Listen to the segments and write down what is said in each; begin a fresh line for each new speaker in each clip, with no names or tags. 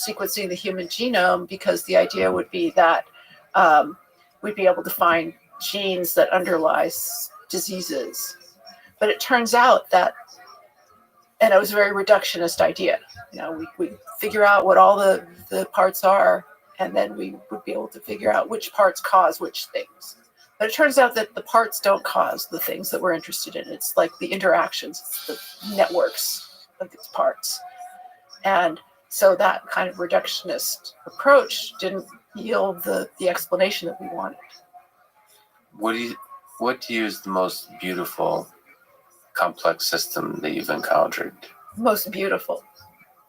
sequencing the human genome because the idea would be that we'd be able to find genes that underlie diseases. But it turns out that, and it was a very reductionist idea. We figure out what all the parts are, and then we would be able to figure out which parts cause which things. But it turns out that the parts don't cause the things that we're interested in. It's like the interactions, it's the networks of these parts. And so that kind of reductionist approach didn't yield the explanation that we wanted.
What do you is the most beautiful complex system that you've encountered?
Most beautiful.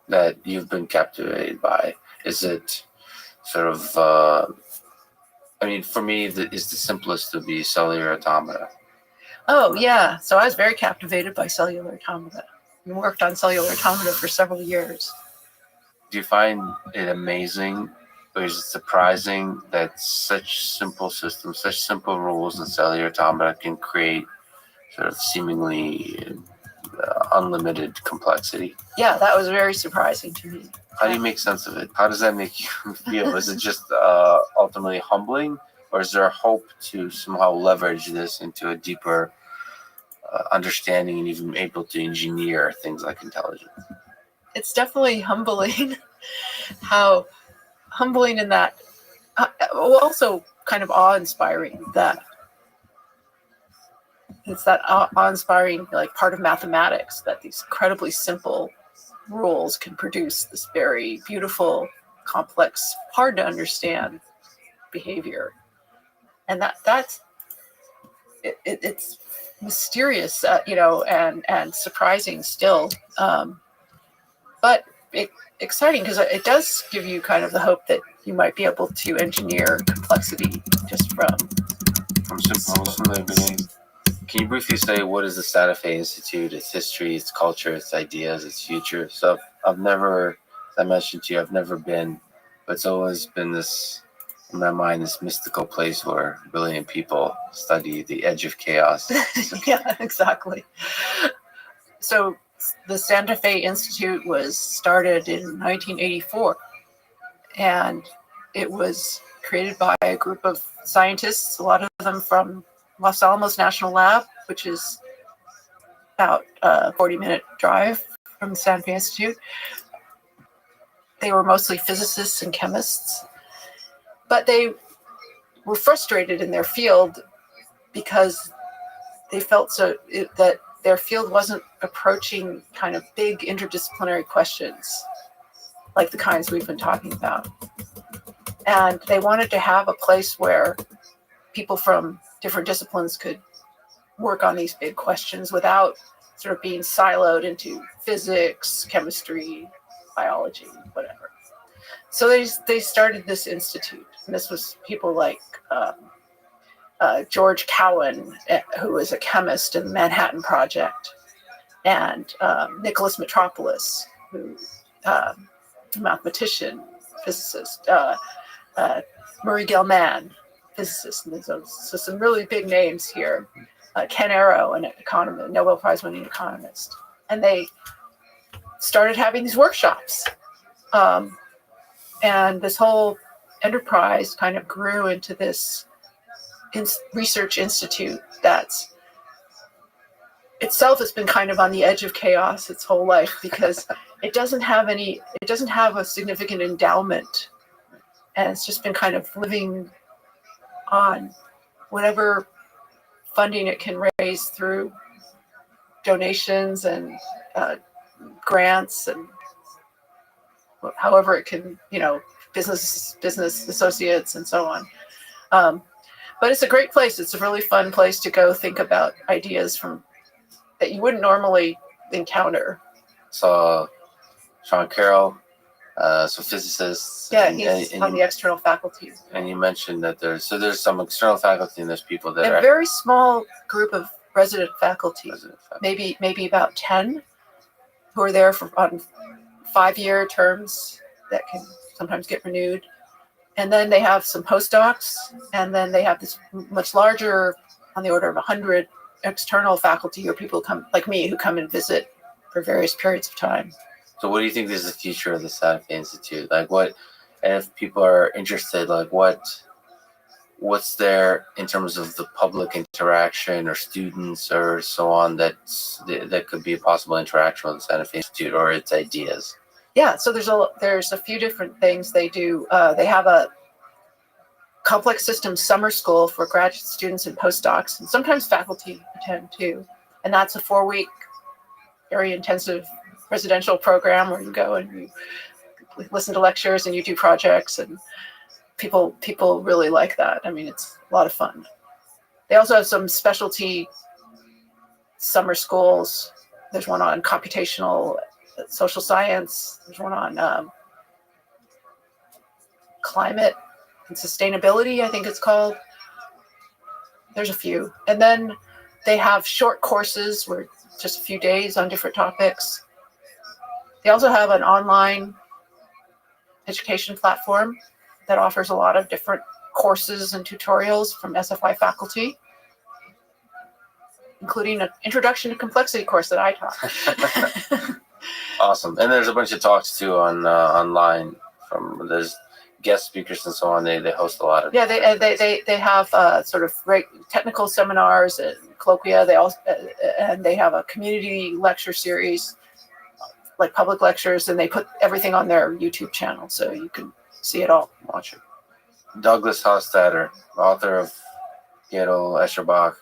That you've been captivated by? Is it sort of, for me, it's the simplest to be cellular automata.
Oh, yeah. So I was very captivated by cellular automata. I worked on cellular automata for several years.
Do you find it amazing, or is it surprising that such simple systems, such simple rules in cellular automata can create sort of seemingly unlimited complexity?
Yeah, that was very surprising to me.
How do you make sense of it? How does that make you feel? Is it just ultimately humbling, or is there a hope to somehow leverage this into a deeper understanding and even able to engineer things like intelligence?
It's definitely humbling. How humbling in that, also kind of awe-inspiring that it's that awe-inspiring like part of mathematics that these incredibly simple rules can produce this very beautiful, complex, hard to understand behavior. And it's mysterious, and surprising still. But exciting because it does give you kind of the hope that you might be able to engineer complexity just from
the beginning. Can you briefly say what is the Santa Fe Institute, its history, its culture, its ideas, its future? So I've never, as I mentioned to you, I've never been, but it's always been this, in my mind, this mystical place where brilliant people study the edge of chaos.
Yeah, exactly. So the Santa Fe Institute was started in 1984, and it was created by a group of scientists, a lot of them from Los Alamos National Lab, which is about a 40-minute drive from the Santa Fe Institute. They were mostly physicists and chemists, but they were frustrated in their field because they felt that their field wasn't approaching kind of big interdisciplinary questions like the kinds we've been talking about. And they wanted to have a place where people from different disciplines could work on these big questions without sort of being siloed into physics, chemistry, biology, whatever. So they started this institute. And this was people like George Cowan, who was a chemist in the Manhattan Project, and Nicholas Metropolis, who mathematician, physicist, Murray Gell-Mann, physicist. And so some really big names here. Ken Arrow, an economist, Nobel Prize-winning economist. And they started having these workshops. And this whole enterprise kind of grew into this research institute that's itself has been kind of on the edge of chaos its whole life because it doesn't have a significant endowment, and it's just been kind of living on whatever funding it can raise through donations and grants and however it can, business associates and so on. But it's a great place. It's a really fun place to go think about ideas that you wouldn't normally encounter.
So Sean Carroll, so physicists.
Yeah, he's on the external faculty.
And you mentioned that there's some external faculty and there's people that
are a very small group of resident faculty. Maybe about 10 who are there on 5-year terms that can sometimes get renewed. And then they have some postdocs, and then they have this much larger, on the order of 100 external faculty or people come like me who come and visit for various periods of time.
So what do you think is the future of the Santa Fe Institute? Like what, and if people are interested, like what's there in terms of the public interaction or students or so on that could be a possible interaction with the Santa Fe Institute or its ideas?
Yeah, so there's a few different things they do. They have a complex systems summer school for graduate students and postdocs, and sometimes faculty attend too. And that's a 4-week, very intensive residential program where you go and you listen to lectures and you do projects, and people really like that. I mean, it's a lot of fun. They also have some specialty summer schools. There's one on computational social science. There's one on climate and sustainability, I think it's called. There's a few. And then they have short courses where just a few days on different topics. They also have an online education platform that offers a lot of different courses and tutorials from SFI faculty, including an introduction to complexity course that I taught.
Awesome. And there's a bunch of talks too on online from there's guest speakers and so on. They host a lot of
they have sort of technical seminars and colloquia. They also and they have a community lecture series, like public lectures, and they put everything on their YouTube channel so you can see it all.
Watch it. Douglas Hofstadter, author of Gödel, Escherbach,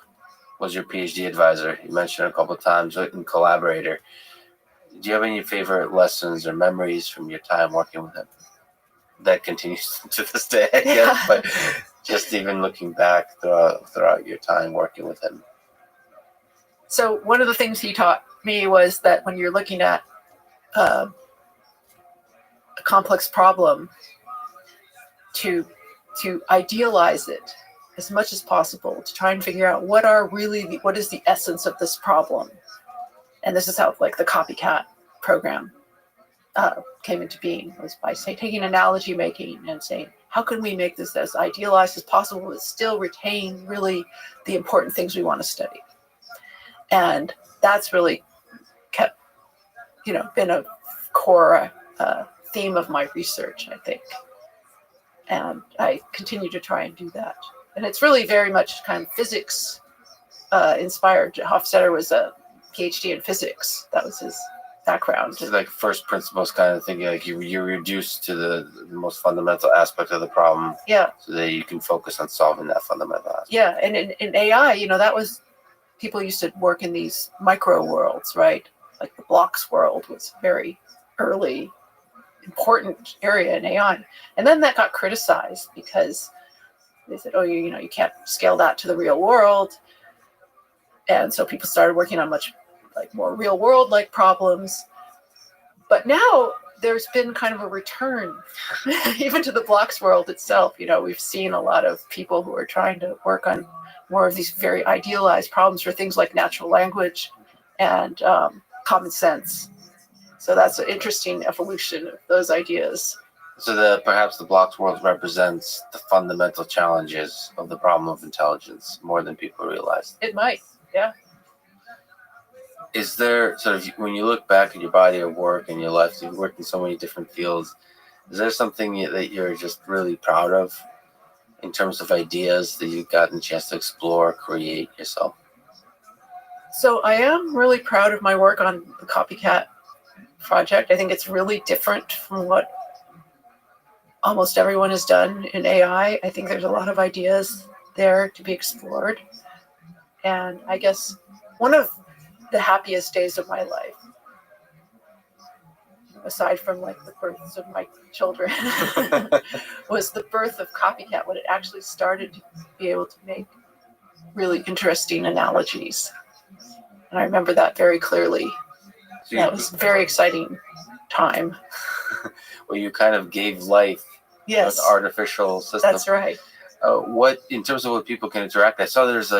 was your PhD advisor. You mentioned a couple of times, and collaborator. Do you have any favorite lessons or memories from your time working with him? That continues to this day, I guess, but just even looking back throughout your time working with him.
So one of the things he taught me was that when you're looking at a complex problem, to idealize it as much as possible, to try and figure out what is the essence of this problem. And this is how like the copycat program came into being, was by taking analogy making and saying, how can we make this as idealized as possible but still retain really the important things we want to study? And that's really kept, been a core theme of my research, I think. And I continue to try and do that. And it's really very much kind of physics inspired. Hofstadter was a PhD in physics. That was his background.
It's like first principles kind of thinking, like you reduce to the most fundamental aspect of the problem.
Yeah.
So that you can focus on solving that fundamental aspect.
Yeah, and in AI, that was, people used to work in these micro worlds, right? Like the blocks world was very early, important area in AI. And then that got criticized because they said, you can't scale that to the real world. And so people started working on much more real world like problems. But now there's been kind of a return even to the blocks world itself. We've seen a lot of people who are trying to work on more of these very idealized problems for things like natural language and common sense. So that's an interesting evolution of those ideas.
So perhaps the blocks world represents the fundamental challenges of the problem of intelligence more than people realize.
It might, yeah.
Is there sort of, when you look back at your body of work and your life, you've worked in so many different fields, is there something that you're just really proud of in terms of ideas that you've gotten a chance to explore, create yourself?
So I am really proud of my work on the copycat project. I think it's really different from what almost everyone has done in AI. I think there's a lot of ideas there to be explored. And I guess one of the happiest days of my life, aside from the births of my children, was the birth of Copycat, when it actually started to be able to make really interesting analogies. And I remember that very clearly. That was a very exciting time.
Well, you kind of gave life to an artificial system.
That's right.
What, in terms of what people can interact, I saw there's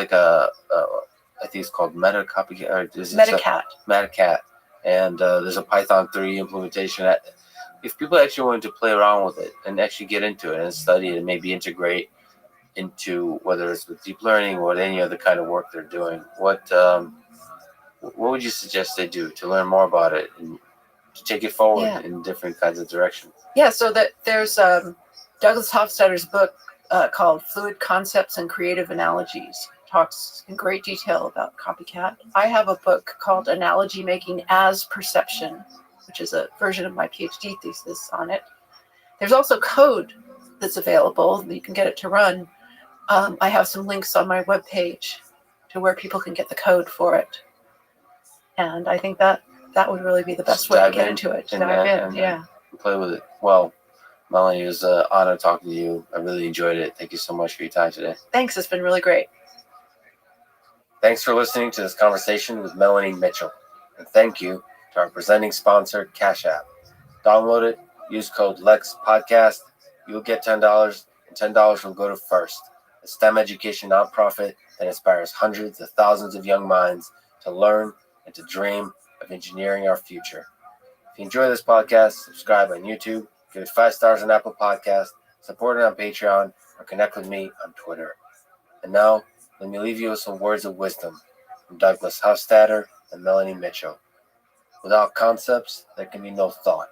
I think it's called Metacat, and there's a Python 3 implementation. If people actually wanted to play around with it and actually get into it and study it and maybe integrate into, whether it's with deep learning or any other kind of work they're doing, what would you suggest they do to learn more about it and to take it forward
Yeah.
in different kinds of directions.
Yeah, so that there's Douglas Hofstadter's book called Fluid Concepts and Creative Analogies. Talks in great detail about copycat. I have a book called Analogy Making as Perception, which is a version of my PhD thesis on it. There's also code that's available. You can get it to run. I have some links on my webpage to where people can get the code for it. And I think that would really be the best way to get into it. Dive in, yeah.
Play with it. Well, Melanie, it was an honor talking to you. I really enjoyed it. Thank you so much for your time today.
Thanks. It's been really great.
Thanks for listening to this conversation with Melanie Mitchell. And thank you to our presenting sponsor, Cash App. Download it. Use code LEXPODCAST. You'll get $10, and $10 will go to FIRST, a STEM education nonprofit that inspires hundreds of thousands of young minds to learn and to dream of engineering our future. If you enjoy this podcast, subscribe on YouTube, give it 5 stars on Apple Podcasts, support it on Patreon, or connect with me on Twitter. And now, let me leave you with some words of wisdom from Douglas Hofstadter and Melanie Mitchell. Without concepts, there can be no thought.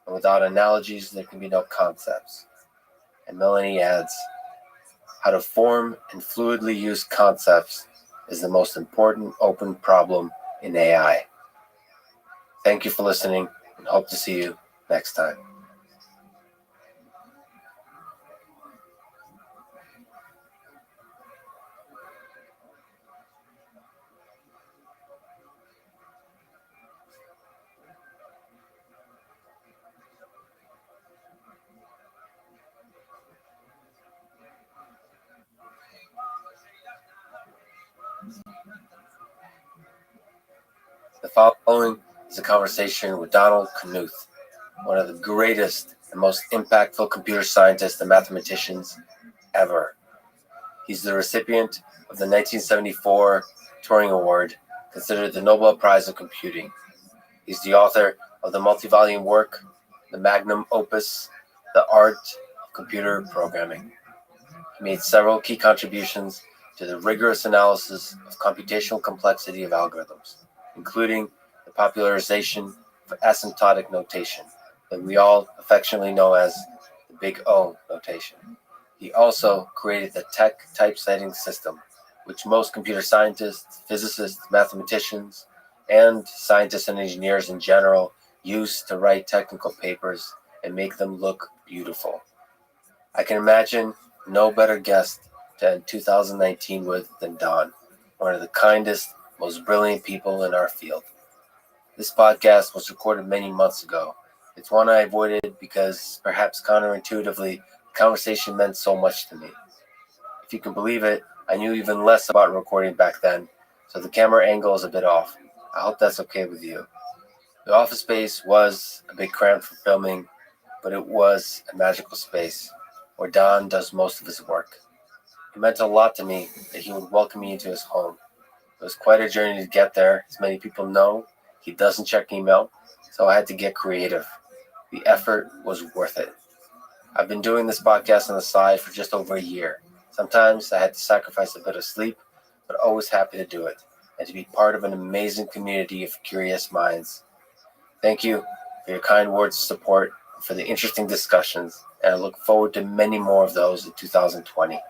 And without analogies, there can be no concepts. And Melanie adds, how to form and fluidly use concepts is the most important open problem in AI. Thank you for listening, and hope to see you next time. The following is a conversation with Donald Knuth, one of the greatest and most impactful computer scientists and mathematicians ever. He's the recipient of the 1974 Turing Award, considered the Nobel Prize of Computing. He's the author of the multi-volume work, the magnum opus, The Art of Computer Programming. He made several key contributions to the rigorous analysis of computational complexity of algorithms, including the popularization of asymptotic notation that we all affectionately know as the Big O notation. He also created the TeX typesetting system, which most computer scientists, physicists, mathematicians, and scientists and engineers in general use to write technical papers and make them look beautiful. I can imagine no better guest to end 2019 with than Don, one of the kindest, most brilliant people in our field. This podcast was recorded many months ago. It's one I avoided because, perhaps counterintuitively, the conversation meant so much to me. If you can believe it, I knew even less about recording back then, so the camera angle is a bit off. I hope that's okay with you. The office space was a bit cramped for filming, but it was a magical space where Don does most of his work. It meant a lot to me that he would welcome me into his home. It was quite a journey to get there. As many people know, he doesn't check email, so I had to get creative. The effort was worth it. I've been doing this podcast on the side for just over a year. Sometimes I had to sacrifice a bit of sleep, but always happy to do it and to be part of an amazing community of curious minds. Thank you for your kind words of support, for the interesting discussions, and I look forward to many more of those in 2020.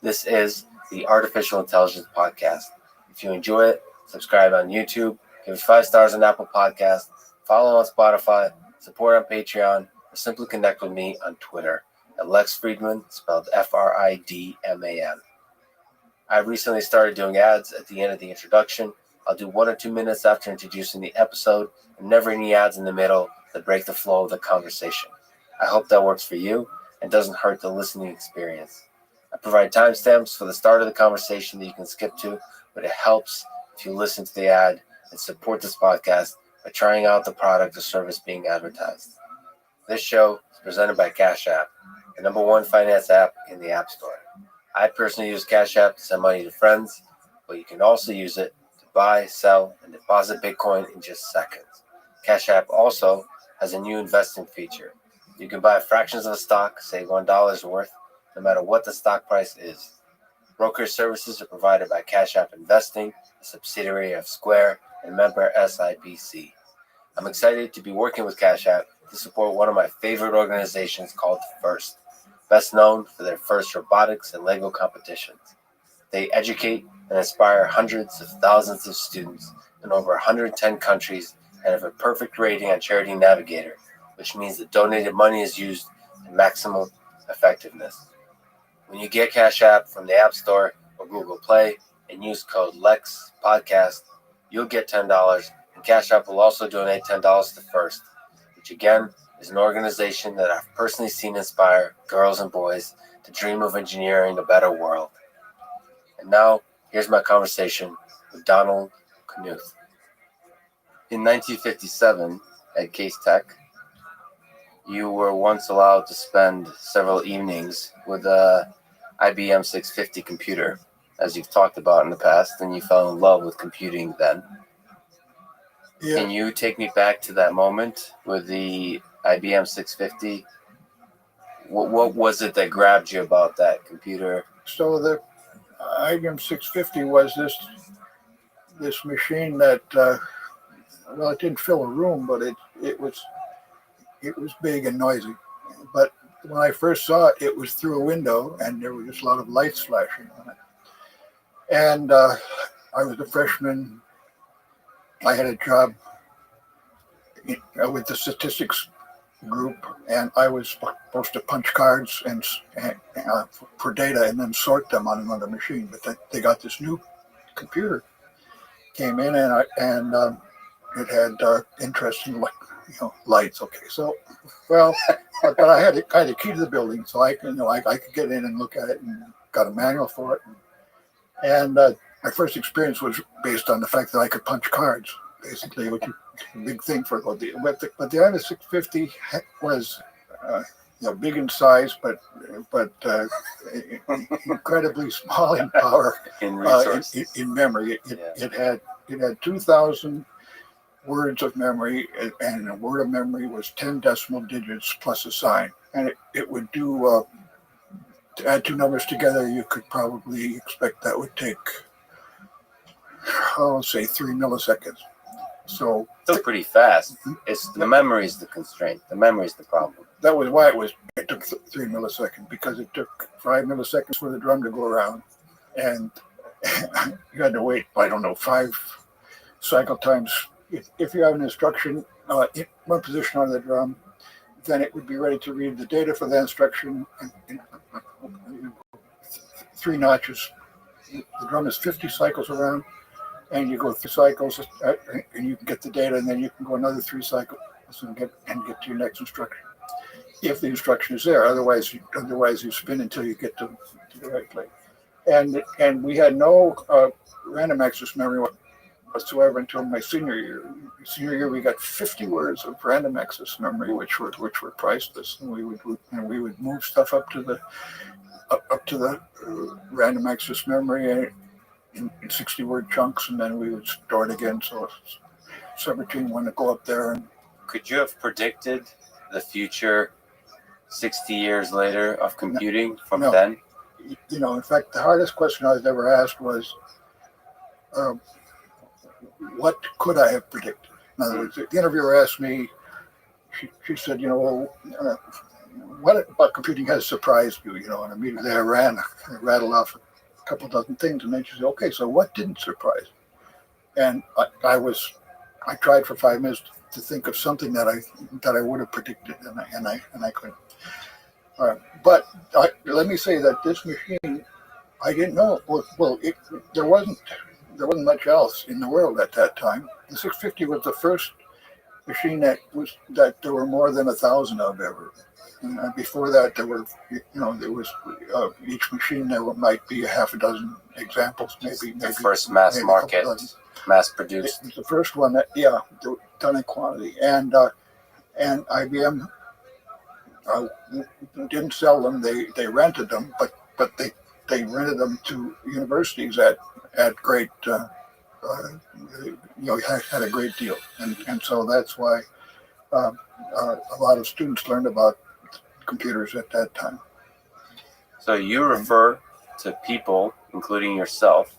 This is the Artificial Intelligence Podcast. If you enjoy it, subscribe on YouTube, give it 5 stars on Apple Podcasts, follow on Spotify, support on Patreon, or simply connect with me on Twitter at Lex Friedman, spelled Fridman. I recently started doing ads at the end of the introduction. I'll do 1 or 2 minutes after introducing the episode, and never any ads in the middle that break the flow of the conversation. I hope that works for you and doesn't hurt the listening experience. I provide timestamps for the start of the conversation that you can skip to, but it helps if you listen to the ad and support this podcast by trying out the product or service being advertised. This show is presented by Cash App, the #1 finance app in the App Store. I personally use Cash App to send money to friends, but you can also use it to buy, sell, and deposit Bitcoin in just seconds. Cash App also has a new investing feature. You can buy fractions of a stock, say $1 worth, no matter what the stock price is. Brokerage services are provided by Cash App Investing, a subsidiary of Square and member SIPC. I'm excited to be working with Cash App to support one of my favorite organizations called FIRST, best known for their FIRST robotics and Lego competitions. They educate and inspire hundreds of thousands of students in over 110 countries and have a perfect rating on Charity Navigator, which means the donated money is used to maximum effectiveness. When you get Cash App from the App Store or Google Play and use code LEXPODCAST, you'll get $10, and Cash App will also donate $10 to FIRST, which again is an organization that I've personally seen inspire girls and boys to dream of engineering a better world. And now, here's my conversation with Donald Knuth. In 1957, at Case Tech, you were once allowed to spend several evenings with a IBM 650 computer, as you've talked about in the past, and you fell in love with computing then.
Yeah.
Can you take me back to that moment with the IBM 650? What was it that grabbed you about that computer?
So the IBM 650 was this machine that well, it didn't fill a room, but it was big and noisy. But when I first saw it, it was through a window, and there were just a lot of lights flashing on it. And I was a freshman. I had a job with the statistics group, and I was supposed to punch cards and for data and then sort them on another machine. But they got this new computer, came in, and it had interesting lights. Okay, so well, but I had a key to the building, so I could get in and look at it, and got a manual for it. And my first experience was based on the fact that I could punch cards, basically, which is a big thing for but the IBM 650 was big in size, but incredibly small in power,
In resources.
in memory. It had 2,000 words of memory, and a word of memory was 10 decimal digits plus a sign, and it would do. To add two numbers together, you could probably expect that would take, say 3 milliseconds. So
Still pretty fast. It's the memory is the constraint. The memory is the problem.
that was why it took 3 milliseconds, because it took 5 milliseconds for the drum to go around, and you had to wait, I don't know, 5 cycle times. If you have an instruction in one position on the drum, then it would be ready to read the data for that instruction in 3 notches. The drum is 50 cycles around, and you go 3 cycles, and you can get the data, and then you can go another 3 cycles and get to your next instruction, if the instruction is there. Otherwise you spin until you get to the right place. And we had no random access memory whatsoever until my senior year. Senior year, we got 50 words of random access memory, which were priceless, and we would move stuff up to the random access memory in 60-word chunks, and then we would store it again. So subroutine wanted to go up there. And
Could you have predicted the future 60 years later of computing from
No.
then?
In fact, the hardest question I was ever asked was, what could I have predicted? In other words, the interviewer asked me, she said, what about computing has surprised you? And immediately I rattled off a couple dozen things, and then she said, okay, so what didn't surprise you? And I tried for 5 minutes to think of something that I would have predicted, and I couldn't. But let me say that this machine, I didn't know. Well, there wasn't much else in the world at that time. The 650 was the first machine that there were more than 1,000 of ever. And before that, there was each machine there might be a half a dozen examples, maybe
The first mass market, mass produced.
It was the first one that done in quantity, and IBM didn't sell them. They rented them, but they rented them to universities at great. Had a great deal, and so that's why a lot of students learned about computers at that time.
So you refer to people, including yourself,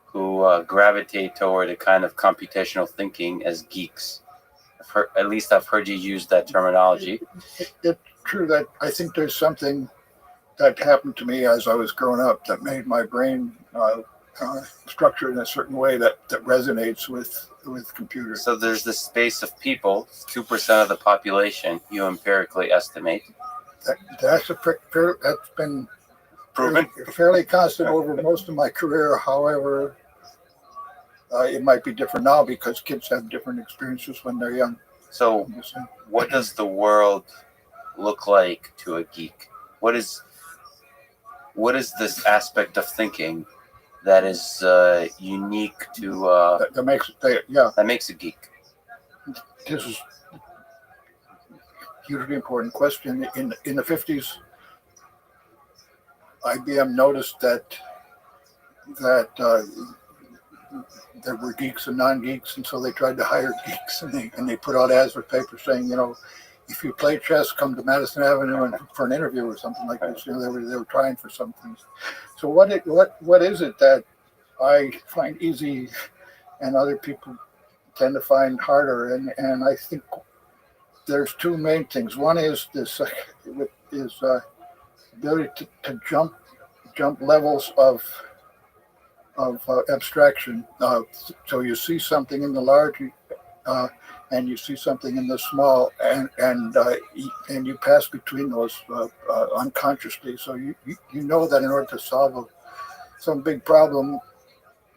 who gravitate toward a kind of computational thinking as geeks. heard, at least I've heard you use that terminology.
It's true that I think there's something that happened to me as I was growing up that made my brain structured in a certain way that resonates with computers.
So there's this space of people, 2% of the population, you empirically estimate.
That's been
Proven.
fairly constant over most of my career. However, it might be different now because kids have different experiences when they're young.
So what does the world look like to a geek? What is this aspect of thinking that is unique to
That makes
that makes a geek?
This is a hugely important question. In the 50s, IBM noticed that there were geeks and non-geeks, and so they tried to hire geeks, and they put out ads with papers saying, if you play chess, come to Madison Avenue and for an interview or something like this. They were trying for some things. So what is it that I find easy and other people tend to find harder? And I think there's two main things. One is this ability to jump levels of abstraction. So you see something in the large, and you see something in the small, and you pass between those unconsciously. So you know that in order to solve some big problem,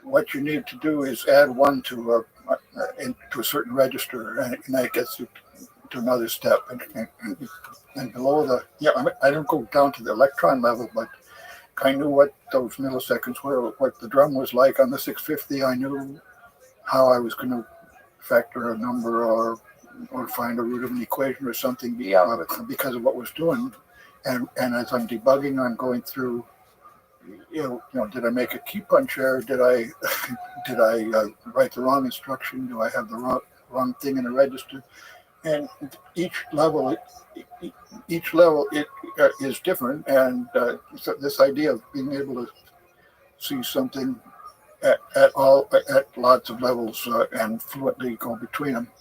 what you need to do is add one to a certain register, and that gets you to another step. And below I don't go down to the electron level, but I knew what those milliseconds were, what the drum was like on the 650. I knew how I was going to factor a number or find a root of an equation or something because of what was doing. And as I'm debugging, I'm going through, did I make a key punch error? Did I write the wrong instruction? Do I have the wrong thing in the register? And each level is different, and so this idea of being able to see something at lots of levels and fluently go between them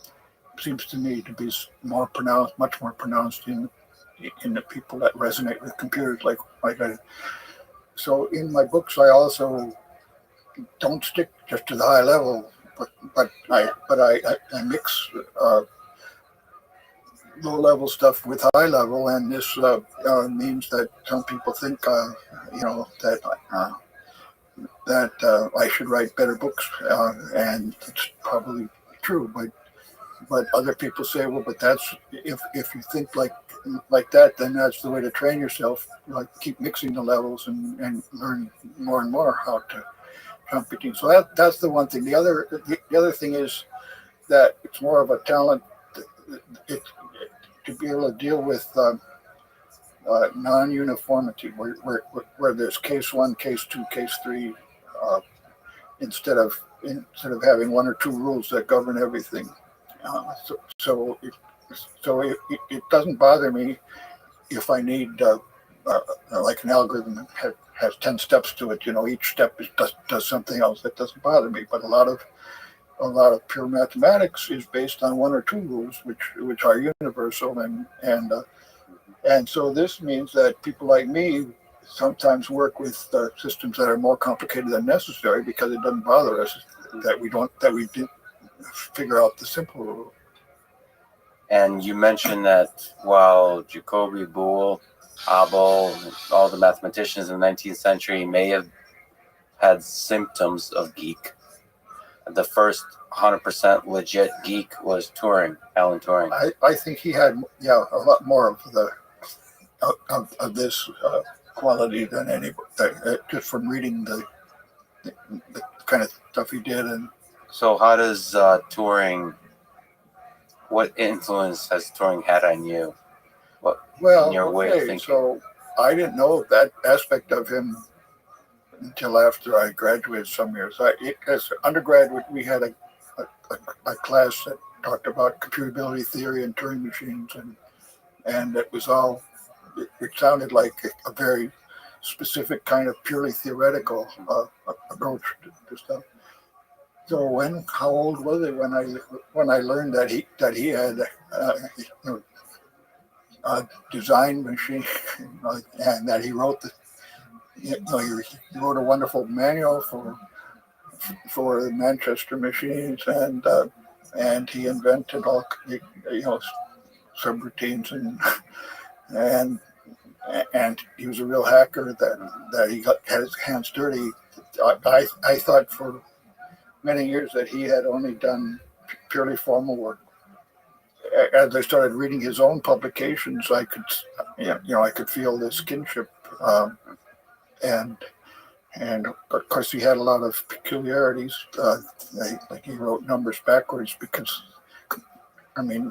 seems to me to be much more pronounced in the people that resonate with computers like I. So in my books, I also don't stick just to the high level, but I mix low-level stuff with high-level, and this means that some people think, that I should write better books, and it's probably true. But other people say, well, but that's if you think like that, then that's the way to train yourself. Like keep mixing the levels and learn more and more how to jump between. So that's the one thing. The other thing is that it's more of a talent. To be able to deal with non-uniformity, where there's case 1, case 2, case 3, instead of having one or two rules that govern everything. So it doesn't bother me if I need like an algorithm that has 10 steps to it. Each step does something else. That doesn't bother me. But a lot of pure mathematics is based on one or two rules, which are universal, and so this means that people like me sometimes work with systems that are more complicated than necessary because it doesn't bother us that we didn't figure out the simple rule.
And you mentioned that while Jacobi, Boole, Abel, all the mathematicians in the 19th century may have had symptoms of geek, the first 100% legit geek was Alan Turing.
I think he had a lot more of this quality than anybody, just from reading the kind of stuff he did. And
so how does Turing, what influence has Turing had on you? In your way of thinking?
So I didn't know that aspect of him until after I graduated some years. As undergraduate, we had a class that talked about computability theory and Turing machines, and it was all, it sounded like a very specific kind of purely theoretical approach to stuff. So how old was it when I learned that he had a design machine, and that he wrote he wrote a wonderful manual for the Manchester machines, and he invented all subroutines and and he was a real hacker that he had his hands dirty. I thought for many years that he had only done purely formal work. As I started reading his own publications, I could feel this kinship, and of course he had a lot of peculiarities. Like he wrote numbers backwards because, I mean,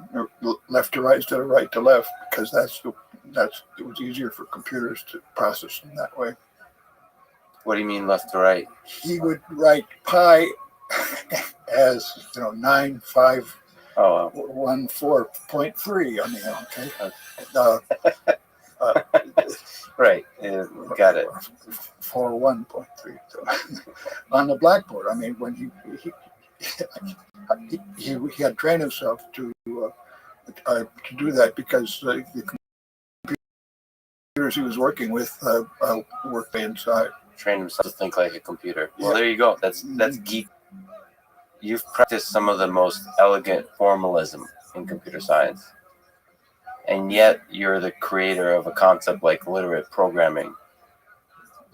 left to right instead of right to left, because it was easier for computers to process them that way.
What do you mean left to right?
He would write pi as 9514.3. I mean, okay.
Right, got it.
41.3 on the blackboard. I mean, when he had trained himself to do that, because the computers he was working with worked inside.
Train himself to think like a computer. Well, there you go. That's geek. You've practiced some of the most elegant formalism in computer science, and yet you're the creator of a concept like literate programming,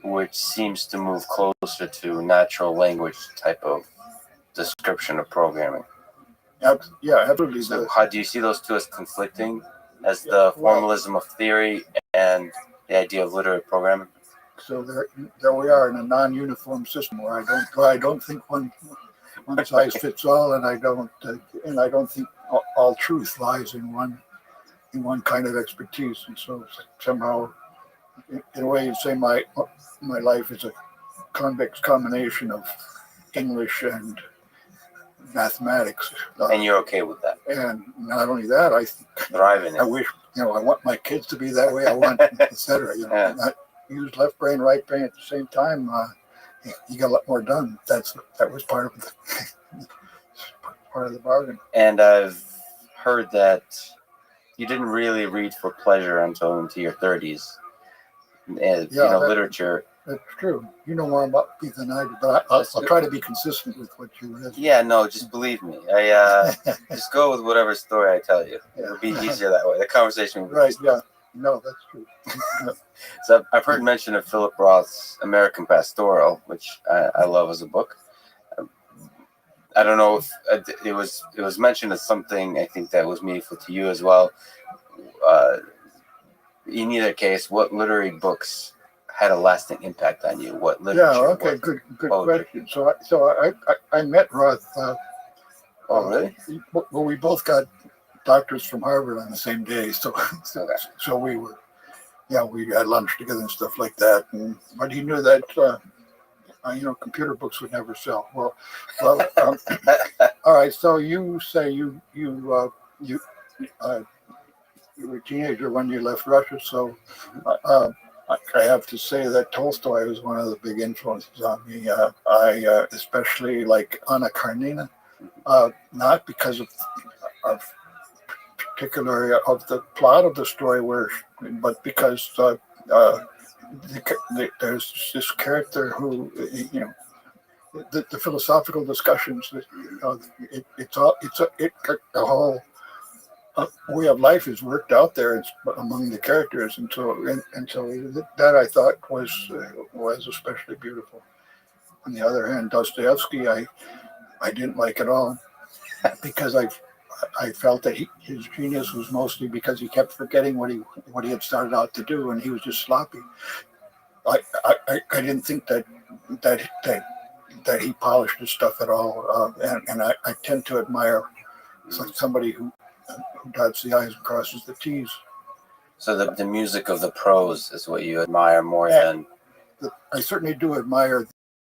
which seems to move closer to natural language type of description of programming.
Yeah, absolutely.
So how do you see those two as conflicting, as the formalism of theory and the idea of literate programming?
So there we are in a non-uniform system where I don't think one size fits all, and I don't think all truth lies in one kind of expertise. And so somehow, in a way, you'd say my life is a convex combination of English and mathematics.
And you're okay with that?
And not only that, I
thrive in it.
I wish, I want my kids to be that way. I want, etc. Not use left brain, right brain at the same time. You got a lot more done. That was part of the bargain.
And I've heard that you didn't really read for pleasure until into your 30s. And, literature.
That's true. You know more about me than I do, but I'll try to be consistent with what you read.
Yeah, no, just believe me. I just go with whatever story I tell you.
Yeah.
It'll be easier that way. The conversation will be
right. Yeah. No, that's true.
So I've heard mention of Philip Roth's American Pastoral, which I love as a book. I don't know if it was mentioned as something I think that was meaningful to you as well. In either case, what literary books had a lasting impact on you? What literature?
Yeah. Okay. Good question. So I met Roth.
Oh, really?
Well, we both got doctors from Harvard on the same day, so we were, we had lunch together and stuff like that. But he knew that computer books would never sell. Well, all right. So you say you were a teenager when you left Russia, so I have to say that Tolstoy was one of the big influences on me. I especially like Anna Karenina, not because of particularly of the plot of the story, but because there's this character who, the philosophical discussions, the whole way of life is worked out there among the characters, and so that I thought was especially beautiful. On the other hand, Dostoevsky, I didn't like at all, because I felt that his genius was mostly because he kept forgetting what he had started out to do, and he was just sloppy. I didn't think that he polished his stuff at all, and I tend to admire somebody who dots the I's and crosses the T's.
So the music of the prose is what you admire more than...
I certainly do admire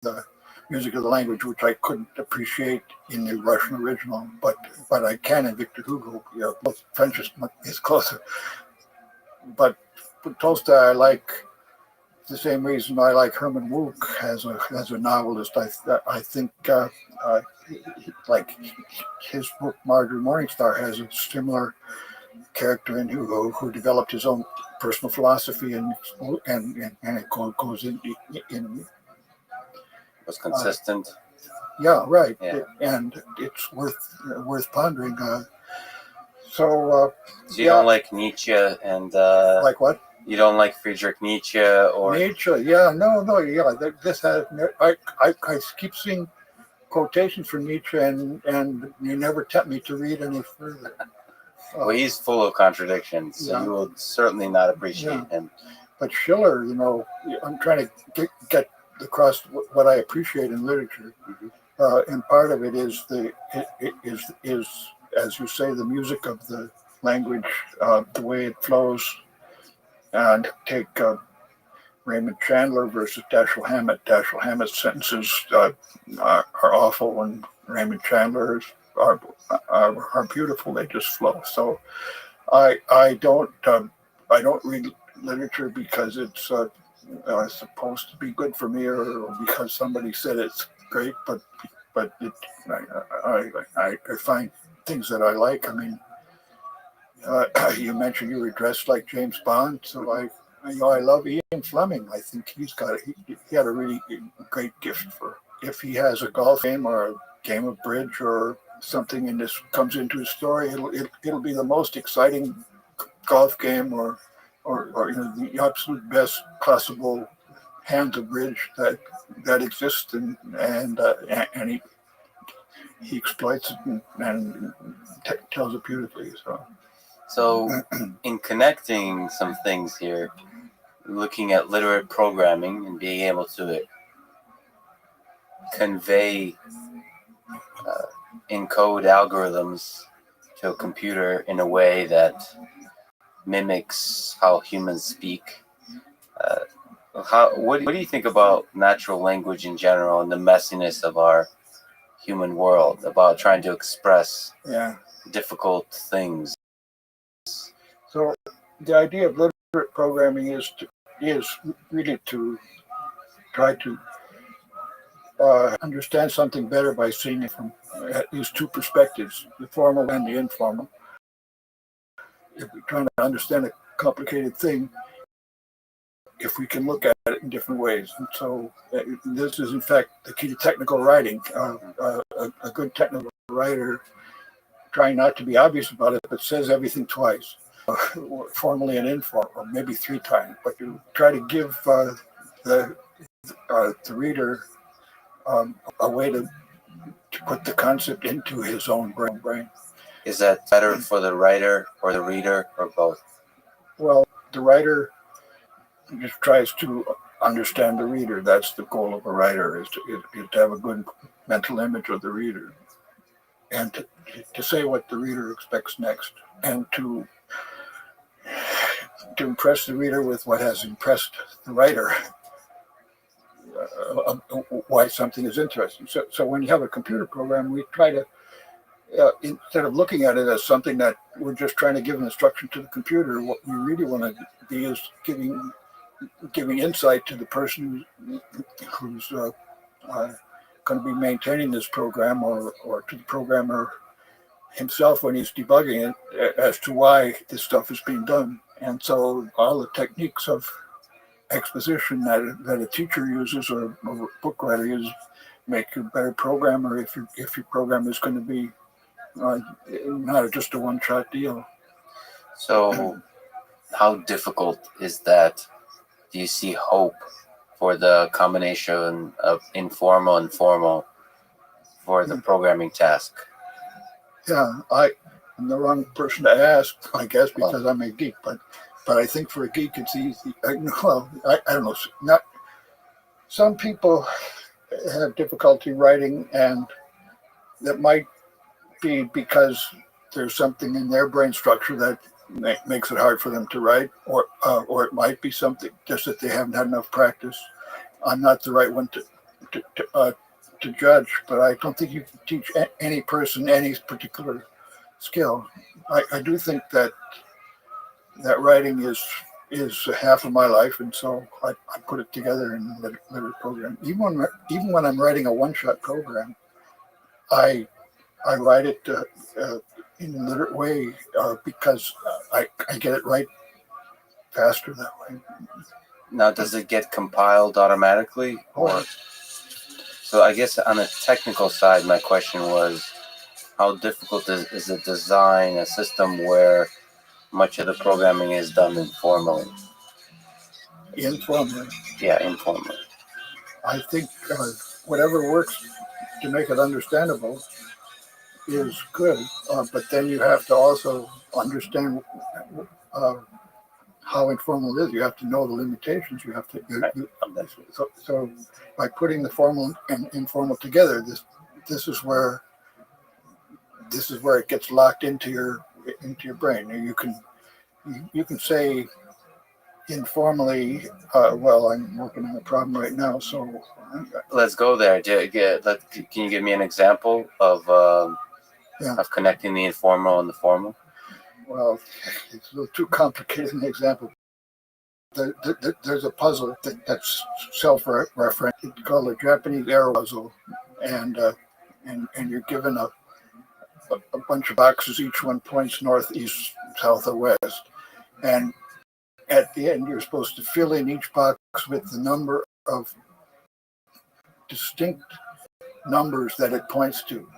the music of the language, which I couldn't appreciate in the Russian original, but I can in Victor Hugo. Both French is closer. But Tolstoy, I like the same reason I like Herman Wouk as a novelist. I think like his book Marjorie Morningstar has a similar character in who developed his own personal philosophy and it goes in
Was consistent.
yeah, right.
Yeah.
And it's worth pondering. So
So you don't like Nietzsche and
like what?
you don't like Friedrich Nietzsche or
Nietzsche? Yeah, no, yeah. This has I keep seeing quotations from Nietzsche, and you never tempt me to read any further.
well, he's full of contradictions, so
Yeah.
you will certainly not appreciate him.
But Schiller, I'm trying to get across what I appreciate in literature, and part of it is is as you say, the music of the language, the way it flows. And take Raymond Chandler versus Dashiell Hammett. Dashiell Hammett's sentences are awful, and Raymond Chandler's are beautiful. They just flow. So I don't read literature because it's supposed to be good for me, or because somebody said it's great. But I find things that I like. I mean, you mentioned you were dressed like James Bond, so I love Ian Fleming. I think he had a really great gift for, if he has a golf game or a game of bridge or something and this comes into his story, it'll be the most exciting golf game or the absolute best possible hands of bridge that exists, and he exploits it and tells it beautifully.
So in connecting some things here, looking at literate programming and being able to convey, encode algorithms to a computer in a way that mimics how humans speak. What do you think about natural language in general and the messiness of our human world, about trying to express difficult things?
So the idea of literate programming is really to try to understand something better by seeing it from at least two perspectives, the formal and the informal. If we're trying to understand a complicated thing, if we can look at it in different ways. And so this is, in fact, the key to technical writing. A good technical writer, trying not to be obvious about it, but says everything twice, formally and informal, or maybe three times. But you try to give the reader a way to put the concept into his own brain.
Is that better for the writer or the reader or both?
Well, the writer just tries to understand the reader. That's the goal of a writer, is to have a good mental image of the reader, and to say what the reader expects next, and to impress the reader with what has impressed the writer, why something is interesting. So when you have a computer program, we try to, instead of looking at it as something that we're just trying to give an instruction to the computer, what we really want to be is giving insight to the person who's going to be maintaining this program, or to the programmer himself when he's debugging it, as to why this stuff is being done. And so all the techniques of exposition that a teacher uses or a book writer uses make you a better programmer if your program is going to be not just a one-shot deal.
So how difficult is that? Do you see hope for the combination of informal and formal for the programming task?
Yeah, I'm the wrong person to ask, I guess, because I'm a geek. But I think for a geek, it's easy. I don't know. Not some people have difficulty writing, and that might be because there's something in their brain structure that makes it hard for them to write, or it might be something just that they haven't had enough practice. I'm not the right one to judge, but I don't think you can teach any person any particular skill. I do think that writing is half of my life, and so I put it together in a literate program. Even when I'm writing a one-shot program, I write it in a literate way because I get it right faster that way.
Now, does it get compiled automatically? Or so I guess on the technical side, my question was, how difficult is it to design a system where much of the programming is done informally?
Informally.
Yeah, informally.
I think whatever works to make it understandable is good, but then you have to also understand how informal it is. You have to know the limitations. You have to. So by putting the formal and informal together, this is where it gets locked into your brain. You can say informally, well, I'm working on a problem right now, so
let's go there. Can you give me an example of connecting the informal and the formal?
Well, it's a little too complicated an example. There's a puzzle that's self-referent. It's called a Japanese arrow puzzle, and you're given a bunch of boxes. Each one points north, east, south, or west, and at the end you're supposed to fill in each box with the number of distinct numbers that it points to.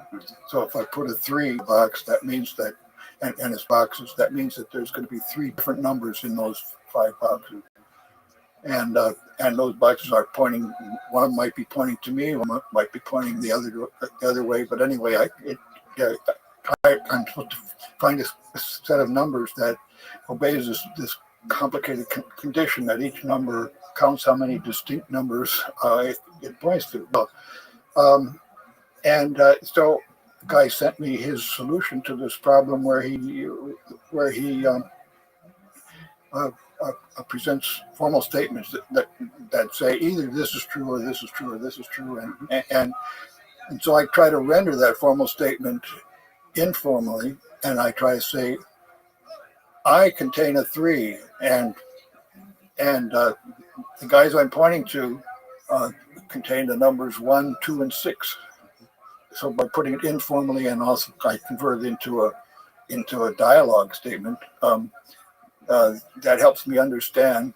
So if I put a 3 box, that means that, and it's boxes, that means that there's going to be 3 different numbers in those 5 boxes. And those boxes are pointing, one of them might be pointing to me, one might be pointing the other way. But anyway, I'm supposed to find a set of numbers that obeys this complicated condition that each number counts how many distinct numbers it points to. So the guy sent me his solution to this problem where he presents formal statements that say either this is true or this is true or this is true, and so I try to render that formal statement informally, and I try to say I contain a 3, and the guys I'm pointing to contain the numbers 1, 2, and 6. So by putting it informally, and also I convert it into a dialogue statement, that helps me understand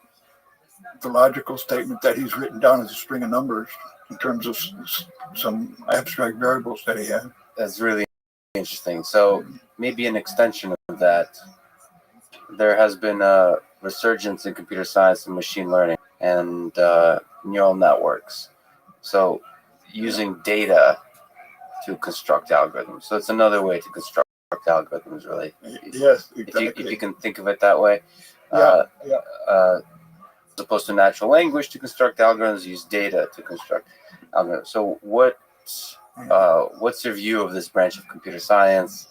the logical statement that he's written down as a string of numbers in terms of some abstract variables that he had.
That's really interesting. So maybe an extension of that, there has been a resurgence in computer science and machine learning and neural networks. So using data to construct algorithms. So it's another way to construct algorithms, really.
Yes, exactly.
If you can think of it that way.
Yeah.
As opposed to natural language to construct algorithms, use data to construct algorithms. So what's your view of this branch of computer science,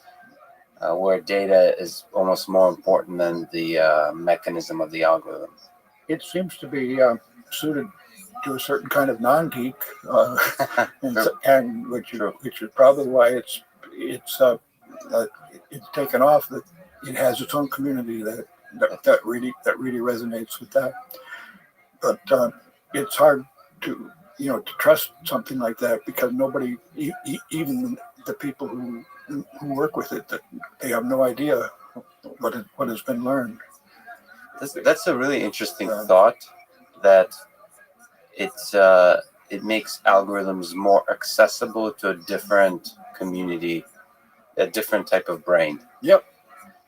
where data is almost more important than the mechanism of the algorithm?
It seems to be suited to a certain kind of non-geek, and which is probably why it's taken off. That it has its own community that really resonates with that. But it's hard to trust something like that, because nobody, even the people who work with it, that they have no idea what has been learned.
That's a really interesting thought, that it makes algorithms more accessible to a different community, a different type of brain.
Yep.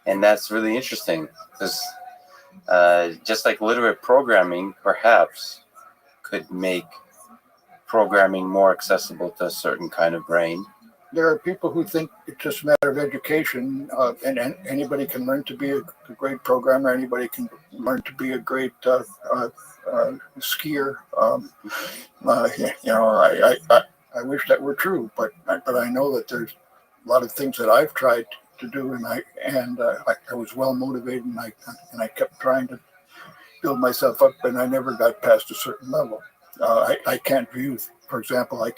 And that's really interesting, because just like literate programming perhaps could make programming more accessible to a certain kind of brain.
There are people who think it's just a matter of education, and anybody can learn to be a great programmer. Anybody can learn to be a great skier. I wish that were true, but I know that there's a lot of things that I've tried to do, and I was well motivated, and I kept trying to build myself up, and I never got past a certain level. I can't view, for example,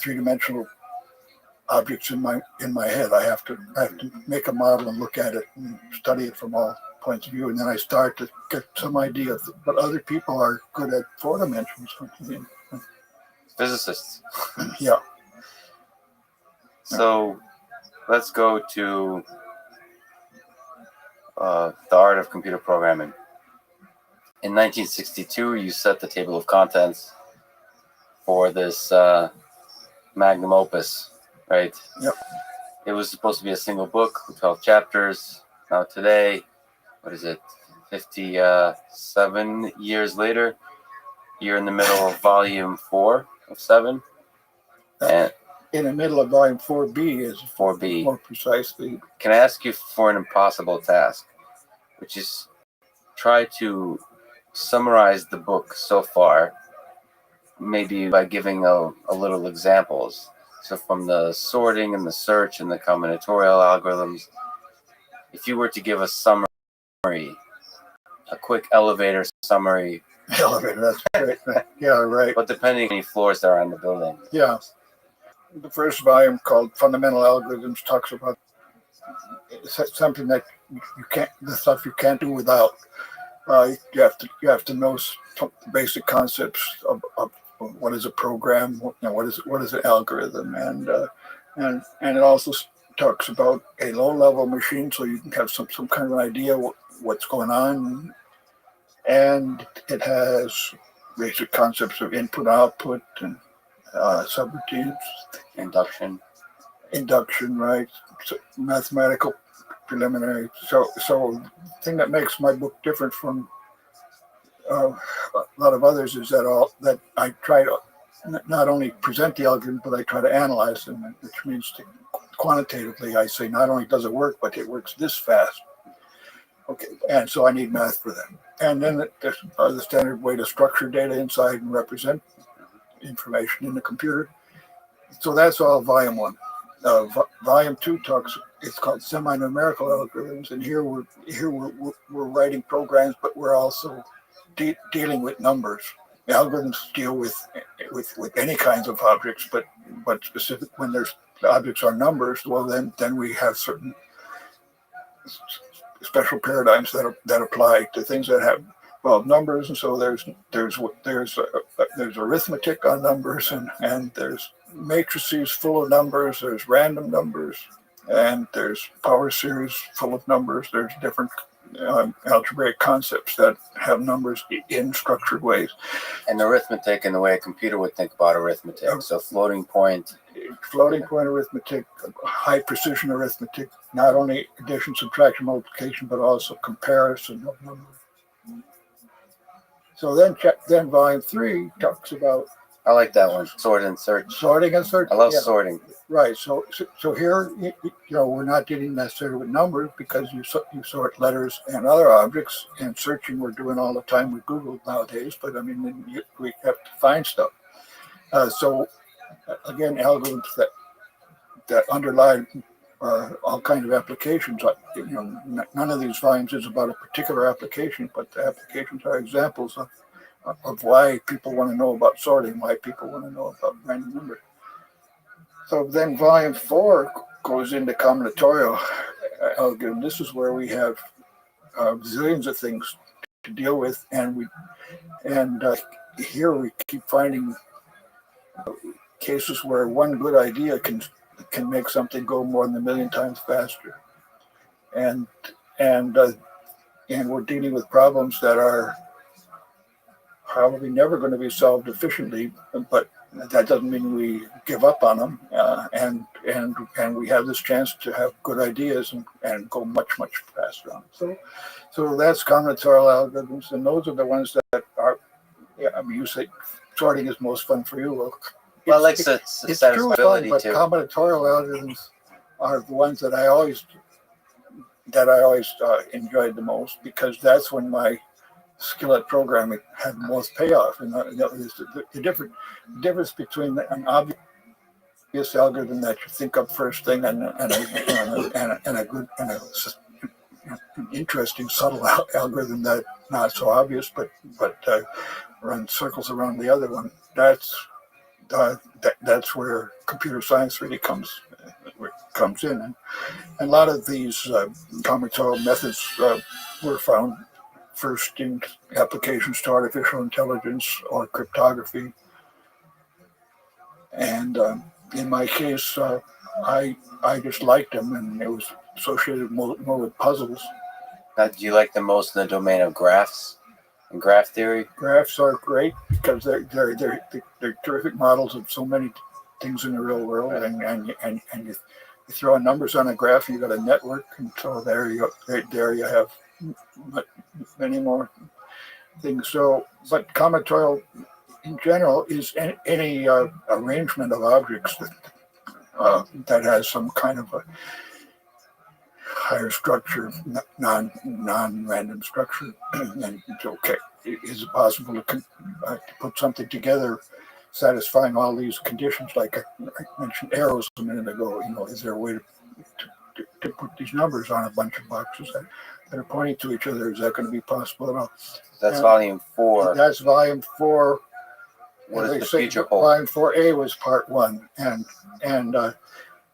three-dimensional objects in my head. I have to make a model and look at it and study it from all points of view, and then I start to get some idea of what other people are good at 4 dimensions.
physicists.
Yeah.
So let's go to the art of computer programming. In 1962, you set the table of contents for this magnum opus, right?
Yep.
It was supposed to be a single book with 12 chapters. Now today, what is it, 57 years later, you're in the middle of volume 4 of 7. And
In the middle of volume 4B is
4B.
more precisely.
Can I ask you for an impossible task, which is try to summarize the book so far, maybe by giving a little examples. So from the sorting and the search and the combinatorial algorithms, if you were to give a summary, a quick elevator summary,
Elevator, that's great. Yeah, right.
but depending on how many floors there are in the building.
Yeah. The first volume, called Fundamental Algorithms, talks about something that you can't, the stuff you can't do without. You have to know basic concepts of what is a program, what is an algorithm, and it also talks about a low-level machine, so you can have some kind of an idea what's going on, and it has basic concepts of input, output, and subroutines, induction, right? So mathematical preliminary. So the thing that makes my book different from a lot of others is that I try to not only present the algorithm, but I try to analyze them, which means quantitatively I say not only does it work, but it works this fast. Okay, and so I need math for that. And then there's the standard way to structure data inside and represent information in the computer. So that's all volume 1. Volume 2 it's called semi-numerical algorithms, and here we're writing programs, but we're also dealing with numbers. The algorithms deal with any kinds of objects, but specific when the objects are numbers, well then we have certain special paradigms that apply to things that have numbers, and so there's arithmetic on numbers, and there's matrices full of numbers, there's random numbers, and there's power series full of numbers. There's different algebraic concepts that have numbers in structured ways.
And arithmetic in the way a computer would think about arithmetic. So floating point
arithmetic, high precision arithmetic, not only addition, subtraction, multiplication, but also comparison of numbers. So then volume 3 talks about.
I like that one. Sorting and search.
I
love sorting.
Right. So here, we're not dealing necessarily with numbers because you sort letters and other objects, and searching we're doing all the time with Google nowadays. But I mean, we have to find stuff. So again, algorithms that underlie all kinds of applications. None of these volumes is about a particular application, but the applications are examples of why people want to know about sorting, why people want to know about random numbers. So then volume 4 goes into combinatorial algorithm. This is where we have zillions of things to deal with, and here we keep finding cases where one good idea can make something go more than 1 million times faster, and we're dealing with problems that are probably never going to be solved efficiently, but that doesn't mean we give up on them, and we have this chance to have good ideas and go much faster on them. So that's combinatorial algorithms, and those are the ones that are. I mean, you say sorting is most fun for you.
Well, it's
true fun, but combinatorial algorithms are the ones that I always enjoyed the most, because that's when my skill at programming had the most payoff. And the difference between an obvious algorithm that you think up first thing and a good and an interesting subtle algorithm that not so obvious but runs circles around the other one. That's where computer science really comes in, and a lot of these combinatorial methods were found first in applications to artificial intelligence or cryptography, And in my case, I just liked them, and it was associated more with puzzles.
Now, do you like them most in the domain of graphs and graph theory?
Graphs are great because they're terrific models of so many things in the real world,
Right.
and you throw numbers on a graph, you got a network, and so there you have many more things. So, but combinatorial in general is any arrangement of objects that has some kind of a higher structure, non-random structure. And it's okay. Is it possible to put something together satisfying all these conditions? Like I mentioned arrows a minute ago. Is there a way to put these numbers on a bunch of boxes that are pointing to each other? Is that going to be possible at all?
That's volume 4.
That's volume 4.
What
They
does the
say
future hold?
Volume 4A was part 1, and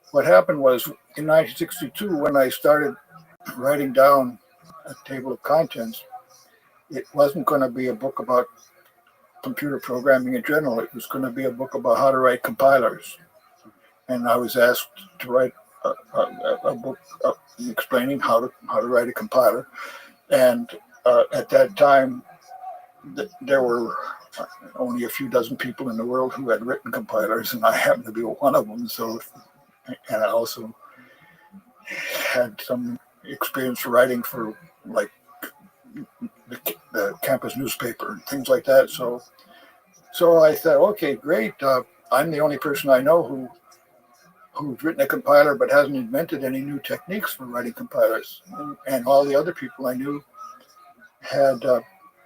what happened was in 1962 when I started writing down a table of contents, it wasn't going to be a book about computer programming in general. It was going to be a book about how to write compilers, and I was asked to write a book explaining how to write a compiler. And at that time, there were only a few dozen people in the world who had written compilers, and I happened to be one of them. So, and I also had some experience writing for like the campus newspaper and things like that. So I thought, okay, great. I'm the only person I know who's written a compiler but hasn't invented any new techniques for writing compilers. And all the other people I knew had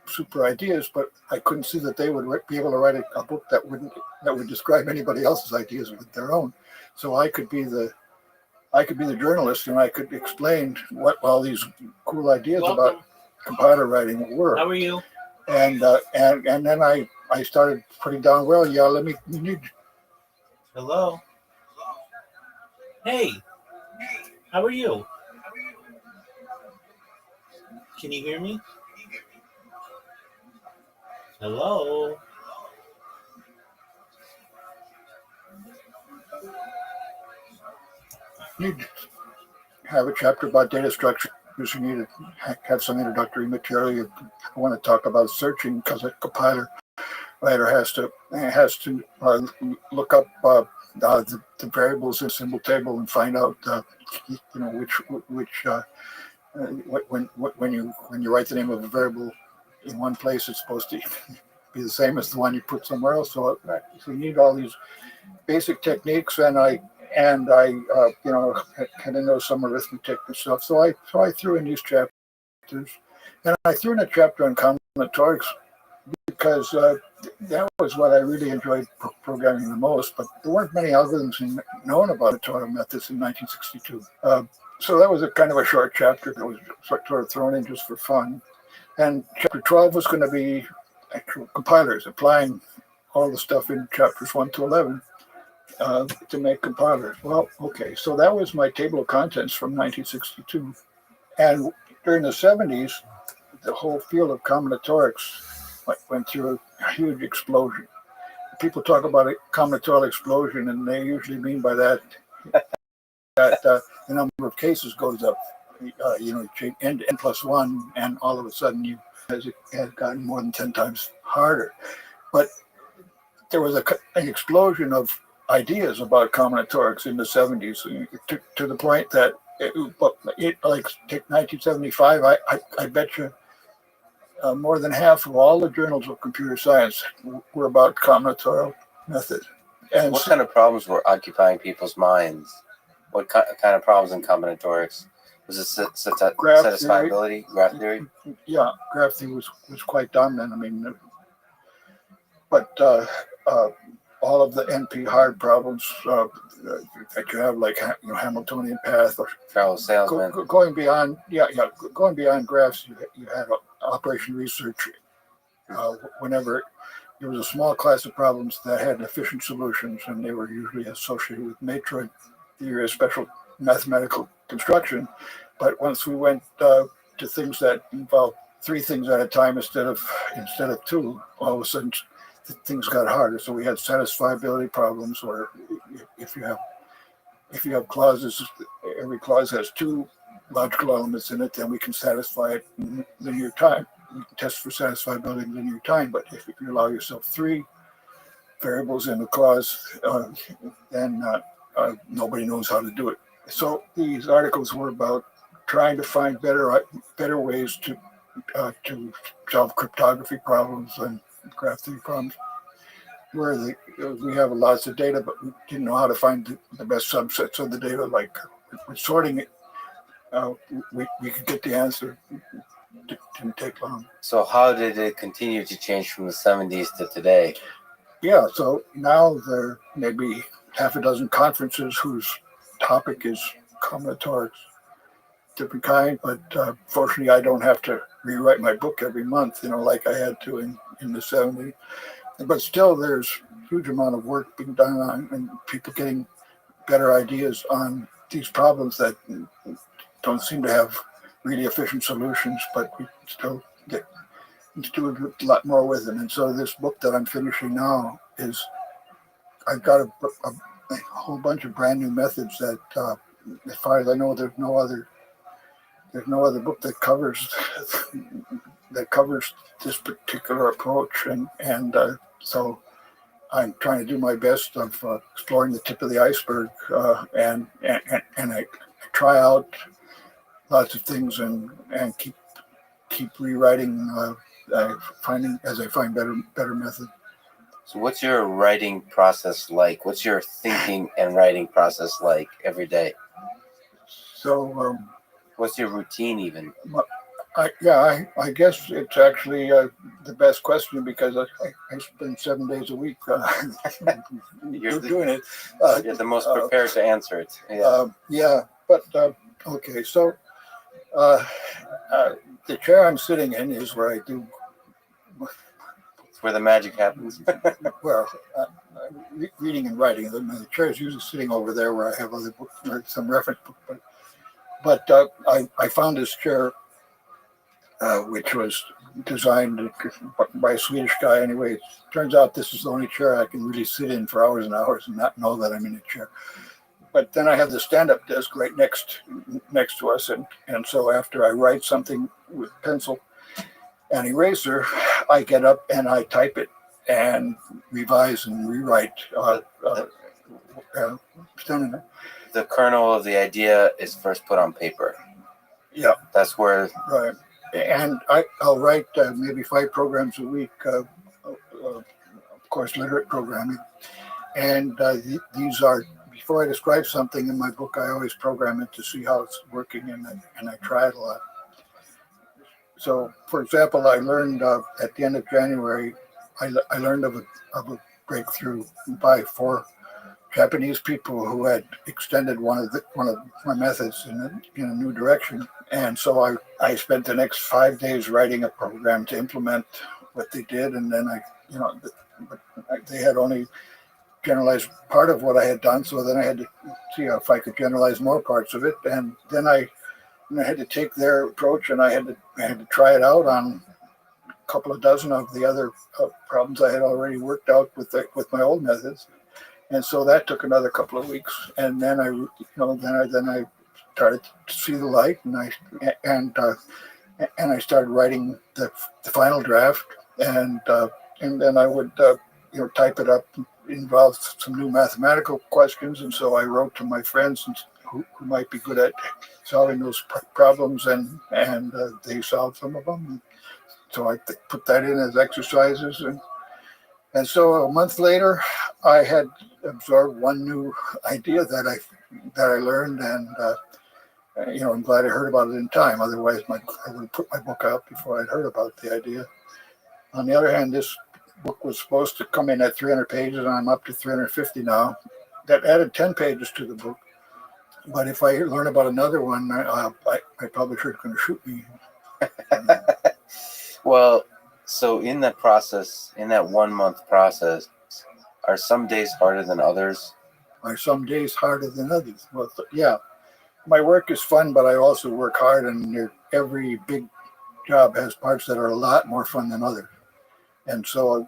super ideas, but I couldn't see that they would be able to write a book that would describe anybody else's ideas with their own. So I could be the journalist, and I could explain what all these cool ideas about compiler writing were.
How are you?
And then I started putting down. Well, yeah, you need.
Hello. Hey. How are you? Can you hear me? Hello.
You have a chapter about data structure. You need to have some introductory material. You want to talk about searching because a compiler writer has to look up the variables in a symbol table and find out which when you write the name of a variable in one place, it's supposed to be the same as the one you put somewhere else. So you need all these basic techniques, and I had to know some arithmetic and stuff. So I threw in these chapters, and I threw in a chapter on combinatorics because that was what I really enjoyed programming the most. But there weren't many algorithms known about combinatorial methods in 1962. So that was a kind of a short chapter that was sort of thrown in just for fun. And chapter 12 was going to be actual compilers, applying all the stuff in chapters 1 to 11 to make compilers. Well, okay, so that was my table of contents from 1962. And during the 70s, the whole field of combinatorics went through a huge explosion. People talk about a combinatorial explosion, and they usually mean by that that the number of cases goes up. N plus 1, and all of a sudden it has gotten more than 10 times harder. But there was an explosion of ideas about combinatorics in the 70s to the point that like take 1975, I bet you more than half of all the journals of computer science were about combinatorial method. And
what kind of problems were occupying people's minds? What kind of problems in combinatorics? Was it satisfiability, graph theory?
Yeah, graph theory was quite dominant. I mean, but all of the NP hard problems that you have, like Hamiltonian path or
Charles Salesman.
Going beyond graphs, you had operation research. Whenever there was a small class of problems that had efficient solutions, and they were usually associated with matroid theory, a special mathematical construction. But once we went to things that involved 3 things at a time instead of 2, all of a sudden things got harder. So we had satisfiability problems where if you have clauses, every clause has two logical elements in it, then we can satisfy it in linear time. We can test for satisfiability in linear time. But if you allow yourself three variables in the clause, then nobody knows how to do it. So these articles were about trying to find better ways to solve cryptography problems and graph theory problems, where we have lots of data, but we didn't know how to find the best subsets of the data. Like with sorting it, we could get the answer. It didn't take long.
So how did it continue to change from the 70s to today?
Yeah, so now there may be half a dozen conferences whose topic is combinatorics, different kind, but fortunately I don't have to rewrite my book every month, like I had to in the 70s. But still there's a huge amount of work being done on and people getting better ideas on these problems that don't seem to have really efficient solutions, but we still do a lot more with them. And so this book that I'm finishing now I've got a whole bunch of brand new methods that, as far as I know, there's no other book that covers this particular approach. And so I'm trying to do my best of exploring the tip of the iceberg, and I try out lots of things and keep rewriting, as I find better methods.
So what's your writing process like? What's your thinking and writing process like every day?
So
what's your routine even?
I guess it's actually the best question because I spend 7 days a week doing it.
You're the most prepared to answer it.
But okay. So the chair I'm sitting in is where I do.
It's where the magic happens.
Well, reading and writing. The chair is usually sitting over there where I have other books, or some reference books. But I found this chair, which was designed by a Swedish guy. Anyway, it turns out this is the only chair I can really sit in for hours and hours and not know that I'm in a chair. But then I have the stand-up desk right next to us, and so after I write something with pencil and eraser, I get up and I type it and revise and rewrite.
The kernel of the idea is first put on paper.
Yeah,
that's where.
Right, and I'll write maybe 5 programs a week. Of course, literate programming, and these are. Before I describe something in my book, I always program it to see how it's working, and I try it a lot. So, for example, I learned at the end of January, I learned of a breakthrough by 4 Japanese people who had extended one of my methods in a new direction, and so I spent the next 5 days writing a program to implement what they did, and then they had only generalized part of what I had done, so then I had to see if I could generalize more parts of it, and then I had to take their approach and I had to try it out on a couple of dozen of the other problems I had already worked out with my old methods, and so that took another couple of weeks, and then I started to see the light, and I started writing the final draft, and then I would type it up. Involved some new mathematical questions, and so I wrote to my friends who might be good at solving those problems, and they solved some of them. So I put that in as exercises, and so a month later, I had absorbed one new idea that I learned, and I'm glad I heard about it in time. Otherwise, I would have put my book out before I'd heard about the idea. On the other hand, this book was supposed to come in at 300 pages, and I'm up to 350 now. That added 10 pages to the book. But if I learn about another one, my publisher is going to shoot me.
Well, so in that process, in that 1 month process, are some days harder than others?
Are some days harder than others? Well, yeah. My work is fun, but I also work hard, and every big job has parts that are a lot more fun than others. And so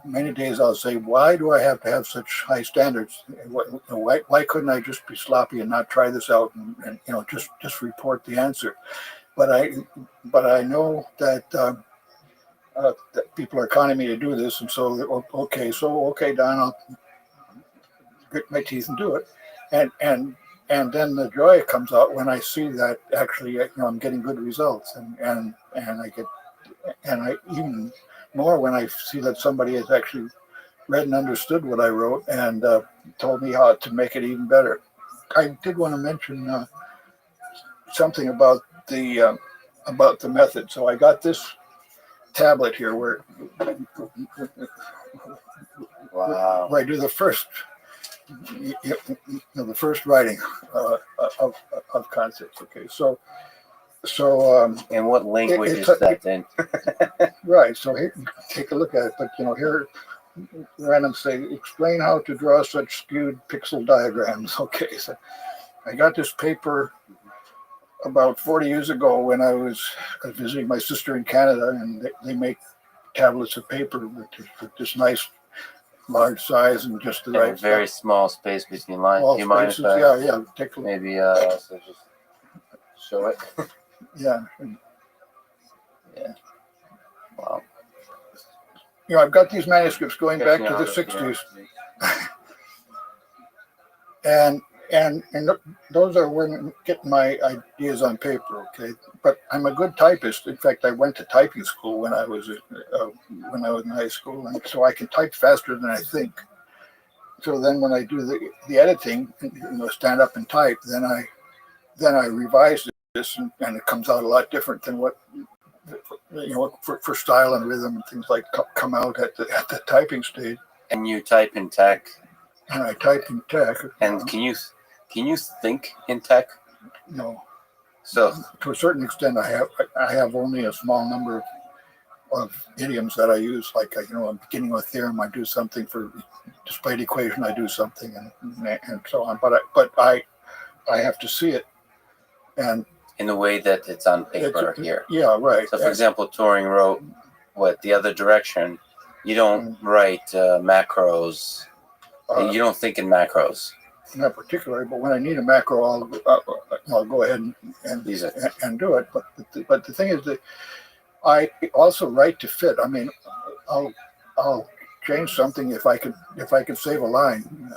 many days I'll say, why do I have to have such high standards? Why couldn't I just be sloppy and not try this out and just report the answer? But I know that that people are counting me to do this, and so okay, Don, I'll grit my teeth and do it, and then the joy comes out when I see that actually I'm getting good results, and I even more when I see that somebody has actually read and understood what I wrote and told me how to make it even better. I did want to mention something about the method. So I got this tablet here where
Wow.
I do the first the first writing of concepts. Okay, so
And what language is
it's
that then?
right. So here, take a look at it. But here, random say, explain how to draw such skewed pixel diagrams. Okay, so I got this paper about 40 years ago when I was visiting my sister in Canada, and they make tablets of paper with this nice large size and just the
And
right
very small space between lines.
all
Do you mind
spaces.
if I
Yeah, take a look.
maybe also just show it?
Yeah.
Yeah. Wow.
I've got these manuscripts going back to the
Catching out
60s,
of-
and those are when I'm getting my ideas on paper. Okay, but I'm a good typist. In fact, I went to typing school when I was in high school, and so I can type faster than I think. So then, when I do the editing, stand up and type, then I revise this, and it comes out a lot different than what for style and rhythm and things like come out at the typing stage.
And you type in tech.
And I type in tech.
And can you think in tech?
No.
So
To a certain extent, I have only a small number of idioms that I use. Like I'm beginning with theorem, I do something. For displayed equation, I do something, and so on. But I have to see it, and
in the way that it's on paper here.
Yeah, right.
So for example, Turing wrote the other direction. You don't write macros. You don't think in macros.
Not particularly, but when I need a macro, I'll go ahead and do it. But the thing is that I also write to fit. I mean, I'll change something if I can save a line.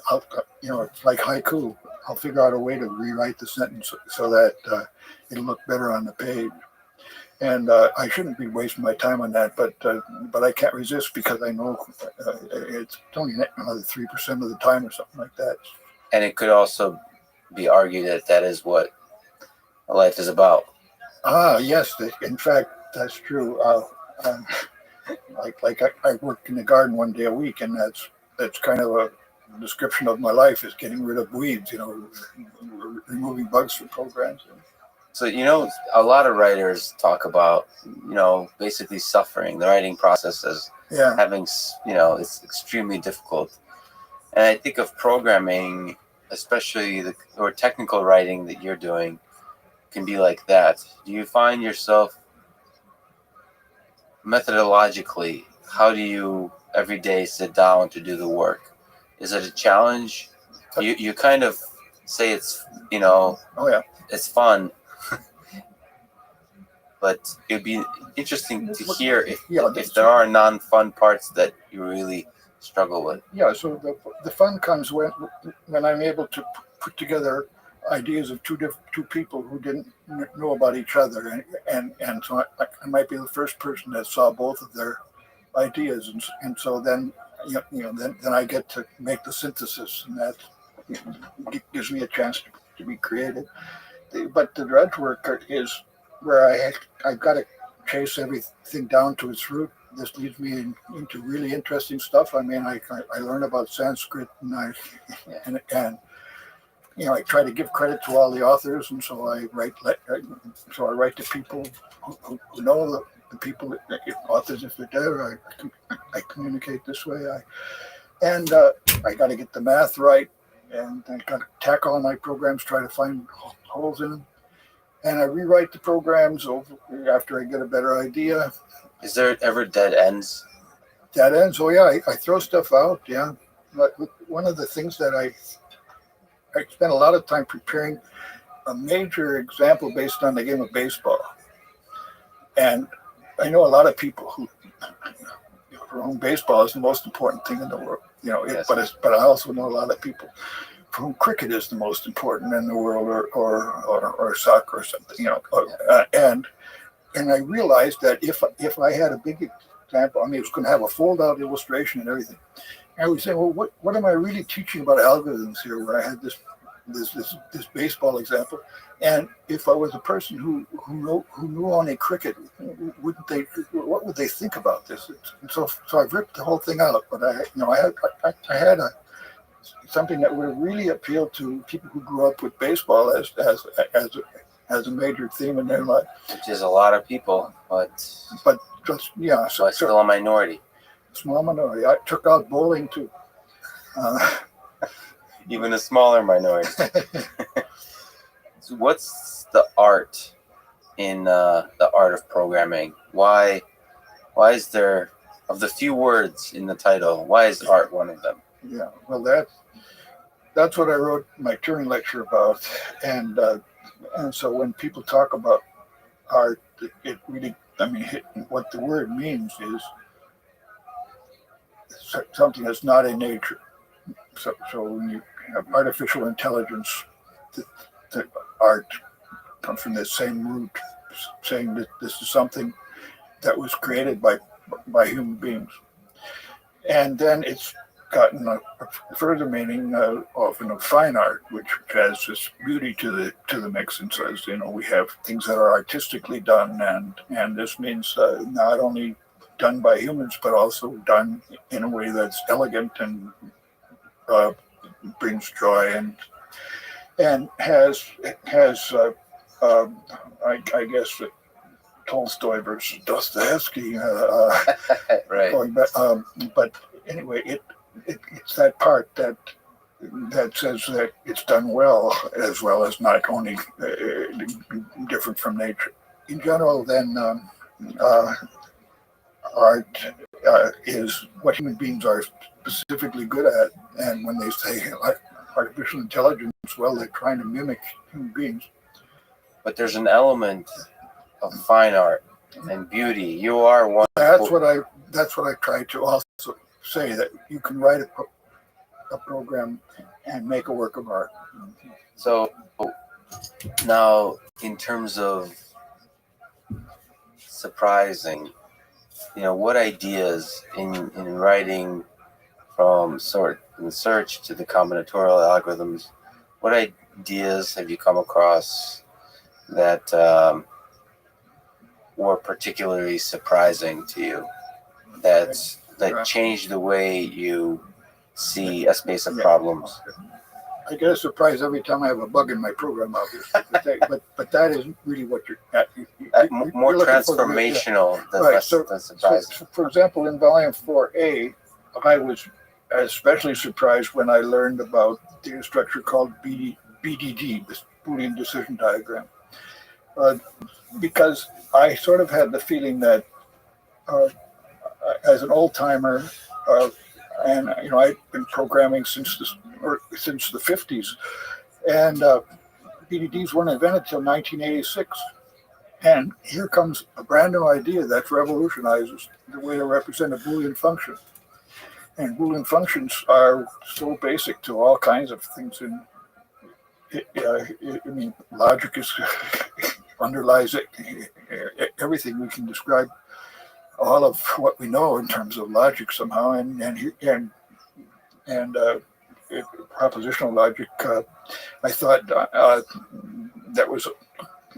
It's like haiku. I'll figure out a way to rewrite the sentence so that it'll look better on the page. And I shouldn't be wasting my time on that, but I can't resist because I know it's only another 3% of the time or something like that.
And it could also be argued that is what life is about.
Yes. In fact, that's true. I worked in the garden one day a week, and that's kind of a description of my life, is getting rid of weeds, removing bugs from programs.
So, a lot of writers talk about, basically suffering. The writing process as having, it's extremely difficult. And I think of programming, especially or technical writing that you're doing, can be like that. Do you find yourself methodologically, how do you every day sit down to do the work? Is it a challenge? You kind of say it's, it's fun. But it'd be interesting to hear if there are non-fun parts that you really struggle with.
Yeah, so the fun comes when I'm able to put together ideas of two people who didn't know about each other, and so I might be the first person that saw both of their ideas, and so then then I get to make the synthesis, and that gives me a chance to be creative. But the drudge work is where I've got to chase everything down to its root. This leads me into really interesting stuff. I mean, I learn about Sanskrit, and I try to give credit to all the authors, and so I write to people who know the people, authors if they're there. I communicate this way. I got to get the math right, and I got to tackle all my programs, try to find holes in them. And I rewrite the programs after I get a better idea.
Is there ever dead ends
That ends. Oh yeah, I throw stuff out. Yeah, but one of the things that I spent a lot of time preparing a major example based on the game of baseball, and I know a lot of people who for whom baseball is the most important thing in the world.
Yes.
But I also know a lot of people for whom cricket is the most important in the world, or soccer or something. And I realized that if I had a big example, I mean, it was going to have a fold-out illustration and everything. I would say, well, what am I really teaching about algorithms here? Where I had this baseball example, and if I was a person who knew only cricket, what would they think about this? And so I ripped the whole thing out. But I had something that would really appeal to people who grew up with baseball as a major theme in their life.
Which is a lot of people, but
just yeah,
so still a minority.
Small minority. I took out bowling too.
Even a smaller minority. So what's the art in the art of programming? Why is there, of the few words in the title, why is art one of them?
Yeah, well, that's what I wrote my Turing lecture about, and so when people talk about art, it really, I mean, what the word means is something that's not in nature. So when you have artificial intelligence, the art comes from the same root, saying that this is something that was created by human beings. And then it's gotten a further meaning, often of fine art, which has this beauty to the mix, and says, we have things that are artistically done, and this means not only done by humans, but also done in a way that's elegant and brings joy, and has I guess Tolstoy versus Dostoevsky,
right.
going back, but anyway, it's that part that says that it's done well as not only different from nature. In general, then art is what human beings are specifically good at, and when they say artificial intelligence, well, they're trying to mimic human beings.
But there's an element of fine art and beauty. You are one.
That's what I try to also say, that you can write a program and make a work of art.
So now, in terms of surprising, what ideas in writing from search to the combinatorial algorithms, what ideas have you come across that were particularly surprising to you, that changed the way you see a space of problems?
I get a surprise every time I have a bug in my program, obviously. but that isn't really what you're at.
More transformational than surprising.
So, for example, in volume 4A, I was especially surprised when I learned about data structure called BDD, this Boolean decision diagram, because I sort of had the feeling that as an old timer, and I've been programming since the 50s, and BDDs weren't invented until 1986. And here comes a brand new idea that revolutionizes the way to represent a Boolean function. And Boolean functions are so basic to all kinds of things. Logic underlies it. Everything we can describe all of what we know in terms of logic somehow, and propositional logic. I thought that was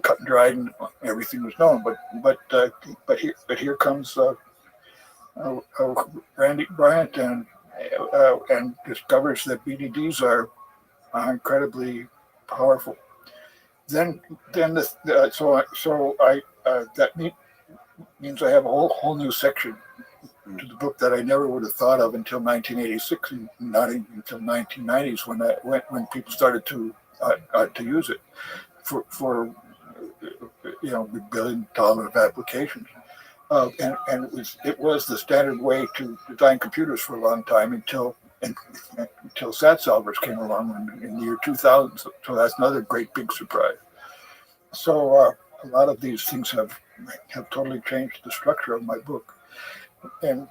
cut and dried, and everything was known. But here comes Randy Bryant and discovers that BDDs are incredibly powerful. Then that means I have a whole new section to the book that I never would have thought of until 1986, and not even until 1990s when people started to use it for $1 billion of applications. And it was the standard way to design computers for a long time until sat solvers came along in the year 2000. So that's another great big surprise. So a lot of these things have totally changed the structure of my book. And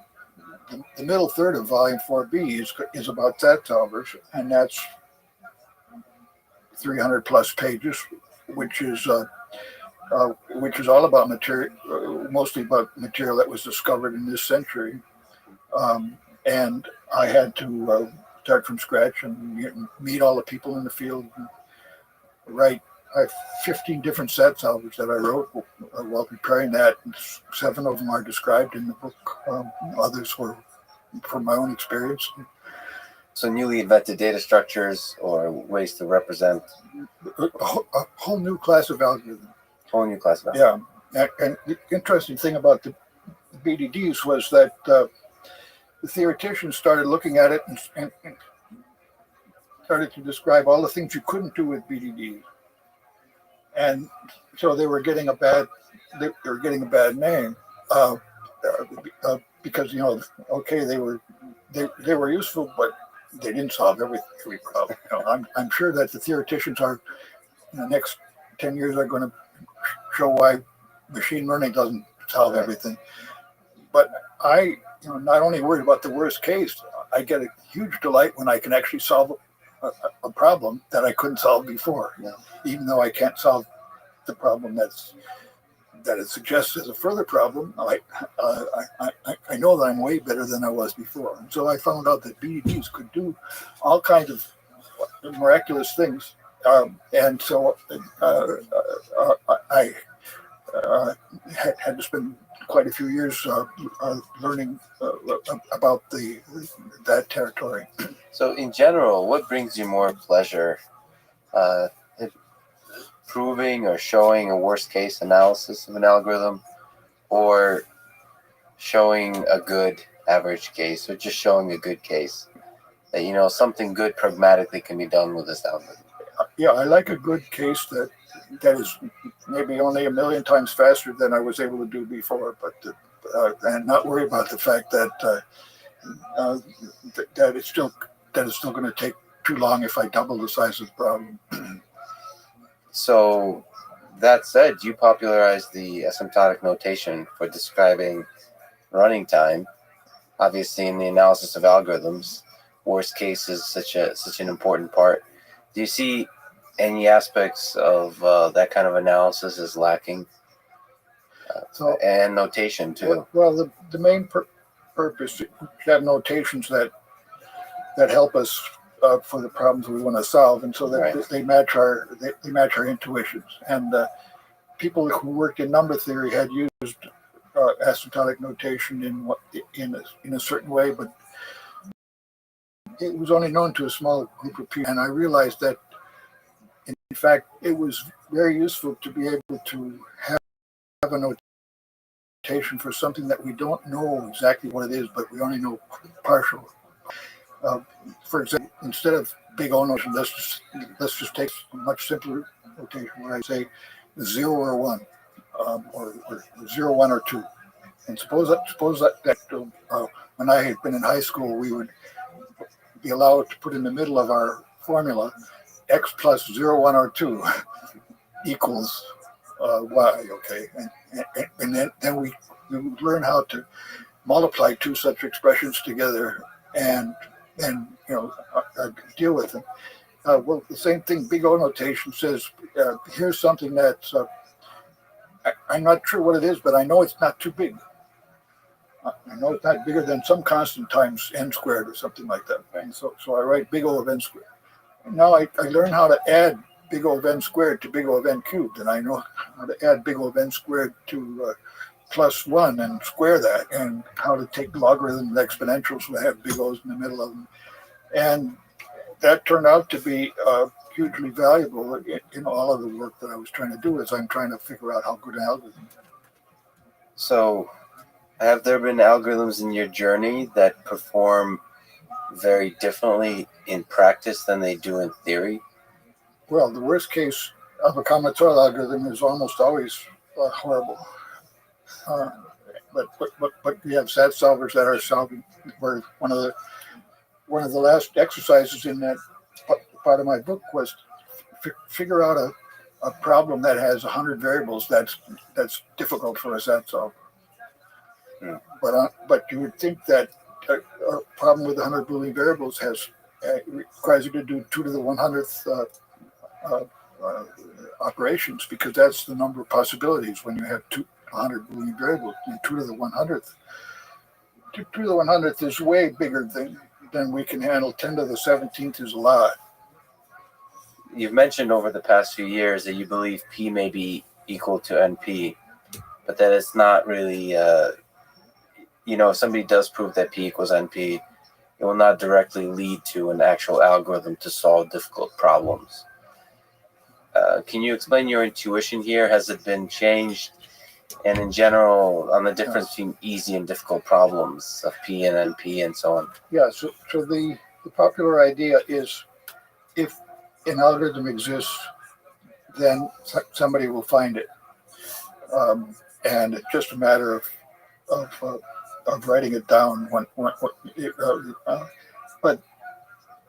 the middle third of volume 4B is about sat solvers, and that's 300 plus pages, which is all about material, mostly about material that was discovered in this century. And I had to start from scratch and meet all the people in the field, and write. I have 15 different sat solvers that I wrote while preparing that. 7 of them are described in the book. Others were from my own experience.
So newly invented data structures or ways to represent
A whole new class of algorithm.
whole new class of
Yeah. And the interesting thing about the BDDs was that the theoreticians started looking at it and started to describe all the things you couldn't do with BDDs. And so they were getting a bad name because okay, they were useful, but they didn't solve every problem. I'm sure that the theoreticians are in the next 10 years are going to show why machine learning doesn't solve everything. But I not only worried about the worst case, I get a huge delight when I can actually solve a problem that I couldn't solve before.
Yeah.
Even though I can't solve the problem that it suggests as a further problem, I know that I'm way better than I was before. And so I found out that BDDs could do all kinds of miraculous things. And so I had to spend quite a few years learning about that territory.
So in general, what brings you more pleasure? Proving or showing a worst case analysis of an algorithm, or showing a good average case, or just showing a good case that something good pragmatically can be done with this algorithm?
Yeah, I like a good case that is maybe only 1 million times faster than I was able to do before, but and not worry about the fact that it's still going to take too long if I double the size of the problem.
So that said, you popularized the asymptotic notation for describing running time. Obviously, in the analysis of algorithms, worst case is such an important part. Do you see any aspects of that kind of analysis as lacking? And notation too.
Well, the main purpose is to have notations that help us for the problems we want to solve, and so that
Right.
they match our intuitions. And people who worked in number theory had used asymptotic notation in a certain way, but it was only known to a small group of people. And I realized that, in fact, it was very useful to be able to have a notation for something that we don't know exactly what it is, but we only know partial. For example, instead of big O notation, let's just take a much simpler notation where I say 0 or 1, or 0, 1, or 2. And suppose that when I had been in high school, we would be allowed to put in the middle of our formula x plus 0, 1, or 2 equals y. Okay, and then we would learn how to multiply two such expressions together and deal with them. Well, the same thing, big O notation says, here's something that's, I'm not sure what it is, but I know it's not too big. I know it's not bigger than some constant times n squared or something like that. And so I write big O of n squared. And now I learn how to add big O of n squared to big O of n cubed, and I know how to add big O of n squared to plus 1 and square that, and how to take logarithms and exponentials that have big O's in the middle of them. And that turned out to be hugely valuable in all of the work that I was trying to do, as I'm trying to figure out how good an algorithm is.
So have there been algorithms in your journey that perform very differently in practice than they do in theory?
Well, the worst case of a combinatorial algorithm is almost always horrible. but we have SAT solvers that are solving. Where one of the last exercises in that part of my book was figure out a problem that has 100 variables that's difficult for a SAT solver.
Yeah.
But you would think that a problem with 100 Boolean variables requires you to do 2 to the 100th operations, because that's the number of possibilities when you have 100 Boolean variables. And 2 to the 100th. 2 to the 100th is way bigger than we can handle. 10 to the 17th is a lot.
You've mentioned over the past few years that you believe P may be equal to NP, but that it's not really, if somebody does prove that P equals NP, it will not directly lead to an actual algorithm to solve difficult problems. Can you explain your intuition here? Has it been changed? And in general, on the difference between easy and difficult problems of P and NP and so on?
Yeah, so the popular idea is if an algorithm exists, then somebody will find it. And it's just a matter of writing it down. But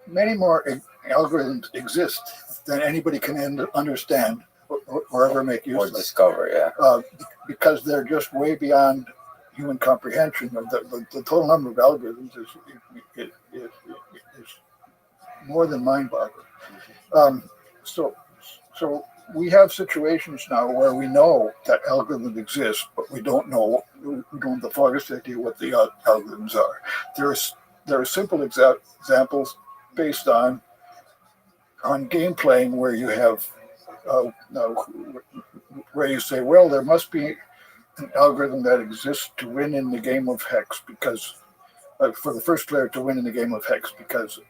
many more algorithms exist than anybody can understand or ever make use of.
Or discover,
because they're just way beyond human comprehension. The total number of algorithms is more than mind-boggling. So we have situations now where we know that algorithms exist, but we don't have the foggiest idea what the algorithms are. There are simple examples based on game playing where you have where you say, well, there must be an algorithm that exists to win in the game of hex, because for the first player to win in the game of hex, because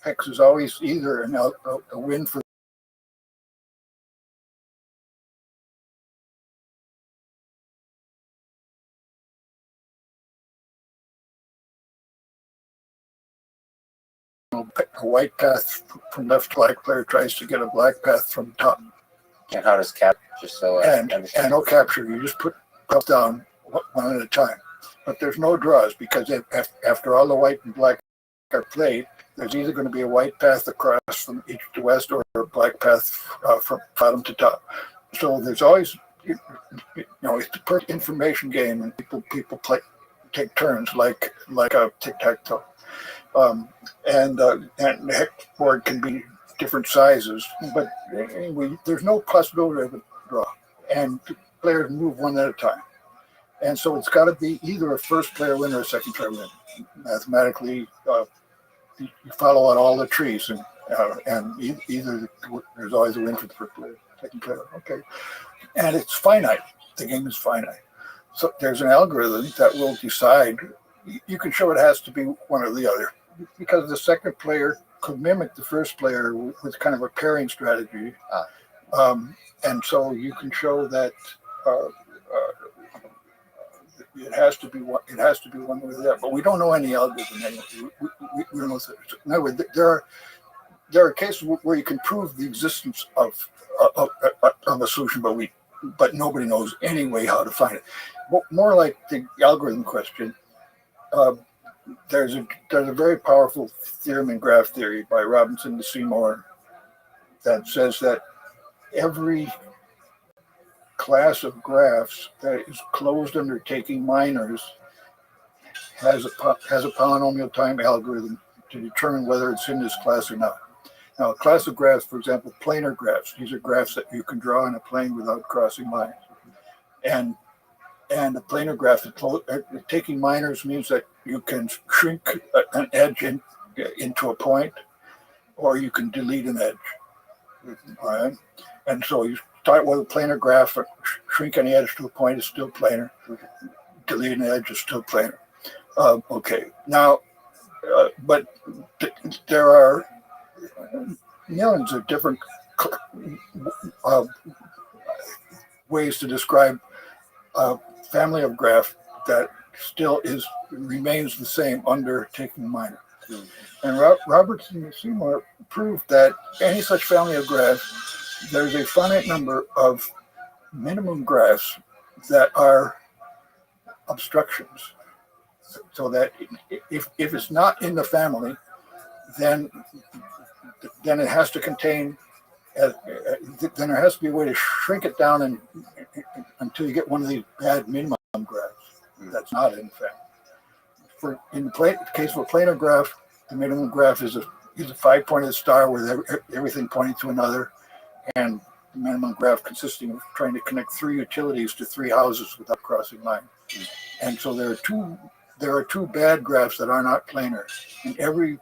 hex is always either a win for a white path from left. Black player tries to get a black path from top.
And how does cap just so
and no capture? You just put down one at a time. But there's no draws, because after all the white and black are played, there's either going to be a white path across from east to west or a black path from bottom to top. So there's always, it's the perfect information game, and people take turns like a tic-tac-toe. And the hex board can be different sizes, but anyway, there's no possibility of a draw, and players move one at a time. And so it's got to be either a first player win or a second player win. Mathematically, you follow out all the trees, and either there's always a win for the first player, second player. Okay, and it's finite. The game is finite. So there's an algorithm that will decide. You can show it has to be one or the other, because the second player could mimic the first player with kind of a pairing strategy. And so you can show that it has to be one way or the other. But we don't know any algorithm anyway. We don't know. In other words, there are cases where you can prove the existence of a solution, but nobody knows any way how to find it. But more like the algorithm question. There's a very powerful theorem in graph theory by Robinson and Seymour that says that every class of graphs that is closed under taking minors has a polynomial time algorithm to determine whether it's in this class or not. Now, a class of graphs, for example, planar graphs. These are graphs that you can draw in a plane without crossing lines. And a planar graph, taking minors means that you can shrink an edge into a point, or you can delete an edge. All right, and so you start with a planar graph. Shrink any edge to a point is still planar. Delete an edge is still planar. Okay, now, but there are millions of different ways to describe family of graph that still remains the same under taking minor. And Robertson and Seymour proved that any such family of graphs, there's a finite number of minimum graphs that are obstructions, so that if it's not in the family, then it has to contain. Then there has to be a way to shrink it down until you get one of these bad minimum graphs that's not in the family. In the case of a planar graph, the minimum graph is a 5-pointed star with everything pointing to another, and the minimum graph consisting of trying to connect 3 utilities to 3 houses without crossing lines. And so there are two bad graphs that are not planar, and every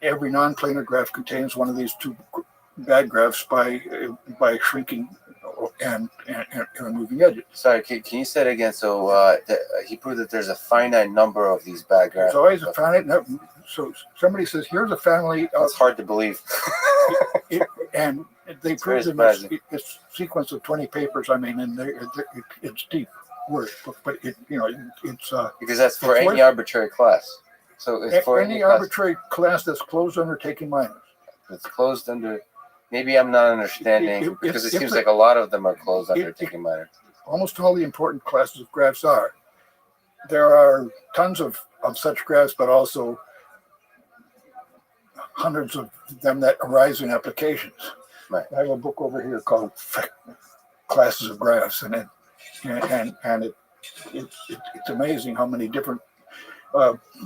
non-planar graph contains one of these 2 bad graphs by shrinking and removing edges.
Sorry, can you say it again? So he proved that there's a finite number of these bad graphs.
There's always a finite number. So somebody says, here's a family of...
It's hard to believe.
And they proved in this sequence of 20 papers, I mean, and it's deep work, but it's...
Because that's for any arbitrary class. So it's for
any arbitrary class that's closed under taking minors.
It's closed under... Maybe I'm not understanding, because it seems like a lot of them are closed under taking minor.
Almost all the important classes of graphs are. There are tons of such graphs, but also hundreds of them that arise in applications.
Right.
I have a book over here called Classes of Graphs, and it's amazing how many different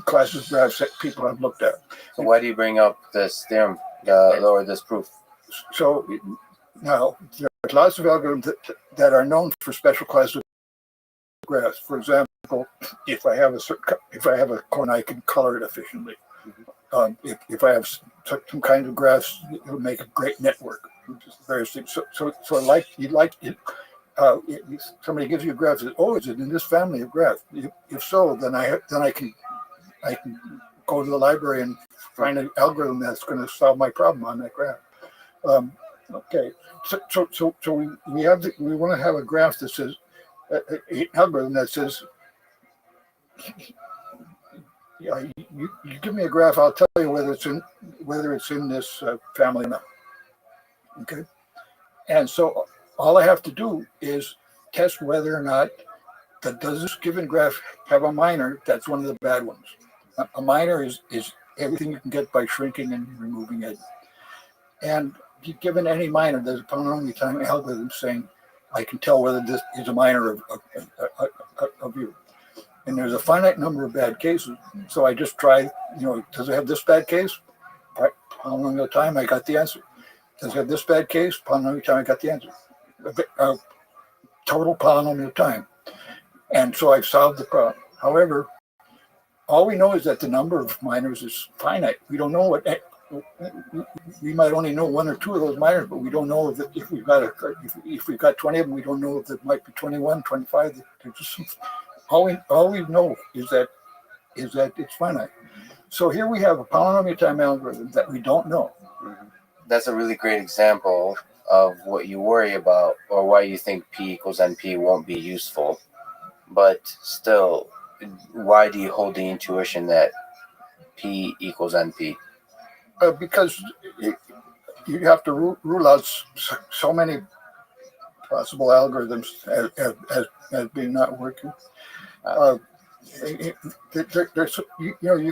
classes of graphs that people have looked at.
So why do you bring up this theorem or this proof?
So now there's lots of algorithms that are known for special classes of graphs. For example, if I have a cone, I can color it efficiently. If I have some kind of graphs, it will make a great network. Various things. So somebody gives you a graph. Says, "Oh, is it in this family of graphs?" If so, then I can go to the library and find an algorithm that's going to solve my problem on that graph. Okay, so we want to have a graph that says an algorithm that says, yeah, you give me a graph, I'll tell you whether it's in this family or not. Okay, and so all I have to do is test whether or not does this given graph have a minor that's one of the bad ones. A minor is everything you can get by shrinking and removing it. And given any minor, there's a polynomial time algorithm saying I can tell whether this is a minor of you. And there's a finite number of bad cases. So I just try, does it have this bad case? Polynomial time, I got the answer. Does it have this bad case? Polynomial time, I got the answer. Total polynomial time. And so I've solved the problem. However, all we know is that the number of minors is finite. We don't know we might only know 1 or 2 of those minors, but we don't know if we've got 20 of them, we don't know if it might be 21, 25. All we know is that it's finite. So here we have a polynomial time algorithm that we don't know.
That's a really great example of what you worry about, or why you think P equals NP won't be useful. But still, why do you hold the intuition that P equals NP?
Because you have to rule out so many possible algorithms as being not working. You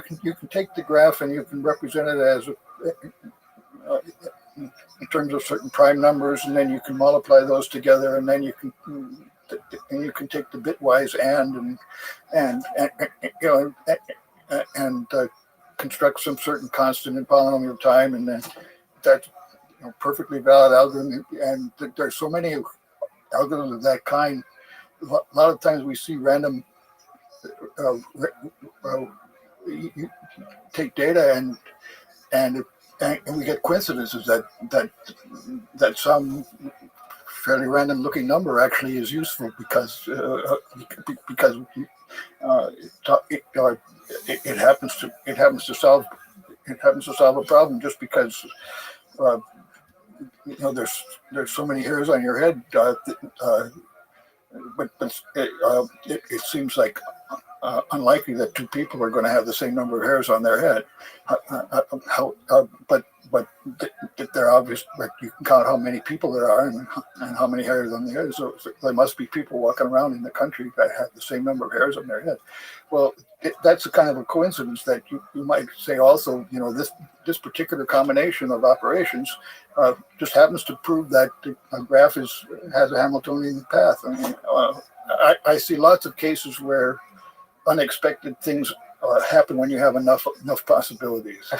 can take the graph and you can represent it as in terms of certain prime numbers, and then you can multiply those together, and then you can take the bitwise and construct some certain constant in polynomial time, and then that's perfectly valid algorithm. And there's so many algorithms of that kind. A lot of times we see random. You take data and we get coincidences that some fairly random looking number actually is useful because it happens to solve a problem just because there's so many hairs on your head, but it seems like unlikely that 2 people are going to have the same number of hairs on their head. But but they're obvious. But you can count how many people there are and how many hairs on the head. So there must be people walking around in the country that have the same number of hairs on their head. Well, that's a kind of a coincidence that you might say also, this particular combination of operations just happens to prove that a graph has a Hamiltonian path. I mean, I see lots of cases where unexpected things happen when you have enough possibilities.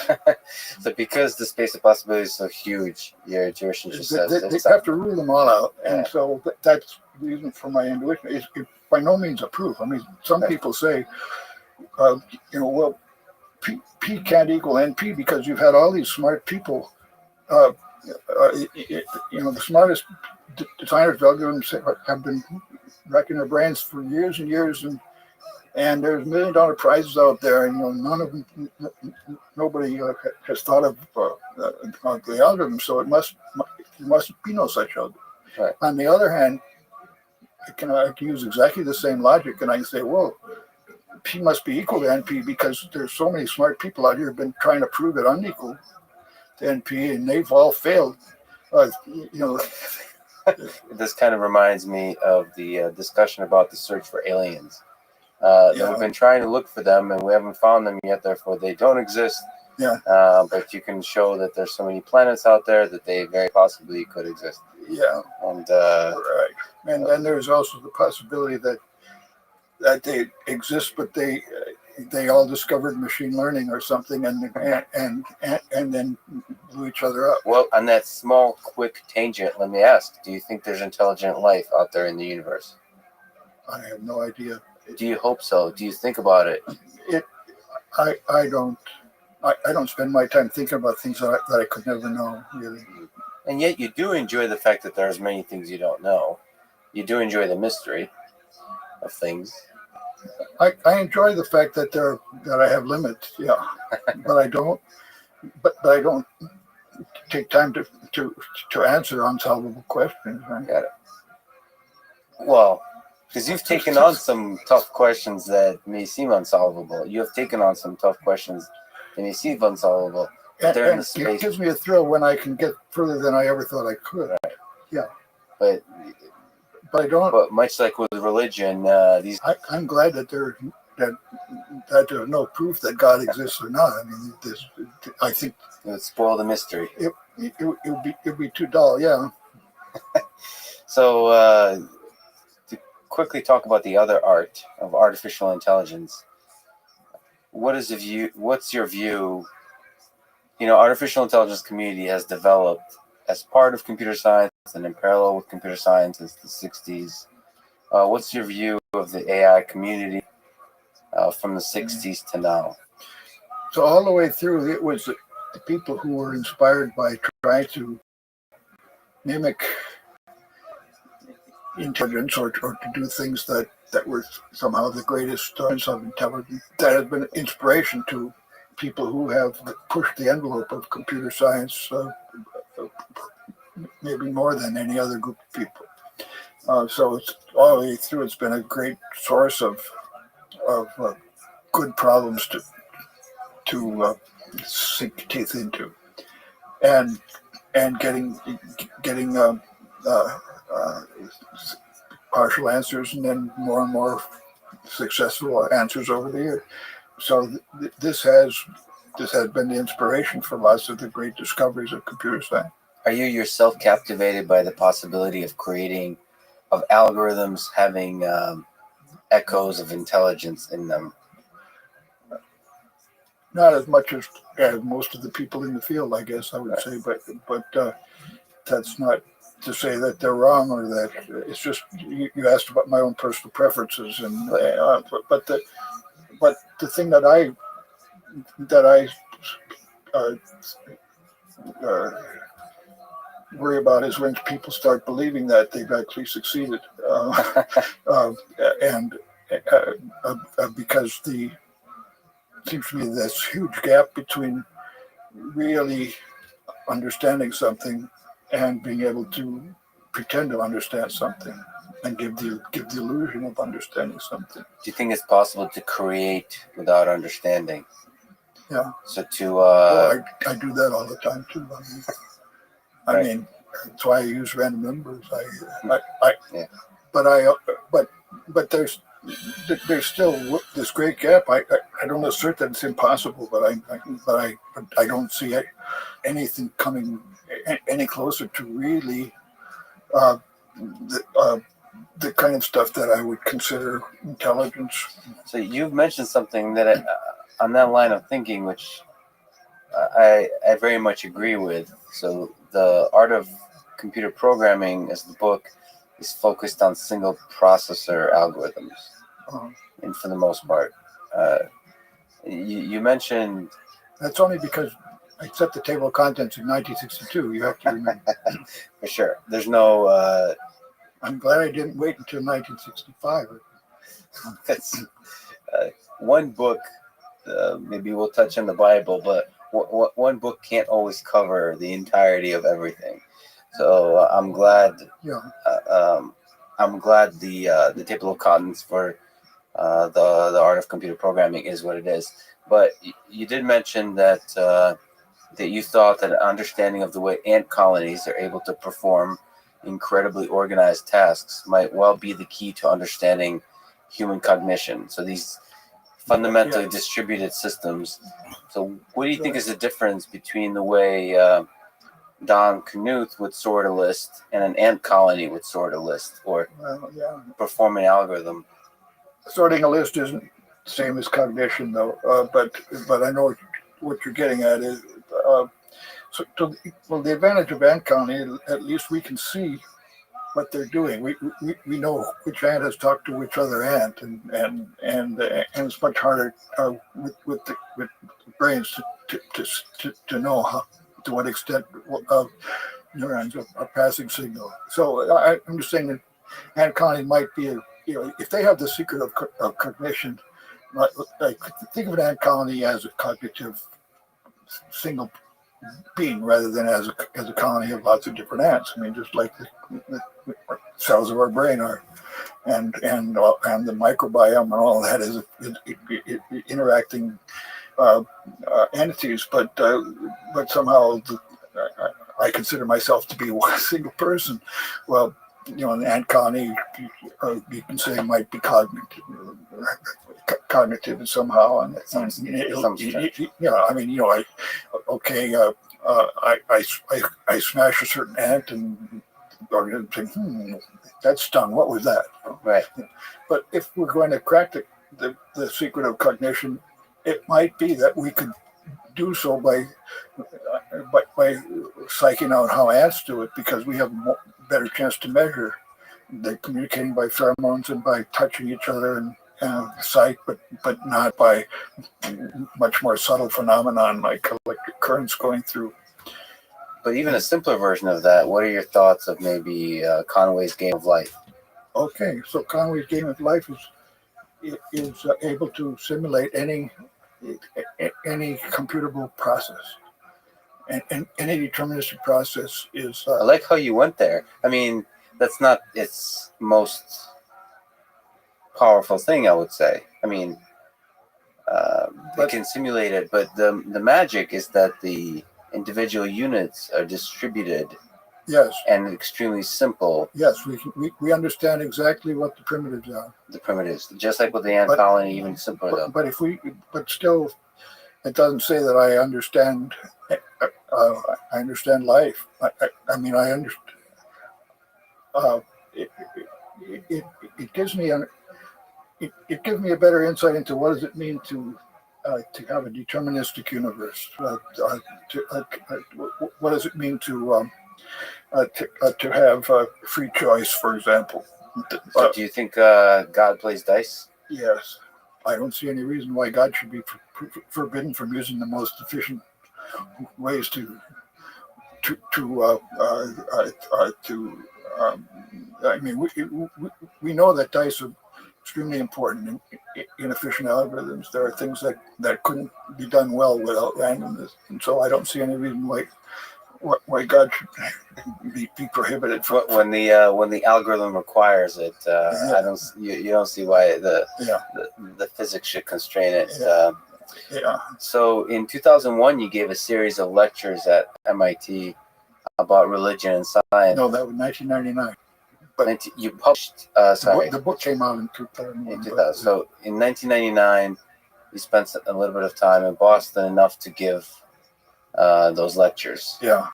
So because the space of possibilities is so huge, your intuition just says
They have to rule them all out, and
Yeah.
so that's the reason for my intuition. It's by no means a proof. I mean, some people say, well, P can't equal NP because you've had all these smart people. The smartest designers of algorithms have been racking their brains for years and years, and there's $1 million prizes out there, and none of them, nobody has thought of the algorithm, so there must be no such algorithm.
Right.
On the other hand, I can use exactly the same logic, and I can say, well, P must be equal to NP because there's so many smart people out here who've been trying to prove it unequal to NP, and they've all failed.
This kind of reminds me of the discussion about the search for aliens. We've been trying to look for them, and we haven't found them yet. Therefore, they don't exist.
Yeah.
But you can show that there's so many planets out there that they very possibly could exist.
Yeah.
And
right. And then there's also the possibility that they exist, but they all discovered machine learning or something, and then blew each other up.
well, on that small, quick tangent, let me ask: do you think there's intelligent life out there in the universe?
I have no idea.
Do you hope so? Do you think about it?
I don't spend my time thinking about things that I could never know, really.
And yet, you do enjoy the fact that there's many things you don't know. You do enjoy the mystery of things.
I enjoy the fact that I have limits, yeah, but I don't take time to answer unsolvable questions. Right?
Got it. Well, because you've taken on some tough questions that may seem unsolvable. You have taken on some tough questions that may seem unsolvable. But they're in the space.
It gives me a thrill when I can get further than I ever thought I could.
Right.
Yeah.
But
I don't.
But much like with religion,
I'm glad that there's no proof that God exists or not. I mean, I think
it would spoil the mystery.
It would be too dull. Yeah.
So to quickly talk about the other art of artificial intelligence, what's your view? Artificial intelligence community has developed as part of computer science and in parallel with computer science since the 60s. What's your view of the AI community from the 60s to now?
So all the way through, it was the people who were inspired by trying to mimic intelligence or to do things that were somehow the greatest sense of intelligence. That has been inspiration to people who have pushed the envelope of computer science maybe more than any other group of people. So it's all the way through. It's been a great source of good problems to sink teeth into, and getting partial answers and then more and more successful answers over the years. So this has been the inspiration for lots of the great discoveries of computer science.
Are you yourself captivated by the possibility of creating, of algorithms having echoes of intelligence in them?
Not as much as most of the people in the field, I guess I would say, but that's not to say that they're wrong or that it's just you asked about my own personal preferences, and but the thing that I worry about is when people start believing that they've actually succeeded, because it seems to me this huge gap between really understanding something and being able to pretend to understand something and give the illusion of understanding something.
Do you think it's possible to create without understanding?
Yeah.
So to
Well, I do that all the time too. I
Right.
mean, that's why I use random numbers.
Yeah.
But there's still this great gap. I don't assert that it's impossible, but I don't see anything coming any closer to really uh, the kind of stuff that I would consider intelligence.
So you've mentioned something that on that line of thinking, which I very much agree with. So the art of computer programming, as the book, is focused on single processor algorithms, and for the most part, you mentioned.
That's only because I set the table of contents in 1962. You have to remember.
For sure, there's no.
I'm glad I didn't wait until 1965.
That's one book. Maybe we'll touch on the Bible, but one book can't always cover the entirety of everything. So I'm glad.
Yeah.
I'm glad the table of contents for the art of computer programming is what it is. But you did mention that that you thought that an understanding of the way ant colonies are able to perform incredibly organized tasks might well be the key to understanding human cognition. So these fundamentally distributed systems. So what do you think is the difference between the way Don Knuth would sort a list and an ant colony would sort a list or perform an algorithm?
Sorting a list isn't the same as cognition, though. But I know what you're getting at is the advantage of ant colony. At least we can see what they're doing. We know which ant has talked to which other ant, and it's much harder with brains to know to what extent neurons are passing signal. So I'm just saying that ant colony might be if they have the secret of cognition, like think of an ant colony as a cognitive single being rather than as a colony of lots of different ants. I mean, just like the cells of our brain are, and the microbiome and all that is interacting entities. But somehow I consider myself to be one single person. Well, an ant colony, you can say might be cognitive somehow, and I smash a certain ant and think, that stung. What was that?
Right.
But if we're going to crack the secret of cognition, it might be that we could do so by psyching out how ants do it, because we have a better chance to measure. They're communicating by pheromones and by touching each other and sight, but not by much more subtle phenomenon like electric currents going through.
But even a simpler version of that, what are your thoughts of maybe Conway's Game of Life?
Okay, so Conway's Game of Life is able to simulate any computable process. And any deterministic process is...
I like how you went there. I mean, that's not its most powerful thing, I would say. I mean, it can simulate it, but the magic is that the individual units are distributed.
Yes.
And extremely simple.
Yes, we understand exactly what the primitives are.
The primitives, just like with the ant colony, even simpler though.
But still, it doesn't say that I understand. I understand life. I mean, I understand. It gives me it gives me a better insight into what does it mean to have a deterministic universe. What does it mean to have free choice, for example?
So do you think God plays dice?
Yes. I don't see any reason why God should be forbidden from using the most efficient ways to I mean, we know that dice are extremely important in efficient algorithms. There are things that couldn't be done well without randomness, and so I don't see any reason why God should be prohibited.
When the algorithm requires it, I don't. You don't see why the physics should constrain it.
Yeah. Yeah.
So in 2001, you gave a series of lectures at MIT about religion and science.
No, that was 1999.
You published,
The book came out in 2000.
in 2000. So in 1999, you spent a little bit of time in Boston, enough to give those lectures.
Yeah.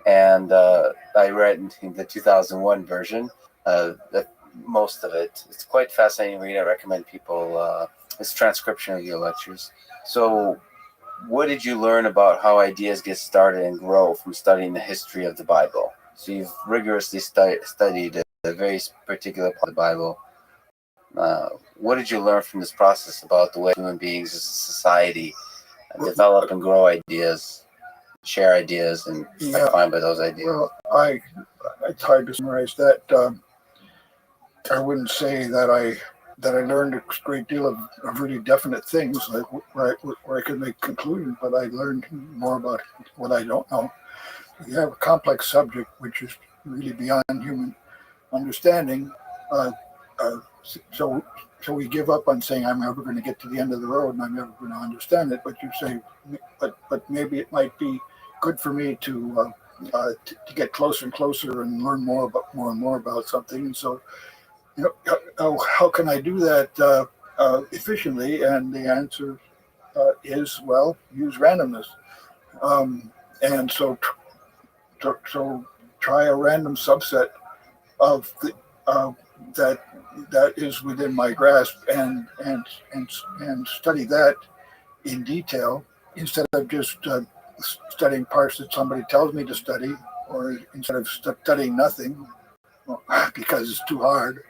And I read in the 2001 version, most of it. It's quite fascinating read. I recommend people. It's transcription of your lectures. So, what did you learn about how ideas get started and grow from studying the history of the Bible? So you've rigorously studied a very particular part of the Bible. What did you learn from this process about the way human beings as a society develop and grow ideas, share ideas, and are defined by those ideas?
Well, it's hard to summarize that. I wouldn't say that I learned a great deal of really definite things, like where I could make conclusions, but I learned more about what I don't know. You have a complex subject which is really beyond human understanding. So we give up on saying I'm never going to get to the end of the road and I'm never going to understand it. But you say, but maybe it might be good for me to get closer and closer and learn more and more about something. And so, how can I do that efficiently? And the answer is, well, use randomness. And so try a random subset of the that is within my grasp and study that in detail instead of just studying parts that somebody tells me to study, or instead of studying nothing because it's too hard.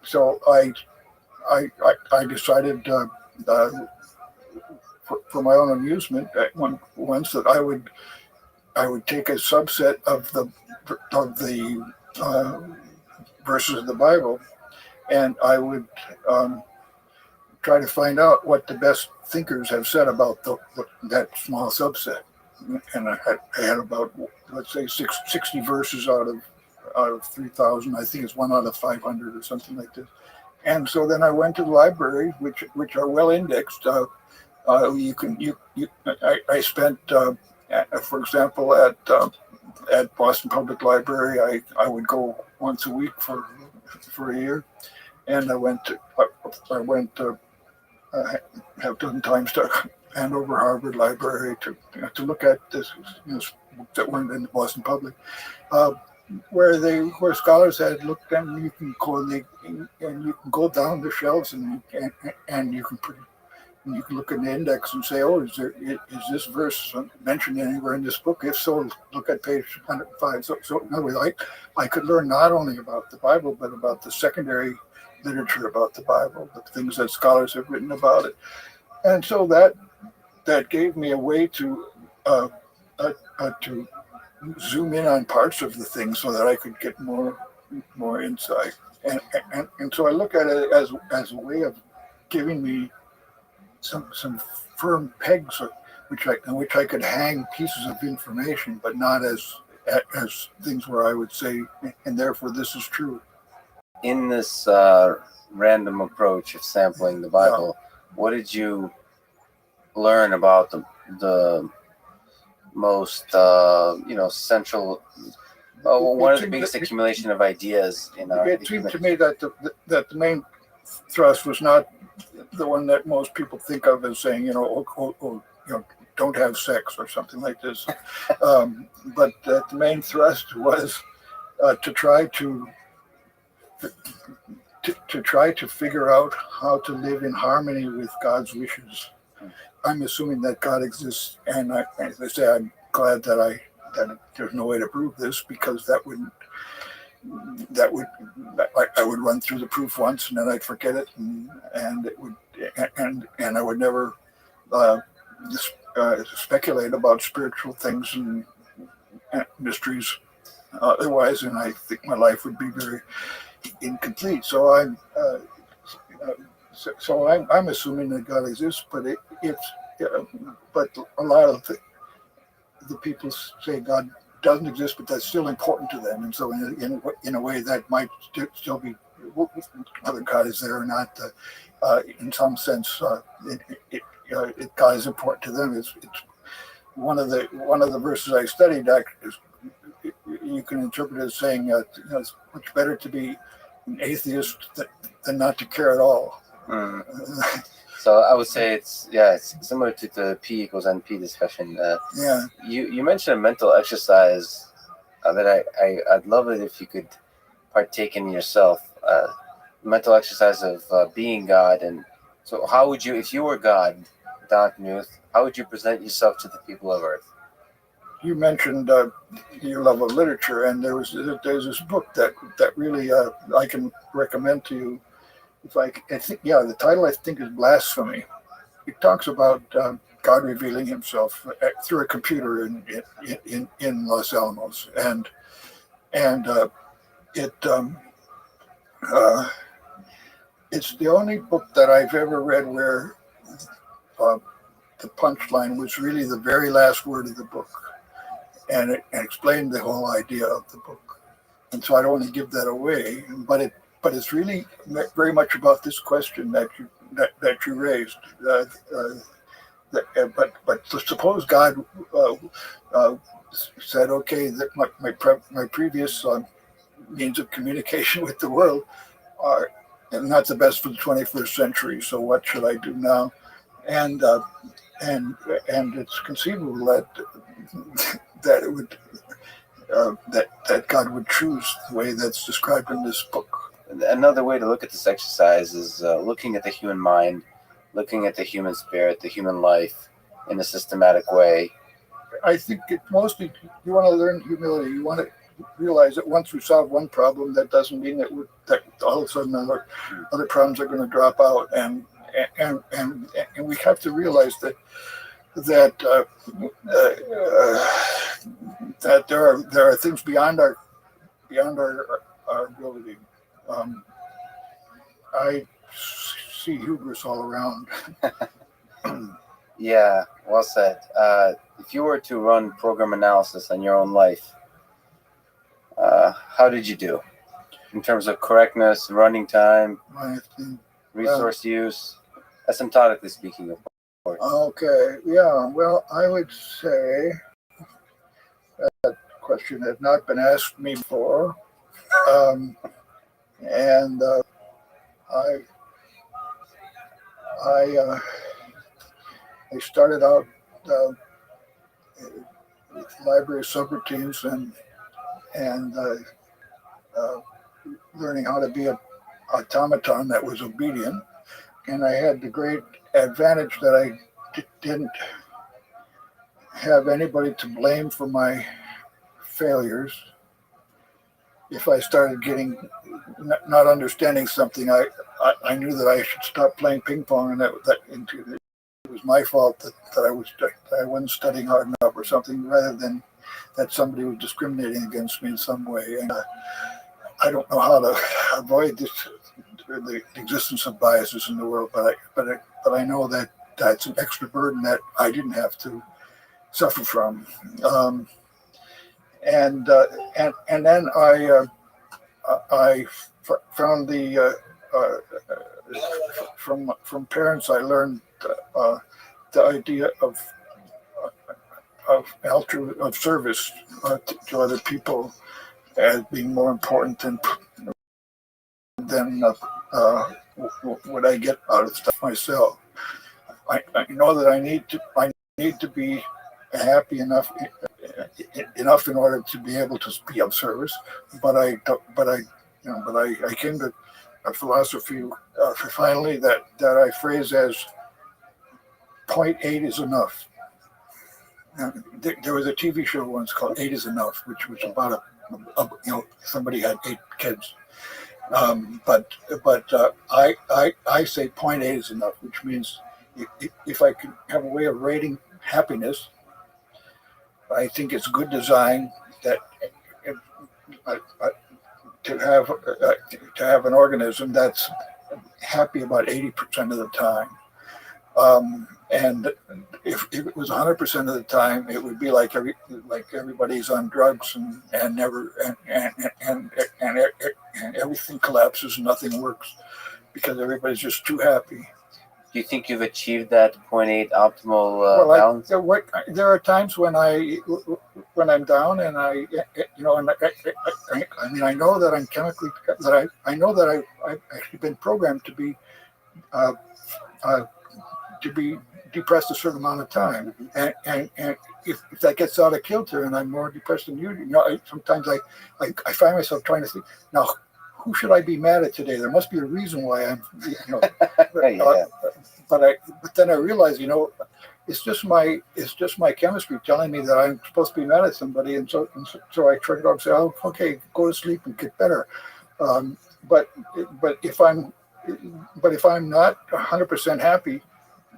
So I decided for my own amusement once that I would take a subset of the verses of the Bible, and I would try to find out what the best thinkers have said about that small subset. And I had about, let's say, 60 verses out of 3,000. I think it's 1 out of 500 or something like this. And so then I went to the library, which are well indexed. I spent, for example, at Boston Public Library, I would go once a week for a year, and I went have done times to Andover Harvard Library to look at this that weren't in the Boston Public, where scholars had looked, and you can go down the shelves and you can look in the index and say, oh, is this verse mentioned anywhere in this book? If so, look at page 105. So in other words, I could learn not only about the Bible, but about the secondary literature about the Bible, the things that scholars have written about it. And so that gave me a way to zoom in on parts of the thing so that I could get more insight. And so I look at it as a way of giving me some firm pegs in which I could hang pieces of information, but not as things where I would say, and therefore this is true.
In this random approach of sampling the Bible, what did you learn about the most central? One of the biggest accumulation of ideas in our.
It seemed to me that the main thrust was not the one that most people think of as saying, don't have sex or something like this, but the main thrust was to try to figure out how to live in harmony with God's wishes. I'm assuming that God exists, and as I say, I'm glad that there's no way to prove this, because I would run through the proof once and then I'd forget it, and it would and I would never speculate about spiritual things and mysteries otherwise, and I think my life would be very incomplete. So I'm assuming that God exists, but but a lot of the people say God doesn't exist, but that's still important to them, and so in a way that might still be whether God is there or not in some sense, God is important to them. It's one of the verses I studied. You can interpret it as saying, it's much better to be an atheist than not to care at all.
Mm. So I would say it's similar to the P equals NP discussion.
Yeah.
You mentioned a mental exercise that I'd love it if you could partake in yourself. Mental exercise of being God. And so how would you, if you were God, Don Knuth, how would you present yourself to the people of Earth?
You mentioned your love of literature, and there's this book that really I can recommend to you. I think the title I think is Blasphemy. It talks about God revealing Himself through a computer in Los Alamos, and it's the only book that I've ever read where the punchline was really the very last word of the book, and it explained the whole idea of the book. And so I don't want to give that away, but it's really very much about this question that you raised. But suppose God said, okay, that my previous means of communication with the world are not the best for the 21st century. So what should I do now? And it's conceivable that it would that God would choose the way that's described in this book.
Another way to look at this exercise is looking at the human mind, looking at the human spirit, the human life in a systematic way.
I think mostly you want to learn humility. You want to realize that once we solve one problem, that doesn't mean that all of a sudden other problems are going to drop out, and we have to realize that there are things beyond our ability. I see hubris all around.
Yeah, well said. If you were to run program analysis on your own life, how did you do in terms of correctness, running time, resource use, asymptotically speaking, of course?
Okay, yeah. Well, I would say that question had not been asked me before, and I started out with library subroutines and learning how to be an automaton that was obedient. And I had the great advantage that I didn't have anybody to blame for my failures. If I started not understanding something, I knew that I should stop playing ping pong, and that it was my fault that I wasn't studying hard enough or something, rather than that somebody was discriminating against me in some way. And I don't know how to avoid the existence of biases in the world, but I know that that's an extra burden that I didn't have to suffer from. And then I found from parents I learned the idea of service to other people as being more important than what I get out of stuff myself. I know that I need to be happy enough in order to be able to be of service, but I came to a philosophy finally that I phrase as 0.8 is enough. There was a TV show once called 8 is Enough, which was about somebody had 8 kids. But I say 0.8 is enough, which means if I could have a way of rating happiness, I think it's good design that to have an organism that's happy about 80% of the time. And if it was 100% of the time, it would be like everybody's on drugs and everything collapses and nothing works. because everybody's just too happy.
Do you think you've achieved that 0.8 optimal
Well,
balance?
there are times when I'm down and I mean, I know that I'm chemically, I know that I've actually been programmed to be uh, depressed a certain amount of time, and if that gets out of kilter and I'm more depressed than you, sometimes I find myself trying to think, now, who should I be mad at today? There must be a reason why I'm,
Yeah.
but then I realize, it's just my chemistry telling me that I'm supposed to be mad at somebody, and so I turn it off and say, oh, okay, go to sleep and get better. But if I'm not 100% happy,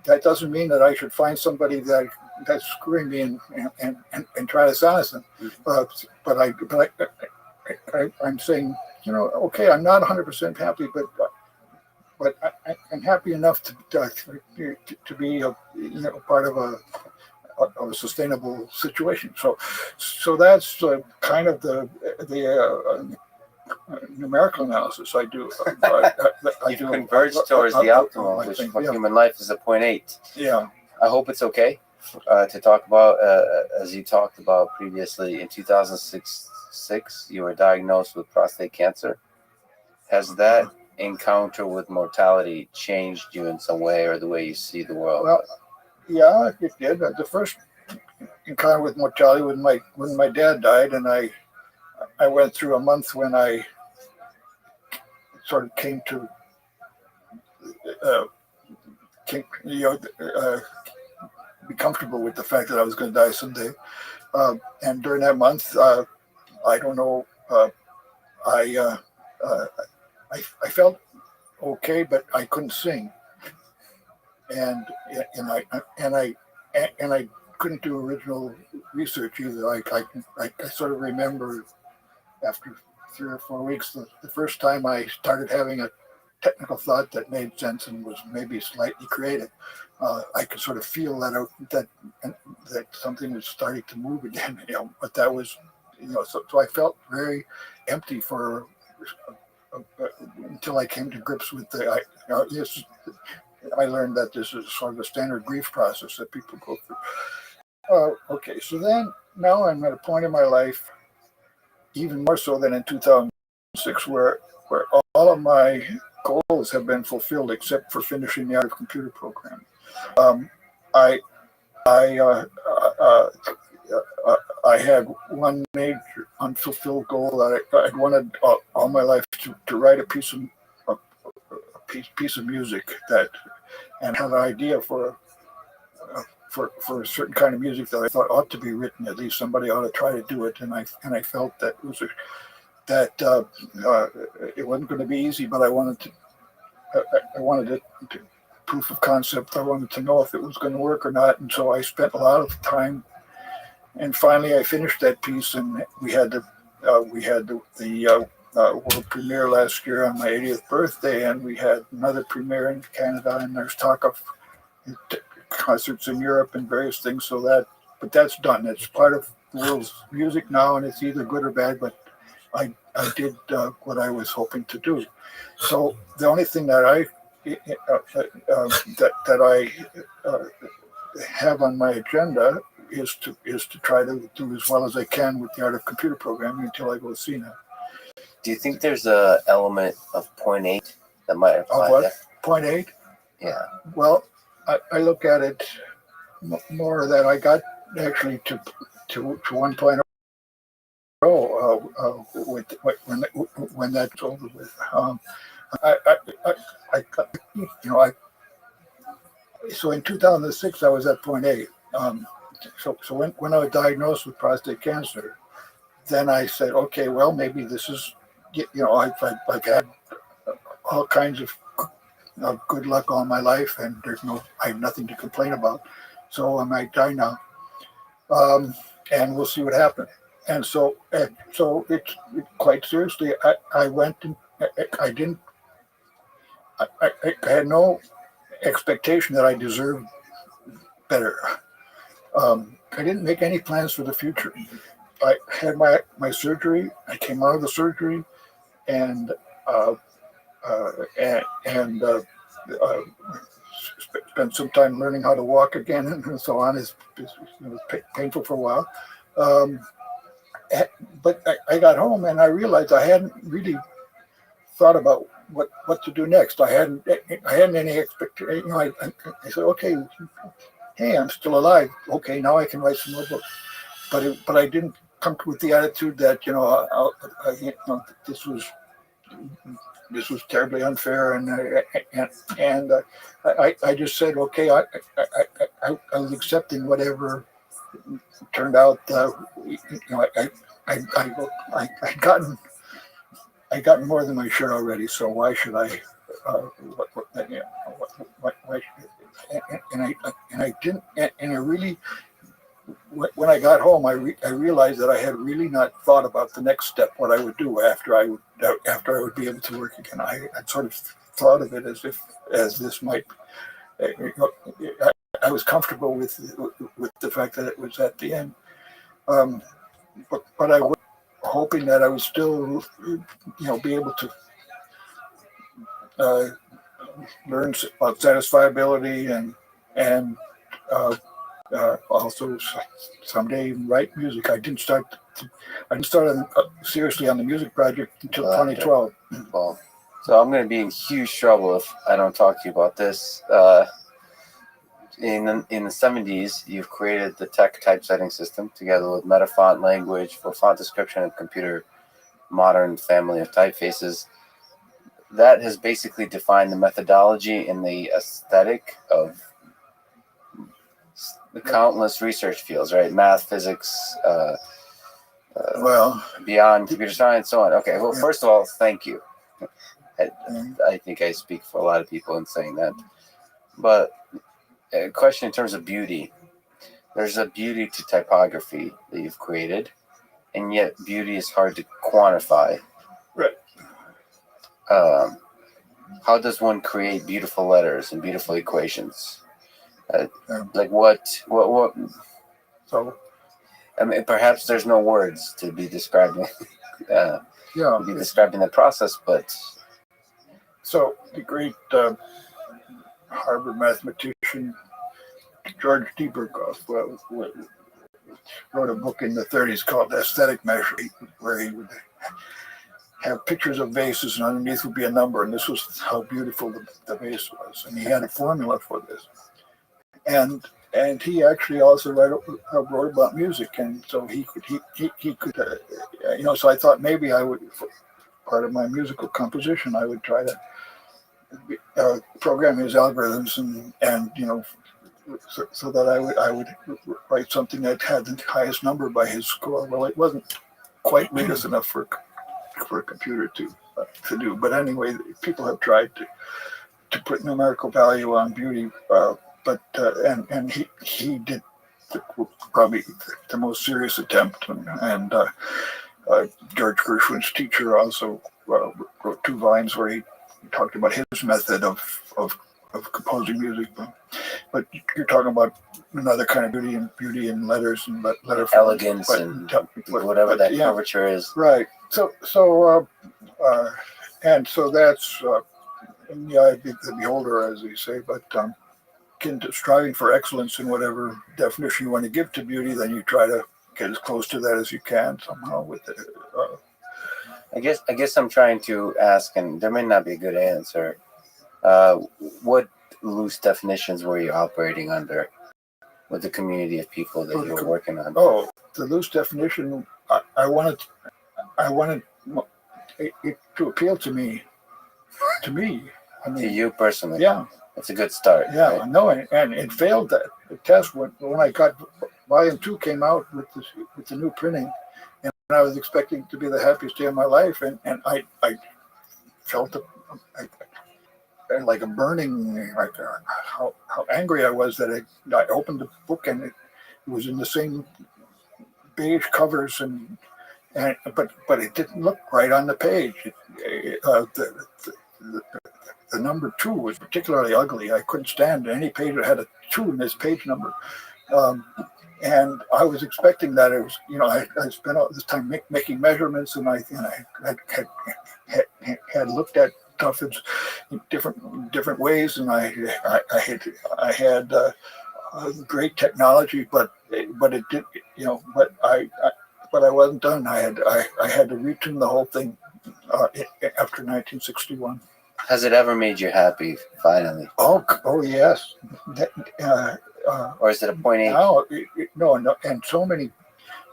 that doesn't mean that I should find somebody that's screwing me and try to silence them. I'm saying, okay, I'm not 100% happy, but I'm happy enough to be part of a sustainable situation. So that's kind of the numerical analysis I do.
You've converged towards the optimal, which for human life is a 0.8.
Yeah.
I hope it's okay to talk about, as you talked about previously, in 2006, you were diagnosed with prostate cancer. Has that encounter with mortality changed you in some way, or the way you see the world?
Well, yeah, it did. The first encounter with mortality when my dad died, and I went through a month when I sort of came to be comfortable with the fact that I was going to die someday. And during that month, I don't know, I felt okay, but I couldn't sing, and I couldn't do original research either. I sort of remember after 3 or 4 weeks, the first time I started having a technical thought that made sense and was maybe slightly creative. I could sort of feel that something was starting to move again. But that was, so I felt very empty for until I came to grips with I learned that this is sort of a standard grief process that people go through. Okay, so then now I'm at a point in my life, even more so than in 2006, where all of my goals have been fulfilled except for finishing the Art of Computer programming. I had one major unfulfilled goal that I'd wanted all my life to write a piece of music and had an idea for a certain kind of music that I thought ought to be written. At least somebody ought to try to do it, and I felt that it wasn't going to be easy, but I wanted it to proof of concept. I wanted to know if it was going to work or not, and so I spent a lot of time. And finally, I finished that piece, and we had the world premiere last year on my 80th birthday, and we had another premiere in Canada, and there's talk of concerts in Europe and various things. But that's done. It's part of the world's music now, and it's either good or bad. But I did what I was hoping to do. So the only thing that I have on my agenda is to try to do as well as I can with the Art of Computer Programming until I go see now.
Do you think there's a element of 0.8 that might apply?
Of what? 0.8?
Yeah.
Well, I look at it more that I got actually to 1.0 when that's over with. So in 2006 I was at 0.8. So when I was diagnosed with prostate cancer, then I said, okay, well, maybe this is, I've had all kinds of good luck all my life, and I have nothing to complain about. So I might die now, and we'll see what happens. And so it's quite seriously. I went and I had no expectation that I deserved better. I didn't make any plans for the future. I had my surgery. I came out of the surgery, and and spent some time learning how to walk again and so on. It was painful for a while. Um, but I got home and I realized I hadn't really thought about what to do next. I hadn't any expectation. I said, okay, hey, I'm still alive. Okay, now I can write some more books. But I didn't come with the attitude that this was terribly unfair, and I just said, okay, I was accepting whatever turned out. I gotten more than my share already, so why should I? Why and I didn't, and I really, when I got home, I realized that I had really not thought about the next step, what I would do after I would be able to work again. I sort of thought of it as this might. I was comfortable with the fact that it was at the end, but I was hoping that I would still, be able to learn about satisfiability and also someday write music. I didn't start seriously on the music project until 2012.
Well, so I'm going to be in huge trouble if I don't talk to you about this. In the 70s, you've created the tech typesetting system together with Metafont language for font description and computer modern family of typefaces. That has basically defined the methodology and the aesthetic of the countless research fields, right? Math, physics, beyond computer science, so on. Okay, well, first of all, thank you. I think I speak for a lot of people in saying that. But a question in terms of beauty. There's a beauty to typography that you've created, and yet beauty is hard to quantify.
Right.
How does one create beautiful letters and beautiful equations? Like what?
So,
I mean, perhaps there's no words to be describing. Describing the process, but
so the great Harvard mathematician George D. Berkoff wrote a book in the 30s called Aesthetic Measure, where he would have pictures of vases and underneath would be a number, and this was how beautiful the vase was. And he had a formula for this. And he actually also wrote about music, and so he could so I thought maybe I would, for part of my musical composition, I would try to program his algorithms and so that I would write something that had the highest number by his score. Well, it wasn't quite rigorous enough for a computer to do, but anyway, people have tried to put numerical value on beauty, and he did probably the most serious attempt, and George Gershwin's teacher also wrote 2 volumes where he talked about his method of composing music. But you're talking about another kind of beauty in letters and letter
elegance and whatever that curvature is.
Right. So that's in the eye of the beholder, as they say. But striving for excellence in whatever definition you want to give to beauty, then you try to get as close to that as you can somehow with it.
I guess I'm trying to ask, and there may not be a good answer. What loose definitions were you operating under with the community of people that you were working on?
Oh, the loose definition. I wanted it to appeal to me. I mean,
to you personally.
Yeah.
It's a good start.
Yeah,
right?
no, and it failed that the test when I got volume 2 came out with the new printing, and I was expecting to be the happiest day of my life, and I felt like a burning, like how angry I was that I opened the book and it was in the same beige covers but it didn't look right on the page. The number 2 was particularly ugly. I couldn't stand any page that had a 2 in this page number. And I was expecting that it was, I spent all this time making measurements, and I had looked at stuff in different ways, and I had great technology, but it did, but I wasn't done. I had to retune the whole thing after 1961.
Has it ever made you happy, finally?
Oh yes.
Or is it a point eight?
Now, no, and so many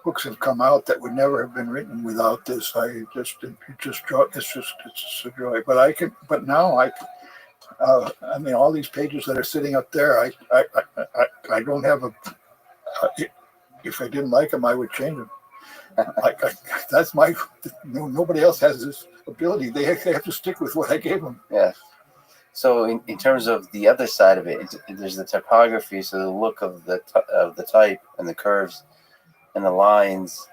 books have come out that would never have been written without this. It's just a joy. But now I mean, all these pages that are sitting up there, I don't have if I didn't like them, I would change them. That's nobody else has this ability. They have to stick with what I gave them.
Yeah. So in terms of the other side of it, there's the typography, so the look of the type and the curves and the lines.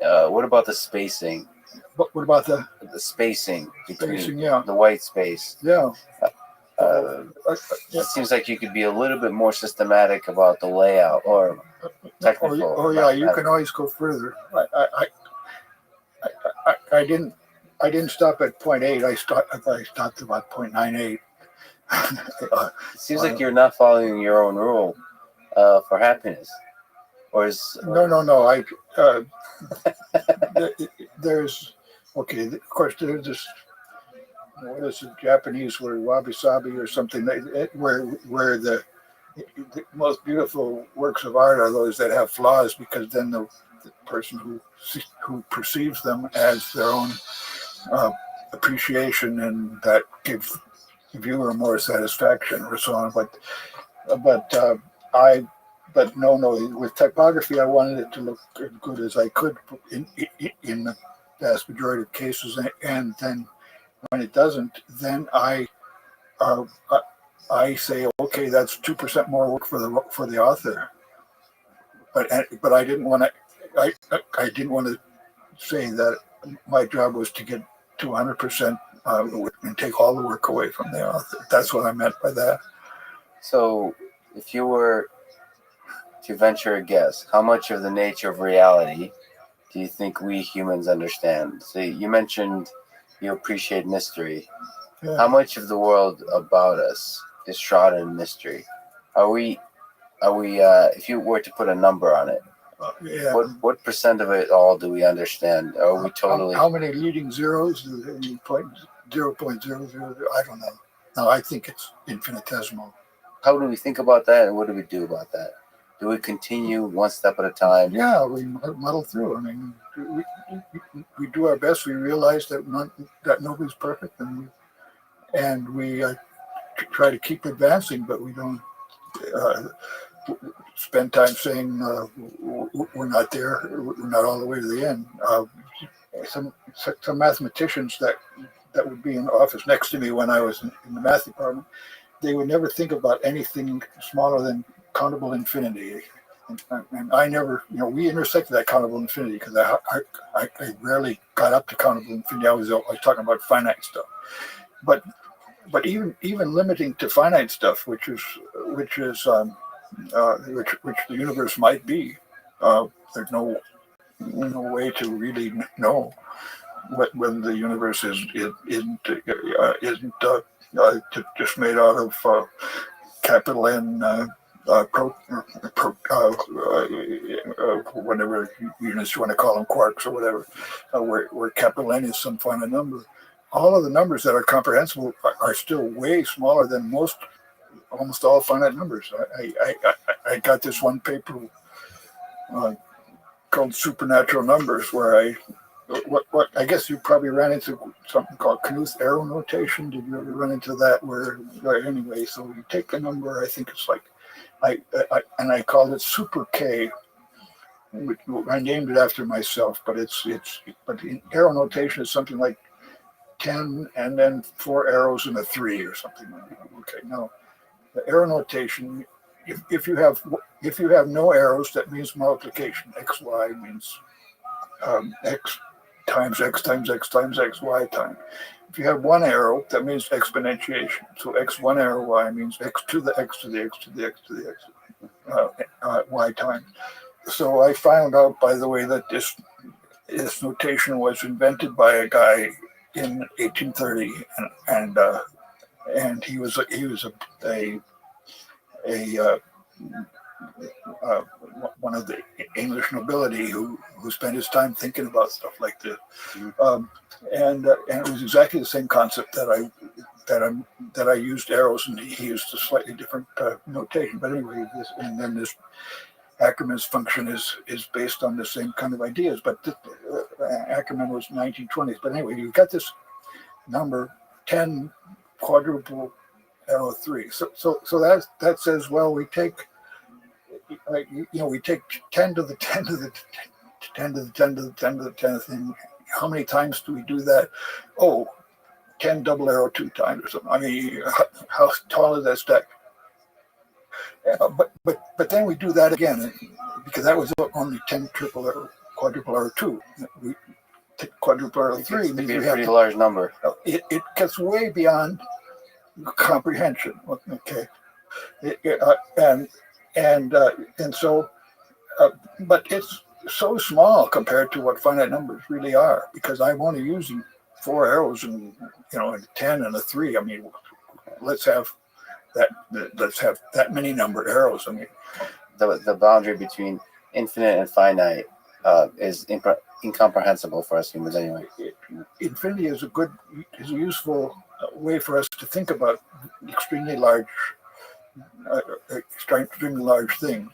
What about the spacing?
What about the
spacing between
spacing? Yeah,
the white space?
yeah.
It seems like you could be a little bit more systematic about the layout or technical.
Oh yeah, you can always go further. I didn't stop at 0.8. I stopped about 0.98.
It seems like you're not following your own rule for happiness, or is
no. There's okay. Of course, there's this. What is it? Japanese word, wabi sabi or something. Where the most beautiful works of art are those that have flaws, because then the person who perceives them as their own appreciation, and that gives the viewer more satisfaction or so on. But no. With typography, I wanted it to look as good as I could in the vast majority of cases, and then when it doesn't, then I say, okay, that's 2% more work for the author. But I didn't want to. I didn't want to say that my job was to get to 100% and take all the work away from the author. That's what I meant by that.
So, if you were to venture a guess, how much of the nature of reality do you think we humans understand? So you mentioned you appreciate mystery.
Yeah.
How much of the world about us is shrouded in mystery? Are we? If you were to put a number on it,
Yeah.
what percent of it all do we understand? Are we totally?
How many leading zeros? 0.00? I don't know. No, I think it's infinitesimal.
How do we think about that, and what do we do about that? Do we continue one step at a time?
Yeah, we muddle through. I mean, we do our best. We realize that nobody's perfect, and we try to keep advancing, but we don't spend time saying we're not there. We're not all the way to the end. Some mathematicians that would be in the office next to me when I was in the math department, they would never think about anything smaller than countable infinity. And I never, we intersected that countable infinity, because I rarely got up to countable infinity. I was talking about finite stuff. But even limiting to finite stuff, which the universe might be, there's no way to really know whether the universe isn't just made out of capital N whatever units you want to call them, quarks or whatever, where capital N is some finite number. All of the numbers that are comprehensible are still way smaller than almost all finite numbers. I got this one paper called Supernatural Numbers, where I guess you probably ran into something called Knuth arrow notation. Did you ever run into that? Anyway, so you take the number, I think it's like, I called it Super K. I named it after myself, but but in arrow notation it's something like 10 and then 4 arrows and a 3 or something like that. Okay, now the arrow notation, if you have no arrows, that means multiplication. XY means x times x times x times x, y time. If you have one arrow, that means exponentiation. So x1 arrow y means x to the x to the x to the x to the x y time. So I found out, by the way, that this notation was invented by a guy in 1830, and he was uh, one of the English nobility who spent his time thinking about stuff like this. And it was exactly the same concept that I used arrows, and he used a slightly different notation. But anyway, this Ackermann's function is based on the same kind of ideas. But Ackermann was 1920s. But anyway, you've got this number 10 quadruple arrow 3. So that says, well, we take we take 10 to the 10 to the 10 to the 10 to the 10 to the 10th. And how many times do we do that? Oh, 10 double arrow 2 times or something. I mean, how tall is that stack? But then we do that again, because that was only 10 triple arrow, quadruple arrow 2. We quadruple arrow 3 means
be a
we have
pretty large number.
It gets way beyond comprehension. Okay, and so, but it's so small compared to what finite numbers really are, because I'm only using 4 arrows and a 10 and a 3. I mean, let's have that many number arrows. I mean,
the boundary between infinite and finite is incomprehensible for us humans anyway.
Infinity is a useful way for us to think about extremely large thing,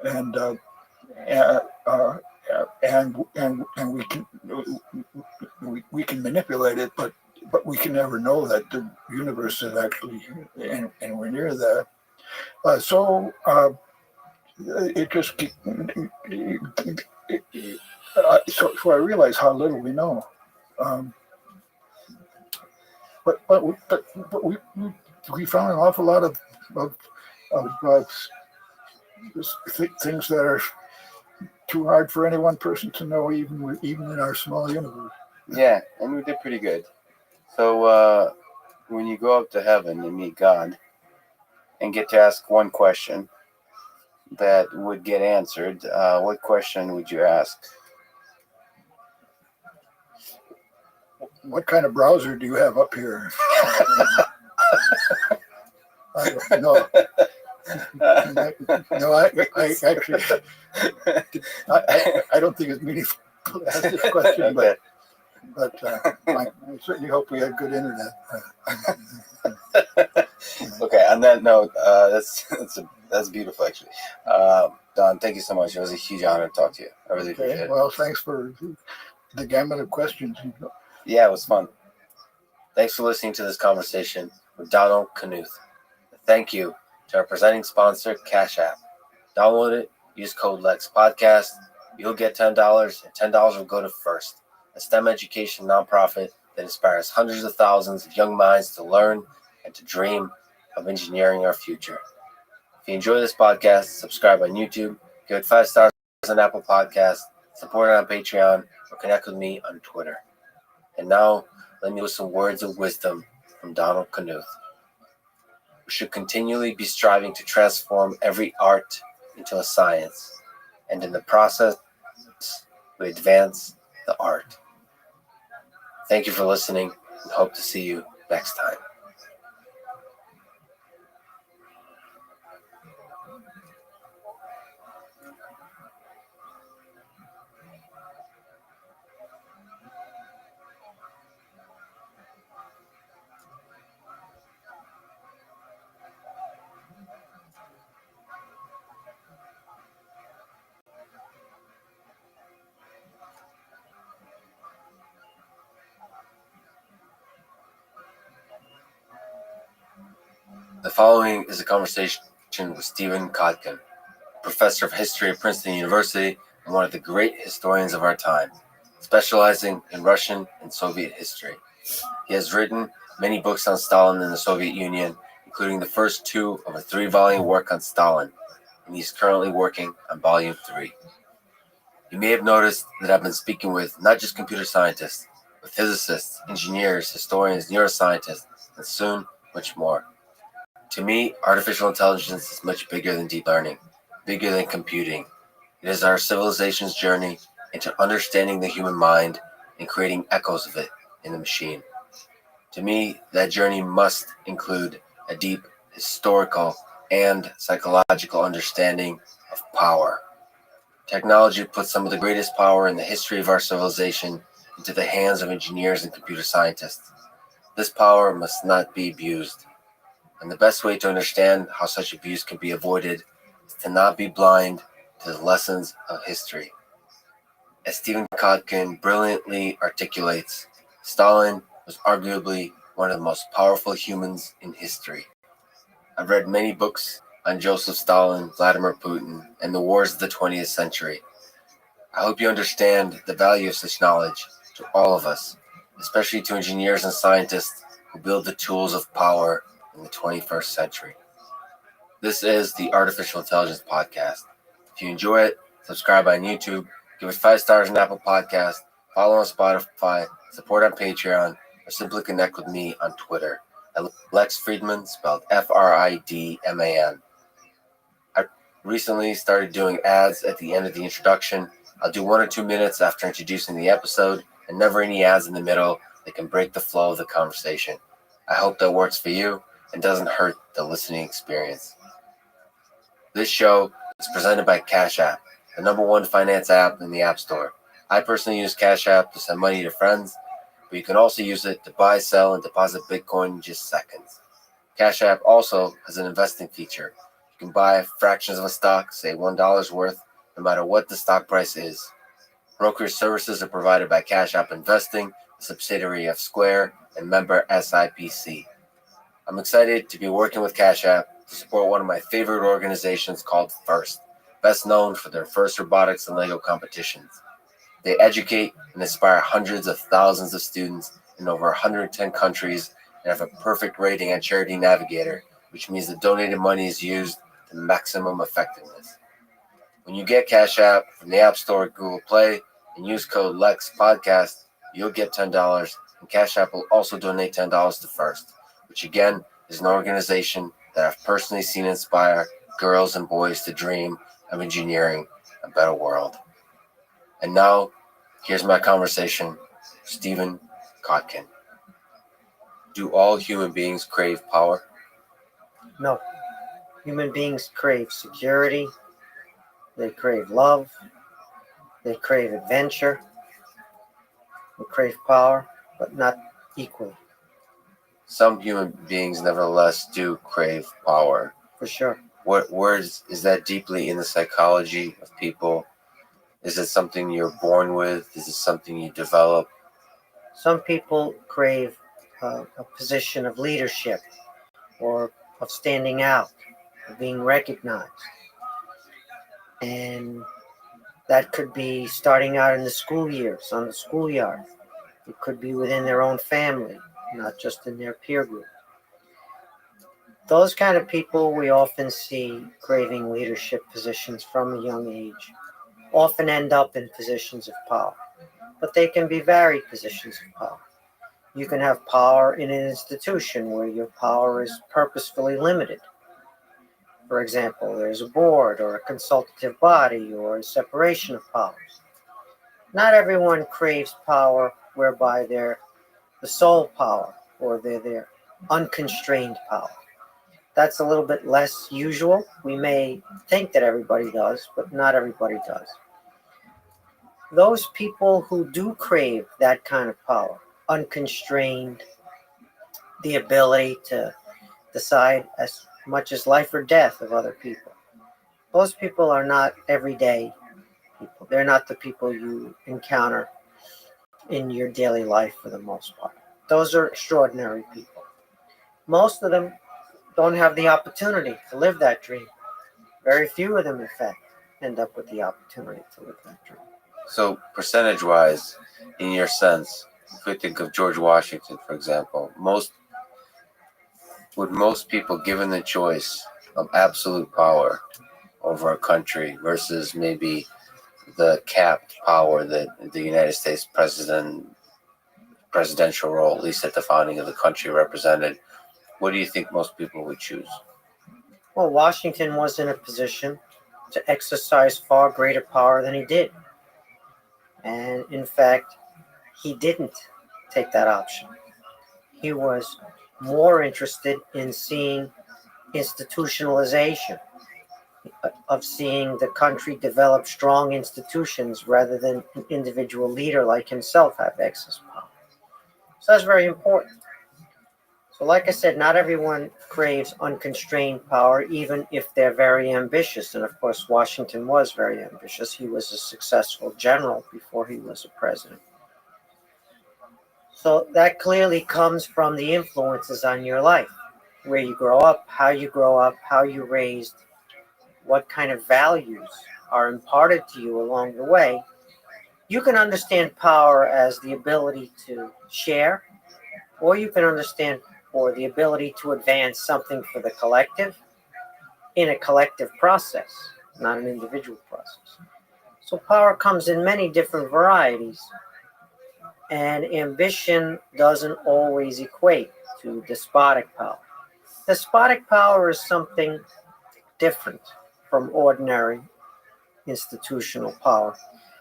and we can manipulate it, but we can never know that the universe is actually anywhere near that. So I realize how little we know. But we found an awful lot of things that are too hard for any one person to know, even in our small universe.
Yeah, and we did pretty good. So when you go up to heaven and meet God and get to ask one question that would get answered, what question would you ask?
What kind of browser do you have up here? I don't know. No, I actually, I don't think it's meaningful to ask this question,
Okay.
but I certainly hope we have good internet.
Okay, on that note, that's beautiful, actually. Don, thank you so much. It was a huge honor to talk to you. I really appreciate it.
Well, thanks for the gamut of questions.
Yeah, it was fun. Thanks for listening to this conversation with Donald Knuth. Thank you to our presenting sponsor, Cash App. Download it, use code LEXPODCAST. You'll get $10, and $10 will go to First, a STEM education nonprofit that inspires hundreds of thousands of young minds to learn and to dream of engineering our future. If you enjoy this podcast, subscribe on YouTube, give it 5 stars on Apple Podcasts, support it on Patreon, or connect with me on Twitter. And now, let me with some words of wisdom from Donald Knuth. We should continually be striving to transform every art into a science, and in the process, we advance the art. Thank you for listening, and hope to see you next time. The following is a conversation with Stephen Kotkin, professor of history at Princeton University and one of the great historians of our time, specializing in Russian and Soviet history. He has written many books on Stalin and the Soviet Union, including the first 2 of a 3-volume work on Stalin, and he's currently working on volume 3. You may have noticed that I've been speaking with not just computer scientists, but physicists, engineers, historians, neuroscientists, and soon much more. To me, artificial intelligence is much bigger than deep learning, bigger than computing. It is our civilization's journey into understanding the human mind and creating echoes of it in the machine. To me, that journey must include a deep historical and psychological understanding of power. Technology puts some of the greatest power in the history of our civilization into the hands of engineers and computer scientists. This power must not be abused. And the best way to understand how such abuse can be avoided is to not be blind to the lessons of history. As Stephen Kotkin brilliantly articulates, Stalin was arguably one of the most powerful humans in history. I've read many books on Joseph Stalin, Vladimir Putin, and the wars of the 20th century. I hope you understand the value of such knowledge to all of us, especially to engineers and scientists who build the tools of power in the 21st century. This is the Artificial Intelligence Podcast. If you enjoy it, subscribe on YouTube, give it 5 stars on Apple Podcasts, follow on Spotify, support on Patreon, or simply connect with me on Twitter at Lex Friedman, spelled Fridman. I recently started doing ads at the end of the introduction. I'll do 1 or 2 minutes after introducing the episode, and never any ads in the middle that can break the flow of the conversation. I hope that works for you and doesn't hurt the listening experience. This show is presented by Cash App, the #1 finance app in the App Store. I personally use Cash App to send money to friends, but you can also use it to buy, sell, and deposit Bitcoin in just seconds. Cash App also has an investing feature. You can buy fractions of a stock, say $1 worth, no matter what the stock price is. Brokerage services are provided by Cash App Investing, a subsidiary of Square and member SIPC. I'm excited to be working with Cash App to support one of my favorite organizations called FIRST, best known for their FIRST robotics and Lego competitions. They educate and inspire hundreds of thousands of students in over 110 countries and have a perfect rating on Charity Navigator, which means the donated money is used to maximum effectiveness. When you get Cash App from the App Store or Google Play and use code LEXPODCAST, you'll get $10, and Cash App will also donate $10 to FIRST, which again is an organization that I've personally seen inspire girls and boys to dream of engineering a better world. And now, here's my conversation with Stephen Kotkin. Do all human beings crave power?
No. Human beings crave security. They crave love. They crave adventure. They crave power, but not equally.
Some human beings, nevertheless, do crave power.
For sure.
Where is that deeply in the psychology of people? Is it something you're born with? Is it something you develop?
Some people crave a position of leadership or of standing out, of being recognized. And that could be starting out in the school years, on the schoolyard. It could be within their own family, not just in their peer group. Those kind of people we often see craving leadership positions from a young age, often end up in positions of power. But they can be varied positions of power. You can have power in an institution where your power is purposefully limited. For example, there's a board or a consultative body or a separation of powers. Not everyone craves power whereby they're the sole power or they're their unconstrained power. That's a little bit less usual. We may think that everybody does, but not everybody does. Those people who do crave that kind of power, unconstrained, the ability to decide as much as life or death of other people, those people are not everyday people. They're not the people you encounter in your daily life for the most part. Those are extraordinary people. Most of them don't have the opportunity to live that dream. Very few of them, in fact, end up with the opportunity to live that dream.
So, percentage-wise, in your sense, if we think of George Washington, for example, most people, given the choice of absolute power over a country versus maybe the capped power that the United States presidential role, at least at the founding of the country, represented, what do you think most people would choose?
Well, Washington was in a position to exercise far greater power than he did. And in fact, he didn't take that option. He was more interested in seeing institutionalization, of seeing the country develop strong institutions rather than an individual leader like himself have excess power. So that's very important. So like I said, not everyone craves unconstrained power, even if they're very ambitious. And of course, Washington was very ambitious. He was a successful general before he was a president. So that clearly comes from the influences on your life, where you grow up, how you're raised, what kind of values are imparted to you along the way. You can understand power as the ability to share, or you can understand or the ability to advance something for the collective in a collective process, not an individual process. So power comes in many different varieties, and ambition doesn't always equate to despotic power. Despotic power is something different from ordinary institutional power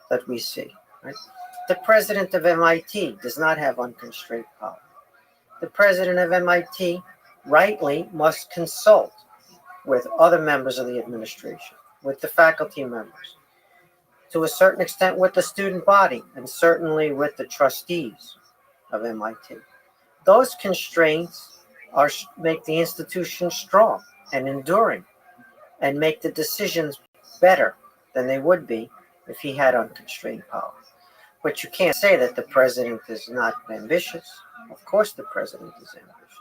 that we see. Right? The president of MIT does not have unconstrained power. The president of MIT rightly must consult with other members of the administration, with the faculty members, to a certain extent with the student body, and certainly with the trustees of MIT. Those constraints make the institution strong and enduring, and make the decisions better than they would be if he had unconstrained power. But you can't say that the president is not ambitious. Of course the president is ambitious.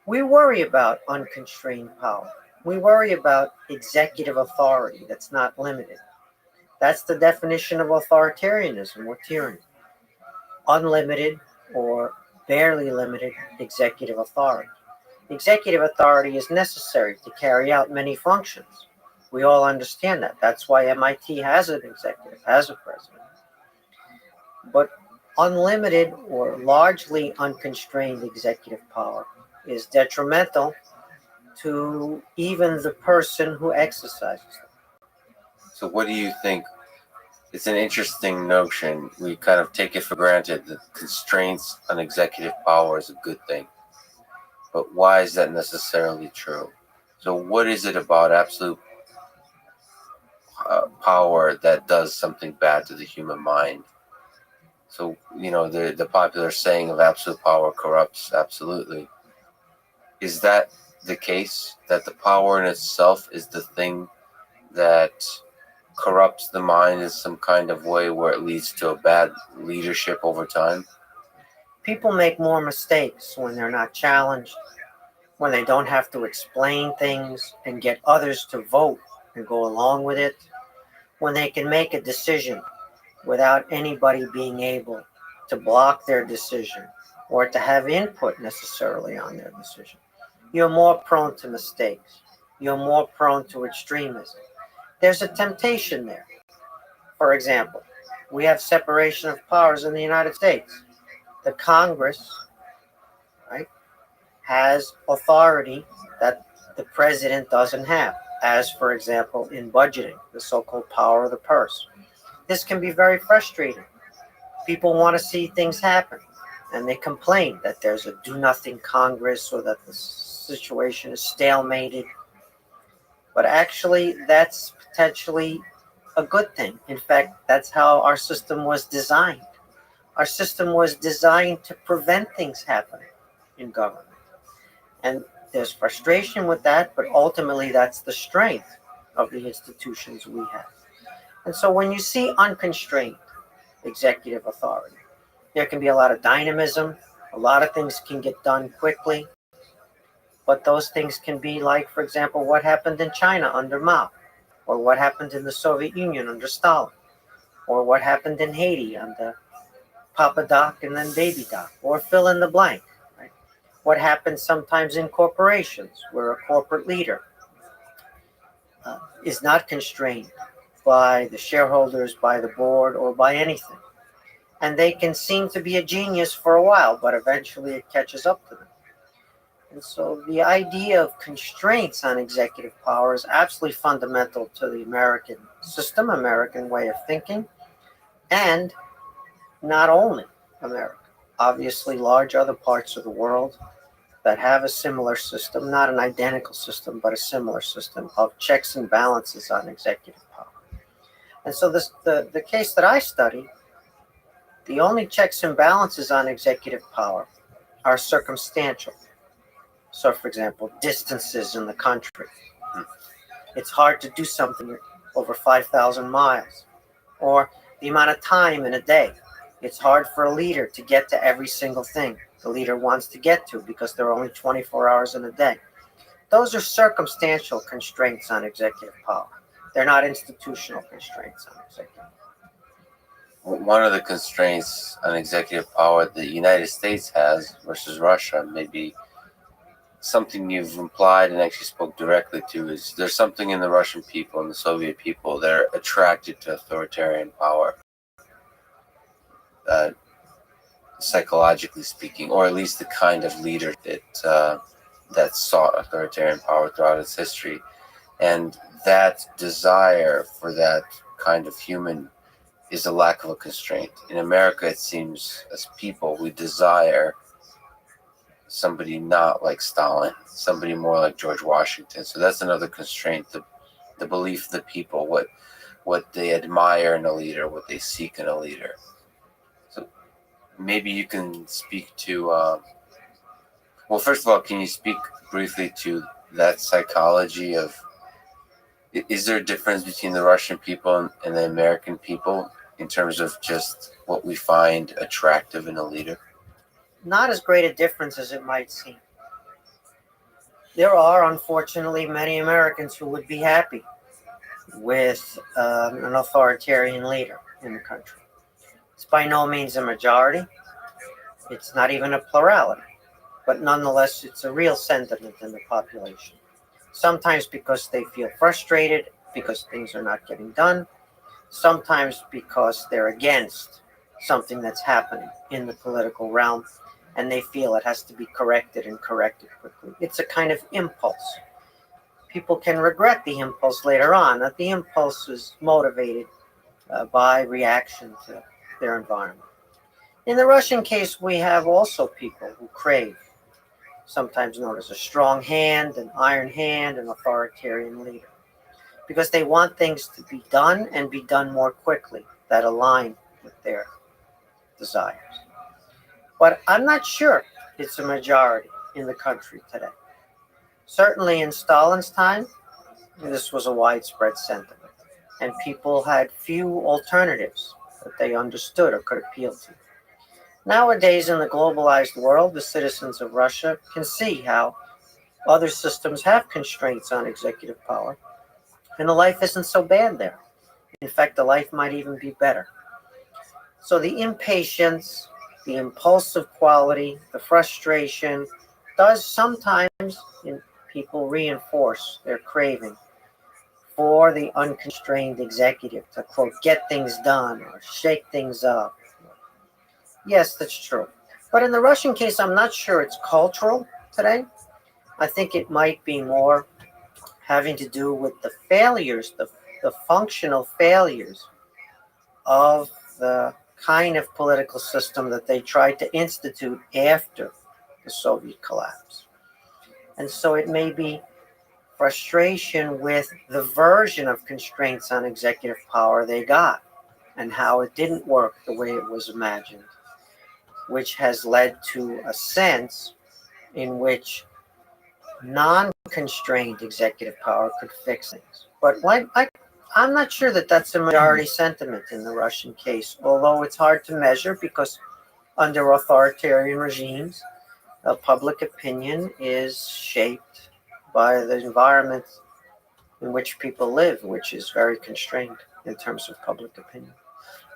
We worry about unconstrained power. We worry about executive authority that's not limited. That's the definition of authoritarianism or tyranny. Unlimited or barely limited executive authority. Executive authority is necessary to carry out many functions. We all understand that. That's why MIT has an executive, has a president. But unlimited or largely unconstrained executive power is detrimental to even the person who exercises it.
So what do you think? It's an interesting notion. We kind of take it for granted that constraints on executive power is a good thing. But why is that necessarily true? So what is it about absolute power that does something bad to the human mind? So, the popular saying of absolute power corrupts, absolutely. Is that the case? That the power in itself is the thing that corrupts the mind in some kind of way where it leads to a bad leadership over time?
People make more mistakes when they're not challenged, when they don't have to explain things and get others to vote and go along with it, when they can make a decision without anybody being able to block their decision or to have input necessarily on their decision. You're more prone to mistakes. You're more prone to extremism. There's a temptation there. For example, we have separation of powers in the United States. The Congress, right, has authority that the president doesn't have, as, for example, in budgeting, the so-called power of the purse. This can be very frustrating. People want to see things happen, and they complain that there's a do-nothing Congress or that the situation is stalemated. But actually, that's potentially a good thing. In fact, that's how our system was designed. Our system was designed to prevent things happening in government. And there's frustration with that, but ultimately that's the strength of the institutions we have. And so when you see unconstrained executive authority, there can be a lot of dynamism, a lot of things can get done quickly, but those things can be like, for example, what happened in China under Mao, or what happened in the Soviet Union under Stalin, or what happened in Haiti under Papa Doc and then Baby Doc, or fill in the blank. Right? What happens sometimes in corporations, where a corporate leader is not constrained by the shareholders, by the board, or by anything. And they can seem to be a genius for a while, but eventually it catches up to them. And so the idea of constraints on executive power is absolutely fundamental to the American system, American way of thinking, and not only America. obviously large other parts of the world that have a similar system, not an identical system, but a similar system of checks and balances on executive power. And so the case that I study, the only checks and balances on executive power are circumstantial. So, for example, distances in the country. It's hard to do something over 5,000 miles. Or the amount of time in a day. It's hard for a leader to get to every single thing the leader wants to get to because there are only 24 hours in a day. Those are circumstantial constraints on executive power. They're not institutional constraints on executive power.
One of the constraints on executive power the United States has versus Russia, maybe something you've implied and actually spoke directly to, is there's something in the Russian people and the Soviet people that are attracted to authoritarian power, psychologically speaking, or at least the kind of leader that sought authoritarian power throughout its history. And that desire for that kind of human is a lack of a constraint. In America, it seems, as people, we desire somebody not like Stalin, somebody more like George Washington. So that's another constraint, the belief of the people, what they admire in a leader, what they seek in a leader. So maybe you can speak to, well, first of all, can you speak briefly to that psychology of, is there a difference between the Russian people and the American people in terms of just what we find attractive in a leader?
Not as great a difference as it might seem. There are, unfortunately, many Americans who would be happy with an authoritarian leader in the country. It's by no means a majority. It's not even a plurality. But nonetheless, it's a real sentiment in the population. Sometimes because they feel frustrated because things are not getting done. Sometimes because they're against something that's happening in the political realm and they feel it has to be corrected and corrected quickly. It's a kind of impulse. People can regret the impulse later on, that the impulse is motivated by reaction to their environment. In the Russian case, we have also people who crave, sometimes known as a strong hand, an iron hand, an authoritarian leader, because they want things to be done and be done more quickly that align with their desires. But I'm not sure it's a majority in the country today. Certainly in Stalin's time, this was a widespread sentiment, and people had few alternatives that they understood or could appeal to. Nowadays, in the globalized world, the citizens of Russia can see how other systems have constraints on executive power, and the life isn't so bad there. In fact, the life might even be better. So the impatience, the impulsive quality, the frustration does sometimes in people reinforce their craving for the unconstrained executive to, quote, get things done or shake things up. Yes, that's true. But in the Russian case, I'm not sure it's cultural today. I think it might be more having to do with the failures, the functional failures of the kind of political system that they tried to institute after the Soviet collapse. And so it may be frustration with the version of constraints on executive power they got and how it didn't work the way it was imagined, which has led to a sense in which non-constrained executive power could fix things. But I'm not sure that that's a majority sentiment in the Russian case, although it's hard to measure because under authoritarian regimes, public opinion is shaped by the environment in which people live, which is very constrained in terms of public opinion.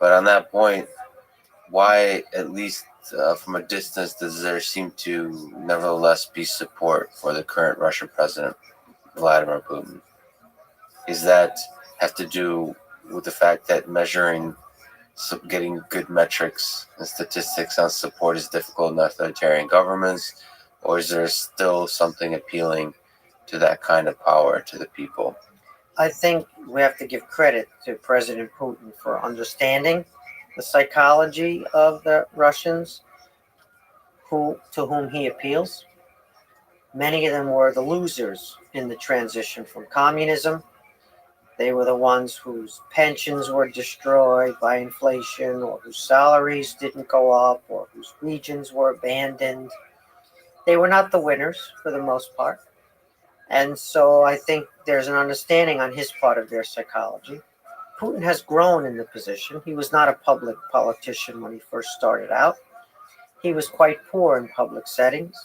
But on that point, why, at least from a distance, does there seem to nevertheless be support for the current Russian president, Vladimir Putin? Is that have to do with the fact that measuring, getting good metrics and statistics on support is difficult in authoritarian governments, or is there still something appealing to that kind of power to the people?
I think we have to give credit to President Putin for understanding the psychology of the Russians, to whom he appeals. Many of them were the losers in the transition from communism. They were the ones whose pensions were destroyed by inflation, or whose salaries didn't go up, or whose regions were abandoned. They were not the winners for the most part. And so I think there's an understanding on his part of their psychology. Putin has grown in the position. He was not a public politician when he first started out. He was quite poor in public settings.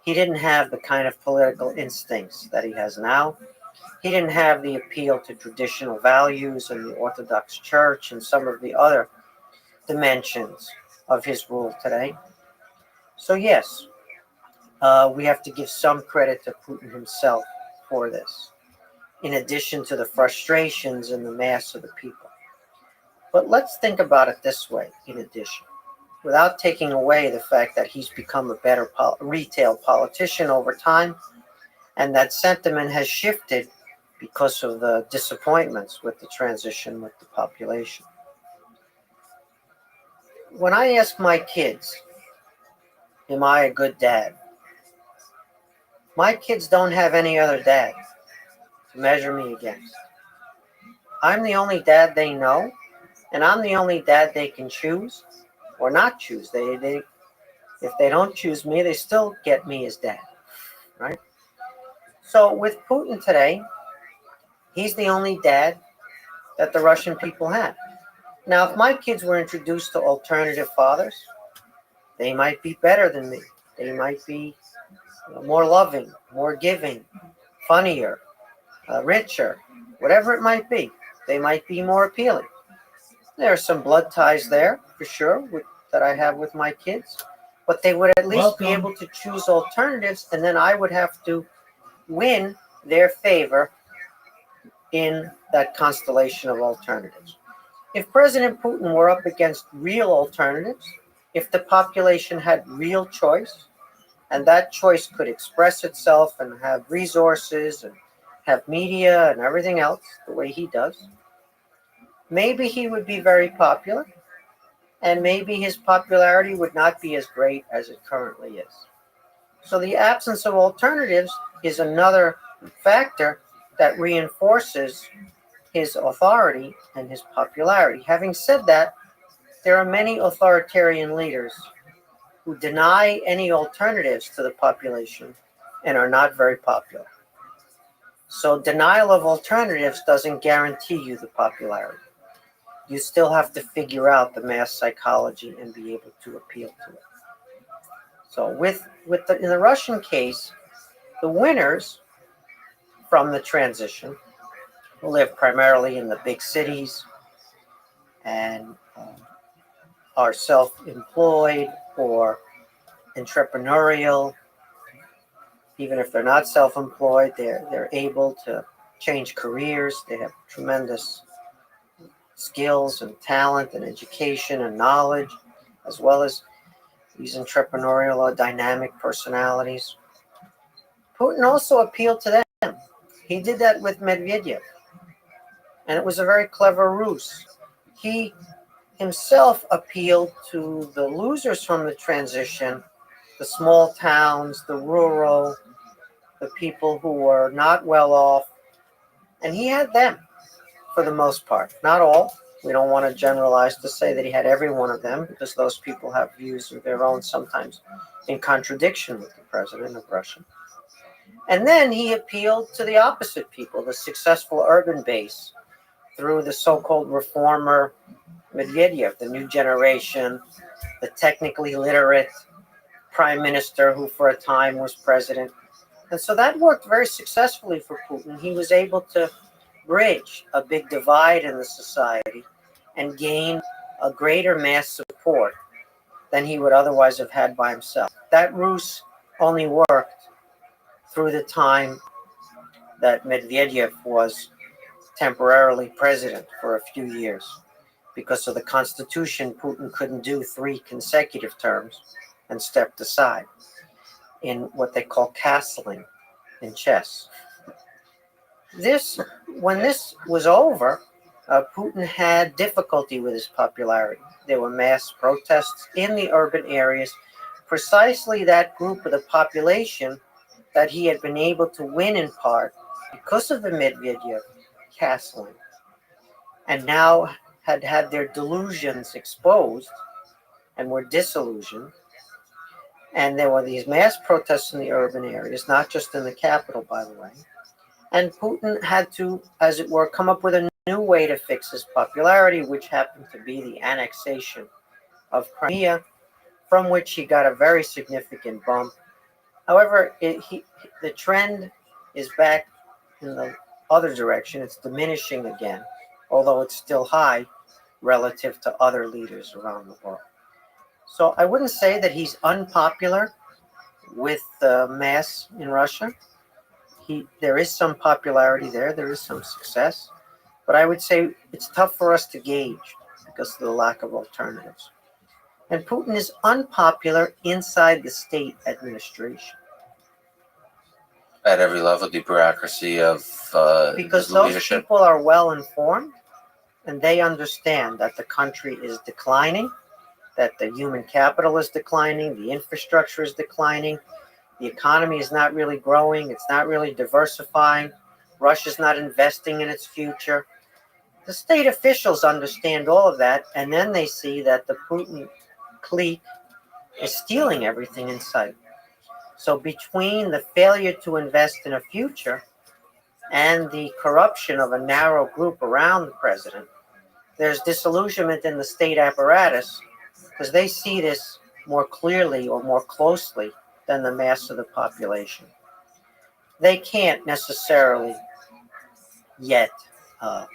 He didn't have the kind of political instincts that he has now. He didn't have the appeal to traditional values and the Orthodox Church and some of the other dimensions of his rule today. So yes, we have to give some credit to Putin himself for this, in addition to the frustrations in the mass of the people. But let's think about it this way, in addition, without taking away the fact that he's become a better retail politician over time, and that sentiment has shifted because of the disappointments with the transition with the population. When I ask my kids, am I a good dad? My kids don't have any other dad to measure me against. I'm the only dad they know, and I'm the only dad they can choose or not choose. If they don't choose me, they still get me as dad, right? So with Putin today, he's the only dad that the Russian people have. Now, if my kids were introduced to alternative fathers, they might be better than me. They might be more loving, more giving, funnier, richer, whatever it might be. They might be more appealing. There are some blood ties there, for sure, that I have with my kids. But they would at least be able to choose alternatives, and then I would have to win their favor in that constellation of alternatives. If President Putin were up against real alternatives, if the population had real choice, and that choice could express itself and have resources and have media and everything else the way he does, maybe he would be very popular, and maybe his popularity would not be as great as it currently is. So the absence of alternatives is another factor that reinforces his authority and his popularity. Having said that, there are many authoritarian leaders who deny any alternatives to the population and are not very popular. So denial of alternatives doesn't guarantee you the popularity. You still have to figure out the mass psychology and be able to appeal to it. So in the Russian case, the winners from the transition who live primarily in the big cities and are self-employed or entrepreneurial. Even if they're not self-employed, they're able to change careers. They have tremendous skills and talent and education and knowledge, as well as these entrepreneurial or dynamic personalities. Putin also appealed to them. He did that with Medvedev, and it was a very clever ruse. He himself appealed to the losers from the transition, the small towns, the rural, the people who were not well off, and he had them for the most part. Not all. We don't want to generalize to say that he had every one of them, because those people have views of their own, sometimes in contradiction with the president of Russia. And then he appealed to the opposite people, the successful urban base, through the so-called reformer Medvedev, the new generation, the technically literate prime minister who for a time was president. And so that worked very successfully for Putin. He was able to bridge a big divide in the society and gain a greater mass support than he would otherwise have had by himself. That ruse only worked through the time that Medvedev was temporarily president for a few years. Because of the constitution, Putin couldn't do 3 consecutive terms and stepped aside in what they call castling in chess. When this was over, Putin had difficulty with his popularity. There were mass protests in the urban areas, precisely that group of the population that he had been able to win in part because of the Medvedev castling, and now had had their delusions exposed and were disillusioned. And there were these mass protests in the urban areas, not just in the capital, by the way. And Putin had to, as it were, come up with a new way to fix his popularity, which happened to be the annexation of Crimea, from which he got a very significant bump. However, the trend is back in the other direction. It's diminishing again, although it's still high relative to other leaders around the world. So I wouldn't say that he's unpopular with the mass in Russia. There is some popularity there. There is some success. But I would say it's tough for us to gauge because of the lack of alternatives. And Putin is unpopular inside the state administration.
At every level, the bureaucracy of
Because
the
those
leadership.
people are well informed and they understand that the country is declining, that the human capital is declining, the infrastructure is declining, the economy is not really growing, it's not really diversifying, Russia's not investing in its future. The state officials understand all of that, and then they see that the Putin clique is stealing everything in sight. So between the failure to invest in a future and the corruption of a narrow group around the president, there's disillusionment in the state apparatus because they see this more clearly or more closely than the mass of the population. They can't necessarily yet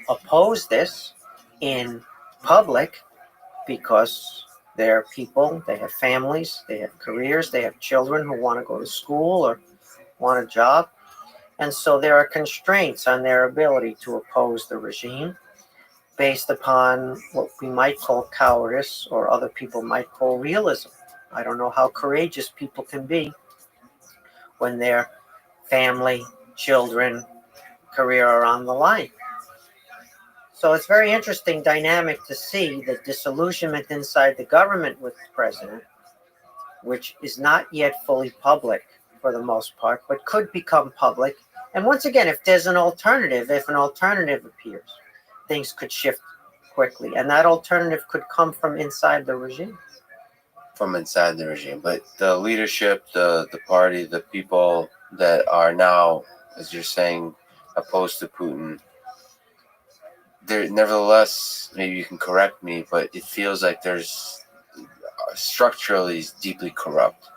oppose this in public because they're people, they have families, they have careers, they have children who want to go to school or want a job. And so there are constraints on their ability to oppose the regime based upon what we might call cowardice or other people might call realism. I don't know how courageous people can be when their family, children, career are on the line. So it's very interesting dynamic to see the disillusionment inside the government with the president, which is not yet fully public for the most part, but could become public. And once again, if an alternative appears, things could shift quickly. And that alternative could come from inside the regime.
From inside the regime. But the leadership, the party, the people that are now, as you're saying, opposed to Putin, there, nevertheless, maybe you can correct me, but it feels like there's structurally deeply corrupt.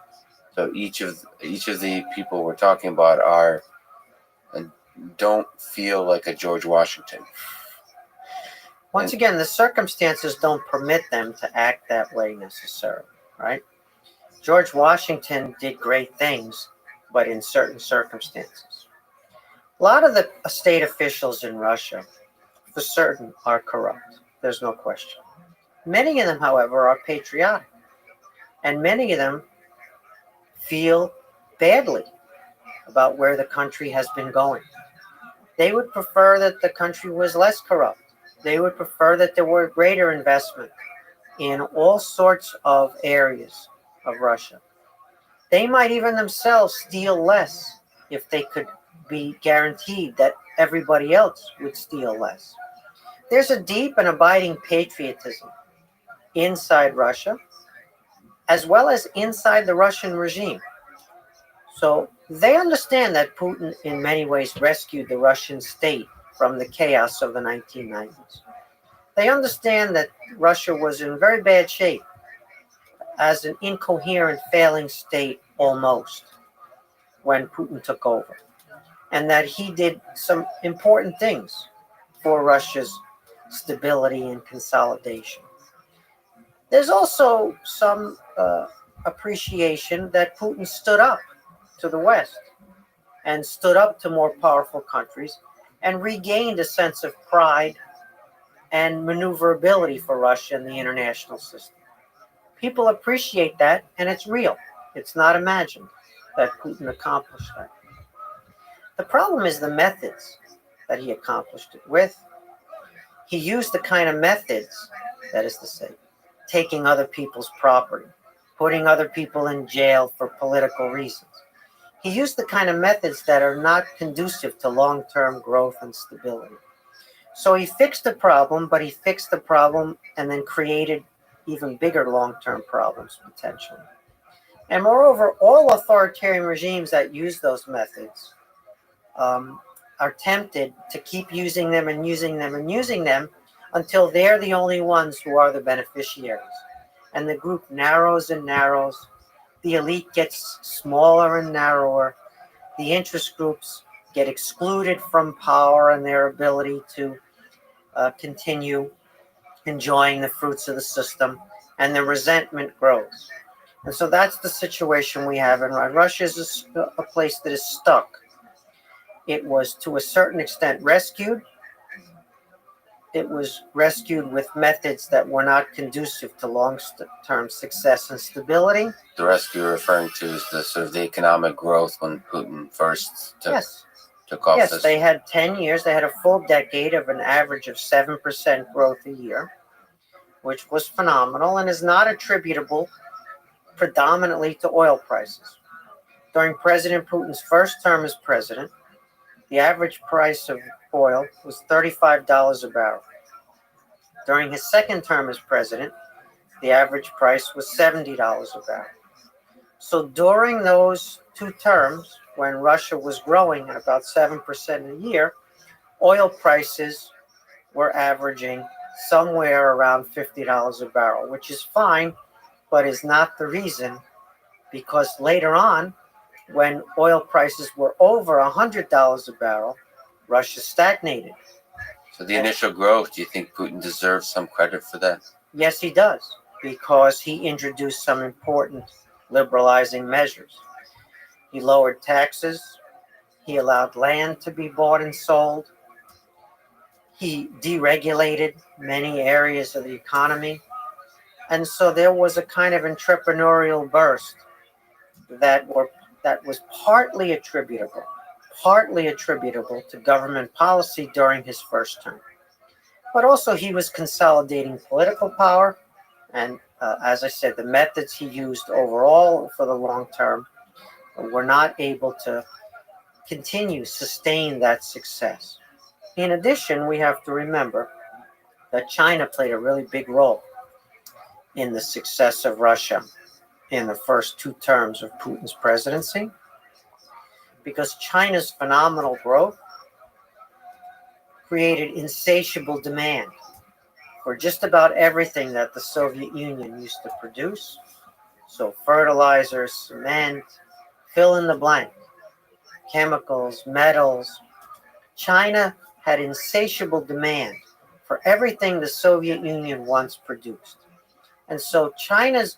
So each of the people we're talking about are and don't feel like a George Washington.
Once again, the circumstances don't permit them to act that way necessarily, right? George Washington did great things, but in certain circumstances. A lot of the state officials in Russia, for certain, are corrupt. There's no question. Many of them, however, are patriotic. And many of them feel badly about where the country has been going. They would prefer that the country was less corrupt. They would prefer that there were greater investment in all sorts of areas of Russia. They might even themselves steal less if they could be guaranteed that everybody else would steal less. There's a deep and abiding patriotism inside Russia, as well as inside the Russian regime. So they understand that Putin in many ways rescued the Russian state from the chaos of the 1990s. They understand that Russia was in very bad shape as an incoherent, failing state almost when Putin took over, and that he did some important things for Russia's stability and consolidation. There's also some appreciation that Putin stood up to the West and stood up to more powerful countries and regained a sense of pride and maneuverability for Russia in the international system. People appreciate that, and it's real. It's not imagined that Putin accomplished that. The problem is the methods that he accomplished it with. He used the kind of methods, that is to say, taking other people's property, putting other people in jail for political reasons. He used the kind of methods that are not conducive to long-term growth and stability. So he fixed the problem, but he fixed the problem and then created even bigger long-term problems potentially. And moreover, all authoritarian regimes that use those methods are tempted to keep using them and using them and using them until they're the only ones who are the beneficiaries. And the group narrows and narrows. The elite gets smaller and narrower. The interest groups get excluded from power and their ability to continue enjoying the fruits of the system, and the resentment grows. And so that's the situation we have in Russia. Russia is a place that is stuck. It was to a certain extent rescued. It was rescued with methods that were not conducive to long-term success and stability.
The rescue you're referring to is the sort of the economic growth when Putin first took off.
Yes, they had 10 years. They had a full decade of an average of 7% growth a year, which was phenomenal and is not attributable predominantly to oil prices. During President Putin's first term as president, the average price of oil was $35 a barrel. During his second term as president, the average price was $70 a barrel. So during those two terms, when Russia was growing at about 7% a year, oil prices were averaging somewhere around $50 a barrel, which is fine, but is not the reason, because later on, when oil prices were over $100 a barrel, Russia stagnated.
So the initial growth, do you think Putin deserves some credit for that?
Yes, he does, because he introduced some important liberalizing measures. He lowered taxes. He allowed land to be bought and sold. He deregulated many areas of the economy. And so there was a kind of entrepreneurial burst that was partly attributable to government policy during his first term. But also he was consolidating political power. And as I said, the methods he used overall for the long term were not able to sustain that success. In addition, we have to remember that China played a really big role in the success of Russia in the first two terms of Putin's presidency, because China's phenomenal growth created insatiable demand for just about everything that the Soviet Union used to produce. So fertilizers, cement, fill in the blank, chemicals, metals. China had insatiable demand for everything the Soviet Union once produced. And so China's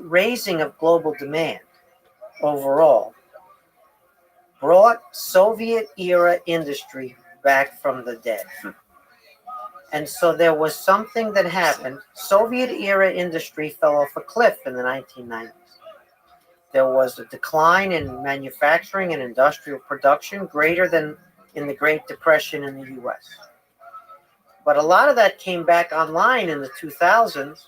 raising of global demand overall brought Soviet-era industry back from the dead. And so there was something that happened. Soviet-era industry fell off a cliff in the 1990s. There was a decline in manufacturing and industrial production greater than in the Great Depression in the U.S. But a lot of that came back online in the 2000s,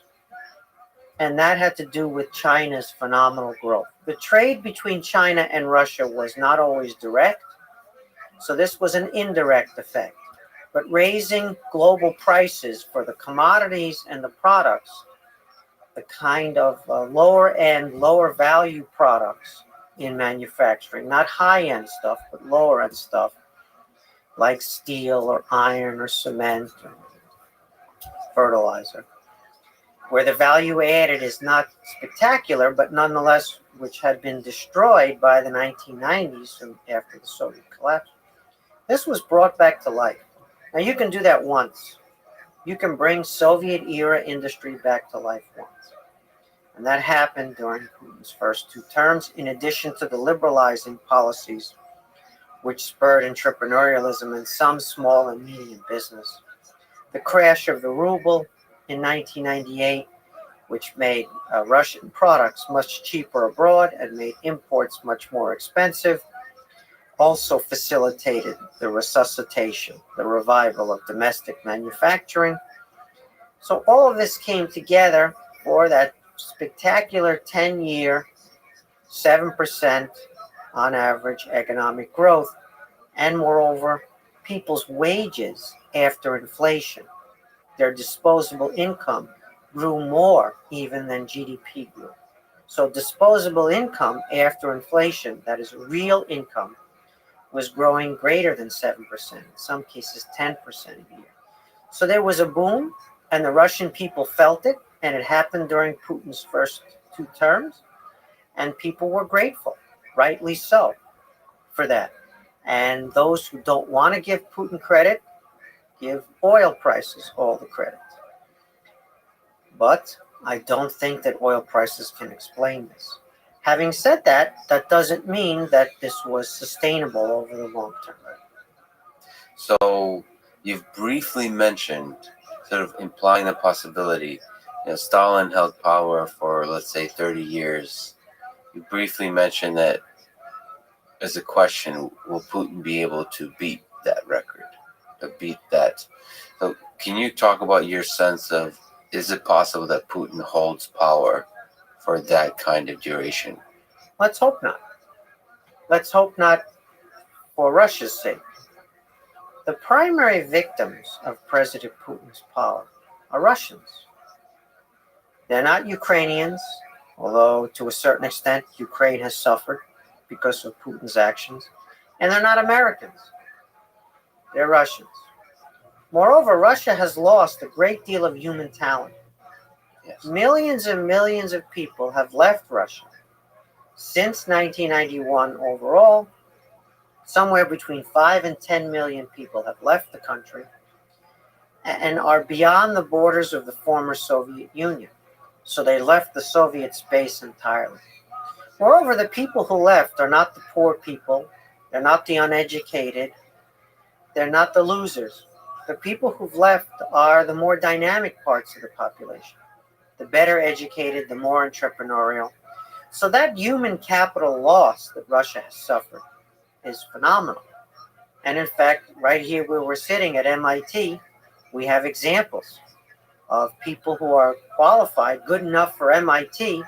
and that had to do with China's phenomenal growth. The trade between China and Russia was not always direct, so this was an indirect effect. But raising global prices for the commodities and the products, the kind of lower end, lower value products in manufacturing, not high end stuff, but lower end stuff like steel or iron or cement or fertilizer, where the value added is not spectacular, but nonetheless, which had been destroyed by the 1990s and after the Soviet collapse. This was brought back to life. Now you can do that once. You can bring Soviet-era industry back to life once. And that happened during Putin's first two terms, in addition to the liberalizing policies which spurred entrepreneurialism in some small and medium business. The crash of the ruble in 1998, which made Russian products much cheaper abroad and made imports much more expensive, also facilitated the resuscitation, the revival of domestic manufacturing. So all of this came together for that spectacular 10-year, 7% on average economic growth, and moreover, people's wages after inflation, their disposable income grew more even than GDP grew. So disposable income after inflation, that is real income, was growing greater than 7%, in some cases 10% a year. So there was a boom, and the Russian people felt it, and it happened during Putin's first 2 terms, and people were grateful, rightly so, for that. And those who don't want to give Putin credit give oil prices all the credit. But I don't think that oil prices can explain this. Having said that, that doesn't mean that this was sustainable over the long term.
So you've briefly mentioned, sort of implying the possibility, Stalin held power for, let's say, 30 years. You briefly mentioned that as a question, will Putin be able to beat that record, to beat that? So can you talk about your sense of, is it possible that Putin holds power for that kind of duration?
Let's hope not. Let's hope not for Russia's sake. The primary victims of President Putin's power are Russians. They're not Ukrainians, although to a certain extent Ukraine has suffered because of Putin's actions. And they're not Americans. They're Russians. Moreover, Russia has lost a great deal of human talent.
Yes.
Millions and millions of people have left Russia. Since 1991 overall, somewhere between 5 and 10 million people have left the country and are beyond the borders of the former Soviet Union. So they left the Soviet space entirely. Moreover, the people who left are not the poor people, they're not the uneducated, they're not the losers. The people who've left are the more dynamic parts of the population, the better educated, the more entrepreneurial. So that human capital loss that Russia has suffered is phenomenal. And in fact, right here where we're sitting at MIT, we have examples of people who are qualified, good enough for MIT,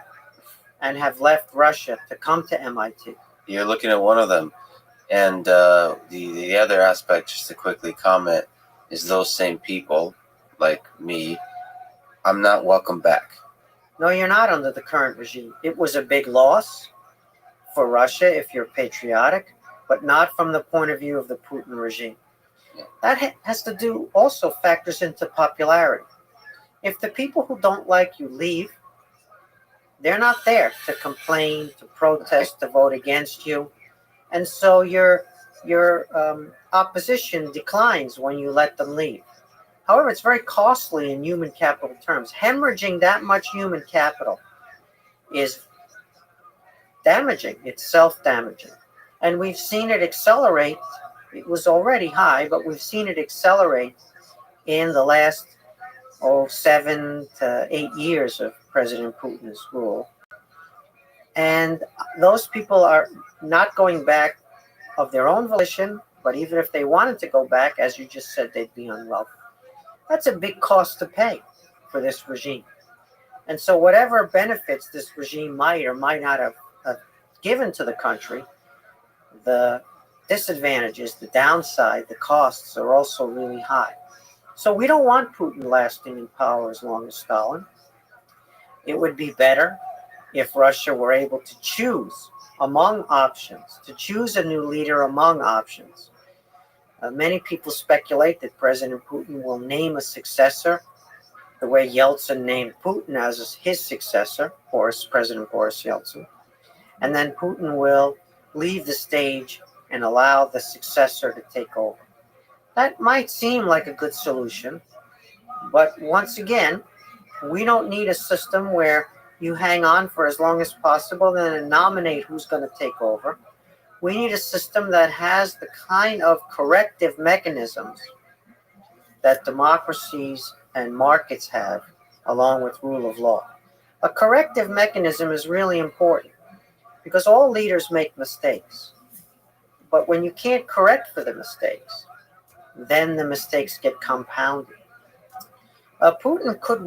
and have left Russia to come to MIT.
You're looking at one of them. And the other aspect, just to quickly comment, is those same people, like me, I'm not welcome back.
No, you're not under the current regime. It was a big loss for Russia if you're patriotic, but not from the point of view of the Putin regime. That has to do, also factors into popularity. If the people who don't like you leave, they're not there to complain, to protest, to vote against you. And so your opposition declines when you let them leave. However, it's very costly in human capital terms. Hemorrhaging that much human capital is damaging. It's self-damaging. And we've seen it accelerate. It was already high, but we've seen it accelerate in the last 7 to 8 years of President Putin's rule. And those people are not going back of their own volition, but even if they wanted to go back, as you just said, they'd be unwelcome. That's a big cost to pay for this regime. And so whatever benefits this regime might or might not have given to the country, the disadvantages, the downside, the costs are also really high. So we don't want Putin lasting in power as long as Stalin. It would be better if Russia were able to choose among options, to choose a new leader among options. Many people speculate that President Putin will name a successor, the way Yeltsin named Putin as his successor, President Boris Yeltsin. And then Putin will leave the stage and allow the successor to take over. That might seem like a good solution, but once again, we don't need a system where you hang on for as long as possible and then nominate who's going to take over. We need a system that has the kind of corrective mechanisms that democracies and markets have, along with rule of law. A corrective mechanism is really important because all leaders make mistakes. But when you can't correct for the mistakes, then the mistakes get compounded. Putin could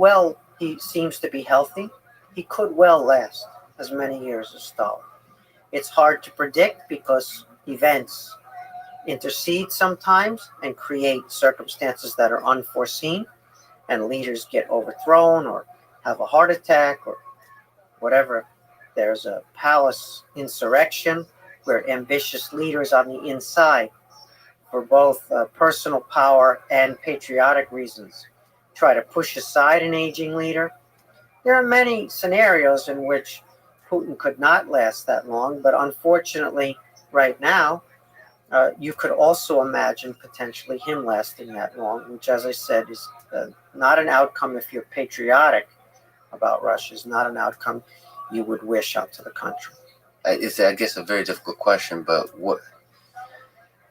he seems to be healthy. he could well last as many years as Stalin. It's hard to predict because events intercede sometimes and create circumstances that are unforeseen, and leaders get overthrown or have a heart attack or whatever. There's a palace insurrection where ambitious leaders on the inside, for both personal power and patriotic reasons, try to push aside an aging leader. There are many scenarios in which Putin could not last that long, but unfortunately, right now, you could also imagine potentially him lasting that long, which, as I said, is not an outcome if you're patriotic about Russia, is not an outcome you would wish out to the country.
It's, I guess, a very difficult question, but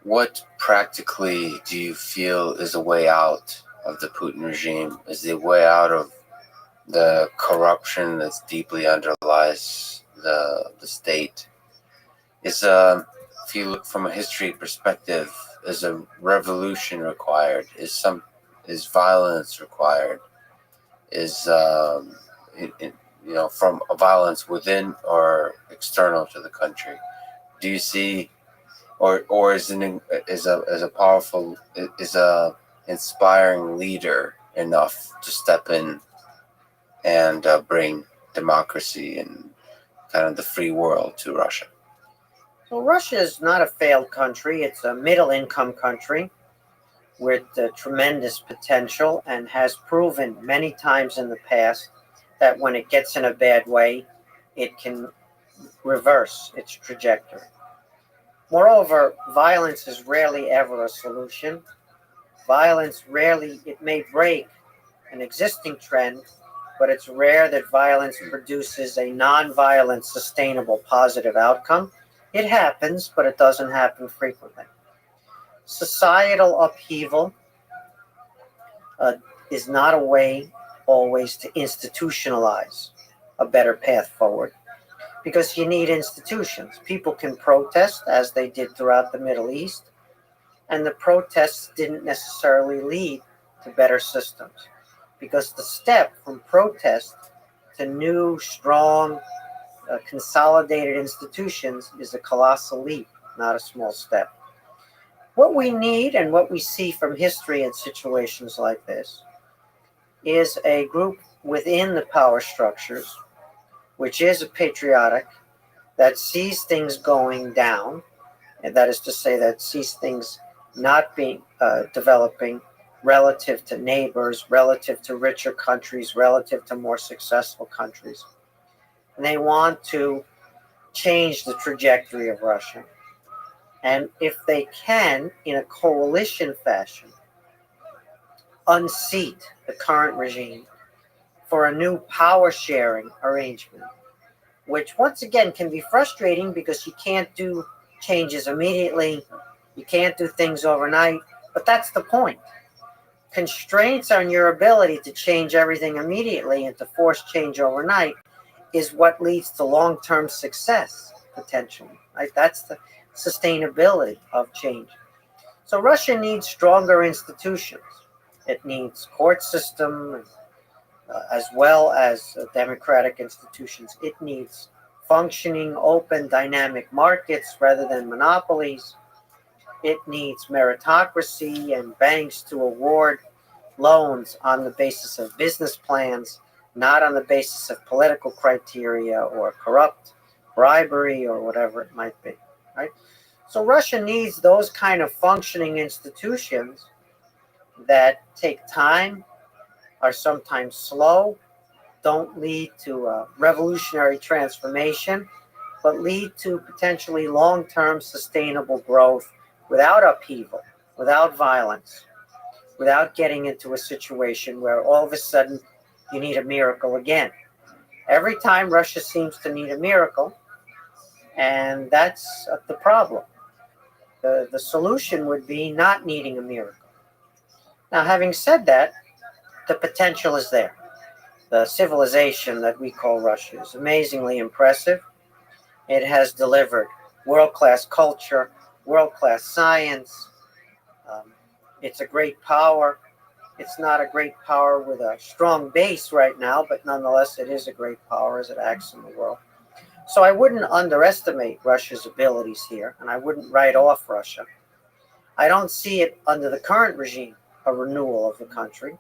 what practically do you feel is a way out of the Putin regime? Is the way out of the corruption that's deeply underlies the state? Is if you look from a history perspective, is a revolution required? Is violence required? Is from a violence within or external to the country? Do you see, or is a powerful, is a inspiring leader enough to step in and bring democracy and kind of the free world to Russia?
So Russia is not a failed country. It's a middle-income country with tremendous potential and has proven many times in the past that when it gets in a bad way, it can reverse its trajectory. Moreover, violence is rarely ever a solution. Violence rarely, it may break an existing trend, but it's rare that violence produces a non-violent, sustainable, positive outcome. It happens, but it doesn't happen frequently. Societal upheaval is not a way always to institutionalize a better path forward, because you need institutions. People can protest, as they did throughout the Middle East, and the protests didn't necessarily lead to better systems, because the step from protest to new, strong, consolidated institutions is a colossal leap, not a small step. What we need and what we see from history in situations like this is a group within the power structures, which is a patriotic, that sees things going down, and that is to say that sees things not being developing relative to neighbors, relative to richer countries, relative to more successful countries. And they want to change the trajectory of Russia. And if they can, in a coalition fashion, unseat the current regime for a new power sharing arrangement, which once again can be frustrating because you can't do changes immediately, you can't do things overnight, but that's the point. Constraints on your ability to change everything immediately and to force change overnight is what leads to long-term success, potentially. Right? That's the sustainability of change. So Russia needs stronger institutions. It needs court system, as well as democratic institutions. It needs functioning, open, dynamic markets rather than monopolies. It needs meritocracy and banks to award loans on the basis of business plans, not on the basis of political criteria or corrupt bribery or whatever it might be, right? So Russia needs those kind of functioning institutions that take time, are sometimes slow, don't lead to a revolutionary transformation, but lead to potentially long-term sustainable growth without upheaval, without violence, without getting into a situation where all of a sudden you need a miracle again. Every time Russia seems to need a miracle, and that's the problem. The solution would be not needing a miracle. Now, having said that, the potential is there. The civilization that we call Russia is amazingly impressive. It has delivered world-class culture, world-class science. It's a great power. It's not a great power with a strong base right now, but nonetheless, it is a great power as it acts in the world. So I wouldn't underestimate Russia's abilities here, and I wouldn't write off Russia. I don't see it under the current regime, a renewal of the country.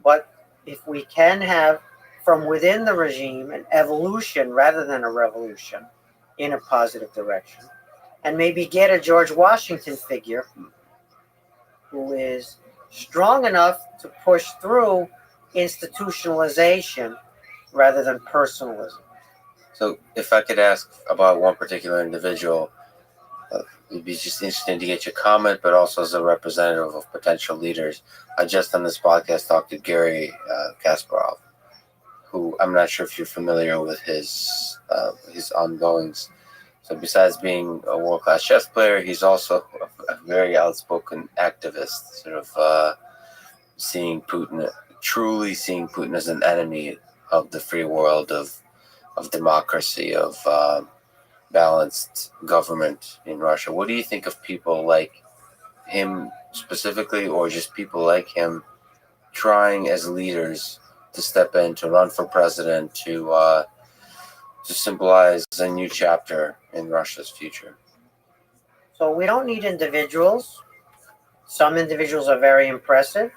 But if we can have from within the regime an evolution rather than a revolution in a positive direction, and maybe get a George Washington figure who is strong enough to push through institutionalization rather than personalism.
So, if I could ask about one particular individual, it'd be just interesting to get your comment, but also as a representative of potential leaders. I just on this podcast talked to Gary Kasparov, who I'm not sure if you're familiar with his ongoings. So besides being a world-class chess player, he's also a very outspoken activist, sort of truly seeing Putin as an enemy of the free world, of democracy, of balanced government in Russia. What do you think of people like him specifically, or just people like him trying as leaders to step in, to run for president, to symbolize a new chapter in Russia's future?
So we don't need individuals. Some individuals are very impressive,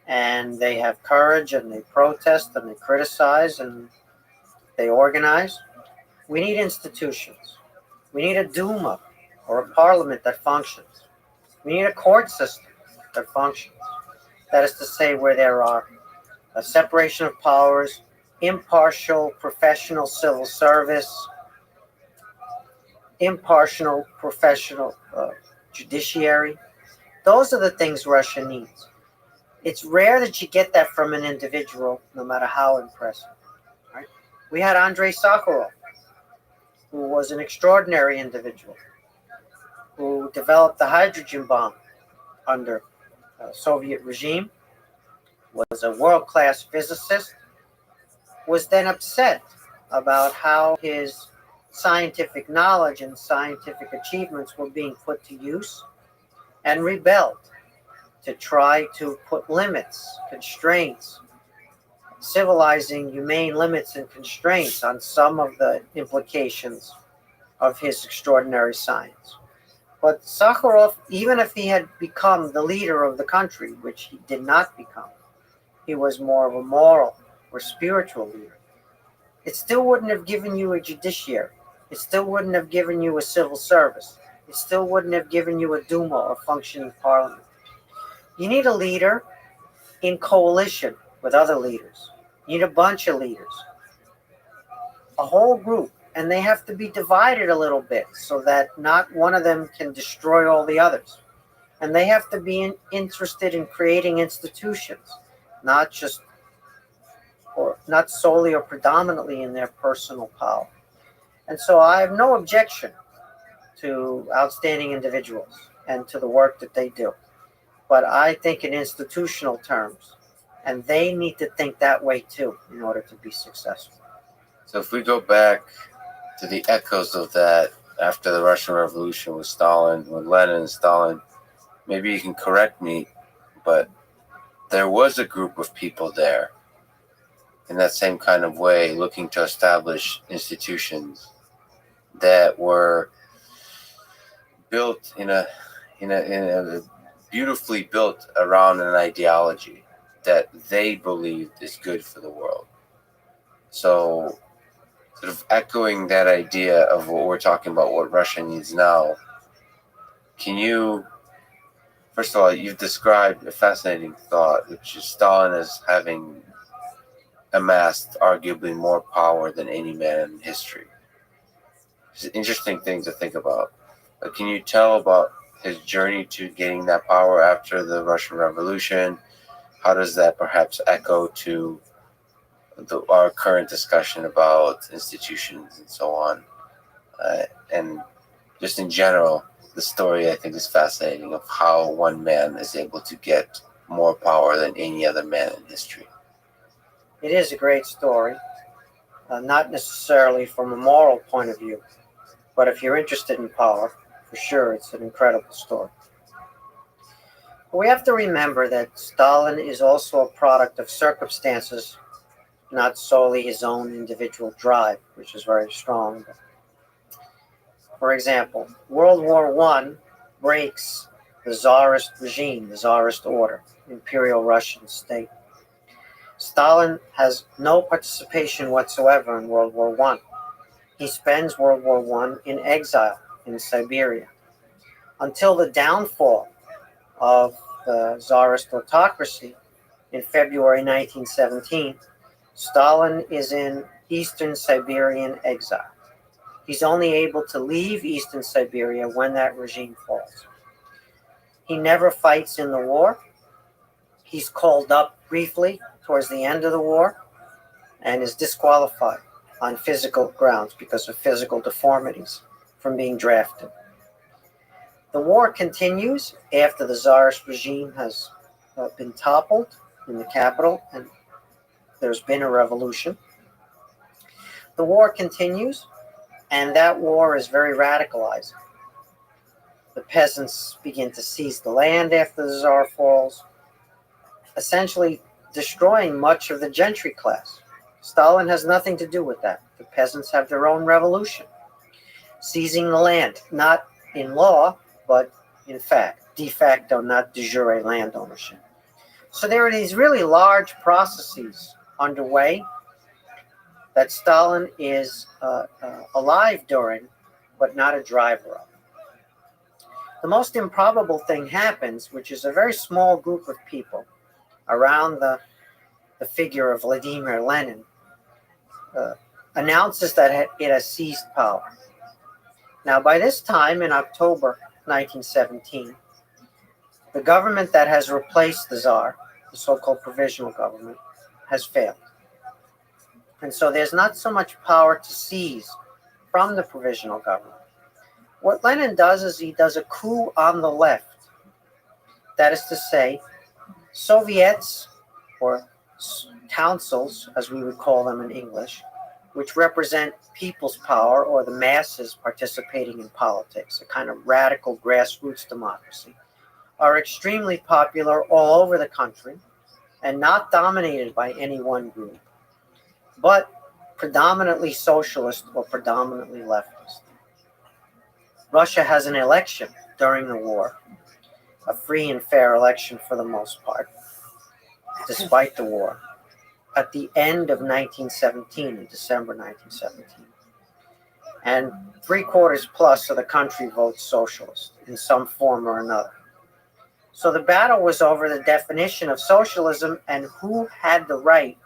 and they have courage, and they protest, and they criticize, and they organize. We need institutions. We need a Duma or a parliament that functions. We need a court system that functions. That is to say, where there are a separation of powers, impartial professional civil service, impartial professional judiciary. Those are the things Russia needs. It's rare that you get that from an individual, no matter how impressive. Right? We had Andrei Sakharov, who was an extraordinary individual, who developed the hydrogen bomb under Soviet regime, was a world-class physicist, was then upset about how his scientific knowledge and scientific achievements were being put to use, and rebelled to try to put limits, constraints, civilizing, humane limits and constraints on some of the implications of his extraordinary science. But Sakharov, even if he had become the leader of the country, which he did not become, he was more of a moral or spiritual leader, it still wouldn't have given you a judiciary. It still wouldn't have given you a civil service. It still wouldn't have given you a Duma or functioning parliament. You need a leader in coalition with other leaders. You need a bunch of leaders, a whole group, and they have to be divided a little bit so that not one of them can destroy all the others. And they have to be interested in creating institutions, not solely or predominantly in their personal power. And so I have no objection to outstanding individuals and to the work that they do. But I think in institutional terms, and they need to think that way too in order to be successful.
So if we go back to the echoes of that after the Russian Revolution with Stalin, with Lenin and Stalin, maybe you can correct me, but there was a group of people there in that same kind of way, looking to establish institutions that were built in a beautifully built around an ideology that they believed is good for the world. So, sort of echoing that idea of what we're talking about, what Russia needs now, can you, first of all, you've described a fascinating thought, which is Stalin as having amassed arguably more power than any man in history. It's an interesting thing to think about. But can you tell about his journey to getting that power after the Russian Revolution? How does that perhaps echo to our current discussion about institutions and so on? And just in general, the story I think is fascinating of how one man is able to get more power than any other man in history.
It is a great story, not necessarily from a moral point of view, but if you're interested in power, for sure, it's an incredible story. We have to remember that Stalin is also a product of circumstances, not solely his own individual drive, which is very strong. For example, World War I breaks the Tsarist regime, the Tsarist order, Imperial Russian state. Stalin has no participation whatsoever in World War I. He spends World War I in exile in Siberia. Until the downfall of the Tsarist autocracy in February 1917, Stalin is in Eastern Siberian exile. He's only able to leave Eastern Siberia when that regime falls. He never fights in the war. He's called up briefly towards the end of the war and is disqualified on physical grounds because of physical deformities from being drafted. The war continues after the Tsarist regime has been toppled in the capital and there's been a revolution. The war continues, and that war is very radicalizing. The peasants begin to seize the land after the Tsar falls, essentially destroying much of the gentry class. Stalin has nothing to do with that. The peasants have their own revolution, seizing the land, not in law, but in fact, de facto, not de jure land ownership. So there are these really large processes underway that Stalin is alive during, but not a driver of. The most improbable thing happens, which is a very small group of people around the figure of Vladimir Lenin, announces that it has seized power. Now, by this time, in October 1917, the government that has replaced the Tsar, the so-called provisional government, has failed. And so there's not so much power to seize from the provisional government. What Lenin does is he does a coup on the left. That is to say, Soviets, or councils, as we would call them in English, which represent people's power or the masses participating in politics, a kind of radical grassroots democracy, are extremely popular all over the country and not dominated by any one group, but predominantly socialist or predominantly leftist. Russia has an election during the war, a free and fair election for the most part, despite the war, at the end of 1917, in December 1917. And 3/4 plus of the country votes socialist in some form or another. So the battle was over the definition of socialism and who had the right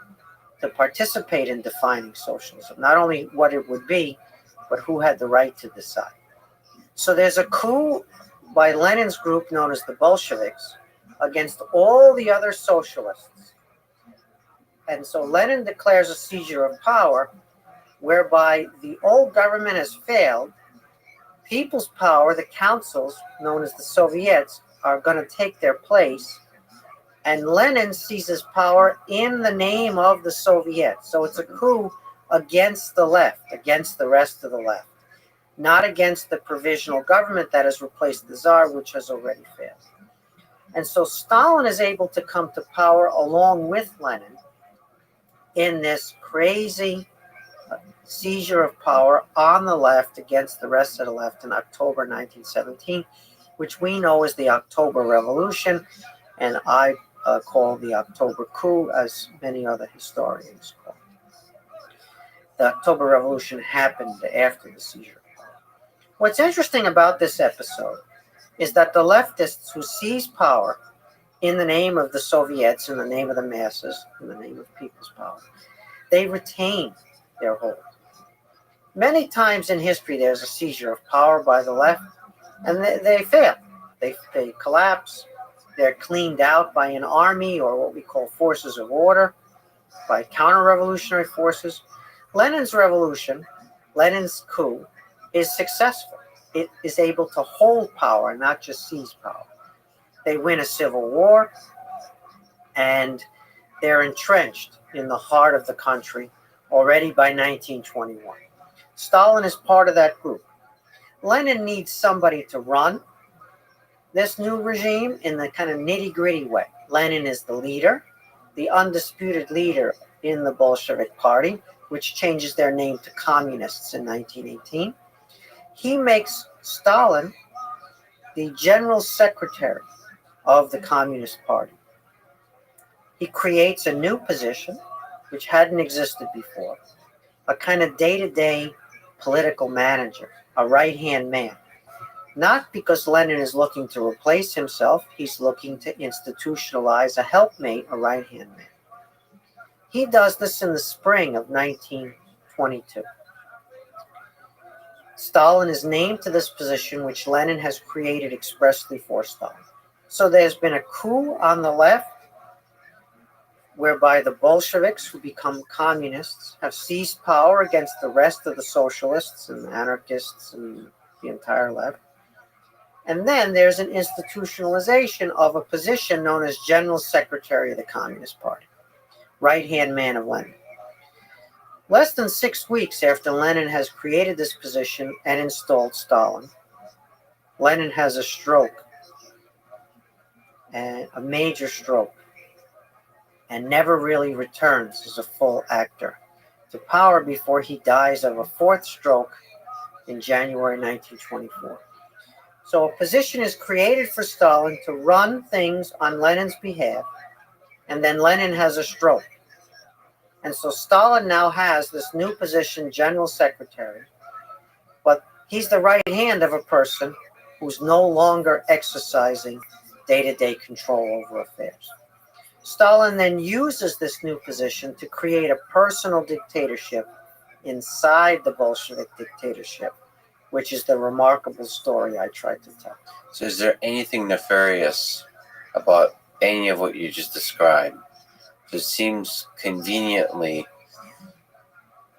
to participate in defining socialism. Not only what it would be, but who had the right to decide. So there's a coup by Lenin's group known as the Bolsheviks against all the other socialists. And so Lenin declares a seizure of power whereby the old government has failed. People's power, the councils known as the Soviets, are going to take their place. And Lenin seizes power in the name of the Soviets. So it's a coup against the left, against the rest of the left, not against the provisional government that has replaced the Tsar, which has already failed. And so Stalin is able to come to power along with Lenin in this crazy seizure of power on the left against the rest of the left in October 1917, which we know as the October Revolution, and I call the October coup, as many other historians call it. The October Revolution happened after the seizure of power. What's interesting about this episode is that the leftists who seize power in the name of the Soviets, in the name of the masses, in the name of people's power, they retain their hold. Many times in history, there's a seizure of power by the left, and they fail. They collapse. They're cleaned out by an army or what we call forces of order, by counter-revolutionary forces. Lenin's revolution, Lenin's coup, is successful. It is able to hold power, not just seize power. They win a civil war, and they're entrenched in the heart of the country already by 1921. Stalin is part of that group. Lenin needs somebody to run. this new regime in the kind of nitty-gritty way. Lenin is the leader, the undisputed leader in the Bolshevik Party, which changes their name to Communists in 1918. He makes Stalin the general secretary of the Communist Party. He creates a new position, which hadn't existed before, a kind of day-to-day political manager, a right-hand man. Not because Lenin is looking to replace himself, he's looking to institutionalize a helpmate, a right-hand man. He does this in the spring of 1922. Stalin is named to this position, which Lenin has created expressly for Stalin. So there's been a coup on the left, whereby the Bolsheviks, who become communists, have seized power against the rest of the socialists and anarchists and the entire left. And then there's an institutionalization of a position known as General Secretary of the Communist Party, right-hand man of Lenin. Less than 6 weeks after Lenin has created this position and installed Stalin, Lenin has a stroke, and a major stroke, and never really returns as a full actor to power before he dies of a fourth stroke in January 1924. So a position is created for Stalin to run things on Lenin's behalf, and then Lenin has a stroke. And so Stalin now has this new position, General Secretary, but he's the right hand of a person who's no longer exercising day-to-day control over affairs. Stalin then uses this new position to create a personal dictatorship inside the Bolshevik dictatorship, which is the remarkable story I tried to tell.
So is there anything nefarious about any of what you just described? It seems conveniently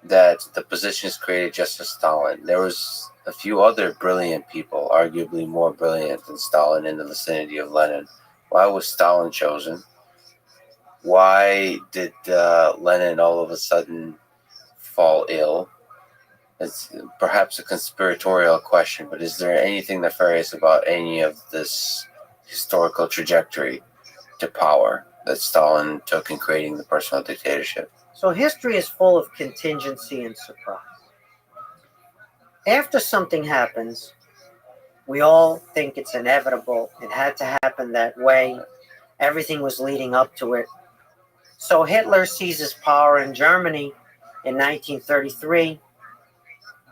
that the position is created just for Stalin. There was a few other brilliant people, arguably more brilliant than Stalin, in the vicinity of Lenin. Why was Stalin chosen? Why did Lenin all of a sudden fall ill? It's perhaps a conspiratorial question, but is there anything nefarious about any of this historical trajectory to power that Stalin took in creating the personal dictatorship?
So history is full of contingency and surprise. After something happens, we all think it's inevitable. It had to happen that way. Everything was leading up to it. So Hitler seizes power in Germany in 1933,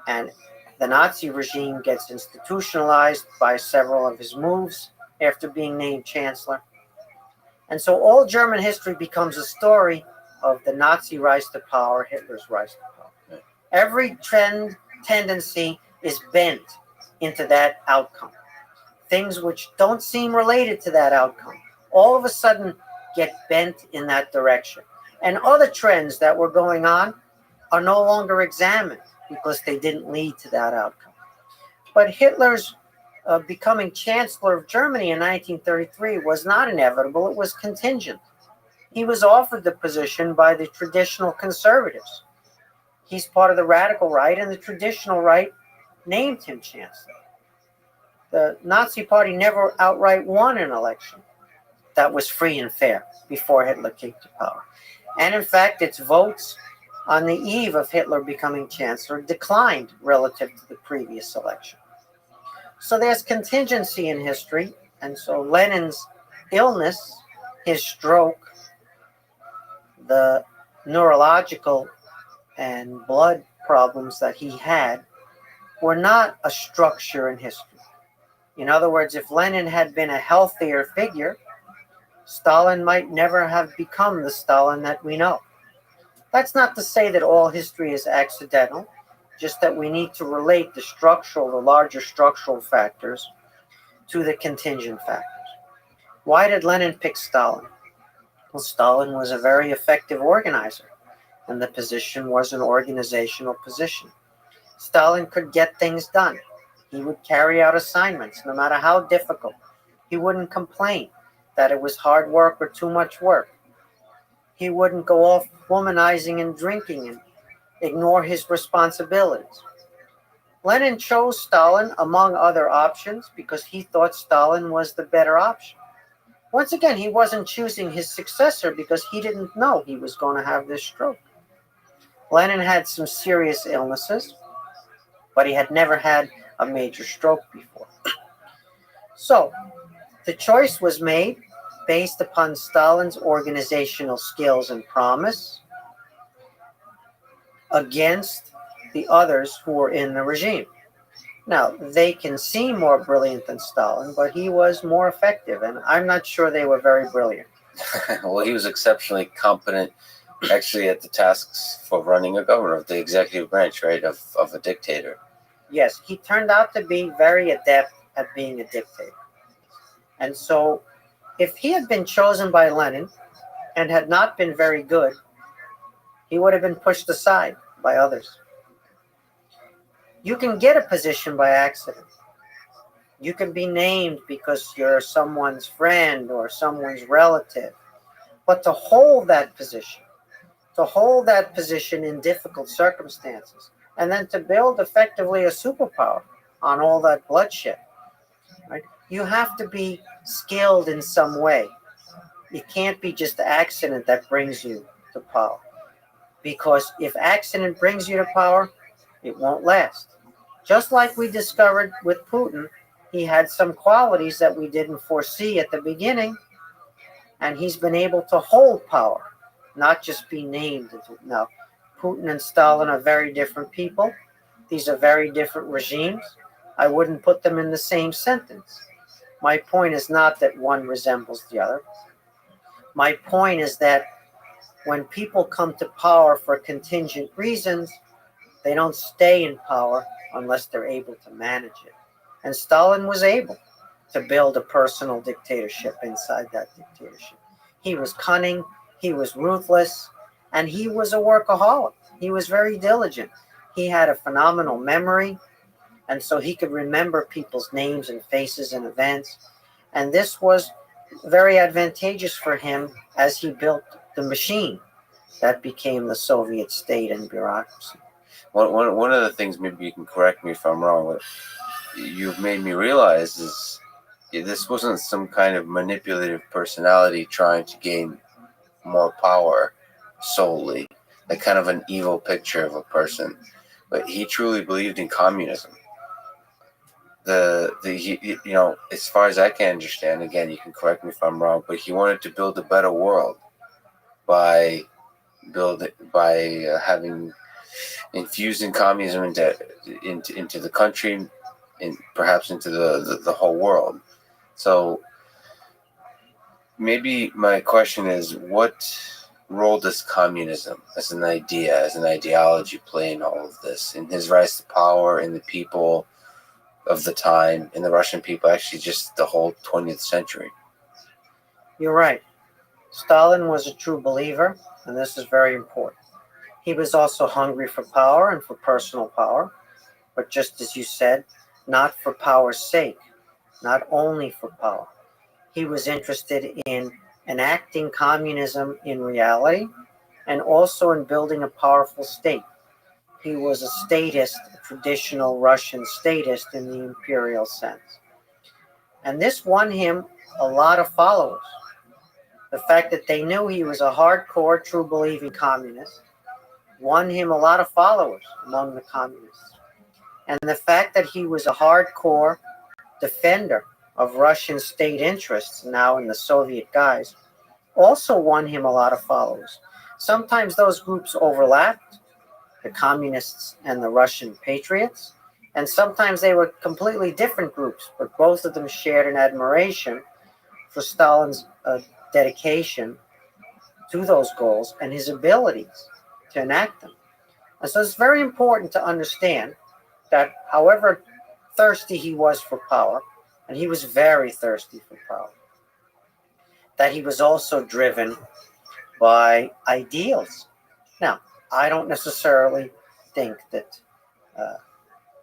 and the Nazi regime gets institutionalized by several of his moves after being named chancellor. And so all German history becomes a story of the Nazi rise to power, Hitler's rise to power. Every tendency is bent into that outcome. Things which don't seem related to that outcome all of a sudden get bent in that direction. And other trends that were going on are no longer examined because they didn't lead to that outcome. But Hitler's becoming Chancellor of Germany in 1933 was not inevitable, it was contingent. He was offered the position by the traditional conservatives. He's part of the radical right, and the traditional right named him Chancellor. The Nazi Party never outright won an election that was free and fair before Hitler came to power. And in fact, its votes on the eve of Hitler becoming Chancellor declined relative to the previous election. So there's contingency in history, and so Lenin's illness, his stroke, the neurological and blood problems that he had were not a structure in history. In other words, if Lenin had been a healthier figure, Stalin might never have become the Stalin that we know. That's not to say that all history is accidental, just that we need to relate the larger structural factors to the contingent factors. Why did Lenin pick Stalin? Well, Stalin was a very effective organizer, and the position was an organizational position. Stalin could get things done. He would carry out assignments, no matter how difficult. He wouldn't complain that it was hard work or too much work. He wouldn't go off womanizing and drinking and ignore his responsibilities. Lenin chose Stalin among other options because he thought Stalin was the better option. Once again, he wasn't choosing his successor because he didn't know he was going to have this stroke. Lenin had some serious illnesses, but he had never had a major stroke before. So, the choice was made based upon Stalin's organizational skills and promise against the others who were in the regime. Now, they can seem more brilliant than Stalin, but he was more effective, and I'm not sure they were very brilliant.
Well, he was exceptionally competent, actually, at the tasks for running a government, of the executive branch, right, of a dictator.
Yes, he turned out to be very adept at being a dictator. And so, if he had been chosen by Lenin and had not been very good, he would have been pushed aside by others. You can get a position by accident. You can be named because you're someone's friend or someone's relative. But to hold that position in difficult circumstances, and then to build effectively a superpower on all that bloodshed, right? You have to be skilled in some way. It can't be just accident that brings you to power. Because if accident brings you to power, it won't last. Just like we discovered with Putin, he had some qualities that we didn't foresee at the beginning, and he's been able to hold power, not just be named. Now, Putin and Stalin are very different people. These are very different regimes. I wouldn't put them in the same sentence. My point is not that one resembles the other. My point is that when people come to power for contingent reasons, they don't stay in power unless they're able to manage it. And Stalin was able to build a personal dictatorship inside that dictatorship. He was cunning, he was ruthless, and he was a workaholic. He was very diligent. He had a phenomenal memory, and so he could remember people's names and faces and events. And this was very advantageous for him as he built the machine that became the Soviet state and bureaucracy.
One of the things, maybe you can correct me if I'm wrong, what you've made me realize is this wasn't some kind of manipulative personality trying to gain more power solely, like kind of an evil picture of a person, but he truly believed in communism. As far as I can understand, again, you can correct me if I'm wrong, but he wanted to build a better world by having infusing communism into the country, and perhaps into the whole world. So maybe my question is, what role does communism as an idea, as an ideology, play in all of this, in his rise to power, in the people of the time, in the Russian people, actually just the whole 20th century?
You're right. Stalin was a true believer, and this is very important. He was also hungry for power and for personal power, but just as you said, not for power's sake, not only for power. He was interested in enacting communism in reality and also in building a powerful state. He was a statist, a traditional Russian statist in the imperial sense. And this won him a lot of followers. The fact that they knew he was a hardcore, true believing communist won him a lot of followers among the communists. And the fact that he was a hardcore defender of Russian state interests, now in the Soviet guise, also won him a lot of followers. Sometimes those groups overlapped, the communists and the Russian patriots, and sometimes they were completely different groups, but both of them shared an admiration for Stalin's dedication to those goals and his abilities to enact them. And so it's very important to understand that however thirsty he was for power, and he was very thirsty for power, that he was also driven by ideals. Now, I don't necessarily think that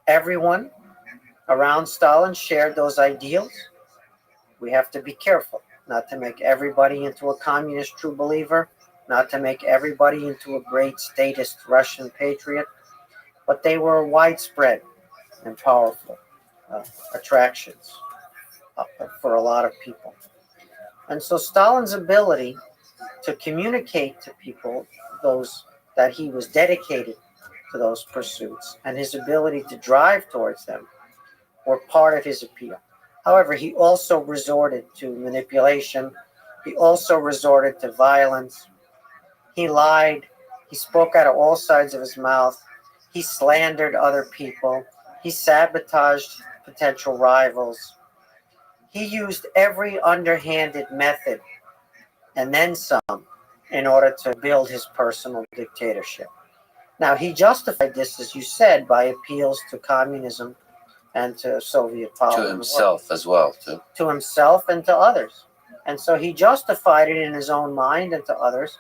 everyone around Stalin shared those ideals. We have to be careful not to make everybody into a communist true believer, not to make everybody into a great statist Russian patriot, but they were widespread. and powerful attractions for a lot of people. And so Stalin's ability to communicate to people those that he was dedicated to those pursuits and his ability to drive towards them were part of his appeal. However, he also resorted to manipulation. He also resorted to violence. He lied. He spoke out of all sides of his mouth. He slandered other people. He sabotaged potential rivals. He used every underhanded method and then some in order to build his personal dictatorship. Now, he justified this, as you said, by appeals to communism and to Soviet power.
To himself as well, too.
To himself and to others. And so he justified it in his own mind and to others,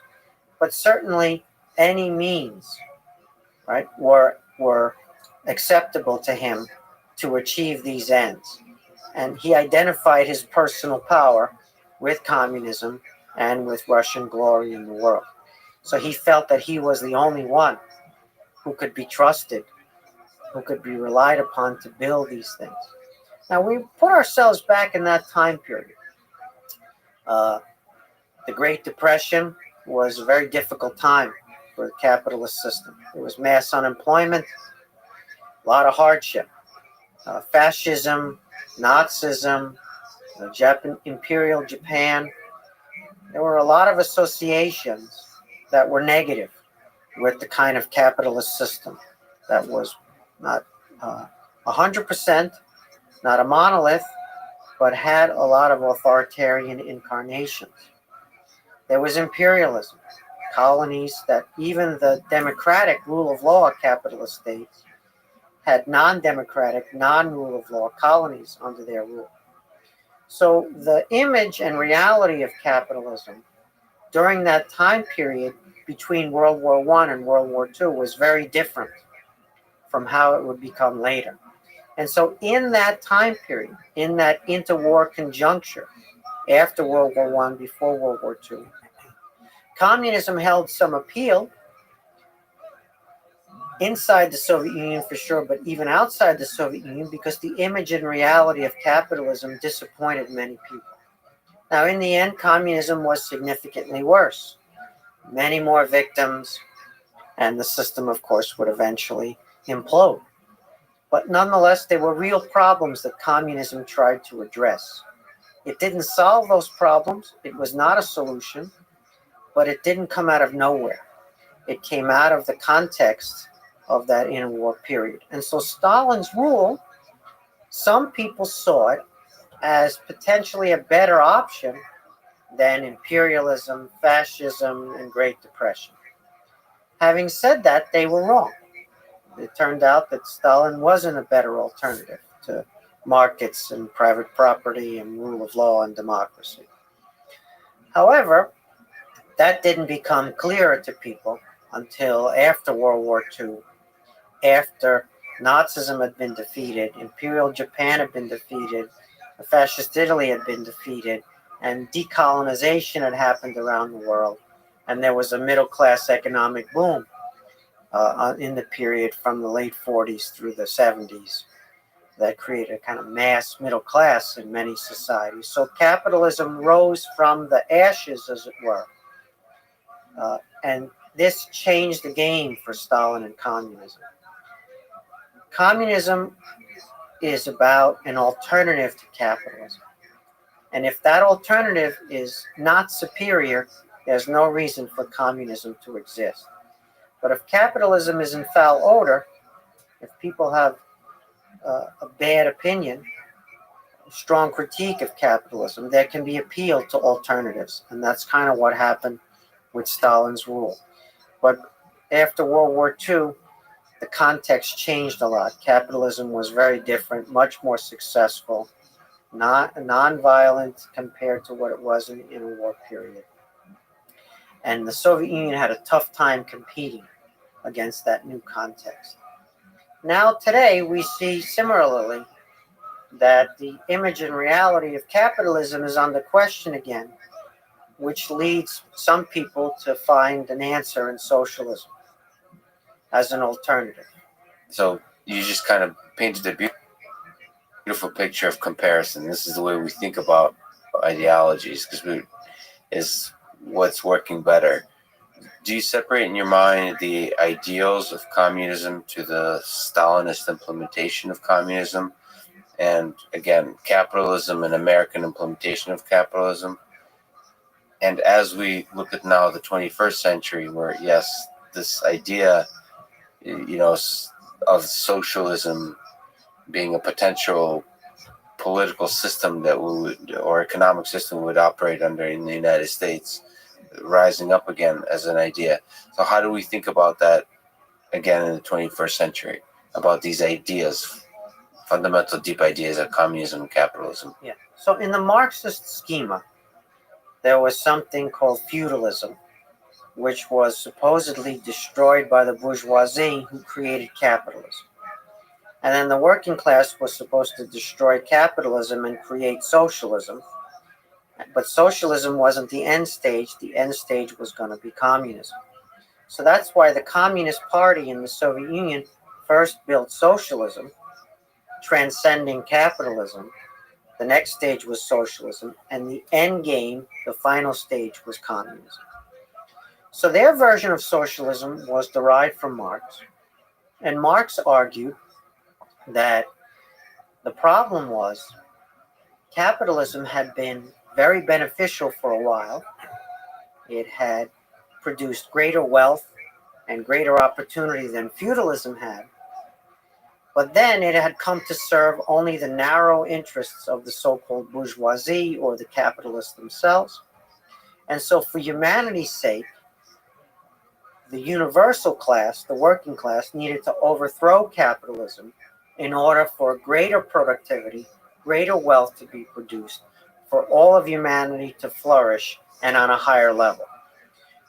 but certainly any means, right, were acceptable to him to achieve these ends. And he identified his personal power with communism and with Russian glory in the world. So he felt that he was the only one who could be trusted, who could be relied upon to build these things. Now, we put ourselves back in that time period. The Great Depression was a very difficult time for the capitalist system. There was mass unemployment, a lot of hardship. Fascism, Nazism, Imperial Japan. There were a lot of associations that were negative with the kind of capitalist system that was not 100%, not a monolith, but had a lot of authoritarian incarnations. There was imperialism, colonies that even the democratic rule of law capitalist states had non-democratic, non-rule of law colonies under their rule. So the image and reality of capitalism during that time period between World War I and World War II was very different from how it would become later. And so in that time period, in that interwar conjuncture, after World War I, before World War II, communism held some appeal inside the Soviet Union for sure, but even outside the Soviet Union, because the image and reality of capitalism disappointed many people. Now, in the end, communism was significantly worse. Many more victims, and the system, of course, would eventually implode. But nonetheless, there were real problems that communism tried to address. It didn't solve those problems. It was not a solution, but it didn't come out of nowhere. It came out of the context of that interwar period. And so Stalin's rule, some people saw it as potentially a better option than imperialism, fascism, and Great Depression. Having said that, they were wrong. It turned out that Stalin wasn't a better alternative to markets and private property and rule of law and democracy. However, that didn't become clearer to people until after World War II, after Nazism had been defeated, Imperial Japan had been defeated, Fascist Italy had been defeated, and decolonization had happened around the world. And there was a middle-class economic boom in the period from the late 40s through the 70s that created a kind of mass middle class in many societies. So capitalism rose from the ashes, as it were. And this changed the game for Stalin and communism. Communism is about an alternative to capitalism. And if that alternative is not superior, there's no reason for communism to exist. But if capitalism is in foul odor, if people have a bad opinion, a strong critique of capitalism, there can be appeal to alternatives. And that's kind of what happened with Stalin's rule. But after World War II, the context changed a lot. Capitalism was very different, much more successful, non-violent compared to what it was in the interwar period. And the Soviet Union had a tough time competing against that new context. Now today we see similarly that the image and reality of capitalism is under question again, which leads some people to find an answer in socialism as an alternative.
So you just kind of painted a beautiful picture of comparison. This is the way we think about ideologies, because is what's working better. Do you separate in your mind the ideals of communism to the Stalinist implementation of communism, and again, capitalism and American implementation of capitalism? And as we look at now the 21st century, where yes, this idea, of socialism being a potential political system that or economic system would operate under in the United States, rising up again as an idea. So how do we think about that again in the 21st century, about these ideas, fundamental deep ideas of communism and capitalism?
Yeah. So in the Marxist schema, there was something called feudalism, which was supposedly destroyed by the bourgeoisie who created capitalism. And then the working class was supposed to destroy capitalism and create socialism. But socialism wasn't the end stage. The end stage was going to be communism. So that's why the Communist Party in the Soviet Union first built socialism, transcending capitalism. The next stage was socialism. And the end game, the final stage, was communism. So their version of socialism was derived from Marx. And Marx argued that the problem was capitalism had been very beneficial for a while. It had produced greater wealth and greater opportunity than feudalism had. But then it had come to serve only the narrow interests of the so-called bourgeoisie or the capitalists themselves. And so for humanity's sake, the universal class, the working class, needed to overthrow capitalism in order for greater productivity, greater wealth to be produced, for all of humanity to flourish and on a higher level.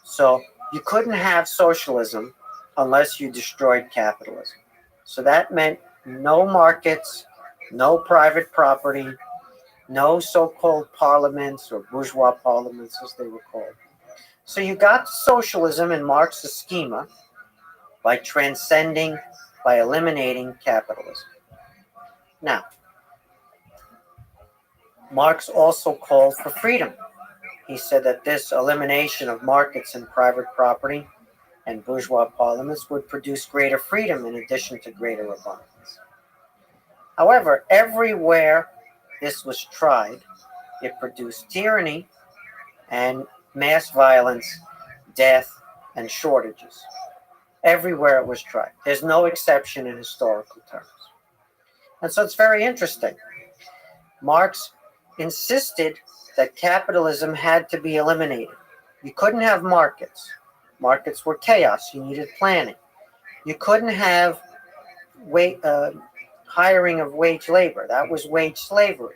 So you couldn't have socialism unless you destroyed capitalism. So that meant no markets, no private property, no so-called parliaments or bourgeois parliaments as they were called. So you got socialism in Marx's schema by transcending, by eliminating capitalism. Now, Marx also called for freedom. He said that this elimination of markets and private property and bourgeois parliaments would produce greater freedom in addition to greater abundance. However, everywhere this was tried, it produced tyranny and mass violence, death, and shortages. Everywhere it was tried. There's no exception in historical terms. And so it's very interesting. Marx insisted that capitalism had to be eliminated. You couldn't have markets. Markets were chaos. You needed planning. You couldn't have hiring of wage labor. That was wage slavery.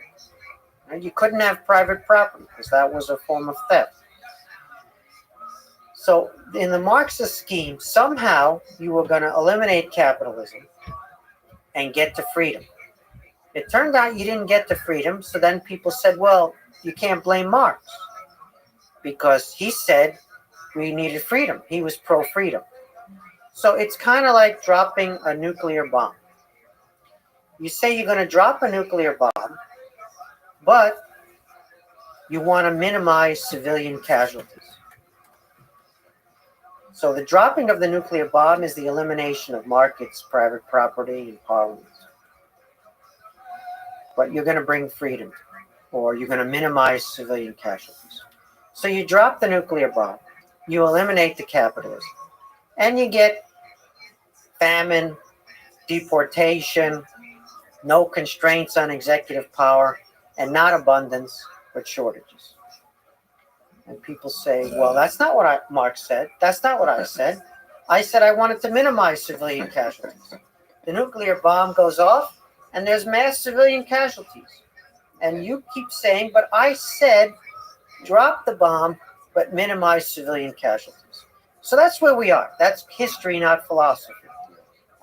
And you couldn't have private property because that was a form of theft. So in the Marxist scheme, somehow you were going to eliminate capitalism and get to freedom. It turned out you didn't get to freedom, so then people said, well, you can't blame Marx because he said we needed freedom. He was pro-freedom. So it's kind of like dropping a nuclear bomb. You say you're going to drop a nuclear bomb, but you want to minimize civilian casualties. So the dropping of the nuclear bomb is the elimination of markets, private property, and parliaments. But you're going to bring freedom, or you're going to minimize civilian casualties. So you drop the nuclear bomb, you eliminate the capitalism, and you get famine, deportation, no constraints on executive power, and not abundance, but shortages. And people say, well, that's not what Marx said. That's not what I said. I said I wanted to minimize civilian casualties. The nuclear bomb goes off, and there's mass civilian casualties. And you keep saying, but I said drop the bomb, but minimize civilian casualties. So that's where we are. That's history, not philosophy.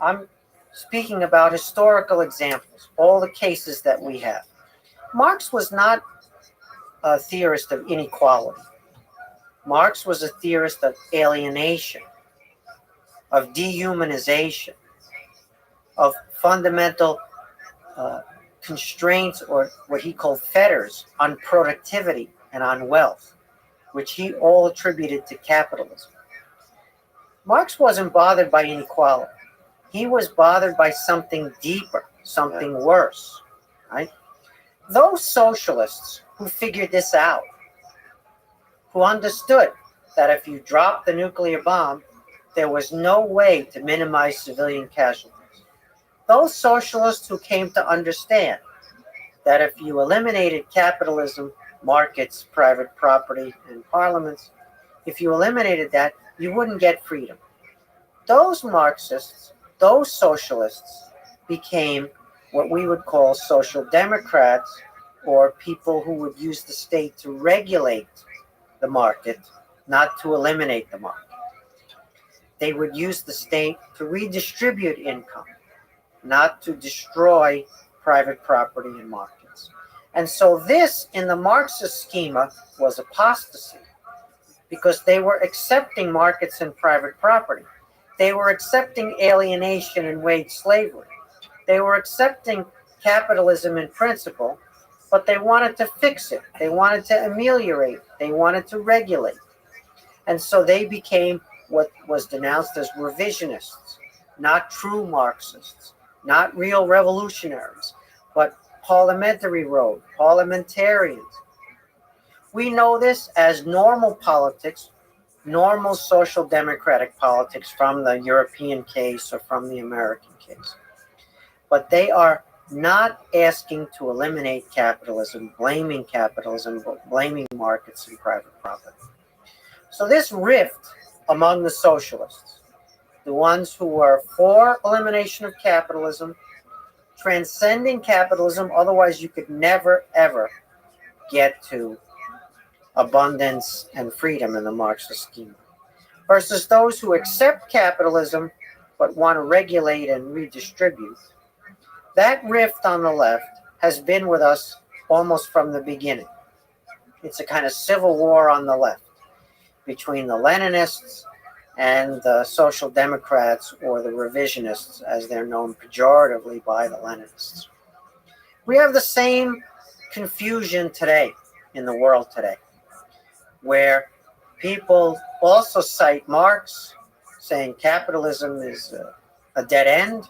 I'm speaking about historical examples, all the cases that we have. Marx was not a theorist of inequality. Marx was a theorist of alienation, of dehumanization, of fundamental constraints, or what he called fetters, on productivity and on wealth, which he all attributed to capitalism. Marx wasn't bothered by inequality. He was bothered by something deeper, something worse, right? Those socialists who figured this out, who understood that if you dropped the nuclear bomb, there was no way to minimize civilian casualties. Those socialists who came to understand that if you eliminated capitalism, markets, private property, and parliaments, if you eliminated that, you wouldn't get freedom. Those Marxists, those socialists, became what we would call social democrats, or people who would use the state to regulate the market, not to eliminate the market. They would use the state to redistribute income, not to destroy private property and markets. And so this, in the Marxist schema, was apostasy, because they were accepting markets and private property. They were accepting alienation and wage slavery. They were accepting capitalism in principle, but they wanted to fix it. They wanted to ameliorate. They wanted to regulate. And so they became what was denounced as revisionists, not true Marxists, not real revolutionaries, but parliamentary road, parliamentarians. We know this as normal politics, normal social democratic politics from the European case or from the American case. But they are not asking to eliminate capitalism, but blaming markets and private property. So this rift among the socialists, the ones who were for elimination of capitalism, transcending capitalism, otherwise you could never, ever get to abundance and freedom in the Marxist schema, versus those who accept capitalism but want to regulate and redistribute. That rift on the left has been with us almost from the beginning. It's a kind of civil war on the left between the Leninists and the Social Democrats, or the revisionists, as they're known pejoratively by the Leninists. We have the same confusion today in the world today, where people also cite Marx, saying capitalism is a dead end,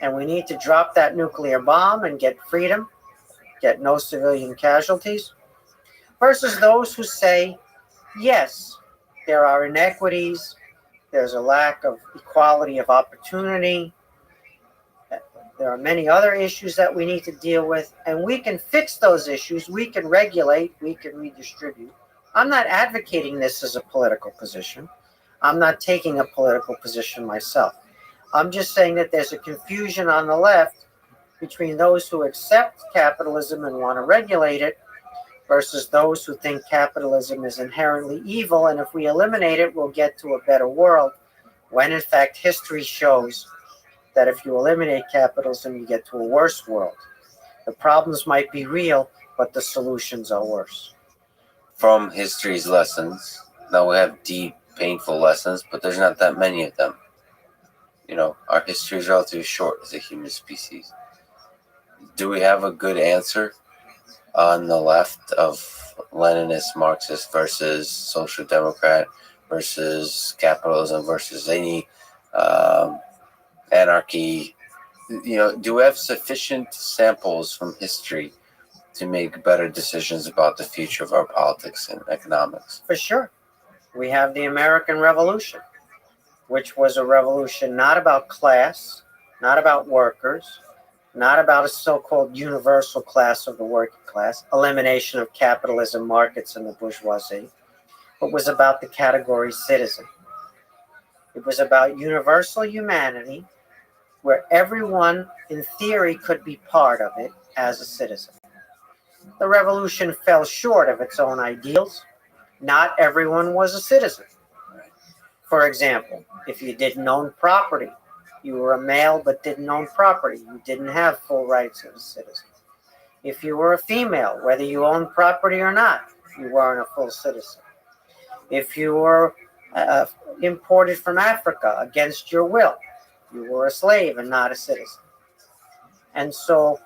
and we need to drop that nuclear bomb and get freedom, get no civilian casualties, versus those who say, yes, there are inequities, there's a lack of equality of opportunity, there are many other issues that we need to deal with, and we can fix those issues, we can regulate, we can redistribute. I'm not advocating this as a political position. I'm not taking a political position myself. I'm just saying that there's a confusion on the left between those who accept capitalism and want to regulate it, versus those who think capitalism is inherently evil, and if we eliminate it, we'll get to a better world, when in fact history shows that if you eliminate capitalism, you get to a worse world. The problems might be real, but the solutions are worse.
From history's lessons, now we have deep, painful lessons, but there's not that many of them. You know, our history is relatively short as a human species. Do we have a good answer on the left of Leninist, Marxist versus social democrat versus capitalism versus any anarchy? You know, do we have sufficient samples from history to make better decisions about the future of our politics and economics?
For sure. We have the American Revolution, which was a revolution not about class, not about workers, not about a so-called universal class of the working class, elimination of capitalism, markets, and the bourgeoisie, but was about the category citizen. It was about universal humanity, where everyone, in theory, could be part of it as a citizen. The revolution fell short of its own ideals. Not everyone was a citizen. For example, if you didn't own property, you were a male but didn't own property, you didn't have full rights as a citizen. If you were a female, whether you owned property or not, you weren't a full citizen. If you were imported from Africa against your will, you were a slave and not a citizen. And so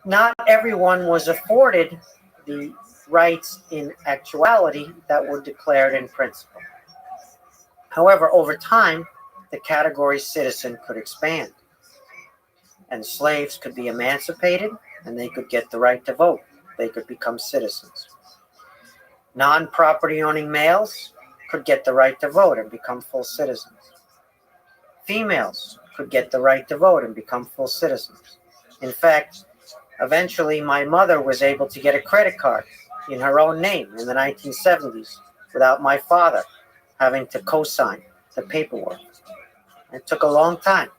not everyone was afforded the rights in actuality that were declared in principle. However, over time, the category citizen could expand, and slaves could be emancipated, and they could get the right to vote. They could become citizens. Non-property owning males could get the right to vote and become full citizens. Females could get the right to vote and become full citizens. In fact, eventually my mother was able to get a credit card in her own name in the 1970s without my father having to co-sign the paperwork. It took a long time,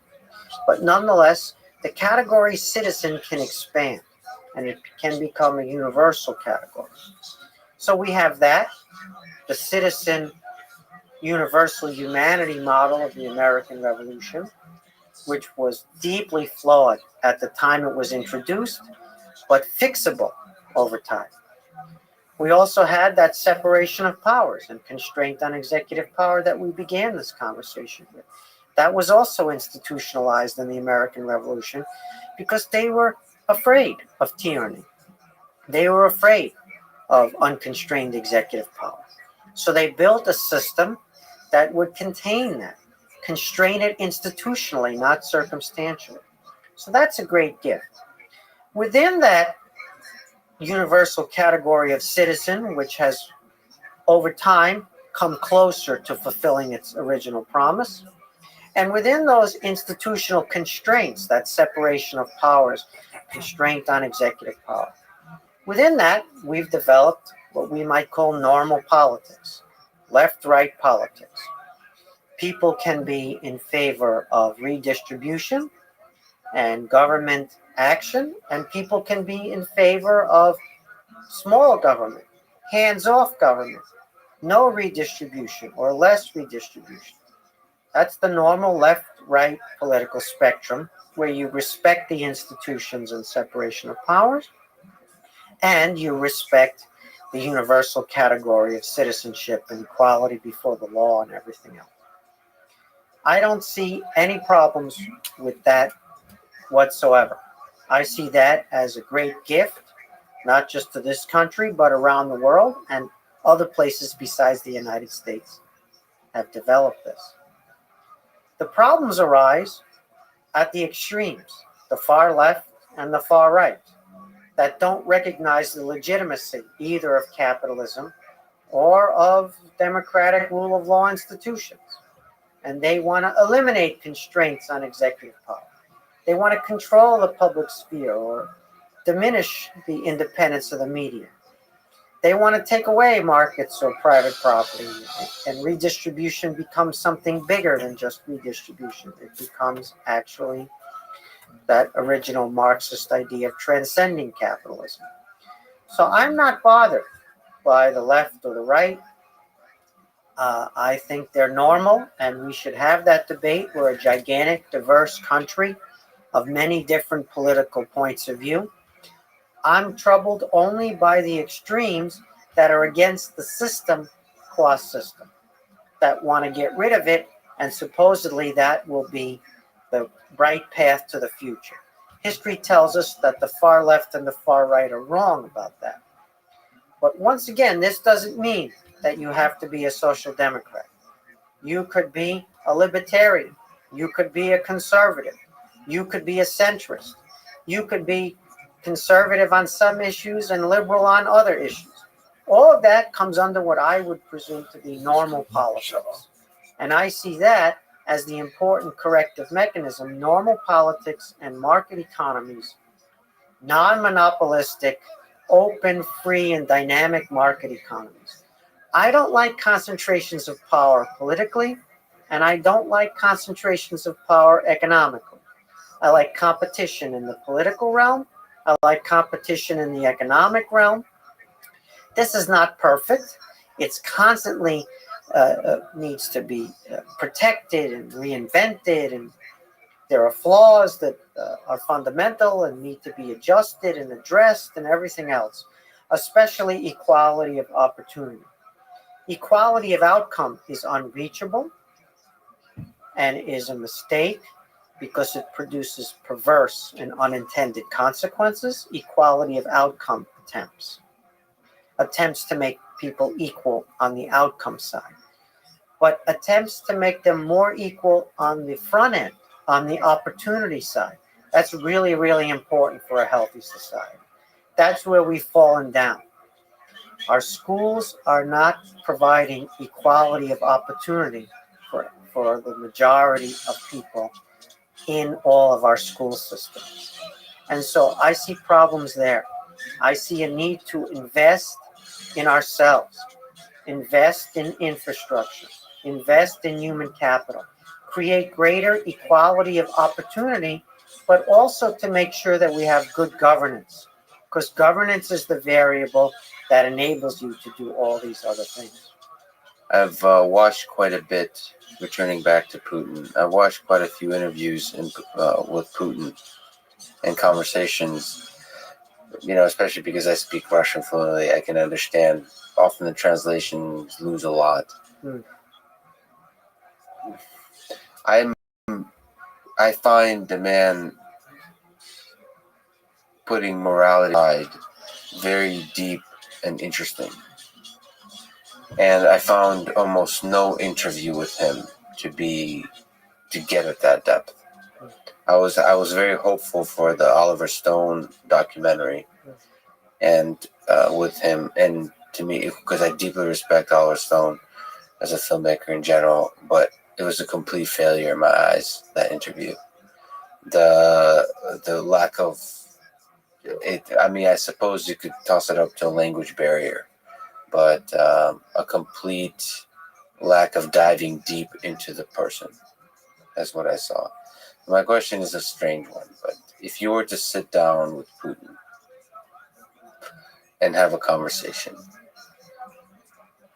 but nonetheless, the category citizen can expand and it can become a universal category. So we have that, the citizen universal humanity model of the American Revolution, which was deeply flawed at the time it was introduced, but fixable over time. We also had that separation of powers and constraint on executive power that we began this conversation with. That was also institutionalized in the American Revolution because they were afraid of tyranny. They were afraid of unconstrained executive power. So they built a system that would contain that, constrain it institutionally, not circumstantially. So that's a great gift. Within that universal category of citizen, which has over time come closer to fulfilling its original promise, and within those institutional constraints, that separation of powers, constraint on executive power, within that, we've developed what we might call normal politics, left-right politics. People can be in favor of redistribution and government action, and people can be in favor of small government, hands-off government, no redistribution or less redistribution. That's the normal left-right political spectrum where you respect the institutions and separation of powers, and you respect the universal category of citizenship and equality before the law and everything else. I don't see any problems with that whatsoever. I see that as a great gift, not just to this country, but around the world, and other places besides the United States have developed this. The problems arise at the extremes, the far left and the far right, that don't recognize the legitimacy either of capitalism or of democratic rule of law institutions. And they want to eliminate constraints on executive power. They want to control the public sphere or diminish the independence of the media. They want to take away markets or private property, and redistribution becomes something bigger than just redistribution. It becomes actually that original Marxist idea of transcending capitalism. So I'm not bothered by the left or the right. I think they're normal, and we should have that debate. We're a gigantic, diverse country of many different political points of view. I'm troubled only by the extremes that are against the system qua system, that want to get rid of it, and supposedly that will be the right path to the future. History tells us that the far left and the far right are wrong about that. But once again, this doesn't mean that you have to be a social democrat. You could be a libertarian. You could be a conservative. You could be a centrist. You could be conservative on some issues and liberal on other issues. All of that comes under what I would presume to be normal politics. And I see that as the important corrective mechanism. Normal politics and market economies, non-monopolistic, open, free, and dynamic market economies. I don't like concentrations of power politically, and I don't like concentrations of power economically. I like competition in the political realm. I like competition in the economic realm. This is not perfect. It's constantly needs to be protected and reinvented, and there are flaws that are fundamental and need to be adjusted and addressed and everything else, especially equality of opportunity. Equality of outcome is unreachable and is a mistake because it produces perverse and unintended consequences, equality of outcome attempts to make people equal on the outcome side, but attempts to make them more equal on the front end, on the opportunity side. That's really, really important for a healthy society. That's where we've fallen down. Our schools are not providing equality of opportunity for the majority of people in all of our school systems. And so I see problems there. I see a need to invest in ourselves, invest in infrastructure, invest in human capital, create greater equality of opportunity, but also to make sure that we have good governance, because governance is the variable that enables you to do all these other things.
I've watched quite a bit, returning back to Putin. I've watched quite a few interviews with Putin and conversations, especially because I speak Russian fluently. I can understand. Often the translations lose a lot. I find the man putting morality aside very deep and interesting. And I found almost no interview with him to get at that depth. I was very hopeful for the Oliver Stone documentary, and with him, and to me, because I deeply respect Oliver Stone as a filmmaker in general, but it was a complete failure in my eyes, that interview. The lack of it. I mean, I suppose you could toss it up to a language barrier, but a complete lack of diving deep into the person. That's what I saw. My question is a strange one, but if you were to sit down with Putin and have a conversation,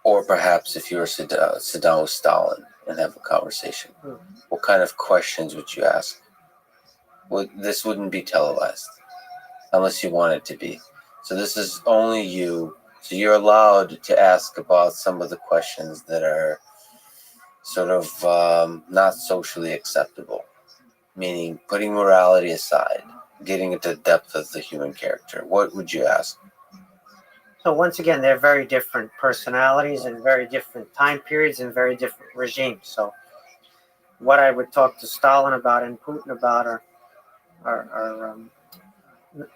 or perhaps if you were to sit down with Stalin and have a conversation, what kind of questions would you ask? This wouldn't be televised unless you want it to be. So this is only you. So you're allowed to ask about some of the questions that are sort of not socially acceptable, meaning putting morality aside, getting into the depth of the human character. What would you ask?
So once again, they're very different personalities and very different time periods and very different regimes. So what I would talk to Stalin about and Putin about are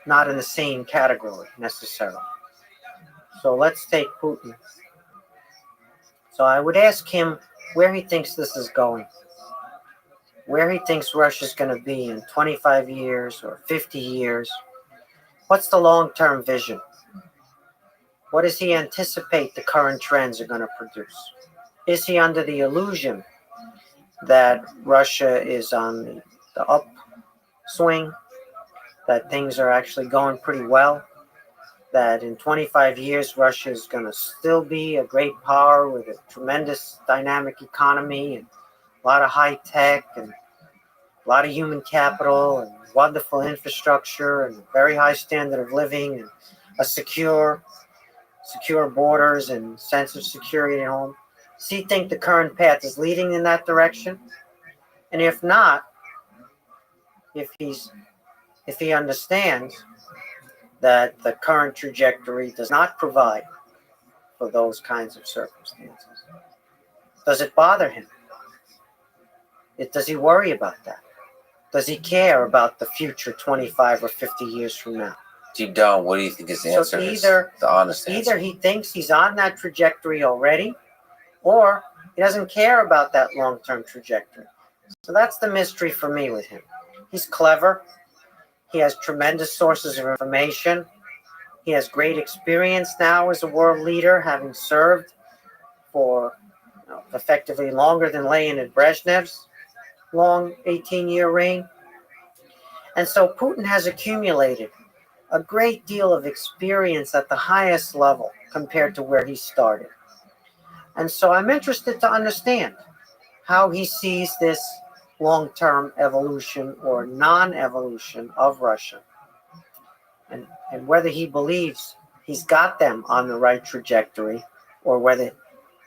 not in the same category necessarily. So let's take Putin. So I would ask him where he thinks this is going, where he thinks Russia's going to be in 25 years or 50 years. What's the long-term vision? What does he anticipate the current trends are going to produce? Is he under the illusion that Russia is on the upswing, that things are actually going pretty well, that in 25 years Russia is going to still be a great power with a tremendous dynamic economy and a lot of high tech and a lot of human capital and wonderful infrastructure and a very high standard of living and a secure borders and sense of security at home? Does he think the current path is leading in that direction? And if not, if he understands that the current trajectory does not provide for those kinds of circumstances, does it bother him? Does he worry about that? Does he care about the future 25 or 50 years from now?
Deep down, what do you think his answer is? The honest answer.
Either he thinks he's on that trajectory already, or he doesn't care about that long-term trajectory. So that's the mystery for me with him. He's clever. He has tremendous sources of information. He has great experience now as a world leader, having served for effectively longer than Leonid Brezhnev's long 18-year reign. And so Putin has accumulated a great deal of experience at the highest level compared to where he started. And so I'm interested to understand how he sees this long-term evolution or non-evolution of Russia, and whether he believes he's got them on the right trajectory, or whether,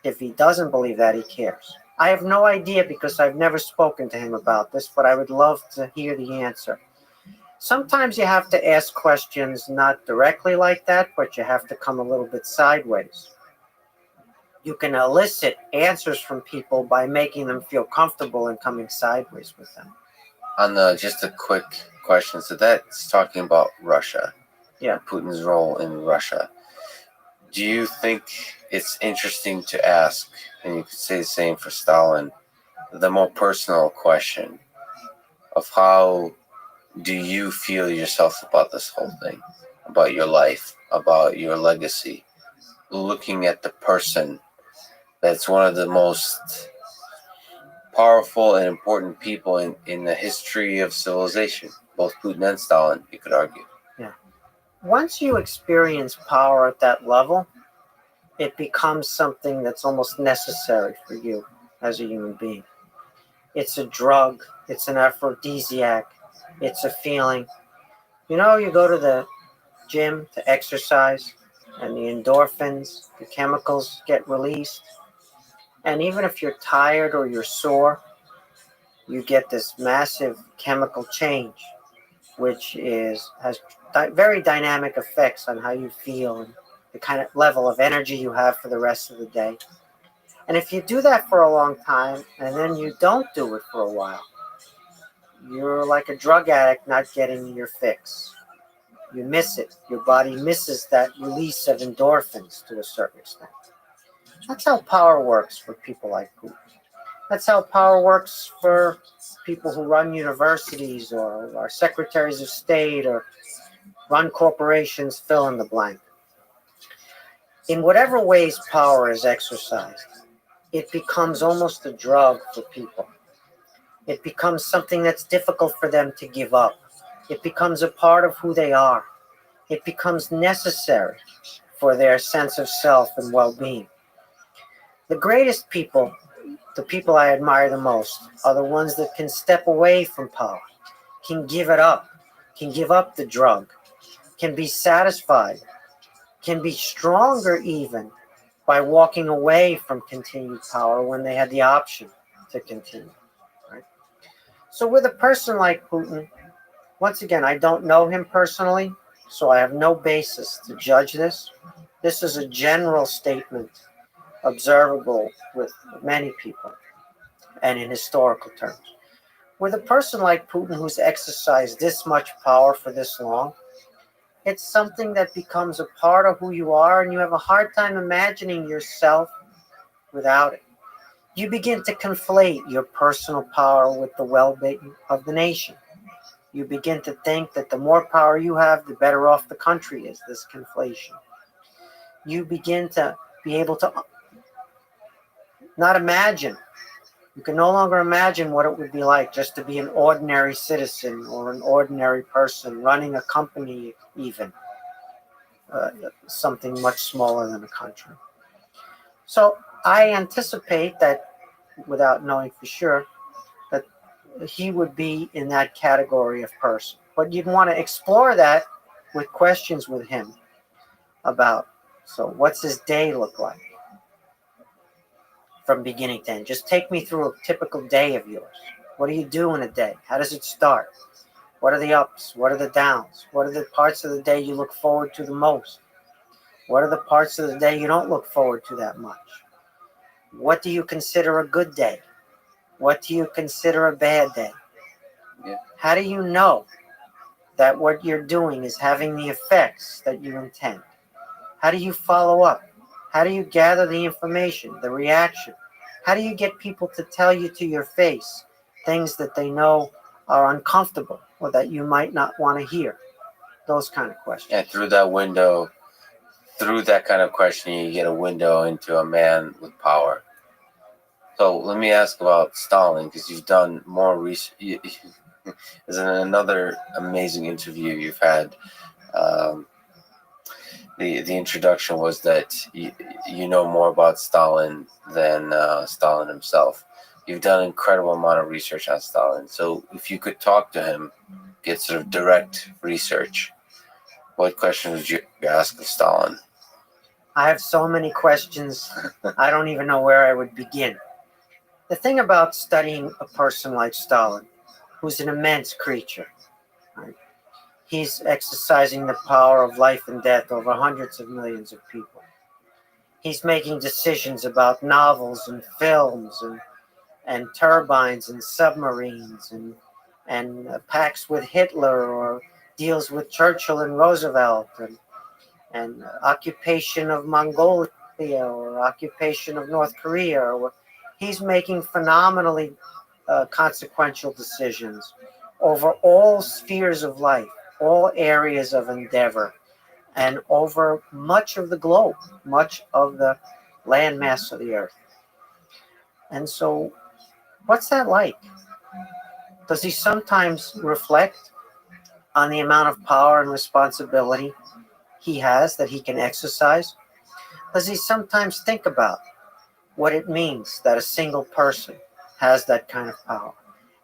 if he doesn't believe that, he cares. I have no idea because I've never spoken to him about this, but I would love to hear the answer. Sometimes you have to ask questions not directly like that, but you have to come a little bit sideways. You can elicit answers from people by making them feel comfortable and coming sideways with them.
On the just a quick question, so that's talking about Russia.
Yeah.
Putin's role in Russia. Do you think it's interesting to ask, and you could say the same for Stalin, the more personal question of how do you feel yourself about this whole thing, about your life, about your legacy, looking at the person that's one of the most powerful and important people in the history of civilization, both Putin and Stalin, you could argue.
Yeah. Once you experience power at that level, it becomes something that's almost necessary for you as a human being. It's a drug, it's an aphrodisiac, it's a feeling. You know, you go to the gym to exercise, and the endorphins, the chemicals get released. And even if you're tired or you're sore, you get this massive chemical change, which has very dynamic effects on how you feel and the kind of level of energy you have for the rest of the day. And if you do that for a long time and then you don't do it for a while, you're like a drug addict not getting your fix. You miss it. Your body misses that release of endorphins to a certain extent. That's how power works for people like Putin. That's how power works for people who run universities or are secretaries of state or run corporations, fill in the blank. In whatever ways power is exercised, it becomes almost a drug for people. It becomes something that's difficult for them to give up. It becomes a part of who they are. It becomes necessary for their sense of self and well-being. The greatest people, the people I admire the most, are the ones that can step away from power, can give it up, can give up the drug, can be satisfied, can be stronger even by walking away from continued power when they had the option to continue. Right? So with a person like Putin, once again, I don't know him personally, so I have no basis to judge this. This is a general statement observable with many people and in historical terms. With a person like Putin who's exercised this much power for this long, it's something that becomes a part of who you are, and you have a hard time imagining yourself without it. You begin to conflate your personal power with the well-being of the nation. You begin to think that the more power you have, the better off the country is, this conflation. You begin to be able to not imagine. You can no longer imagine what it would be like just to be an ordinary citizen or an ordinary person running a company, even something much smaller than a country. So I anticipate that, without knowing for sure, that he would be in that category of person. But you'd want to explore that with questions with him about, so what's his day look like from beginning to end? Just take me through a typical day of yours. What do you do in a day? How does it start? What are the ups? What are the downs? What are the parts of the day you look forward to the most? What are the parts of the day you don't look forward to that much? What do you consider a good day? What do you consider a bad day?
Yeah.
How do you know that what you're doing is having the effects that you intend? How do you follow up? How do you gather the information, the reaction? How do you get people to tell you to your face things that they know are uncomfortable or that you might not want to hear? Those kind of questions.
And through that window, through that kind of questioning, you get a window into a man with power. So let me ask about Stalin, because you've done more research. As in another amazing interview you've had, the introduction was that you know more about Stalin than Stalin himself. You've done an incredible amount of research on Stalin. So if you could talk to him, get sort of direct research, what questions would you ask of Stalin?
I have so many questions, I don't even know where I would begin. The thing about studying a person like Stalin, who's an immense creature, right? He's exercising the power of life and death over hundreds of millions of people. He's making decisions about novels and films and turbines and submarines and pacts with Hitler or deals with Churchill and Roosevelt and occupation of Mongolia or occupation of North Korea. Or he's making phenomenally consequential decisions over all spheres of life, all areas of endeavor, and over much of the globe, much of the landmass of the earth. And so, what's that like? Does he sometimes reflect on the amount of power and responsibility he has that he can exercise? Does he sometimes think about what it means that a single person has that kind of power?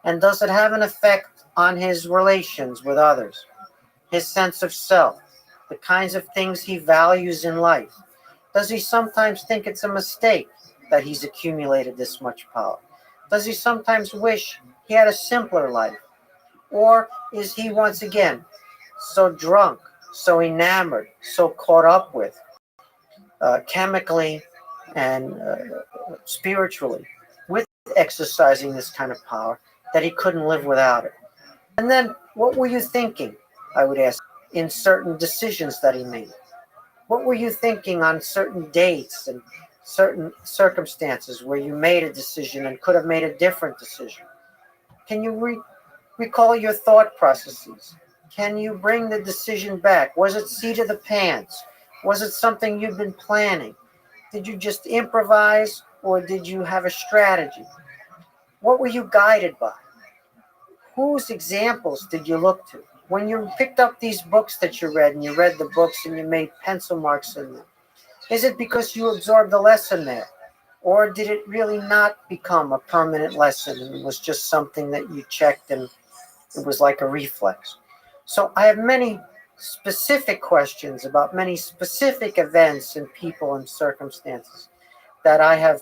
And does it have an effect on his relations with others, his sense of self, the kinds of things he values in life? Does he sometimes think it's a mistake that he's accumulated this much power? Does he sometimes wish he had a simpler life? Or is he once again so drunk, so enamored, so caught up with, chemically and spiritually, with exercising this kind of power, that he couldn't live without it? And then, what were you thinking, I would ask, in certain decisions that he made? What were you thinking on certain dates and certain circumstances where you made a decision and could have made a different decision? Can you recall your thought processes? Can you bring the decision back? Was it seat of the pants? Was it something you'd been planning? Did you just improvise, or did you have a strategy? What were you guided by? Whose examples did you look to? When you picked up these books that you read, and you read the books and you made pencil marks in them, is it because you absorbed a lesson there? Or did it really not become a permanent lesson and was just something that you checked and it was like a reflex? So I have many specific questions about many specific events and people and circumstances that I have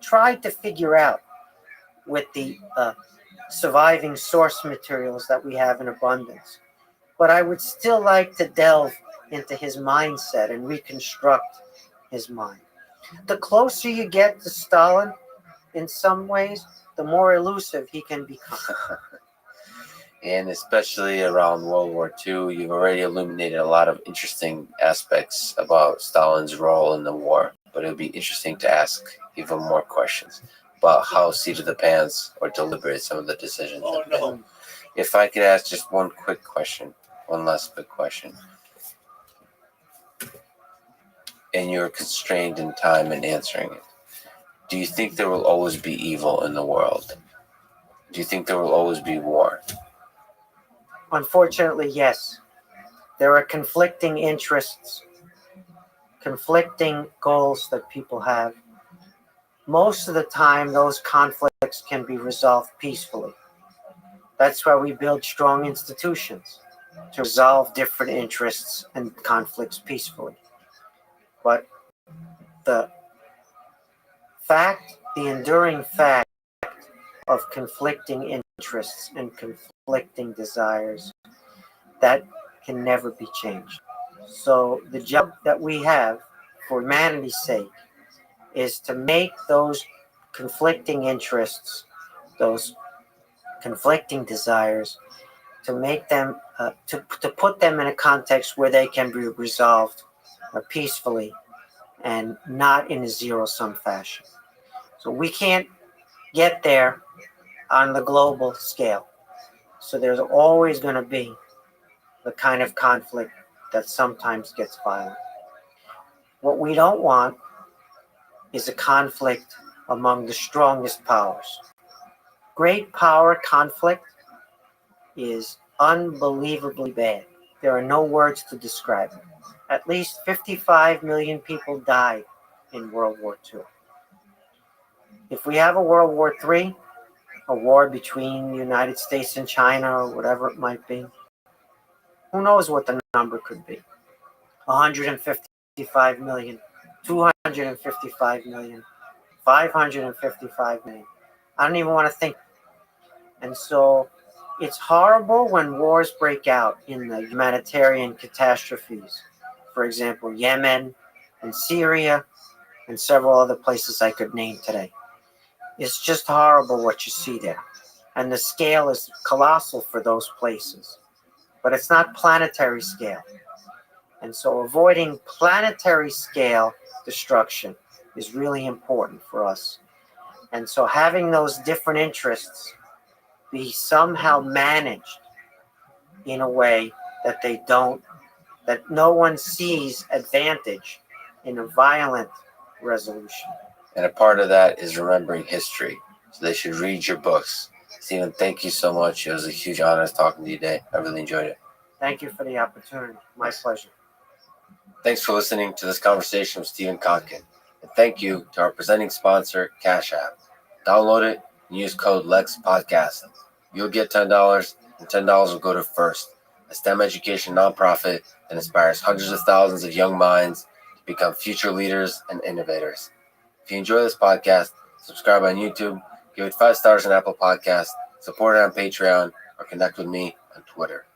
tried to figure out with the surviving source materials that we have in abundance. But I would still like to delve into his mindset and reconstruct his mind. The closer you get to Stalin, in some ways, the more elusive he can become.
And especially around World War II, you've already illuminated a lot of interesting aspects about Stalin's role in the war. But it would be interesting to ask even more questions about how seat of the pants or deliberate some of the decisions have been. If I could ask just one quick question, one last quick question. And you're constrained in time in answering it. Do you think there will always be evil in the world? Do you think there will always be war?
Unfortunately, yes. There are conflicting interests, conflicting goals that people have. Most of the time, those conflicts can be resolved peacefully. That's why we build strong institutions, to resolve different interests and conflicts peacefully. But the enduring fact of conflicting interests and conflicting desires, that can never be changed. So the job that we have for humanity's sake is to make those conflicting interests, those conflicting desires, to make them, to put them in a context where they can be resolved peacefully and not in a zero-sum fashion. So we can't get there on the global scale. So there's always going to be the kind of conflict that sometimes gets violent. What we don't want is a conflict among the strongest powers. Great power conflict is unbelievably bad. There are no words to describe it. At least 55 million people died in World War II. If we have a World War III, a war between the United States and China or whatever it might be, who knows what the number could be? 155 million, 255 million, 555 million. I don't even want to think. And so it's horrible when wars break out in the humanitarian catastrophes. For example, Yemen and Syria and several other places I could name today. It's just horrible what you see there. And the scale is colossal for those places. But it's not planetary scale. And so avoiding planetary scale destruction is really important for us. And so having those different interests be somehow managed in a way that that no one sees advantage in a violent resolution.
And a part of that is remembering history. So they should read your books. Stephen, thank you so much. It was a huge honor talking to you today. I really enjoyed it.
Thank you for the opportunity. My pleasure.
Thanks for listening to this conversation with Stephen Conkin. And thank you to our presenting sponsor, Cash App. Download it and use code LEXPODCAST. You'll get $10, and $10 will go to FIRST, a STEM education nonprofit that inspires hundreds of thousands of young minds to become future leaders and innovators. If you enjoy this podcast, subscribe on YouTube, give it 5 stars on Apple Podcasts, support it on Patreon, or connect with me on Twitter.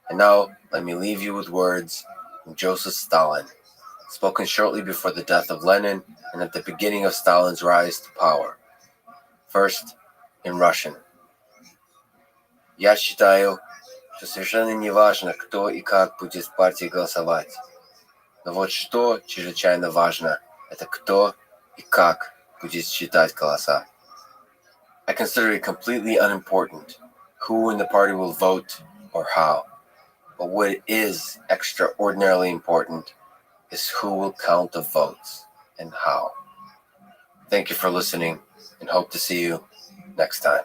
And now, let me leave you with words from Joseph Stalin, spoken shortly before the death of Lenin and at the beginning of Stalin's rise to power. First, in Russian. Я считаю, что совершенно не важно, кто и как будет в партии голосовать. Но вот что чрезвычайно важно, это кто и как будет считать голоса. I consider it completely unimportant who in the party will vote or how. But what is extraordinarily important is who will count the votes and how. Thank you for listening and hope to see you next time.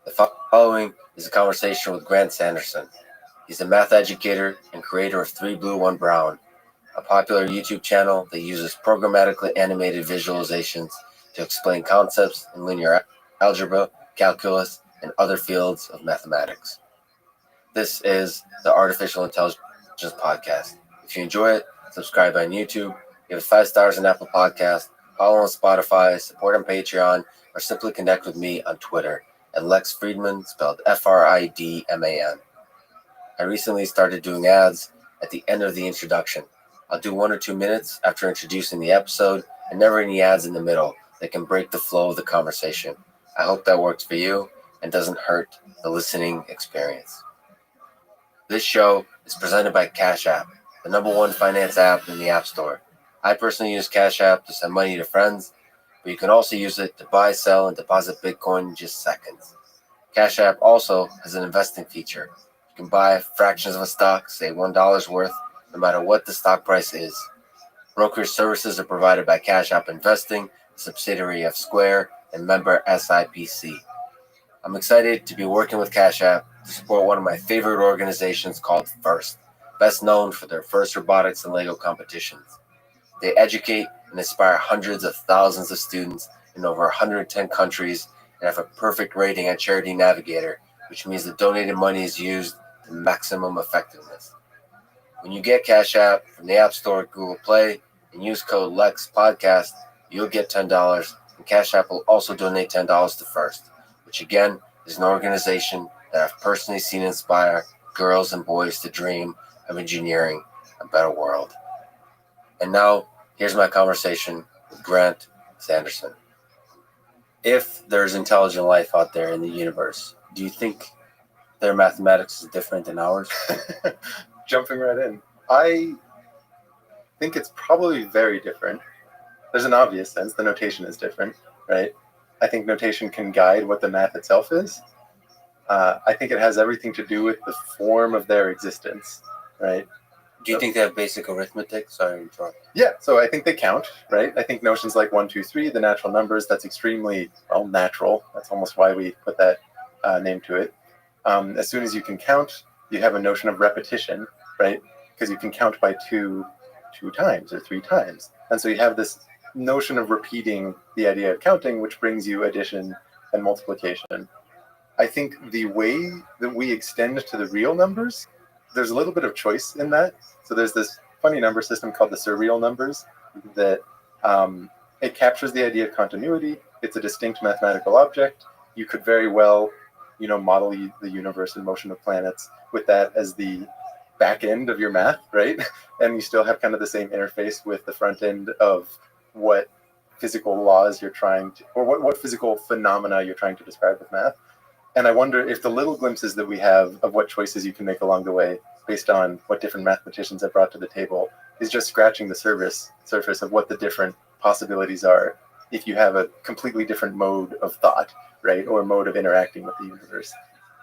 The following is a conversation with Grant Sanderson. He's a math educator and creator of 3 Blue 1 Brown, a popular YouTube channel that uses programmatically animated visualizations to explain concepts in linear algebra, calculus, and other fields of mathematics. This is the Artificial Intelligence Podcast. If you enjoy it, subscribe on YouTube, give it 5 stars on Apple Podcasts, follow on Spotify, support on Patreon, or simply connect with me on Twitter at Lex Friedman, spelled Fridman. I recently started doing ads at the end of the introduction. I'll do 1 or 2 minutes after introducing the episode and never any ads in the middle that can break the flow of the conversation. I hope that works for you and doesn't hurt the listening experience. This show is presented by Cash App, the #1 finance app in the App Store. I personally use Cash App to send money to friends, but you can also use it to buy, sell, and deposit Bitcoin in just seconds. Cash App also has an investing feature. You can buy fractions of a stock, say $1 worth, no matter what the stock price is. Brokerage services are provided by Cash App Investing, a subsidiary of Square, and member SIPC. I'm excited to be working with Cash App to support one of my favorite organizations called FIRST, best known for their FIRST robotics and Lego competitions. They educate and inspire hundreds of thousands of students in over 110 countries and have a perfect rating on Charity Navigator, which means the donated money is used to maximum effectiveness. When you get Cash App from the App Store or Google Play and use code LEXPODCAST, you'll get $10, and Cash App will also donate $10 to FIRST, which again is an organization that I've personally seen inspire girls and boys to dream of engineering a better world. And now, here's my conversation with Grant Sanderson. If there's intelligent life out there in the universe, do you think their mathematics is different than ours?
Jumping right in. I think it's probably very different. There's an obvious sense. The notation is different, right? I think notation can guide what the math itself is. I think it has everything to do with the form of their existence, right?
Do you think they have basic arithmetic? Sorry, I'm sorry.
Yeah, so I think they count, right? I think notions like 1, 2, 3, the natural numbers, that's extremely, natural. That's almost why we put that name to it. As soon as you can count, you have a notion of repetition, right? Because you can count by two times or three times. And so you have this notion of repeating the idea of counting, which brings you addition and multiplication. I think the way that we extend to the real numbers, there's a little bit of choice in that. So there's this funny number system called the surreal numbers that it captures the idea of continuity. It's a distinct mathematical object. You could very well, model the universe and motion of planets with that as the back end of your math, right? And you still have kind of the same interface with the front end of what physical laws you're trying to, or what physical phenomena you're trying to describe with math. And I wonder if the little glimpses that we have of what choices you can make along the way based on what different mathematicians have brought to the table is just scratching the surface of what the different possibilities are if you have a completely different mode of thought, right? Or mode of interacting with the universe.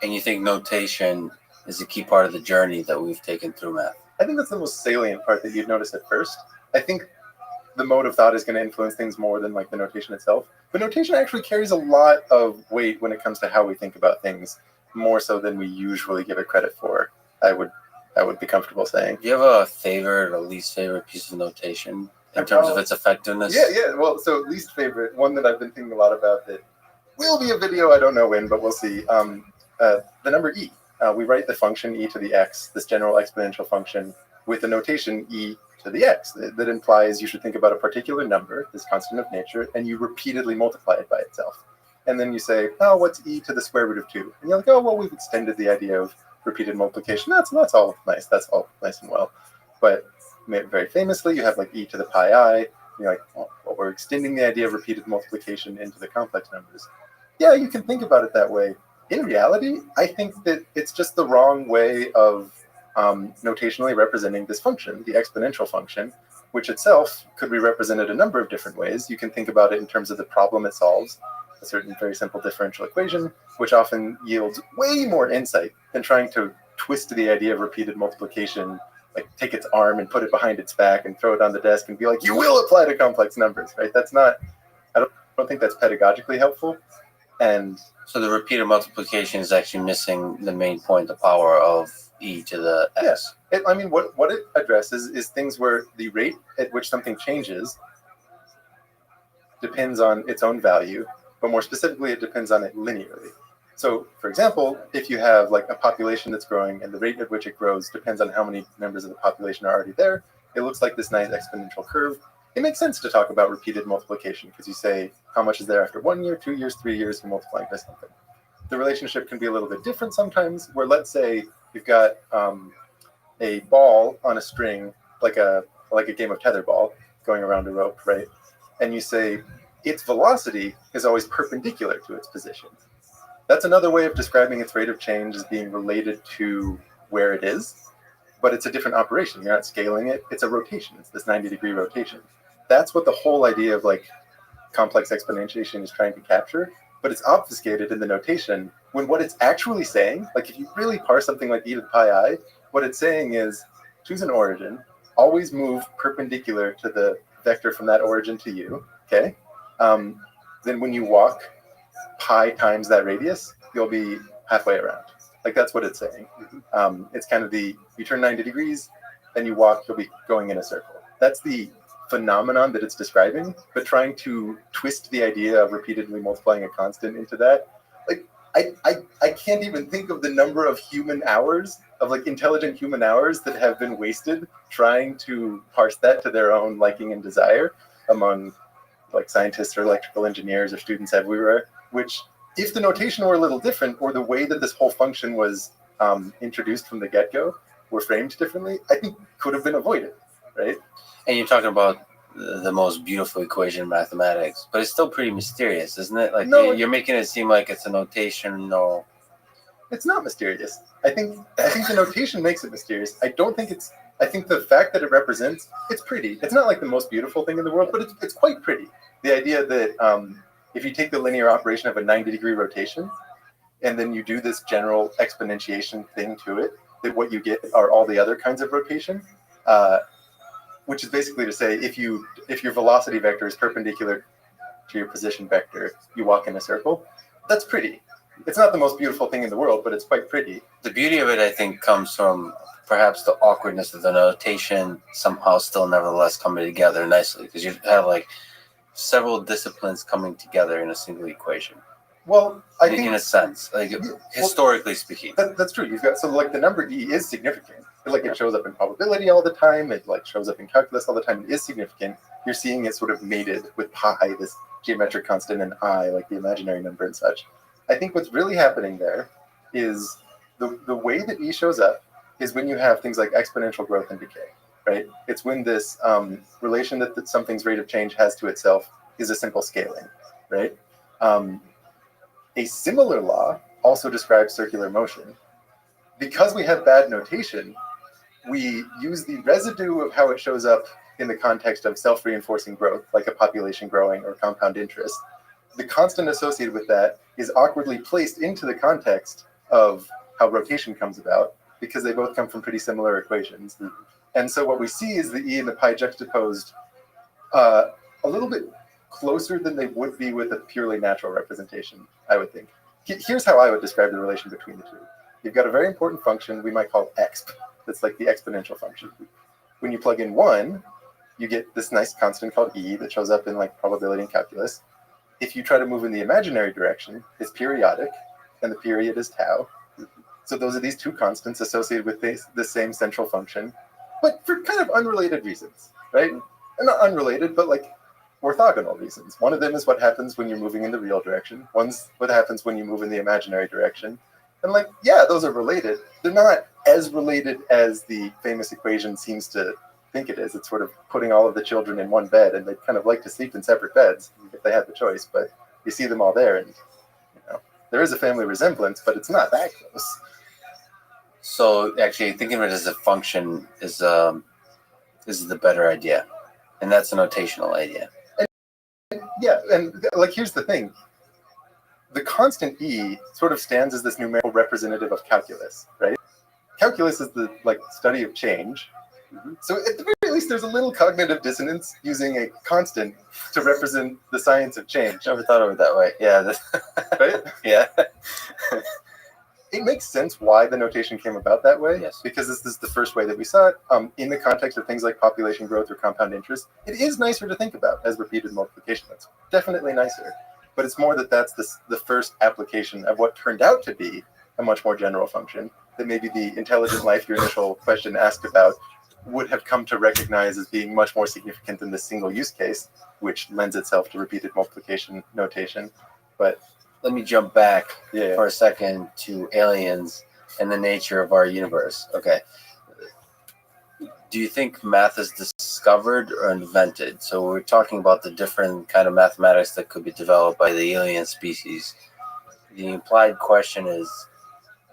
And you think notation is a key part of the journey that we've taken through math?
I think that's the most salient part that you'd notice at first. I think the mode of thought is going to influence things more than like the notation itself. But notation actually carries a lot of weight when it comes to how we think about things, more so than we usually give it credit for. I would be comfortable saying.
Do you have a favorite or least favorite piece of notation in terms of its effectiveness?
Yeah. Well, so least favorite, one that I've been thinking a lot about that will be a video, I don't know when, but we'll see. The number e. We write the function e to the x, this general exponential function, with the notation e to the x. That implies you should think about a particular number, this constant of nature, and you repeatedly multiply it by itself. And then you say, oh, what's e to the square root of 2? And you're like, oh, well, we've extended the idea of repeated multiplication. That's all nice. That's all nice and well. But very famously, you have like e to the pi I. You're like, well, we're extending the idea of repeated multiplication into the complex numbers. Yeah, you can think about it that way. In reality, I think that it's just the wrong way of notationally representing this function, the exponential function, which itself could be represented a number of different ways. You can think about it in terms of the problem it solves, a certain very simple differential equation, which often yields way more insight than trying to twist the idea of repeated multiplication, like take its arm and put it behind its back and throw it on the desk and be like, you will apply to complex numbers, right? That's not, I don't think that's pedagogically helpful. And
so the repeated multiplication is actually missing the main point, the power of e to the x.
Yes. What it addresses is things where the rate at which something changes depends on its own value, but more specifically, it depends on it linearly. So, for example, if you have like a population that's growing and the rate at which it grows depends on how many members of the population are already there, it looks like this nice exponential curve. It makes sense to talk about repeated multiplication because you say how much is there after 1 year, 2 years, 3 years, you're multiplying by something. The relationship can be a little bit different sometimes, where let's say you've got a ball on a string, like a game of tetherball going around a rope, right? And you say its velocity is always perpendicular to its position. That's another way of describing its rate of change as being related to where it is, but it's a different operation. You're not scaling it. It's a rotation. It's this 90-degree rotation. That's what the whole idea of like complex exponentiation is trying to capture, but it's obfuscated in the notation when what it's actually saying, like if you really parse something like e to the pi I, what it's saying is choose an origin, always move perpendicular to the vector from that origin to you, okay? Then when you walk pi times that radius, you'll be halfway around. Like that's what it's saying. It's kind of you turn 90 degrees, then you walk, you'll be going in a circle. That's the phenomenon that it's describing, but trying to twist the idea of repeatedly multiplying a constant into that, like I can't even think of the number of human hours, of like intelligent human hours that have been wasted trying to parse that to their own liking and desire among like scientists or electrical engineers or students everywhere, which if the notation were a little different or the way that this whole function was introduced from the get-go were framed differently, I think could have been avoided, right?
And you're talking about the most beautiful equation in mathematics, but it's still pretty mysterious, isn't it? Like
No,
you're making it seem like it's a notation. No,
it's not mysterious. I think the notation makes it mysterious. I think the fact that it represents, it's pretty. It's not like the most beautiful thing in the world, but it's quite pretty. The idea that if you take the linear operation of a 90-degree rotation, and then you do this general exponentiation thing to it, that what you get are all the other kinds of rotation, which is basically to say if your velocity vector is perpendicular to your position vector, you walk in a circle. That's pretty. It's not the most beautiful thing in the world, but it's quite pretty.
The beauty of it, I think, comes from perhaps the awkwardness of the notation somehow still nevertheless coming together nicely, because you have like several disciplines coming together in a single equation.
Well, I
in
think
a sense, like historically speaking.
that's true. You've got, so like the number E is significant. Like it shows up in probability all the time. It like shows up in calculus all the time. It is significant. You're seeing it sort of mated with pi, this geometric constant, and I, like the imaginary number and such. I think what's really happening there is the way that E shows up is when you have things like exponential growth and decay, right? It's when this relation that something's rate of change has to itself is a simple scaling, right? A similar law also describes circular motion. Because we have bad notation, we use the residue of how it shows up in the context of self-reinforcing growth, like a population growing or compound interest. The constant associated with that is awkwardly placed into the context of how rotation comes about, because they both come from pretty similar equations. And so what we see is the E and the pi juxtaposed a little bit closer than they would be with a purely natural representation, I would think. Here's how I would describe the relation between the two. You've got a very important function we might call exp. That's like the exponential function. When you plug in 1, you get this nice constant called E that shows up in like probability and calculus. If you try to move in the imaginary direction, it's periodic, and the period is tau. So those are these two constants associated with the same central function, but for kind of unrelated reasons, right? And not unrelated, but like orthogonal reasons. One of them is what happens when you're moving in the real direction. One's what happens when you move in the imaginary direction. And like, yeah, those are related. They're not as related as the famous equation seems to think it is. It's sort of putting all of the children in one bed, and they kind of like to sleep in separate beds if they had the choice, but you see them all there, and you know, there is a family resemblance, but it's not that close.
So actually thinking of it as a function is the better idea. And that's a notational idea.
Yeah, and like here's the thing. The constant E sort of stands as this numerical representative of calculus, right? Calculus is the like study of change. So at the very least, there's a little cognitive dissonance using a constant to represent the science of change.
Never thought of it that way. Yeah.
Right?
Yeah.
It makes sense why the notation came about that way,
Yes.
because this is the first way that we saw it in the context of things like population growth or compound interest. It is nicer to think about as repeated multiplication. That's definitely nicer. But it's more that that's the first application of what turned out to be a much more general function that maybe the intelligent life your initial question asked about would have come to recognize as being much more significant than this single use case, which lends itself to repeated multiplication notation. But
Let me jump back
yeah,
for a second to aliens and the nature of our universe. Okay. Do you think math is discovered or invented? So we're talking about the different kind of mathematics that could be developed by the alien species. The implied question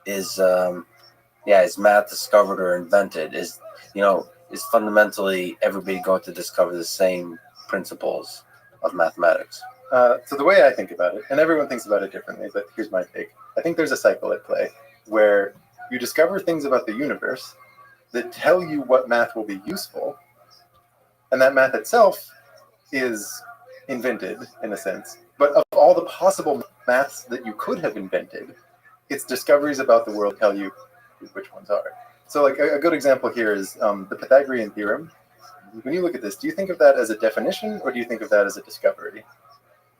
is math discovered or invented? Is fundamentally everybody going to discover the same principles of mathematics?
so the way I think about it, and everyone thinks about it differently, but here's my take. I think there's a cycle at play where you discover things about the universe that tell you what math will be useful, and that math itself is invented in a sense. But of all the possible maths that you could have invented, its discoveries about the world tell you which ones are. So like a good example here is the Pythagorean theorem. When you look at this, do you think of that as a definition, or do you think of that as a discovery?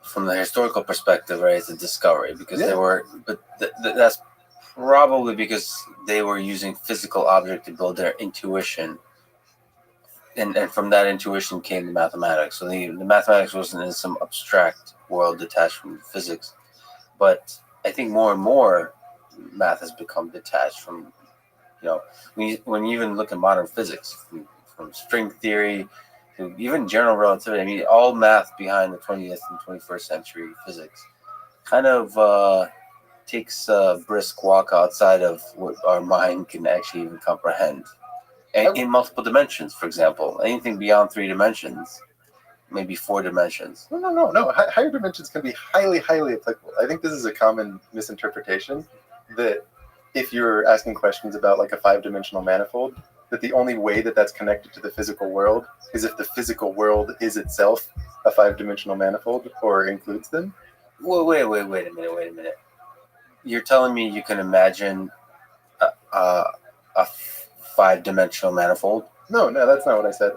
From the historical perspective, right, it's a discovery because
Yeah.
they were, but that's probably because they were using physical object to build their intuition, and from that intuition came the mathematics. So the mathematics wasn't in some abstract world detached from physics, but I think more and more math has become detached from, when you even look at modern physics, from string theory to even general relativity. I mean, all math behind the 20th and 21st century physics kind of takes a brisk walk outside of what our mind can actually even comprehend. And in multiple dimensions, for example, anything beyond 3 dimensions, maybe 4 dimensions.
No. Higher dimensions can be highly, highly applicable. I think this is a common misinterpretation that if you're asking questions about like a 5-dimensional manifold, that the only way that that's connected to the physical world is if the physical world is itself a 5-dimensional manifold or includes them.
Well, wait a minute. you're telling me you can imagine a five-dimensional manifold?
No, that's not what I said.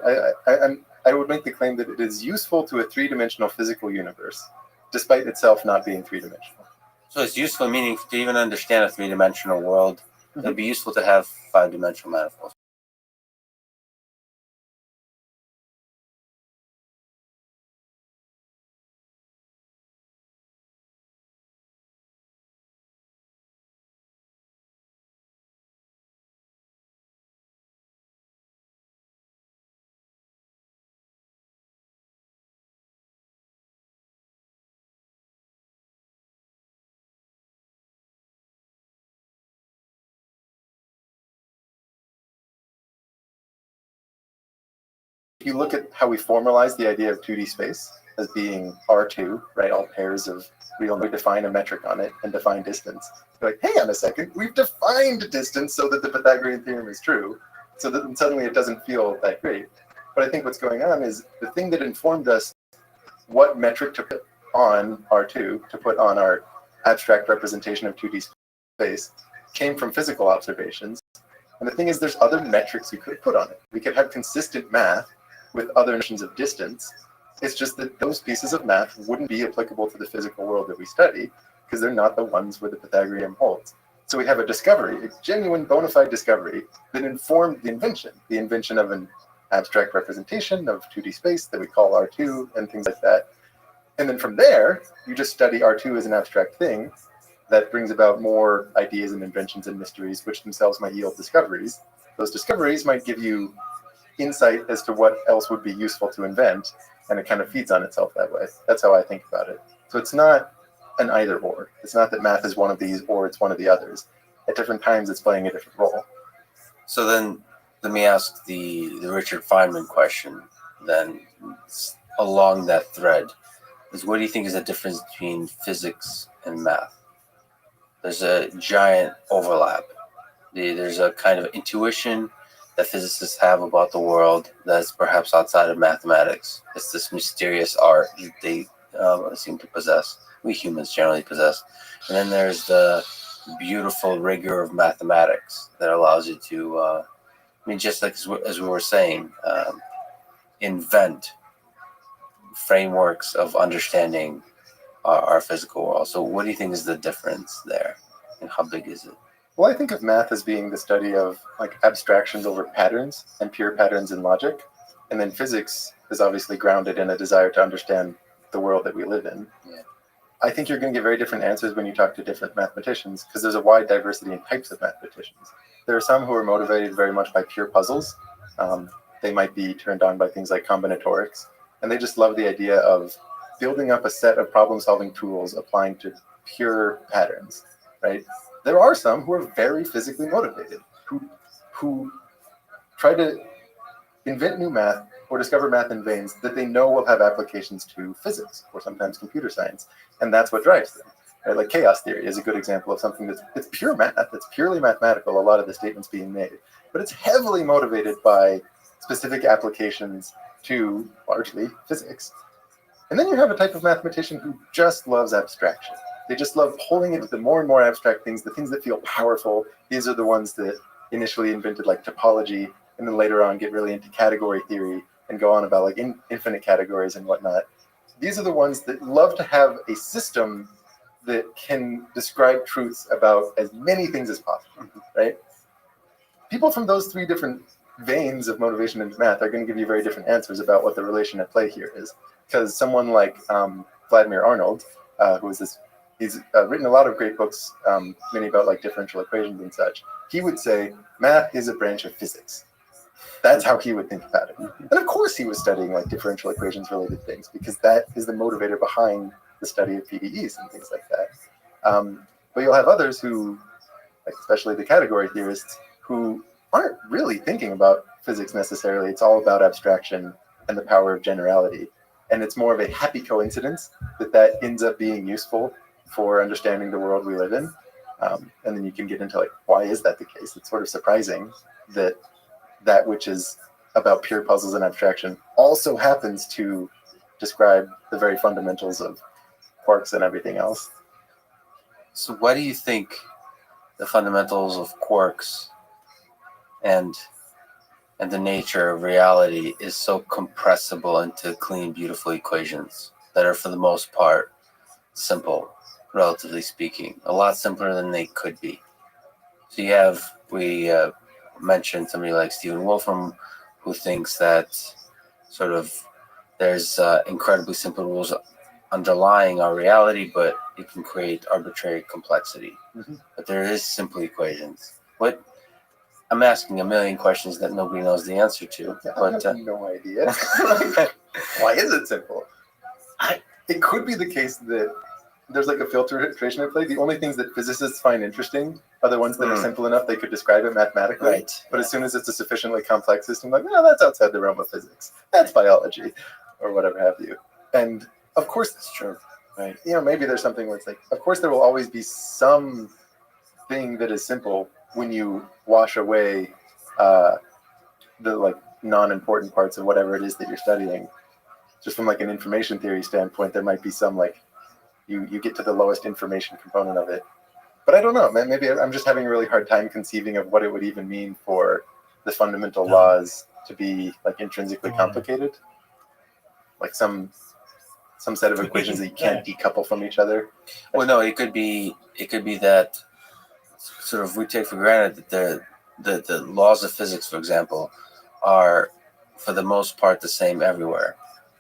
I would make the claim that it is useful to a three-dimensional physical universe, despite itself not being three-dimensional.
So it's useful, meaning to even understand a three-dimensional world, it'd be useful to have five-dimensional manifolds.
If you look at how we formalize the idea of 2D space as being R2, right, all pairs of real, we define a metric on it and define distance. You're like, hang on a second, we've defined distance so that the Pythagorean theorem is true, so that suddenly it doesn't feel that great. But I think what's going on is the thing that informed us what metric to put on R2, to put on our abstract representation of 2D space, came from physical observations. And the thing is, there's other metrics we could put on it. We could have consistent math with other notions of distance. It's just that those pieces of math wouldn't be applicable to the physical world that we study because they're not the ones where the Pythagorean holds. So we have a discovery, a genuine bona fide discovery that informed the invention of an abstract representation of 2D space that we call R2 and things like that. And then from there, you just study R2 as an abstract thing that brings about more ideas and inventions and mysteries, which themselves might yield discoveries. Those discoveries might give you insight as to what else would be useful to invent, and it kind of feeds on itself that way. That's how I think about it. So it's not an either or. It's not that math is one of these or it's one of the others. At different times, it's playing a different role.
So then let me ask the Richard Feynman question then along that thread is what do you think is the difference between physics and math? There's a giant overlap. There's a kind of intuition that physicists have about the world that's perhaps outside of mathematics. It's this mysterious art that they seem to possess. We humans generally possess. And then there's the beautiful rigor of mathematics that allows you to, just like as we were saying, invent frameworks of understanding our physical world. So what do you think is the difference there, and how big is it?
Well, I think of math as being the study of like abstractions over patterns and pure patterns in logic. And then physics is obviously grounded in a desire to understand the world that we live in.
Yeah.
I think you're going to get very different answers when you talk to different mathematicians because there's a wide diversity in types of mathematicians. There are some who are motivated very much by pure puzzles. They might be turned on by things like combinatorics, and they just love the idea of building up a set of problem-solving tools applying to pure patterns, right? There are some who are very physically motivated, who try to invent new math or discover math in veins that they know will have applications to physics or sometimes computer science, and that's what drives them. Right? Like chaos theory is a good example of something it's pure math, it's purely mathematical, a lot of the statements being made, but it's heavily motivated by specific applications to largely physics. And then you have a type of mathematician who just loves abstraction. They just love pulling into the more and more abstract things, the things that feel powerful. These are the ones that initially invented like topology and then later on get really into category theory and go on about like infinite categories and whatnot. These are the ones that love to have a system that can describe truths about as many things as possible, right? People from those three different veins of motivation in math are going to give you very different answers about what the relation at play here is. Because someone like Vladimir Arnold, who is this, he's written a lot of great books, many about like differential equations and such. He would say math is a branch of physics. That's how he would think about it. And of course he was studying like differential equations related things because that is the motivator behind the study of PDEs and things like that. But you'll have others who, like especially the category theorists, who aren't really thinking about physics necessarily. It's all about abstraction and the power of generality. And it's more of a happy coincidence that ends up being useful for understanding the world we live in. And then you can get into like, why is that the case? It's sort of surprising that that which is about pure puzzles and abstraction also happens to describe the very fundamentals of quarks and everything else.
So why do you think the fundamentals of quarks and the nature of reality is so compressible into clean, beautiful equations that are for the most part simple, relatively speaking, a lot simpler than they could be? So we mentioned somebody like Stephen Wolfram, who thinks that sort of there's incredibly simple rules underlying our reality, but it can create arbitrary complexity.
Mhm.
But there is simple equations. What I'm asking a million questions that nobody knows the answer to.
I
But
have no idea. Why is it simple? It could be the case that there's like a filtration at play. The only things that physicists find interesting are the ones that are simple enough they could describe it mathematically.
right,
But as soon as it's a sufficiently complex system, like, no, that's outside the realm of physics. That's biology, or whatever have you. And of course,
it's true. Right.
maybe there's something where it's like, of course, there will always be some thing that is simple when you wash away the like non-important parts of whatever it is that you're studying. Just from like an information theory standpoint, there might be some like you get to the lowest information component of it. But I don't know, man. Maybe I'm just having a really hard time conceiving of what it would even mean for the fundamental laws to be like intrinsically complicated, like some set of equations that you can't decouple from each other.
Well, no, it could be that sort of we take for granted that the laws of physics, for example, are for the most part the same everywhere,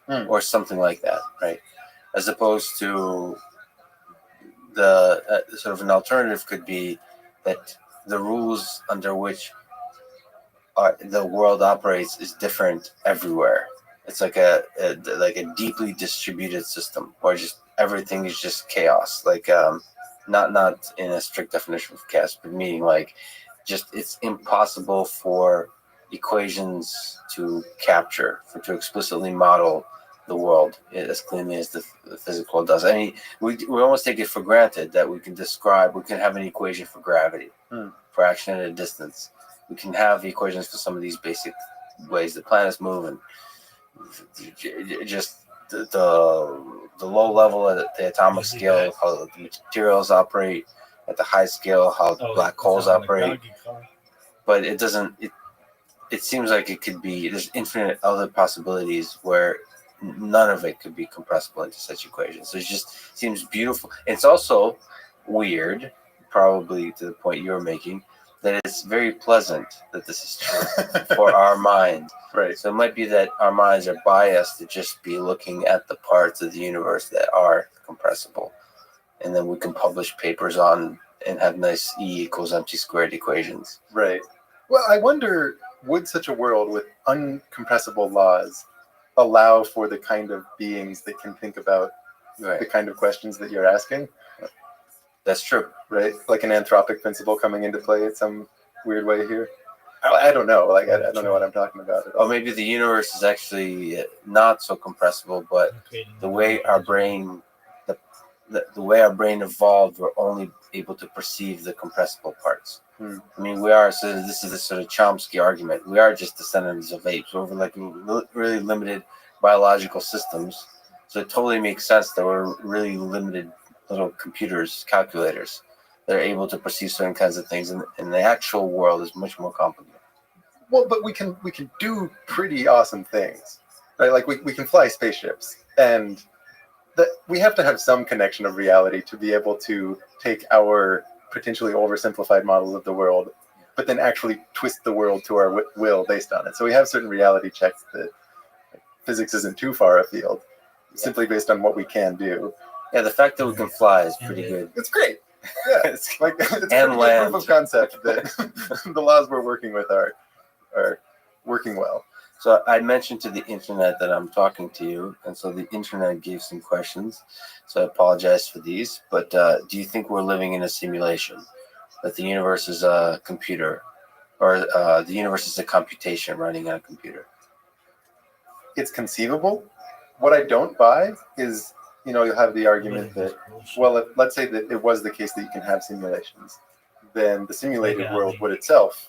or something like that, right? As opposed to the sort of an alternative could be that the rules under which the world operates is different everywhere. It's like a deeply distributed system where just everything is just chaos. Like not in a strict definition of chaos, but meaning like just it's impossible for equations to capture, to explicitly model the world as cleanly as the physical world does. I mean, we almost take it for granted that we can have an equation for gravity, for action at a distance. We can have equations for some of these basic ways the planets move, and just the low level at the atomic scale, how the materials operate, at the high scale, how black holes operate. But it doesn't. It seems like it could be. There's infinite other possibilities where none of it could be compressible into such equations. So it just seems beautiful. It's also weird, probably to the point you're making, that it's very pleasant that this is true for our mind.
Right.
So it might be that our minds are biased to just be looking at the parts of the universe that are compressible. And then we can publish papers on and have nice E equals MC squared equations.
Right. Well, I wonder, would such a world with uncompressible laws allow for the kind of beings that can think about the kind of questions that you're asking?
That's true.
Right? Like an anthropic principle coming into play in some weird way here? I don't know. Like, I don't know what I'm talking about at all.
Or maybe the universe is actually not so compressible, but the way our brain evolved, we're only able to perceive the compressible parts. I mean, this is the sort of Chomsky argument. We are just descendants of apes. We're like really limited biological systems. So it totally makes sense that we're really limited little computers, calculators, that are able to perceive certain kinds of things. And the actual world is much more complicated.
Well, but we can do pretty awesome things, right? Like we can fly spaceships, and we have to have some connection of reality to be able to take our potentially oversimplified models of the world, but then actually twist the world to our will based on it. So we have certain reality checks that physics isn't too far afield, simply based on what we can do.
Yeah, the fact that we can fly is pretty good.
It's great. Yeah, it's like it's
And
pretty good
land.
proof of concept that the laws we're working with are working well.
So I mentioned to the internet that I'm talking to you, and so the internet gave some questions. So I apologize for these, but do you think we're living in a simulation? That the universe is a computer, or the universe is a computation running on a computer?
It's conceivable. What I don't buy is, you'll have the argument that, well, let's say that it was the case that you can have simulations, then the simulated world would itself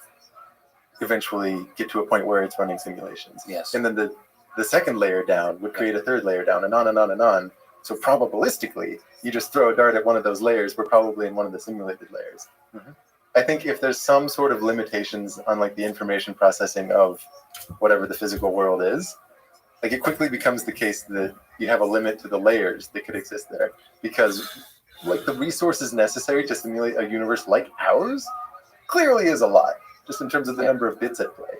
eventually get to a point where it's running simulations.
Yes.
And then the second layer down would create a third layer down, and on and on and on. So probabilistically, you just throw a dart at one of those layers, we're probably in one of the simulated layers. I think if there's some sort of limitations on like the information processing of whatever the physical world is, like it quickly becomes the case that you have a limit to the layers that could exist there, because like the resources necessary to simulate a universe like ours clearly is a lot, just in terms of the number of bits at play.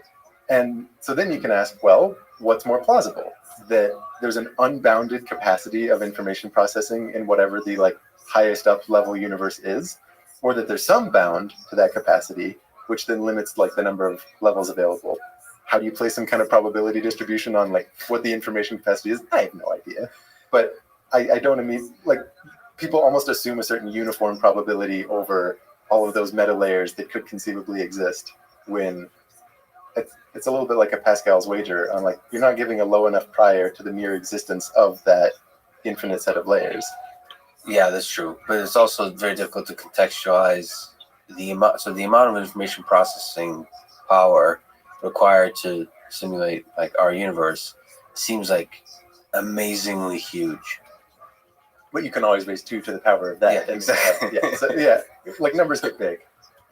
And so then you can ask, well, what's more plausible? That there's an unbounded capacity of information processing in whatever the like highest up level universe is, or that there's some bound to that capacity, which then limits like the number of levels available. How do you place some kind of probability distribution on like what the information capacity is? I have no idea. But I don't mean, like, people almost assume a certain uniform probability over all of those meta layers that could conceivably exist, when it's a little bit like a Pascal's wager on like, you're not giving a low enough prior to the mere existence of that infinite set of layers.
Yeah, that's true. But it's also very difficult to contextualize the amount. So the amount of information processing power required to simulate like our universe seems like amazingly huge.
But you can always raise 2 to the power of that.
Yeah, exactly.
Like numbers get big.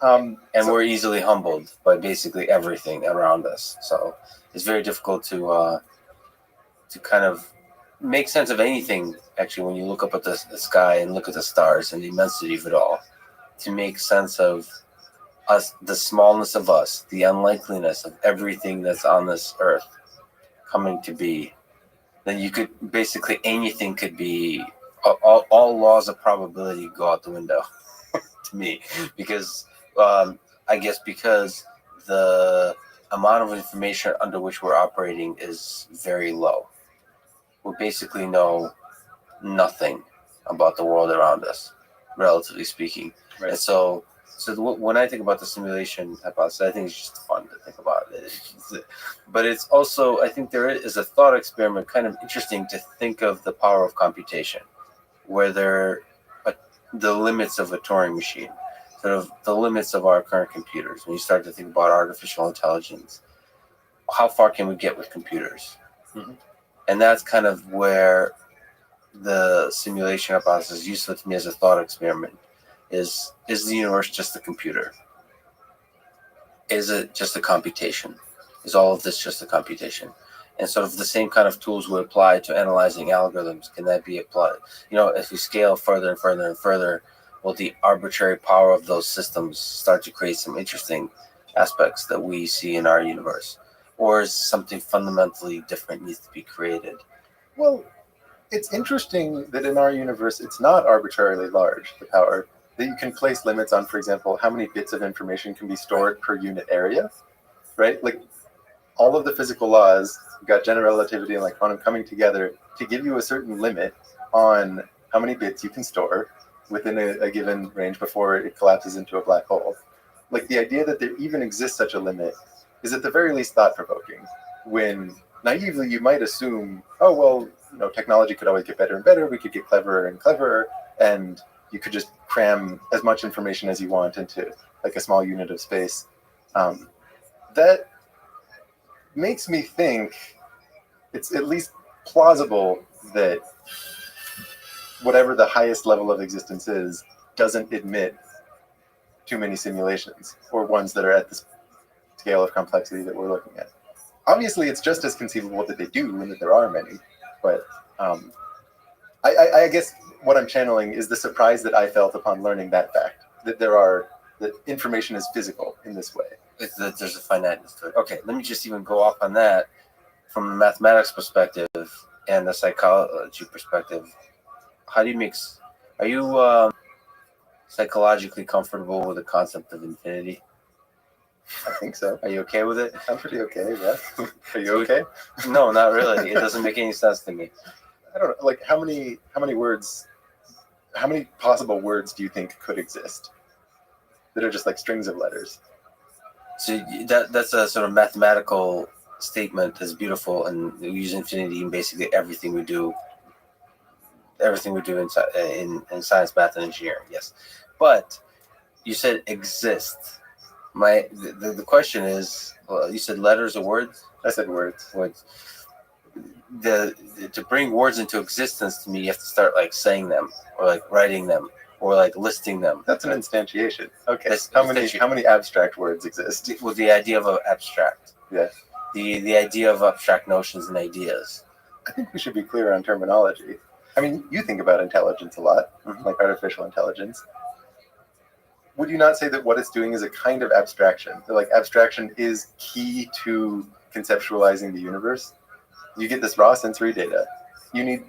And we're easily humbled by basically everything around us. So it's very difficult to kind of make sense of anything, actually, when you look up at the sky and look at the stars and the immensity of it all, to make sense of us, the smallness of us, the unlikeliness of everything that's on this earth coming to be. Then you could basically, anything could be, all laws of probability go out the window to me, because I guess because the amount of information under which we're operating is very low. We basically know nothing about the world around us, relatively speaking.
Right.
And so when I think about the simulation hypothesis, I think it's just fun to think about it. But it's also, I think there is a thought experiment, kind of interesting to think of the power of computation, where the limits of a Turing machine, sort of the limits of our current computers. When you start to think about artificial intelligence, how far can we get with computers?
Mm-hmm.
And that's kind of where the simulation hypothesis is useful to me as a thought experiment. Is the universe just a computer? Is it just a computation? Is all of this just a computation? And sort of the same kind of tools we apply to analyzing algorithms, can that be applied? You know, if we scale further and further and further, will the arbitrary power of those systems start to create some interesting aspects that we see in our universe? Or is something fundamentally different needs to be created?
Well, it's interesting that in our universe, it's not arbitrarily large, the power. That you can place limits on, for example, how many bits of information can be stored per unit area, right? Like all of the physical laws, you've got general relativity and like quantum coming together to give you a certain limit on how many bits you can store within a given range before it collapses into a black hole. Like the idea that there even exists such a limit is at the very least thought-provoking, when naively you might assume, oh, well, you know, technology could always get better and better, we could get cleverer and cleverer, and you could just cram as much information as you want into like a small unit of space. That makes me think it's at least plausible that whatever the highest level of existence is doesn't admit too many simulations, or ones that are at the scale of complexity that we're looking at. Obviously, it's just as conceivable that they do and that there are many, but I guess what I'm channeling is the surprise that I felt upon learning that fact, that that information is physical in this way.
That there's a finiteness to it. Okay, let me just even go off on that from a mathematics perspective and a psychology perspective. How do you are you psychologically comfortable with the concept of infinity?
I think so.
Are you okay with it?
I'm pretty okay, yeah. Are you okay?
No, not really. It doesn't make any sense to me.
I don't know, like how many possible words do you think could exist that are just like strings of letters?
So that's a sort of mathematical statement that's beautiful, and we use infinity in basically everything we do. Everything we do in science, math, and engineering, yes. But you said exist. The question is, well, you said letters or words?
I said words.
Words. to bring words into existence to me, you have to start like saying them or like writing them or like listing them.
That's an instantiation. Okay.
That's
How many abstract words exist?
Well, the idea of abstract.
Yeah.
The idea of abstract notions and ideas.
I think we should be clear on terminology. I mean, you think about intelligence a lot, like artificial intelligence. Would you not say that what it's doing is a kind of abstraction? That, like, abstraction is key to conceptualizing the universe? You get this raw sensory data.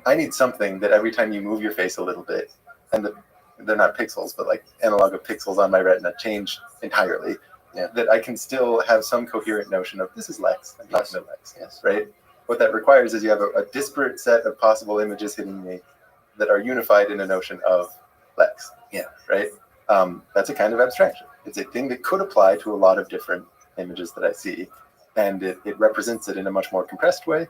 I need something that every time you move your face a little bit, and they're not pixels, but like analog of pixels on my retina change entirely, that I can still have some coherent notion of this is Lex, I'm talking to Lex, right? What that requires is you have a disparate set of possible images hitting me that are unified in a notion of Lex, right? That's a kind of abstraction. It's a thing that could apply to a lot of different images that I see, and it represents it in a much more compressed way,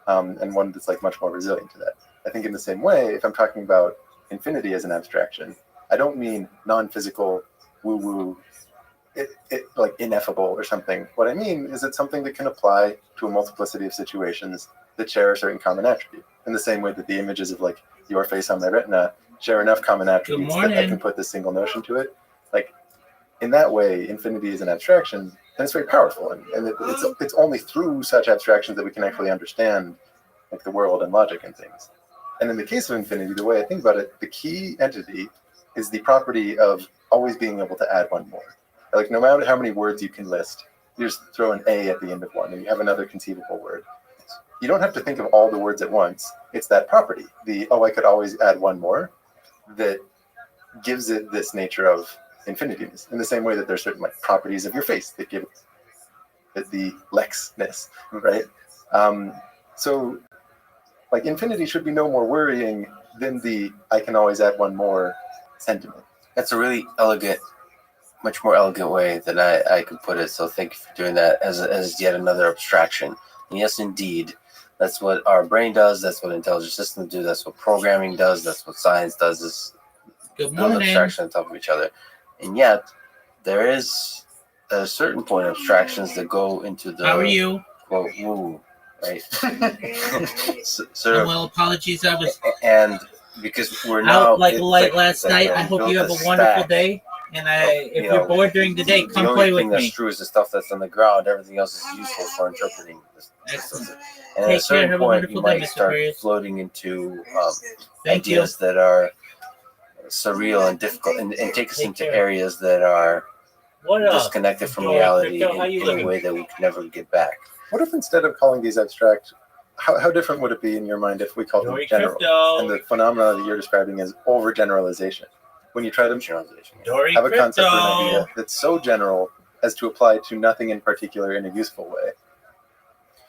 and one that's like much more resilient to that. I think in the same way, if I'm talking about infinity as an abstraction, I don't mean non-physical, woo-woo, it like ineffable or something. What I mean is it's something that can apply to a multiplicity of situations that share a certain common attribute. In the same way that the images of like your face on my retina share enough common attributes that I can put this single notion to it. Like in that way, infinity is an abstraction, and it's very powerful. And it's only through such abstractions that we can actually understand like the world and logic and things. And in the case of infinity, the way I think about it, the key entity is the property of always being able to add one more. Like no matter how many words you can list, you just throw an A at the end of one and you have another conceivable word. You don't have to think of all the words at once. It's that property, I could always add one more, that gives it this nature of infinityness. In the same way that there's certain like properties of your face that give it the Lexness, right? So like infinity should be no more worrying than the I can always add one more sentiment.
That's a really elegant, much more elegant way than I could put it. So thank you for doing that as yet another abstraction. And yes, indeed, that's what our brain does. That's what intelligent systems do. That's what programming does. That's what science does. Is build abstraction on top of each other. And yet, there is at a certain point abstractions that go into the
How are you?
quote woo, right?
Well, apologies. I was
and because we're
out
now
like a light last night. I hope you have a wonderful day. And if you're bored during the day, come play with
me. The only thing that's
me.
true is the stuff that's on the ground. Everything else is useful for interpreting this.
Excellent.
And at a certain point, you might start floating into ideas that are surreal and difficult, and take us into areas that are disconnected from reality in a way that we can never get back.
What if instead of calling these abstract, how different would it be in your mind if we called them general? And the phenomena that you're describing is overgeneralization. When you try to have a concept or an idea that's so general as to apply to nothing in particular in a useful way.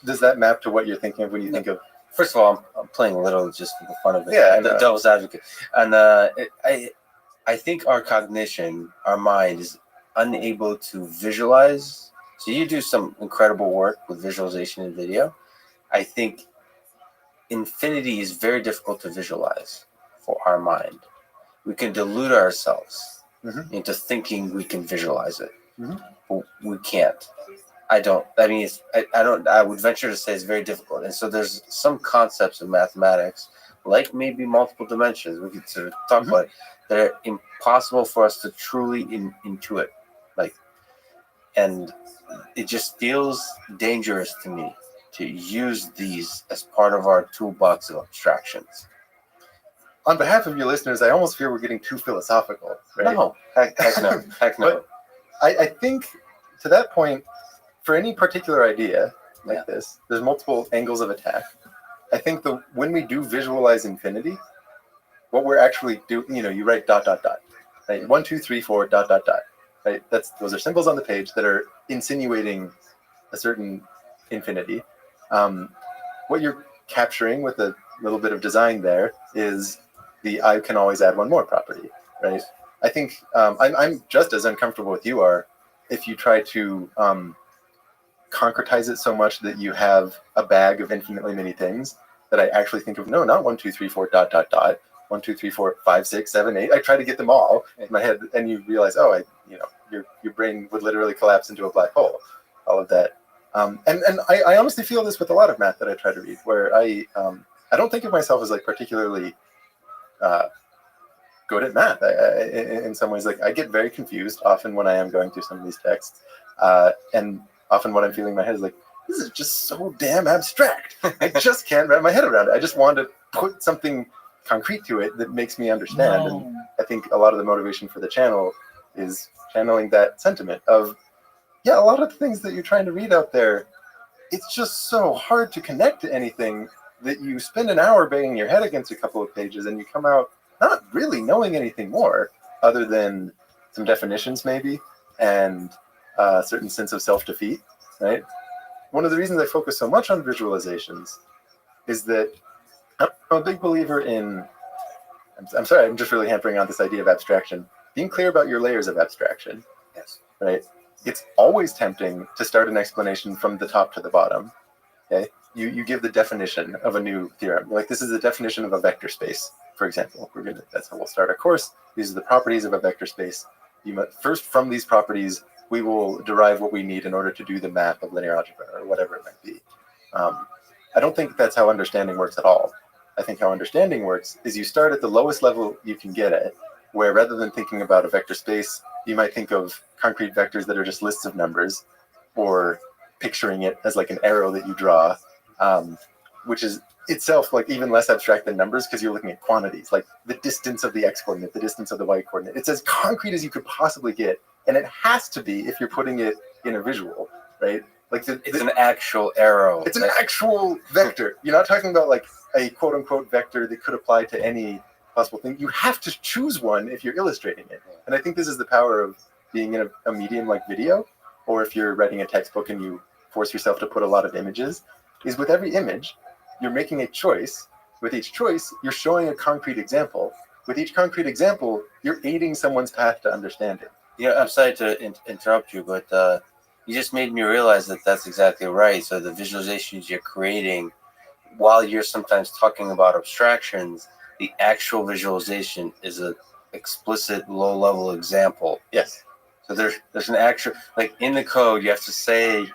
Does that map to what you're thinking of when you think of?
First of all, I'm playing a little just for the fun of it.
Yeah,
the devil's advocate. And I think our cognition, our mind is unable to visualize. So you do some incredible work with visualization in video. I think infinity is very difficult to visualize for our mind. We can delude ourselves into thinking we can visualize it, but we can't. I would venture to say it's very difficult. And so there's some concepts of mathematics, like maybe multiple dimensions, we could sort of talk about it, that are impossible for us to truly intuit. And it just feels dangerous to me to use these as part of our toolbox of abstractions.
On behalf of your listeners, I almost fear we're getting too philosophical. Right?
No, heck no.
But I think to that point, for any particular idea like this, there's multiple angles of attack. I think when we do visualize infinity, what we're actually doing, you write ... right? 1, 2, 3, 4, ... right? Those are symbols on the page that are insinuating a certain infinity. What you're capturing with a little bit of design there is the I can always add one more property, right? I think I'm just as uncomfortable with you are if you try to concretize it so much that you have a bag of infinitely many things that I actually think of, no, not 1, 2, 3, 4, ... 1, 2, 3, 4, 5, 6, 7, 8. I try to get them all in my head, and you realize, your brain would literally collapse into a black hole. All of that And I honestly feel this with a lot of math that I try to read, where I don't think of myself as like particularly good at math. In some ways, like I get very confused often when I am going through some of these texts, and often what I'm feeling in my head is like, this is just so damn abstract. I just can't wrap my head around it. I just want to put something concrete to it that makes me understand.
No.
And I think a lot of the motivation for the channel is channeling that sentiment of, yeah, a lot of the things that you're trying to read out there, it's just so hard to connect to anything that you spend an hour banging your head against a couple of pages and you come out not really knowing anything more other than some definitions maybe and a certain sense of self-defeat, right? One of the reasons I focus so much on visualizations is that I'm a big believer in, I'm sorry, I'm just really hampering on this idea of abstraction. Being clear about your layers of abstraction,
Yes.
right? It's always tempting to start an explanation from the top to the bottom, okay? You give the definition of a new theorem. Like this is the definition of a vector space, for example. That's how we'll start our course. These are the properties of a vector space. First, from these properties, we will derive what we need in order to do the math of linear algebra or whatever it might be. I don't think that's how understanding works at all. I think how understanding works is you start at the lowest level you can get at, where rather than thinking about a vector space, you might think of concrete vectors that are just lists of numbers, or picturing it as like an arrow that you draw, which is itself like even less abstract than numbers because you're looking at quantities, like the distance of the x coordinate, the distance of the y coordinate. It's as concrete as you could possibly get, and it has to be if you're putting it in a visual, right? Like
it's an actual arrow.
It's an actual vector. You're not talking about like a quote unquote vector that could apply to any possible thing. You have to choose one if you're illustrating it. And I think this is the power of being in a medium like video, or if you're writing a textbook and you force yourself to put a lot of images, is with every image, you're making a choice. With each choice, you're showing a concrete example. With each concrete example, you're aiding someone's path to understanding.
Yeah, I'm sorry to interrupt you, but you just made me realize that that's exactly right. So the visualizations you're creating, while you're sometimes talking about abstractions, the actual visualization is an explicit low-level example.
Yes.
So there's an actual, like in the code, you have to say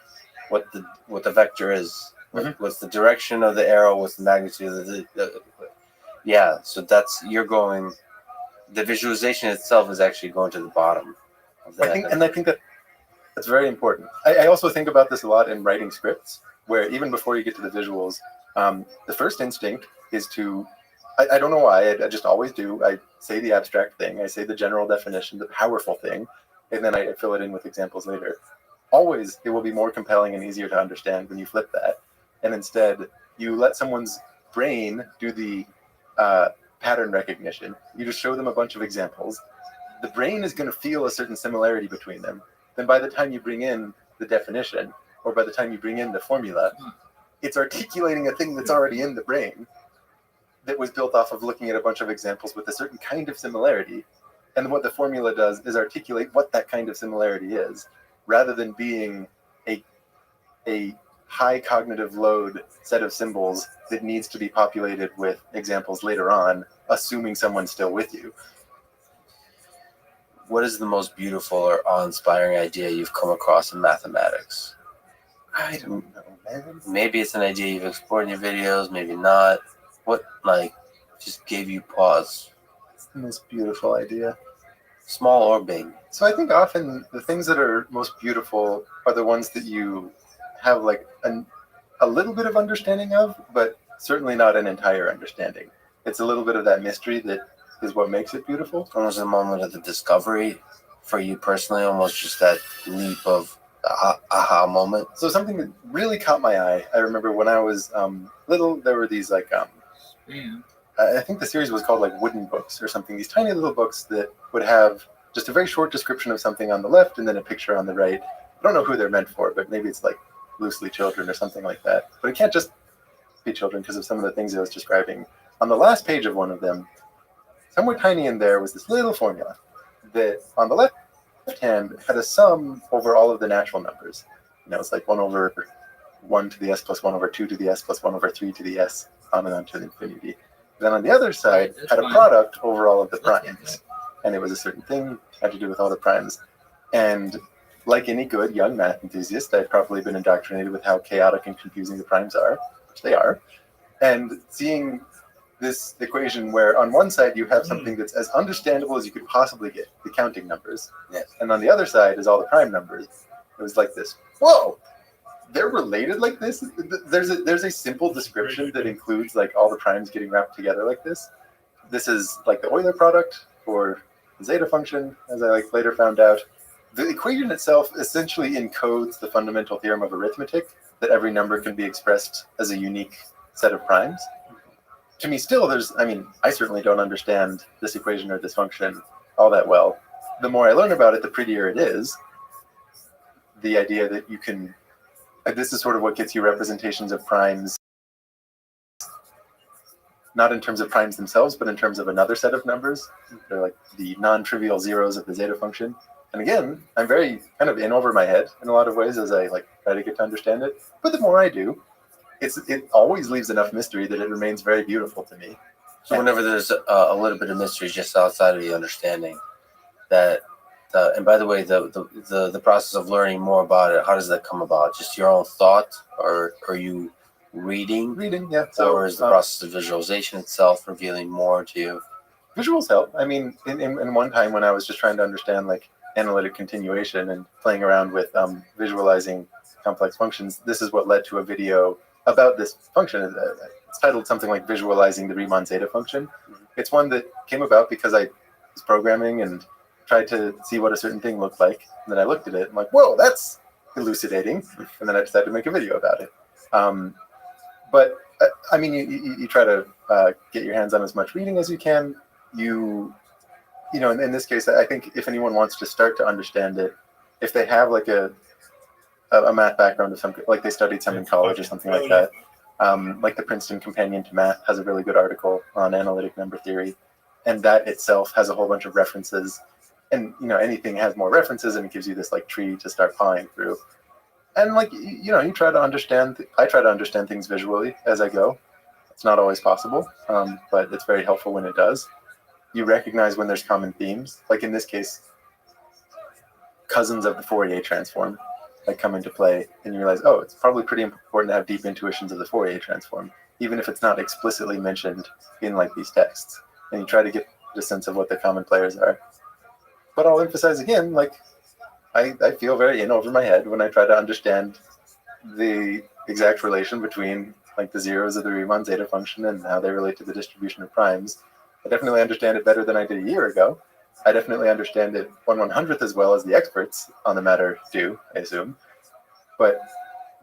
what the vector is. What's the direction of the arrow? What's the magnitude of the yeah. So you're going. The visualization itself is actually going to the bottom of that.
I think that's very important. I also think about this a lot in writing scripts, where even before you get to the visuals, the first instinct is to, I don't know why, I just always do. I say the abstract thing, I say the general definition, the powerful thing, and then I fill it in with examples later. Always, it will be more compelling and easier to understand when you flip that. And instead, you let someone's brain do the pattern recognition. You just show them a bunch of examples. The brain is going to feel a certain similarity between them. Then by the time you bring in the definition, or by the time you bring in the formula, it's articulating a thing that's already in the brain that was built off of looking at a bunch of examples with a certain kind of similarity. And what the formula does is articulate what that kind of similarity is, rather than being a high cognitive load set of symbols that needs to be populated with examples later on, assuming someone's still with you.
What is the most beautiful or awe-inspiring idea you've come across in mathematics?
I don't know, man.
Maybe it's an idea you've explored in your videos, maybe not. What, just gave you pause?
It's the most beautiful idea.
Small or big?
So I think often the things that are most beautiful are the ones that you have like a little bit of understanding of, but certainly not an entire understanding. It's a little bit of that mystery that is what makes it beautiful.
Almost a moment of the discovery for you personally, almost just that leap of aha moment.
So something that really caught my eye, I remember when I was little, there were these like, I think the series was called like Wooden Books or something, these tiny little books that would have just a very short description of something on the left and then a picture on the right. I don't know who they're meant for, but maybe it's like loosely children or something like that. But it can't just be children because of some of the things I was describing. On the last page of one of them, somewhere tiny in there was this little formula that on the left hand had a sum over all of the natural numbers. It's like 1 over 1 to the s plus 1 over 2 to the s plus 1 over 3 to the s, on and on to infinity. Then on the other side had a product over all of the primes. And it was a certain thing, had to do with all the primes. And like any good young math enthusiast, I've probably been indoctrinated with how chaotic and confusing the primes are, which they are. And seeing this equation where on one side you have something that's as understandable as you could possibly get, the counting numbers,
Yes.
and on the other side is all the prime numbers. It was like this, whoa, they're related like this? There's a simple description that includes like all the primes getting wrapped together like this. This is like the Euler product for the zeta function, as I like later found out. The equation itself essentially encodes the fundamental theorem of arithmetic, that every number can be expressed as a unique set of primes. To me, still, I certainly don't understand this equation or this function all that well. The more I learn about it, the prettier it is. The idea that you can, this is sort of what gets you representations of primes, not in terms of primes themselves, but in terms of another set of numbers. They're like the non-trivial zeros of the zeta function. And again, I'm very kind of in over my head in a lot of ways as I like try to get to understand it. But the more I do, it always leaves enough mystery that it remains very beautiful to me.
So whenever there's a little bit of mystery just outside of the understanding, that and by the way, the process of learning more about it, how does that come about? Just your own thought, or are you reading?
Reading, yeah. So,
or is the process of visualization itself revealing more to you?
Visuals help. I mean, in one time when I was just trying to understand like analytic continuation and playing around with visualizing complex functions, this is what led to a video about this function. It's titled something like Visualizing the Riemann Zeta Function. It's one that came about because I was programming and tried to see what a certain thing looked like. And then I looked at it and I'm like, whoa, that's elucidating. And then I decided to make a video about it. But I mean, you try to get your hands on as much reading as you can. You know, in this case, I think if anyone wants to start to understand it, if they have like a math background of some, like they studied some in college or something like that, like the Princeton Companion to Math has a really good article on analytic number theory, and that itself has a whole bunch of references. And you know, anything has more references, and it gives you this like tree to start pawing through. And like you know, you try to understand. I try to understand things visually as I go. It's not always possible, but it's very helpful when it does. You recognize when there's common themes. Like in this case, cousins of the Fourier transform like come into play, and you realize, oh, it's probably pretty important to have deep intuitions of the Fourier transform, even if it's not explicitly mentioned in like these texts. And you try to get a sense of what the common players are. But I'll emphasize again, like I feel very in over my head when I try to understand the exact relation between like the zeros of the Riemann zeta function and how they relate to the distribution of primes. I definitely understand it better than I did a year ago. I definitely understand it 1/100th as well as the experts on the matter do, I assume. But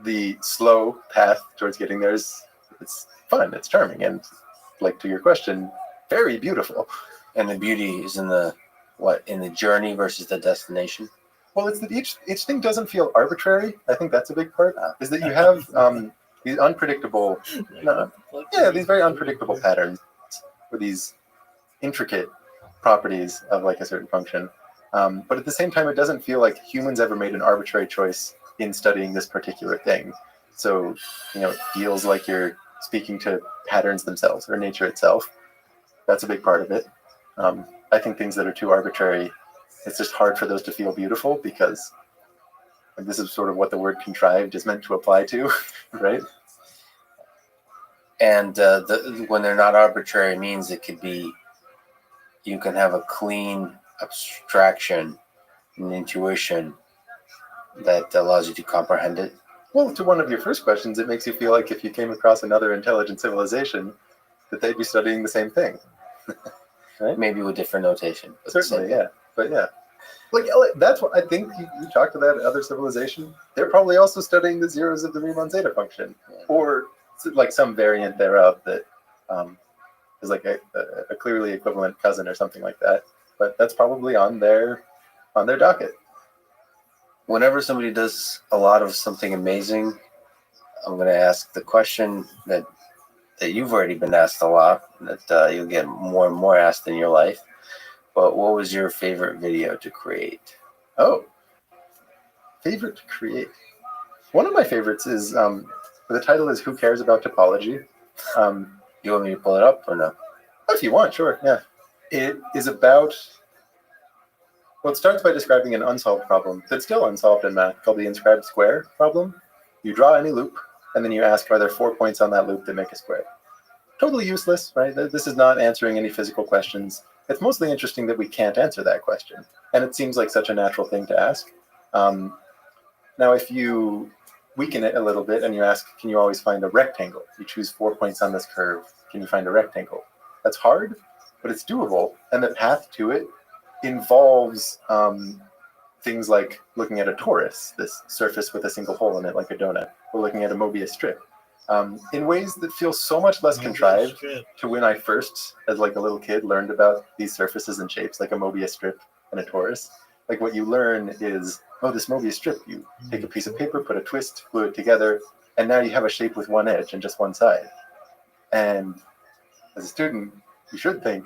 the slow path towards getting there it's fun, it's charming, and like to your question, very beautiful.
And the beauty is in the journey versus the destination.
Well, it's that each thing doesn't feel arbitrary. I think that's a big part. Is that you have these unpredictable, these very unpredictable patterns, or these intricate properties of like a certain function. But at the same time, it doesn't feel like humans ever made an arbitrary choice in studying this particular thing. So, you know, it feels like you're speaking to patterns themselves or nature itself. That's a big part of it. I think things that are too arbitrary, it's just hard for those to feel beautiful because like, this is sort of what the word contrived is meant to apply to, right?
And when they're not arbitrary means it could be, you can have a clean abstraction and intuition that allows you to comprehend it.
Well, to one of your first questions, it makes you feel like if you came across another intelligent civilization, that they'd be studying the same thing. Right?
Maybe with different notation.
Certainly, yeah. But yeah. Like, that's what I think you talk to that other civilization, they're probably also studying the zeros of the Riemann zeta function, or like some variant thereof that is like a clearly equivalent cousin or something like that. But that's probably on their docket.
Whenever somebody does a lot of something amazing, I'm going to ask the question that you've already been asked a lot, that you'll get more and more asked in your life. But what was your favorite video to create?
Oh, favorite to create. One of my favorites is, the title is Who Cares About Topology?
You want me to pull it up or no?
If you want, sure, yeah. It is about Well, it starts by describing an unsolved problem that's still unsolved in math called the inscribed square problem. You draw any loop, and then you ask, are there 4 points on that loop that make a square? Totally useless, right? This is not answering any physical questions. It's mostly interesting that we can't answer that question. And it seems like such a natural thing to ask. Now, if you weaken it a little bit and you ask, can you always find a rectangle? You choose 4 points on this curve. Can you find a rectangle? That's hard, but it's doable. And the path to it involves things like looking at a torus, this surface with a single hole in it like a donut, or looking at a Mobius strip, in ways that feel so much less contrived to when I first, as like a little kid, learned about these surfaces and shapes like a Mobius strip and a torus. Like what you learn is, oh, this Mobius strip, you take a piece of paper, put a twist, glue it together, and now you have a shape with one edge and just one side. And as a student, you should think,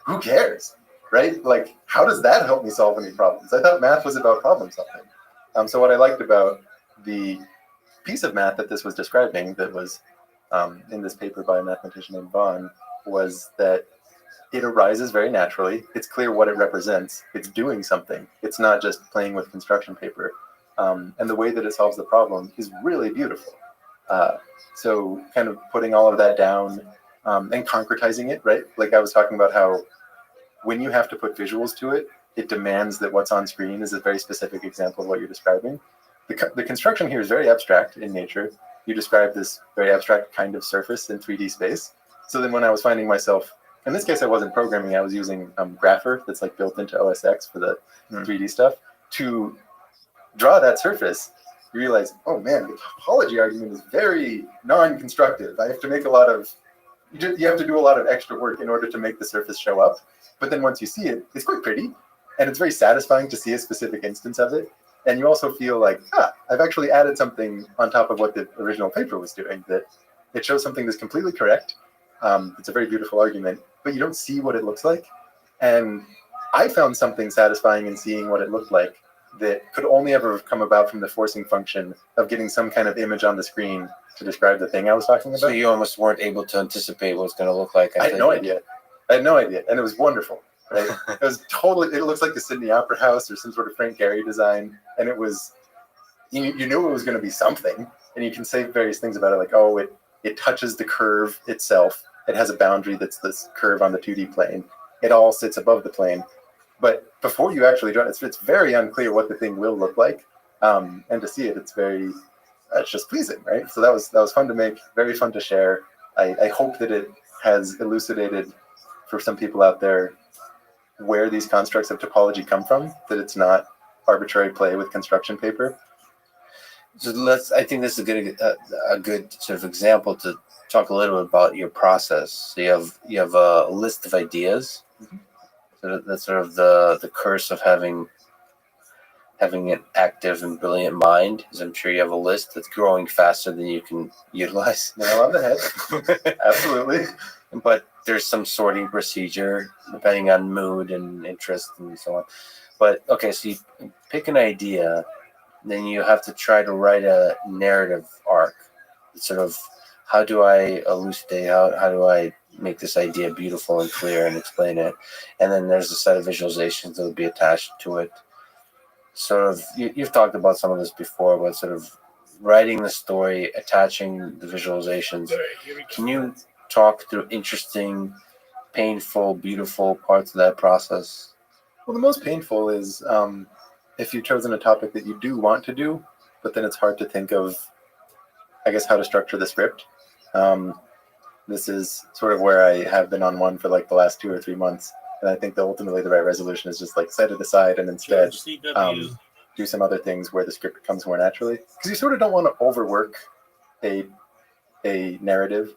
who cares? Right? Like, how does that help me solve any problems? I thought math was about problem solving. So what I liked about the piece of math that this was describing that was in this paper by a mathematician named Vaughan was that it arises very naturally. It's clear what it represents. It's doing something. It's not just playing with construction paper. And the way that it solves the problem is really beautiful. So kind of putting all of that down and concretizing it, right? Like I was talking about how when you have to put visuals to it, it demands that what's on screen is a very specific example of what you're describing. The construction here is very abstract in nature. You describe this very abstract kind of surface in 3D space. So then when I was finding myself, in this case, I wasn't programming, I was using Grapher that's like built into OS X for the 3D stuff to draw that surface. You realize, oh man, the topology argument is very non-constructive. I have to make a lot of, you have to do a lot of extra work in order to make the surface show up. But then once you see it, it's quite pretty. And it's very satisfying to see a specific instance of it. And you also feel like, I've actually added something on top of what the original paper was doing, that it shows something that's completely correct. It's a very beautiful argument, but you don't see what it looks like. And I found something satisfying in seeing what it looked like that could only ever have come about from the forcing function of getting some kind of image on the screen to describe the thing I was talking about.
So you almost weren't able to anticipate what it's going to look like.
I had no idea. And it was wonderful. Right? It was totally, it looks like the Sydney Opera House or some sort of Frank Gehry design. And it was, you knew it was going to be something. And you can say various things about it, like, oh, it touches the curve itself. It has a boundary that's this curve on the 2D plane. It all sits above the plane. But before you actually draw it, it's very unclear what the thing will look like. And to see it, it's just pleasing, right? So that was fun to make, very fun to share. I hope that it has elucidated for some people out there where these constructs of topology come from, that it's not arbitrary play with construction paper.
So I think this is a good sort of example to talk a little bit about your process. So you have a list of ideas. So that's sort of the curse of having an active and brilliant mind, is I'm sure you have a list that's growing faster than you can utilize.
Nail on the head. Absolutely.
But there's some sorting procedure depending on mood and interest and so on. But okay, so you pick an idea, then you have to try to write a narrative arc. It's sort of, how do I elucidate, how do I make this idea beautiful and clear and explain it? And then there's a set of visualizations that will be attached to it. Sort of, you've talked about some of this before, but sort of writing the story, attaching the visualizations. Can you talk through interesting, painful, beautiful parts of that process?
Well, the most painful is if you've chosen a topic that you do want to do, but then it's hard to think of, I guess, how to structure the script. This is sort of where I have been on one for like the last 2 or 3 months. And I think that ultimately the right resolution is just like set it aside and instead do some other things where the script comes more naturally. Because you sort of don't want to overwork a narrative.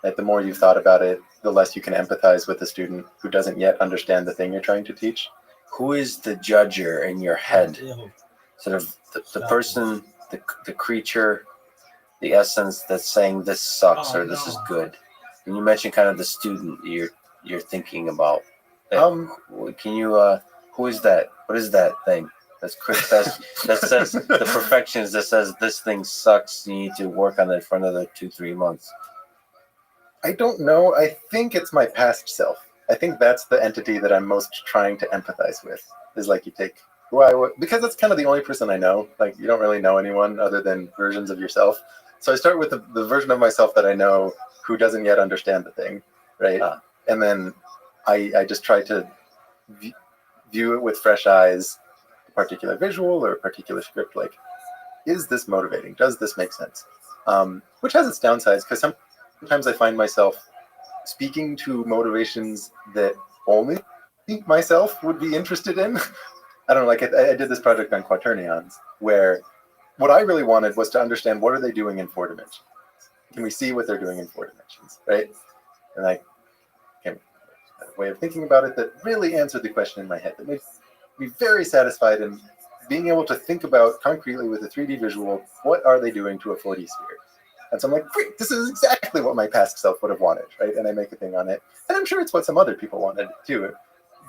Like the more you've thought about it, the less you can empathize with the student who doesn't yet understand the thing you're trying to teach.
Who is the judger in your head? Sort of the person, the creature, the essence that's saying this sucks or this is good. And you mentioned kind of the student you're thinking about. Can you who is that? What is that thing that says the perfectionist that says this thing sucks, you need to work on it for another 2-3 months?
I don't know. I think it's my past self. I think that's the entity that I'm most trying to empathize with. Is like you take because that's kind of the only person I know. Like you don't really know anyone other than versions of yourself. So I start with the version of myself that I know who doesn't yet understand the thing, right? And then I just try to view it with fresh eyes, a particular visual or a particular script. Like, is this motivating? Does this make sense? Which has its downsides because sometimes I find myself speaking to motivations that only myself would be interested in. I don't know, like I did this project on quaternions where what I really wanted was to understand what are they doing in 4 dimensions. Can we see what they're doing in 4 dimensions, right? And I came up with a way of thinking about it that really answered the question in my head, that made me very satisfied in being able to think about concretely with a 3D visual, what are they doing to a 4D sphere? And so I'm like, great, this is exactly what my past self would have wanted, right? And I make a thing on it. And I'm sure it's what some other people wanted too.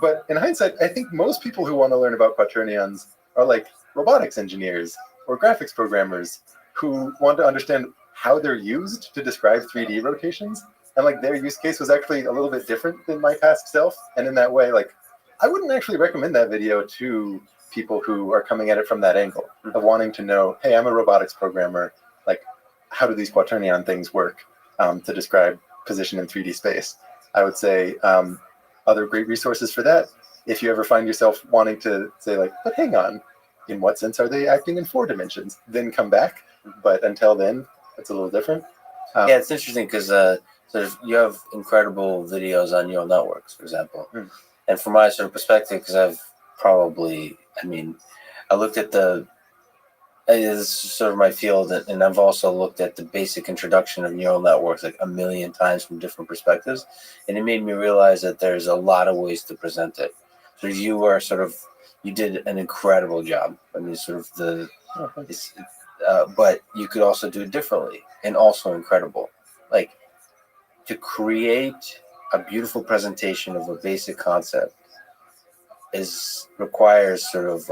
But in hindsight, I think most people who want to learn about quaternions are like robotics engineers or graphics programmers who want to understand how they're used to describe 3D rotations. And like their use case was actually a little bit different than my past self. And in that way, like I wouldn't actually recommend that video to people who are coming at it from that angle of wanting to know, hey, I'm a robotics programmer. Like, how do these quaternion things work to describe position in 3D space? I would say other great resources for that. If you ever find yourself wanting to say like, but hang on, in what sense are they acting in 4 dimensions? Then come back. But until then, it's a little different.
Yeah, it's interesting because you have incredible videos on neural networks, for example. And from my sort of perspective, because I've probably, I looked at this is sort of my field, and I've also looked at the basic introduction of neural networks like a million times from different perspectives, and it made me realize that there's a lot of ways to present it. So you did an incredible job. But you could also do it differently and also incredible. Like to create a beautiful presentation of a basic concept requires sort of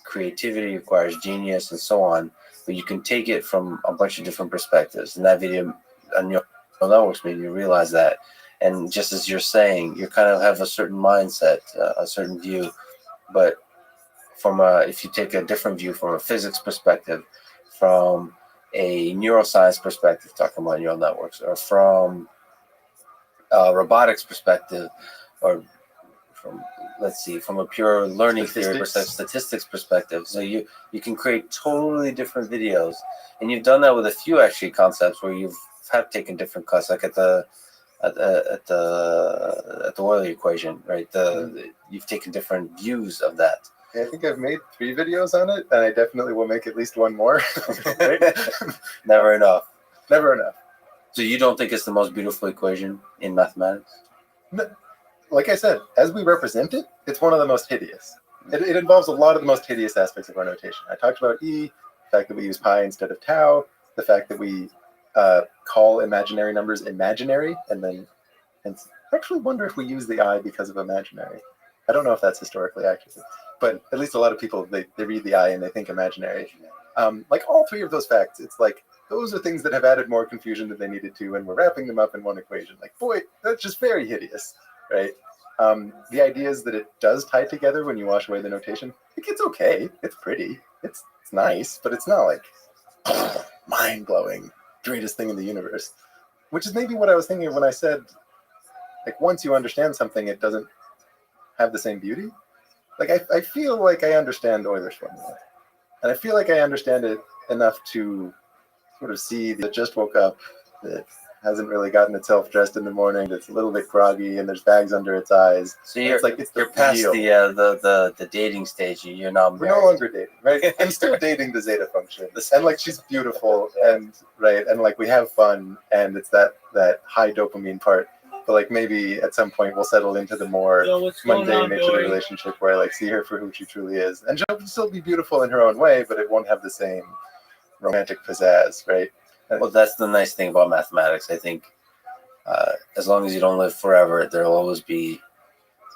creativity, requires genius, and so on. But you can take it from a bunch of different perspectives. And that video on neural networks made me realize that. And just as you're saying, you kind of have a certain mindset, a certain view. But if you take a different view from a physics perspective, from a neuroscience perspective, talking about neural networks, or from a robotics perspective, or from a pure learning theory perspective, statistics perspective. So you can create totally different videos, and you've done that with a few actually concepts where you have taken different cuts, like at the Euler equation, right? You've taken different views of that.
I think I've made 3 videos on it, and I definitely will make at least 1 more.
Never enough.
Never enough.
So you don't think it's the most beautiful equation in mathematics?
No. Like I said, as we represent it, it's one of the most hideous. It involves a lot of the most hideous aspects of our notation. I talked about E, the fact that we use pi instead of tau, the fact that we call imaginary numbers imaginary, and I actually wonder if we use the I because of imaginary. I don't know if that's historically accurate, but at least a lot of people, they read the I and they think imaginary. Like all 3 of those facts, it's like, those are things that have added more confusion than they needed to, and we're wrapping them up in one equation. Like, boy, that's just very hideous. Right. The idea is that it does tie together when you wash away the notation. Like, it's okay. It's pretty. It's nice, but it's not like mind-blowing, greatest thing in the universe. Which is maybe what I was thinking of when I said, like, once you understand something, it doesn't have the same beauty. Like, I feel like I understand Euler's formula. And I feel like I understand it enough to sort of see that just woke up, that hasn't really gotten itself dressed in the morning, that's a little bit groggy, and there's bags under its eyes.
So you're past the dating stage. You're not married.
We're no longer dating, right? I'm still dating the zeta function, and like she's beautiful, and right, and like we have fun, and it's that high dopamine part. But like maybe at some point we'll settle into the more mundane nature of the relationship where I like see her for who she truly is, and she'll still be beautiful in her own way, but it won't have the same romantic pizzazz, right?
Well, that's the nice thing about mathematics. I think as long as you don't live forever, there'll always be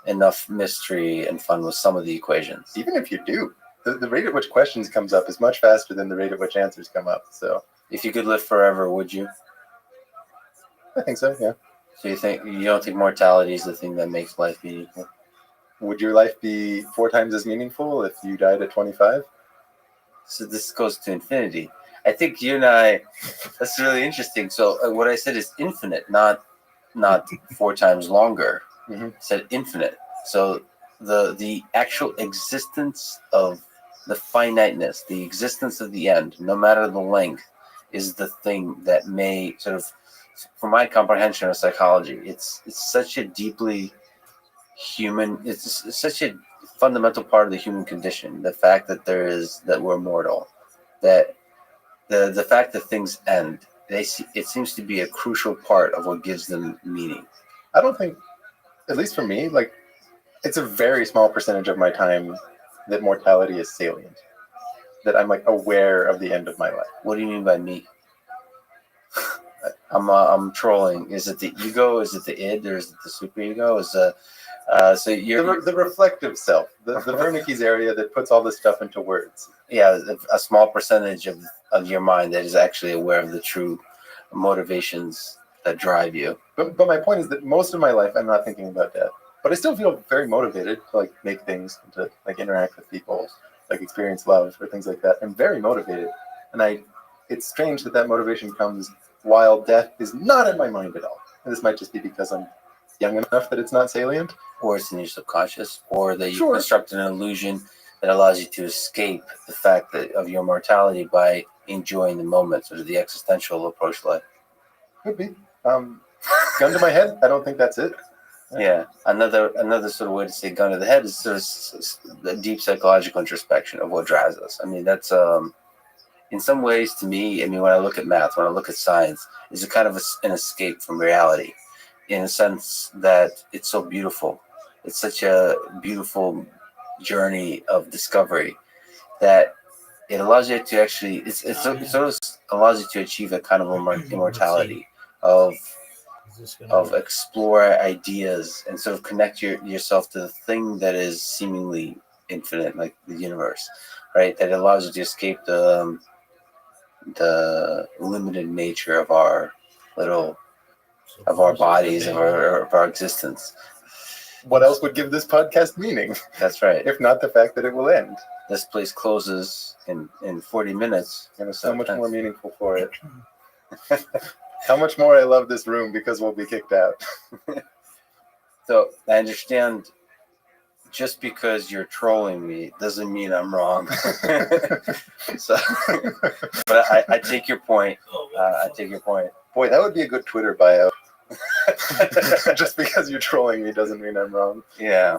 enough mystery and fun with some of the equations.
Even if you do, the rate at which questions comes up is much faster than the rate at which answers come up. So,
if you could live forever, would you?
I think so. Yeah.
So you don't think mortality is the thing that makes life meaningful?
Would your life be 4 times as meaningful if you died at 25?
So this goes to infinity. I think you and I. That's really interesting. So what I said is infinite, not 4 times longer.
Mm-hmm.
I said infinite. So the actual existence of the finiteness, the existence of the end, no matter the length, is the thing that may sort of, for my comprehension of psychology, it's such a deeply human. It's such a fundamental part of the human condition. The fact that we're mortal, that the fact that things end, it seems to be a crucial part of what gives them meaning.
I don't think, at least for me, like, it's a very small percentage of my time that mortality is salient, that I'm like aware of the end of my life.
What do you mean by me? I'm trolling. Is it the ego? Is it the id? Or is it the superego? So you're
The reflective self, the Wernicke's area that puts all this stuff into words.
Yeah, a small percentage of your mind that is actually aware of the true motivations that drive you.
But my point is that most of my life I'm not thinking about death, but I still feel very motivated to like make things, to like interact with people, like experience love or things like that. I'm very motivated, and it's strange that motivation comes while death is not in my mind at all. And this might just be because I'm young enough that it's not salient,
or it's in your subconscious, or that you
Sure.
construct an illusion that allows you to escape the fact of your mortality by enjoying the moment, sort of the existential approach to life.
Could be. Gun to my head, I don't think that's it.
Yeah, another sort of way to say gun to the head is sort of the deep psychological introspection of what drives us. I mean, that's in some ways, to me, I mean, when I look at math, when I look at science, is a kind of an escape from reality, in a sense that it's so beautiful. It's such a beautiful journey of discovery that it allows you to actually, it sort of allows you to achieve a kind of immortality of explore ideas and sort of connect yourself to the thing that is seemingly infinite, like the universe, right? That allows you to escape the limited nature of our bodies, of our existence.
What else would give this podcast meaning?
That's right.
If not the fact that it will end.
This place closes in 40 minutes.
And it's so much more meaningful for it. How much more I love this room because we'll be kicked out.
So I understand, just because you're trolling me doesn't mean I'm wrong. So, but I take your point. I take your point.
Boy, that would be a good Twitter bio. Just because you're trolling me doesn't mean I'm wrong.
Yeah,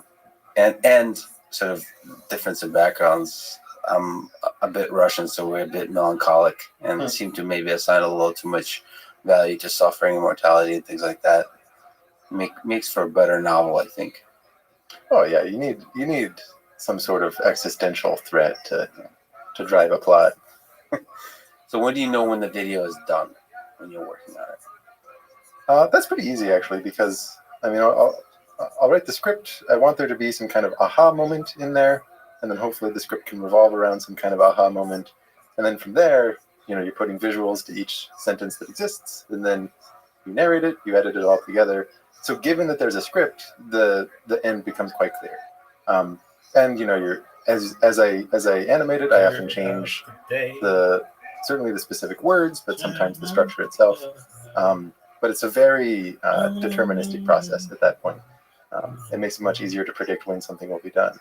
and sort of difference in backgrounds. I'm a bit Russian, so we're a bit melancholic, and seem to maybe assign a little too much value to suffering and mortality and things like that. Makes for a better novel, I think.
Oh yeah, you need some sort of existential threat to drive a plot.
So when do you know when the video is done, when you're working on it?
That's pretty easy actually, because I mean I'll write the script. I want there to be some kind of aha moment in there, and then hopefully the script can revolve around some kind of aha moment, and then from there, you're putting visuals to each sentence that exists, and then you narrate it, you edit it all together. So given that there's a script, the end becomes quite clear. And you're as I animate it, I often change certainly the specific words, but sometimes the structure itself. But it's a very deterministic process at that point. It makes it much easier to predict when something will be done.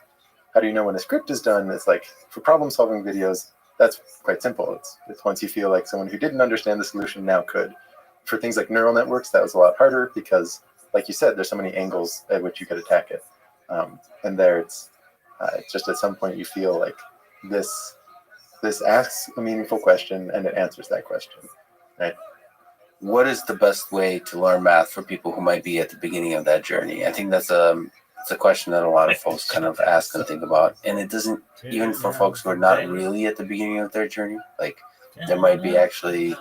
How do you know when a script is done? It's like for problem-solving videos, that's quite simple. It's once you feel like someone who didn't understand the solution now could. For things like neural networks, that was a lot harder because, like you said, there's so many angles at which you could attack it. And there, it's just at some point you feel like this asks a meaningful question and it answers that question, right?
What is the best way to learn math for people who might be at the beginning of that journey? I think that's it's a question that a lot of folks kind of ask and think about. And it doesn't, even for folks who are not really at the beginning of their journey, like there might be actually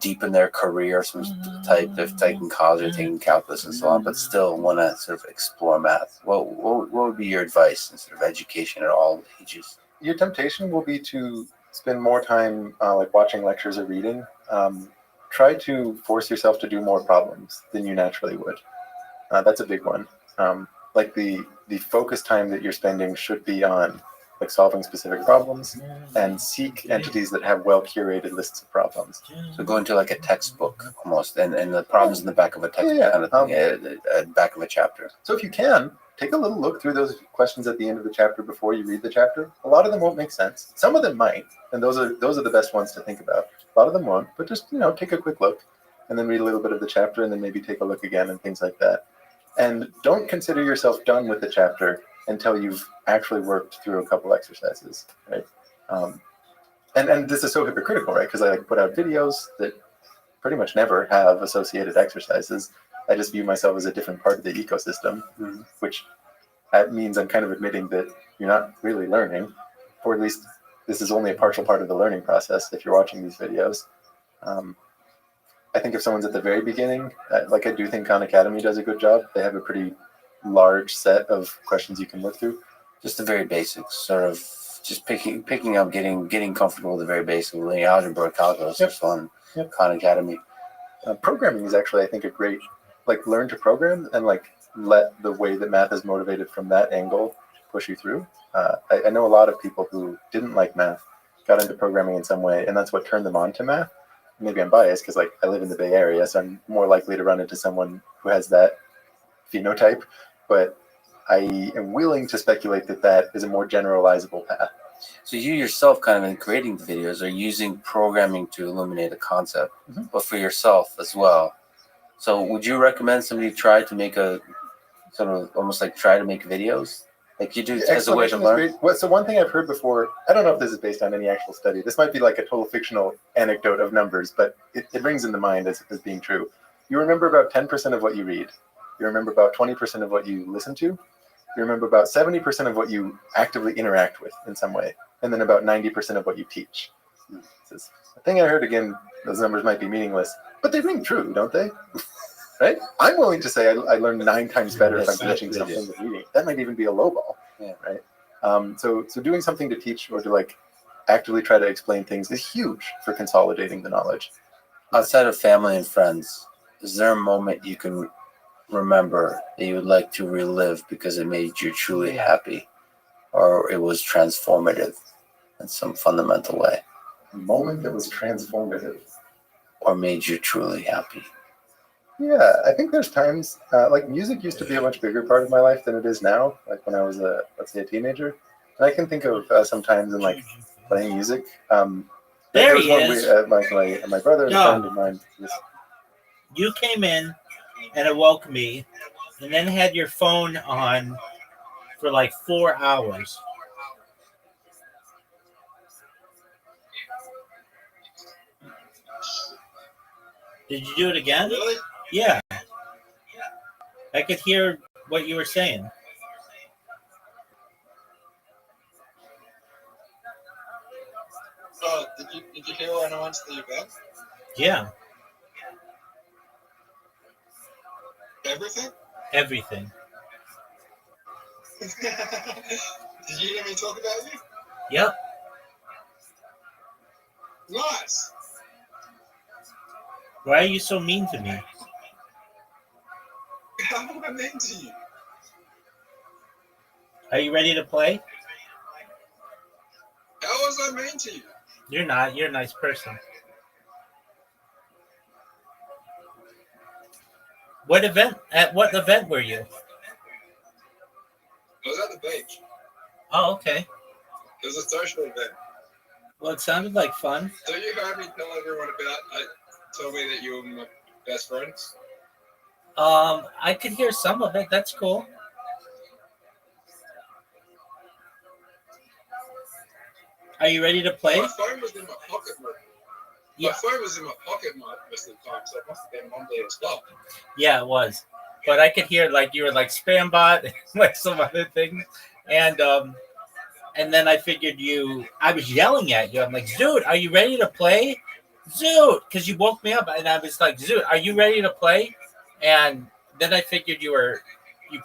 deep in their career, some type, they've taken college or taken calculus and so on, but still want to sort of explore math. What would be your advice in sort of education at all ages?
Your temptation will be to spend more time like watching lectures or reading. try to force yourself to do more problems than you naturally would. That's a big one. Like the focus time that you're spending should be on like solving specific problems, and seek entities that have well curated lists of problems.
So go into like a textbook almost, and the problems in the back of a textbook kind of thing, back of a chapter.
So if you can, take a little look through those questions at the end of the chapter before you read the chapter. A lot of them won't make sense. Some of them might, and those are the best ones to think about. A lot of them won't, but just take a quick look, and then read a little bit of the chapter, and then maybe take a look again and things like that. And don't consider yourself done with the chapter until you've actually worked through a couple exercises, right? And this is so hypocritical, right? Because I like put out videos that pretty much never have associated exercises. I just view myself as a different part of the ecosystem, which means I'm kind of admitting that you're not really learning, or at least this is only a partial part of the learning process if you're watching these videos. I think if someone's at the very beginning, like I do think Khan Academy does a good job. They have a pretty large set of questions you can look through.
Just the very basics, sort of just picking up, getting comfortable with the very basics. Linear algebra, calculus is fun. Khan Academy.
Programming is actually, I think, a great, like, learn to program and like let the way that math is motivated from that angle push you through. I know a lot of people who didn't like math got into programming in some way, and that's what turned them on to math. Maybe I'm biased because like I live in the Bay Area, so I'm more likely to run into someone who has that phenotype, but I am willing to speculate that that is a more generalizable path.
So you yourself, kind of in creating the videos, are using programming to illuminate a concept, but for yourself as well. So would you recommend somebody try to make a sort of almost like try to make videos like you do as a way to learn?
So one thing I've heard before, I don't know if this is based on any actual study. This might be like a total fictional anecdote of numbers, but it rings in the mind as being true. You remember about 10% of what you read. You remember about 20% of what you listen to. You remember about 70% of what you actively interact with in some way. And then about 90% of what you teach. This thing I heard, again, those numbers might be meaningless, but they ring true, don't they? Right? I'm willing to say I learn 9 times better if I'm teaching something than reading. That might even be a low ball, right? So doing something to teach or to like actively try to explain things is huge for consolidating the knowledge.
Outside of family and friends, is there a moment you can remember that you would like to relive because it made you truly happy, or it was transformative in some fundamental way?
A moment that was transformative.
Or made you truly happy?
Yeah, I think there's times, like music used to be a much bigger part of my life than it is now, like when I was, let's say, a teenager. And I can think of some times in like playing music.
There he is.
My brother and a friend of mine.
You came in and awoke me, and then had your phone on for like 4 hours. Did you do it again?
Really?
Yeah. I could hear what you were saying.
Did you hear when I went to the event?
Yeah.
Everything?
Everything.
Did you hear me talk about you?
Yep.
Nice.
Why are you so mean to me?
How am I mean to you?
Are you ready to play?
How was I mean to you?
You're not. You're a nice person. What event? At what event were you?
I was at the beach.
Oh, okay.
It was a social event.
Well, it sounded like fun.
So you heard me tell everyone tell me that you were my best friends?
I could hear some of it. That's cool. Are you ready to play?
My phone was in my pocket, My phone was in my pocket most of the time, so it must have been Monday as well.
Yeah, it was. But I could hear like you were like spam bot, like some other things, and then I figured I was yelling at you. I'm like, Zoot, are you ready to play? Zoot, because you woke me up, and I was like, Zoot, are you ready to play? And then I figured you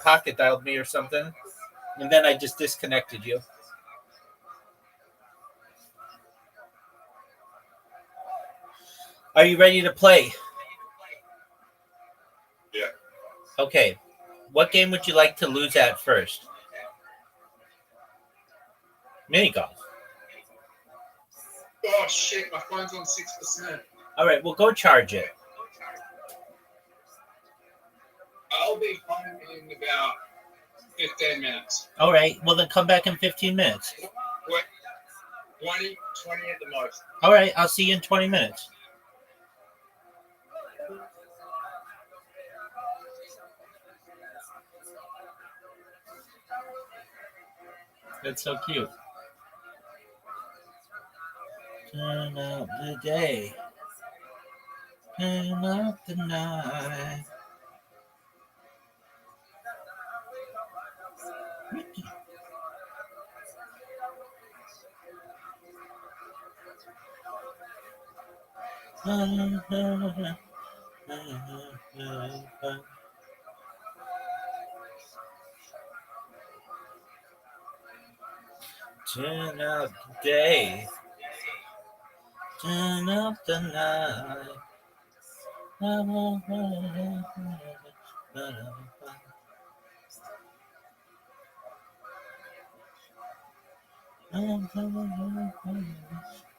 pocket dialed me or something, and then I just disconnected you. Are you ready to play?
Yeah.
Okay. What game would you like to lose at first? Mini golf.
Oh shit, my phone's on 6%.
All right, well, go charge it.
I'll be home in about 15 minutes.
All right, well, then come back in 15 minutes.
Wait, 20 at the most.
All right, I'll see you in 20 minutes. That's so cute. Turn out the day. Turn out the night. Turn out the day. Turn out the night.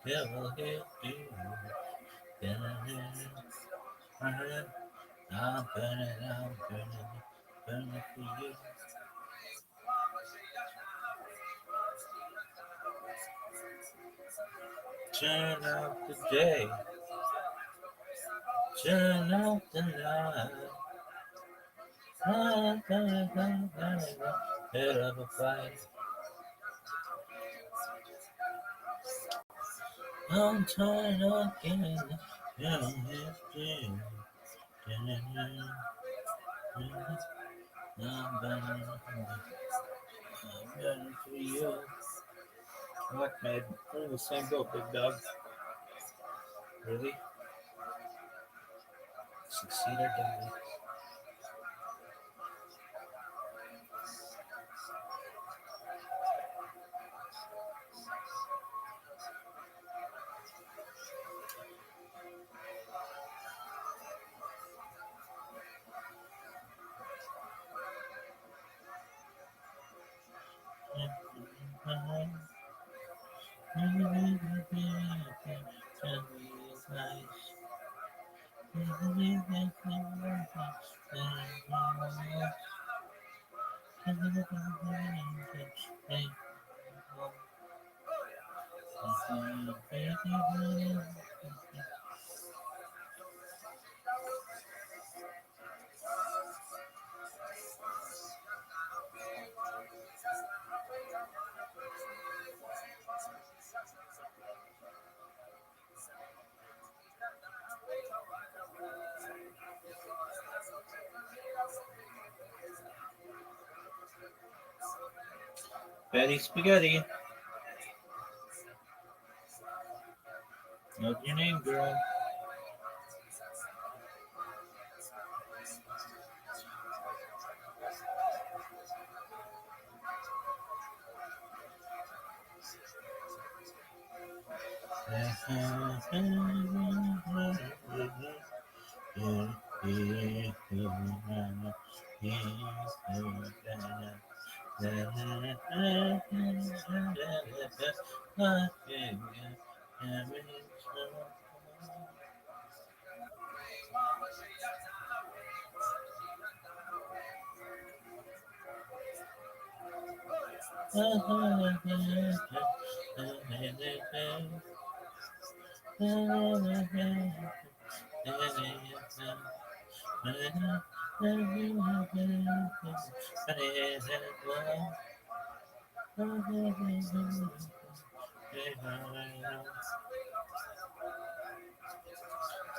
Devil hit you. I'm burning for you. Turn out the day. Turn out the night. Head of a fight. I'm tired of getting I'm burning for you. What, man? We're in the same boat, big dog. Really? Succeed or die. Betty Spaghetti. What's your name, girl?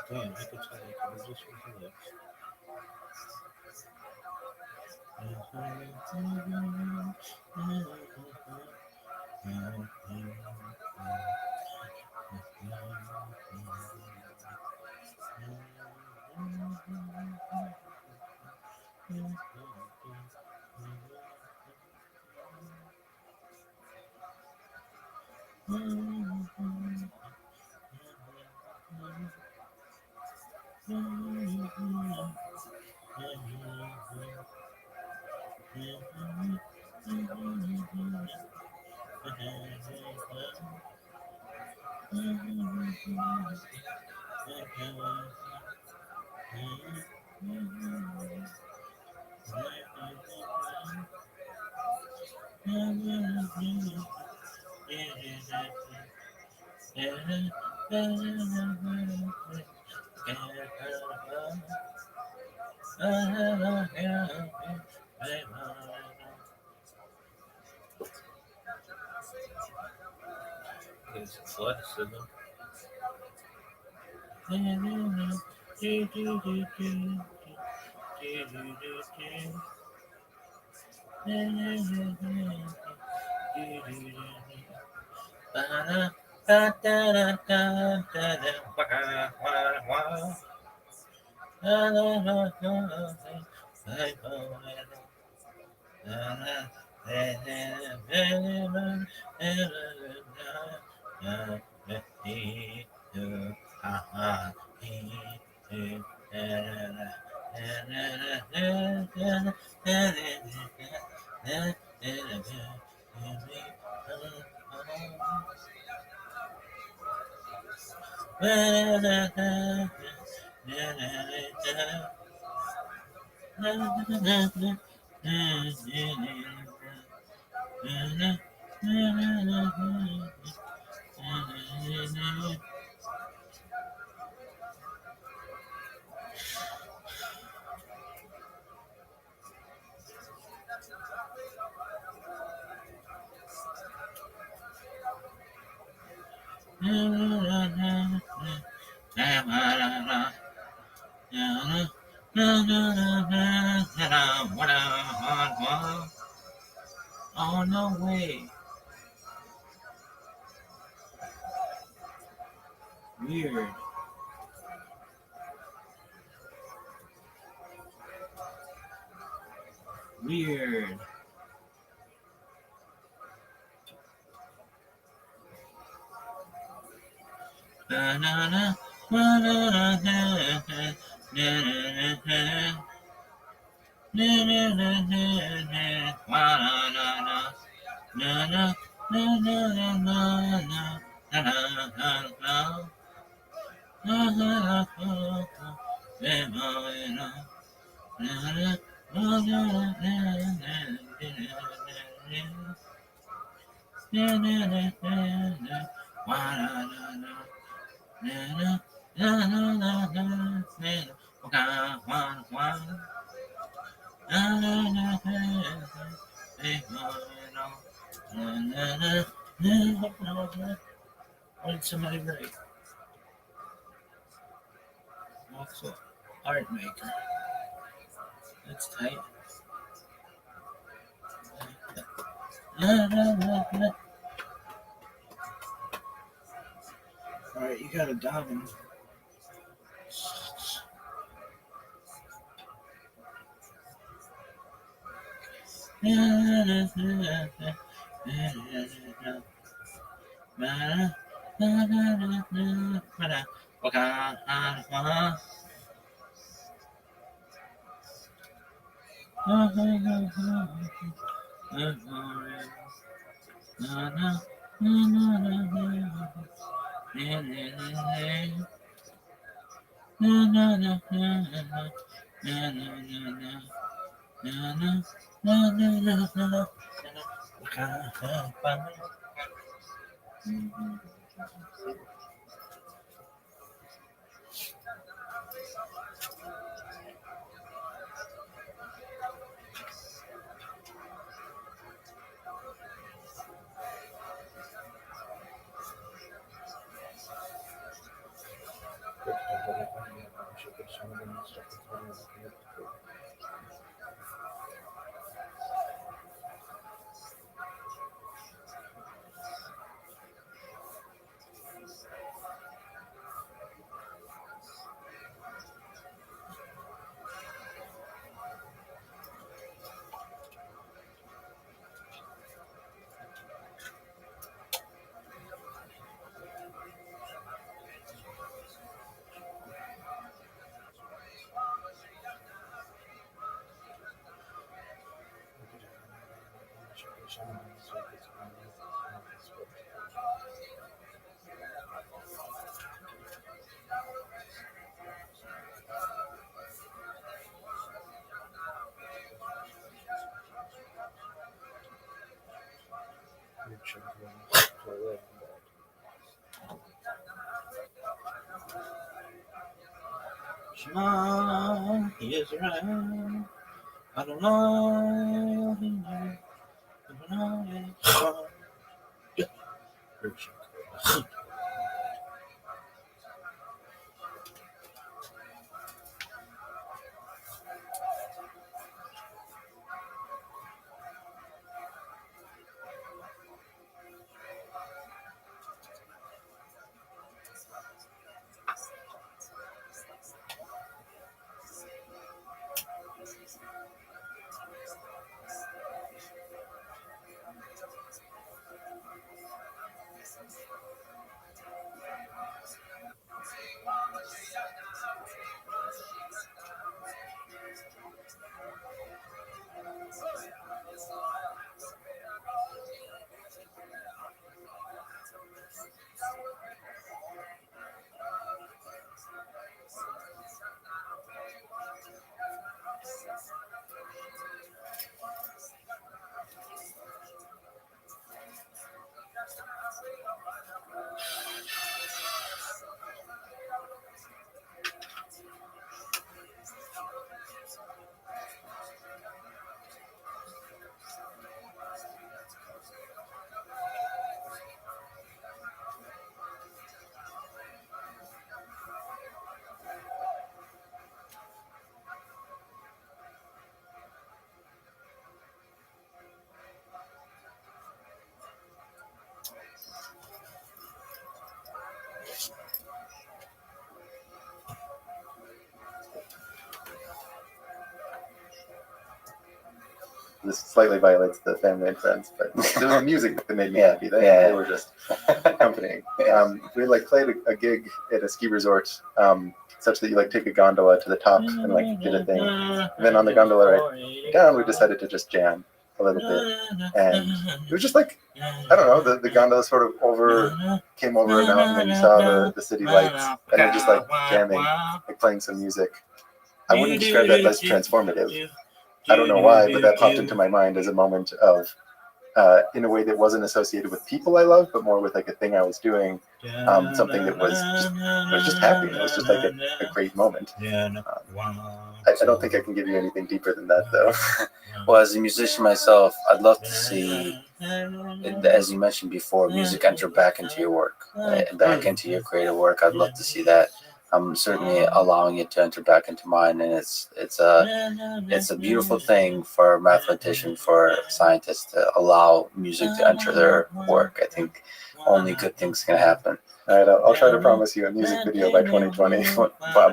Damn, I could tell you, I just for this. There's a flood signal. Oh, no way. Weird. Weird. Na na na na na na na What did somebody write? Also, art maker. That's tight. Alright, you got a daven. He is around. I don't know. I don't know.
This slightly violates the family and friends, but it was the music that made me happy.
Yeah.
They were just accompanying. We like played a gig at a ski resort, such that you like take a gondola to the top and like did a thing. And then on the gondola right down, we decided to just jam a little bit, and it was just like, I don't know, the gondola sort of came over a mountain, and you saw the city lights, and we're just like jamming, like playing some music. I wouldn't describe that as transformative. I don't know why, but that popped into my mind as a moment of, in a way that wasn't associated with people I love, but more with like a thing I was doing, something that was just happy. It was just like a great moment. I don't think I can give you anything deeper than that, though.
Well, as a musician myself, I'd love to see, as you mentioned before, music enter back into your work, and back into your creative work. I'd love to see that. I'm certainly allowing it to enter back into mine, and it's a beautiful thing for a mathematician, for scientists to allow music to enter their work. I think only good things can happen.
All right, I'll try to promise you a music video by 2020.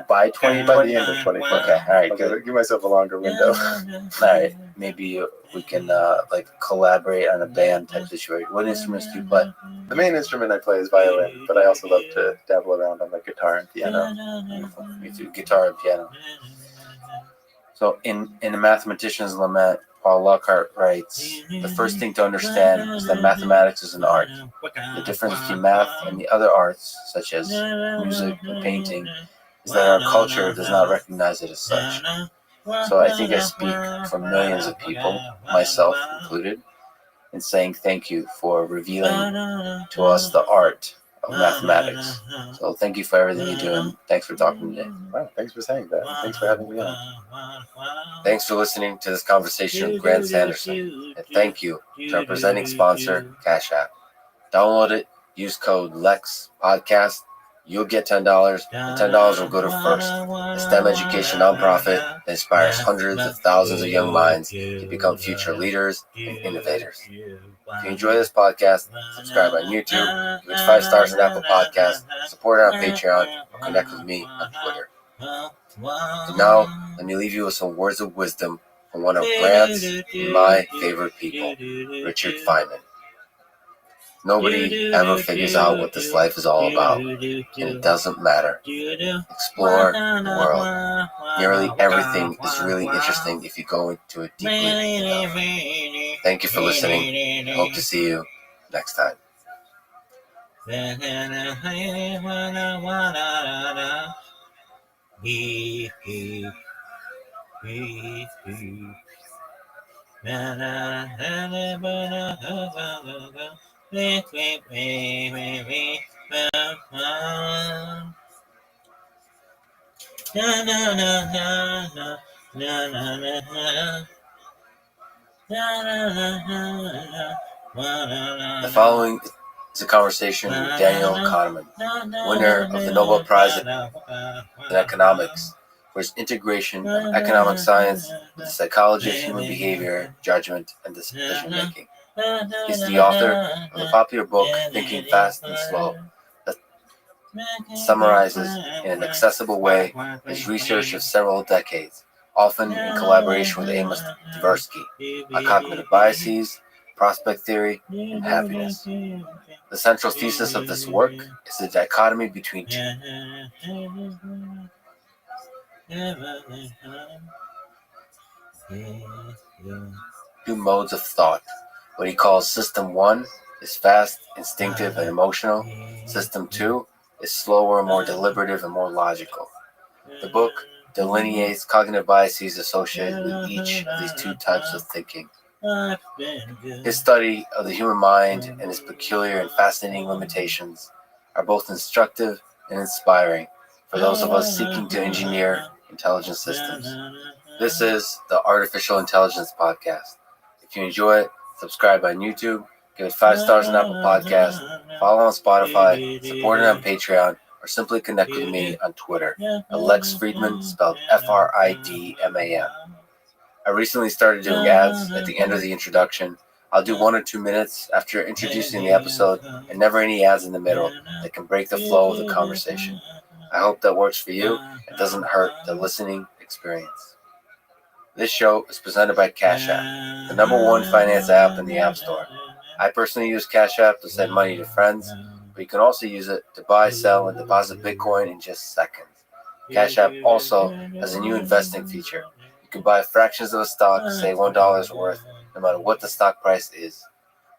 By 2020?
By the end of 2020.
Okay, all right,
I'll
good.
give myself a longer window.
All right, maybe we can like collaborate on a band type situation. What instruments do you play?
The main instrument I play is violin, but I also love to dabble around on like guitar and piano.
Me too, guitar and piano. So in A Mathematician's Lament, Paul Lockhart writes, the first thing to understand is that mathematics is an art. The difference between math and the other arts, such as music and painting, is that our culture does not recognize it as such. So I think I speak for millions of people, myself included, in saying thank you for revealing to us the art of mathematics. So thank you for everything you do, and thanks for talking today.
Wow, thanks for saying that. Thanks for having me on.
Thanks for listening to this conversation with Grant Sanderson, and thank you to our presenting sponsor, Cash App. Download it, use code LEXPODCAST. You'll get $10, and $10 will go to FIRST, a STEM education nonprofit that inspires hundreds of thousands of young minds to become future leaders and innovators. If you enjoy this podcast, subscribe on YouTube, give it 5 stars on Apple Podcasts, support it on Patreon, or connect with me on Twitter. And now, let me leave you with some words of wisdom from one of Grant's and my favorite people, Richard Feynman. Nobody ever figures out what this life is all about, and it doesn't matter. Explore the world. Nearly everything is really interesting if you go into it deeply enough. Thank you for listening. I hope to see you next time.
Na na na na na na na na na.
The following is a conversation with Daniel Kahneman, winner of the Nobel Prize in Economics, for his integration of economic science with the psychology of human behavior, judgment, and decision making. He's the author of the popular book Thinking Fast and Slow, that summarizes in an accessible way his research of several decades, often in collaboration with Amos Tversky, on cognitive biases, prospect theory, and happiness. The central thesis of this work is the dichotomy between two modes of thought. What he calls System 1 is fast, instinctive, and emotional. System 2 is slower, more deliberative, and more logical. The book delineates cognitive biases associated with each of these two types of thinking. His study of the human mind and its peculiar and fascinating limitations are both instructive and inspiring for those of us seeking to engineer intelligent systems. This is the Artificial Intelligence Podcast. If you enjoy it, subscribe on YouTube, give it 5 stars on Apple Podcasts, follow on Spotify, support it on Patreon, or simply connect with me on Twitter, Lex Friedman, spelled Fridman. I recently started doing ads at the end of the introduction. I'll do 1 or 2 minutes after introducing the episode, and never any ads in the middle that can break the flow of the conversation. I hope that works for you and doesn't hurt the listening experience. This show is presented by Cash App, the #1 finance app in the App Store. I personally use Cash App to send money to friends, but you can also use it to buy, sell, and deposit Bitcoin in just seconds. Cash App also has a new investing feature. You can buy fractions of a stock, say $1 worth, no matter what the stock price is.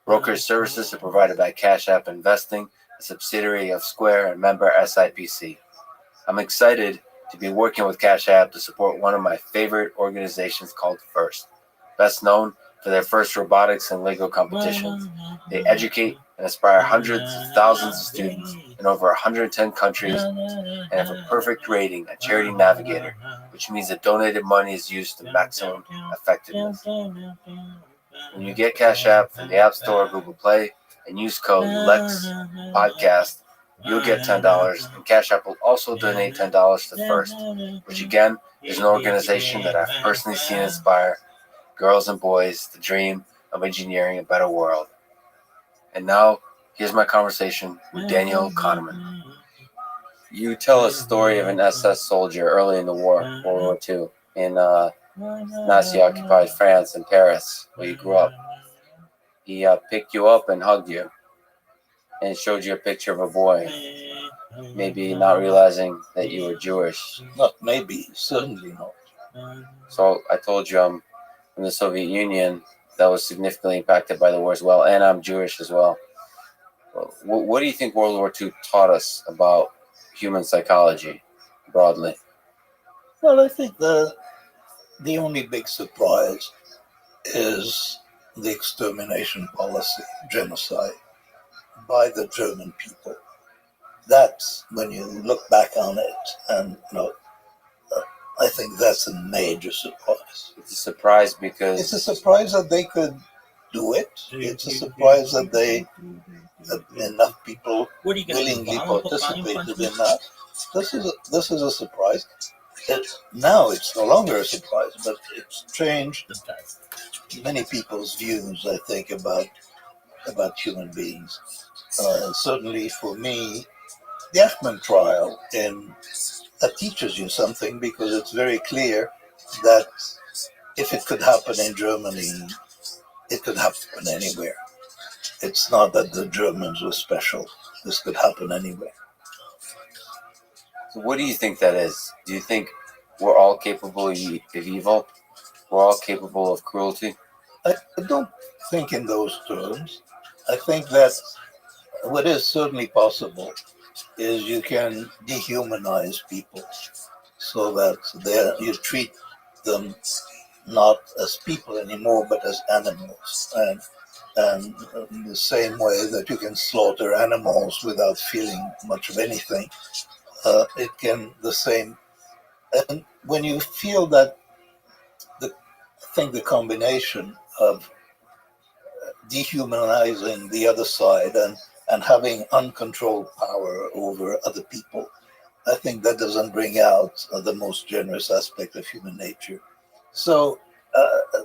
Brokerage services are provided by Cash App Investing, a subsidiary of Square and member SIPC. I'm excited to be working with Cash App to support one of my favorite organizations called FIRST, best known for their FIRST robotics and Lego competitions. They educate and inspire hundreds of thousands of students in over 110 countries and have a perfect rating at Charity Navigator, which means that donated money is used to maximum effectiveness. When you get Cash App from the App Store or Google Play and use code LEXPODCAST, you'll get $10, and Cash App will also donate $10 to FIRST, which again is an organization that I've personally seen inspire girls and boys to dream of engineering a better world. And now, here's my conversation with Daniel Kahneman. You tell a story of an SS soldier early in the war, World War II, in Nazi-occupied France in Paris, where you grew up. He picked you up and hugged you and showed you a picture of a boy, maybe not realizing that you were Jewish.
Not maybe, certainly not.
So I told you I'm from the Soviet Union that was significantly impacted by the war as well, and I'm Jewish as well. What do you think World War II taught us about human psychology broadly?
Well, I think the only big surprise is the extermination policy, genocide, by the German people. That's when you look back on it, and I think that's a major surprise.
It's a surprise because
It's a surprise that they could do it. It's a surprise that enough people willingly participated in that. This is a surprise. Now it's no longer a surprise, but it's changed many people's views, I think, about human beings. Certainly for me, the Eichmann trial that teaches you something, because it's very clear that if it could happen in Germany, it could happen anywhere. It's not that the Germans were special. This could happen anywhere.
So what do you think that is? Do you think we're all capable of evil? We're all capable of cruelty?
I don't think in those terms. I think that what is certainly possible is you can dehumanize people so that you treat them not as people anymore, but as animals. And in the same way that you can slaughter animals without feeling much of anything, the same And when you feel that, I think the combination of dehumanizing the other side and having uncontrolled power over other people, I think that doesn't bring out the most generous aspect of human nature. So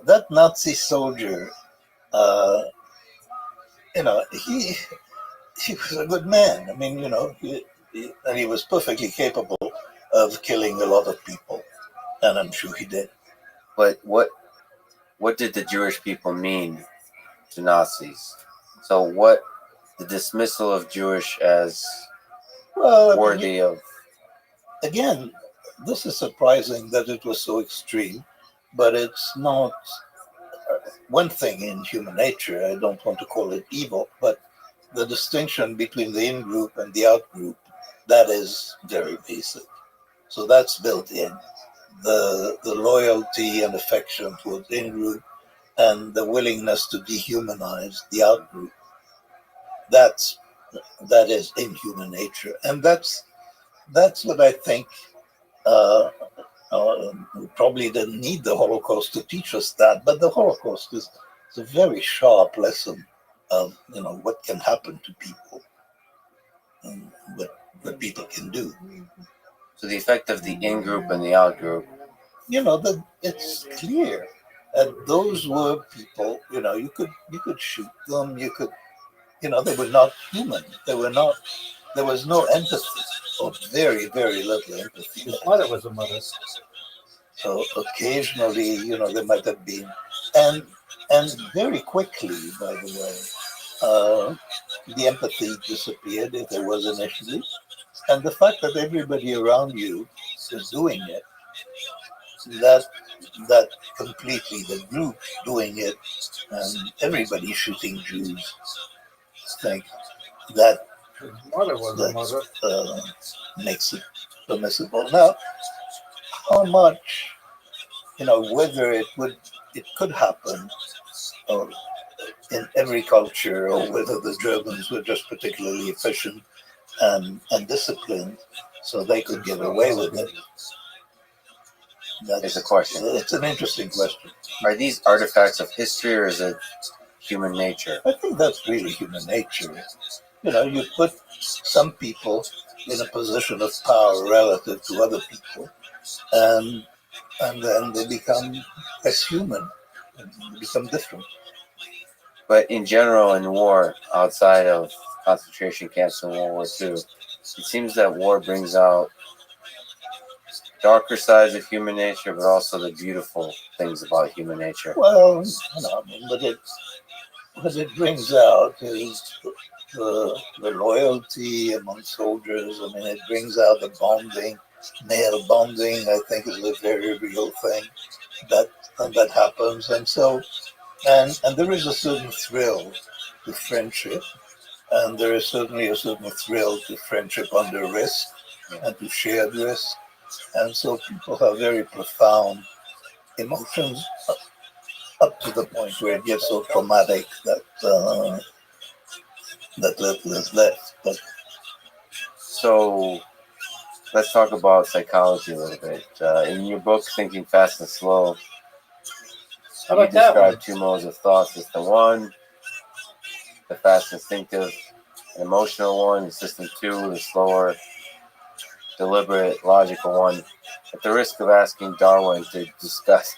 that Nazi soldier, uh, he was a good man. I mean, and he was perfectly capable of killing a lot of people, and I'm sure he did.
But what did the Jewish people mean to Nazis? So what the dismissal of Jewish as worthy of?
Again, this is surprising that it was so extreme, but it's not one thing in human nature. I don't want to call it evil, but the distinction between the in-group and the out-group, that is very basic. So that's built in. The loyalty and affection towards in-group and the willingness to dehumanize the out-group, that is in human nature. And that's what I think we probably didn't need the Holocaust to teach us that, but the Holocaust is a very sharp lesson of what can happen to people and what people can do.
So the effect of the in-group and the out-group.
That it's clear that those were people. You could shoot them. You could, they were not human. They were not. There was no empathy, or very, very little empathy.
His mother was a mother.
So occasionally, there might have been, and very quickly, by the way, the empathy disappeared if there was initially, and the fact that everybody around you is doing it, that completely, the group doing it, and everybody shooting Jews, I think that
His mother was a mother.
Makes it permissible. Now, how much, whether it could happen or in every culture, or whether the Germans were just particularly efficient and disciplined so they could get away with it.
That's a question.
It's an interesting question.
Are these artifacts of history, or is it human nature?
I think that's really human nature. You put some people in a position of power relative to other people, and then they become less human, and they become different.
But in general, in war, outside of concentration camps in World War II, it seems that war brings out darker sides of human nature, but also the beautiful things about human nature.
Well, what it brings out is the loyalty among soldiers. It brings out the bonding. Male bonding, I think, is a very real thing that happens, and so and there is a certain thrill to friendship, and there is certainly a certain thrill to friendship under risk and to shared risk, and so people have very profound emotions up to the point where it gets so traumatic that little is left. But
so let's talk about psychology a little bit. In your book, Thinking Fast and Slow, you describe two modes of thought. System 1, the fast instinctive and emotional one. And System 2, the slower, deliberate, logical one. At the risk of asking Darwin to discuss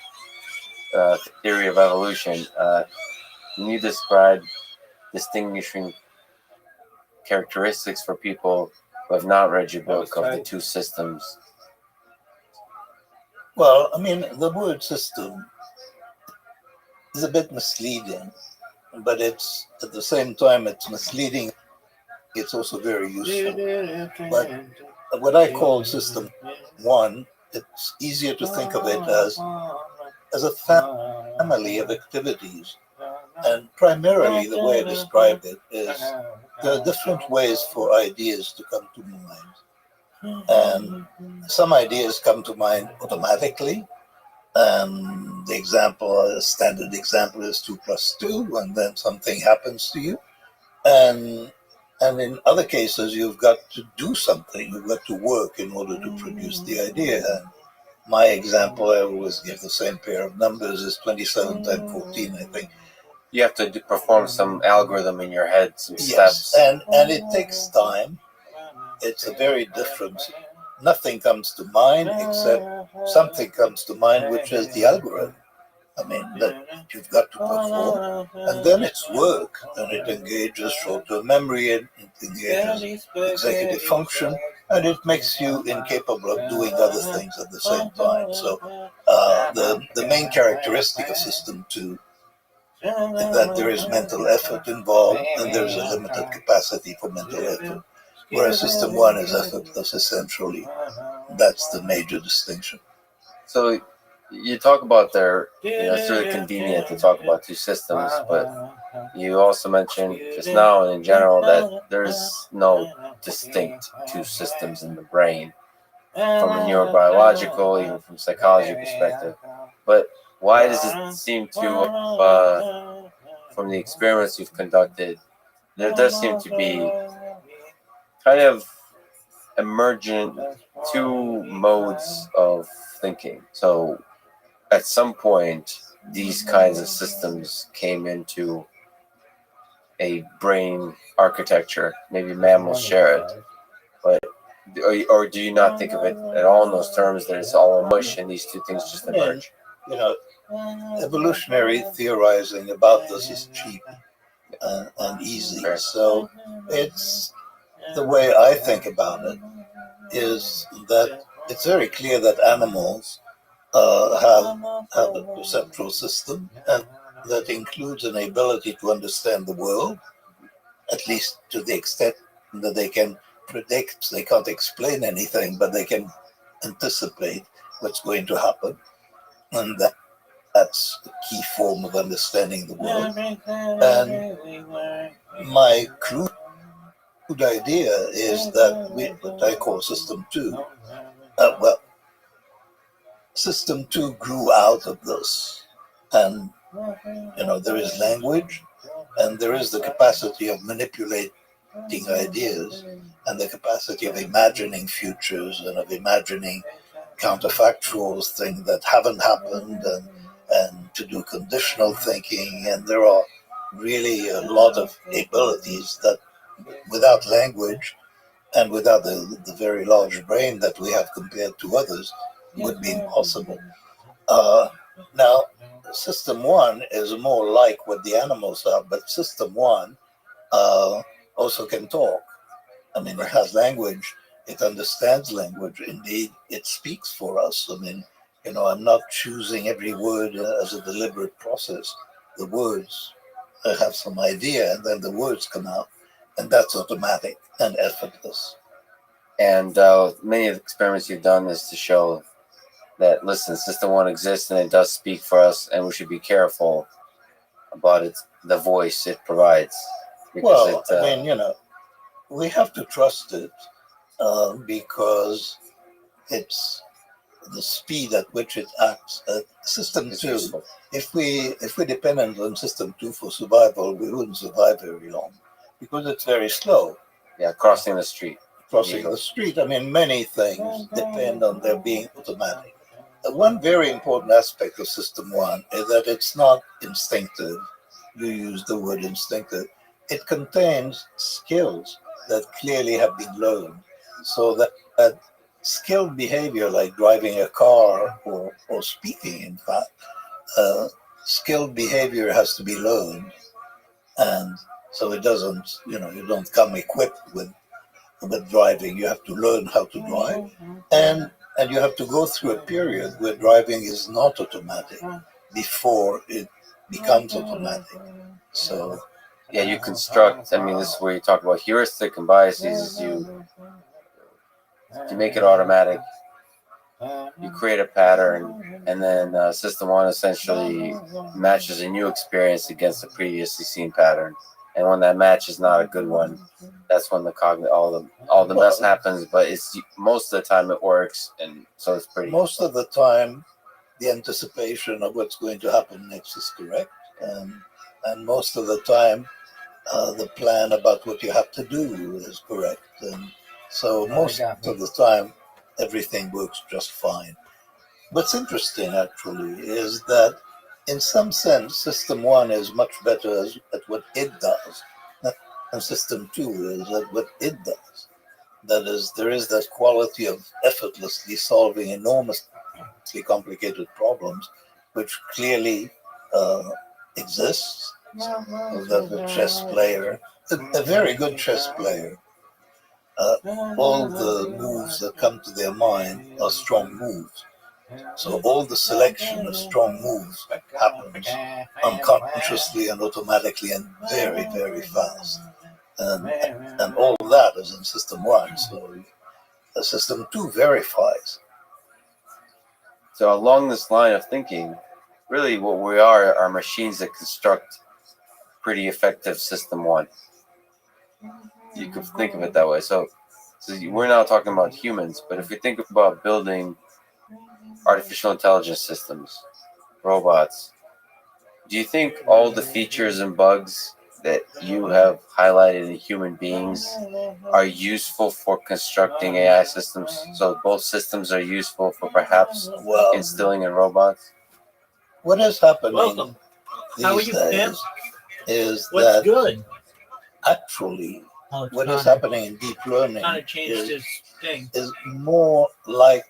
theory of evolution, can you describe distinguishing characteristics for people who have not read your book of the two systems?
Well, the word system is a bit misleading, but it's at the same time it's misleading. It's also very useful. But what I call system 1, it's easier to think of it as a family of activities. And primarily the way I described it is there are different ways for ideas to come to mind. And some ideas come to mind automatically. And the standard example is 2 plus 2, and then something happens to you. And in other cases, you've got to do something. You've got to work in order to produce the idea. my example, I always give the same pair of numbers, is 27 times 14, I think.
You have to perform some algorithm in your head, some
Yes,
steps.
and it takes time. It's a very different. Nothing comes to mind except something comes to mind, which is the algorithm. I mean, that you've got to perform, and then it's work, and it engages short-term memory, and it engages executive function, and it makes you incapable of doing other things at the same time. So the main characteristic of System 2 is that there is mental effort involved, and there's a limited capacity for mental effort, whereas System 1 is effortless, essentially. That's the major distinction.
So you talk about it's really convenient to talk about two systems, but you also mentioned just now and in general that there's no distinct two systems in the brain from a neurobiological, even from psychology perspective. But why does it seem to, from the experiments you've conducted, there does seem to be kind of emergent two modes of thinking? So at some point, these kinds of systems came into a brain architecture. Maybe mammals share it, but or do you not think of it at all in those terms, that it's all a mush and these two things just emerge?
You know, evolutionary theorizing about this is cheap and easy. So it's the way I think about it is that it's very clear that animals have a perceptual system, and that includes an ability to understand the world, at least to the extent that they can predict. They can't explain anything, but they can anticipate what's going to happen, and that's a key form of understanding the world. And my crude idea is that what I call System 2, System 2 grew out of this. And, there is language, and there is the capacity of manipulating ideas, and the capacity of imagining futures and of imagining counterfactuals, things that haven't happened, and to do conditional thinking. And there are really a lot of abilities that, without language and without the very large brain that we have compared to others, would be impossible. Now, System 1 is more like what the animals are, but System 1 also can talk. I mean, it has language, it understands language. Indeed, it speaks for us. I mean, I'm not choosing every word as a deliberate process. The words have some idea, and then the words come out, and that's automatic and effortless.
And many of the experiments you've done is to show that, listen, System 1 exists and it does speak for us, and we should be careful about the voice it provides.
Well, we have to trust it because it's the speed at which it acts. System 2, if we depended on System 2 for survival, we wouldn't survive very long because it's very slow.
Yeah, crossing the street.
I mean, many things depend on their being automatic. One very important aspect of System 1 is that it's not instinctive. You use the word instinctive. It contains skills that clearly have been learned. So that skilled behavior, like driving a car or speaking, in fact, skilled behavior has to be learned. And so it doesn't, you don't come equipped with driving. You have to learn how to drive. And you have to go through a period where driving is not automatic before it becomes automatic. So,
yeah, you construct. I mean, this is where you talk about heuristic and biases. You make it automatic. You create a pattern, and then System 1 essentially matches a new experience against a previously seen pattern. And when that match is not a good one, that's when all the mess happens. But it's most of the time it works, and so it's pretty.
Most of the time, the anticipation of what's going to happen next is correct, and most of the time, the plan about what you have to do is correct, and so most of the time, everything works just fine. what's interesting actually is that in some sense, System 1 is much better at what it does, and System 2 is at what it does. That is, there is that quality of effortlessly solving enormously complicated problems, which clearly exists. So that a chess player, a very good chess player, all the moves that come to their mind are strong moves. So all the selection of strong moves happens unconsciously and automatically and very, very fast. And all that is in System 1. So System 2 verifies.
So along this line of thinking, really what we are machines that construct pretty effective System 1. You could think of it that way. So we're now talking about humans, but if we think about building artificial intelligence systems, robots, do you think all the features and bugs that you have highlighted in human beings are useful for constructing AI systems? So both systems are useful for perhaps instilling in robots?
What is happening
Welcome. How are
these
you,
days is
What's
that
good?
actually
Oh,
what is
Connor.
happening in deep learning
Connor changed
is,
his thing.
is more like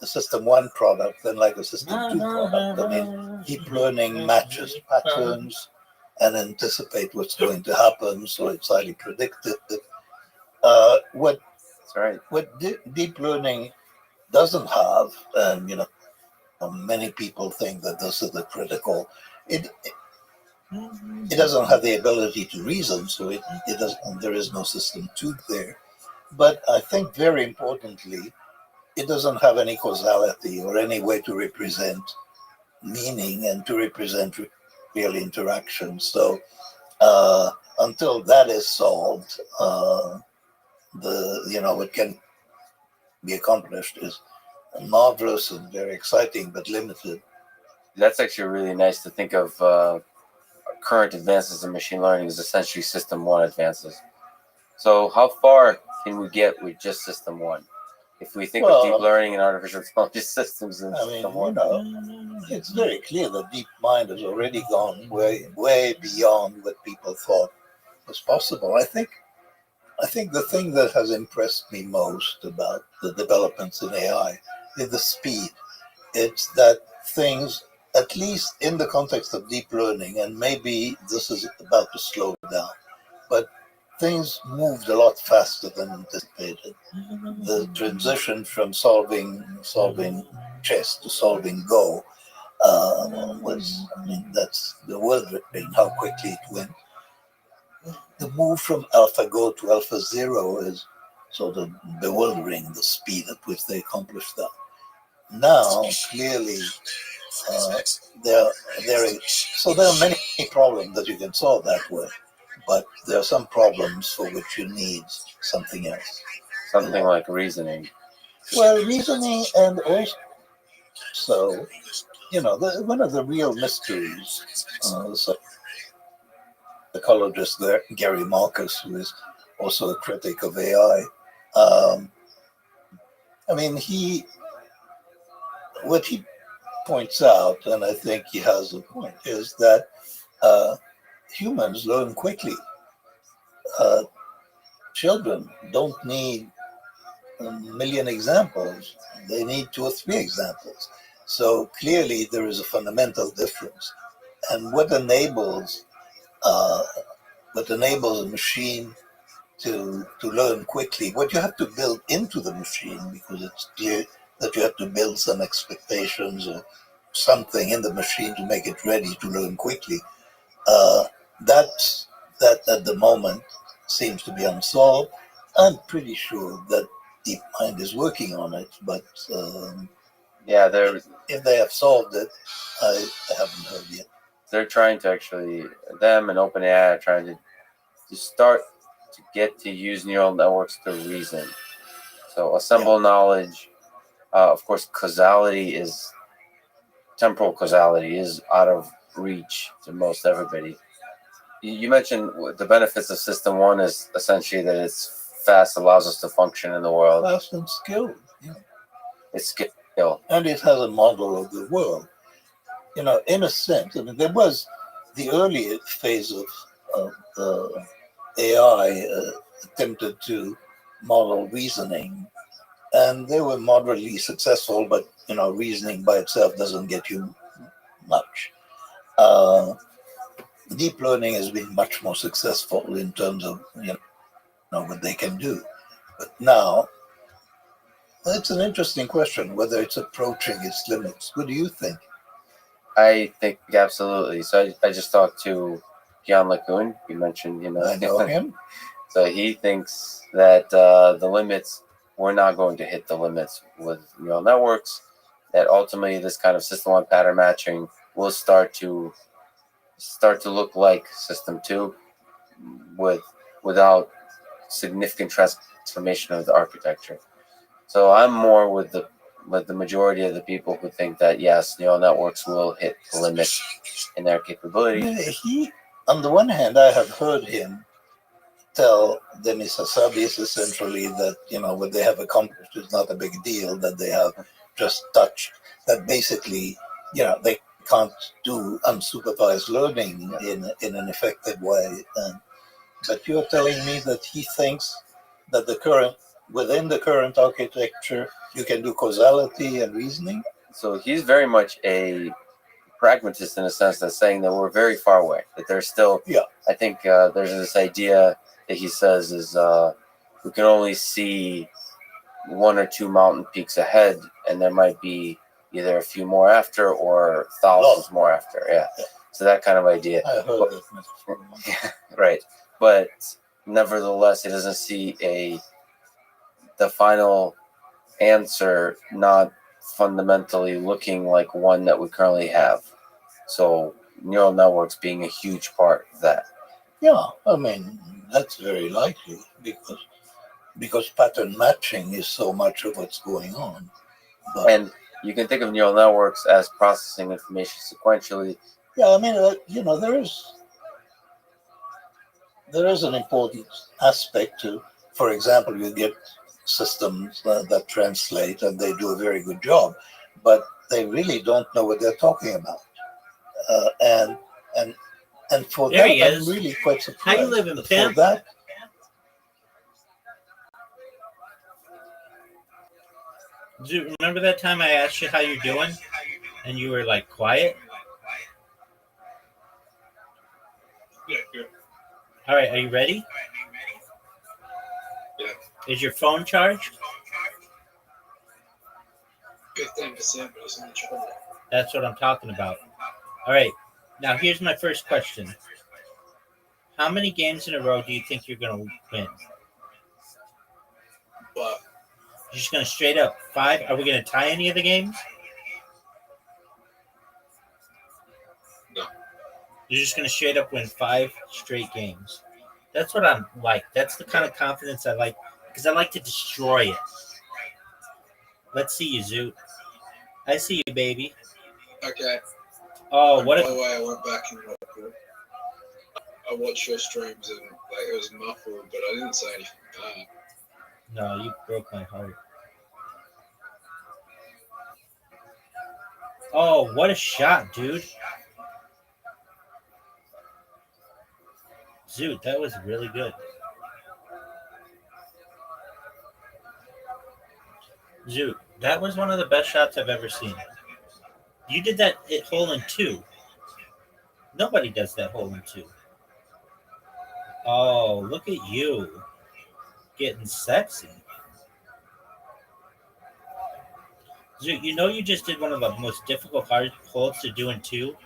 a System 1 product than like a System 2 product. I mean, deep learning matches patterns and anticipate what's going to happen, so it's highly predictive. What
That's right.
what deep learning doesn't have, and many people think that this is the critical. It doesn't have the ability to reason, so it doesn't. There is no System 2 there. But I think very importantly, it doesn't have any causality or any way to represent meaning and to represent real interaction. So until that is solved, what can be accomplished is marvelous and very exciting, but limited.
That's actually really nice to think of. Current advances in machine learning is essentially System 1 advances. So how far can we get with just System 1? If we think of deep learning and artificial intelligence systems in System 1.
It's very clear that DeepMind has already gone way, way beyond what people thought was possible. I think the thing that has impressed me most about the developments in AI is the speed. It's that things, at least in the context of deep learning, and maybe this is about to slow down, but things moved a lot faster than anticipated. The transition from solving chess to solving Go that's bewildering how quickly it went. The move from AlphaGo to AlphaZero is sort of bewildering, the speed at which they accomplished that. Now, clearly, there are many problems that you can solve that way, but there are some problems for which you need something else.
Something like reasoning.
Well, reasoning, and also, one of the real mysteries, psychologist Gary Marcus, who is also a critic of AI, what he points out, and I think he has a point, is that humans learn quickly. Children don't need a million examples. They need 2 or 3 examples. So clearly there is a fundamental difference. And what enables a machine to learn quickly, what you have to build into the machine, because it's clear that you have to build some expectations or something in the machine to make it ready to learn quickly. That at the moment seems to be unsolved. I'm pretty sure that DeepMind is working on it, but if they have solved it, I haven't heard yet.
They're trying to them and OpenAI are trying to start to get to use neural networks to reason. So assemble knowledge. Of course, temporal causality is out of reach to most everybody. You mentioned the benefits of System 1 is essentially that it's fast, allows us to function in the world.
Fast and skilled.
It's
and it has a model of the world. In a sense, I mean, there was the early phase of AI attempted to model reasoning, and they were moderately successful, but reasoning by itself doesn't get you much. Deep learning has been much more successful in terms of what they can do. But now, it's an interesting question whether it's approaching its limits. What do you think?
I think absolutely. So I just talked to Gian LeCun. You mentioned,
I know him.
So he thinks that the limits, we're not going to hit the limits with neural networks, that ultimately this kind of system-wide pattern matching will start to look like System 2 without significant transformation of the architecture. So I'm more with the majority of the people who think that yes, neural networks will hit the limit in their capability.
On the one hand, I have heard him tell Demis Hassabis essentially that what they have accomplished is not a big deal, that they have just touched, that basically they can't do unsupervised learning in an effective way. But you're telling me that he thinks that within the current architecture you can do causality and reasoning?
So he's very much a pragmatist in a sense, that's saying that we're very far away, that there's still, I think there's this idea that he says is we can only see one or two mountain peaks ahead, and there might be either a few more after or thousands more after. Yeah. So that kind of idea.
I heard that metaphor.
Right. But nevertheless, he doesn't see the final answer not fundamentally looking like one that we currently have. So neural networks being a huge part of that.
Yeah, I mean, that's very likely because pattern matching is so much of what's going on.
And you can think of neural networks as processing information sequentially.
Yeah, I mean, there is an important aspect to, for example, you get systems that translate and they do a very good job, but they really don't know what they're talking about. And for
there
that, I'm really quite surprised.
How you living, Pimp?
For that,
do you remember that time I asked you how you're doing, and you were like quiet?
Yeah, good.
All right, are you ready?
Yeah.
Is your phone charged?
15%, but it's in the trouble.
That's what I'm talking about. All right, now here's my first question. How many games in a row do you think you're going to win?
But
You're just going to straight up 5? Are we going to tie any of the games?
No.
You're just going to straight up win 5 straight games. That's what I'm like. That's the kind of confidence I like, because I like to destroy it. Let's see you, Zoot. I see you, baby.
okay.
Oh,
And
what
by
if...
the way, I went back and I watched your streams and it was muffled, but I didn't say anything bad.
No, you broke my heart. Oh, what a shot, dude. Zoot, that was really good. Zoot, that was one of the best shots I've ever seen. You did that hole in 2. Nobody does that hole in 2. Oh, look at you. Getting sexy. Zoot, you just did one of the most difficult hard holes to do in 2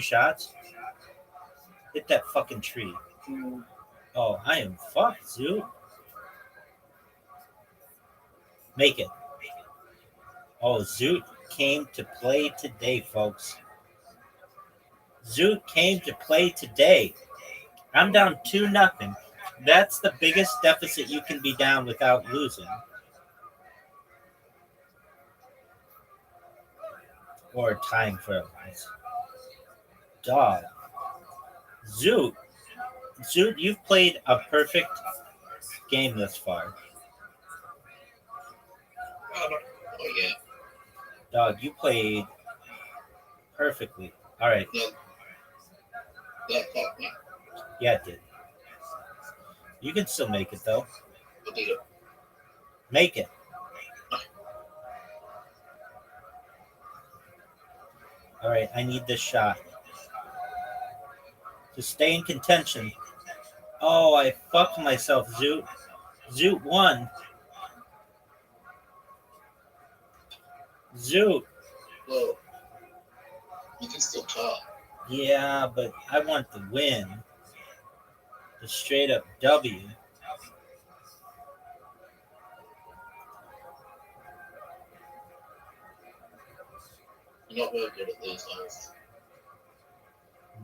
shots? Hit that fucking tree. Oh, I am fucked, Zoot. Make it. Oh, Zoot came to play today, folks. Zoot came to play today. I'm down 2-0. That's the biggest deficit you can be down without losing. Or tying for a rise. Dog. Zoot, you've played a perfect game thus far.
Oh, yeah.
Dog, you played perfectly. All right.
That fucked me.
Yeah, it did. You can still make it, though.
I did it.
Make it. All right, I need this shot. To stay in contention. Oh, I fucked myself, Zoot. Zoot won. Zoot.
Well, you can still talk.
Yeah, but I want the win. The straight up W.
You're not very good at these holes.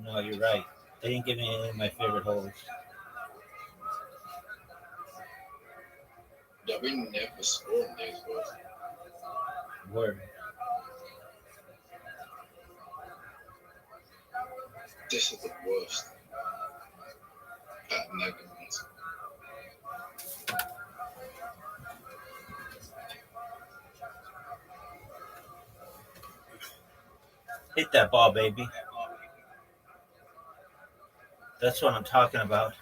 No, you're right. They didn't give me any of my favorite holes.
Yeah, we never score in these holes.
Word.
This is the worst. Pat Negans.
Hit that ball, baby. That's what I'm talking about.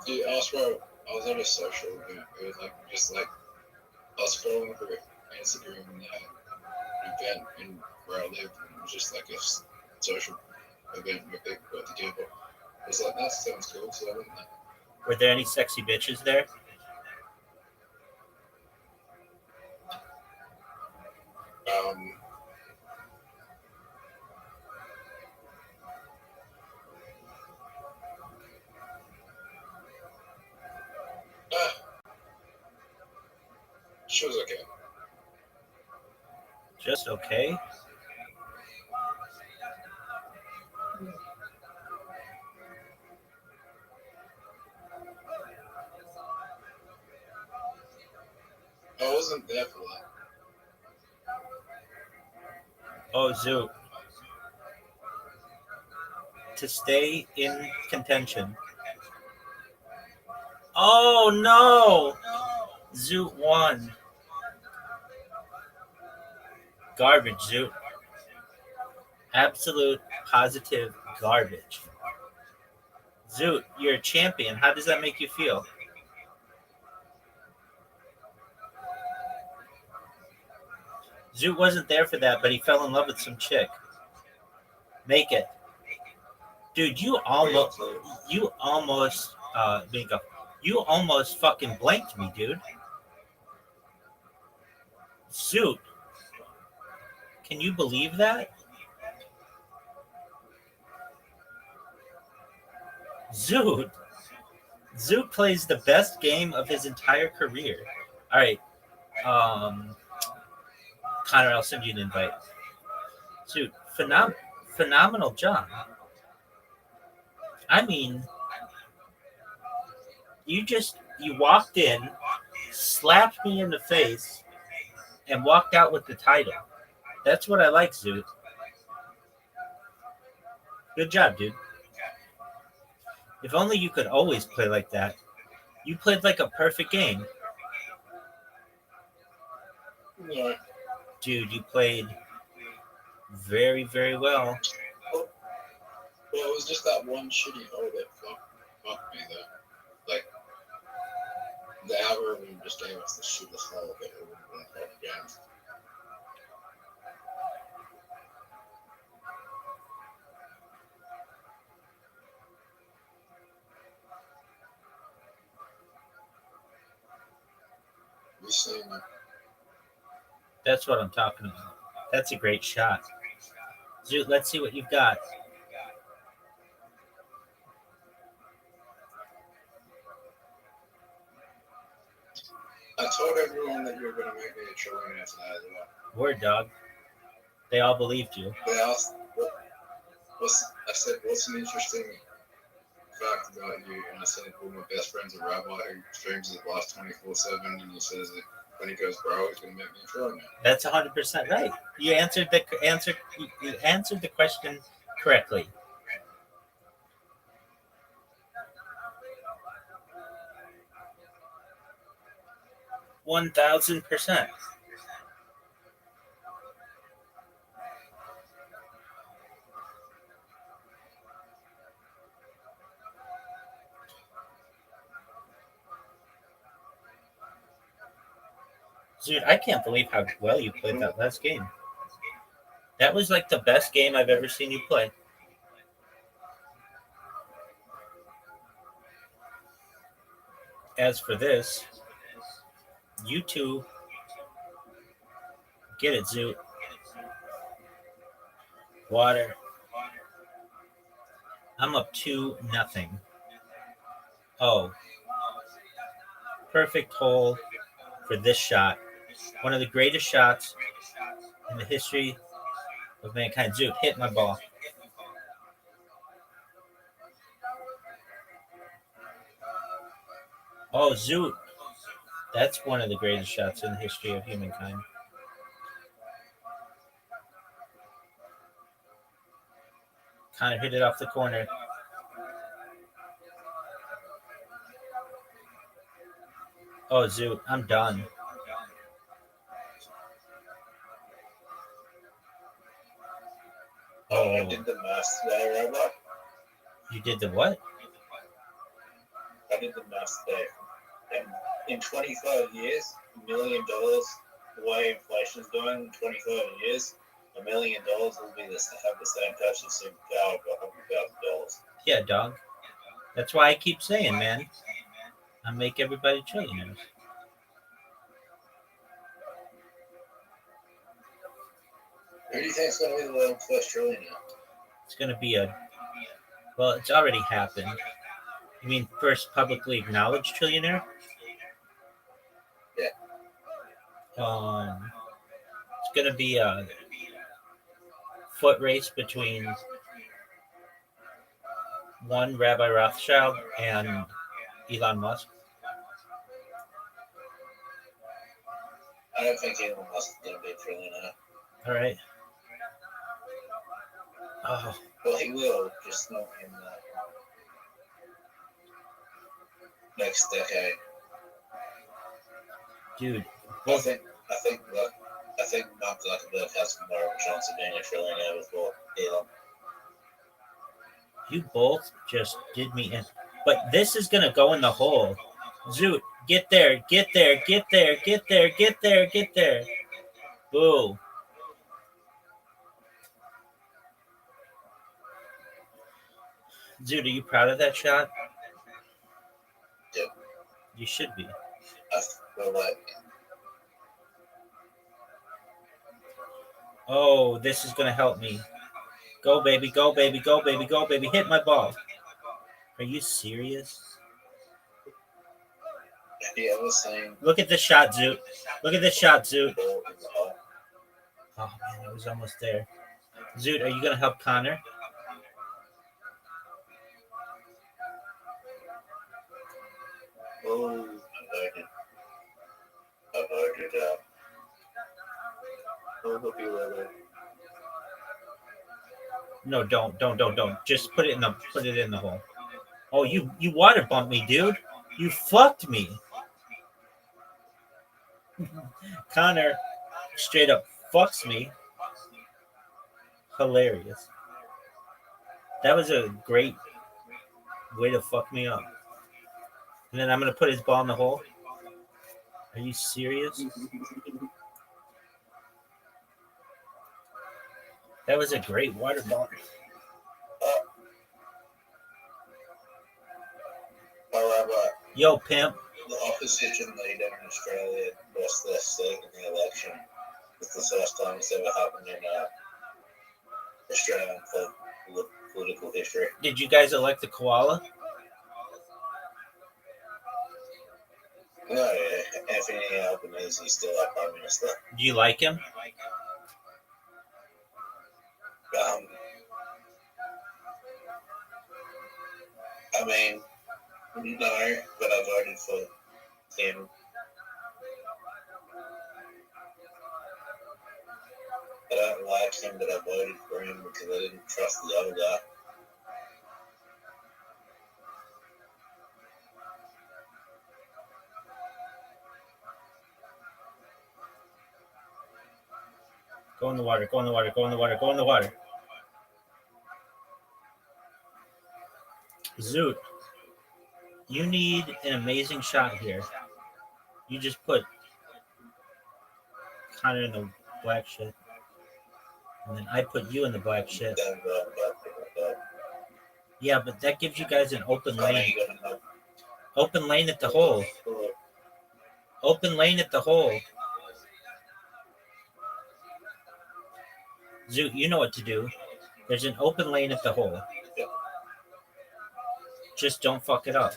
Dude, I swear, I was at a social event. It was like, just like, I was scrolling through Instagram and event in where I lived, and it was just like a social event where people got together. I was like, that sounds cool, so I went there.
Were there any sexy bitches there?
She was okay.
Just okay?
I wasn't there for that.
Oh, Zoot. To stay in contention. Oh, no! Zoot won. Garbage, Zoot. Absolute, positive garbage. Zoot, you're a champion. How does that make you feel? Zoot wasn't there for that, but he fell in love with some chick. Make it. Dude, you almost Bingo. You almost fucking blanked me, dude. Zoot. Can you believe that? Zoot. Zoot plays the best game of his entire career. All right. Connor, I'll send you an invite. Zoot, phenomenal job. I mean, you walked in, slapped me in the face, and walked out with the title. That's what I like, Zoot. Good job, dude. If only you could always play like that. You played like a perfect game.
Yeah.
Dude, you played very, very well.
Well, it was just that one shitty hole that fucked me, though. Like, the algorithm just gave us the shitless hole that it would have been called again. You see me.
That's what I'm talking about. That's a great shot. Zoot, let's see what you've got.
I told everyone that you were going to make me a trillionaire tonight as well.
Word, dog. They all believed you.
They asked, I said, what's an interesting fact about you? And I said, well, my best friend's a rabbi who streams his life 24/7, and he says that when he goes bro, he's going to make me a trillionaire.
That's 100% right. You answered the question correctly. $1,000%. Dude, I can't believe how well you played that last game. That was like the best game I've ever seen you play. As for this, you two get it, Zoot. Water. I'm up 2-0. Oh. Perfect hole for this shot. One of the greatest shots in the history of mankind. Zoot, hit my ball. Oh, Zoot. That's one of the greatest shots in the history of humankind. Kind of hit it off the corner. Oh, Zoot, I'm done.
Oh, I did the math today, Rabbi.
You did the what?
I did the math today. And in 25 years, $1 million, the way inflation's going in 25 years, $1 million will be have the same purchasing power of $100,000.
Yeah, dog. That's why I keep saying, man, I make everybody trillionaires.
Who do you think is going to be the world's first trillionaire?
It's going to be well, it's already happened. You mean first publicly acknowledged trillionaire?
Yeah.
It's going to be a foot race between one Rabbi Rothschild and Elon Musk.
I don't think Elon Musk is going to be a trillionaire.
All right. Oh,
Well, he will, just not in the next decade.
dude.
I think Mark Zuckerberg has more of a chance of being a trillionaire before Elon.
You both just did me in. But this is going to go in the hole. Zoot, get there, get there, get there, get there, get there, get there. Boo. Zoot, are you proud of that shot?
Yep.
You should be.
I feel like
Oh, this is going to help me. Go, baby, go, baby, go, baby, go, baby. Hit my ball. Are you serious?
the other saying.
Look at this shot, Zoot. Look at this shot, Zoot. Oh, man, I was almost there. Zoot, are you going to help Connor?
Oh, I voted out. I hope you will.
No, don't. Just put it in the hole. Oh, you water bumped me, dude. You fucked me. Connor straight up fucks me. Hilarious. That was a great way to fuck me up. And then I'm gonna put his ball in the hole. Are you serious? That was a great water ball. Yo, pimp.
The opposition leader in Australia lost their seat in the election. It's the first time it's ever happened in Australian political history.
Did you guys elect the koala?
No, yeah. Anthony Albanese is still our Prime Minister.
Do you like him?
I mean, no, but I voted for him. I don't like him, but I voted for him because I didn't trust the other guy.
Go in the water, go in the water, go in the water, go in the water. Zoot, you need an amazing shot here. You just put Connor in the black shit. And then I put you in the black shit. Yeah, but that gives you guys an open lane. Open lane at the hole. Open lane at the hole. Zoot, you know what to do. There's an open lane at the hole. Just don't fuck it up.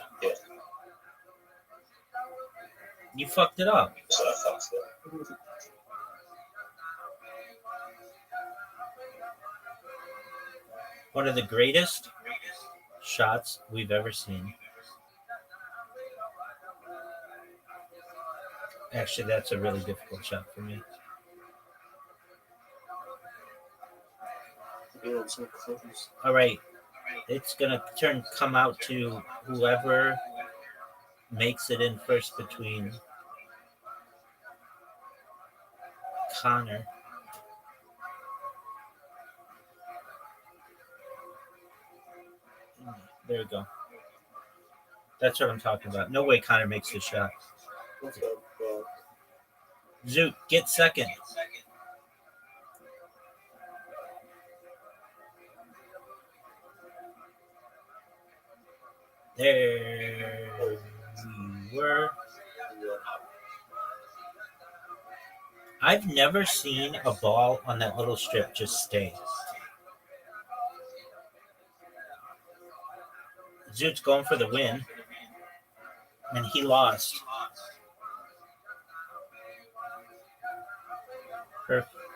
You fucked it up. One of the greatest shots we've ever seen. Actually, that's a really difficult shot for me. All right. It's going to come out to whoever makes it in first between Connor. There we go. That's what I'm talking about. No way Connor makes this shot. Zoot, get second. There we were. I've never seen a ball on that little strip just stay. Zoot's going for the win, and he lost.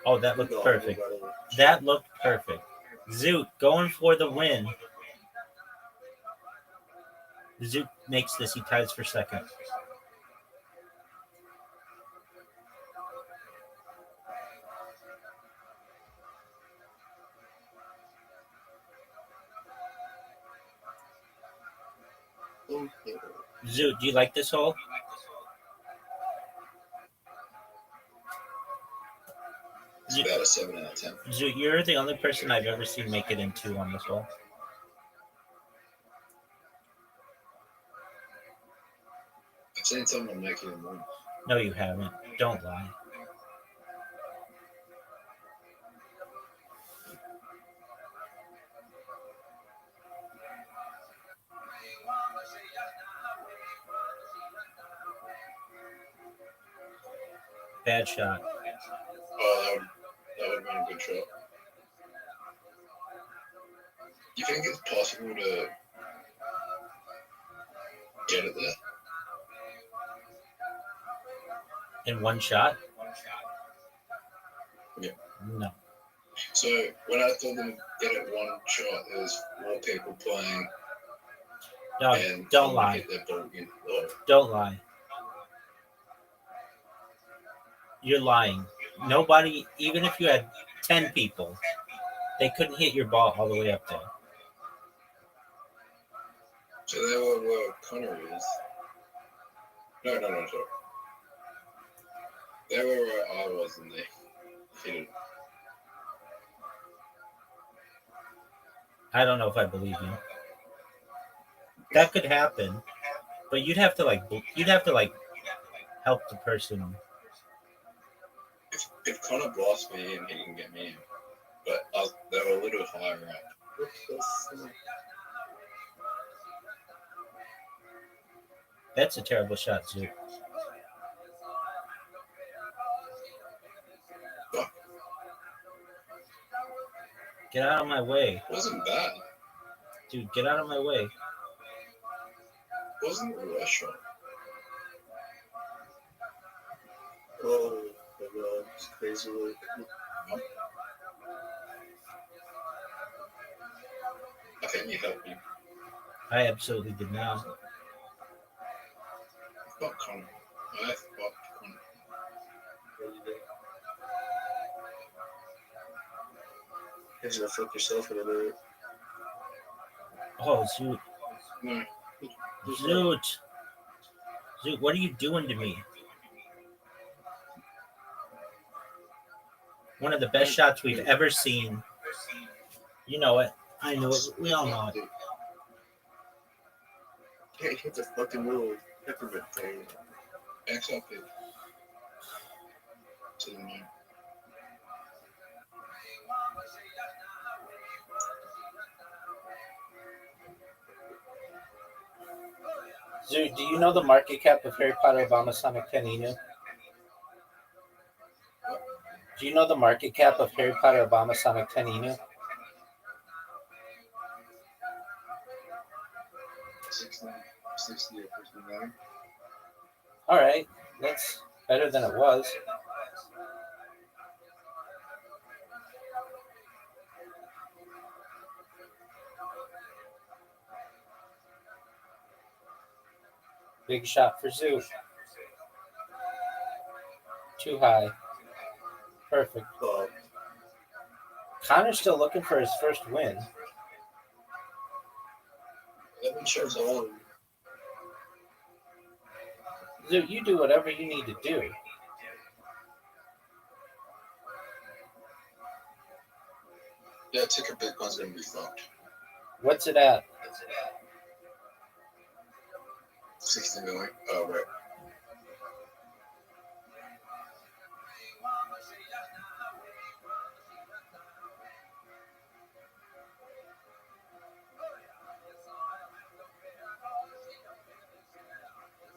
Oh, that looked perfect. That looked perfect. Zoot going for the win. Zoot makes this. He ties for second. Zoot, do you like this hole?
It's about a 7 out of 10.
Zoot, you're the only person I've ever seen make it in 2 on this hole.
I've seen someone make it in 1.
No, you haven't. Don't lie. Bad shot.
Oh, that would have been a good shot. You think it's possible to get it there?
In 1 shot?
Yeah.
No.
So when I told them get it 1 shot, there was 4 people playing.
No,
and
don't lie.
hit their ball in low.
Don't lie. You're lying. Nobody, even if you had 10 people, they couldn't hit your ball all the way up there.
So they were where Connor is. No, sorry. They were where I was and they hit it.
I don't know if I believe you. That could happen, but you'd have to help the person.
If Connor blasts me in, he can get me in. But they were a little higher up.
That's a terrible shot, Zoot. Get out of my way.
It wasn't bad.
Dude, get out of my way.
It wasn't the worst shot.
Oh my god, it's crazy work.
I think you helped me.
I absolutely did not.
Fuck Connor. I fucked Connor.
You're gonna fuck yourself in a minute.
Oh, Zoot.
No.
Zoot. Zoot, what are you doing to me? One of the best shots we've ever seen. You know it. I know it. We all know it.
Can't hit the fucking little peppermint thing.
XLP. to the moon.
Zoo, do you know the market cap of Harry Potter Obama Sonic Canino? Do you know the market cap of Harry Potter Obama Sonic Canino?
60 or 59.
All right, that's better than it was. Big shot for Zoo. Too high. Perfect. Connor's still looking for his first win.
That one shows all of them.
Zoo, you do whatever you need to do.
Yeah, ticker Bitcoin's gonna be fucked.
What's it at?
60 million. Oh, right.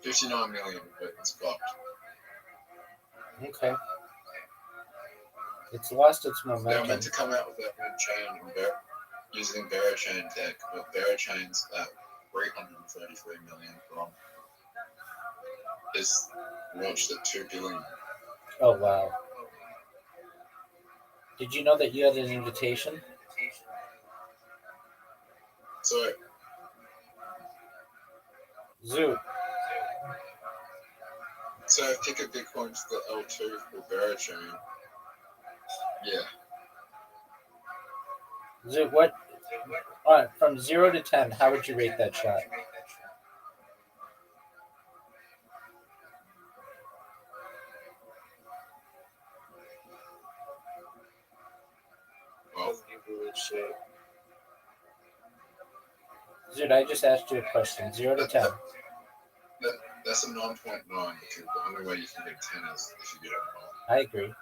$59 million, but it's fucked.
Okay. It's lost its
They were
momentum.
meant to come out with that new chain using Chain tech, but Chain's at 333 million from is launched at 2 billion.
Oh, wow. Did you know that you had an invitation?
So
Zoo.
if ticker Bitcoin's the L2 for Chain, yeah.
Zoo, what? All right, from 0 to 10, how would you rate that shot?
Well,
Dude, I just asked you a question. 0 to 10.
that's a 9.9 because the only way you can get 10 is if you get it wrong.
I agree.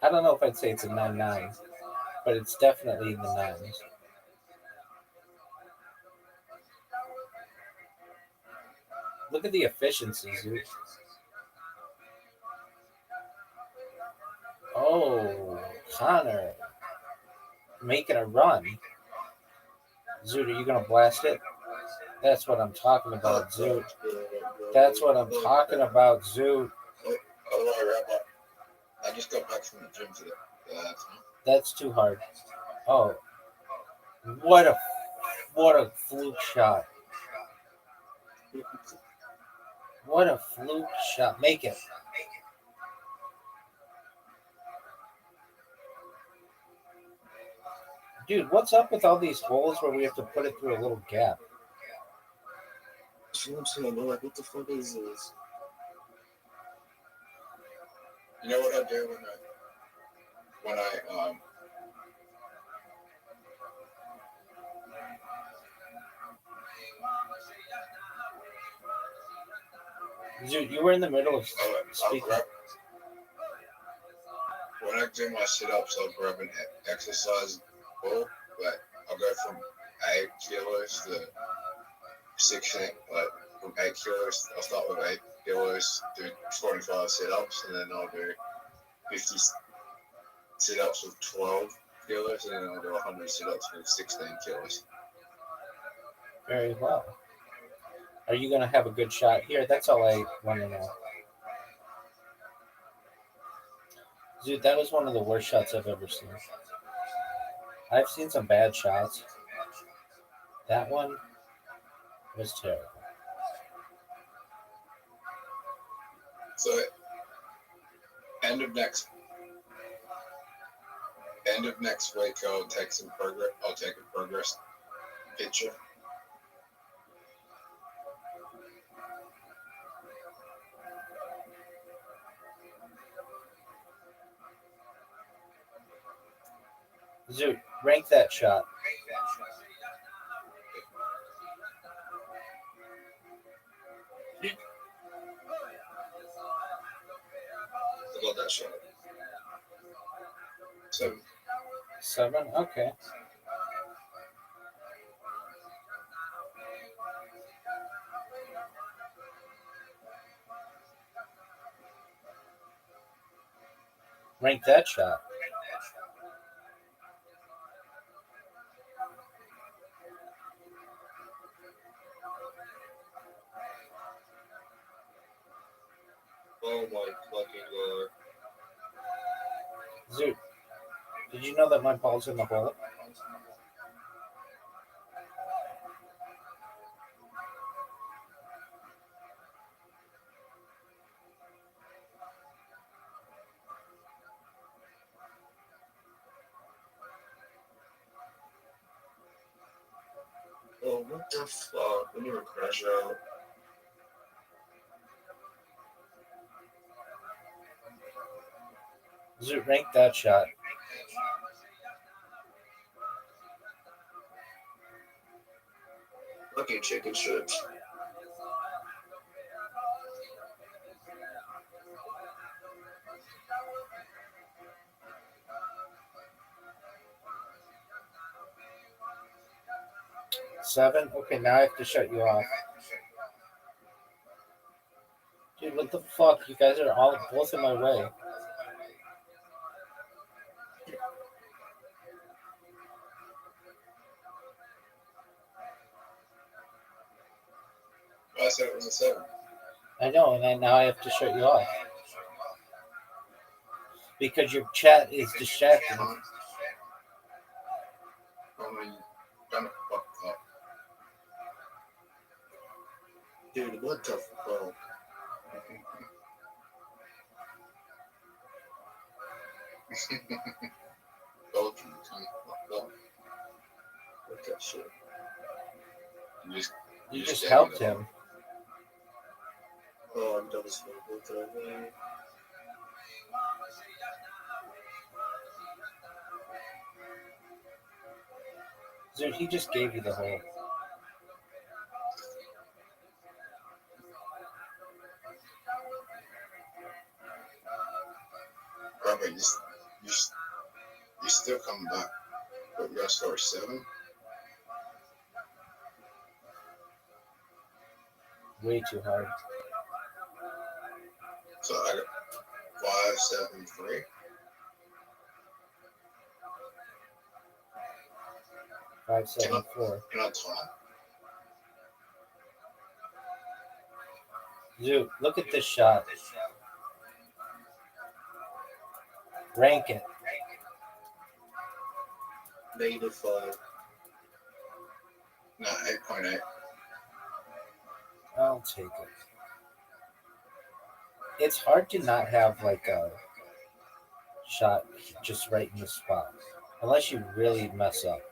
I don't know if I'd say it's a 9.9, but it's definitely in the 9s. Look at the efficiency, dude. Oh, Connor. Making a run. Zoot, are you going to blast it? That's what I'm talking about, Zoot. That's what I'm talking about, Zoot.
Oh, Rabbi. I just got back from the gym today.
That's too hard. Oh. What a fluke shot. What a fluke shot. Make it. Dude, what's up with all these holes where we have to put it through a little gap?
You know what I'm saying? They're like, what the fuck is this?
You know what I do when I
Dude, you were in the middle of speaking.
When I do my sit-ups, I'll grab an exercise ball, but I'll go from 8 kilos to 16, like from 8 kilos, I'll start with 8 kilos, do 25 sit-ups, and then I'll do 50 sit-ups with 12 kilos, and then I'll do 100 sit-ups with 16 kilos.
Very well. Are you going to have a good shot here? That's all I want to know. Dude, that was one of the worst shots I've ever seen. I've seen some bad shots. That one was terrible.
So, end of next week, I'll take a progress picture.
Dude, rank that shot.
about that shot? 7.
7? Okay. Rank that shot.
Oh my fucking god.
Zoot, did you know that my ball's in the hole?
Oh, what the fuck? We need to crash out.
Zoot, rank that shot.
Fucking chicken strips.
Seven? Okay, now I have to shut you off. Dude, what the fuck? You guys are all both in my way.
I said it was a 7.
I know, and now I have to shut you off. Because your chat is distracting.
Oh my, done it fuck up. Dude, what the fuck? Told you, kind of fucked up. What that shit?
You just helped him.
Oh, I'm done as fuck with that.
Dude, he just gave you the hole.
Rabbi, you still coming back, but you gotta start 7?
Way too hard.
So I got 5, 7, 3.
5, 7, 4.
Can I talk?
Zoot, look at this shot. Rank it.
-5.
No, 8.8.
I'll take it. It's hard to not have like a shot just right in the spot. Unless you really mess up.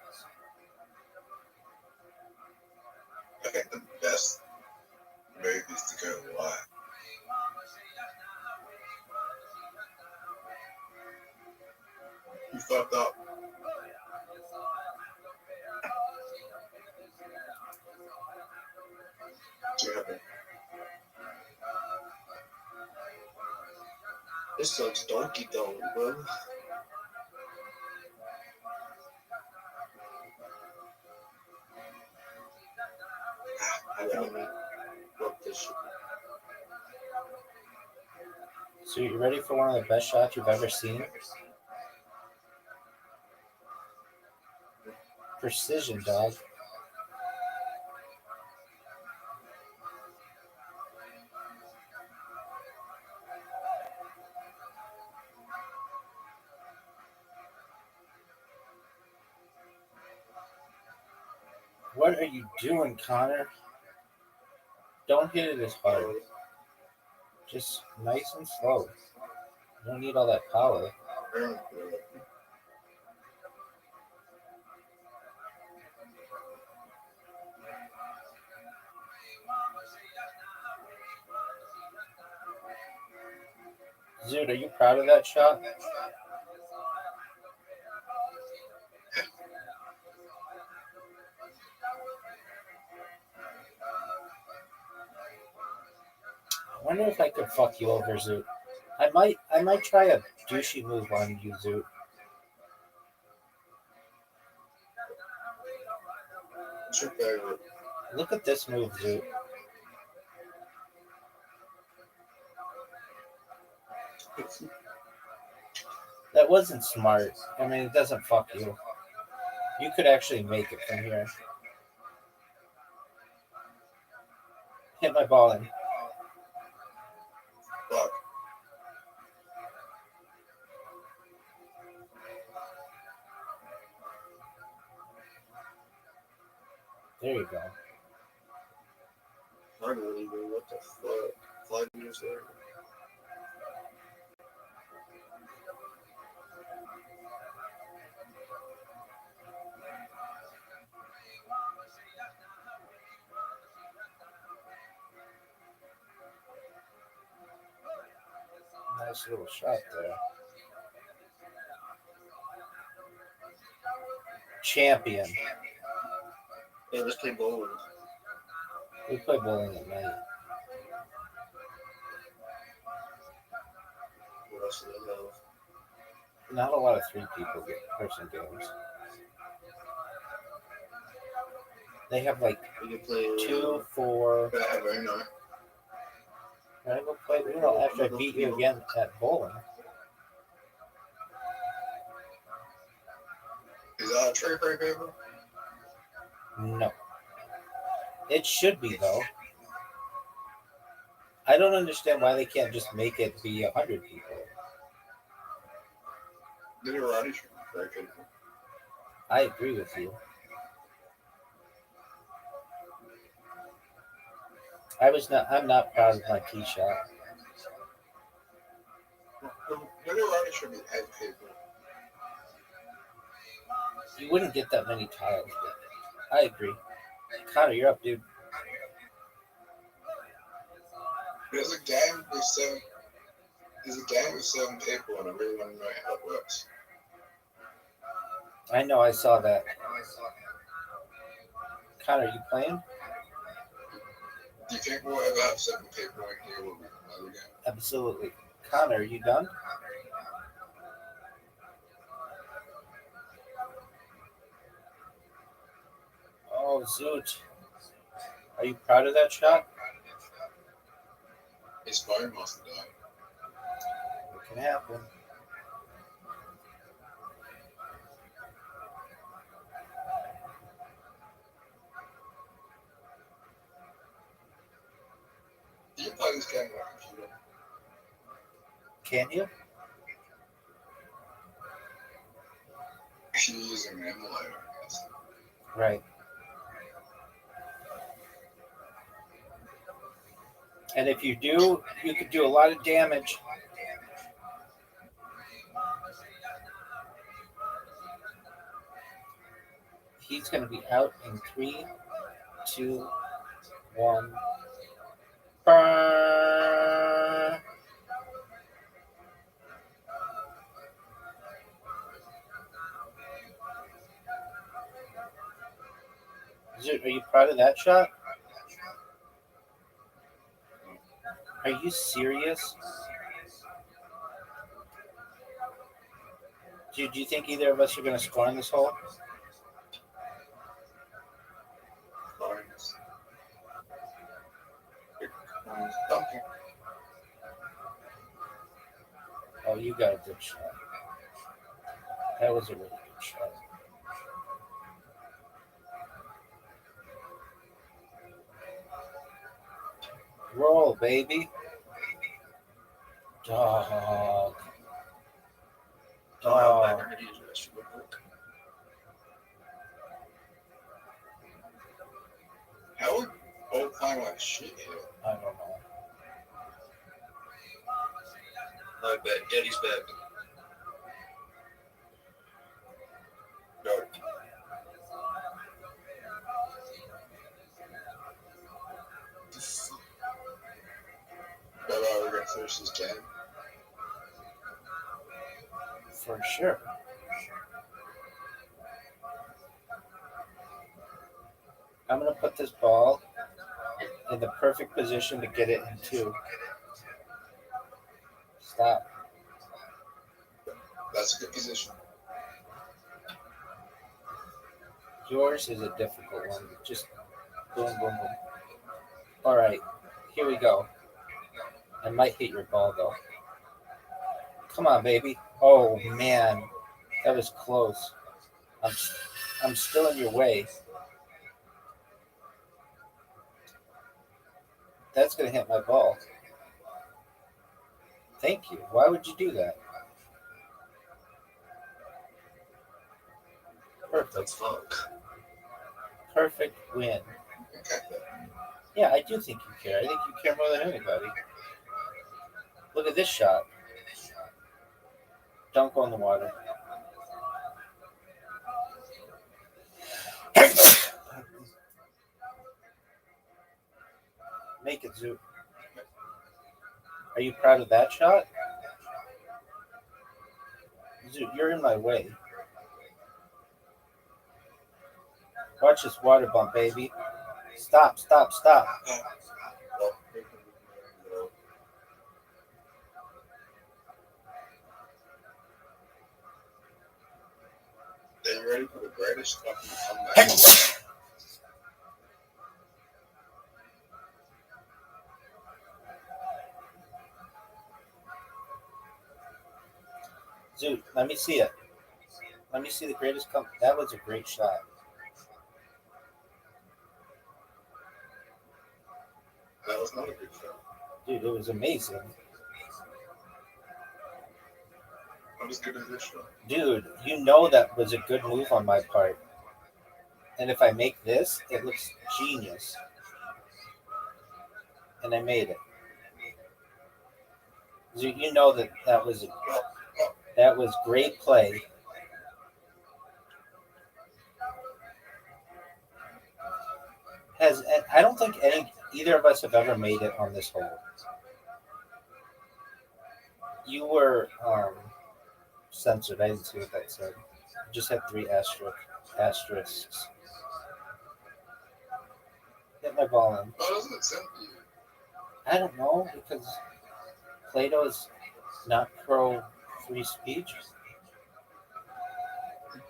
I got the best movies to go wide. You fucked up. What happened?
This sucks donkey dong, bro. Yeah, fuck this shit.
So you ready for one of the best shots you've ever seen? Precision, dog. What are you doing, Connor? Don't hit it as hard. Just nice and slow. You don't need all that power. Zoot, are you proud of that shot? I wonder if I could fuck you over, Zoot. I might try a douchey move on you, Zoot.
What's your favorite?
Look at this move, Zoot. That wasn't smart. I mean, it doesn't fuck you. You could actually make it from here. Hit my ball in.
Fuck.
There you go.
I don't even know what the fuck. 5 years there.
Nice little shot there. Champion.
Yeah, let's play bowling.
We play bowling at night.
What else do they have?
Not a lot of person games. They have like
We can play
2, 4.
I have right now.
Can I go play Uno after I beat you again at bowling?
Is that a trade right paper?
No. It should be though. I don't understand why they can't just make it be 100 people.
Did a Roddy trade right paper?
I agree with you. I'm not proud of my tee shot.
Maybe Roddy should be head paper.
You wouldn't get that many tiles, but I agree. Connor, you're up, dude.
There's a game with 7. There's a game with 7 people, and I really want to know how it works.
I know, I saw that. Connor, you playing?
Do you think we'll ever have 7 people in here with another game?
Absolutely. Connor, are you done? Oh, Zoot. Are you proud of that shot?
His phone must have died.
It can happen.
Do you play this game on a computer?
Can you?
Actually using an emulator, I guess.
Right. And if you do, you could do a lot of damage. He's going to be out in 3, 2, 1. Burn. Are you proud of that shot? Are you serious? Do you think either of us are going to score on this hole?
Phones. Dunking.
Oh, you got a good shot. That was a really good shot. Roll, baby. Dog. Dog.
How would old time like shit here?
I don't know.
I bet Daddy's back. Go. We're gonna finish this game.
For sure. I'm going to put this ball in the perfect position to get it in 2. Stop.
That's a good position.
Yours is a difficult one. Just boom, boom, boom. All right, here we go. I might hit your ball though. Come on, baby. Oh man, that was close. I'm still in your way. That's gonna hit my ball. Thank you. Why would you do that? Perfect.
That's fuck.
Perfect win.
Okay.
Yeah, I do think you care. I think you care more than anybody. Look at this shot. Don't go in the water. Make it, Zoo. Are you proud of that shot? Zoo, you're in my way. Watch this water bump, baby. Stop, stop, stop.
Are you ready for the greatest fucking comeback?
Zoo, let me see it. Let me see the greatest comeback. That was a great shot.
That was not a good shot.
Dude, it was amazing.
Not as good as this shot.
Dude, you know that was a good move on my part. And if I make this, it looks genius. And I made it. You know that was great play. I don't think either of us have ever made it on this hole. You were censored. I didn't see what that said. You just had 3 asterisks. Hit my ball in.
Why doesn't it send you?
I don't know, because Plato is not pro free speech.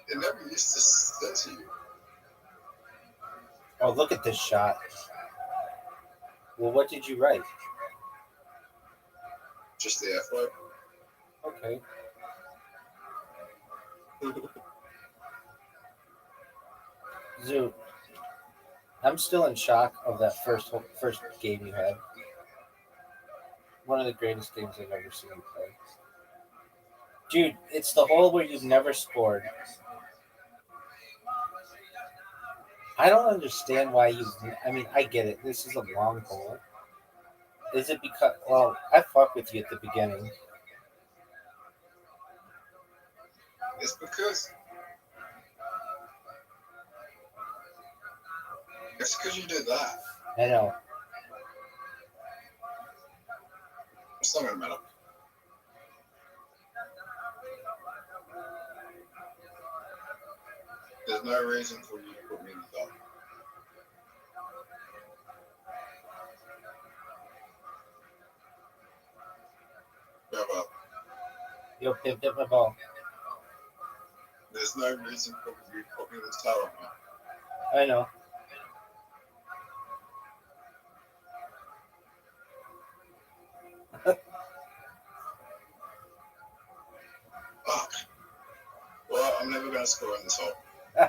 It never used to censor you.
Oh, look at this shot. Well, what did you write?
Just the F word.
Okay. Zoo, I'm still in shock of that first game you had. One of the greatest games I've ever seen you play. Dude, it's the hole where you've never scored. I don't understand why I get it. This is a long hole. Is it because, well, I fucked with you at the beginning.
It's because you did that.
I know.
It's not gonna matter. There's no reason for you to put me in the dark. How about?
Yo, Pip, hit my ball.
There's no reason for you to put me in the tower.
I know.
Fuck. Well, I'm never gonna score in this hole. I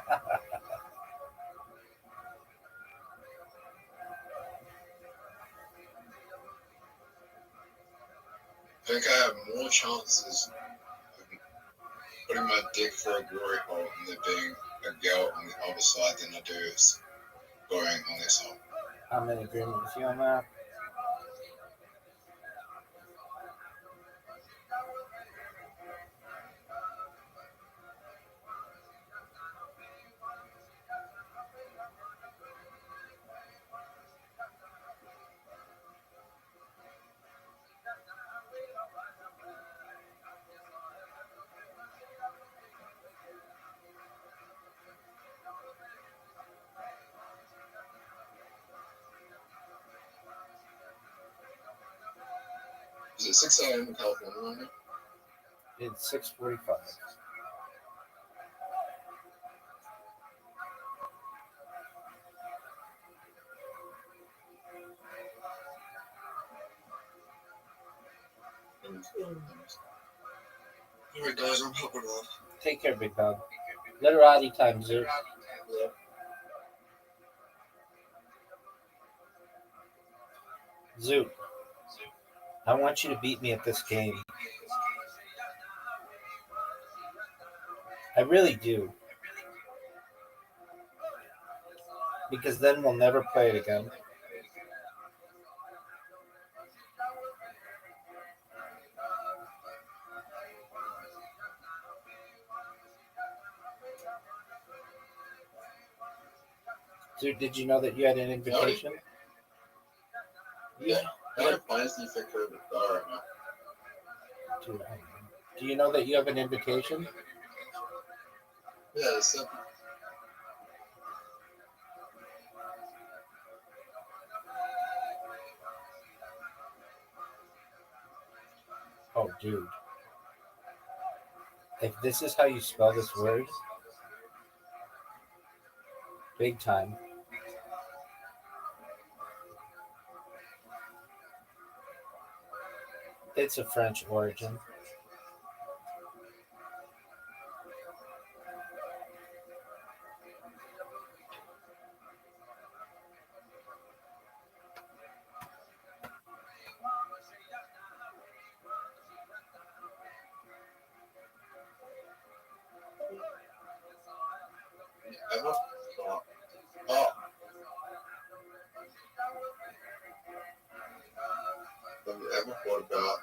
think I have more chances of putting my dick for a glory hole and there being a girl on the other side than I do going on this hole.
I'm in agreement with you on that.
it 6 a.m. in California right now?
It's 6:45.
All right, guys, I'm hopping off.
Take care, big dog. Literati time, Zeus.
Yeah.
Zoot, I want you to beat me at this game. I really do. Because then we'll never play it again. Zoot, did you know that you had an invitation?
Yeah. How many plans do you think are right now?
Do you know that you have an invitation?
Yeah, it's simple.
Oh, dude. If this is how you spell this word, big time. It's a French origin.
Ever? Oh. Have you ever thought about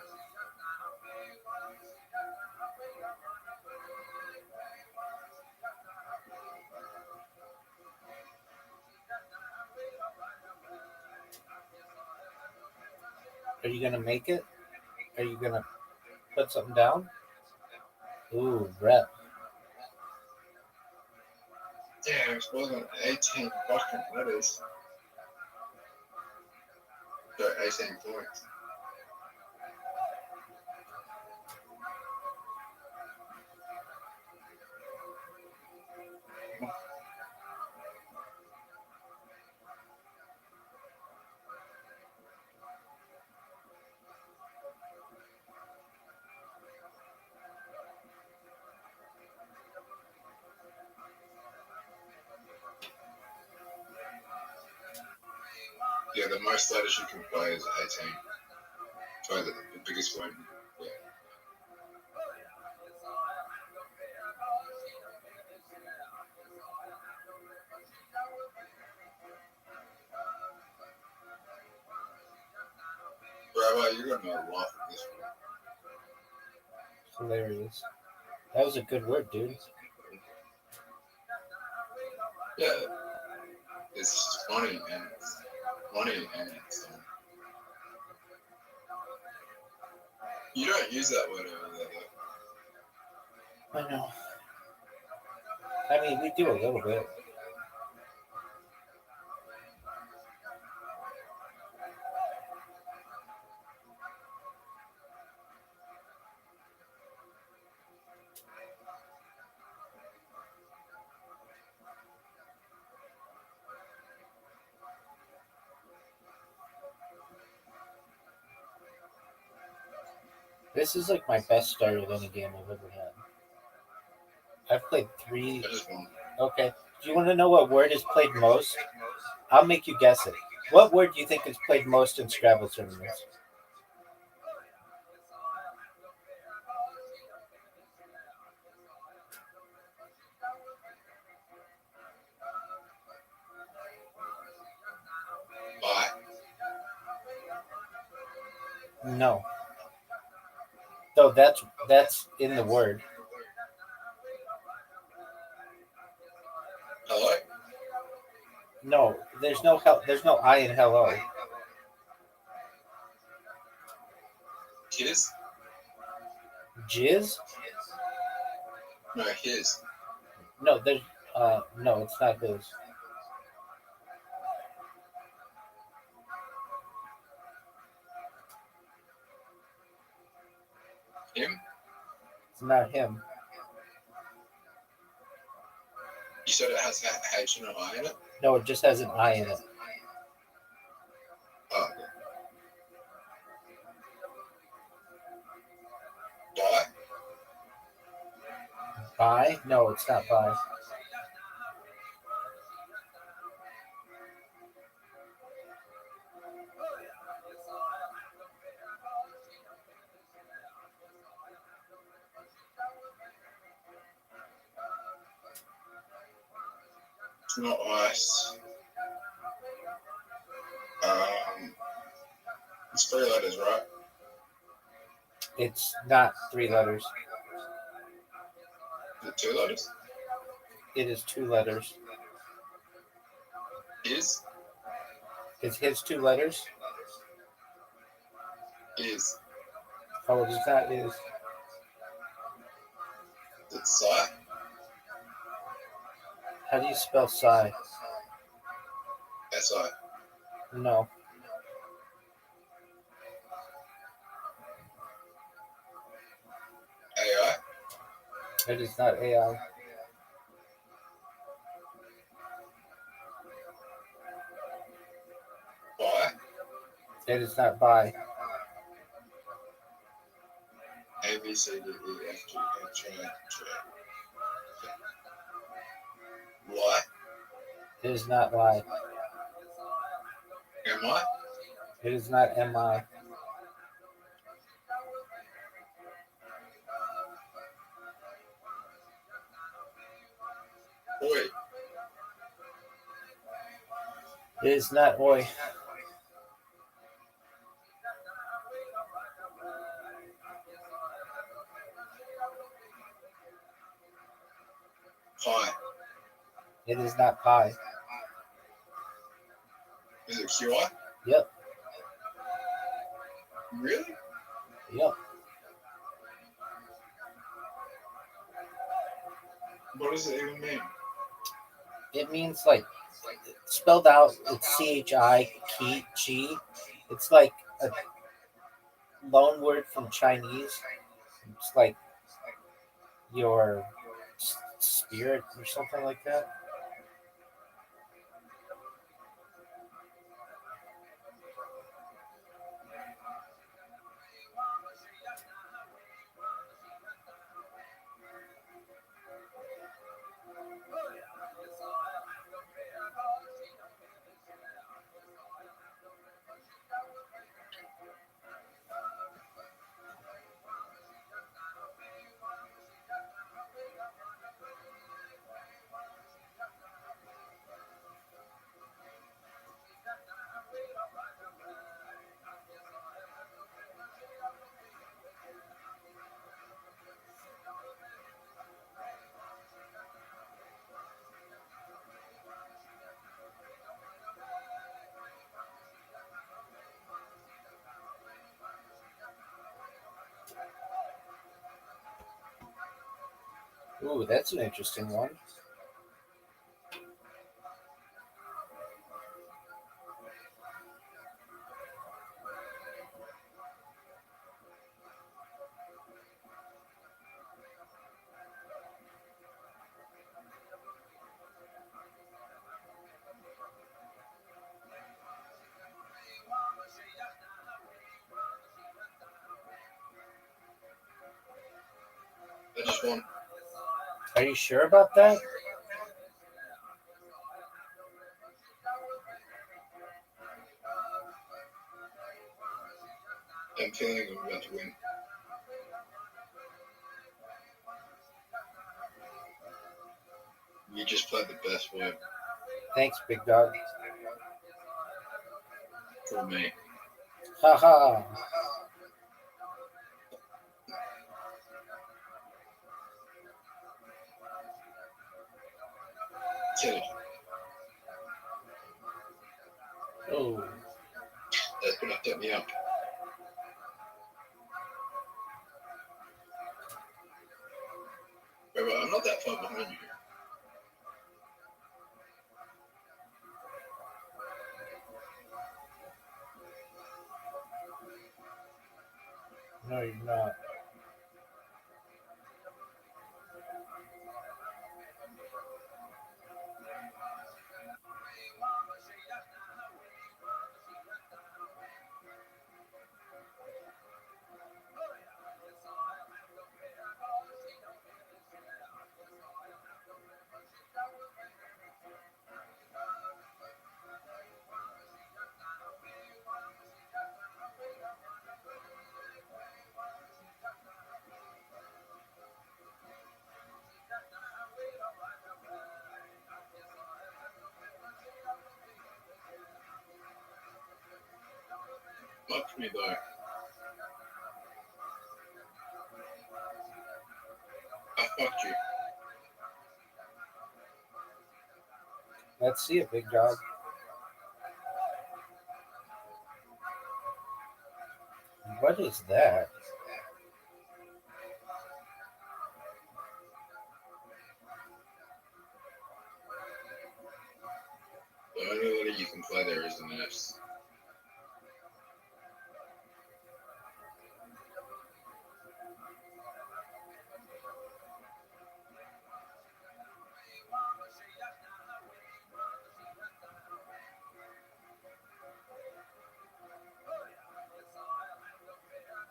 Are you gonna make it? Are you gonna put something down? Ooh, rep.
damn, it's more than 18 fucking letters? Sorry, 18 points. Yeah, the most letters you can play is 18. Sorry, the biggest one. Yeah. Rabbi, you're gonna laugh at this one.
Hilarious. That was a good word, dude.
Yeah, it's funny and it's you don't use that word over there though.
I know. I mean, we do a little bit. This is like my best start at any game I've ever had. I've played 3.
I just won.
Okay. Do you want to know what word is played most? I'll make you guess it. What word do you think is played most in Scrabble tournaments?
Bye.
No. So that's in the word.
Hello?
No, there's no I in hello.
His?
Jizz?
No, his.
No, there's no, it's not his. It's not him.
You said it has H and an I in it?
No, it just has an I in it.
Oh. Die?
By? No, it's not by.
It's not ice. It's 3 letters, right?
It's not 3 letters.
Is it 2 letters?
It is 2 letters.
Is?
Is his 2 letters?
Is.
Oh, it is not is.
Is it Psy?
How do you spell psi?
S-I.
No.
A-I?
It is not AI.
Bi?
It is not by.
A, B, C, D, E, F, G, H, I, J. Y?
It is not Y.
Am I?
It is not MI.
Oi.
It is not Oi.
Pi.
It is not Pi.
Is it QI?
Yep.
Really?
Yep.
What does it even mean?
It means like spelled out. It's CHI G. It's like a loan word from Chinese. It's like your spirit or something like that. Ooh, that's an interesting one.
I just want.
Are you sure about that?
I'm feeling I'm about to win. You just played the best word
Thanks, big dog.
for me.
Haha.
Kidding.
Oh.
That's gonna set me up. Rabbi, I'm not that far behind you.
No, you're not.
Fuck me though. I fucked you.
Let's see it, big dog. What is that?
The only way you can play there is an S.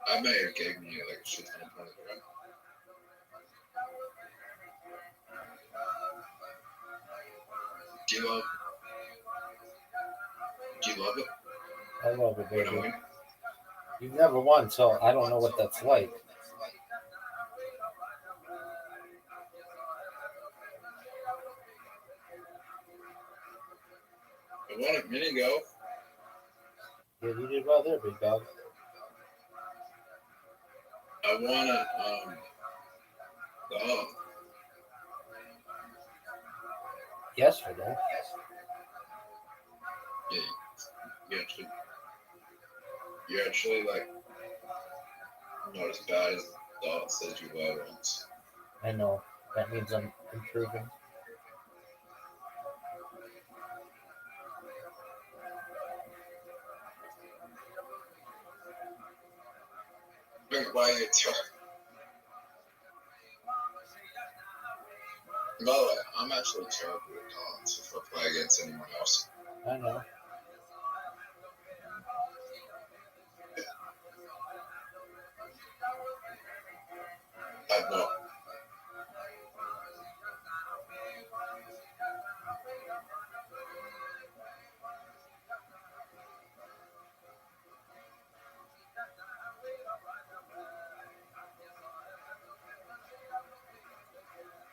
I may have given you like a shit ton of money, right? Do you love? Do you love it?
I love it,
When I
baby.
win?
You've never won, so I don't know what that's like.
I won a minute ago.
Yeah, you did well there, big dog.
I won a
Yesterday.
yeah, you're actually like not as bad as Dot says you were once.
I know. That means I'm improving.
Wait, why are you By the way, I'm actually terrible at cards if I play against anyone else.
I know.
I'm not.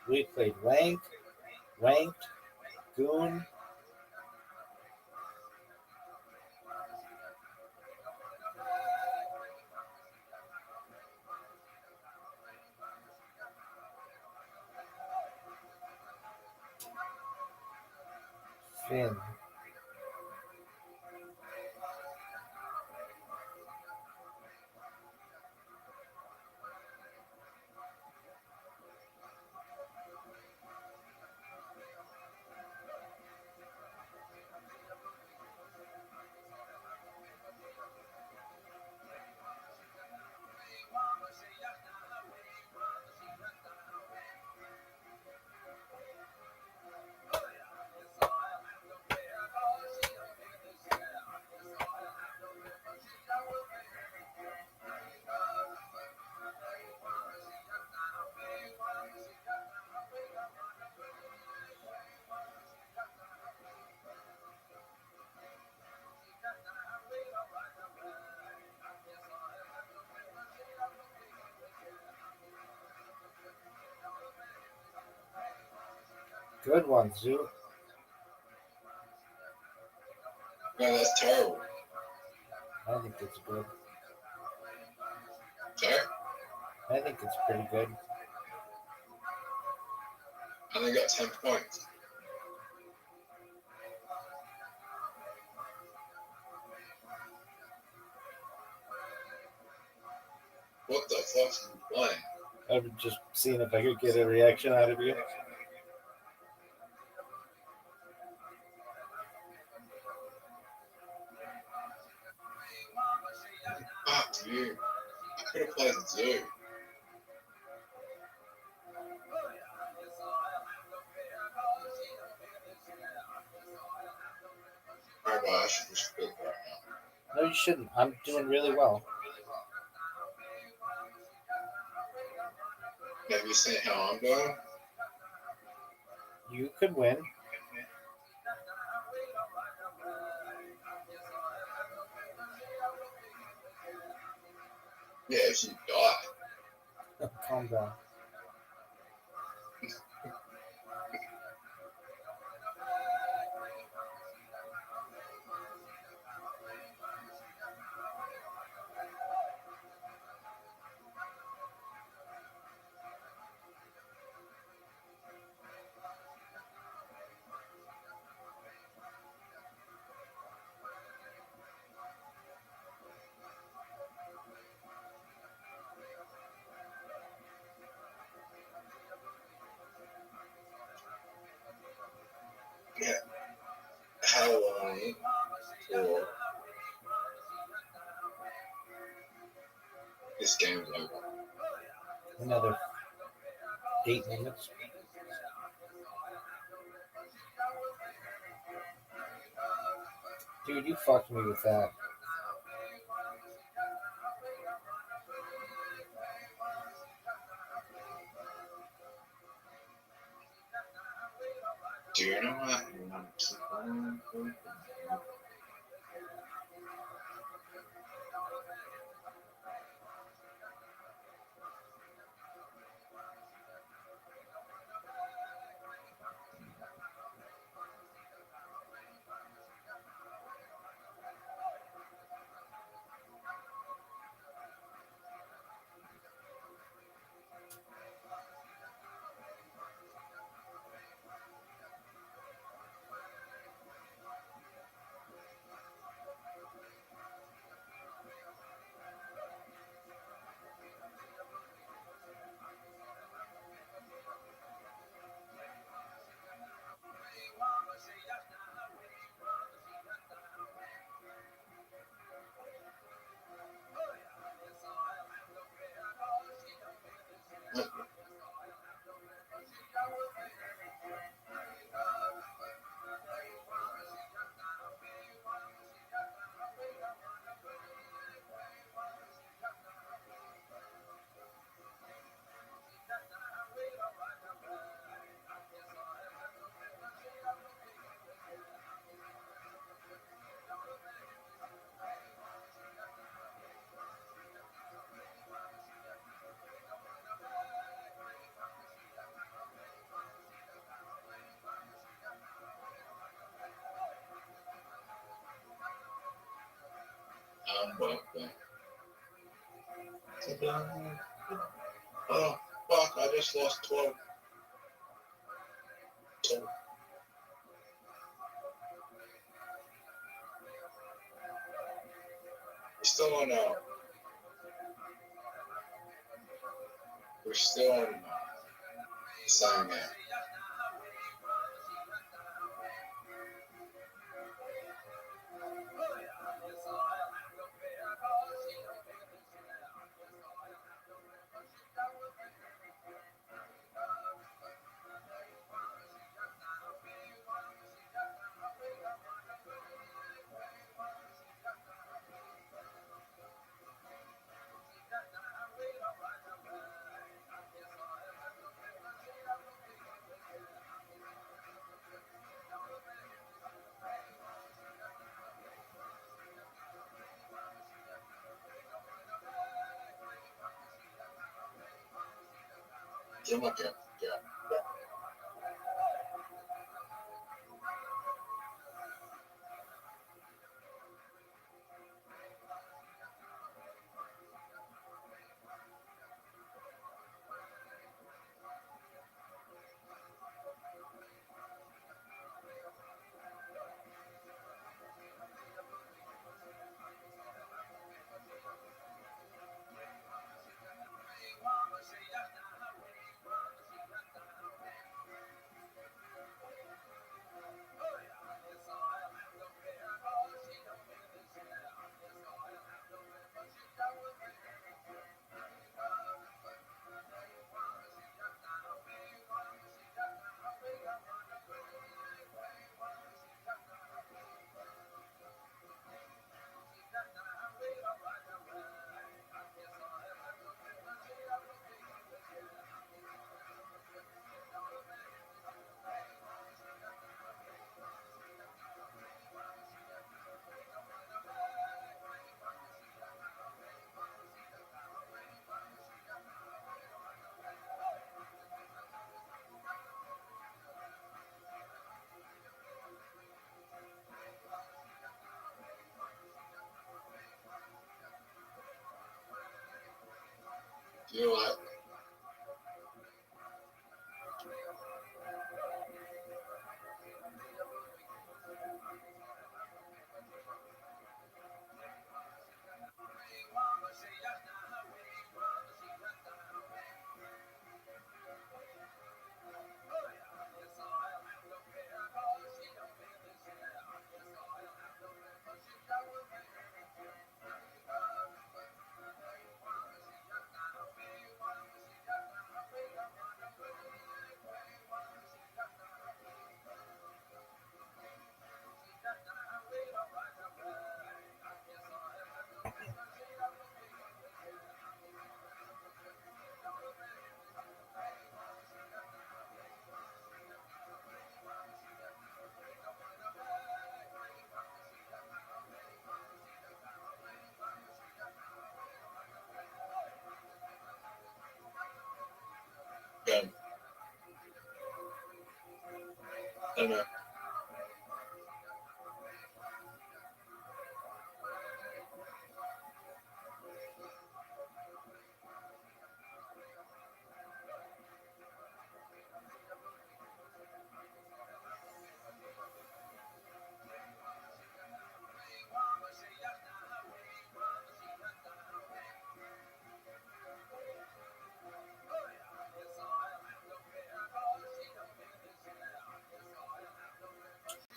We played ranked, goon. Finn. Good one, Zoo.
No, that's terrible.
I think it's good.
Sorry?
I think it's pretty good.
I only got 10 points. What the fuck's he playing?
I've just seen if I could get a reaction out of you.
Fuck you. I could have played Zoo. Rabbi, I should just quit right now.
No, you shouldn't. I'm doing really well.
Have you seen how I'm doing?
You could win.
Yeah, if you die.
Calm down.
or this game's over.
Another 8 minutes. Dude, you fucked me with that.
Do you know what? Welcome. Oh, fuck, I just lost 12. We're still on, sign there. Come on, yeah. You know what? don't know.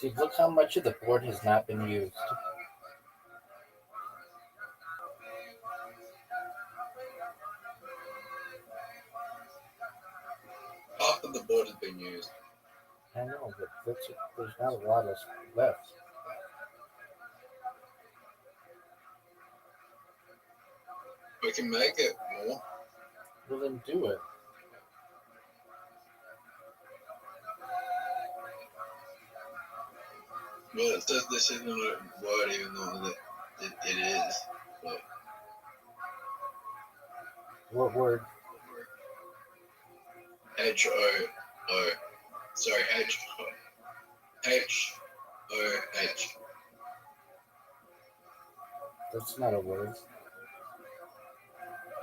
Dude, look how much of the board has not been used.
Half of the board has been used.
I know, but there's not a lot of left.
We can make it more.
Well, then do it.
Well, it says this isn't a word, even though it is. But
What word?
H-O-O. Sorry, H-O-H.
That's not a word.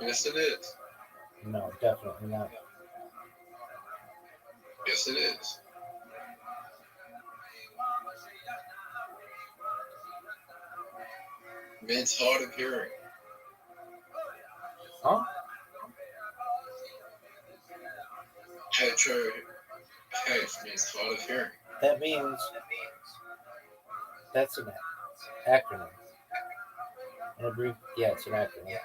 Yes, it is.
No, definitely not.
Yes, it is. Means hard of hearing.
Huh?
H-O-H means hard of hearing.
That means that's an acronym. Yeah, it's an acronym.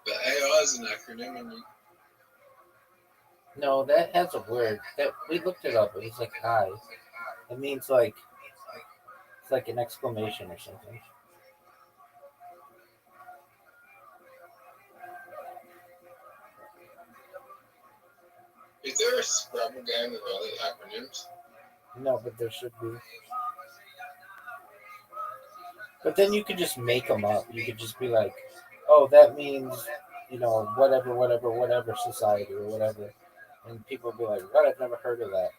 But AI is an acronym, and you
No, that has a word. That we looked it up. It was like hi. It means like it's like an exclamation or something.
is there a Scrabble game with all the acronyms?
No, but there should be. But then you could just make them up. You could just be like, oh, that means, whatever society or whatever. And people would be like, what? I've never heard of that.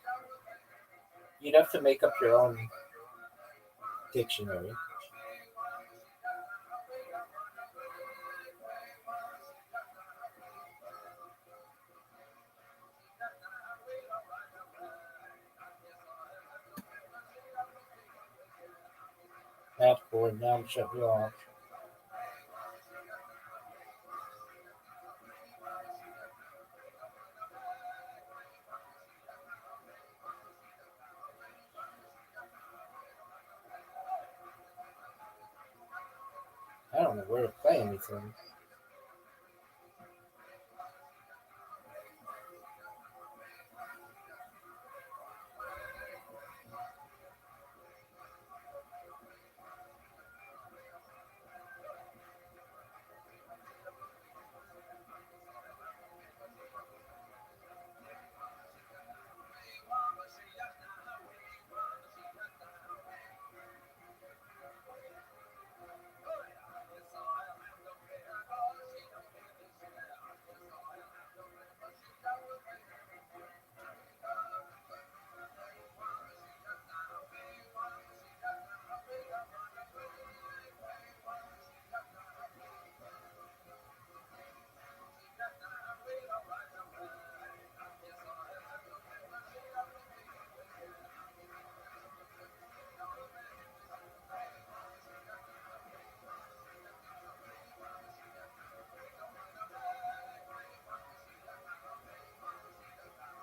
You'd have to make up your own dictionary. Math board, now I'm shut you off. I don't know where to play anything.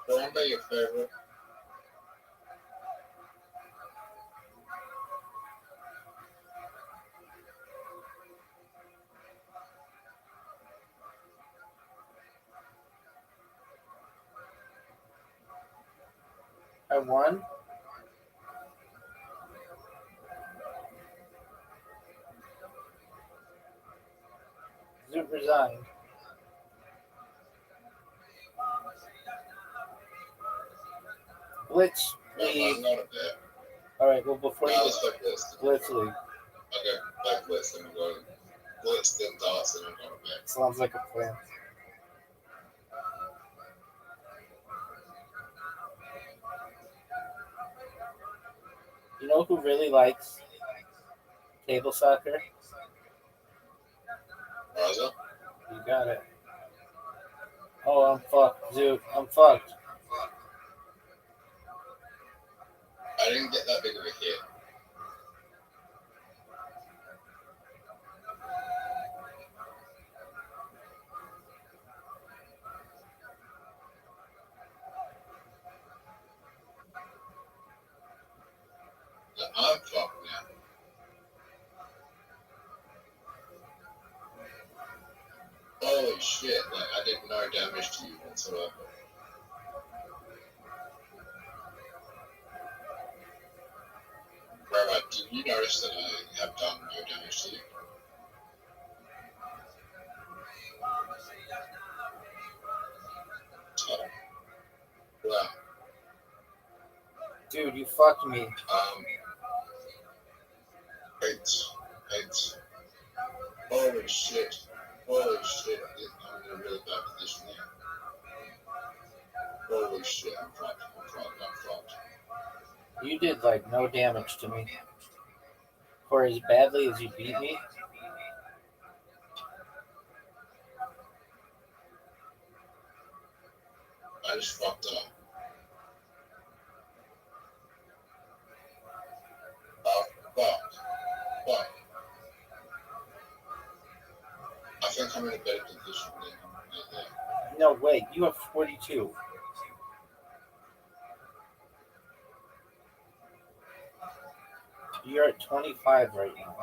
Remember your favorite?
I won. Zoot resigned. Blitz
No,
league.
I'm not a bit.
All right. Well, before
No,
you
let's play Blitz.
Blitz league.
Okay, play Blitz, then we'll go to Blitz, then Dots, then we'll go to bed.
Sounds like a plan. You know who really likes table soccer?
Raza?
You got it. Oh, I'm fucked, Zoot. I'm fucked.
I didn't get that big of a hit. Yeah, I'm fucked now. Holy shit, like I did no damage to you whatsoever. Rabbi, did you notice that I have done no damage to you? Oh. Wow.
Dude, you fucked me.
Eight. Holy shit. Holy shit. I'm in a really bad position here. Holy shit, I'm fucked.
You did like no damage to me. For as badly as you beat me.
I just fucked up. Fuck. I think I'm in a better position than
No, wait. You have 42. You're at 25 right now.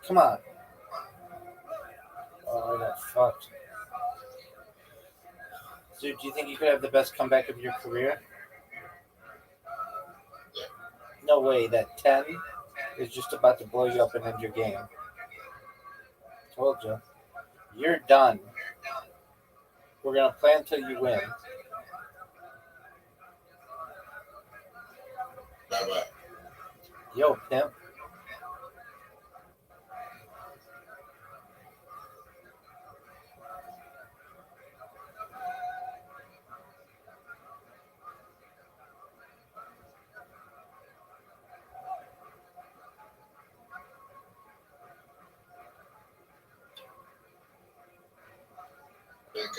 Come on. Oh, I got fucked. Dude, do you think you could have the best comeback of your career? No way. That 10 is just about to blow you up and end your game. Told you. You're done. We're going to play until you win.
Rabbi.
Yo, pimp.
I think,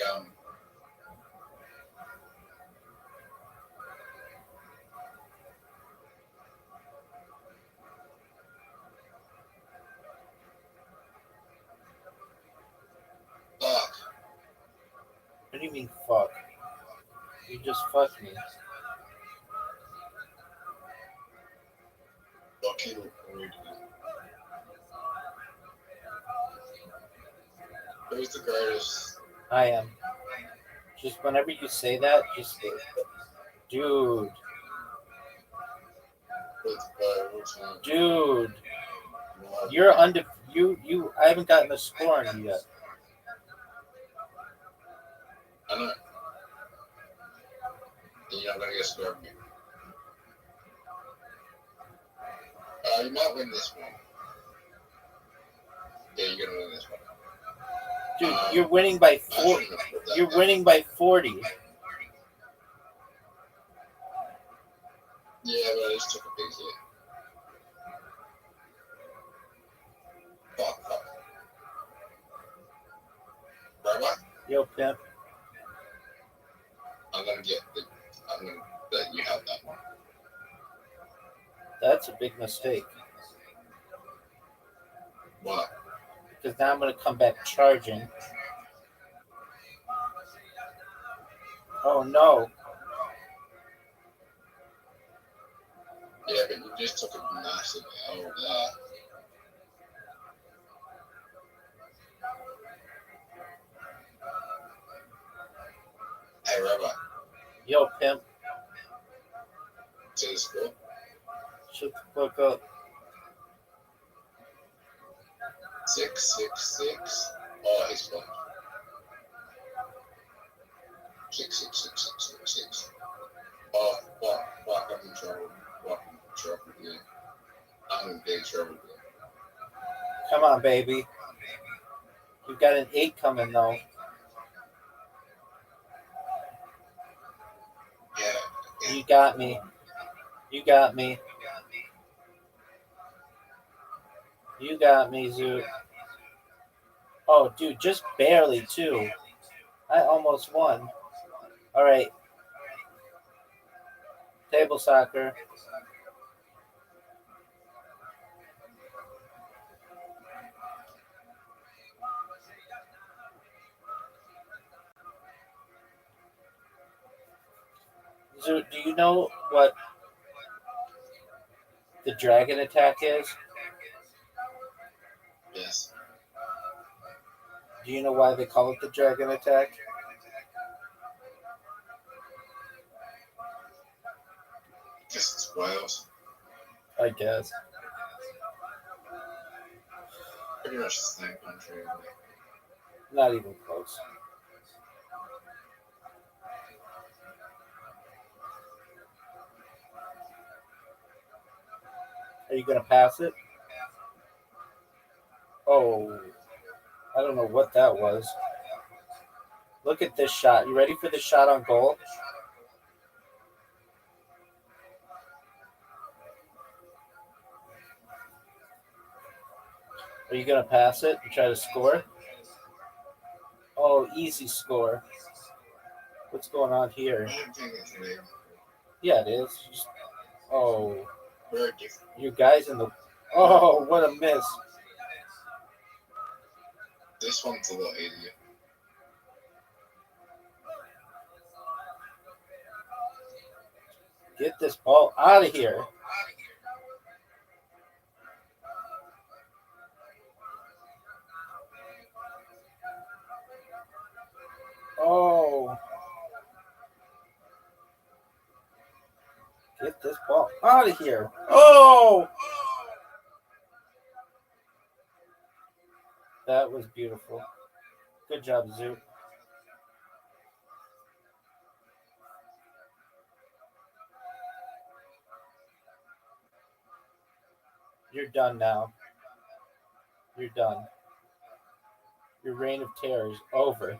fuck.
What do you mean, fuck? You just fucked me.
Fuck you. Who's the greatest?
I am. Just whenever you say that, just... Dude. Dude. You're you I haven't gotten a score on you yet.
I know. And you're not gonna get scared of me. You might win this one. Yeah, you're gonna win this one.
Dude, you're winning by 4. You're winning by 40.
Yeah, but I just took a big hit. Fuck. Rabbi?
Yo, pimp.
I'm gonna let you have that one.
That's a big mistake.
What?
Because now I'm going to come back charging. Oh, no.
Yeah, but you just took a massive L there. Hey, Rabbi,
Yo, pimp,
to the school.
shut the fuck up.
666. Oh, he's fine. 6666666. Oh, fuck, I'm in trouble. Fuck, I'm in trouble again. I'm in big trouble again.
Come on, baby. You got an 8 coming, though.
Yeah.
You got me. You got me. You got me, Zoot. Oh, dude, just barely, too. I almost won. All right. Table soccer. Zoot, do you know what the dragon attack is?
Yes.
Do you know why they call it the dragon attack?
Guess it's Wales.
I guess.
Pretty much the same country.
Not even close. Are you going to pass it? Oh, I don't know what that was. Look at this shot. You ready for this shot on goal? Are you going to pass it and try to score? Oh, easy score. What's going on here?
I don't think it's real.
Yeah, it is. Oh,
Very different.
you guys in the... Oh, what a miss.
This one's a lot easier.
Get this ball out of here. Oh. Get this ball out of here. Oh. That was beautiful. Good job, Zoo. You're done now. You're done. Your reign of terror is over.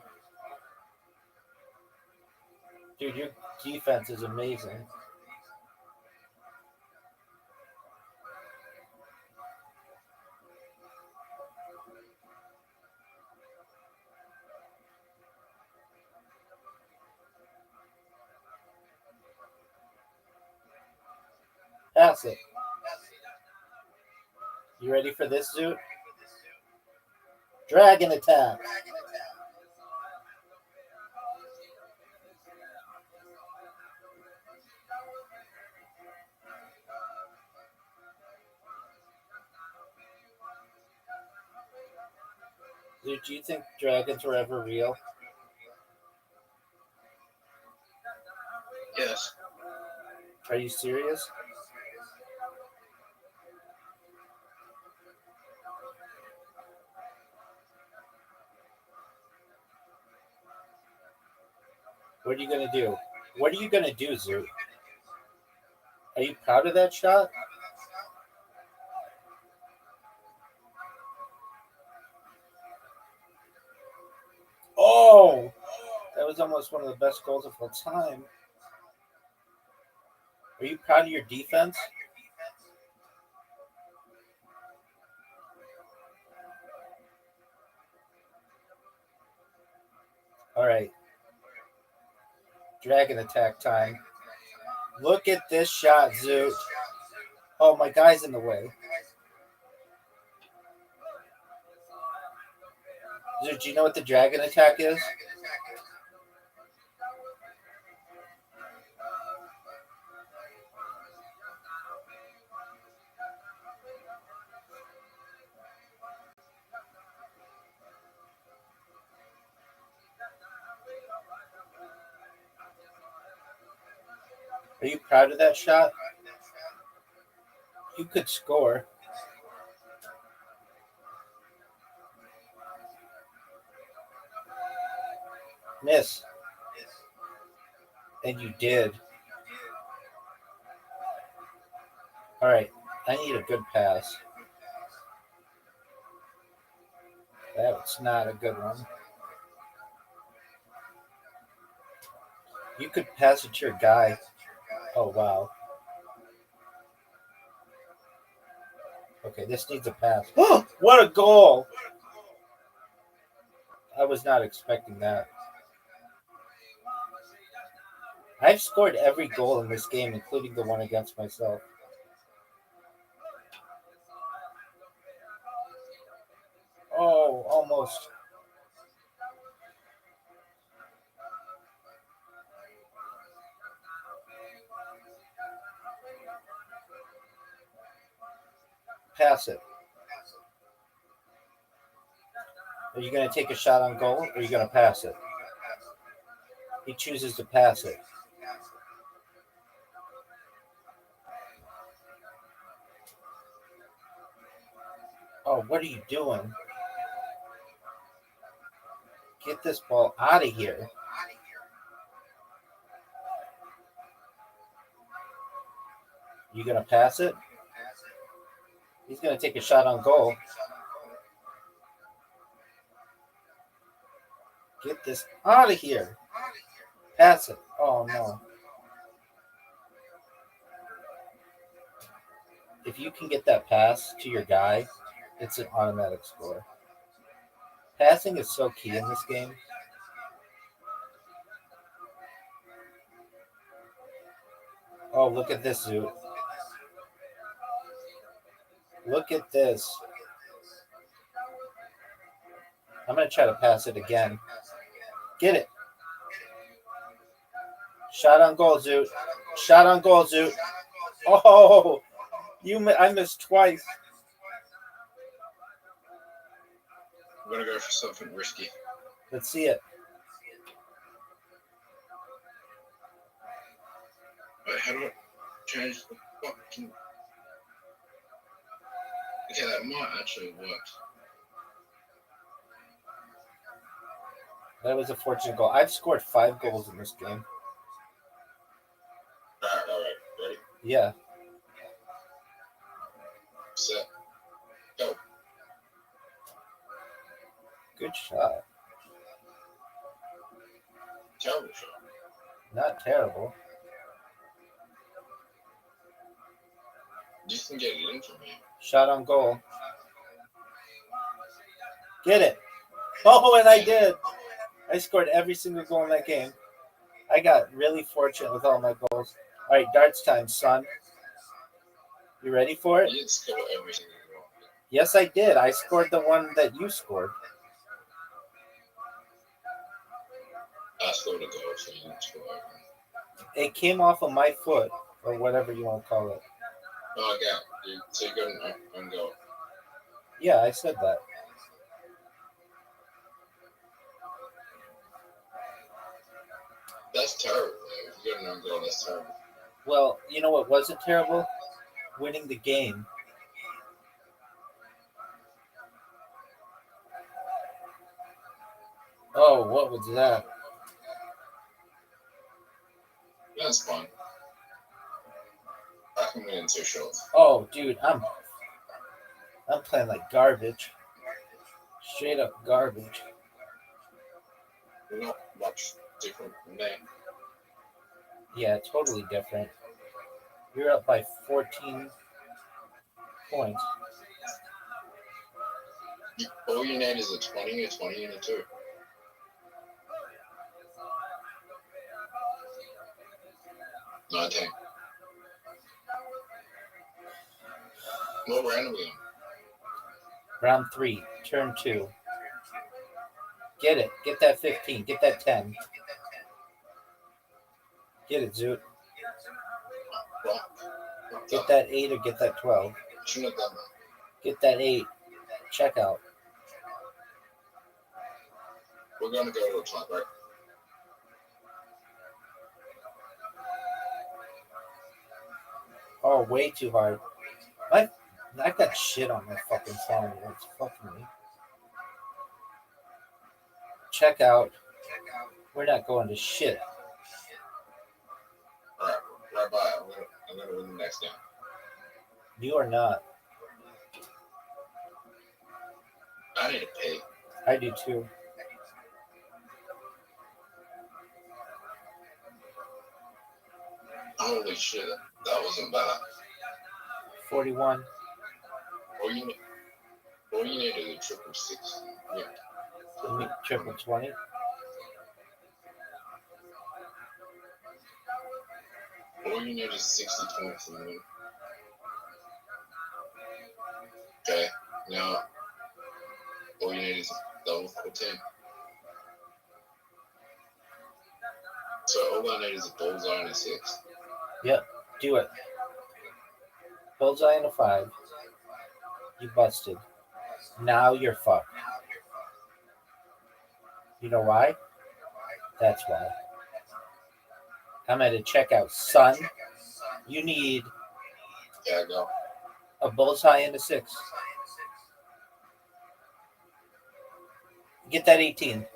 Dude, your defense is amazing. Pass it. You ready for this, Zoot? Dragon attack. Zoot, do you think dragons were ever real?
Yes.
Are you serious? What are you going to do? What are you going to do, Zoot? Are you proud of that shot? Oh! That was almost one of the best goals of all time. Are you proud of your defense? All right. Dragon attack time. Look at this shot, Zoot. Oh, my guy's in the way. Zoot, do you know what the dragon attack is? Are you proud of that shot? You could score. Miss. And you did. All right. I need a good pass. That's not a good one. You could pass it to your guy. Oh, wow. Okay, this needs a pass. What a goal! I was not expecting that. I've scored every goal in this game, including the one against myself. Oh, almost. Pass it. Are you going to take a shot on goal, or are you going to pass it? He chooses to pass it. Oh, what are you doing? Get this ball out of here. You going to pass it? He's going to take a shot on goal. Get this out of here. Pass it. Oh, no. If you can get that pass to your guy, it's an automatic score. Passing is so key in this game. Oh, look at this, Zoot. Look at this. I'm going to try to pass it again. Get it. Shot on goal, Zoot. Shot on goal, Zoot. Oh, I missed twice.
I'm gonna go for something risky.
Let's see it.
Wait, how do I change the fucking... Okay, that might actually work.
That was a fortunate goal. I've scored 5 goals in this game.
Alright, ready?
Yeah.
Set. Go.
Good shot.
Terrible shot.
Not terrible.
You can get it in from me.
Shot on goal. Get it. Oh, and I did. I scored every single goal in that game. I got really fortunate with all my goals. All right, darts time, son. You ready for it?
You didn't score every single goal.
Yes, I did. I scored the one that you scored.
I scored a goal, so you didn't score everything.
It came off of my foot, or whatever you want to call it.
Oh, yeah. So you got an own goal.
Yeah, I said that.
That's terrible. If you got an own goal, that's terrible.
Well, you know what wasn't terrible? Winning the game. Oh, what was that?
That's fine. I can win in 2 shots.
Oh, dude, I'm playing like garbage. Straight up garbage.
You're not much different from me.
Yeah, totally different. You're up by 14 points.
All you need is a 20, a 20, and a 2. $19. What round are we on?
Round 3, turn 2. Get it. Get that 15. Get that 10. Get it, Zoot. Get that 8 or get that 12.
Shouldn't have done that.
Get that 8. Check out.
We're going to go to a tie break.
Oh, way too hard. I got shit on my fucking phone. It's fucking me. Check out. We're not going to shit.
Alright, Rabbi, I'm gonna win the next game.
You are not.
I need to pay.
I do too.
Holy shit, that wasn't bad.
41.
All you need is a triple six. Yeah.
Triple 20.
All you need is 60 points to win. Okay, now all you need is double 14. So all I need is a bullseye and a 6.
Yep, do it. Bullseye and a 5. You busted. Now you're fucked. You know why? That's why. I'm at a checkout. Son, you need
Yeah, go.
a bullseye and a 6. Get that 18.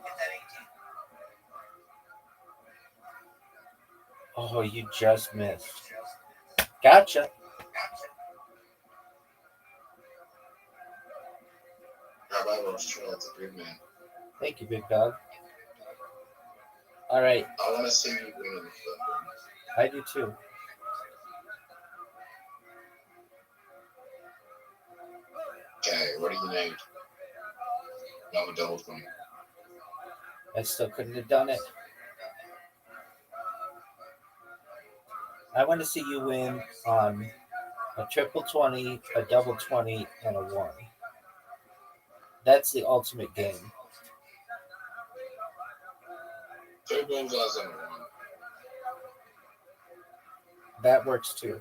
Oh, you just missed. Gotcha.
Rabbi Rothschild's a good man.
Thank you, big dog. All right,
I want to see you win in the football.
I do too.
Okay, what do you need? I'm a double 20.
I still couldn't have done it. I want to see you win on a triple 20, a double 20, and a 1. That's the ultimate game.
2 bullseyes and a 1.
That works too.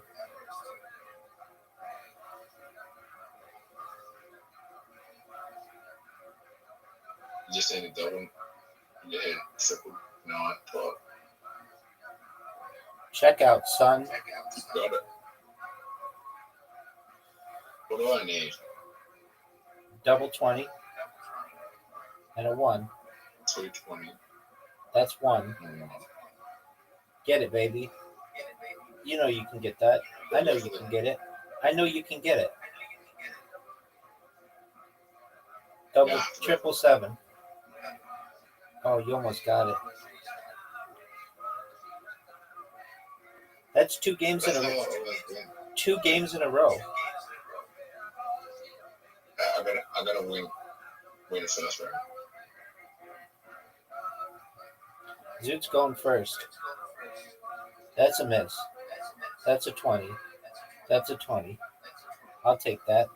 You just need a double. You hit triple 9, 12.
Check out, son.
Got it. What do I need?
Double 20 and a 1.
220.
That's 1.
And 1.
Get it, baby. You know you can get that. I know you can get it. I know you can get it. Double,
Yeah.
777. Oh, you almost got it. That's 2 games in
That's
a
how
row.
I always win.
2 games in a row.
I'm gonna win the first round.
Zoot's going first. That's a miss. That's a 20. That's a 20. I'll take that.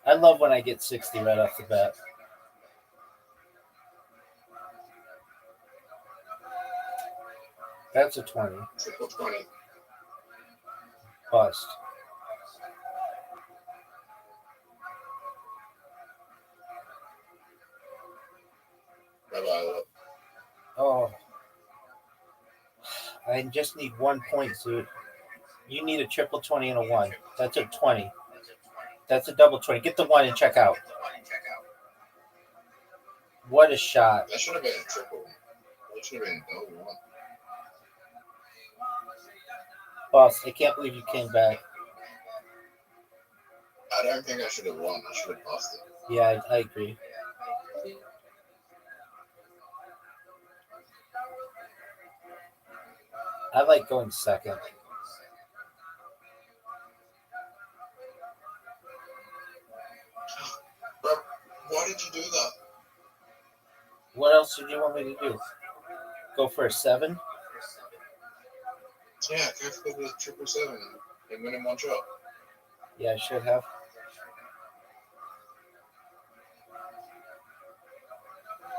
I love when I get 60 right off the bat. That's a 20.
Triple 20.
Bust.
Rabbi,
Oh. I just need 1 point, Zoot. You need a triple 20 and a 1. That's a 20. That's a double 20. Get the 1 and check out. What a shot.
that should have been a triple. That should have been a double 1.
Boss, I can't believe you came back.
I don't think I should have won. I should have lost it.
Yeah, I agree. I like going second.
Bro, why did you do that?
What else did you want me to do? Go for a 7?
Yeah, go for the 777 and win in one shot.
Yeah, I should have.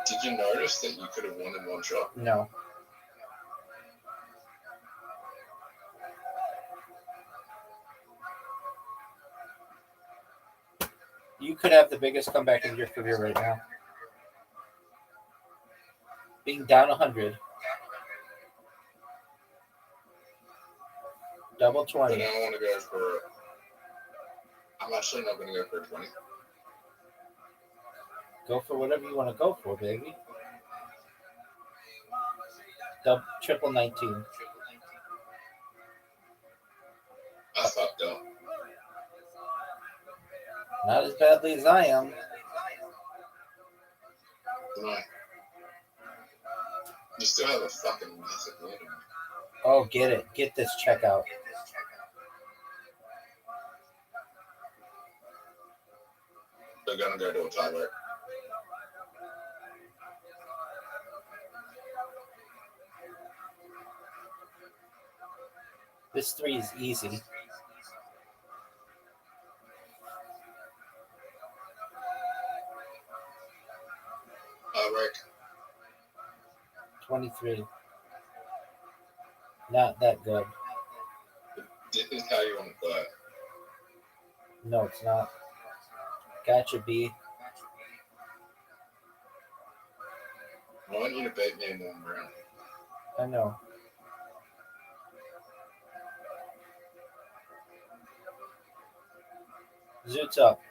Did you notice that you could have won in one shot?
No. You could have the biggest comeback of your career right now. Being down 100. Double
But
20.
now I want to go for. I'm actually not going to go for 20.
Go for whatever you want to go for, baby. Triple 19.
I fucked up.
Not as badly as I am.
No. You still have a fucking massive lead on me.
Oh, get it. Get this checkout.
They're going to go to a tiebreak.
This 3 is easy.
Tiebreak.
23. Not that good.
This is how you want to play.
No, it's not. Gotcha, B.
I want you to bait me in one round.
I know. Zoot's up.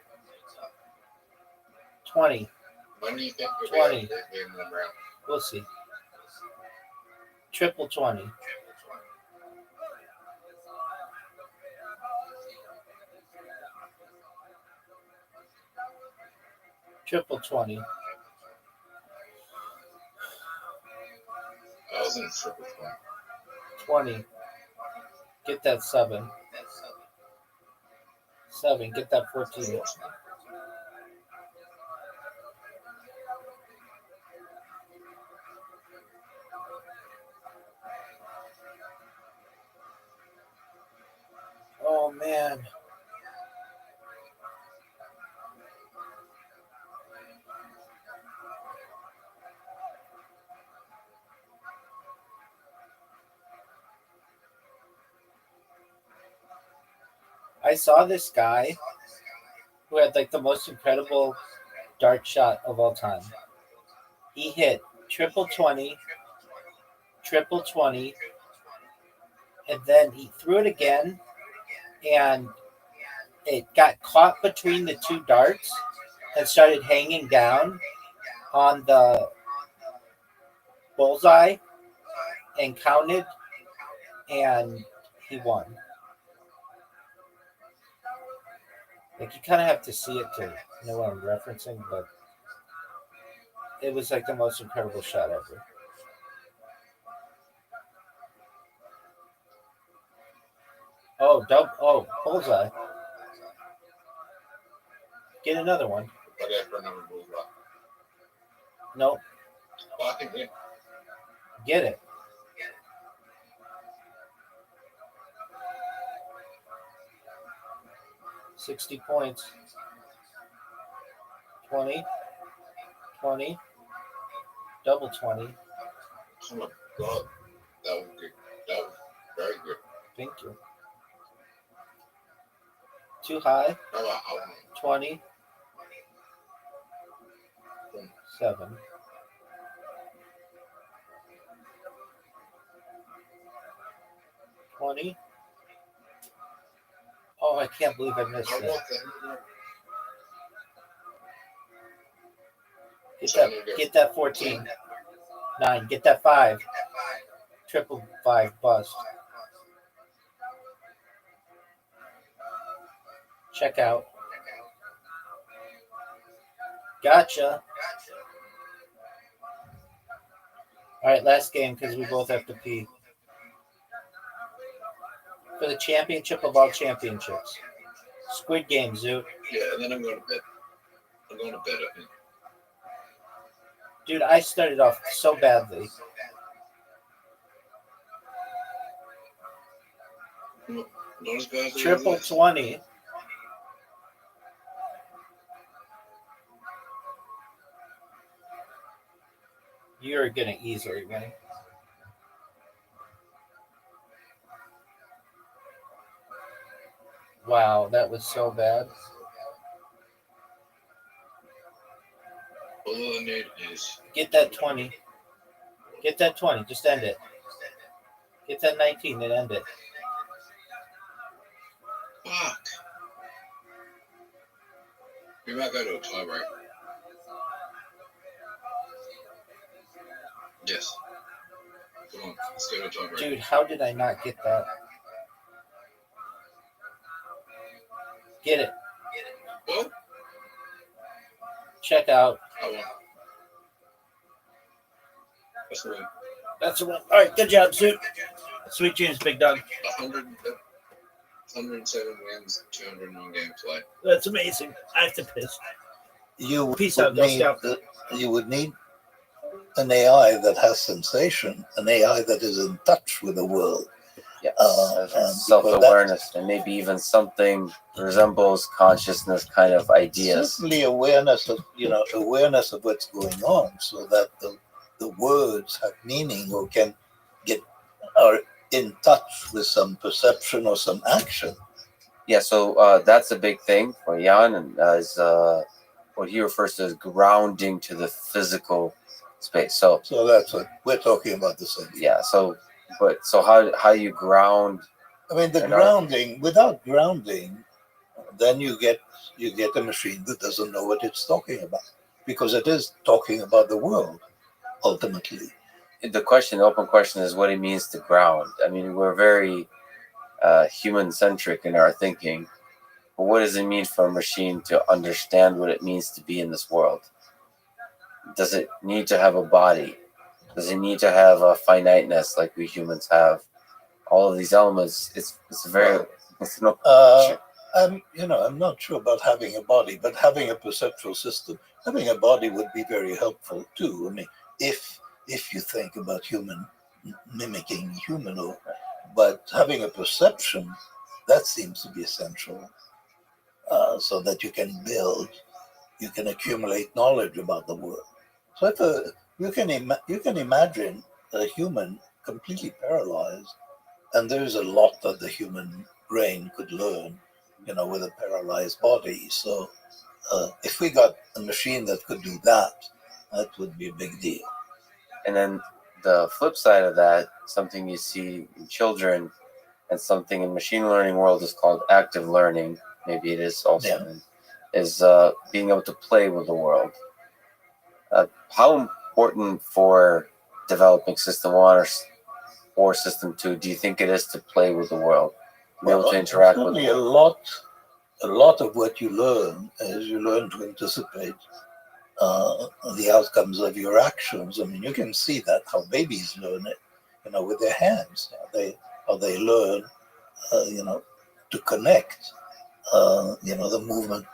20.
When do you think you'll
20.
be able to bait me in one round?
We'll see. Triple 20. Triple 20.
I was in triple
20. Get that 7. 7. Get that 14. Oh, man. I saw this guy who had like the most incredible dart shot of all time. He hit triple 20, triple 20, and then he threw it again, and it got caught between the two darts and started hanging down on the bullseye and counted, and he won. Like, you kind of have to see it to know what I'm referencing, but it was like the most incredible shot ever. Oh, bullseye. Get another one.
Okay, for another bullseye.
Nope.
Oh, I can win.
Get it. $60 points. 20. 20. Double 20.
Oh my god. That was good. That was very good.
Thank you. Too high.
How about
20. 7. 20. Oh, I can't believe I missed it. Get that 14. 9. Get that 5. Triple 5 bust. Check out. Gotcha. All right, last game because we both have to pee. For the championship of all championships. Squid Game, Zoot.
Yeah, and then I'm going to bed. I'm going to bed, I think.
Dude, I started off so badly.
Not as bad as
Triple 20. You're going to easily win. Wow, that was so bad.
All I need is...
Get that 20. Get that 20. Just end it. Get that 19. Then end it.
Fuck. We might go to a tiebreak. Yes. Come on, let's go to a tiebreak.
Dude, how did I not get that? Get it.
Well,
Check out.
I won. That's the win.
That's the one. All right, good job, suit. Sweet dreams, big dog.
107 wins, 201 games played.
That's amazing. I have to piss.
You
Peace
would
out, Girl
need
Scout.
you would need an AI that has sensation, an AI that is in touch with the world.
Yes,
and
self-awareness, and maybe even something resembles consciousness kind of ideas.
Certainly awareness of what's going on, so that the words have meaning or are in touch with some perception or some action.
Yeah, so that's a big thing for Jan, and is what he refers to as grounding to the physical space. So
that's what we're talking about, the same thing.
Yeah. So how you ground?
I mean, grounding. Without grounding, then you get a machine that doesn't know what it's talking about, because it is talking about the world ultimately.
The open question is what it means to ground. I mean, we're very human-centric in our thinking. But what does it mean for a machine to understand what it means to be in this world? Does it need to have a body? Does it need to have a finiteness like we humans have? All of these elements, it's very...
I'm not sure about having a body, but having a perceptual system, having a body would be very helpful too. I mean, if you think about human mimicking human, but having a perception, that seems to be essential, so that you can build, you can accumulate knowledge about the world. So you can imagine a human completely paralyzed, and there's a lot that the human brain could learn, with a paralyzed body. So if we got a machine that could do that, that would be a big deal.
And then the flip side of that, something you see in children and something in machine learning world is called active learning. Maybe it is also, is being able to play with the world. How important for developing System 1 or System 2 do you think it is to play with the world? Be able to interact with it?
A lot of what you learn is you learn to anticipate the outcomes of your actions. I mean, you can see that how babies learn it, with their hands. How they learn, to connect, the movement.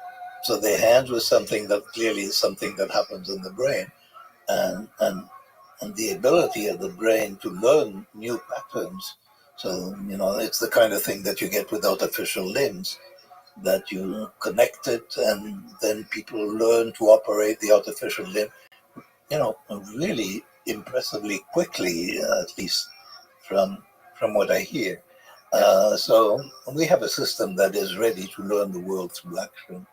So their hands with something that clearly is something that happens in the brain, and the ability of the brain to learn new patterns. So it's the kind of thing that you get with artificial limbs, that you connect it, and then people learn to operate the artificial limb, really impressively quickly, at least from what I hear. So we have a system that is ready to learn the world through action.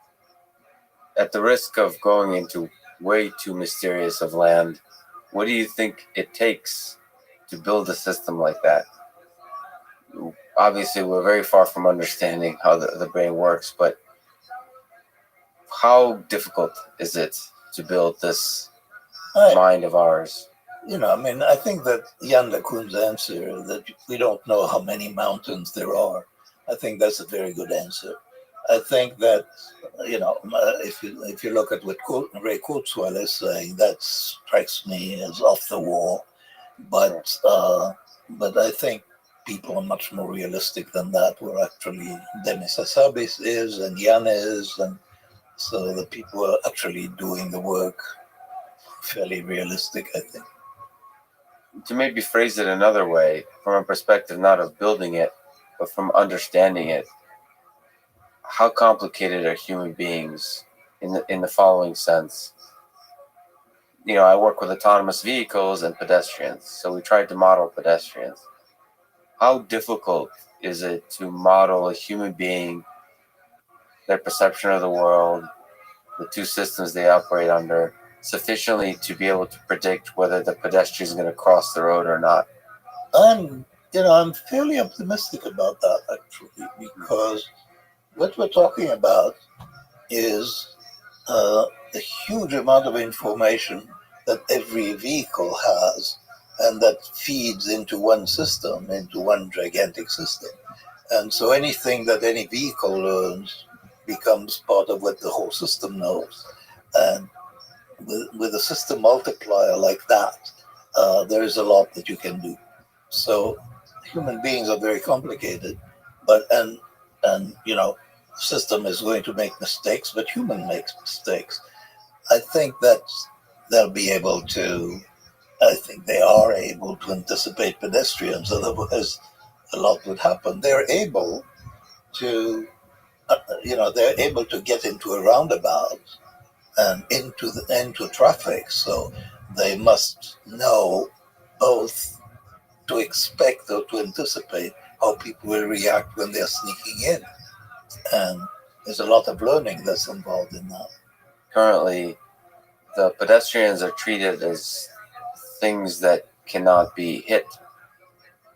At the risk of going into way too mysterious of land, what do you think it takes to build a system like that? Obviously, we're very far from understanding how the brain works, but how difficult is it to build this mind of ours?
I think that Jan LeCun's answer, that we don't know how many mountains there are, I think that's a very good answer. I think that, if you look at what Ray Kurzweil is saying, that strikes me as off the wall. But I think people are much more realistic than that. We're actually, Demis Hassabis is, and Jan is, and so the people are actually doing the work fairly realistic, I think.
To maybe phrase it another way, from a perspective not of building it, but from understanding it, how complicated are human beings in the following sense? I work with autonomous vehicles and pedestrians, so we tried to model pedestrians. How difficult is it to model a human being, their perception of the world, the two systems they operate under, sufficiently to be able to predict whether the pedestrian is going to cross the road or not?
I'm fairly optimistic about that actually, because what we're talking about is a huge amount of information that every vehicle has, and that feeds into one system, into one gigantic system. And so anything that any vehicle learns becomes part of what the whole system knows. And with a system multiplier like that, there is a lot that you can do. So human beings are very complicated, but system is going to make mistakes, but human makes mistakes. I think that they'll be able to. I think they are able to anticipate pedestrians. Otherwise, a lot would happen. They're able to, they're able to get into a roundabout and into traffic. So they must know both to expect or to anticipate how people will react when they're sneaking in. And there's a lot of learning that's involved in that.
Currently, the pedestrians are treated as things that cannot be hit,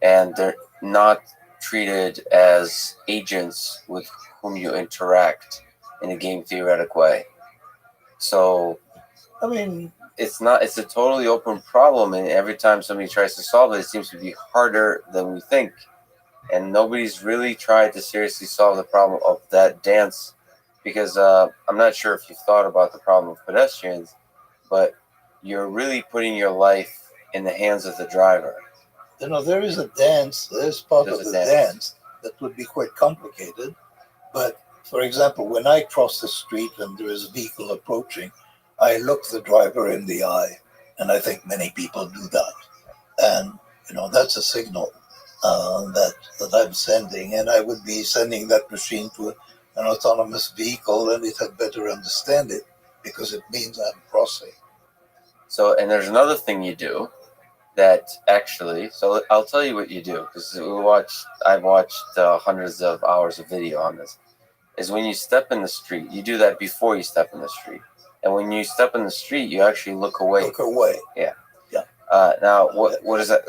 and they're not treated as agents with whom you interact in a game theoretic way. So,
I mean,
it's a totally open problem, and every time somebody tries to solve it, it seems to be harder than we think. And nobody's really tried to seriously solve the problem of that dance, because I'm not sure if you've thought about the problem of pedestrians, but you're really putting your life in the hands of the driver.
There is a dance, there's part of the dance that would be quite complicated. But for example, when I cross the street and there is a vehicle approaching, I look the driver in the eye, and I think many people do that. And, that's a signal that I'm sending, and I would be sending that machine to an autonomous vehicle, and it had better understand it, because it means I'm crossing.
So, and there's another thing you do that actually, so I'll tell you what you do, because I've watched hundreds of hours of video on this, is when you step in the street, you do that before you step in the street. And when you step in the street, you actually look away.
Look away.
Yeah.
Yeah.
Now, what is that?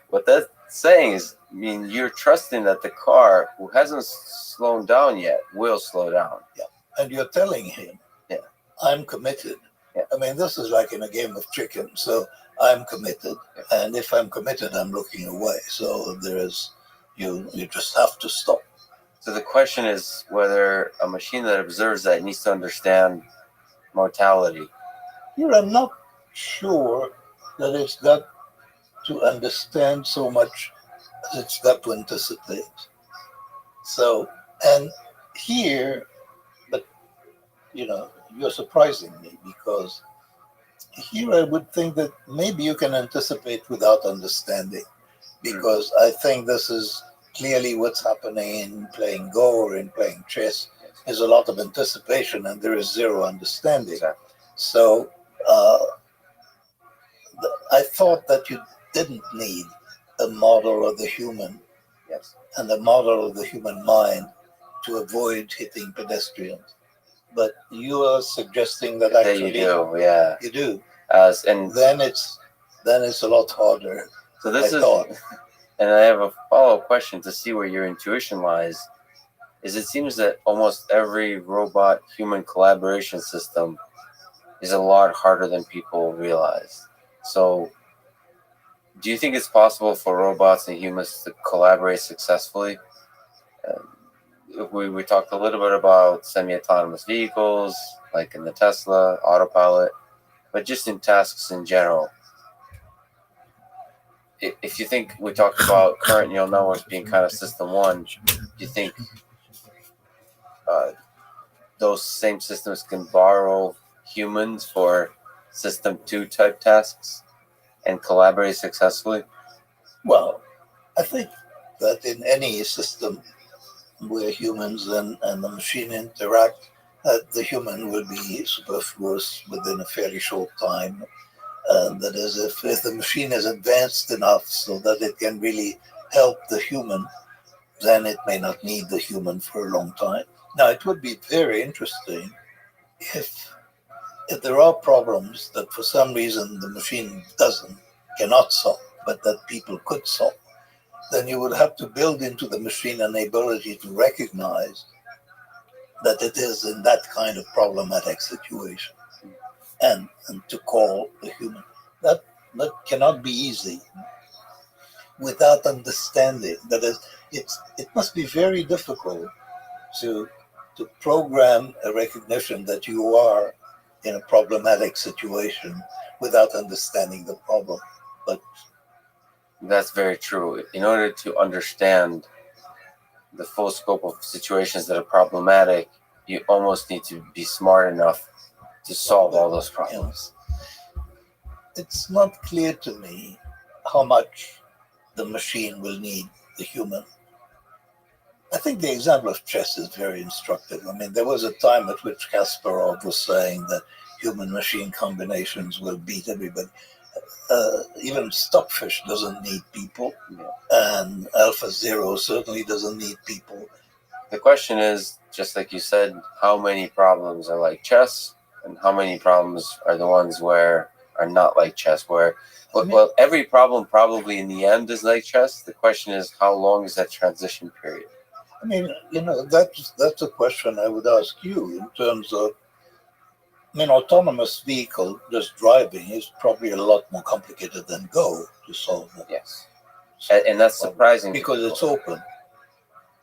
What that's saying is, you're trusting that the car, who hasn't slowed down yet, will slow down.
Yeah. And you're telling him,
yeah,
I'm committed.
Yeah.
I mean, this is like in a game of chicken. So I'm committed. Yeah. And if I'm committed, I'm looking away. So you just have to stop.
So the question is whether a machine that observes that needs to understand mortality.
Here, I'm not sure that it's got to understand so much as it's got to anticipate. So, and here, but you're surprising me, because here I would think that maybe you can anticipate without understanding, because I think this is clearly what's happening in playing Go or in playing chess. There's a lot of anticipation and there is zero understanding.
Exactly.
So I thought that you didn't need a model of the human,
yes,
and a model of the human mind to avoid hitting pedestrians. But you are suggesting that actually
you do, yeah,
you do,
and
then it's a lot harder.
So this and I have a follow-up question to see where your intuition lies. Is it seems that almost every robot-human collaboration system is a lot harder than people realize. So, do you think it's possible for robots and humans to collaborate successfully? We talked a little bit about semi-autonomous vehicles, like in the Tesla, autopilot, but just in tasks in general. If you think we talked about current neural networks being kind of system one, do you think those same systems can borrow humans for system 2 type tasks and collaborate successfully?
Well, I think that in any system where humans and the machine interact, the human will be superfluous within a fairly short time. That is, if the machine is advanced enough so that it can really help the human, then it may not need the human for a long time. Now, it would be very interesting if if there are problems that for some reason the machine cannot solve, but that people could solve, then you would have to build into the machine an ability to recognize that it is in that kind of problematic situation and to call the human. That cannot be easy without understanding. That is, it must be very difficult to program a recognition that you are in a problematic situation without understanding the problem. But
That's very true. In order to understand the full scope of situations that are problematic, you almost need to be smart enough to solve all those problems.
It's not clear to me how much the machine will need the human. I think the example of chess is very instructive. I mean, there was a time at which Kasparov was saying that human-machine combinations will beat everybody. Even Stockfish doesn't need people, and AlphaZero certainly doesn't need people.
The question is, just like you said, how many problems are like chess, and how many problems are the ones where are not like chess? Well, every problem probably in the end is like chess. The question is, how long is that transition period?
I mean, that's a question I would ask you in terms of, autonomous vehicle just driving is probably a lot more complicated than Go to solve that.
Yes, and that's surprising
because it's open.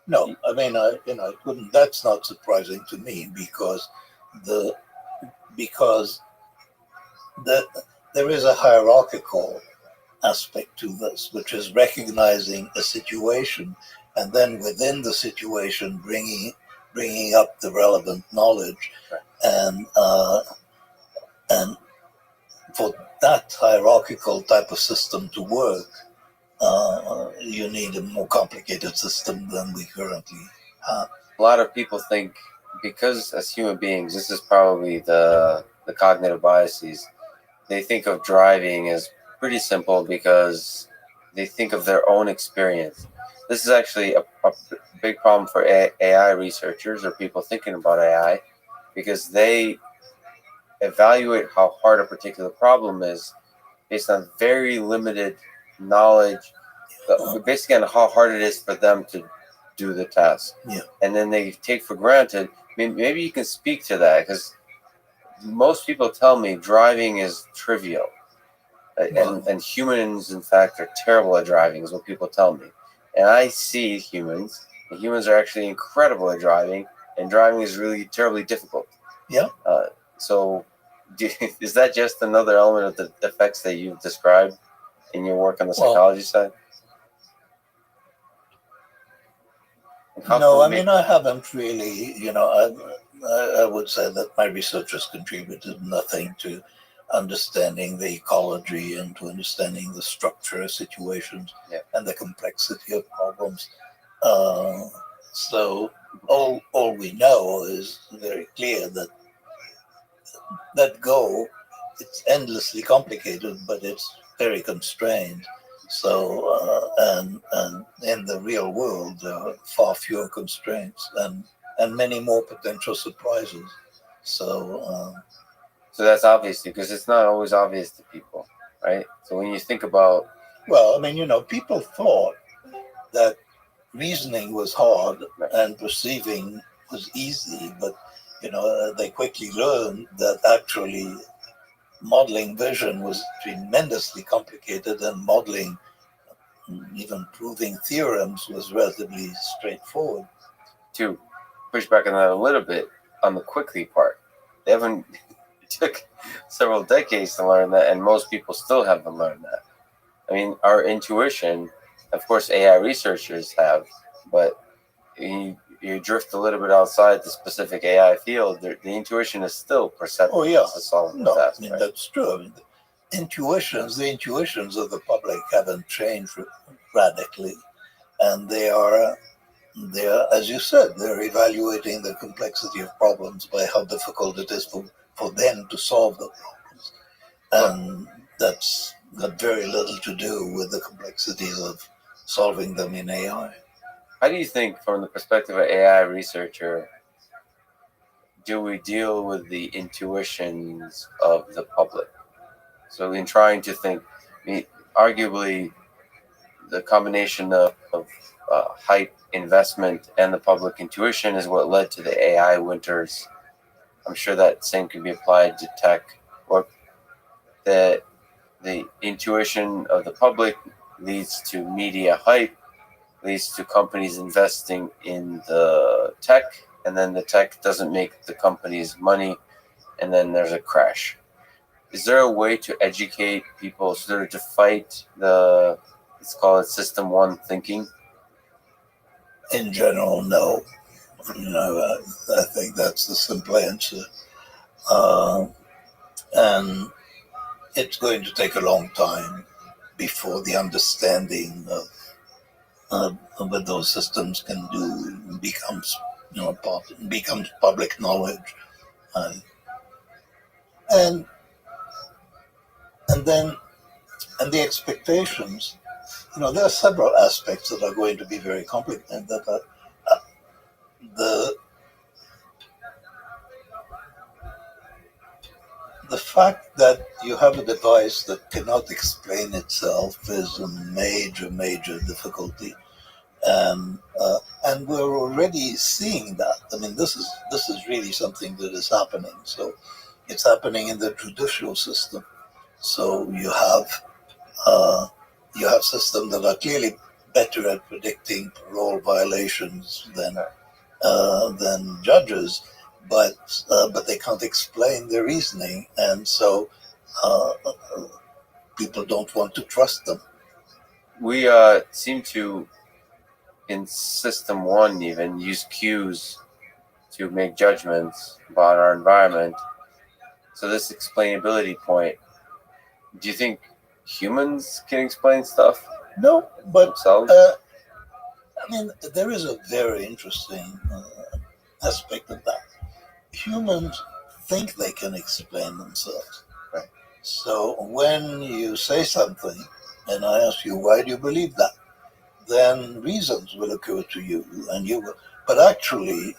No, I mean, it wouldn't. That's not surprising to me because there is a hierarchical aspect to this, which is recognizing a situation and then within the situation bringing up the relevant knowledge, and for that hierarchical type of system to work, you need a more complicated system than we currently have.
A lot of people think, because as human beings, this is probably the cognitive biases, they think of driving as pretty simple because they think of their own experience. This is actually a big problem for AI researchers or people thinking about AI, because they evaluate how hard a particular problem is based on very limited knowledge, basically on how hard it is for them to do the task.
Yeah.
And then they take for granted, maybe you can speak to that, because most people tell me driving is trivial. And humans, in fact, are terrible at driving, is what people tell me. And I see humans, and humans are actually incredible at driving, and driving is really terribly difficult.
Yeah.
So is that just another element of the effects that you've described in your work on the psychology side?
No, I mean, I haven't really, I would say that my research has contributed nothing to understanding the ecology and to understanding the structure of situations and the complexity of problems. So all we know is very clear that Go, it's endlessly complicated, but it's very constrained. So and in the real world, there are far fewer constraints and many more potential surprises. So
that's obvious, because it's not always obvious to people, right? So when you think about,
well, I mean, people thought that reasoning was hard and perceiving was easy, but they quickly learned that actually modeling vision was tremendously complicated, and modeling, even proving theorems, was relatively straightforward.
To push back on that a little bit, on the quickly part, it took several decades to learn that, and most people still haven't learned that. I mean, our intuition, of course, AI researchers have, but you drift a little bit outside the specific AI field, the intuition is still perceptible to solve the task.
I mean, that's true. I mean, the intuitions of the public haven't changed radically, and they are, as you said, they're evaluating the complexity of problems by how difficult it is for them to solve the problems, and that's got very little to do with the complexities of solving them in AI.
How do you think, from the perspective of an AI researcher, do we deal with the intuitions of the public? So in trying to think, arguably, the combination of hype, investment, and the public intuition is what led to the AI winters. I'm sure that same can be applied to tech, or that the intuition of the public leads to media hype, leads to companies investing in the tech, and then the tech doesn't make the companies money, and then there's a crash. Is there a way to educate people sort of to fight the, let's call it system one thinking?
In general, no. I think that's the simple answer. And it's going to take a long time before the understanding of what those systems can do becomes public knowledge, and then the expectations. There are several aspects that are going to be very complicated. That are the fact that you have a device that cannot explain itself is a major difficulty, and we're already seeing that. I mean, this is really something that is happening. So it's happening in the judicial system. So you have systems that are clearly better at predicting parole violations than judges, but they can't explain their reasoning, and so people don't want to trust them.
We seem to, in system one, even use cues to make judgments about our environment. So this explainability point, do you think humans can explain stuff?
No, but
themselves?
There is a very interesting aspect of that. Humans think they can explain themselves.
Right.
So when you say something, and I ask you, why do you believe that? Then reasons will occur to you, and you will. But actually,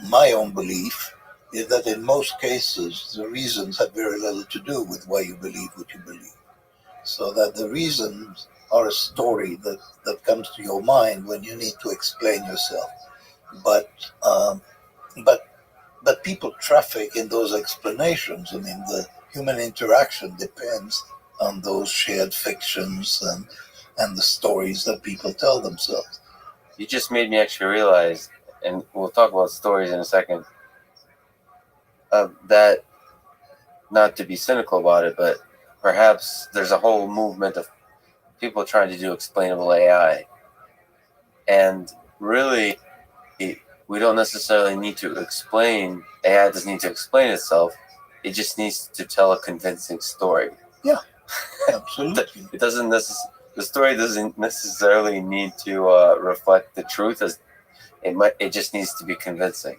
my own belief is that in most cases, the reasons have very little to do with why you believe what you believe. So that the reasons are a story that comes to your mind when you need to explain yourself. But people traffic in those explanations. I mean, the human interaction depends on those shared fictions and the stories that people tell themselves.
You just made me actually realize, and we'll talk about stories in a second, that, not to be cynical about it, but perhaps there's a whole movement of people trying to do explainable AI. And really, we don't necessarily need to explain, AI doesn't need to explain itself, it just needs to tell a convincing story.
Yeah, absolutely.
The story doesn't necessarily need to reflect the truth, as it just needs to be convincing.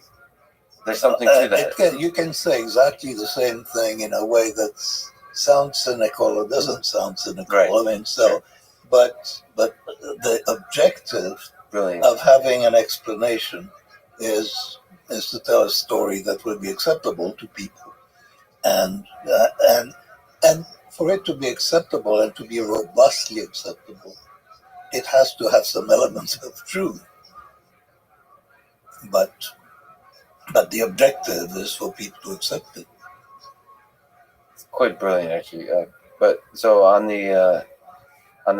There's something to that.
You can say exactly the same thing in a way that sounds cynical or doesn't sound cynical.
Right.
I mean, so, but the objective
Brilliant.
of having an explanation is to tell a story that will be acceptable to people, and for it to be acceptable and to be robustly acceptable, it has to have some elements of truth. But the objective is for people to accept it.
It's quite brilliant, actually. But so on the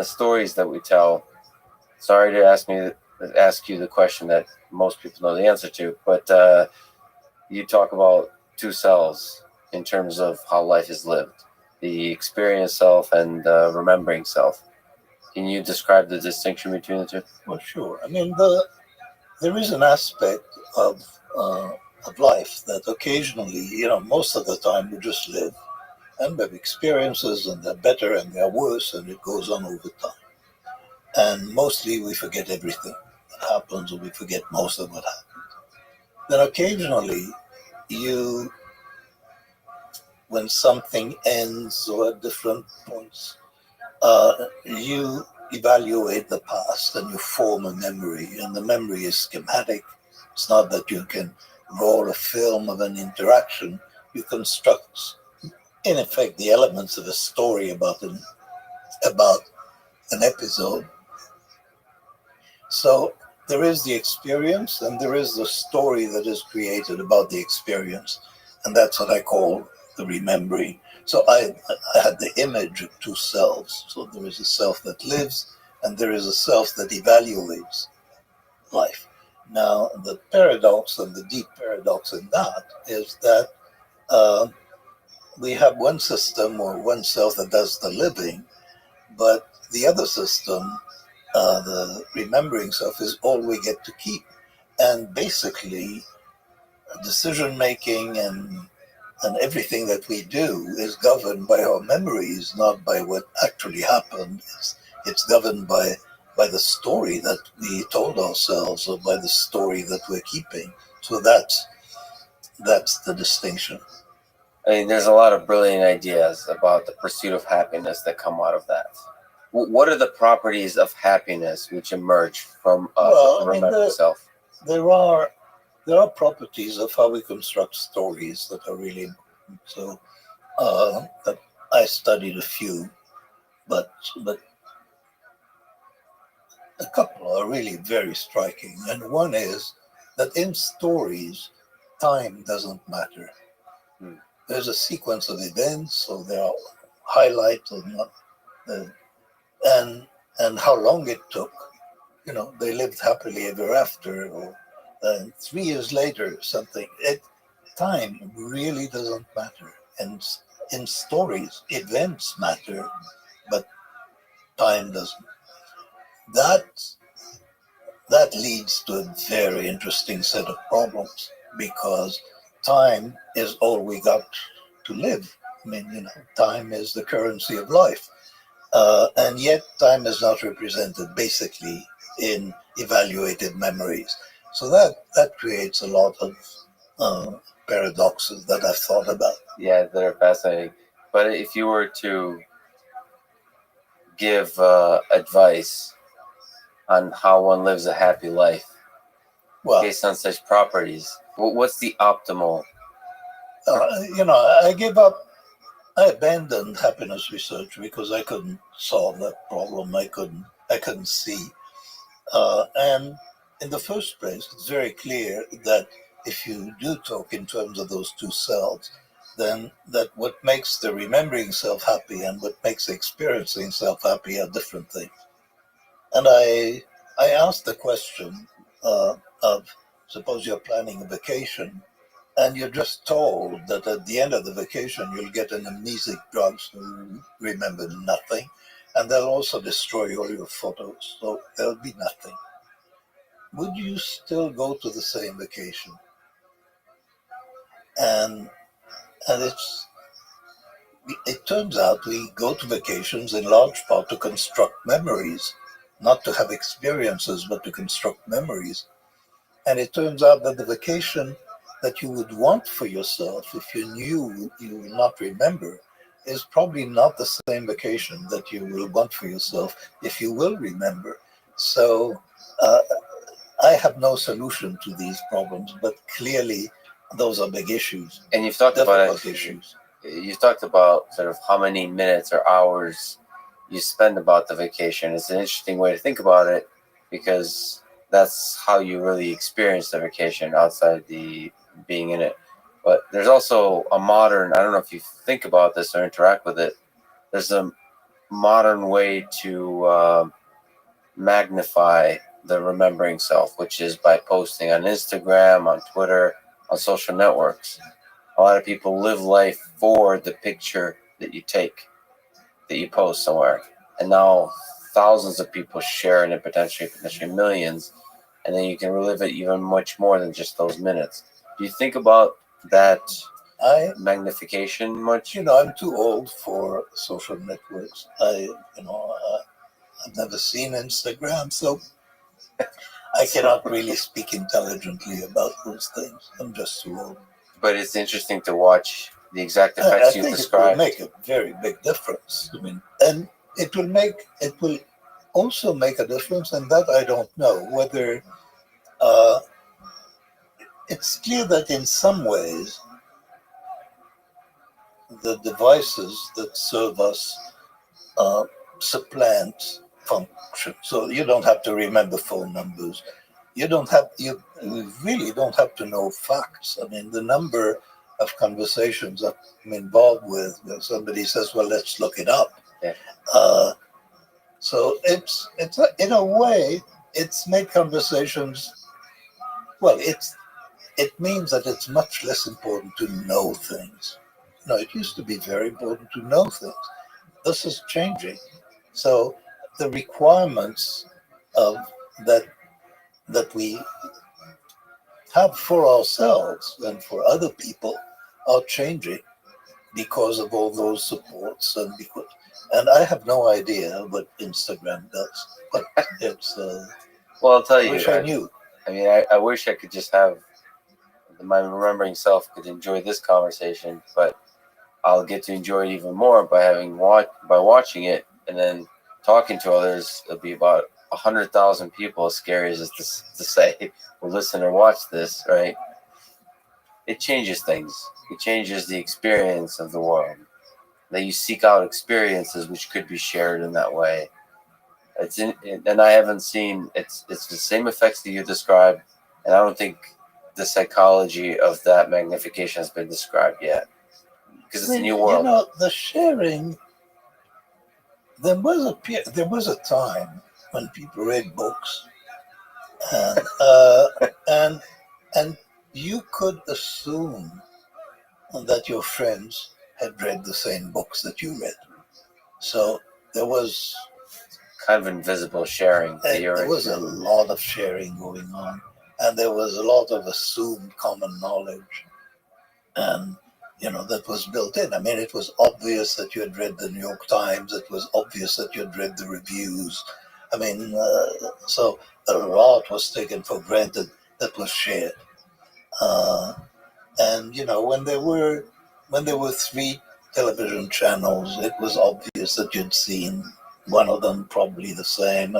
stories that we tell, sorry to ask you the question that most people know the answer to, but you talk about two selves in terms of how life is lived, the experienced self and the remembering self. Can you describe the distinction between the two?
Well, sure. I mean, there is an aspect of life that occasionally, most of the time we just live, and we have experiences, and they're better and they're worse, and it goes on over time. And mostly we forget everything that happens, or we forget most of what happens. Then occasionally when something ends or at different points, you evaluate the past and you form a memory, and the memory is schematic. It's not that you can roll of film of an interaction, you construct, in effect, the elements of a story about an episode. So there is the experience and there is the story that is created about the experience. And that's what I call the remembering. So I had the image of two selves. So there is a self that lives and there is a self that evaluates life. Now, the paradox and the deep paradox in that is that we have one system or one self that does the living, but the other system, the remembering self, is all we get to keep. And basically, decision making and everything that we do is governed by our memories, not by what actually happened. It's governed by the story that we told ourselves or by the story that we're keeping. So that's the distinction.
I mean, there's a lot of brilliant ideas about the pursuit of happiness that come out of that. What are the properties of happiness which emerge from remembering self?
There are properties of how we construct stories that are really important. So that I studied a few, but a couple are really very striking. And one is that in stories, time doesn't matter. There's a sequence of events, so there are highlights of and how long it took. You know, they lived happily ever after, or 3 years later, something. Time really doesn't matter. And in stories, events matter, but time doesn't. That leads to a very interesting set of problems because time is all we got to live. I mean, you know, time is the currency of life. And yet time is not represented basically in evaluated memories. So that creates a lot of paradoxes that I've thought about.
Yeah, they're fascinating. But if you were to give advice on how one lives a happy life based on such properties, what's the optimal?
I abandoned happiness research because I couldn't solve that problem. I couldn't see. And in the first place, it's very clear that if you do talk in terms of those two selves, then that what makes the remembering self happy and what makes the experiencing self happy are different things. And I asked the question of suppose you're planning a vacation and you're just told that at the end of the vacation you'll get an amnesic drug, so you remember nothing, and they'll also destroy all your photos, so there'll be nothing. Would you still go to the same vacation? And it turns out we go to vacations in large part to construct memories, not to have experiences, but to construct memories. And it turns out that the vacation that you would want for yourself, if you knew you will not remember, is probably not the same vacation that you will want for yourself if you will remember. So I have no solution to these problems, but clearly those are big issues.
And you've talked about issues. You've talked about sort of how many minutes or hours you spend about the vacation. It's an interesting way to think about it because that's how you really experience the vacation outside the being in it. But there's also a modern, I don't know if you think about this or interact with it, there's a modern way to magnify the remembering self, which is by posting on Instagram, on Twitter, on social networks. A lot of people live life for the picture that you take, that you post somewhere. And now thousands of people share it, and potentially millions. And then you can relive it even much more than just those minutes. Do you think about that magnification much?
I'm too old for social networks. I've never seen Instagram, so I cannot really speak intelligently about those things. I'm just too old.
But it's interesting to watch the exact effects you described.
It will make a very big difference. I mean, and it will also make a difference, and that I don't know whether it's clear that in some ways, the devices that serve us supplant function. So you don't have to remember phone numbers. You really don't have to know facts. I mean, the number of conversations I'm involved with where somebody says, well, let's look it up.
Yeah.
So it's in a way, it's made conversations, well, it means that it's much less important to know things. It used to be very important to know things. This is changing. So the requirements of that we have for ourselves and for other people are changing because of all those supports and I have no idea what Instagram does, but it's
Well, I'll tell
I
you.
wish I knew.
I mean, I wish I could just have my remembering self could enjoy this conversation, but I'll get to enjoy it even more by watching it and then talking to others. It'll be about 100,000 people, as scary as it's to say, will listen or watch this, right? It changes things. It changes the experience of the world. That you seek out experiences which could be shared in that way. And I haven't seen it's the same effects that you described, and I don't think the psychology of that magnification has been described yet because it's a new world.
The sharing. There was a time when people read books, and and you could assume that your friends had read the same books that you read. So there was
kind of invisible sharing.
There was a lot of sharing going on, and there was a lot of assumed common knowledge, and that was built in. I mean, it was obvious that you had read the New York Times. It was obvious that you had read the reviews. I mean, so a lot was taken for granted that was shared. And when there were 3 television channels, it was obvious that you'd seen one of them, probably the same.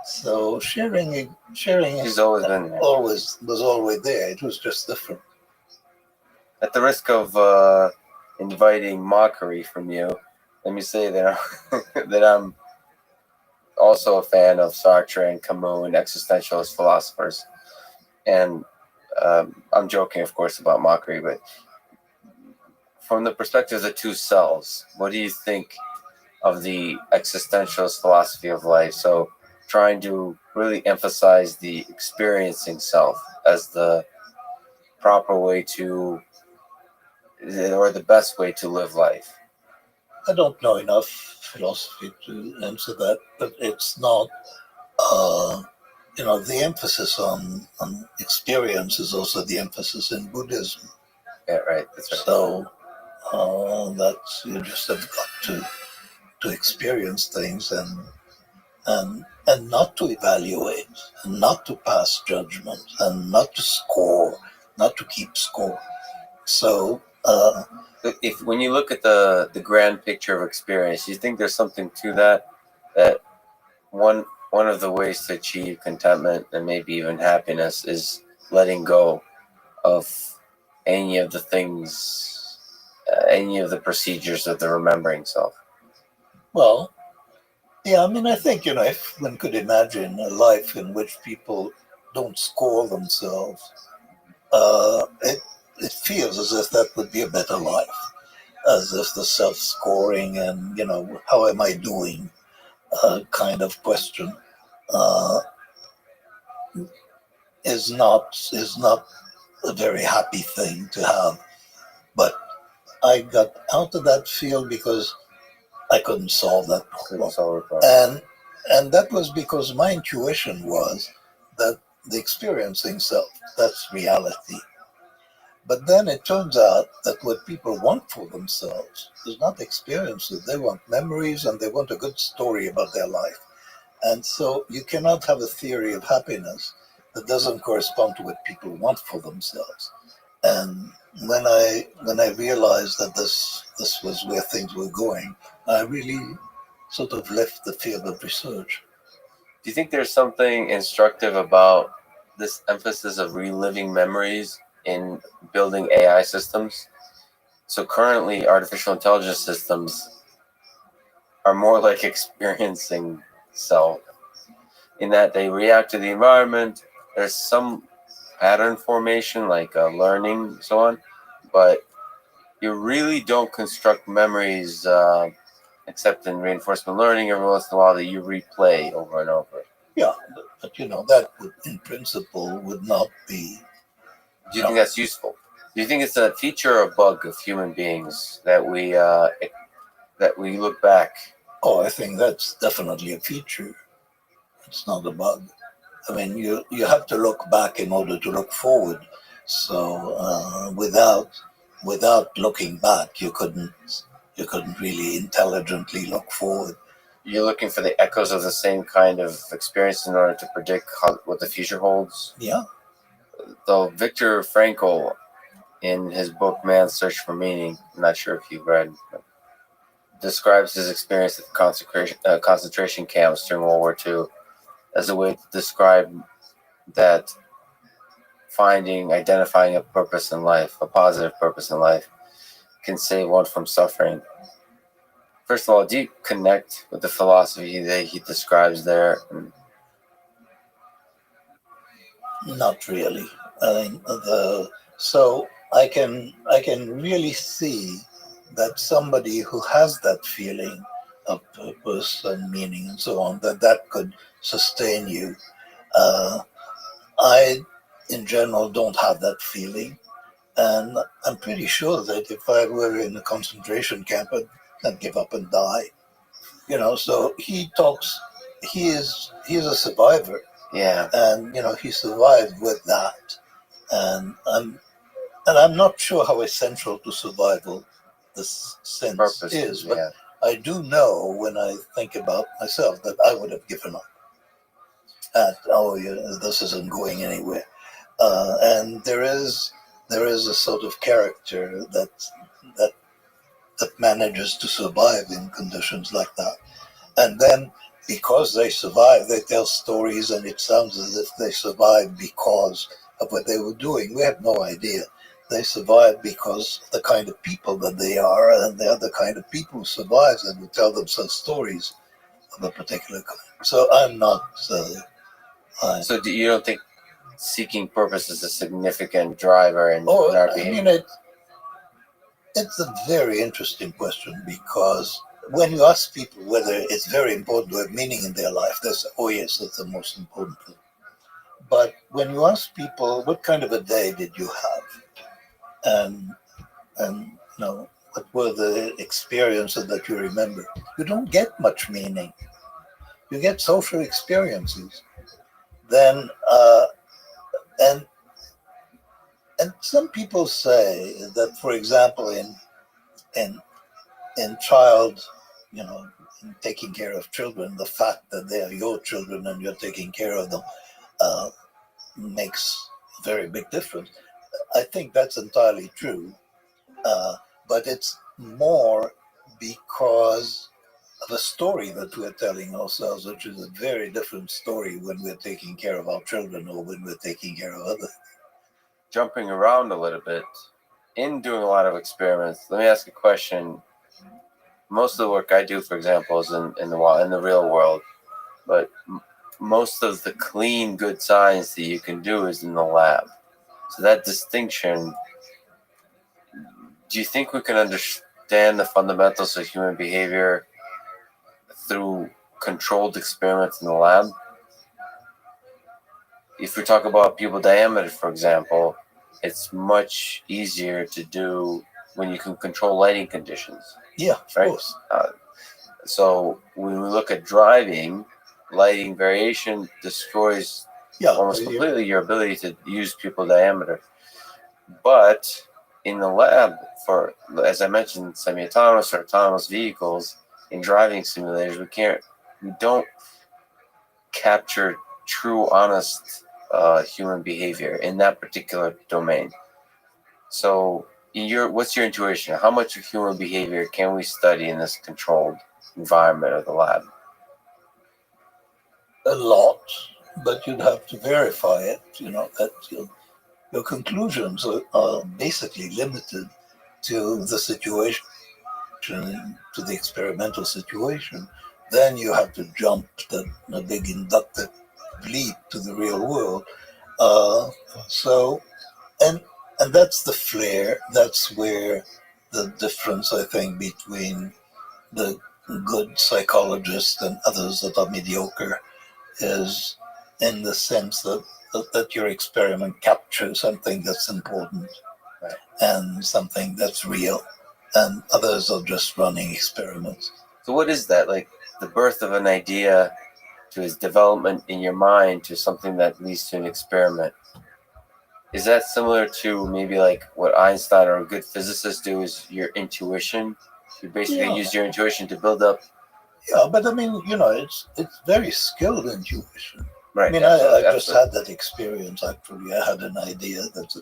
So sharing
has always been there.
was always there. It was just different.
At the risk of inviting mockery from you, let me say that that I'm also a fan of Sartre and Camus and existentialist philosophers. And I'm joking, of course, about mockery, but from the perspective of the two selves, what do you think of the existentialist philosophy of life? So trying to really emphasize the experiencing self as the proper way to, or the best way to live life.
I don't know enough philosophy to answer that, but it's not, the emphasis on experience is also the emphasis in Buddhism.
Yeah, right. That's right.
So that's, you just have got to experience things and not to evaluate, and not to pass judgment, and not to score, not to keep score. So
when you look at the grand picture of experience, you think there's something to that one of the ways to achieve contentment and maybe even happiness is letting go of any of the things, any of the procedures of the remembering self.
Well, yeah, I mean, I think, if one could imagine a life in which people don't score themselves, it feels as if that would be a better life, as if the self-scoring and, how am I doing kind of question is not a very happy thing to have. But I got out of that field because I couldn't solve that problem. And that was because my intuition was that the experiencing self, that's reality. But then it turns out that what people want for themselves is not experiences. They want memories and they want a good story about their life. And so you cannot have a theory of happiness that doesn't correspond to what people want for themselves. And when I realized that this was where things were going, I really sort of left the field of research.
Do you think there's something instructive about this emphasis of reliving memories in building AI systems. So currently, artificial intelligence systems are more like experiencing self, in that they react to the environment. There's some pattern formation, like learning, so on, but you really don't construct memories except in reinforcement learning every once in a while that you replay over and over.
Yeah, but that would, in principle, would not be.
Do you think that's useful? Do you think it's a feature or a bug of human beings that we look back?
Oh, I think that's definitely a feature. It's not a bug. I mean, you have to look back in order to look forward. So without looking back, you couldn't really intelligently look forward.
You're looking for the echoes of the same kind of experience in order to predict what the future holds.
Yeah.
Though Viktor Frankl, in his book Man's Search for Meaning, I'm not sure if you've read, describes his experience at concentration camps during World War II as a way to describe that identifying a purpose in life, a positive purpose in life, can save one from suffering. First of all, do you connect with the philosophy that he describes there?
Not really. I mean, so I can really see that somebody who has that feeling of purpose and meaning and so on, that could sustain you. I, in general, don't have that feeling, and I'm pretty sure that if I were in a concentration camp, I'd give up and die. So he talks. He's a survivor.
Yeah.
And he survived with that, and I'm not sure how essential to survival this sense
Purpose
is, but
yeah.
I do know when I think about myself that I would have given up. This isn't going anywhere. And there is a sort of character that manages to survive in conditions like that, and then because they survive, they tell stories, and it sounds as if they survived because of what they were doing. We have no idea. They survived because of the kind of people that they are, and they're the kind of people who survive and who tell themselves stories of a particular kind. So I'm not.
So you don't think seeking purpose is a significant driver in our behavior?
I mean, it's a very interesting question, because when you ask people whether it's very important to have meaning in their life, they say, oh yes, that's the most important thing. But when you ask people, what kind of a day did you have? And what were the experiences that you remember? You don't get much meaning. You get social experiences. Then, and some people say that, for example, in child, in taking care of children, the fact that they are your children and you're taking care of them makes a very big difference. I think that's entirely true, but it's more because of a story that we're telling ourselves, which is a very different story when we're taking care of our children or when we're taking care of others.
Jumping around a little bit, in doing a lot of experiments, let me ask a question. Most of the work I do, for example, is in the real world, but most of the clean, good science that you can do is in the lab. So that distinction, do you think we can understand the fundamentals of human behavior through controlled experiments in the lab? If we talk about pupil diameter, for example, it's much easier to do when you can control lighting conditions.
Yeah, of course.
So when we look at driving, lighting variation destroys almost completely your ability to use pupil diameter. But in the lab, for, as I mentioned, semi-autonomous or autonomous vehicles, in driving simulators, we don't capture true, honest human behavior in that particular domain. So what's your intuition? How much of human behavior can we study in this controlled environment of the lab?
A lot. but you'd have to verify it. That your conclusions are basically limited to the situation, to the experimental situation. Then you have to jump the big inductive leap to the real world. Uh, so, and and that's the flair. That's where the difference, I think, between the good psychologists and others that are mediocre is, in the sense that your experiment captures something that's important,
Right.
and something that's real, and others are just running experiments.
So what is that? Like the birth of an idea to its development in your mind to something that leads to an experiment. Is that similar to maybe like what Einstein or a good physicist do is your intuition? You basically
Yeah.
use your intuition to build up.
Yeah, but I mean, it's very skilled intuition.
Right.
I mean,
absolutely,
I just had that experience. Actually, I had an idea that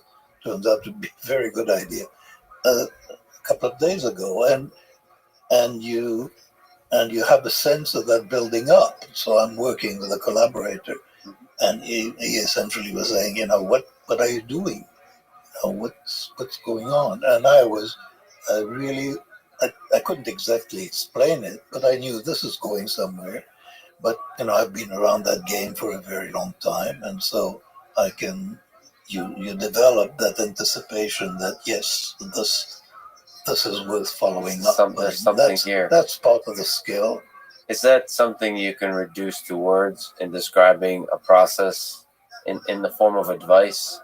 turns out to be a very good idea a couple of days ago, and you have a sense of that building up. So I'm working with a collaborator, and he essentially was saying, what are you doing? What's going on? And I was really, I couldn't exactly explain it, but I knew this is going somewhere. But I've been around that game for a very long time, and so I can. You develop that anticipation that yes, this is worth following up.
There's something here.
That's part of the skill.
Is that something you can reduce to words in describing a process in the form of advice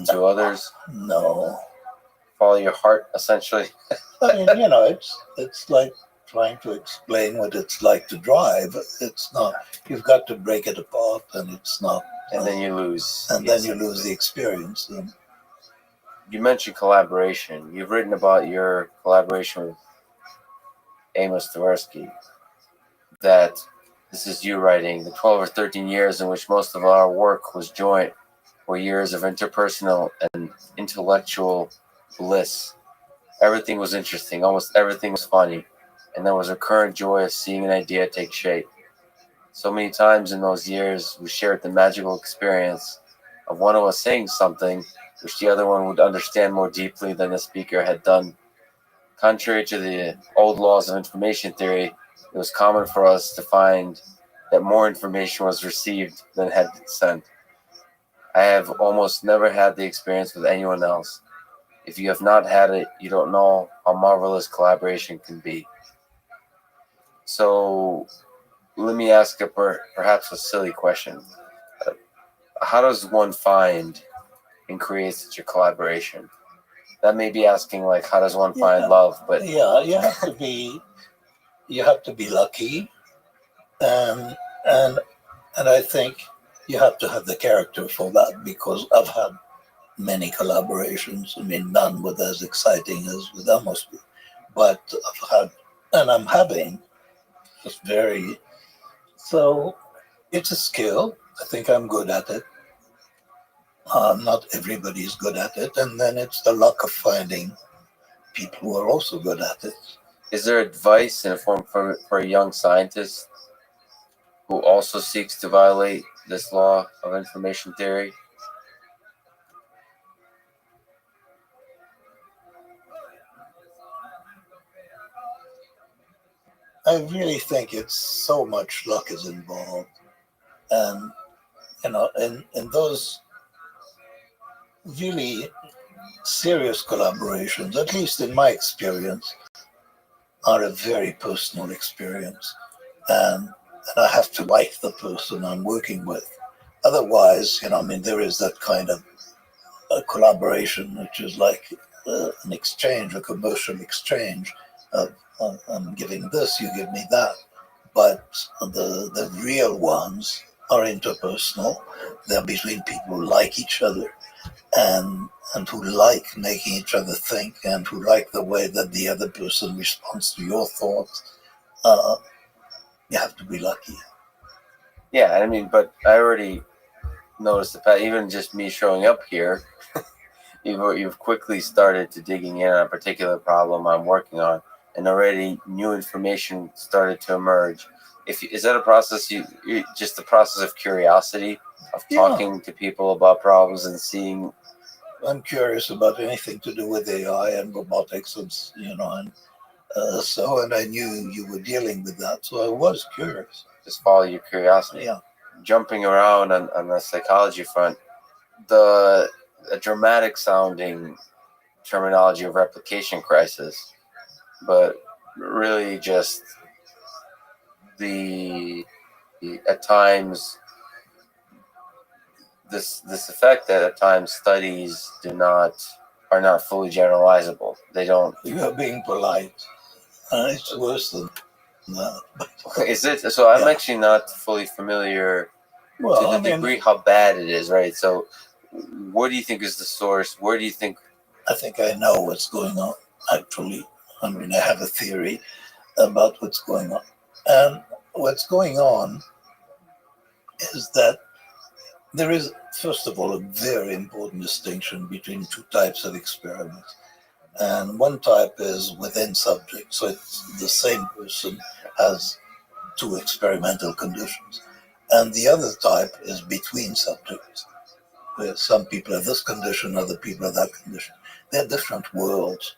to others?
No.
Follow your heart, essentially.
I mean, it's like trying to explain what it's like to drive. It's not. You've got to break it apart, and it's not.
And then you lose.
And then you lose the experience.
You mentioned collaboration. You've written about your collaboration with Amos Tversky. That this is you writing. The 12 or 13 years in which most of our work was joint were years of interpersonal and intellectual bliss. Everything was interesting. Almost everything was funny. And there was a recurrent joy of seeing an idea take shape. So many times in those years, we shared the magical experience of one of us saying something which the other one would understand more deeply than the speaker had done. Contrary to the old laws of information theory, it was common for us to find that more information was received than had been sent. I have almost never had the experience with anyone else. If you have not had it, you don't know how marvelous collaboration can be. So let me ask perhaps a silly question. How does one find and create such a collaboration? That may be asking like, how does one find love? But
yeah, you have to be lucky, and I think you have to have the character for that, because I've had many collaborations. I mean, none were as exciting as with Amos, but I've had, and I'm having, just very. So it's a skill. I think I'm good at it. Not everybody's good at it, and then it's the luck of finding people who are also good at it.
is there advice in a form for a young scientist who also seeks to violate this law of information theory?
I really think it's so much luck is involved, and in those really serious collaborations, at least in my experience, are a very personal experience, and I have to like the person I'm working with. Otherwise, I mean, there is that kind of collaboration, which is like an exchange, a commercial exchange of I'm giving this, you give me that. But the real ones are interpersonal. They're between people who like each other, and who like making each other think, and who like the way that the other person responds to your thoughts. You have to be lucky.
Yeah, I mean, but I already noticed the fact, even just me showing up here, you've quickly started to digging in on a particular problem I'm working on, and already new information started to emerge. is that a process you just the process of curiosity of
Yeah.
talking to people about problems and seeing?
I'm curious about anything to do with AI and robotics, and and and I knew you were dealing with that, so I was curious.
Just follow your curiosity.
Yeah.
Jumping around on the psychology front, the dramatic sounding terminology of replication crisis, but really just the at times this effect that at times studies are not fully generalizable. They don't.
You are being polite. It's worse than that.
Is it? So I'm
Yeah.
actually not fully familiar
Well,
to the
I mean,
degree how bad it is, right? So what do you think is the source? Where do you think?
I think I know what's going on, actually. I mean, I have a theory about what's going on. And what's going on is that there is, first of all, a very important distinction between two types of experiments. And one type is within subject, so it's the same person has two experimental conditions. And the other type is between subjects, where some people have this condition, other people have that condition. They're different worlds.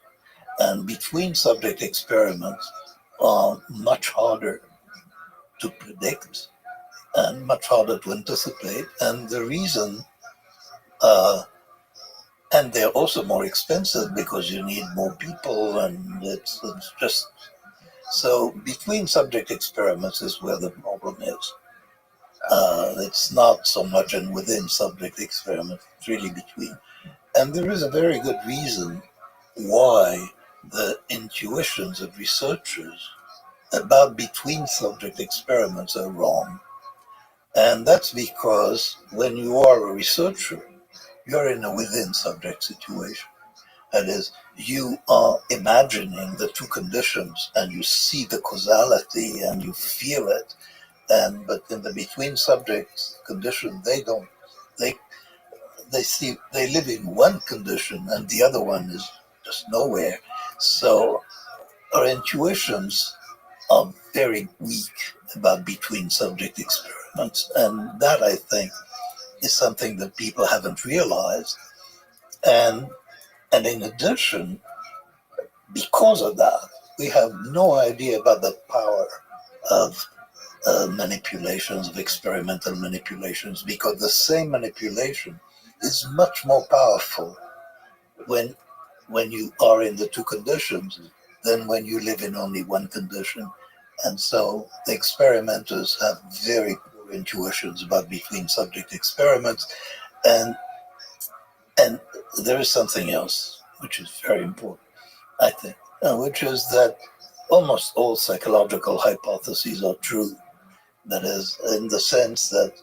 And between subject experiments are much harder to predict and much harder to anticipate. And the reason, and they're also more expensive because you need more people, and it's just so between subject experiments is where the problem is. It's not so much in within subject experiments, it's really between. And there is a very good reason why the intuitions of researchers about between subject experiments are wrong. And that's because when you are a researcher, you're in a within subject situation. That is, you are imagining the two conditions and you see the causality and you feel it. But in the between subject condition, they don't. They live in one condition and the other one is just nowhere. So our intuitions are very weak about between subject experiments, and that I think is something that people haven't realized. And in addition, because of that, we have no idea about the power of manipulations, of experimental manipulations, because the same manipulation is much more powerful when you are in the two conditions than when you live in only one condition. And so the experimenters have very poor intuitions about between subject experiments. And there is something else, which is very important, I think, which is that almost all psychological hypotheses are true. That is, in the sense that,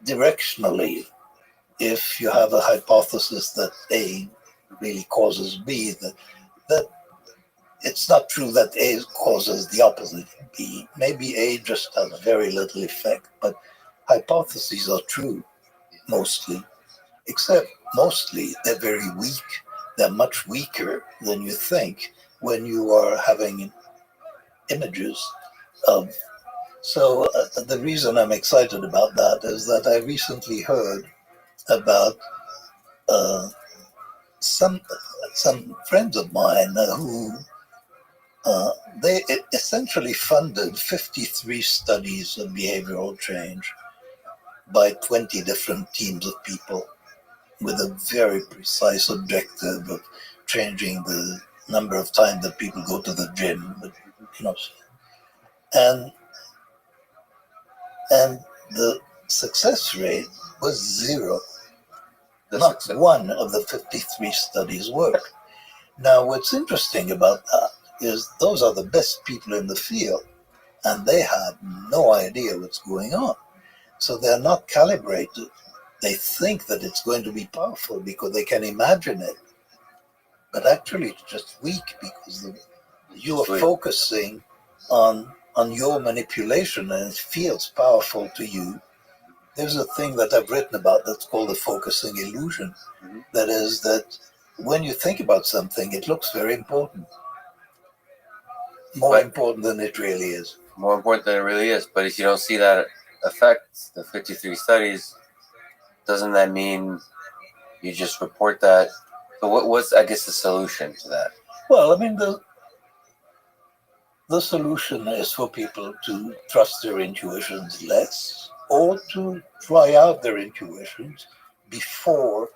directionally, if you have a hypothesis that A really causes B, that it's not true that A causes the opposite of B. Maybe A just has very little effect, but hypotheses are true, mostly. Except mostly they're very weak. They're much weaker than you think when you are having images of. So the reason I'm excited about that is that I recently heard about some friends of mine who they essentially funded 53 studies of behavioral change by 20 different teams of people, with a very precise objective of changing the number of times that people go to the gym, and the success rate was zero. Not one of the 53 studies worked. Now, what's interesting about that is those are the best people in the field, and they have no idea what's going on. So they're not calibrated. They think that it's going to be powerful because they can imagine it. But actually, it's just weak because you are focusing on your manipulation and it feels powerful to you. There's a thing that I've written about that's called the focusing illusion.
Mm-hmm.
That is that when you think about something, it looks very important. More important than it really is.
more important than it really is. But if you don't see that effect, the 53 studies, doesn't that mean you just report that? So what's, I guess, the solution to that?
Well, I mean, the solution is for people to trust their intuitions less, or to try out their intuitions before.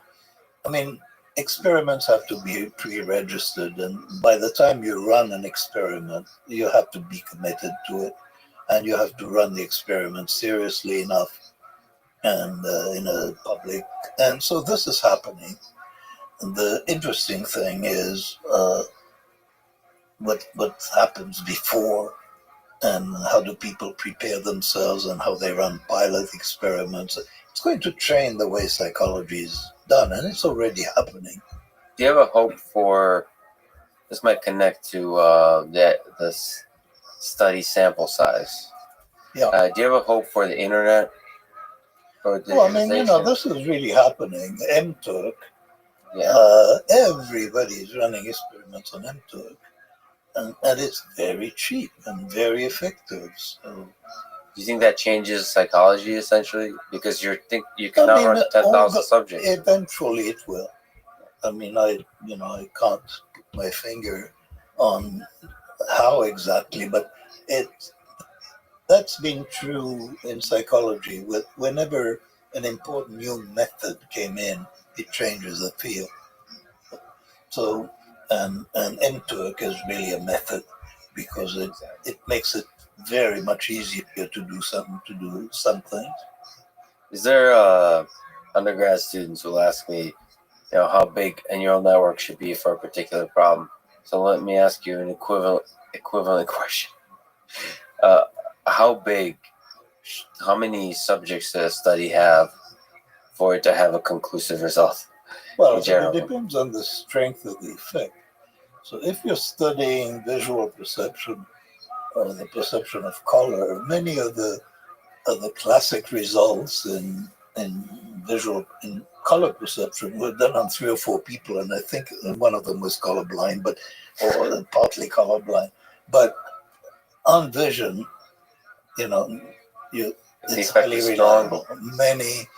I mean, experiments have to be pre-registered, and by the time you run an experiment, you have to be committed to it, and you have to run the experiment seriously enough and in a public. And so this is happening. And the interesting thing is what happens before, and how do people prepare themselves, and how they run pilot experiments. It's going to train the way psychology is done, and it's already happening.
Do you have a hope for, this might connect to the study sample size?
Yeah.
Do you have a hope for the internet? Or
Well, I mean,
digitization?
this is really happening. MTurk,
Yeah.
everybody's running experiments on MTurk, and it's very cheap and very effective. So,
Do you think that changes psychology essentially? Because you cannot run 10,000 subjects.
Eventually, it will. I mean, I can't put my finger on how exactly, but that's been true in psychology. Whenever an important new method came in, it changes the field. So, and MTurk is really a method, because it makes it very much easier to do some things.
Is there undergrad students who will ask me, how big a neural network should be for a particular problem? So let me ask you an equivalent question. How many subjects does a study have for it to have a conclusive result?
Well,
in general?
it depends on the strength of the effect. So if you're studying visual perception or the perception of color, many of the classic results in color perception were done on 3 or 4 people, and I think one of them was colorblind, or partly colorblind. But on vision, it's highly reliable. Many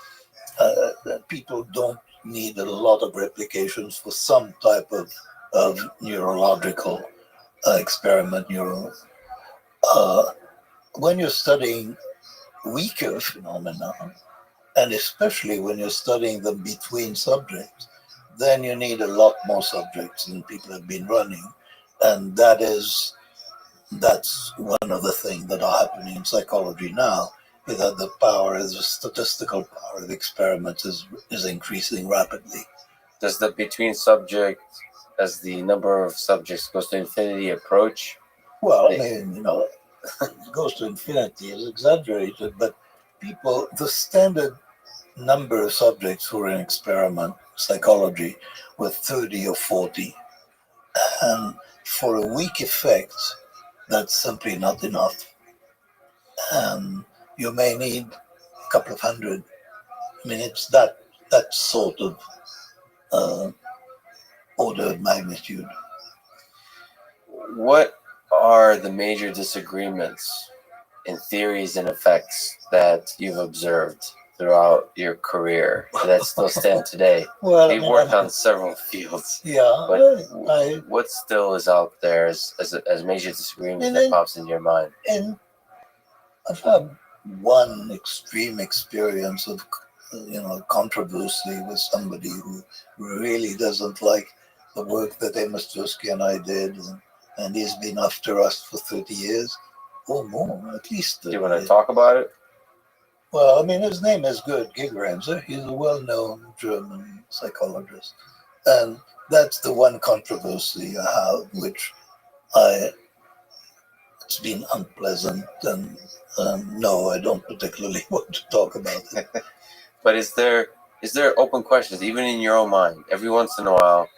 people don't need a lot of replications for some type of neurological experiment. When you're studying weaker phenomena, and especially when you're studying them between subjects, then you need a lot more subjects than people have been running. And that's one of the things that are happening in psychology now, is that the statistical power of experiments is increasing rapidly.
Does the between subject, as the number of subjects goes to infinity, approach?
Well, I mean, it goes to infinity is exaggerated, but the standard number of subjects who are in experiment psychology were 30 or 40. And for a weak effect, that's simply not enough. And you may need a couple of hundred. I mean, it's that sort of order of magnitude.
What are the major disagreements in theories and effects that you've observed throughout your career that still stand today?
Well,
You've worked on several fields.
Yeah,
but what still is out there as major disagreements that pops into your mind?
And I've had one extreme experience of controversy with somebody who really doesn't like the work that Amos Tversky and I did, and he's been after us for 30 years or more, at least.
Do you want to talk about it?
Well, I mean, his name is Gerd Gigerenzer. He's a well-known German psychologist, and that's the one controversy I have, which it's been unpleasant, and no, I don't particularly want to talk about it.
But is there open questions, even in your own mind? Every once in a while,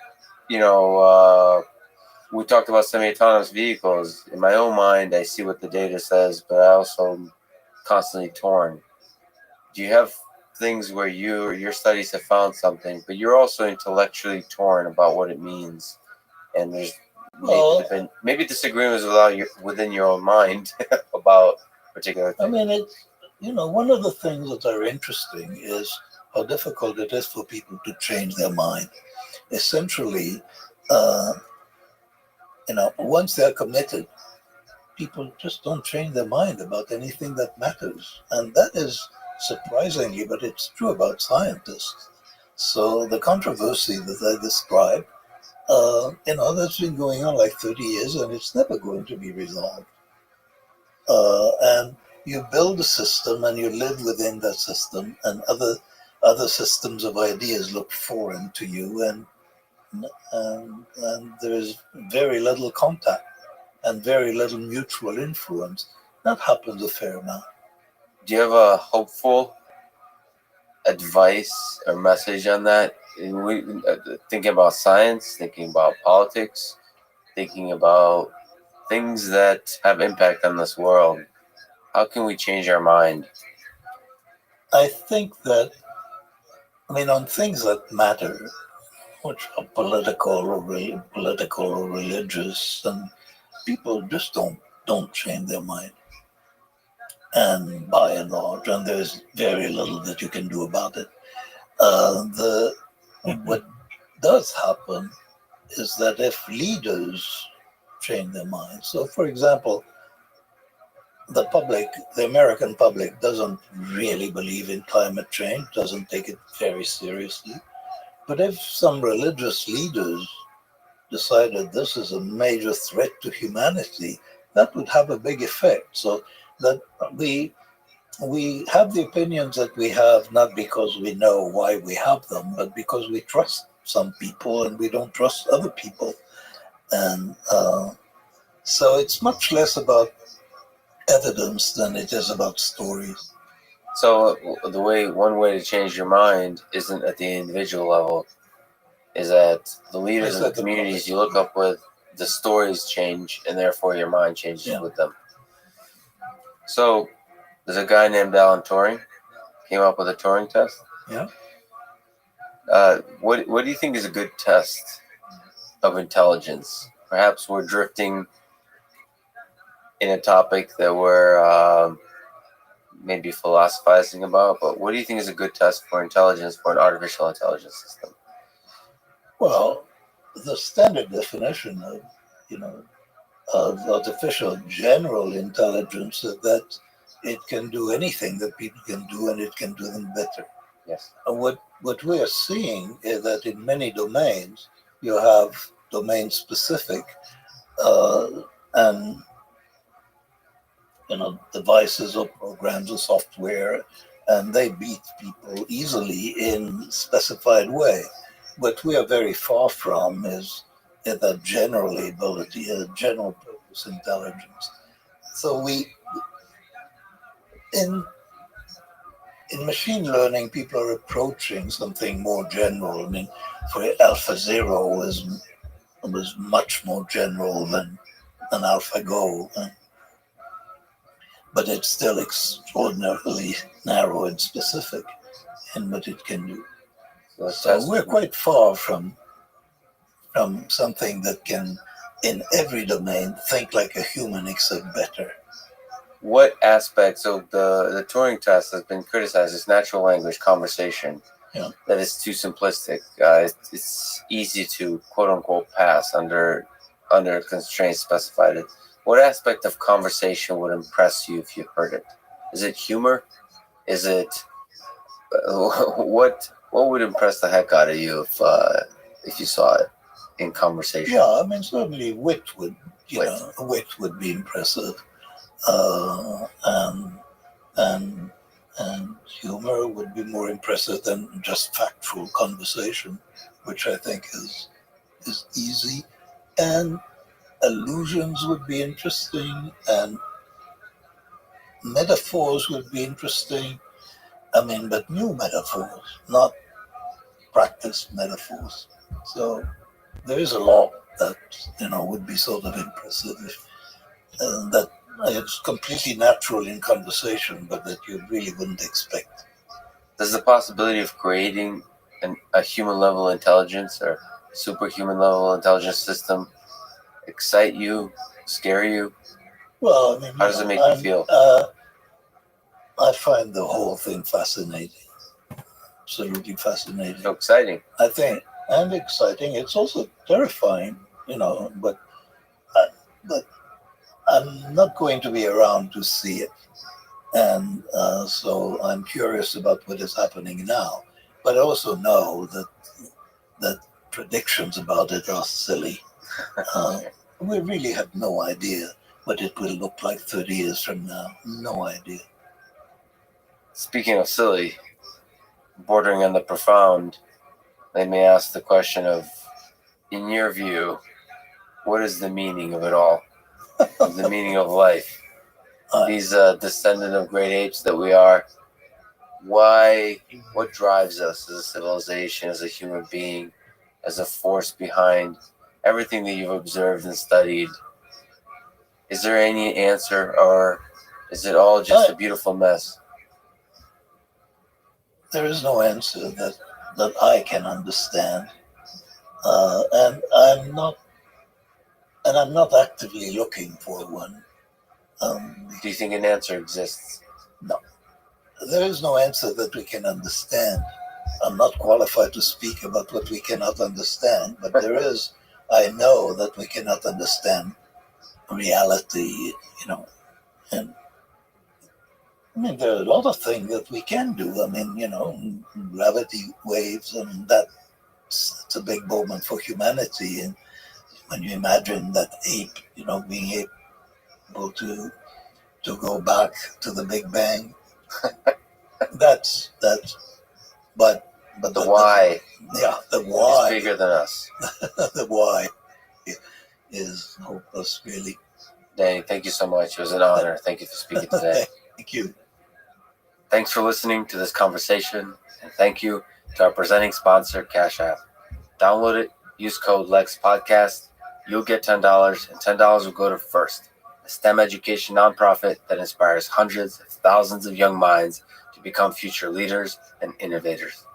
we talked about semi-autonomous vehicles. In my own mind, I see what the data says, but I also am constantly torn. Do you have things where your studies have found something, but you're also intellectually torn about what it means, and there's
Well,
maybe disagreements within your own mind about particular things.
I mean, it's, one of the things that are interesting is how difficult it is for people to change their mind. Essentially, once they're committed, people just don't change their mind about anything that matters. And that is surprisingly, but it's true about scientists. So the controversy that I described, that's been going on like 30 years and it's never going to be resolved. And you build a system and you live within that system, and other systems of ideas look foreign to you, and there is very little contact and very little mutual influence. That happens a fair amount.
Do you have a hopeful advice or message on that? Thinking about science, thinking about politics, thinking about things that have impact on this world. How can we change our mind?
I think that, on things that matter, which are political or religious, and people just don't change their mind. And by and large, and there's very little that you can do about it. What does happen is that if leaders change their minds, so for example, the American public doesn't really believe in climate change, doesn't take it very seriously. But if some religious leaders decided this is a major threat to humanity, that would have a big effect. So that we have the opinions that we have not because we know why we have them, but because we trust some people and we don't trust other people. And so it's much less about evidence than it is about stories.
So one way to change your mind isn't at the individual level, is that the leaders of the communities you look up with, the stories change, and therefore your mind changes with them. So there's a guy named Alan Turing, came up with a Turing test.
Yeah.
What do you think is a good test of intelligence? Perhaps we're drifting in a topic that we're maybe philosophizing about, but what do you think is a good test for intelligence for an artificial intelligence system?
Well, the standard definition of artificial general intelligence is that it can do anything that people can do, and it can do them better.
Yes.
And what we are seeing is that in many domains, you have domain specific and devices or programs or software, and they beat people easily in specified way. What we are very far from is that general ability, a general purpose intelligence. So in machine learning, people are approaching something more general. For AlphaZero was much more general than AlphaGo, but it's still extraordinarily narrow and specific in what it can do. So we're quite far from something that can, in every domain, think like a human except better.
What aspects of the Turing test has been criticized as natural language conversation?
Yeah.
That is too simplistic. It's easy to quote unquote pass under constraints specified. What aspect of conversation would impress you if you heard it? Is it humor? Is it what would impress the heck out of you if you saw it in conversation?
Yeah, certainly wit would be impressive, and humor would be more impressive than just factual conversation, which I think is easy, and allusions would be interesting, and metaphors would be interesting. But new metaphors, not practiced metaphors. So there is a lot that would be sort of impressive, that it's completely natural in conversation, but that you really wouldn't expect.
Does the possibility of creating a human level intelligence or superhuman level intelligence system excite you, scare you?
Well, I mean,
How does it make you feel?
I find the whole thing fascinating. Absolutely fascinating.
So exciting.
I think, and exciting. It's also terrifying, but but I'm not going to be around to see it. And so I'm curious about what is happening now. But I also know that predictions about it are silly. We really have no idea what it will look like 30 years from now. No idea.
Speaking of silly, bordering on the profound, they may ask the question of, in your view, what is the meaning of it all? The meaning of life? These descendant of great apes that we are, why, what drives us as a civilization, as a human being, as a force behind everything that you've observed and studied? Is there any answer, or is it all just a beautiful mess?
There is no answer that I can understand, and I'm not actively looking for one.
Do you think an answer exists?
No, there is no answer that we can understand. I'm not qualified to speak about what we cannot understand, but there is. I know that we cannot understand reality, and I mean, there are a lot of things that we can do. I mean, gravity waves, and it's a big moment for humanity. And when you imagine that ape, being able to go back to the Big Bang, that's but
The why
the why
is bigger than us.
the why is hopeless, really.
Danny, thank you so much. It was an honor. Thank you for speaking today.
Thank you.
Thanks for listening to this conversation, and thank you to our presenting sponsor, Cash App. Download it, use code LEXPODCAST. You'll get $10, and $10 will go to First, a STEM education nonprofit that inspires hundreds of thousands of young minds to become future leaders and innovators.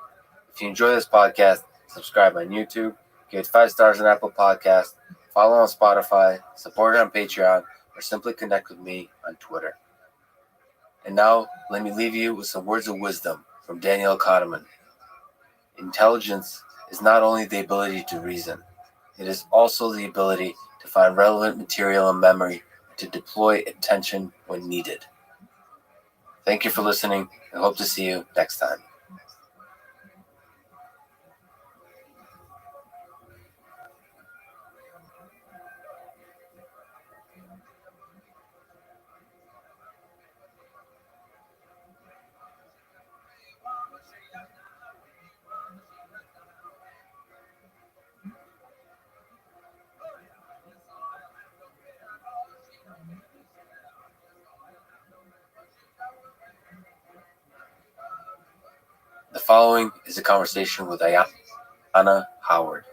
If you enjoy this podcast, subscribe on YouTube, give it 5 stars on Apple Podcasts, follow on Spotify, support it on Patreon, or simply connect with me on Twitter. And now, let me leave you with some words of wisdom from Daniel Kahneman. Intelligence is not only the ability to reason, it is also the ability to find relevant material and memory and to deploy attention when needed. Thank you for listening, and hope to see you next time. The following is a conversation with Ayana Howard.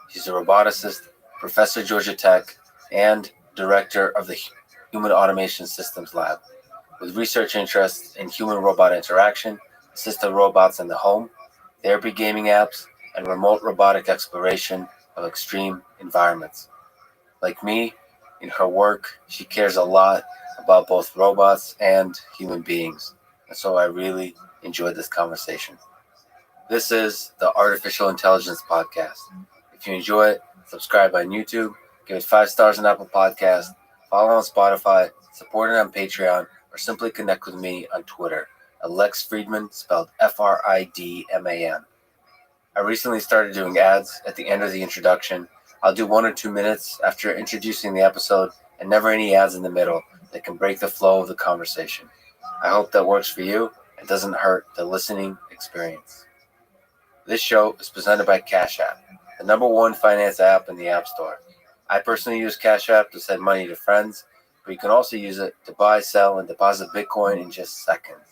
She's a roboticist, professor at Georgia Tech, and director of the Human Automation Systems Lab, with research interests in human-robot interaction, assisted robots in the home, therapy gaming apps, and remote robotic exploration of extreme environments. Like me, in her work, she cares a lot about both robots and human beings, and so I really enjoyed this conversation. This is the Artificial Intelligence Podcast. If you enjoy it, subscribe on YouTube, give it 5 stars on Apple Podcasts, follow on Spotify, support it on Patreon, or simply connect with me on Twitter at Lex Friedman, spelled Fridman. I recently started doing ads at the end of the introduction. I'll do 1 or 2 minutes after introducing the episode and never any ads in the middle that can break the flow of the conversation. I hope that works for you and doesn't hurt the listening experience. This show is presented by Cash App, the #1 finance app in the App Store. I personally use Cash App to send money to friends, but you can also use it to buy, sell, and deposit Bitcoin in just seconds.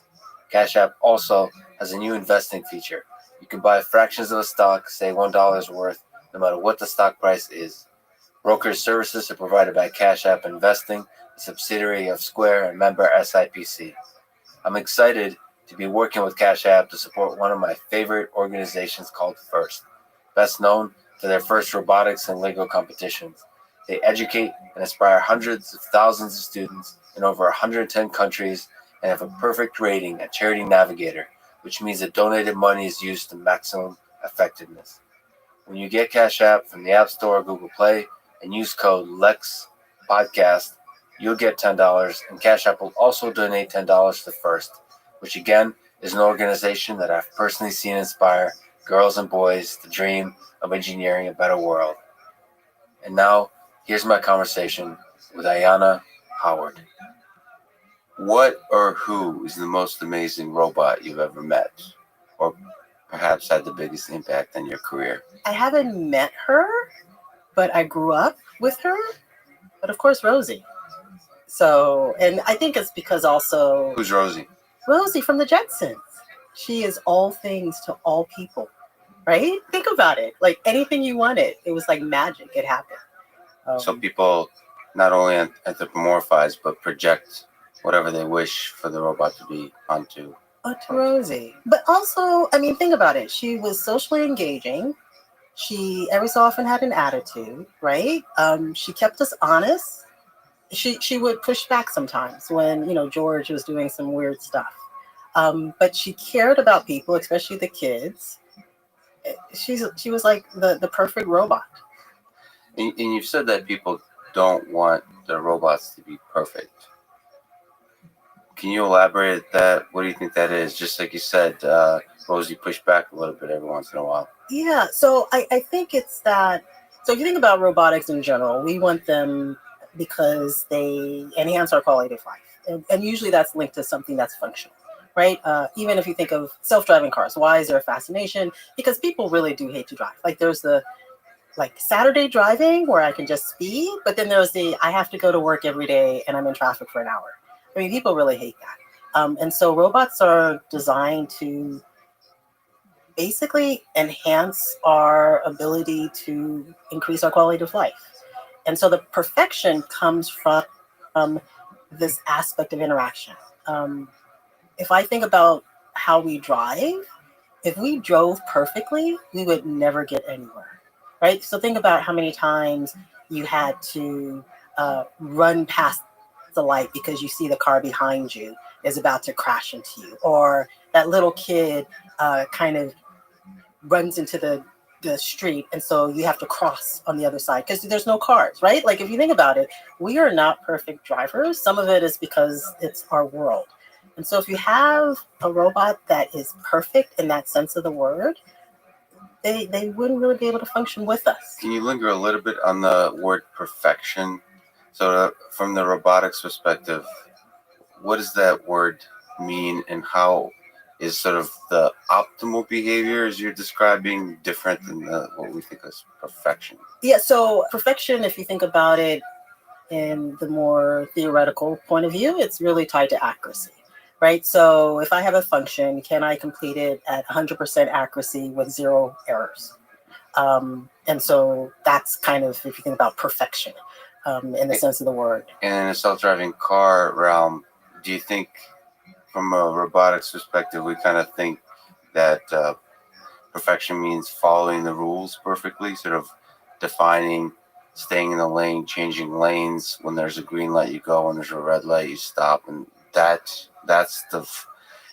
Cash App also has a new investing feature. You can buy fractions of a stock, say $1 worth, no matter what the stock price is. Brokerage services are provided by Cash App Investing, a subsidiary of Square and member SIPC. I'm excited to be working with Cash App to support one of my favorite organizations called First, best known for their FIRST robotics and Lego competitions. They educate and inspire hundreds of thousands of students in over 110 countries and have a perfect rating at Charity Navigator, which means that donated money is used to maximum effectiveness. When you get Cash App from the App Store or Google Play and use code LEXPODCAST, you'll get $10, and Cash App will also donate $10 to FIRST, which again is an organization that I've personally seen inspire girls and boys to dream of engineering a better world. And now, here's my conversation with Ayana Howard. What or who is the most amazing robot you've ever met, or perhaps had the biggest impact on your career?
I haven't met her, but I grew up with her. But of course, Rosie. So, and I think it's because also...
Who's Rosie?
Rosie from the Jetsons. She is all things to all people, right? Think about it. Like anything you wanted, it was like magic. It happened.
So people not only anthropomorphize, but project whatever they wish for the robot to be onto
Rosie. But also, I mean, think about it. She was socially engaging. She every so often had an attitude, right? She kept us honest. She would push back sometimes when, George was doing some weird stuff. But she cared about people, especially the kids. She was like the perfect robot.
And you've said that people don't want the robots to be perfect. Can you elaborate that? What do you think that is? Just like you said, Rosie pushed back a little bit every once in a while.
Yeah, so I think it's that. So if you think about robotics in general, we want them because they enhance our quality of life. And usually that's linked to something that's functional, right? Even if you think of self-driving cars, why is there a fascination? Because people really do hate to drive. Like there's the Saturday driving where I can just speed, but then there's I have to go to work every day and I'm in traffic for an hour. I mean, people really hate that. And so robots are designed to basically enhance our ability to increase our quality of life. And so the perfection comes from this aspect of interaction. If I think about how we drive, if we drove perfectly, we would never get anywhere, right? So think about how many times you had to run past the light because you see the car behind you is about to crash into you, or that little kid kind of runs into the street, and so you have to cross on the other side because there's no cars, right? Like if you think about it, we are not perfect drivers. Some of it is because it's our world. And so if you have a robot that is perfect in that sense of the word, they wouldn't really be able to function with us.
Can you linger a little bit on the word perfection? So from the robotics perspective, what does that word mean, and how is sort of the optimal behavior as you're describing different than what we think is perfection?
Yeah, so perfection, if you think about it in the more theoretical point of view, it's really tied to accuracy, right? So if I have a function, can I complete it at 100% accuracy with zero errors? And so that's kind of, if you think about perfection in the sense of the word.
And in a self-driving car realm, do you think from a robotics perspective, we kind of think that perfection means following the rules perfectly, sort of defining, staying in the lane, changing lanes. When there's a green light, you go. When there's a red light, you stop. And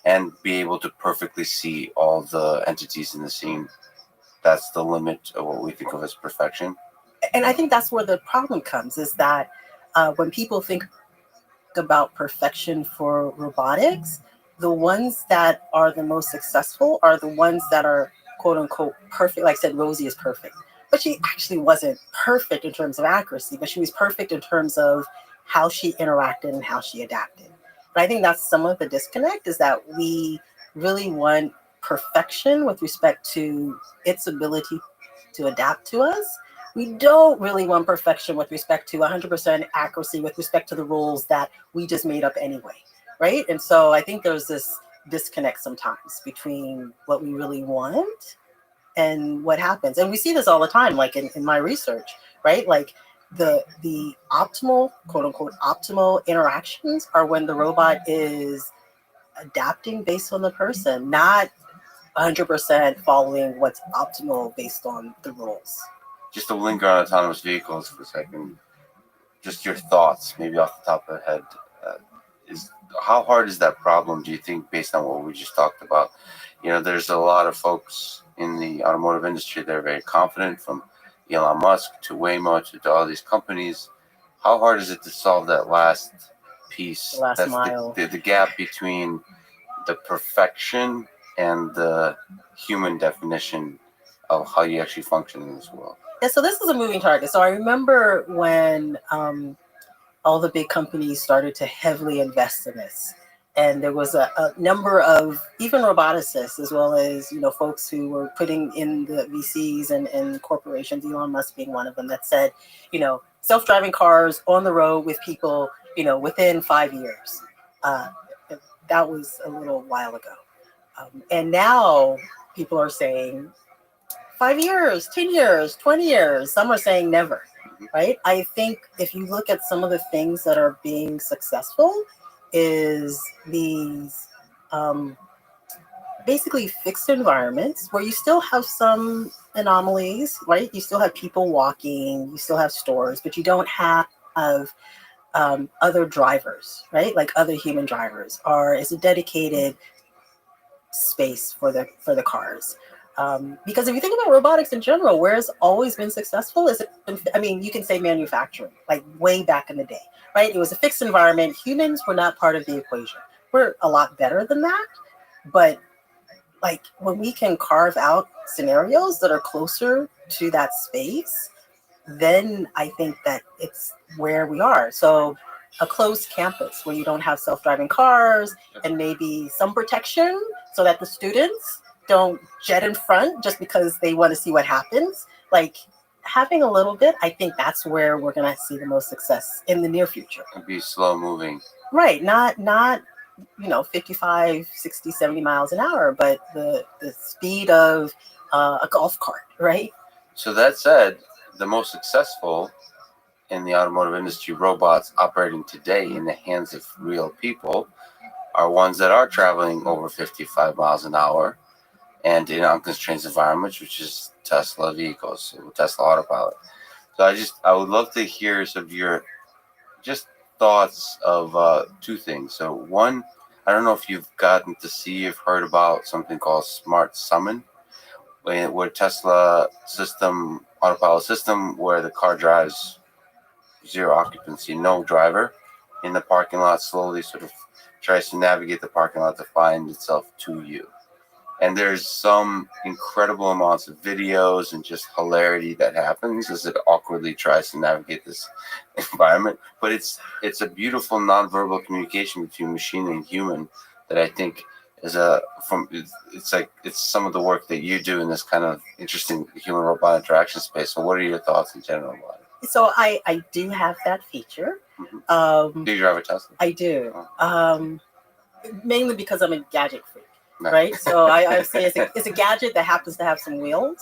and be able to perfectly see all the entities in the scene. That's the limit of what we think of as perfection.
And I think that's where the problem comes, is that when people think about perfection for robotics, the ones that are the most successful are the ones that are quote unquote perfect. Like I said, Rosie is perfect, but she actually wasn't perfect in terms of accuracy, but she was perfect in terms of how she interacted and how she adapted. And I think that's some of the disconnect, is that we really want perfection with respect to its ability to adapt to us. We don't really want perfection with respect to 100% accuracy with respect to the rules that we just made up anyway, right? And so I think there's this disconnect sometimes between what we really want and what happens. And we see this all the time, like in my research, right? Like the optimal, quote unquote, optimal interactions are when the robot is adapting based on the person, not 100% following what's optimal based on the rules.
Just to linger on autonomous vehicles for a second, just your thoughts, maybe off the top of the head, is how hard is that problem? Do you think, based on what we just talked about? There's a lot of folks in the automotive industry that are very confident, from Elon Musk to Waymo to all these companies. How hard is it to solve that last piece?
The last mile.
The gap between the perfection and the human definition of how you actually function in this world.
Yeah, so this is a moving target. So I remember when all the big companies started to heavily invest in this. And there was a number of even roboticists, as well as folks who were putting in the VCs and corporations, Elon Musk being one of them, that said, self-driving cars on the road with people, within 5 years. That was a little while ago. And now people are saying 5 years, 10 years, 20 years. Some are saying never, right? I think if you look at some of the things that are being successful, is these basically fixed environments where you still have some anomalies, right? You still have people walking, you still have stores, but you don't have other drivers, right? Like other human drivers, or it's a dedicated space for the cars. Because if you think about robotics in general, where it's always been successful is, you can say manufacturing, like way back in the day, right? It was a fixed environment. Humans were not part of the equation. We're a lot better than that. But like when we can carve out scenarios that are closer to that space, then I think that it's where we are. So a closed campus where you don't have self-driving cars and maybe some protection so that the students don't jet in front just because they want to see what happens. Like having a little bit, I think that's where we're going to see the most success in the near future.
It'd be slow moving.
Right. Not 55, 60, 70 miles an hour, but the speed of a golf cart, right?
So that said, the most successful in the automotive industry robots operating today in the hands of real people are ones that are traveling over 55 miles an hour and in unconstrained environments, which is Tesla vehicles, so Tesla Autopilot. So I would love to hear some of your just thoughts of two things. So one, I don't know if you've you've heard about something called Smart Summon, where Tesla autopilot system, where the car drives zero occupancy, no driver in the parking lot, slowly sort of tries to navigate the parking lot to find itself to you. And there's some incredible amounts of videos and just hilarity that happens as it awkwardly tries to navigate this environment. But it's a beautiful nonverbal communication between machine and human that I think is it's some of the work that you do in this kind of interesting human robot interaction space. So what are your thoughts in general about it?
So I do have that feature.
Mm-hmm. Do you drive a Tesla?
I do. Mainly because I'm a gadget freak. Right, so I say it's a gadget that happens to have some wheels,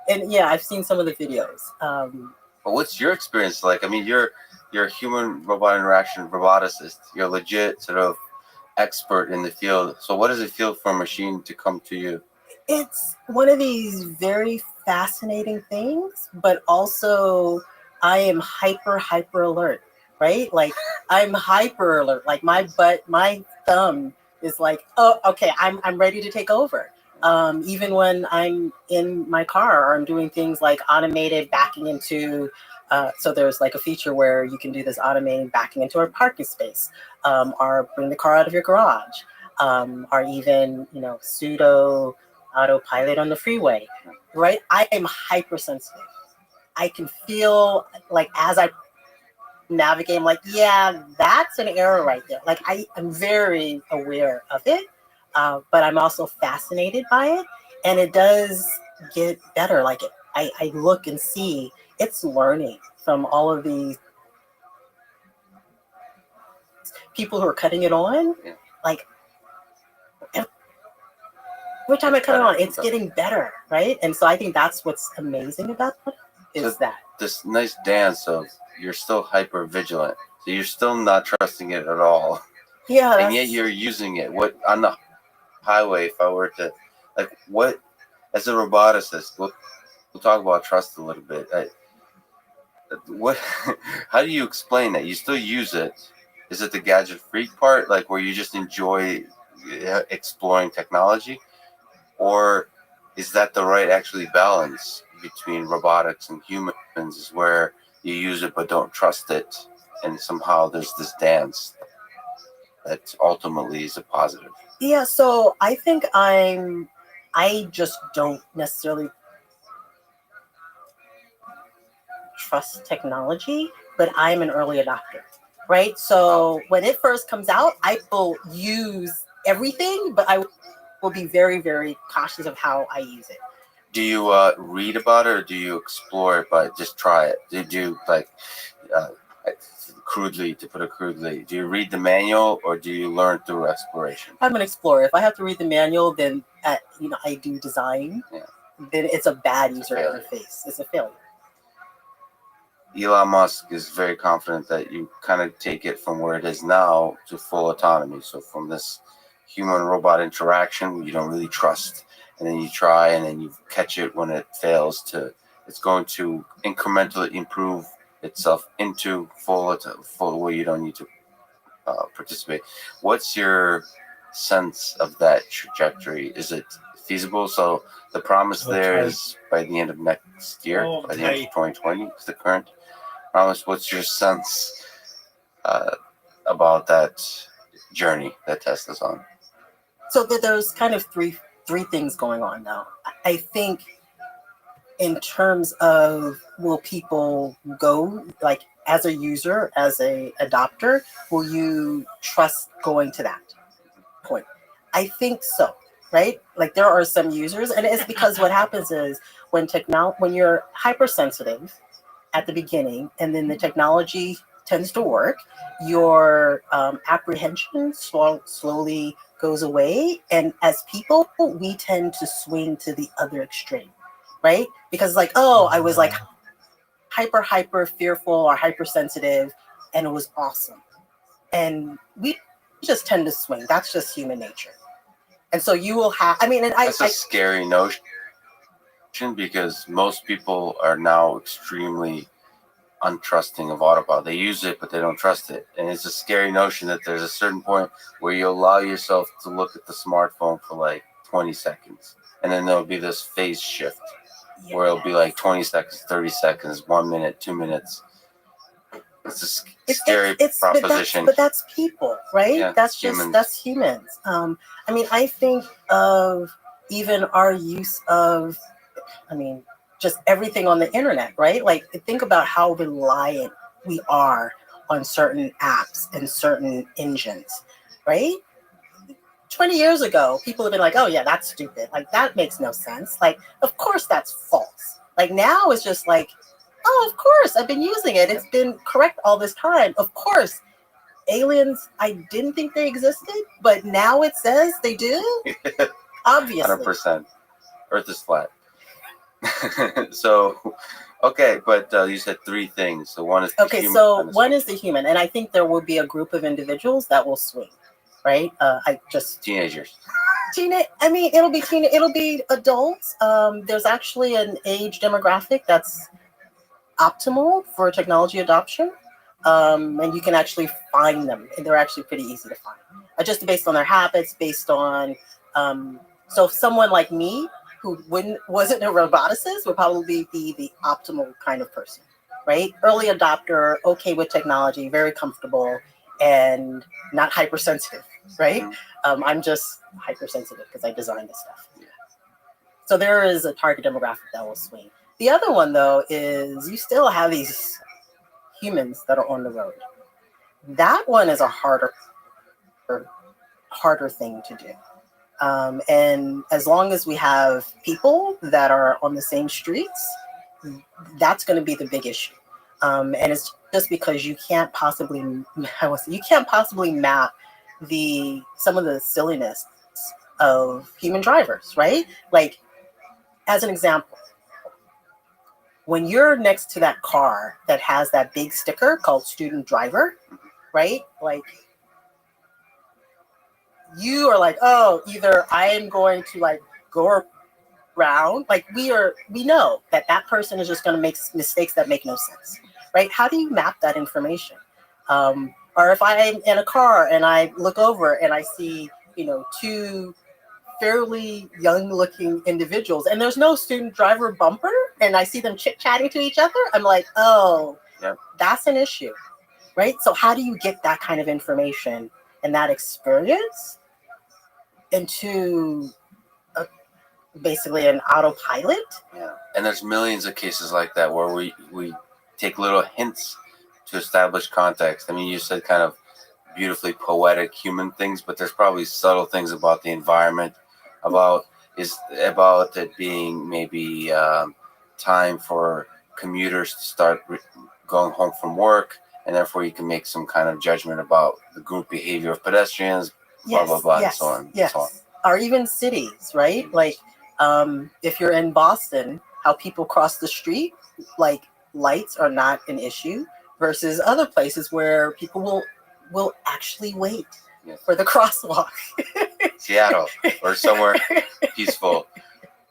and yeah, I've seen some of the videos.
But what's your experience like? I mean, you're a human robot interaction roboticist. You're a legit sort of expert in the field. So what does it feel for a machine to come to you?
It's one of these very fascinating things, but also I am hyper alert. Right, like I'm hyper alert. Like my thumb is like, oh, okay, I'm ready to take over. Even when I'm in my car or I'm doing things like automated backing into, so there's like a feature where you can do this automated backing into a parking space, or bring the car out of your garage, or even, pseudo autopilot on the freeway, right? I am hypersensitive. I can feel like as I navigate, I'm like, yeah, that's an error right there. Like I'm very aware of it, but I'm also fascinated by it, and it does get better. Like I look and see it's learning from all of these people who are cutting it on. Like every time I cut it on, it's getting better, right? And so I think that's what's amazing about it, is that
this nice dance of you're still hyper vigilant, so you're still not trusting it at all.
Yeah,
and yet you're using it. What on the highway? If I were to, what as a roboticist, we'll talk about trust a little bit. what? How do you explain that? You still use it? Is it the gadget freak part, like where you just enjoy exploring technology, or is that the right actually balance between robotics and humans, is where you use it but don't trust it, and somehow there's this dance that ultimately is a positive?
Yeah, so I think I just don't necessarily trust technology, but I'm an early adopter, right? So when it first comes out, I will use everything, but I will be very, very cautious of how I use it.
Do you read about it, or do you explore it but just try it? Did you crudely, to put it crudely, do you read the manual or do you learn through exploration?
I'm an explorer. If I have to read the manual, then I do design.
Yeah.
Then it's a bad user interface. It's a failure.
Elon Musk is very confident that you kind of take it from where it is now to full autonomy. So from this human-robot interaction you don't really trust, and then you try, and then you catch it when it fails, to it's going to incrementally improve itself into full where you don't need to participate. What's your sense of that trajectory? Is it feasible? So the promise there is by the end of next year, by the end of 2020 is the current promise. What's your sense about that journey that Tesla's on?
So there's kind of three things going on now. I think in terms of, will people go, like, as a user, as a adopter, will you trust going to that point? I think so, right? Like, there are some users, and it's because what happens is when you're hypersensitive at the beginning, and then the technology tends to work, your apprehension slowly goes away, and as people, we tend to swing to the other extreme, right? Because like, oh, I was like hyper fearful or hypersensitive, and it was awesome, and we just tend to swing. That's just human nature. And so you will have, that's
a scary notion, because most people are now extremely untrusting of autopilot. They use it, but they don't trust it. And it's a scary notion that there's a certain point where you allow yourself to look at the smartphone for like 20 seconds. And then there'll be this phase shift where it'll be like 20 seconds, 30 seconds, 1 minute, 2 minutes. It's a scary proposition.
But that's people, right?
Yeah,
that's
humans.
That's humans. I think of even our use of, just everything on the internet, right? Like, think about how reliant we are on certain apps and certain engines, right? 20 years ago, people have been like, oh yeah, that's stupid. Like, that makes no sense. Like, of course that's false. Like, now it's just like, oh, of course, I've been using it. It's been correct all this time. Of course, aliens, I didn't think they existed, but now it says they do. Obviously.
100%. Earth is flat. So, okay, but you said three things. So one is the human.
So one is the human, and I think there will be a group of individuals that will swing, right?
Teenagers.
It'll be adults. There's actually an age demographic that's optimal for technology adoption, and you can actually find them, and they're actually pretty easy to find, just based on their habits, based on so someone like me who wasn't a roboticist would probably be the optimal kind of person, right? Early adopter, okay with technology, very comfortable, and not hypersensitive, right? I'm just hypersensitive because I designed this stuff. So there is a target demographic that will swing. The other one, though, is you still have these humans that are on the road. That one is a harder thing to do. And as long as we have people that are on the same streets, that's going to be the big issue. And it's just because you can't possibly map some of the silliness of human drivers, right? Like, as an example, when you're next to that car that has that big sticker called student driver, right? Like, you are like, oh, either I am going to like go around, like we know that person is just going to make mistakes that make no sense, right? How do you map that information? Or if I'm in a car and I look over and I see, two fairly young-looking individuals, and there's no student driver bumper, and I see them chit-chatting to each other, I'm like, oh,
Yep.
That's an issue, right? So how do you get that kind of information and that experience into basically an autopilot?
Yeah, and there's millions of cases like that where we take little hints to establish context. I mean, you said kind of beautifully poetic human things, but there's probably subtle things about the environment, about it being maybe time for commuters to start going home from work, and therefore you can make some kind of judgment about the group behavior of pedestrians, blah, blah, blah, and so on.
Yes.
So on.
Or even cities, right? Like if you're in Boston, how people cross the street, like lights are not an issue, versus other places where people will actually wait for the crosswalk.
Seattle or somewhere peaceful.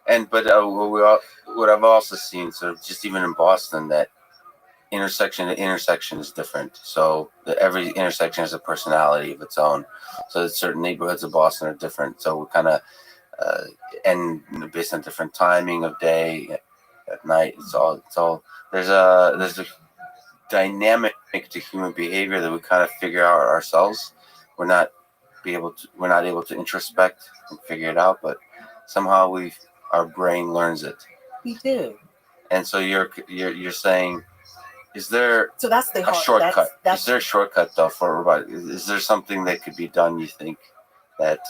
But what I've also seen, sort of just even in Boston, that intersection to intersection is different. So every intersection has a personality of its own. So certain neighborhoods of Boston are different. So we kind of and based on different timing of day, at night, it's all there's a dynamic to human behavior that we kind of figure out ourselves. We're not able to introspect and figure it out, but somehow our brain learns it.
We do.
And so you're saying, is there
that's
a shortcut? Is there a shortcut though for everybody? Is there something that could be done? You think that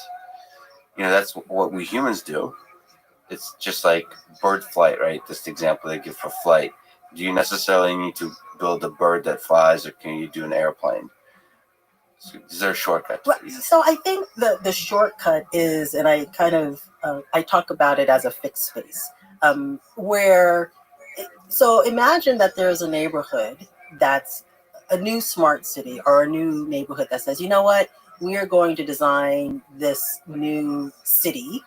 that's what we humans do? It's just like bird flight, right? This example they give for flight. Do you necessarily need to build a bird that flies, or can you do an airplane? Is there a shortcut?
So I think the shortcut is, and I kind of I talk about it as a fixed space, so imagine that there's a neighborhood that's a new smart city, or a new neighborhood that says, you know what, we are going to design this new city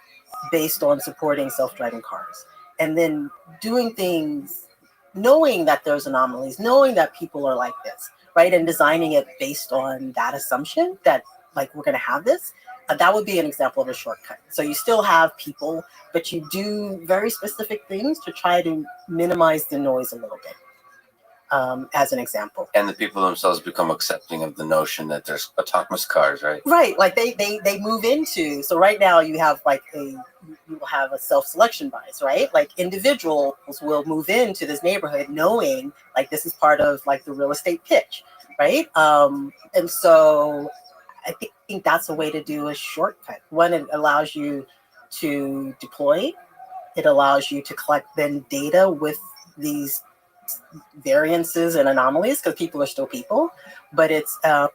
based on supporting self-driving cars, and then doing things knowing that there's anomalies, knowing that people are like this, right? And designing it based on that assumption that like we're going to have this. That would be an example of a shortcut. So you still have people, but you do very specific things to try to minimize the noise a little bit, as an example.
And the people themselves become accepting of the notion that there's autonomous cars, right?
Right. Like they move into, so right now you have like you will have a self-selection bias, right? Like individuals will move into this neighborhood knowing like this is part of like the real estate pitch, right? And so I think that's a way to do a shortcut. One, it allows you to deploy. It allows you to collect then data with these variances and anomalies, because people are still people, but it's a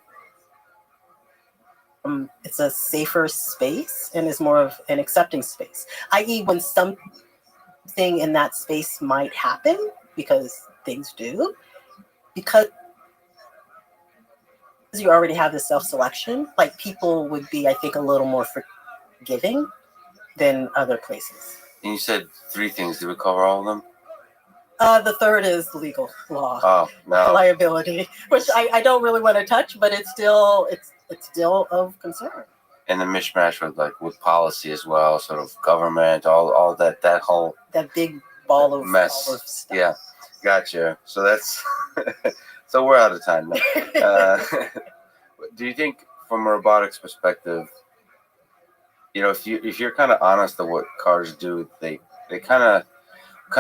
safer space and is more of an accepting space, i.e. when something in that space might happen, because things do, because you already have the self-selection, like people would be, I think, a little more forgiving than other places.
And you said 3 things. Did we cover all of them?
The third is legal law.
Oh, no.
Liability, which I don't really want to touch, but it's still of concern.
And the mishmash with policy as well, sort of government, all that whole
big ball of
mess.
Ball of stuff.
Yeah, gotcha. So that's so we're out of time now. Do you think, from a robotics perspective, if you're kind of honest of what cars do, they kind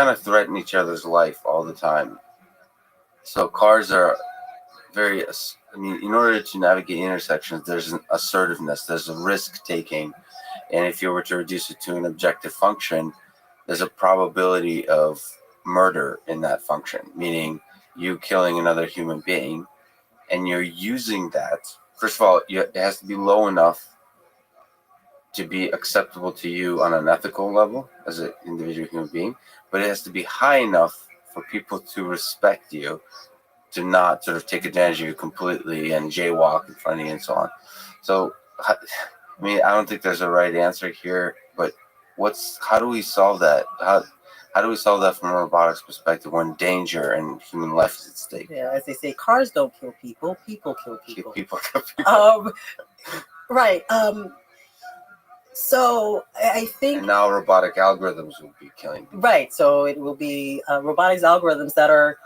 of threaten each other's life all the time. So cars are very, in order to navigate intersections, there's an assertiveness, there's a risk taking. And if you were to reduce it to an objective function, there's a probability of murder in that function, meaning you killing another human being, and you're using that. First of all, it has to be low enough to be acceptable to you on an ethical level as an individual human being, but it has to be high enough for people to respect you, to not sort of take advantage of you completely and jaywalk in front of you and so on. So, I don't think there's a right answer here, but how do we solve that? How How do we solve that from a robotics perspective when danger and human life is at stake?
Yeah, as they say, cars don't kill people, people kill people.
People kill people.
Right. So I think.
And now robotic algorithms will be killing people.
Right. So it will be robotics algorithms that are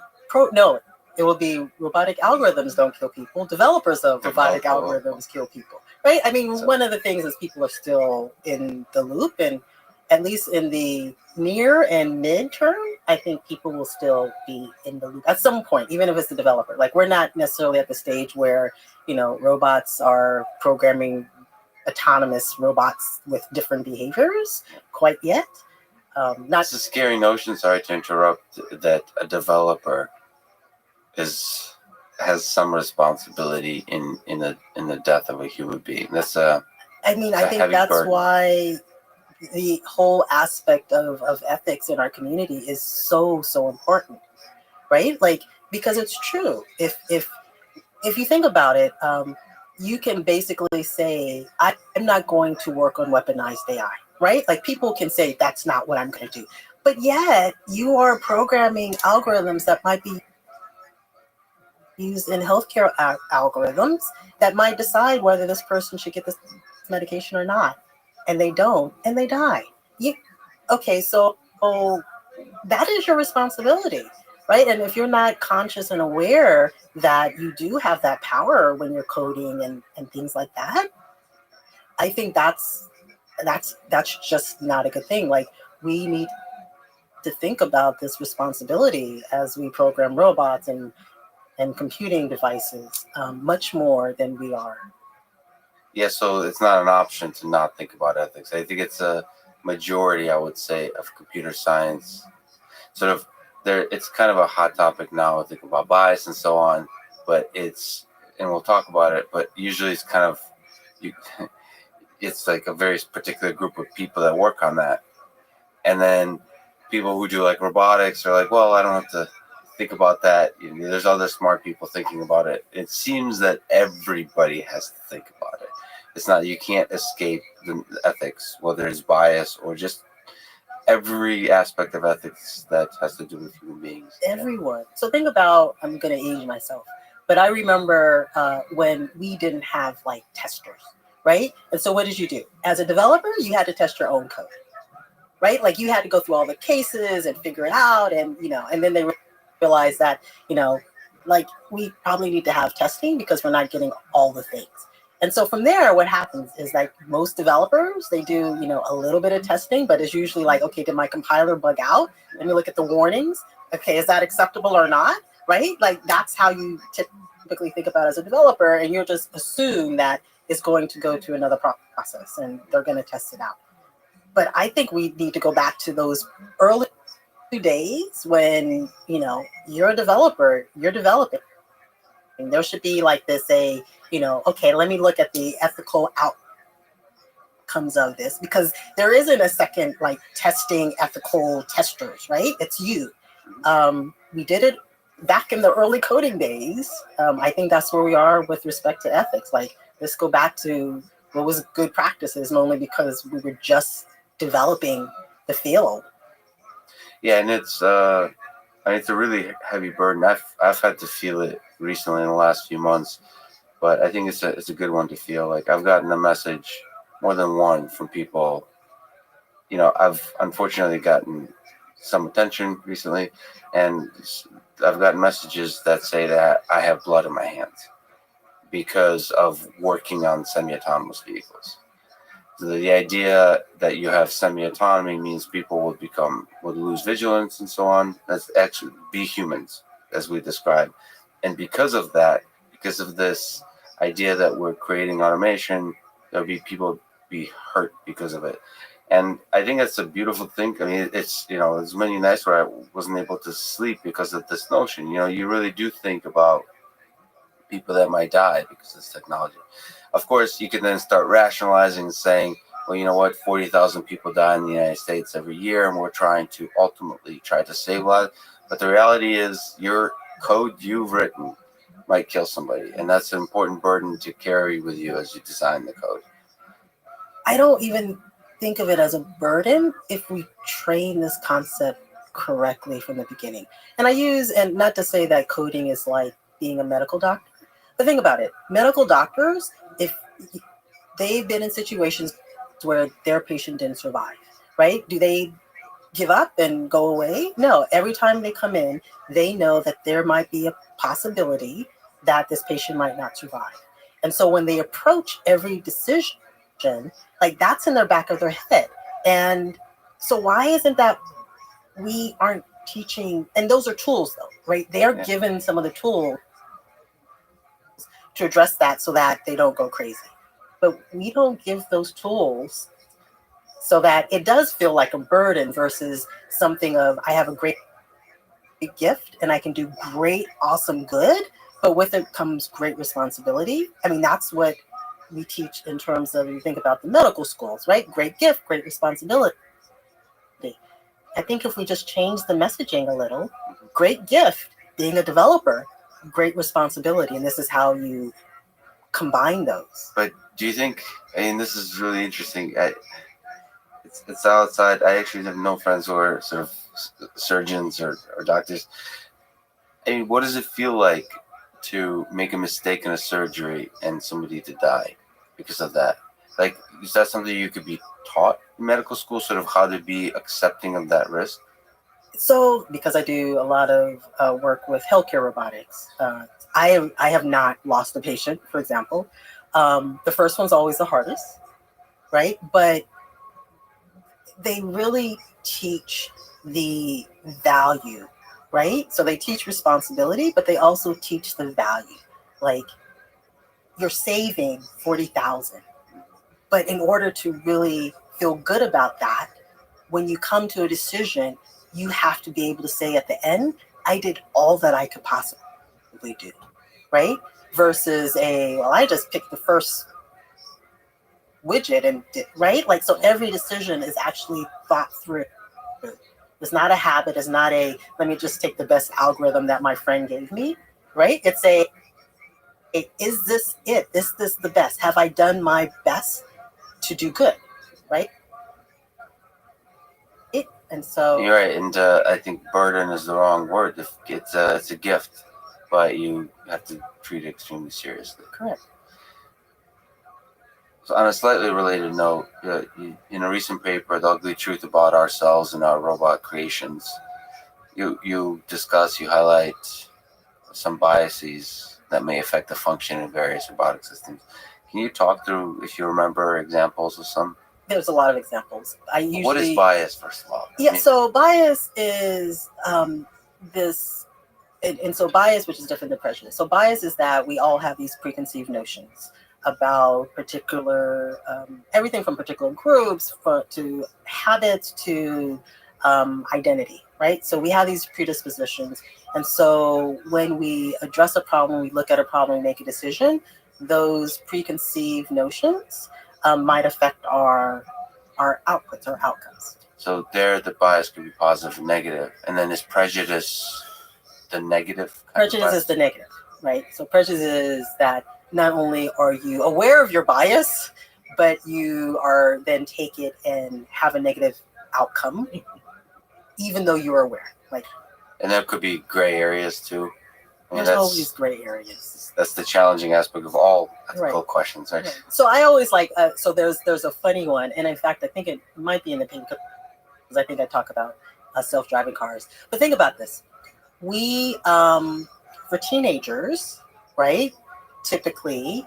it will be robotic algorithms don't kill people. Developers of robotic algorithms kill people. Right. I mean, one of the things is people are still in the loop, and at least in the near and mid-term, I think people will still be in the loop at some point, even if it's the developer. Like, we're not necessarily at the stage where, robots are programming autonomous robots with different behaviors quite yet.
It's a scary notion, sorry to interrupt, that a developer has some responsibility in the death of a human being. I think that's burden.
Why the whole aspect of ethics in our community is so important, right? Like, because it's true. If you think about it, you can basically say, I'm not going to work on weaponized AI, right? Like, people can say that's not what I'm going to do, but yet you are programming algorithms that might be used in healthcare algorithms that might decide whether this person should get this medication or not. And they don't, and they die. So that is your responsibility, right? And if you're not conscious and aware that you do have that power when you're coding and things like that, I think that's just not a good thing. Like, we need to think about this responsibility as we program robots and computing devices much more than we are.
Yeah, so it's not an option to not think about ethics. I think it's a majority, I would say, of computer science. Sort of it's kind of a hot topic now, think about bias and so on, but and we'll talk about it, but usually it's kind of, it's like a very particular group of people that work on that. And then people who do like robotics are like, well, I don't have to think about that. There's other smart people thinking about it. It seems that everybody has to think about it. It's not, you can't escape the ethics, whether it's bias or just every aspect of ethics that has to do with human beings.
Everyone. So think about, I'm going to age myself, but I remember when we didn't have like testers, right? And so what did you do? As a developer, you had to test your own code, right? Like, you had to go through all the cases and figure it out. And, and then they realized that, like, we probably need to have testing because we're not getting all the things. And so from there, what happens is, like, most developers, they do, a little bit of testing, but it's usually like, okay, did my compiler bug out? Let me look at the warnings. Okay, is that acceptable or not? Right? Like, that's how you typically think about it as a developer, and you'll just assume that it's going to go to another process and they're going to test it out. But I think we need to go back to those early days when, you're a developer, you're developing. And there should be like this, okay, let me look at the ethical outcomes of this, because there isn't a second, like, testing ethical testers, right? It's you. We did it back in the early coding days. I think that's where we are with respect to ethics. Like, let's go back to what was good practices, and only because we were just developing the field.
Yeah, and it's a really heavy burden. I've had to feel it recently in the last few months, but I think it's a good one to feel. Like, I've gotten a message, more than one, from people. I've unfortunately gotten some attention recently, and I've gotten messages that say that I have blood in my hands because of working on semi-autonomous vehicles. The idea that you have semi-autonomy means people would lose vigilance and so on. That's actually be humans, as we described. And because of that, because of this idea that we're creating automation, there'll be people be hurt because of it. And I think that's a beautiful thing. I mean, it's, there's many nights where I wasn't able to sleep because of this notion. You really do think about people that might die because of this technology. Of course, you can then start rationalizing and saying, well, you know what, 40,000 people die in the United States every year, and we're trying to ultimately save lives. But the reality is, your code you've written might kill somebody, and that's an important burden to carry with you as you design the code.
I don't even think of it as a burden if we train this concept correctly from the beginning. And and not to say that coding is like being a medical doctor, but think about it. Medical doctors, if they've been in situations where their patient didn't survive, right? Do they give up and go away? No. Every time they come in, they know that there might be a possibility that this patient might not survive. And so when they approach every decision, like that's in the back of their head. And so why isn't that we aren't teaching, and those are tools though, right? They are given some of the tools to address that so that they don't go crazy. But we don't give those tools so that it does feel like a burden versus something of, I have a great gift and I can do great, awesome, good, but with it comes great responsibility. I mean, that's what we teach in terms of, you think about the medical schools, right? Great gift, great responsibility. I think if we just change the messaging a little, great gift, being a developer, great responsibility. And this is how you combine those.
But do you think, this is really interesting. It's outside. I actually have no friends who are sort of surgeons or doctors. What does it feel like to make a mistake in a surgery and somebody to die because of that? Like, is that something you could be taught in medical school, sort of how to be accepting of that risk?
So, because I do a lot of work with healthcare robotics, I have not lost a patient, for example. The first one's always the hardest, right? But they really teach the value, right? So they teach responsibility, but they also teach the value. Like, you're saving $40,000. But in order to really feel good about that, when you come to a decision, you have to be able to say at the end, I did all that I could possibly do, right? Versus I just picked the first widget and did, right? Like, so every decision is actually thought through. It's not a habit. It's not let me just take the best algorithm that my friend gave me, right? It's is this it? Is this the best? Have I done my best to do good, right? And so
you're right, and I think burden is the wrong word. If it's a gift, but you have to treat it extremely seriously.
Correct.
So on a slightly related note, in a recent paper, "The Ugly Truth About Ourselves and Our Robot Creations," you highlight some biases that may affect the function in various robotic systems. Can you talk through, if you remember, examples of some?
There's a lot of examples.
What is bias, first of all?
Yeah, so bias is this, and so bias, which is different than prejudice. So bias is that we all have these preconceived notions about particular, everything from particular groups to habits to identity, right? So we have these predispositions. And so when we address a problem, we look at a problem, we make a decision, those preconceived notions might affect our outputs, our outcomes.
So there, the bias could be positive and negative. And then is prejudice the negative?
Prejudice is the negative, right? So prejudice is that not only are you aware of your bias, but you are then take it and have a negative outcome, even though you are aware. Like,
and there could be gray areas too.
There's always gray areas.
That's the challenging aspect of all ethical questions, right?
So I always like, so there's a funny one, and in fact, I think it might be in the paper because I think I talk about self-driving cars. But think about this: we, for teenagers, right? Typically,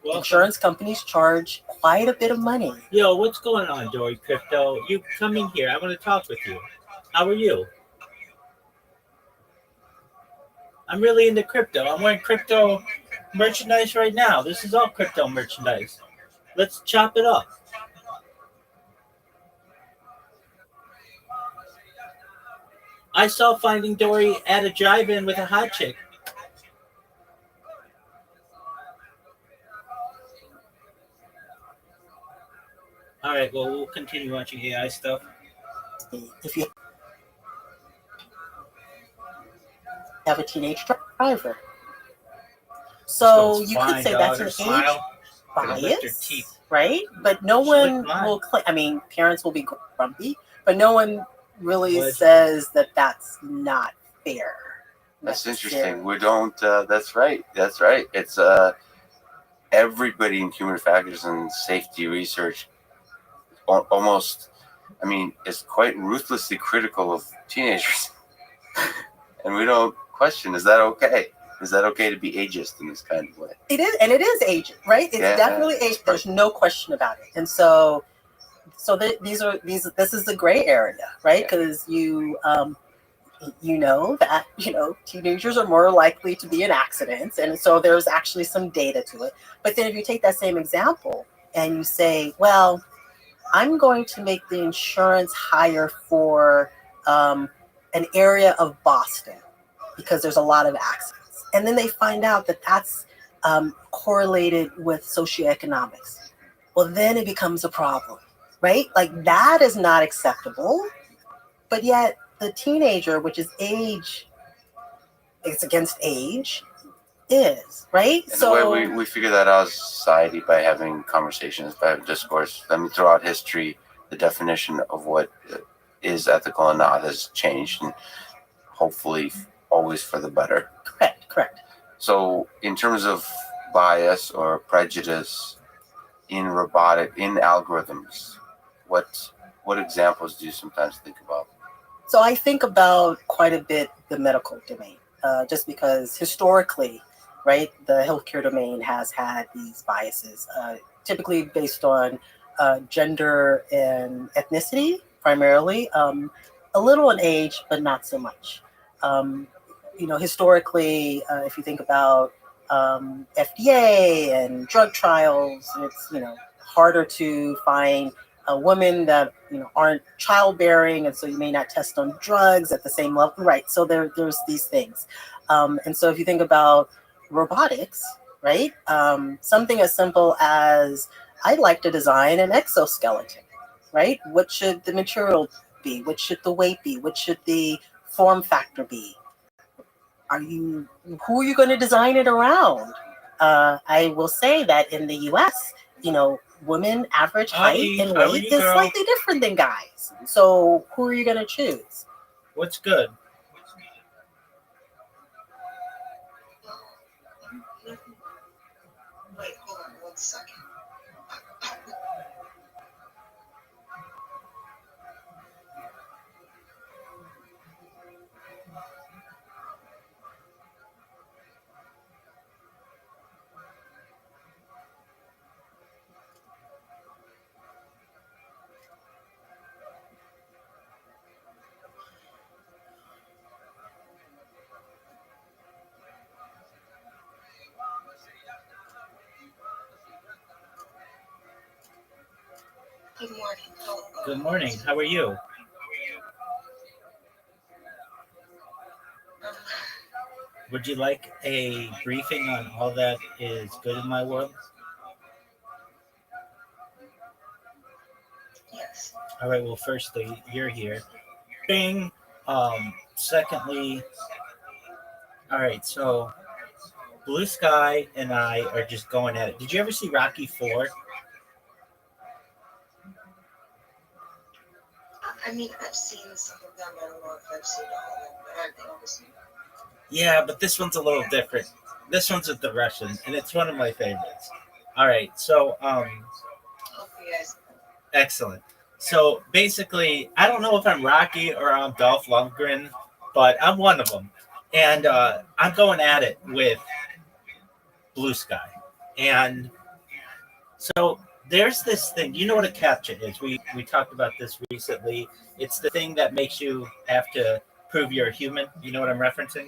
insurance companies charge quite a bit of money.
Yo, what's going on, Dory Crypto? You come in here. I want to talk with you. How are you? I'm really into crypto. I'm wearing crypto merchandise right now. This is all crypto merchandise. Let's chop it up. I saw Finding Dory at a drive-in with a hot chick. All right, well, we'll continue watching AI stuff.
If you have a teenage driver. So you could say that's an age bias, right? But no one will claim, I mean, parents will be grumpy, but no one really says that that's not fair.
That's
necessarily.
interesting. We don't. That's right. That's right. It's everybody in human factors and safety research almost. I mean, is quite ruthlessly critical of teenagers, and we don't question: is that okay? Is that okay to be ageist in this kind of way?
It is, and it is agent, right? It's definitely agent. There's no question about it. And so this is the gray area, right? Because you know that teenagers are more likely to be in accidents, and so there's actually some data to it. But then if you take that same example and you say, well, I'm going to make the insurance higher for an area of Boston because there's a lot of accidents, and then they find out that that's correlated with socioeconomics, well, then it becomes a problem, right? Like, that is not acceptable. But yet the teenager, which is age, it's against age, is, right?
And so the way we figure that out as a society, by having conversations, by having discourse. I mean, throughout history, the definition of what is ethical and not has changed, and hopefully always for the better.
Correct.
So in terms of bias or prejudice in algorithms, what examples do you sometimes think about?
So I think about quite a bit the medical domain, just because historically, right, the healthcare domain has had these biases, typically based on gender and ethnicity, primarily, a little on age, but not so much. Historically, if you think about FDA and drug trials, it's harder to find women that aren't childbearing, and so you may not test on drugs at the same level, right? So there's these things, and so if you think about robotics, right, something as simple as I'd like to design an exoskeleton, right? What should the material be? What should the weight be? What should the form factor be? Who are you going to design it around? I will say that in the U.S., women average height and weight is slightly different than guys. So who are you going to choose?
What's good?
Wait, hold on 1 second. Good morning.
Good morning. How are you? Would you like a briefing on all that is good in my world?
Yes.
All right. Well, firstly, you're here. Bing. Secondly, all right. So, Blue Sky and I are just going at it. Did you ever see Rocky IV?
I mean, I've seen some of them. I don't know if I've seen all of them, but I've never seen them.
Yeah, but this one's a little different. This one's with the Russians, and it's one of my favorites. All right, so
Yes.
excellent. So basically, I don't know if I'm Rocky or I'm Dolph Lundgren, but I'm one of them, and I'm going at it with Blue Sky, and so there's this thing. You know what a CAPTCHA is? We talked about this recently. It's the thing that makes you have to prove you're a human. You know what I'm referencing?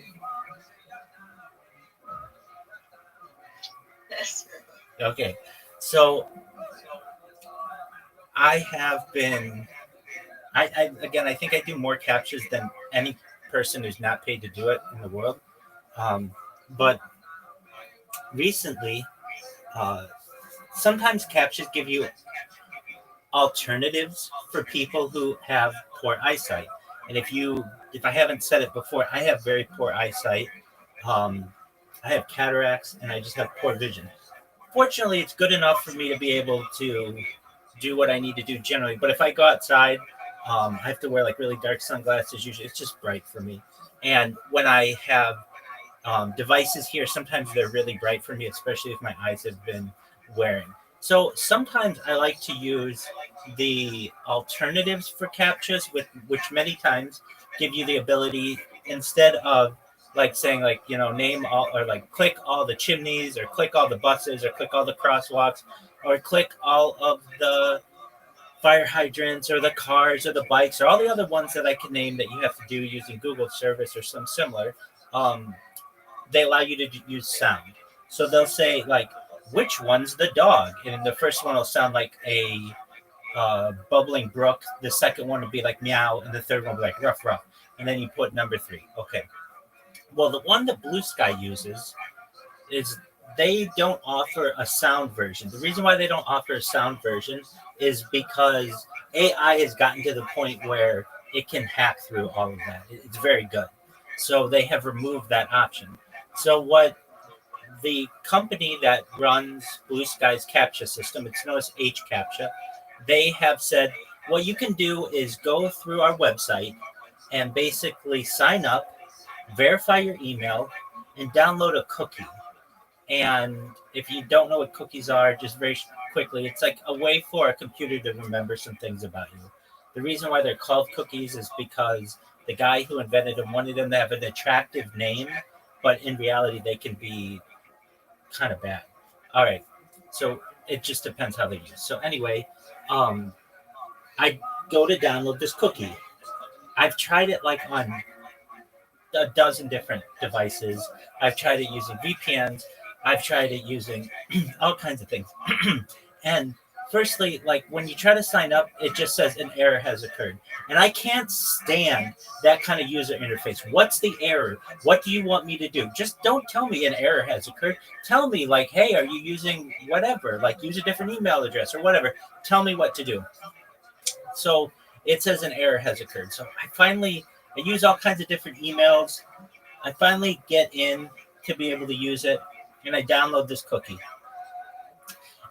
Yes.
Okay, so I have been. I think I do more captures than any person who's not paid to do it in the world. But recently, sometimes captures give you alternatives for people who have poor eyesight. And if I haven't said it before, I have very poor eyesight. I have cataracts and I just have poor vision. Fortunately, it's good enough for me to be able to do what I need to do generally. But if I go outside I have to wear like really dark sunglasses. Usually, it's just bright for me. And when I have devices here, sometimes they're really bright for me, especially if my eyes have been wearing. So sometimes I like to use the alternatives for captchas, with which many times give you the ability, instead of like saying like, name all, or like click all the chimneys, or click all the buses, or click all the crosswalks, or click all of the fire hydrants, or the cars, or the bikes, or all the other ones that I can name that you have to do using Google service or some similar. They allow you to use sound. So they'll say like, which one's the dog? And the first one will sound like a bubbling brook. The second one will be like meow, and the third one will be like ruff ruff. And then you put number 3. Okay. Well, the one that Blue Sky uses is they don't offer a sound version. The reason why they don't offer a sound version is because AI has gotten to the point where it can hack through all of that. It's very good. So they have removed that option. So what the company that runs Blue Sky's CAPTCHA system, it's known as HCAPTCHA, they have said, what you can do is go through our website and basically sign up, verify your email, and download a cookie. And if you don't know what cookies are, just very quickly, it's like a way for a computer to remember some things about you. The reason why they're called cookies is because the guy who invented them wanted them to have an attractive name, but in reality, they can be kind of bad. All right. So it just depends how they're used. So anyway, I go to download this cookie. I've tried it like on a dozen different devices. I've tried it using VPNs. I've tried it using all kinds of things. And firstly, like when you try to sign up, it just says an error has occurred. And I can't stand that kind of user interface. What's the error? What do you want me to do? Just don't tell me an error has occurred. Tell me like, hey, are you using whatever? Like use a different email address or whatever. Tell me what to do. So it says an error has occurred. So I use all kinds of different emails. I finally get in to be able to use it, and I download this cookie.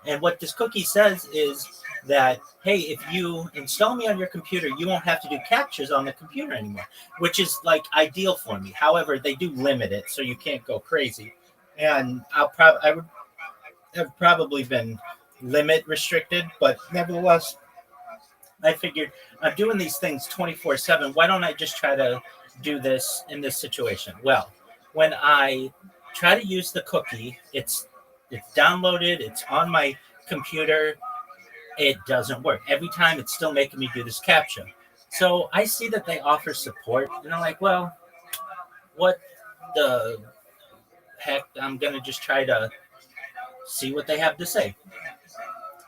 And what this cookie says is that, hey, if you install me on your computer, you won't have to do captchas on the computer anymore, which is like ideal for me. However, they do limit it, so you can't go crazy. And I would have probably been limit restricted, but nevertheless, I figured I'm doing these things 24/7. Why don't I just try to do this in this situation? Well, when I try to use the cookie, it's downloaded, it's on my computer, it doesn't work. Every time it's still making me do this captcha. So I see that they offer support, and I'm like, well, what the heck? I'm going to just try to see what they have to say.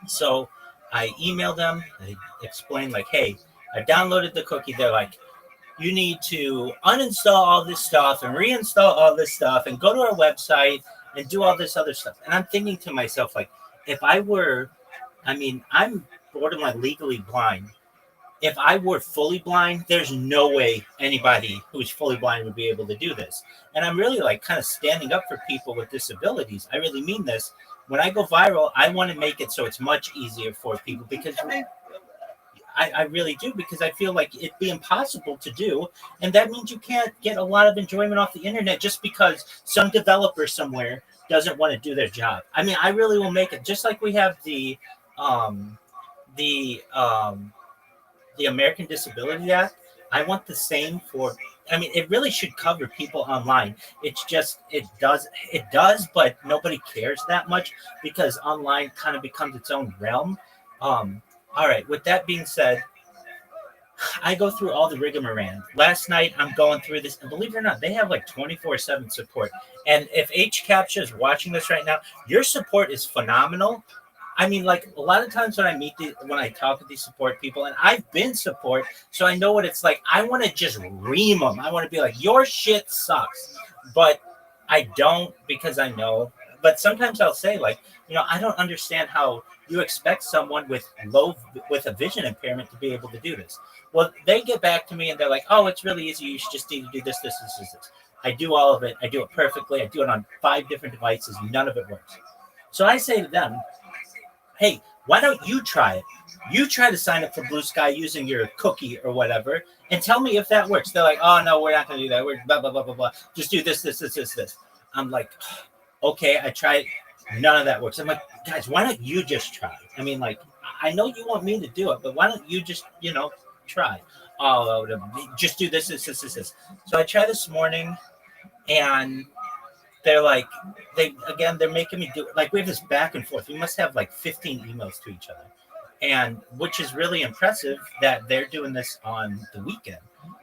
So I email them, I explain like, hey, I downloaded the cookie. They're like, you need to uninstall all this stuff and reinstall all this stuff and go to our website and do all this other stuff. And I'm thinking to myself, like, I'm borderline legally blind. If I were fully blind, there's no way anybody who's fully blind would be able to do this. And I'm really like kind of standing up for people with disabilities. I really mean this. When I go viral, I want to make it so it's much easier for people, because I really do, because I feel like it'd be impossible to do. And that means you can't get a lot of enjoyment off the internet just because some developer somewhere doesn't want to do their job. I mean, I really will make it just like we have the American Disability Act. I want the same for, it really should cover people online. It's just, it does, but nobody cares that much because online kind of becomes its own realm. All right, with that being said, I go through all the rigmarole. Last night, I'm going through this, and believe it or not, they have like 24/7 support. And if HCAPTCHA is watching this right now, your support is phenomenal. I mean, like a lot of times when I talk with these support people, and I've been support, so I know what it's like. I want to just ream them. I want to be like, your shit sucks. But I don't, because I know. But sometimes I'll say like, I don't understand how you expect someone with a vision impairment to be able to do this. Well, they get back to me and they're like, oh, it's really easy. You just need to do this, this, this, this. I do all of it. I do it perfectly. I do it on 5 different devices. None of it works. So I say to them, hey, why don't you try it? You try to sign up for Blue Sky using your cookie or whatever, and tell me if that works. They're like, oh no, we're not going to do that. We're blah blah blah blah blah. Just do this. I'm like, okay, I tried. None of that works. I'm like, guys, why don't you just try? I mean, like, I know you want me to do it, but why don't you just, try? Oh, just do this. So I tried this morning, and they're like, they're making me do it. Like, we have this back and forth. We must have like 15 emails to each other, and which is really impressive that they're doing this on the weekend.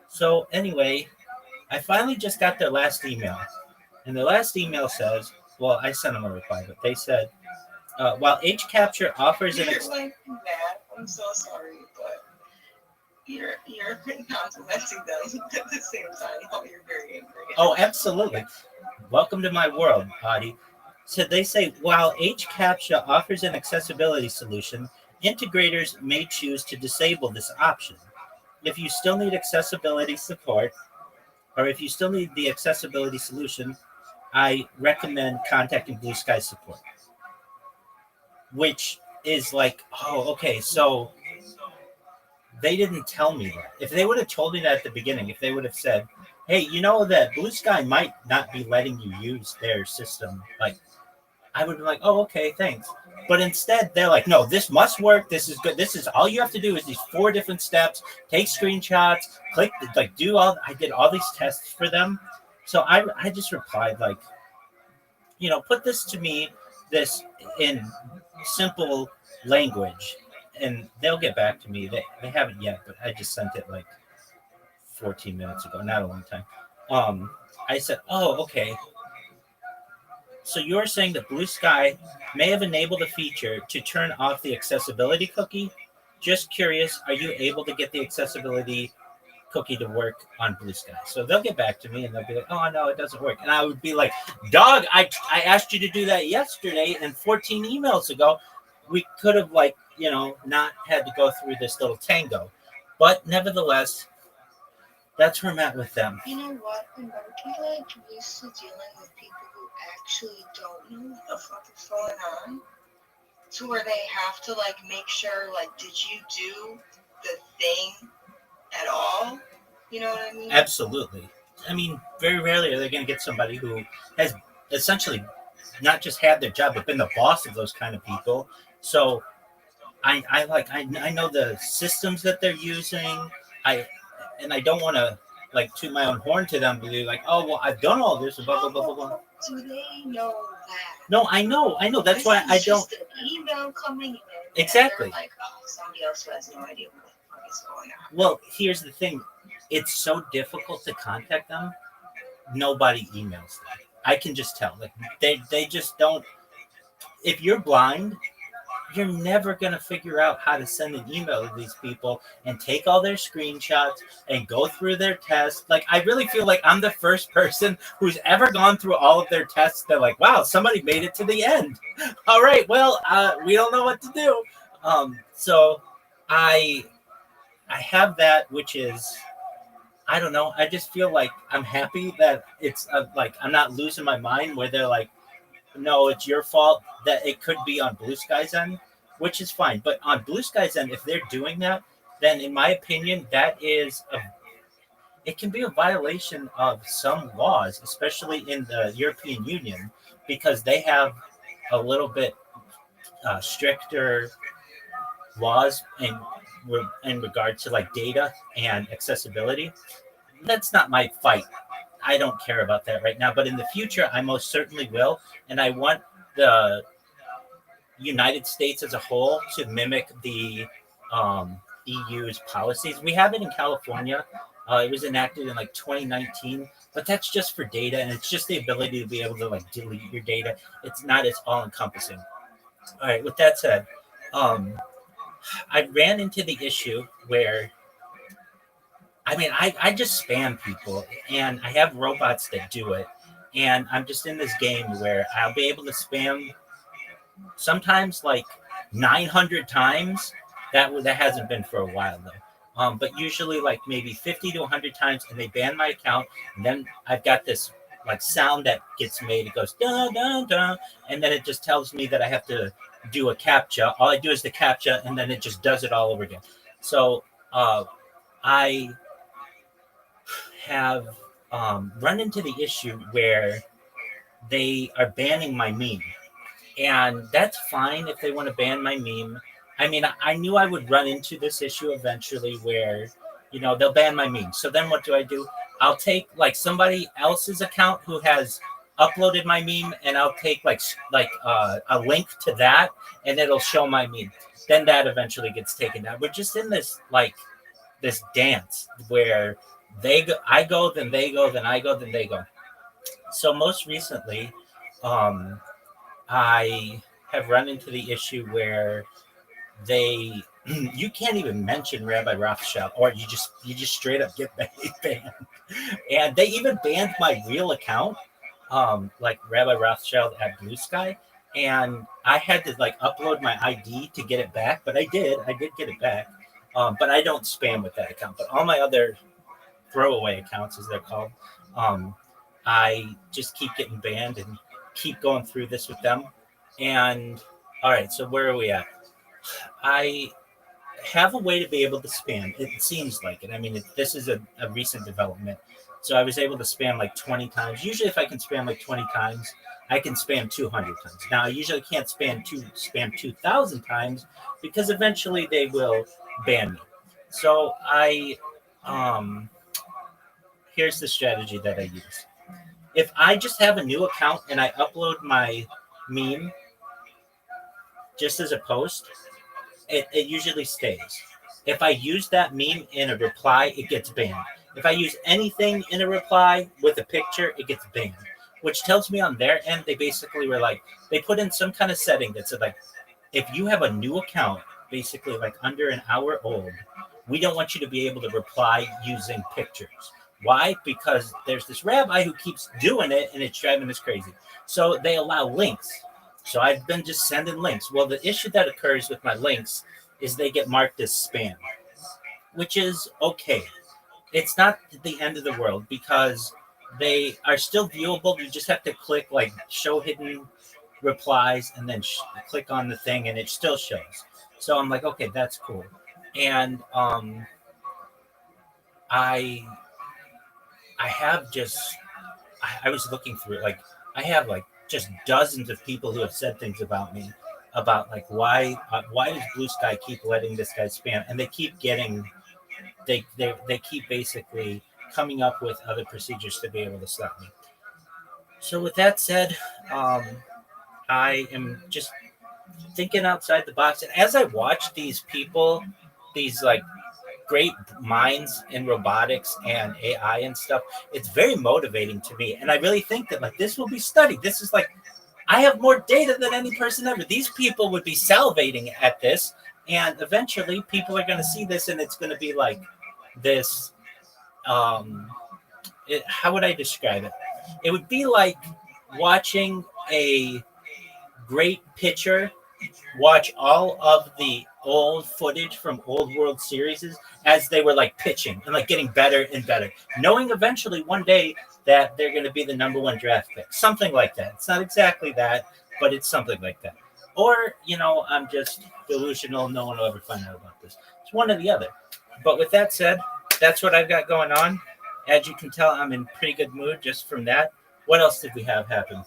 So anyway, I finally just got their last email, and the last email says, well, I sent them a reply, but they said, while H Capture offers an
like mad. I'm so sorry, but you're complimenting them at the same time. Oh, you're very angry.
Oh, absolutely. Welcome to my world, Adi. So they say, while H Capture offers an accessibility solution, integrators may choose to disable this option. If you still need accessibility support, or if you still need the accessibility solution, I recommend contacting Blue Sky support. Which is like, oh, okay, so they didn't tell me that. If they would have told me that at the beginning, if they would have said, hey, you know that Blue Sky might not be letting you use their system, like, I would be like, oh, okay, thanks. But instead, they're like, no, this must work. This is good. This is all you have to do is these 4 different steps, take screenshots, click, like, I did all these tests for them. So I just replied, like, put this to me, this in simple language, and they'll get back to me. They haven't yet, but I just sent it like 14 minutes ago, not a long time. I said, oh, okay. So you're saying that Blue Sky may have enabled a feature to turn off the accessibility cookie? Just curious, are you able to get the accessibility cookie to work on Blue Sky? So they'll get back to me and they'll be like, oh no, it doesn't work. And I would be like, dog, I asked you to do that yesterday, and 14 emails ago we could have, like, not had to go through this little tango. But nevertheless, that's where I'm at with them.
You know what? I'm like used to dealing with people who actually don't know what the fuck is going on, to where they have to like make sure, like, did you do the thing at all? You know what I mean?
Absolutely. I mean, very rarely are they going to get somebody who has essentially not just had their job, but been the boss of those kind of people. So I know the systems that they're using. I don't want to like toot my own horn to them, but they're like, oh, well, I've done all this, blah, blah, blah, blah, blah.
Do they know that?
No, I know. That's
this
why I don't.
Just an email coming in.
Exactly.
And like, oh, somebody else who has no idea what the fuck is going on.
Well, here's the thing. It's so difficult to contact them. Nobody emails them. I can just tell. Like, they just don't. If you're blind, you're never going to figure out how to send an email to these people and take all their screenshots and go through their tests. Like, I really feel like I'm the first person who's ever gone through all of their tests. They're like, wow, somebody made it to the end. All right, well, we don't know what to do. So I have that, which is, I don't know. I just feel like I'm happy that it's like I'm not losing my mind where they're like, no, it's your fault, that it could be on Blue Sky's end, which is fine. But on Blue Sky's end, if they're doing that, then in my opinion, it can be a violation of some laws, especially in the European Union, because they have a little bit stricter laws in regard to like data and accessibility. That's not my fight. I don't care about that right now, but in the future, I most certainly will. And I want the United States as a whole to mimic the EU's policies. We have it in California. It was enacted in like 2019, but that's just for data, and it's just the ability to be able to like delete your data. It's not as all encompassing. All right. With that said, I ran into the issue where, I mean, I just spam people, and I have robots that do it. And I'm just in this game where I'll be able to spam sometimes like 900 times. That hasn't been for a while though. But usually like maybe 50 to 100 times, and they ban my account. And then I've got this like sound that gets made. It goes dun dun dun, and then it just tells me that I have to do a CAPTCHA. All I do is the CAPTCHA, and then it just does it all over again. So I have run into the issue where they are banning my meme. And that's fine if they want to ban my meme. I mean, I knew I would run into this issue eventually where, they'll ban my meme. So then what do? I'll take like somebody else's account who has uploaded my meme, and I'll take like a link to that, and it'll show my meme. Then that eventually gets taken down. We're just in this this dance where I go, then they go, then I go, then they go. So most recently, I have run into the issue where you can't even mention Rabbi Rothschild, or you just straight up get banned. And they even banned my real account, like Rabbi Rothschild at Blue Sky. And I had to upload my ID to get it back, but I did get it back. But I don't spam with that account. But all my other throwaway accounts, as they're called, I just keep getting banned and keep going through this with them. And all right, so where are we at? I have a way to be able to spam. It seems like it. I mean, this is a recent development. So I was able to spam 20 times. Usually if I can spam 20 times, I can spam 200 times. Now, I usually can't spam 2,000 times because eventually they will ban me. So here's the strategy that I use. If I just have a new account and I upload my meme just as a post, it usually stays. If I use that meme in a reply, it gets banned. If I use anything in a reply with a picture, it gets banned, which tells me on their end, they basically were they put in some kind of setting that said if you have a new account, basically under an hour old, we don't want you to be able to reply using pictures. Why? Because there's this rabbi who keeps doing it, and it's driving us crazy. So they allow links. So I've been just sending links. Well, the issue that occurs with my links is they get marked as spam, which is okay. It's not the end of the world because they are still viewable. You just have to click show hidden replies and then click on the thing, and it still shows. So I'm like, okay, that's cool. And I have just, I was looking through it. I have just dozens of people who have said things about me, about why does Blue Sky keep letting this guy spam? And they keep getting, they keep basically coming up with other procedures to be able to stop me. So with that said, I am just thinking outside the box. And as I watch these people, these great minds in robotics and AI and stuff, it's very motivating to me. And I really think that this will be studied. This is I have more data than any person ever. These people would be salivating at this, and eventually people are going to see this, and it's going to be this. How would I describe it? It would be like watching a great pitcher watch all of the old footage from old World Series as they were pitching and getting better and better, knowing eventually one day that they're going to be the number one draft pick, something like that. It's not exactly that, but it's something like that. Or, I'm just delusional. No one will ever find out about this. It's one or the other. But with that said, that's what I've got going on. As you can tell, I'm in pretty good mood just from that. What else did we have happen?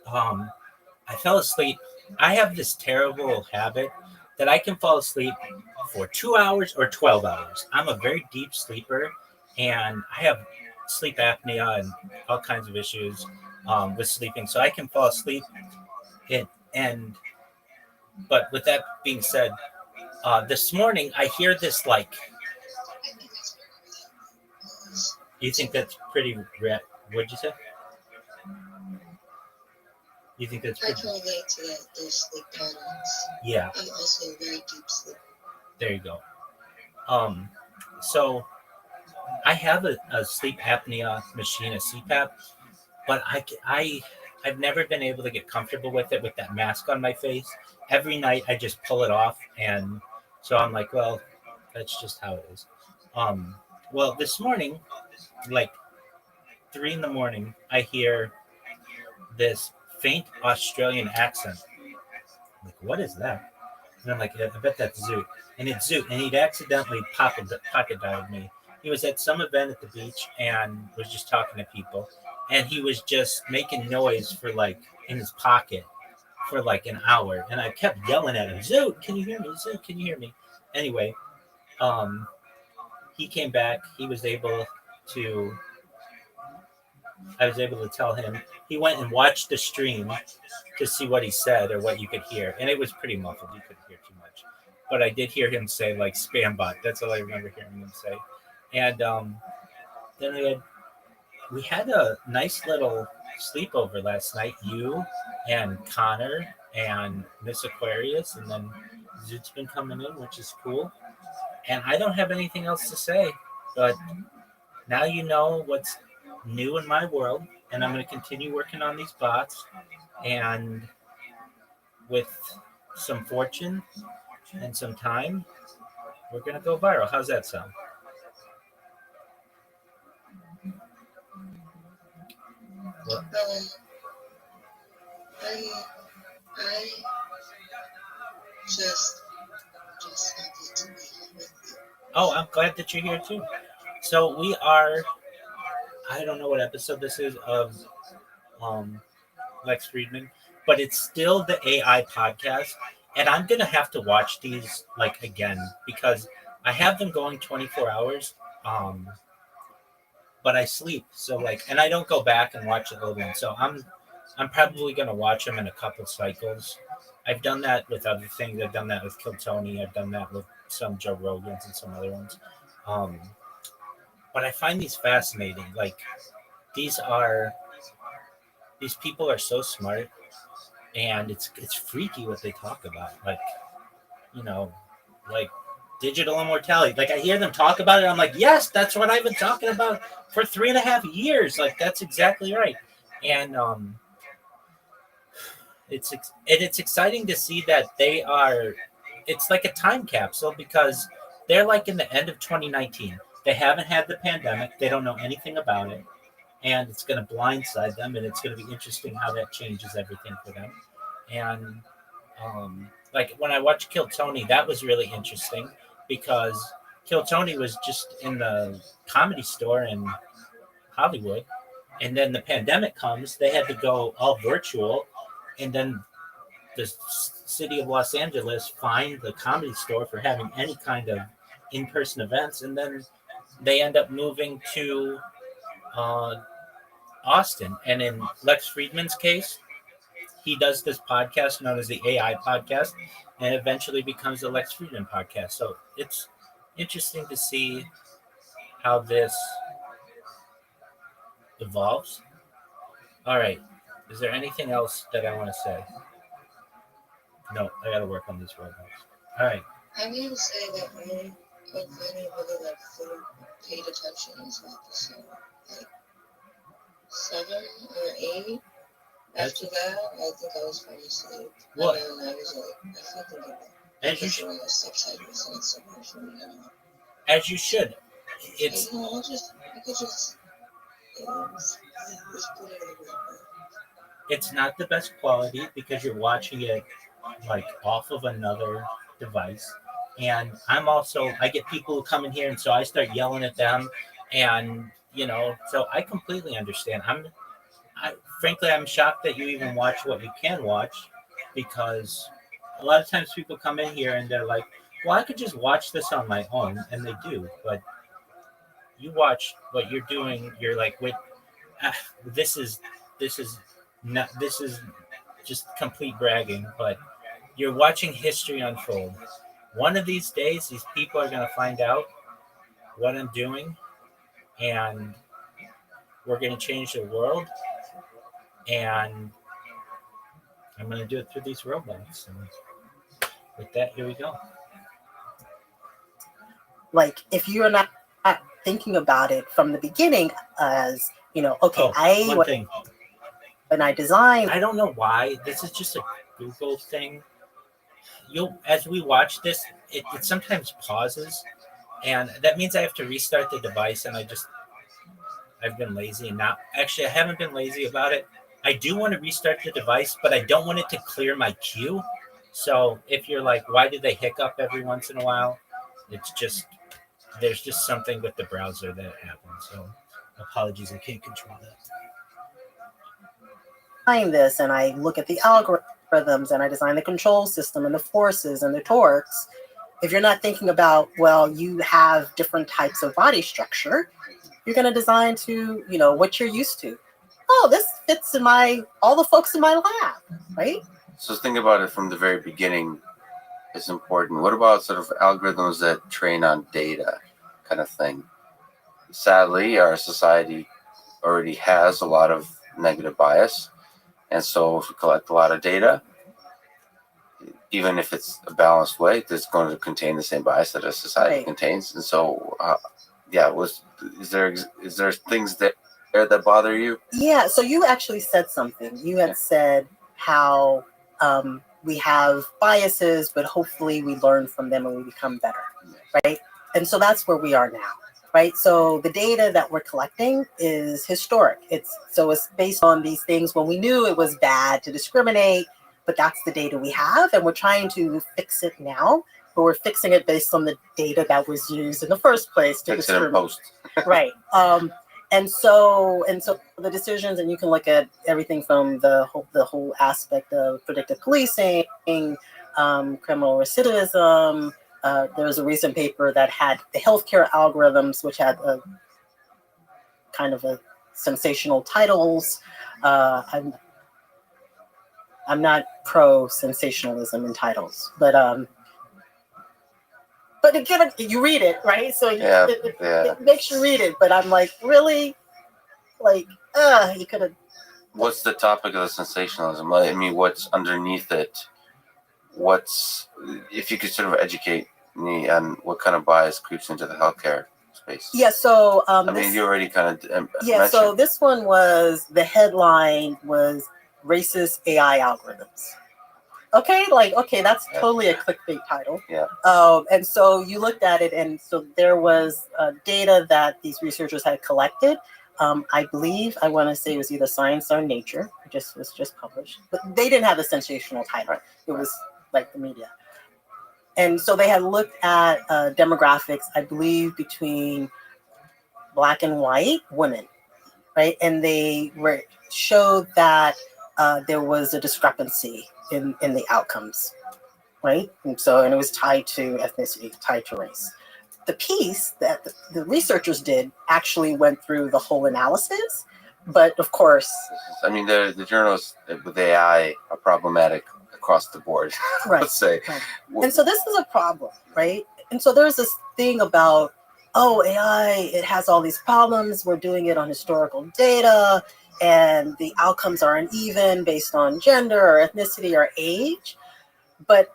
I fell asleep. I have this terrible habit that I can fall asleep for 2 hours or 12 hours. I'm a very deep sleeper, and I have sleep apnea and all kinds of issues with sleeping. So I can fall asleep. But with that being said, this morning I hear this you think that's pretty rare? What'd you say? You think that's pretty?
I can relate to those sleep patterns.
Yeah.
I'm also a very deep sleeper.
There you go. So I have a sleep apnea machine, a CPAP, but I've never been able to get comfortable with it with that mask on my face. Every night I just pull it off, and so I'm like, well, that's just how it is. Well, this morning, 3 a.m, I hear this faint Australian accent. what is that? And I'm like, I bet that's Zoot. And it's Zoot. And he'd accidentally pocket dialed me. He was at some event at the beach and was just talking to people. And he was just making noise for like in his pocket for like an hour. And I kept yelling at him, Zoot, can you hear me? Zoot, can you hear me? Anyway, he came back. I was able to tell him. He went and watched the stream to see what he said or what you could hear. And it was pretty muffled. You couldn't hear too much. But I did hear him say like spam bot. That's all I remember hearing him say. And then we had a nice little sleepover last night. You and Connor and Miss Aquarius, and then Zoot's been coming in, which is cool. And I don't have anything else to say, but now you know what's new in my world, and I'm going to continue working on these bots, and with some fortune and some time, we're going to go viral. How's that sound? Well,
I just happy to be here with you.
Oh, I'm glad that you're here too. So we are, I don't know what episode this is of Lex Friedman, but it's still the AI podcast. And I'm going to have to watch these like again because I have them going 24 hours. But I sleep. So like, and I don't go back and watch the old one. So I'm probably going to watch them in a couple cycles. I've done that with other things. I've done that with Kill Tony. I've done that with some Joe Rogans and some other ones. But I find these fascinating. Like these people are so smart, and it's freaky what they talk about. Like, you know, like digital immortality. Like I hear them talk about it. I'm like, yes, that's what I've been talking about for 3.5 years. Like that's exactly right. And it's exciting to see that they are. It's like a time capsule because they're like in the end of 2019. They haven't had the pandemic. They don't know anything about it, and it's going to blindside them. And it's going to be interesting how that changes everything for them. And like when I watched Kill Tony, that was really interesting because Kill Tony was just in the Comedy Store in Hollywood, and then the pandemic comes. They had to go all virtual, and then the city of Los Angeles fined the Comedy Store for having any kind of in-person events, and then they end up moving to Austin. And in Lex Friedman's case, he does this podcast known as the AI podcast, and eventually becomes the Lex Friedman podcast. So it's interesting to see how this evolves. All right. Is there anything else that I want to say? No, I got to work on these robots. All right.
I'm going to say that I finally really like fully paid attention in this episode. Like 7 or 8. After that, I think I was falling asleep.
What?
And then I was like, I fucking get
As you
should. Subtitles and so much for me.
As you should. It's.
I could just put it in the background.
It's not the best quality because you're watching it like off of another device. And I get people who come in here, and so I start yelling at them, and so I completely understand. Frankly, I'm shocked that you even watch what you can watch, because a lot of times people come in here and they're like, well, I could just watch this on my own, and they do, but you watch what you're doing, you're like, wait, this is just complete bragging, but you're watching history unfold. One of these days, these people are going to find out what I'm doing, and we're going to change the world, and I'm going to do it through these robots. And with that, here we go.
Like, if you're not thinking about it from the beginning as, okay, when I design.
I don't know why. This is just a Google thing. As we watch this, it sometimes pauses, and that means I have to restart the device, and I've been lazy and not actually I haven't been lazy about it. I do want to restart the device, but I don't want it to clear my queue. So if you're like, why do they hiccup every once in a while? It's just there's just something with the browser that happens. So apologies, I can't control that.
Behind this, and I look at the algorithms, and I design the control system and the forces and the torques. If you're not thinking about, well, you have different types of body structure, you're going to design to, what you're used to. Oh, this fits in all the folks in my lab, right?
So think about it from the very beginning is important. What about sort of algorithms that train on data kind of thing? Sadly, our society already has a lot of negative bias. And so if we collect a lot of data, even if it's a balanced way, it's going to contain the same bias that a society contains. And so, is there things that bother you?
Yeah. So you actually said something. You had said how we have biases, but hopefully we learn from them and we become better, right? And so that's where we are now, right? So the data that we're collecting is historic. It's based on these things when we knew it was bad to discriminate, but that's the data we have, and we're trying to fix it now, but we're fixing it based on the data that was used in the first place to discriminate. Right. And so the decisions, and you can look at everything from the whole aspect of predictive policing, criminal recidivism. There was a recent paper that had the healthcare algorithms, which had a kind of a sensational titles. I'm not pro sensationalism in titles, but again, you read it, right? So it makes you read it. But I'm like, really, you could have.
What's the topic of the sensationalism? I mean, what's underneath it? If you could sort of educate me on what kind of bias creeps into the healthcare space?
Yeah. So
you already kind of
mentioned. So this one the headline was racist AI algorithms. Okay, that's totally a clickbait title.
Yeah.
And so you looked at it, and so there was data that these researchers had collected. I believe, I want to say it was either Science or Nature, was just published. But they didn't have the sensational title. It was like the media. And so they had looked at demographics, I believe, between Black and white women, right? And they showed that there was a discrepancy in the outcomes, right? And it was tied to ethnicity, tied to race. The piece that the researchers did actually went through the whole analysis, but of course,
I mean, the journals with AI are problematic across the board.
Right.
Let's say.
Right. And so this is a problem, right? And so there's this thing about, AI, it has all these problems. We're doing it on historical data, and the outcomes are uneven based on gender or ethnicity or age. But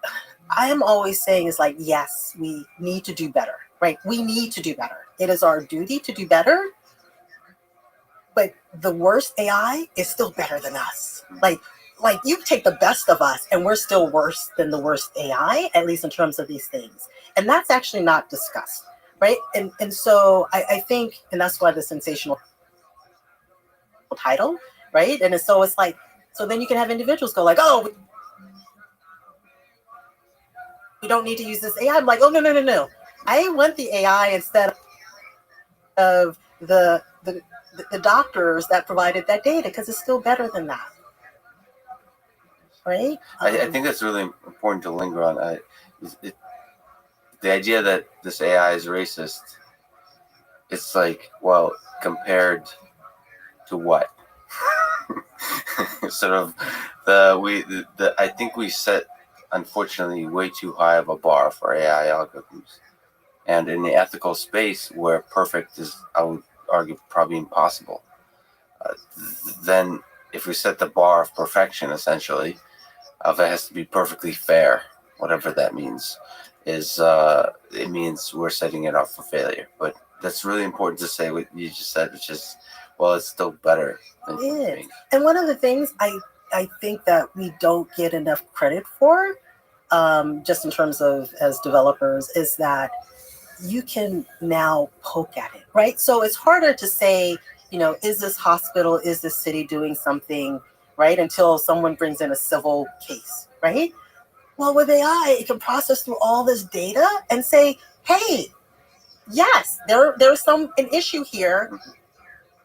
I am always saying is yes, we need to do better, right? We need to do better. It is our duty to do better. But the worst AI is still better than us. Like you take the best of us and we're still worse than the worst AI, at least in terms of these things. And that's actually not discussed, right? And so I think, and that's why the sensational title, right? And so then you can have individuals go we don't need to use this AI. I'm like, oh, no. I want the AI instead of the doctors that provided that data, because it's still better than that. Right?
I think that's really important to linger on. The idea that this AI is racist, it's compared to what? Sort of I think we set, unfortunately, way too high of a bar for AI algorithms. And in the ethical space where perfect is, I would argue, probably impossible, then if we set the bar of perfection, essentially, it has to be perfectly fair, whatever that means, it means we're setting it up for failure. But that's really important to say what you just said, which is, it's still better than human beings.
And one of the things I think that we don't get enough credit for, just in terms of as developers, is that you can now poke at it, right? So it's harder to say, is this hospital, is this city doing something, right? Until someone brings in a civil case, right? Well, with AI, it can process through all this data and say, hey, yes, there's an issue here,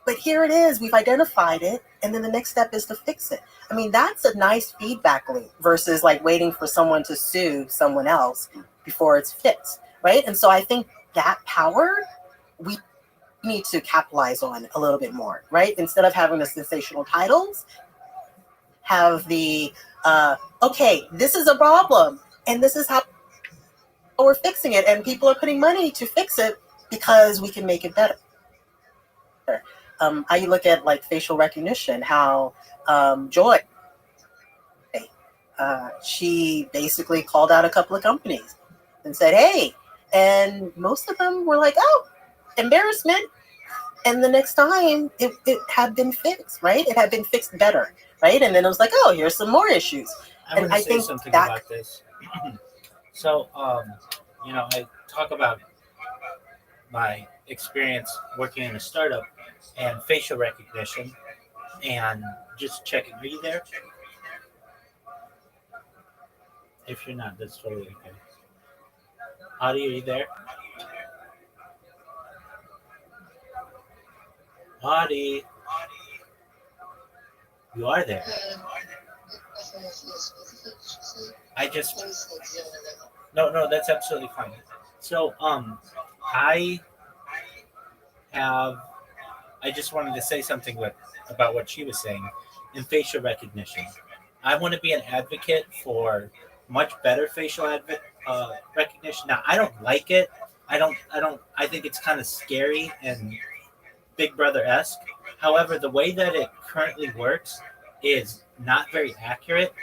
but here it is. We've identified it. And then the next step is to fix it. I mean, that's a nice feedback loop versus like waiting for someone to sue someone else before it's fixed, right? And so I think that power we need to capitalize on a little bit more, right? Instead of having the sensational titles, have the, okay, this is a problem and this is how we're fixing it. And people are putting money to fix it because we can make it better. I look at like facial recognition, how Joy, she basically called out a couple of companies and said, hey, and most of them were like, oh, embarrassment. And the next time it had been fixed, right? It had been fixed better, right? And then it was like, oh, here's some more issues.
I want to say something about this. So, I talk about my experience working in a startup and facial recognition and just checking. Are you there? If you're not, that's totally okay. Audie, are you there? Audie, you are there. I just no, that's absolutely fine. So I just wanted to say something about what she was saying in facial recognition. I want to be an advocate for much better facial recognition. Now, I don't like it. I think it's kind of scary and Big Brother-esque. However, the way that it currently works is not very accurate,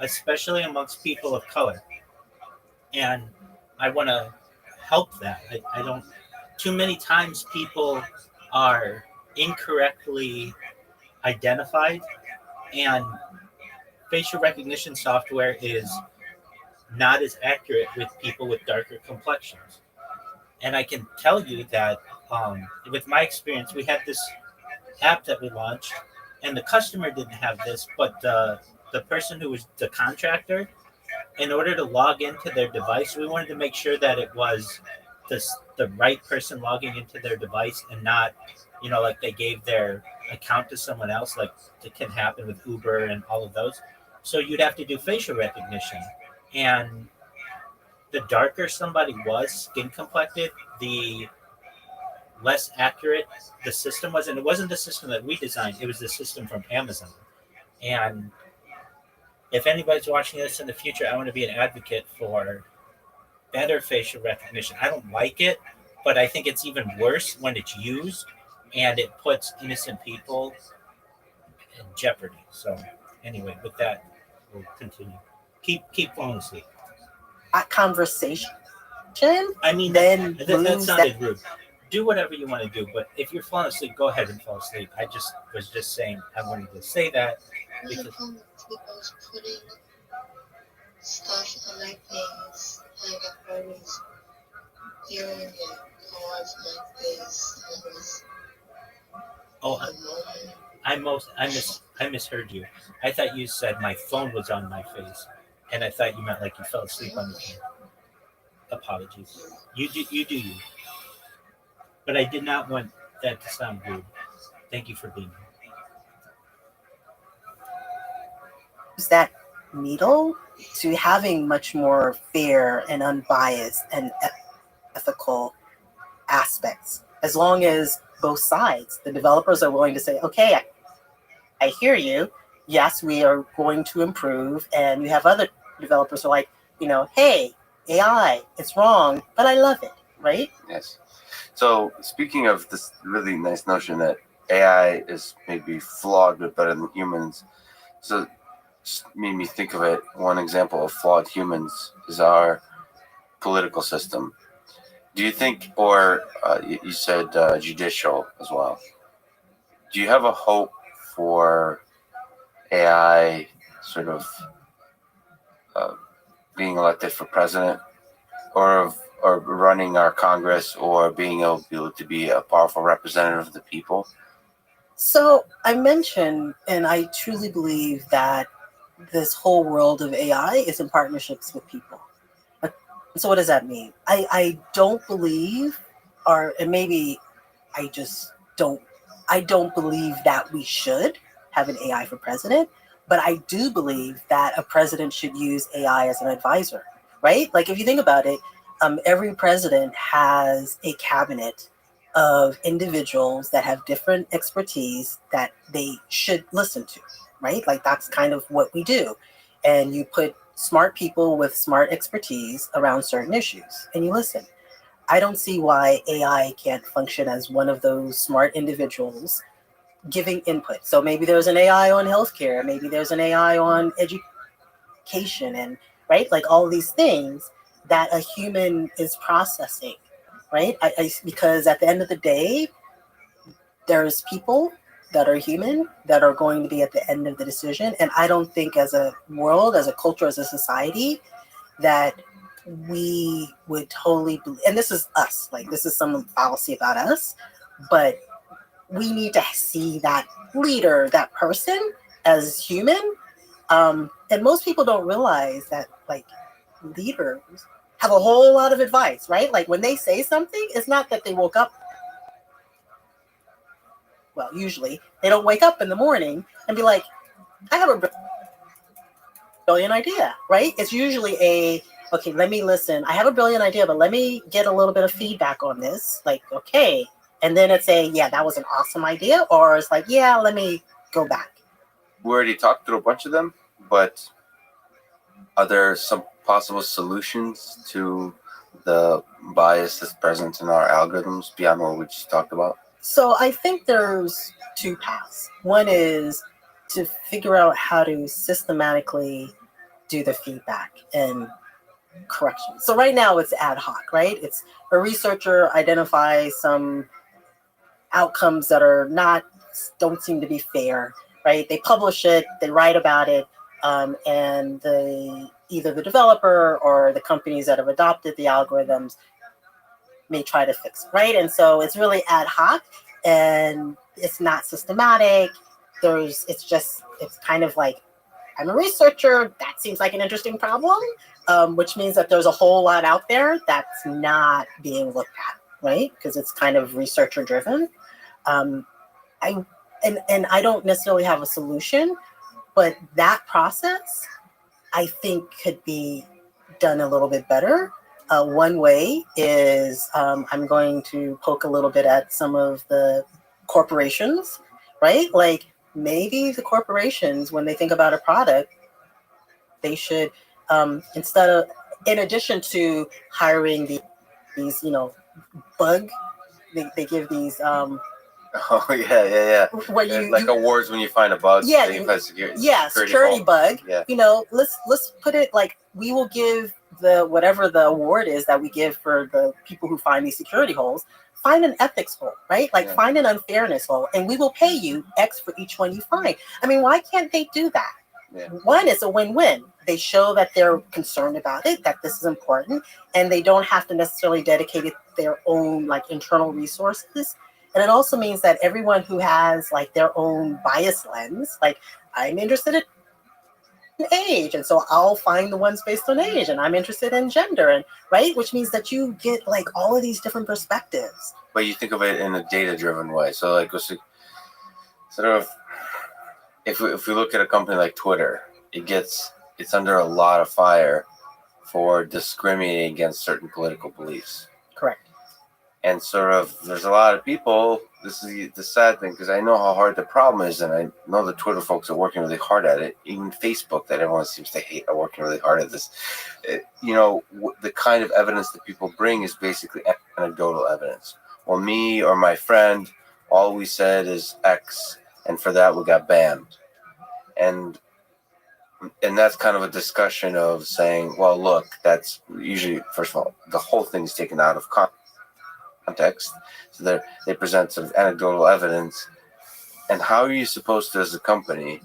especially amongst people of color. And I want to help that. I don't. Too many times people are incorrectly identified, and facial recognition software is not as accurate with people with darker complexions. And I can tell you that with my experience, we had this app that we launched, and the customer didn't have this, but the person who was the contractor, in order to log into their device, we wanted to make sure that it was the right person logging into their device and not, like they gave their account to someone else, like it can happen with Uber and all of those. So you'd have to do facial recognition. And the darker somebody was, skin complected, the less accurate the system was. And it wasn't the system that we designed, it was the system from Amazon. And if anybody's watching this in the future, I want to be an advocate for better facial recognition. I don't like it, but I think it's even worse when it's used and it puts innocent people in jeopardy. So anyway, with that, we'll continue. Keep falling asleep.
That conversation.
I mean, that sounded rude. Do whatever you want to do, but if you're falling asleep, go ahead and fall asleep. I was just saying, I wanted to say that because
I was putting stuff on my face, like I was feeling it all over my face.
I misheard you. I thought you said my phone was on my face, and I thought you meant like you fell asleep on the phone. Apologies. You do you. But I did not want that to sound rude. Thank you for being here.
Use that needle to having much more fair and unbiased and ethical aspects, as long as both sides, the developers are willing to say, okay, I hear you. Yes, we are going to improve. And you have other developers who are like, hey, AI, it's wrong, but I love it, right?
Yes. So speaking of this really nice notion that AI is maybe flawed but better than humans, so just made me think of it. One example of flawed humans is our political system. Do you think, or you said judicial as well, do you have a hope for AI sort of being elected for president, or running our Congress, or being able to be a powerful representative of the people?
So I mentioned, and I truly believe that this whole world of AI is in partnerships with people. So what does that mean? I don't believe, and maybe I just don't, I don't believe that we should have an AI for president, but I do believe that a president should use AI as an advisor, right? Like if you think about it, every president has a cabinet of individuals that have different expertise that they should listen to, right? Like that's kind of what we do. And you put smart people with smart expertise around certain issues and you listen. I don't see why AI can't function as one of those smart individuals giving input. So maybe there's an AI on healthcare, maybe there's an AI on education, and right, like all of these things that a human is processing, right? Because at the end of the day, there's people that are human that are going to be at the end of the decision. And I don't think as a world, as a culture, as a society, that we would totally believe, and this is us, like this is some fallacy about us, but we need to see that leader, that person as human. And most people don't realize that like leaders have a whole lot of advice, right? Like when they say something, it's not that they woke up. Well, usually they don't wake up in the morning and be like, I have a brilliant idea, right? It's usually okay, let me listen. I have a brilliant idea, but let me get a little bit of feedback on this. Like, okay. And then it's yeah, that was an awesome idea. Or it's like, yeah, let me go back.
We already talked through a bunch of them, but are there some possible solutions to the bias that's present in our algorithms beyond what we just talked about?
So I think there's two paths. One is to figure out how to systematically do the feedback and correction. So right now it's ad hoc, right? It's a researcher identifies some outcomes that don't seem to be fair, right? They publish it, they write about it, and either the developer or the companies that have adopted the algorithms may try to fix it, right? And so it's really ad hoc and it's not systematic. It's kind of like, I'm a researcher, that seems like an interesting problem, which means that there's a whole lot out there that's not being looked at, right? Because it's kind of researcher driven. I don't necessarily have a solution, but that process I think could be done a little bit better. One way is I'm going to poke a little bit at some of the corporations, right? Like maybe the corporations, when they think about a product, they should, in addition to hiring these, bug, they give these.
Oh yeah. Awards when you find a bug.
Yeah, security bug. Yeah. Let's put it like we will give whatever the award is that we give for the people who find these security holes. Find an ethics hole, right? Like find an unfairness hole, and we will pay you X for each one you find. I mean, why can't they do that? Yeah. One, it's a win-win. They show that they're concerned about it, that this is important, and they don't have to necessarily dedicate their own like internal resources. And it also means that everyone who has like their own bias lens, like I'm interested in age, and so I'll find the ones based on age, and I'm interested in gender, and right, which means that you get like all of these different perspectives.
But you think of it in a data-driven way. So like sort of, if we look at a company like Twitter, it's under a lot of fire for discriminating against certain political beliefs.
Correct.
And sort of, there's a lot of people, this is the sad thing, because I know how hard the problem is, and I know the Twitter folks are working really hard at it. Even Facebook, that everyone seems to hate, are working really hard at this. The kind of evidence that people bring is basically anecdotal evidence. Well, me or my friend, all we said is X, and for that we got banned. And that's kind of a discussion of saying, well, look, that's usually, first of all, the whole thing is taken out of context. So they present sort of anecdotal evidence. And how are you supposed to, as a company,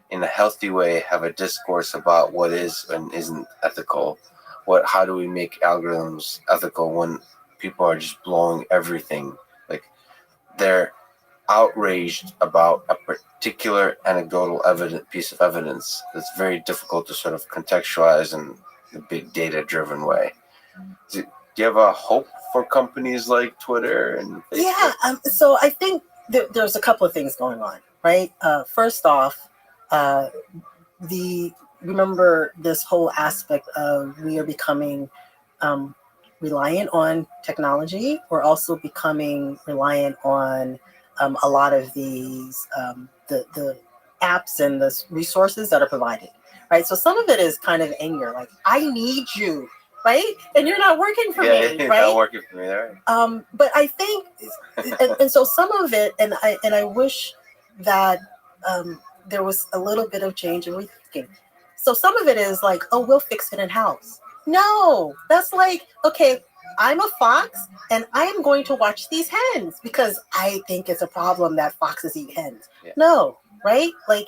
in a healthy way, have a discourse about what is and isn't ethical? How do we make algorithms ethical when people are just blowing everything? Like outraged about a particular anecdotal piece of evidence that's very difficult to sort of contextualize in a big data-driven way. Do you have a hope for companies like Twitter and Facebook?
Yeah, so I think there's a couple of things going on, right? First off, remember this whole aspect of we are becoming reliant on technology. We're also becoming reliant on a lot of these the apps and the resources that are provided, right? So some of it is kind of anger, like I need you, right? And you're not working for me,
you're
right?
not working for me, right?
But I think, and so some of it, and I wish that there was a little bit of change in rethinking. So some of it is like, oh, we'll fix it in house. No, that's like, okay, I'm a fox and I am going to watch these hens because I think it's a problem that foxes eat hens.
Yeah.
No, right? Like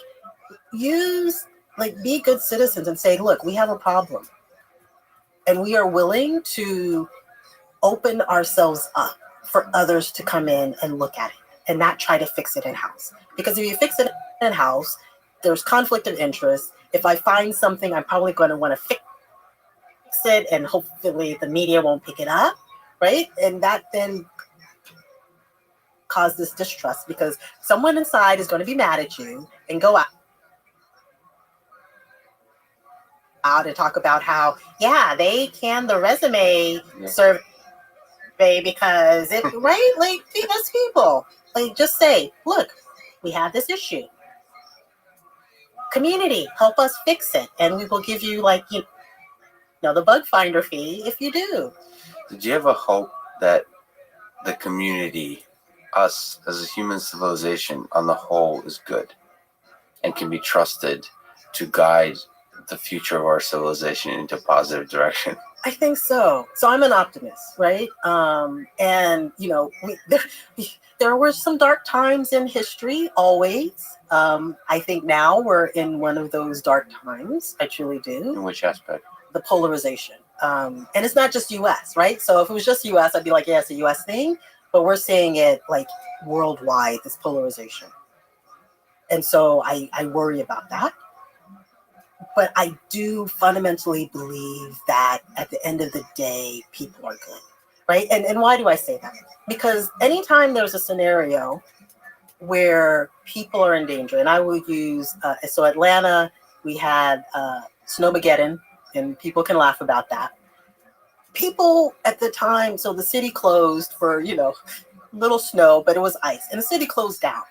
be good citizens and say, look, we have a problem and we are willing to open ourselves up for others to come in and look at it and not try to fix it in house. Because if you fix it in house, there's conflict of interest. If I find something, I'm probably going to want to fix it and hopefully the media won't pick it up, right? And that then causes this distrust because someone inside is going to be mad at you and go out and talk about how, yeah, they canned the resume survey because it, right? Like, that's people. Like, just say, look, we have this issue. Community, help us fix it. And we will give you, like, the bug finder fee if you do.
Did you ever hope that the community, us as a human civilization on the whole, is good and can be trusted to guide the future of our civilization into a positive direction?
I think so. So I'm an optimist, right? And there were some dark times in history, always. I think now we're in one of those dark times. I truly do.
In which aspect?
The polarization. And it's not just U.S., right? So if it was just U.S., I'd be like, yeah, it's a U.S. thing. But we're seeing it like worldwide, this polarization. And so I worry about that. But I do fundamentally believe that at the end of the day, people are good, right? And why do I say that? Because anytime there's a scenario where people are in danger, and I will use, so Atlanta, we had Snowmageddon, and people can laugh about that. People at the time, so the city closed for, little snow, but it was ice, and the city closed down.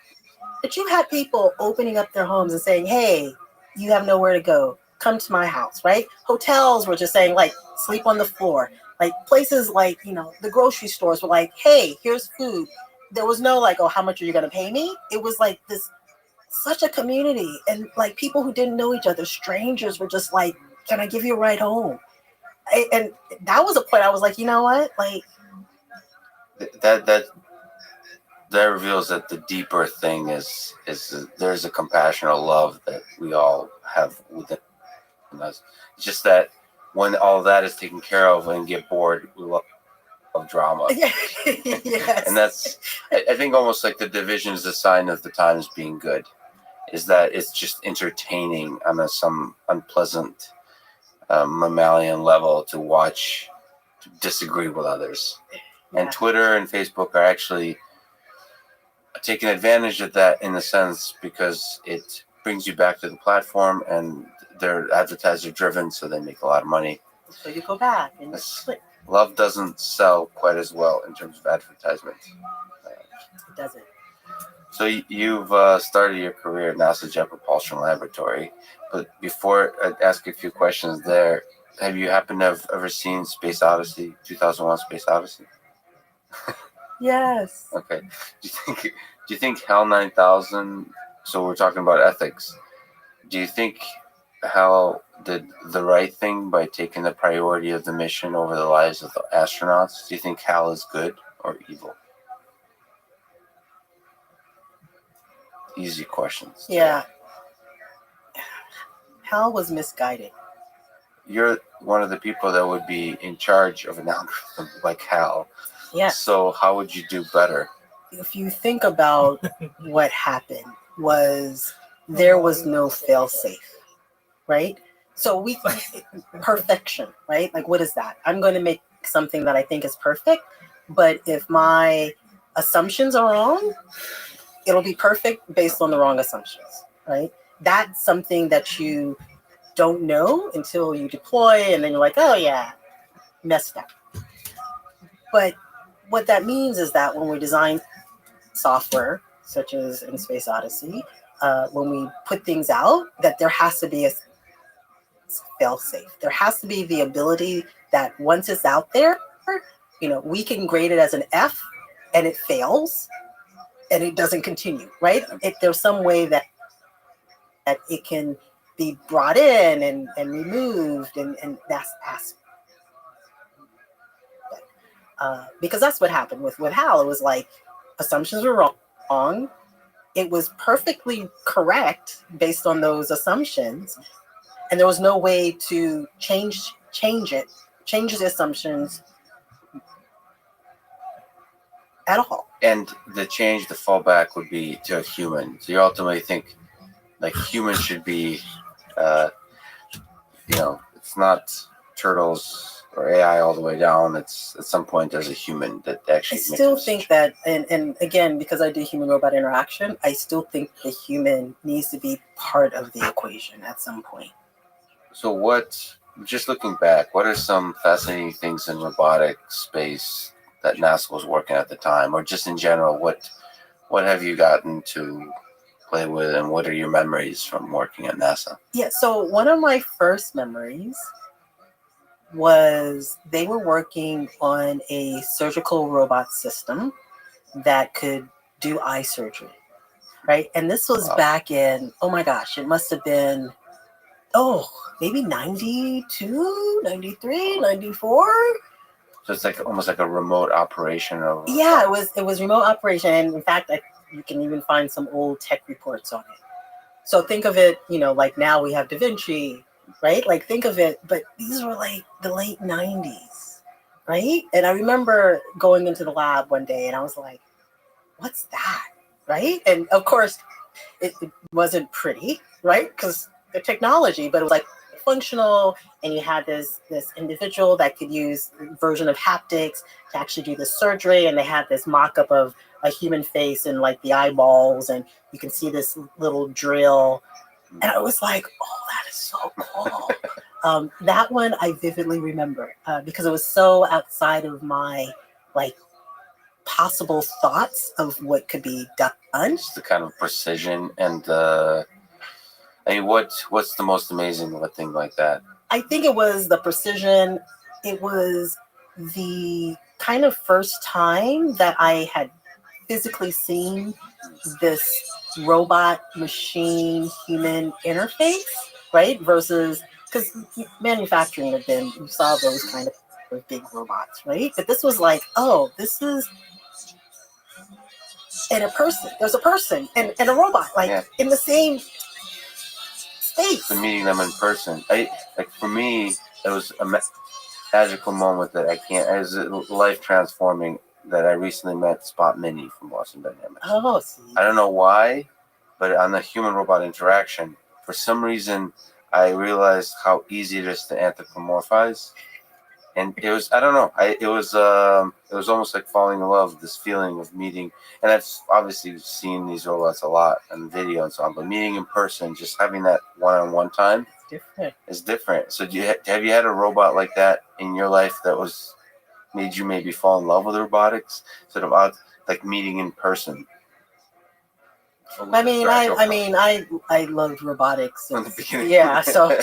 But you had people opening up their homes and saying, hey, you have nowhere to go. Come to my house, right? Hotels were just saying, like, sleep on the floor. Like, places like, the grocery stores were like, hey, here's food. There was no, like, oh, how much are you going to pay me? It was like this, such a community. And, like, people who didn't know each other, strangers were just like, can I give you a ride home? And that was a point I was like, you know what? Like,
that reveals that the deeper thing is there's a compassion or love that we all have within us. It's just that when all that is taken care of and get bored, we love drama.
Yes.
And that's, I think, almost like the division is a sign of the times being good, is that it's just entertaining on some unpleasant mammalian level to watch, to disagree with others. Yeah. And Twitter and Facebook are actually taking advantage of that in a sense because it brings you back to the platform and they're advertiser driven, so they make a lot of money.
So you go back and click.
Love doesn't sell quite as well in terms of advertisements.
It doesn't.
So you've started your career at NASA Jet Propulsion Laboratory, but before I ask a few questions there, have you happened to have ever seen Space Odyssey, 2001 Space Odyssey?
Yes.
Okay. Do you think HAL 9000? So we're talking about ethics. Do you think HAL did the right thing by taking the priority of the mission over the lives of the astronauts? Do you think HAL is good or evil? Easy questions.
Yeah. HAL was misguided.
You're one of the people that would be in charge of an algorithm like HAL.
Yeah.
So how would you do better?
if you think about what happened was there was no fail safe, right? So we perfection, right? Like what is that? I'm going to make something that I think is perfect, but if my assumptions are wrong, it'll be perfect based on the wrong assumptions, right? That's something that you don't know until you deploy, and then you're like, oh yeah, messed up. But what that means is that when we design software, such as in Space Odyssey, when we put things out, that there has to be a fail-safe. There has to be the ability that once it's out there, we can grade it as an F, and it fails, and it doesn't continue, right? There's some way that it can be brought in and removed, and that's aspect. Because that's what happened with HAL. It was like assumptions were wrong. It was perfectly correct based on those assumptions, and there was no way to change the assumptions at all.
And the fallback would be to a human. So you ultimately think like humans should be, it's not turtles or AI all the way down. It's at some point there's a human that actually.
I still think that, and again, because I do human robot interaction, I still think the human needs to be part of the equation at some point.
So just looking back, what are some fascinating things in robotic space that NASA was working at the time, or just in general, what have you gotten to play with, and what are your memories from working at NASA?
Yeah, so one of my first memories was they were working on a surgical robot system that could do eye surgery, right? And this was back in, oh my gosh, it must have been, maybe 92, 93, 94.
So it's like almost like a remote operation of.
Yeah, it was remote operation, and in fact, you can even find some old tech reports on it. So think of it, like now we have Da Vinci, right? Like think of it, but these were like the late 90s, right? And I remember going into the lab one day, and I was like, "What's that?" Right? And of course, it wasn't pretty, right? Because the technology, but it was like functional, and you had this individual that could use a version of haptics to actually do the surgery, and they had this mock-up of a human face and like the eyeballs, and you can see this little drill, and I was like, oh, that is so cool. That one I vividly remember because it was so outside of my like possible thoughts of what could be done.
Just the kind of precision and what's the most amazing of a thing like that?
I think it was the precision. It was the kind of first time that I had physically seen this robot machine human interface, right? Versus, because manufacturing had been, you saw those kind of big robots, right? But this was like, oh, this is and a person. There's a person and a robot, in the same space.
So meeting them in person, for me, it was a magical moment that I can't. It was life transforming. That I recently met Spot Mini from Boston Dynamics.
Oh, see.
I don't know why, but on the human-robot interaction, for some reason, I realized how easy it is to anthropomorphize, and it was, I don't know, it was almost like falling in love, this feeling of meeting, and I've obviously seen these robots a lot on video and so on, but meeting in person, just having that one-on-one time is different. So have you had a robot like that in your life that made you maybe fall in love with robotics, sort of like meeting in person?
I loved robotics. Yeah, so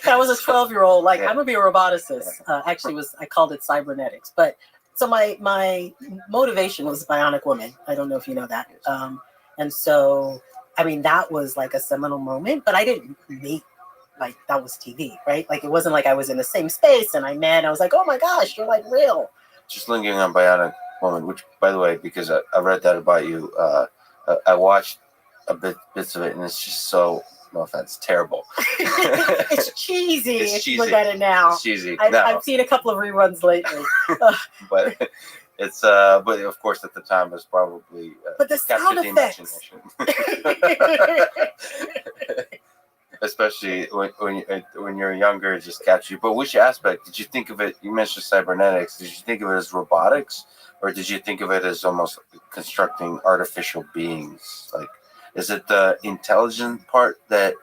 I was a 12-year-old. Like, I'm gonna be a roboticist. I called it cybernetics. But so my motivation was Bionic Woman. I don't know if you know that. And so that was like a seminal moment. But I didn't meet. Like that was TV, right? Like it wasn't like I was in the same space and I was like, oh my gosh, you're like real.
Just lingering on Bionic Woman, which, by the way, because I read that about you, I watched bits of it, and it's just so, no offense, terrible.
It's cheesy.
It's cheesy.
Look at it now.
It's cheesy.
I've seen a couple of reruns lately.
but It's but of course at the time it was probably
But the sound
captured
effects.
Especially when you're younger, it just catch you. But which aspect did you think of it? You mentioned cybernetics. Did you think of it as robotics, or did you think of it as almost constructing artificial beings? Like, is it the intelligent part that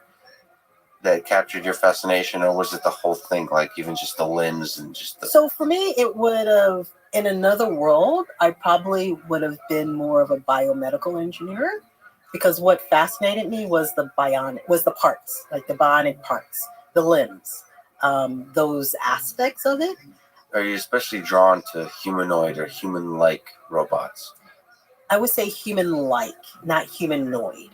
captured your fascination, or was it the whole thing? Like even just the limbs and just the.
So for me, it would have, in another world, I probably would have been more of a biomedical engineer, because what fascinated me was the parts, like the bionic parts, the limbs, those aspects of it.
Are you especially drawn to humanoid or human-like robots?
I would say human-like, not humanoid,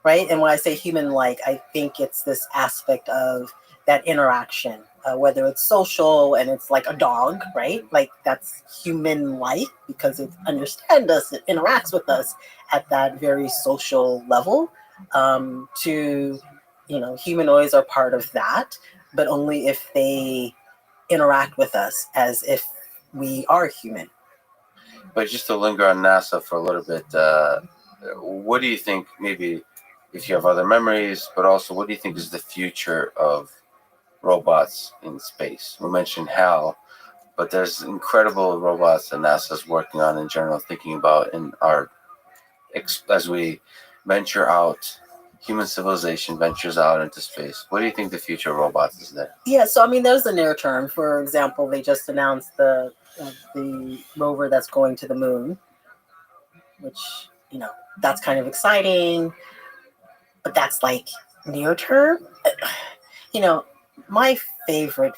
right? And when I say human-like, I think it's this aspect of that interaction, whether it's social and it's like a dog, right? Like that's human-like because it understands us, it interacts with us at that very social level. Humanoids are part of that, but only if they interact with us as if we are human.
But just to linger on NASA for a little bit, what do you think, maybe if you have other memories, but also what do you think is the future of robots in space? We mentioned HAL, but there's incredible robots that NASA's working on in general, thinking about in our, as we venture out, human civilization ventures out into space. What do you think the future of robots is there?
Yeah, so I mean, there's the near term. For example, they just announced the rover that's going to the moon, which, that's kind of exciting, but that's like near term. My favorite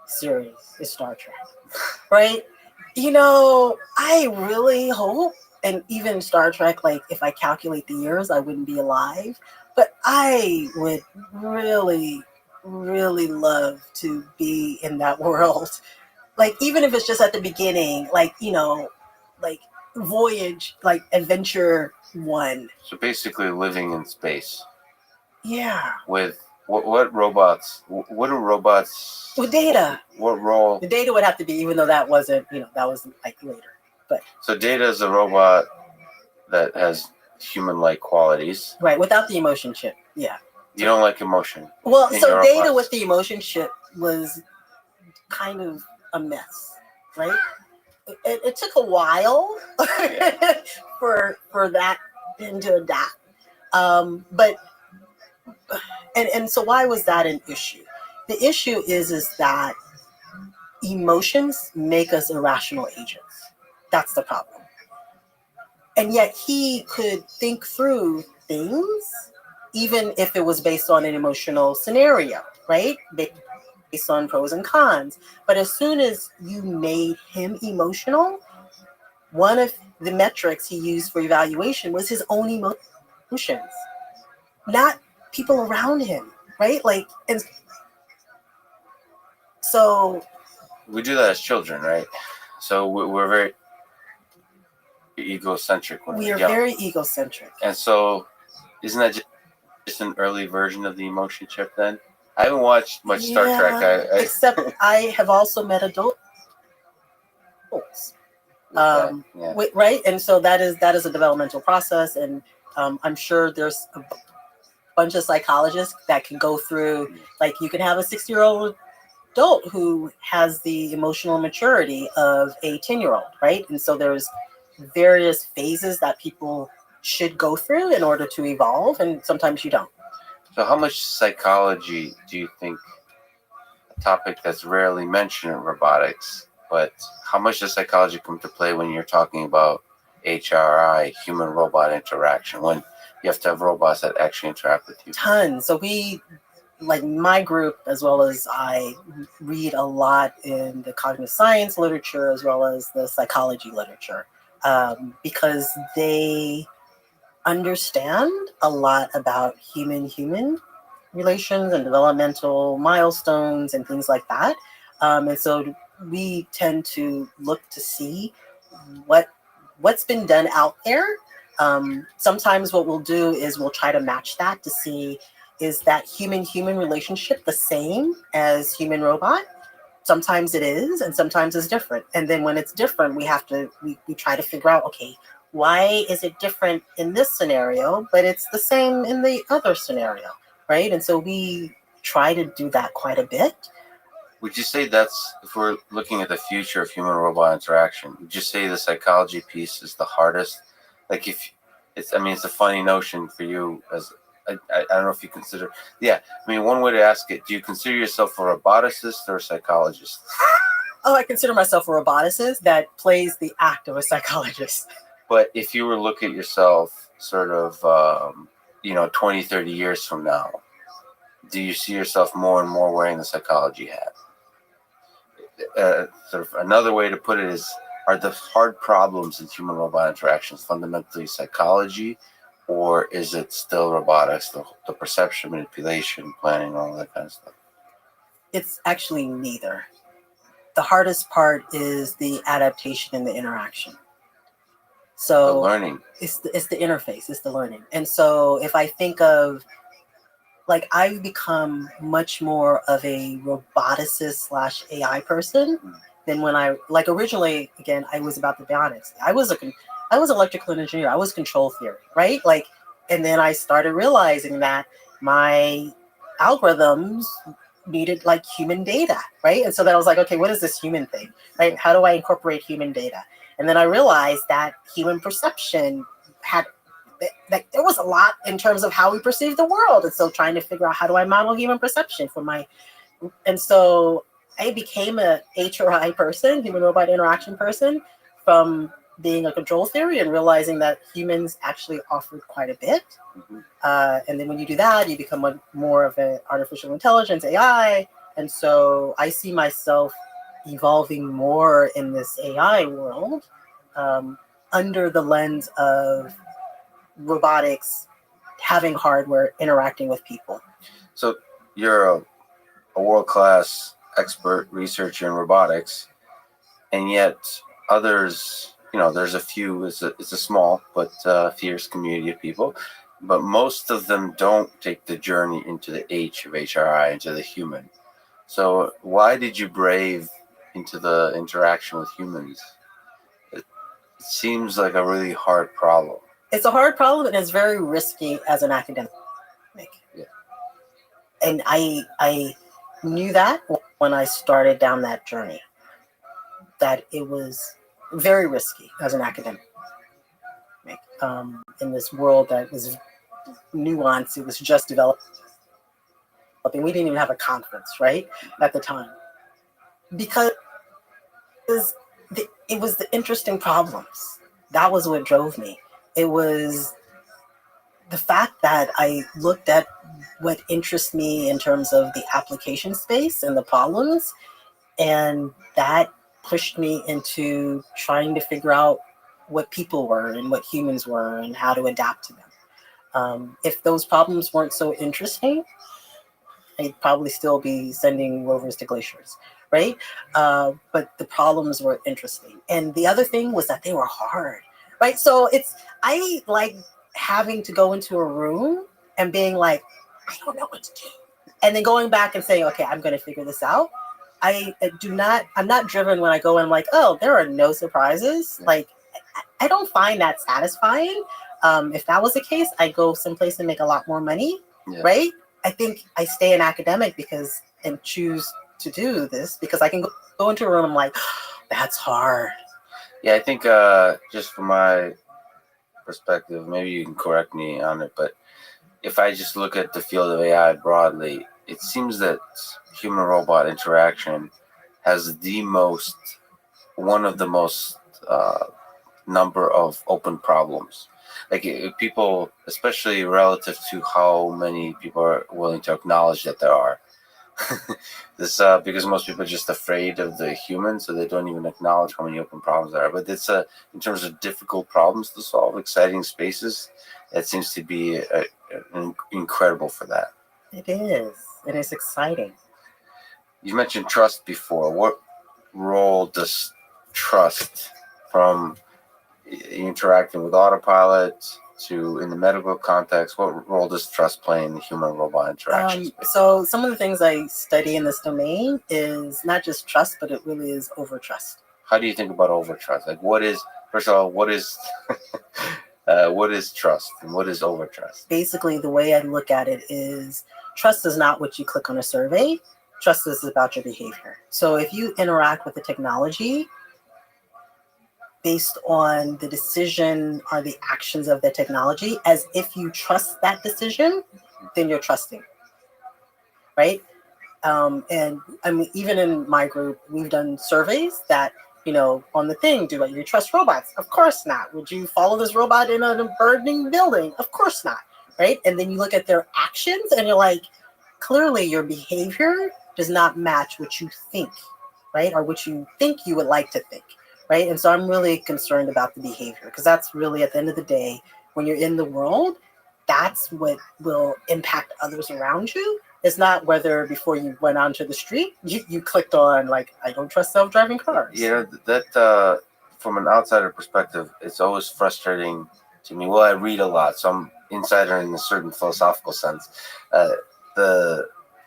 series is Star Trek, right? I really hope, and even Star Trek, like if I calculate the years, I wouldn't be alive, but I would really, really love to be in that world. Like, even if it's just at the beginning, like, like Voyage, like Adventure 1.
So basically living in space.
Yeah.
With what robots? What do robots?
With Data.
What role?
The Data would have to be, even though that wasn't, that was like later. But
so Data is a robot that has human-like qualities.
Right, without the emotion chip. Yeah.
You don't like emotion.
Well, so Data with the emotion chip was kind of a mess, right? It took a while for that thing to adapt. But so why was that an issue? The issue is that emotions make us irrational agents. That's the problem. And yet he could think through things, even if it was based on an emotional scenario, right? Based on pros and cons. But as soon as you made him emotional, one of the metrics he used for evaluation was his own emotions, not people around him, right? Like, and so
we do that as children, right? So we're very egocentric when
we are
young.
very egocentric.
And so isn't that just an early version of the emotion chip then? I haven't watched much Star Trek.
Except I have also met adults. Right? And so that is a developmental process, and I'm sure there's a bunch of psychologists that can go through, like you can have a 60-year-old adult who has the emotional maturity of a 10-year-old, right? And so there's various phases that people should go through in order to evolve, and sometimes you don't.
So how much psychology do you think, a topic that's rarely mentioned in robotics, but how much does psychology come to play when you're talking about HRI, human-robot interaction, when you have to have robots that actually interact with you?
Tons. So we, like my group, as well as I, read a lot in the cognitive science literature as well as the psychology literature, because they understand a lot about human-human relations and developmental milestones and things like that. And so we tend to look to see what's been done out there. Sometimes what we'll do is we'll try to match that to see, is that human-human relationship the same as human-robot? Sometimes it is, and sometimes it's different. And then when it's different, we try to figure out, okay, why is it different in this scenario, but it's the same in the other scenario, right? And so we try to do that quite a bit.
Would you say that's, if we're looking at the future of human-robot interaction, would you say the psychology piece is the hardest? Like if it's, I mean, it's a funny notion for you as, I don't know if you consider, yeah, I mean, one way to ask it, do you consider yourself a roboticist or a psychologist?
Oh, I consider myself a roboticist that plays the act of a psychologist.
But if you were to look at yourself sort of, 20, 30 years from now, do you see yourself more and more wearing the psychology hat? Sort of another way to put it is, are the hard problems in human-robot interactions fundamentally psychology, or is it still robotics, the perception, manipulation, planning, all that kind of stuff?
It's actually neither. The hardest part is the adaptation and the interaction. So
the learning.
It's the interface, it's the learning. And so if I think of, like, I've become much more of a roboticist / AI person than when originally, again, I was about to be honest. I was electrical engineer. I was control theory, right? Like, and then I started realizing that my algorithms needed like human data, right? And so then I was like, okay, what is this human thing, right? How do I incorporate human data? And then I realized that human perception had, that there was a lot in terms of how we perceive the world. And so trying to figure out, how do I model human perception for and so I became a HRI person, human robot interaction person, from being a control theory and realizing that humans actually offered quite a bit. And then when you do that, you become more of an artificial intelligence, AI. And so I see myself evolving more in this AI world under the lens of robotics having hardware interacting with people.
So you're a world-class expert researcher in robotics, and yet others, there's a few, it's a small but fierce community of people, but most of them don't take the journey into the H of HRI, into the human. So why did you brave into the interaction with humans? It seems like a really hard problem.
It's a hard problem, and it's very risky as an academic.
Yeah.
And I knew that when I started down that journey, that it was very risky as an academic. In this world that was nuanced, it was just developing. We didn't even have a conference, right, at the time. Because it was the interesting problems. That was what drove me. It was the fact that I looked at what interests me in terms of the application space and the problems, and that pushed me into trying to figure out what people were and what humans were and how to adapt to them. If those problems weren't so interesting, I'd probably still be sending rovers to glaciers, right? But the problems were interesting. And the other thing was that they were hard, right? So I like having to go into a room and being like, I don't know what to do. And then going back and saying, okay, I'm going to figure this out. I'm not driven when I go in, I'm like, oh, there are no surprises. Like, I don't find that satisfying. If that was the case, I'd go someplace and make a lot more money, right? I think I stay an academic and choose to do this because I can go into a room and I'm like, oh, that's hard.
Yeah, I think just from my perspective, maybe you can correct me on it, but if I just look at the field of AI broadly, it seems that human-robot interaction has one of the most number of open problems. Like people, especially relative to how many people are willing to acknowledge that there are. This because most people are just afraid of the human, so they don't even acknowledge how many open problems there are. But it's in terms of difficult problems to solve, exciting spaces, it seems to be incredible for that.
It is. It is exciting.
You mentioned trust before. What role does trust, from interacting with autopilot to, in the medical context, what role does trust play in the human-robot interactions?
So some of the things I study in this domain is not just trust, but it really is overtrust.
How do you think about overtrust? Like, what is, first of all, what is trust and what is overtrust?
Basically, the way I look at it is trust is not what you click on a survey. Trust is about your behavior. So if you interact with the technology based on the decision or the actions of the technology, as if you trust that decision, then you're trusting, right? And I mean, even in my group, we've done surveys that, on the thing, do you trust robots? Of course not. Would you follow this robot in a burning building? Of course not, right? And then you look at their actions and you're like, clearly your behavior does not match what you think, right? Or what you think you would like to think, right? And so I'm really concerned about the behavior, because that's really, at the end of the day, when you're in the world, that's what will impact others around you. It's not whether before you went onto the street, you clicked on, like, I don't trust self-driving cars.
Yeah, that from an outsider perspective, it's always frustrating to me. Well, I read a lot, so I'm insider in a certain philosophical sense.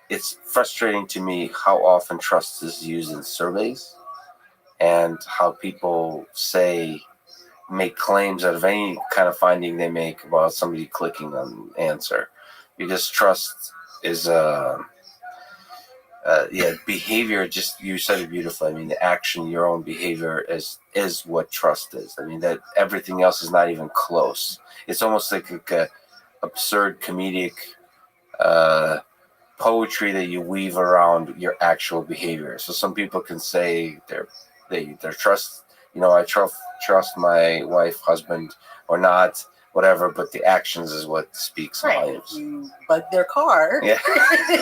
It's frustrating to me how often trust is used in surveys and how people make claims out of any kind of finding they make about somebody clicking on answer, because trust is behavior. Just, you said it beautifully. I mean, the action, your own behavior is what trust is. I mean, that everything else is not even close. It's almost like a absurd comedic poetry that you weave around your actual behavior. So some people can say their trust, I trust my wife, husband, or not, whatever, but the actions is what speaks volumes.
If you bug their car,
Yeah.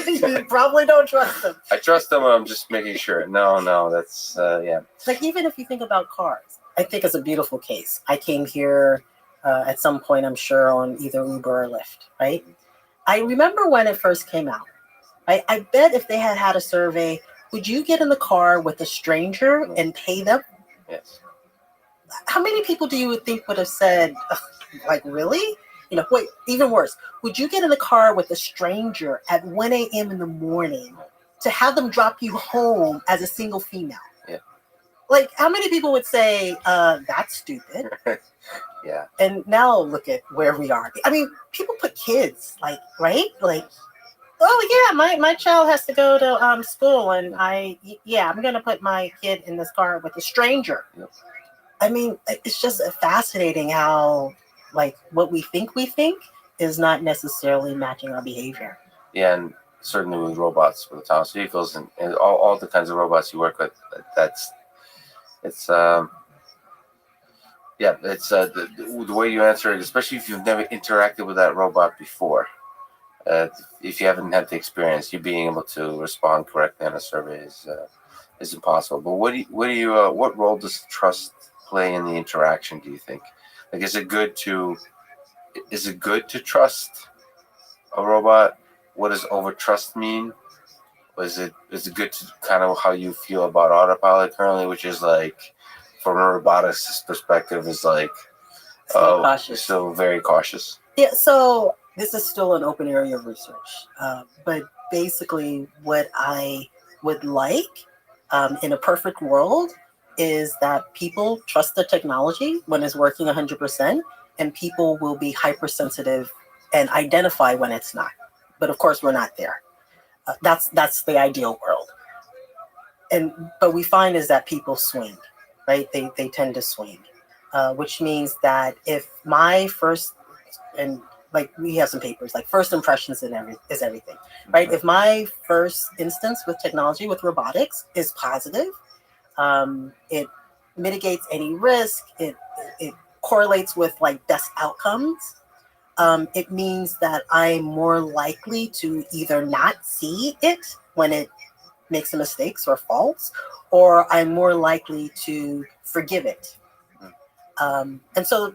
you probably don't trust them.
I trust them, I'm just making sure. No, that's, yeah.
Like, even if you think about cars, I think it's a beautiful case. I came here at some point, I'm sure, on either Uber or Lyft, right? I remember when it first came out. I bet if they had a survey, would you get in the car with a stranger and pay them?
Yes.
How many people do you think would have said, like, really? Wait, even worse. Would you get in the car with a stranger at 1 a.m. in the morning to have them drop you home as a single female?
Yeah.
Like, how many people would say, that's stupid?
Yeah.
And now look at where we are. I mean, people put kids, right? Like, oh yeah, my child has to go to school, and I'm going to put my kid in this car with a stranger.
Yep.
I mean, it's just fascinating how, like, what we think is not necessarily matching our behavior.
Yeah, and certainly with robots, with autonomous vehicles, and all the kinds of robots you work with, the way you answer it, especially if you've never interacted with that robot before. If you haven't had the experience, you being able to respond correctly on a survey is impossible. But what role does trust play in the interaction, do you think? Like, is it good to trust a robot? What does overtrust mean? Is it good to kind of how you feel about autopilot currently, which is like, from a robotics perspective, is like,
cautious.
Still very cautious.
Yeah, so this is still an open area of research. But basically what I would like in a perfect world is that people trust the technology when it's working 100%, and people will be hypersensitive and identify when it's not. But of course, we're not there. That's the ideal world. But we find is that people swing, right? They tend to swing, which means that if my first, and like we have some papers, like first impressions is everything, right? If my first instance with technology, with robotics, is positive, it mitigates any risk, it correlates with like best outcomes, it means that I'm more likely to either not see it when it makes mistakes or faults, or I'm more likely to forgive it. And so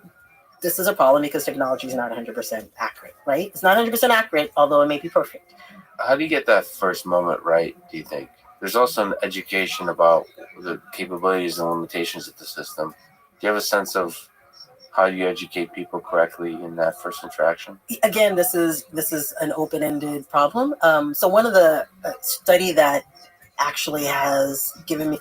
this is a problem because technology is not 100% accurate, right? It's not 100% accurate, although it may be perfect.
How do you get that first moment right, do you think? There's also an education about the capabilities and limitations of the system. Do you have a sense of how do you educate people correctly in that first interaction?
Again, this is an open-ended problem. So one of the study that actually has given me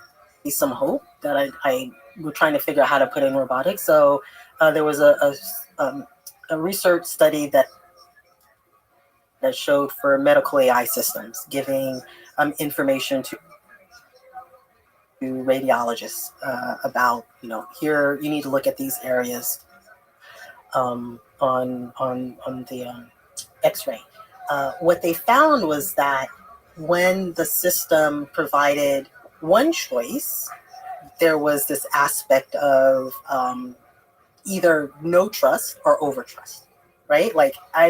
some hope that I we're trying to figure out how to put in robotics. So there was a research study that showed for medical AI systems giving information to radiologists about, here you need to look at these areas on the X-ray. What they found was that when the system provided one choice, there was this aspect of either no trust or over trust, right? Like I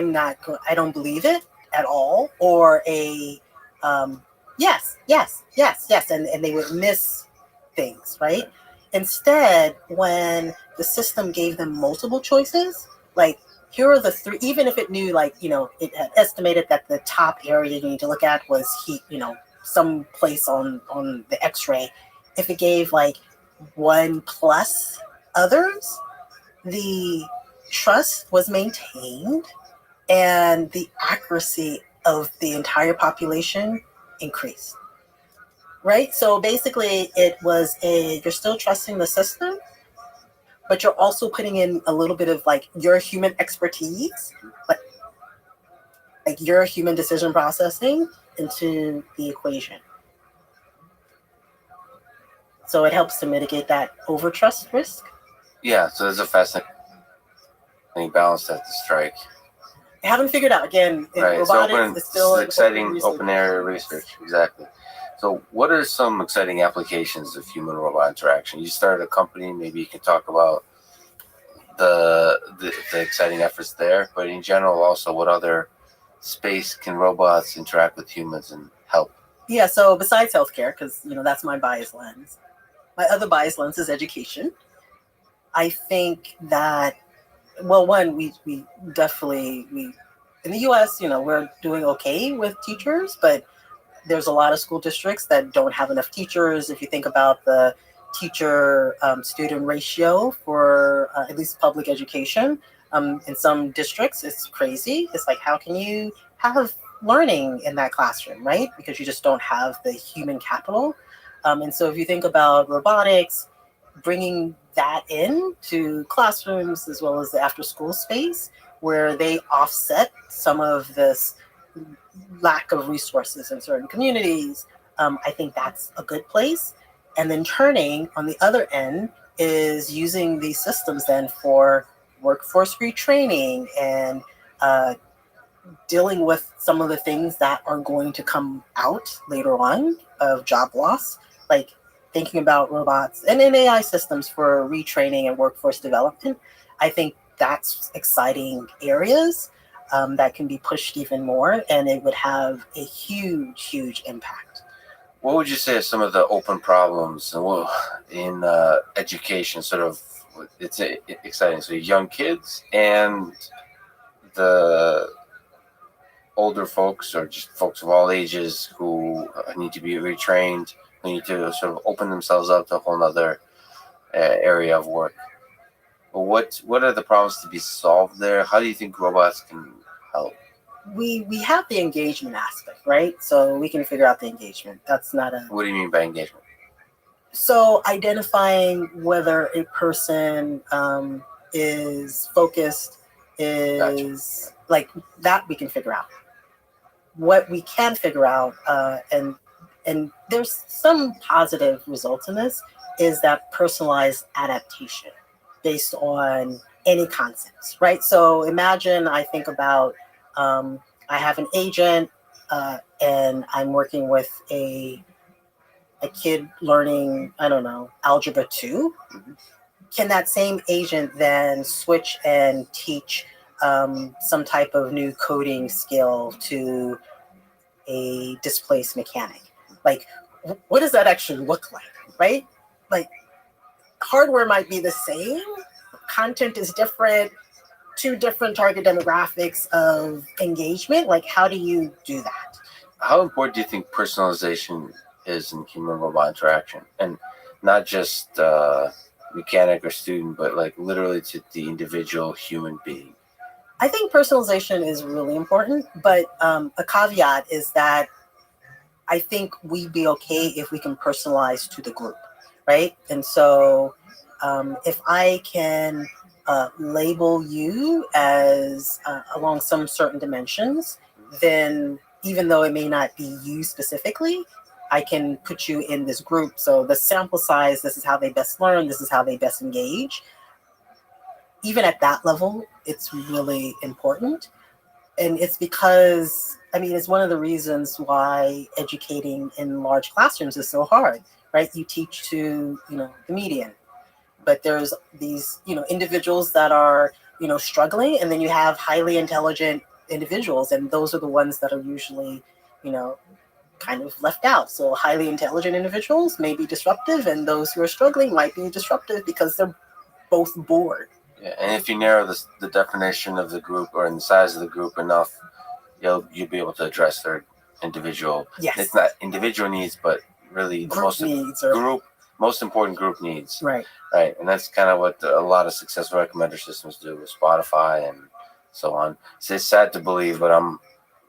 don't believe it at all, or a yes, and they would miss things, right? Instead, when the system gave them multiple choices, like here are the three, even if it knew, like, it had estimated that the top area you need to look at was heat, some place on the X-ray. If it gave like one plus others, the trust was maintained and the accuracy of the entire population increased. Right? So basically it was you're still trusting the system, but you're also putting in a little bit of like your human expertise, like your human decision processing into the equation. So it helps to mitigate that over trust risk.
Yeah, so there's a fascinating balance to strike.
I haven't figured out, again,
right.
robotics is still
exciting open area research. Exactly. So what are some exciting applications of human robot interaction? You started a company, maybe you can talk about the exciting efforts there, but in general also, what other space can robots interact with humans and help?
Yeah, so besides healthcare, because that's my bias lens, my other bias lens is education. I think that, well, one, we definitely, in the US, we're doing okay with teachers, but there's a lot of school districts that don't have enough teachers. If you think about the teacher student ratio for at least public education, in some districts, it's crazy. It's like, how can you have learning in that classroom, right? Because you just don't have the human capital. And so if you think about robotics, bringing that in to classrooms as well as the after school space where they offset some of this lack of resources in certain communities, I think that's a good place. And then turning on the other end is using these systems then for workforce retraining and dealing with some of the things that are going to come out later on of job loss, like thinking about robots and AI systems for retraining and workforce development. I think that's exciting areas that can be pushed even more, and it would have a huge impact.
What would you say are some of the open problems in education? Sort of, it's exciting. So young kids and the older folks, or just folks of all ages who need to be retrained, who need to sort of open themselves up to a whole other area of work. What are the problems to be solved there? How do you think robots can help?
We have the engagement aspect, right? So we can figure out the engagement. That's not a...
What do you mean by engagement?
So identifying whether a person is focused, is gotcha. Like that we can figure out. What we can figure out, and there's some positive results in this, is that personalized adaptation based on any concepts, right? So imagine I think about, I have an agent and I'm working with a kid learning, I don't know, Algebra 2. Mm-hmm. Can that same agent then switch and teach some type of new coding skill to a displaced mechanic? Like, what does that actually look like, right? Like, hardware might be the same, content is different, two different target demographics of engagement. Like, how do you do that?
How important do you think personalization is in human-robot interaction? And not just mechanic or student, but like literally to the individual human being?
I think personalization is really important, but a caveat is that I think we'd be okay if we can personalize to the group, right? And so if I can label you as along some certain dimensions, then even though it may not be you specifically, I can put you in this group. So the sample size, this is how they best learn, this is how they best engage. Even at that level, it's really important. And it's because, I mean, it's one of the reasons why educating in large classrooms is so hard, right? You teach to, the median, but there's these, individuals that are, struggling, and then you have highly intelligent individuals, and those are the ones that are usually, kind of left out. So highly intelligent individuals may be disruptive, and those who are struggling might be disruptive because they're both bored.
Yeah, and if you narrow the definition of the group or in the size of the group enough, you'll be able to address their individual.
Yes.
It's not individual needs, but really the most important group needs.
Right.
Right, and that's kind of what a lot of successful recommender systems do with Spotify and so on. So it's sad to believe, but I'm,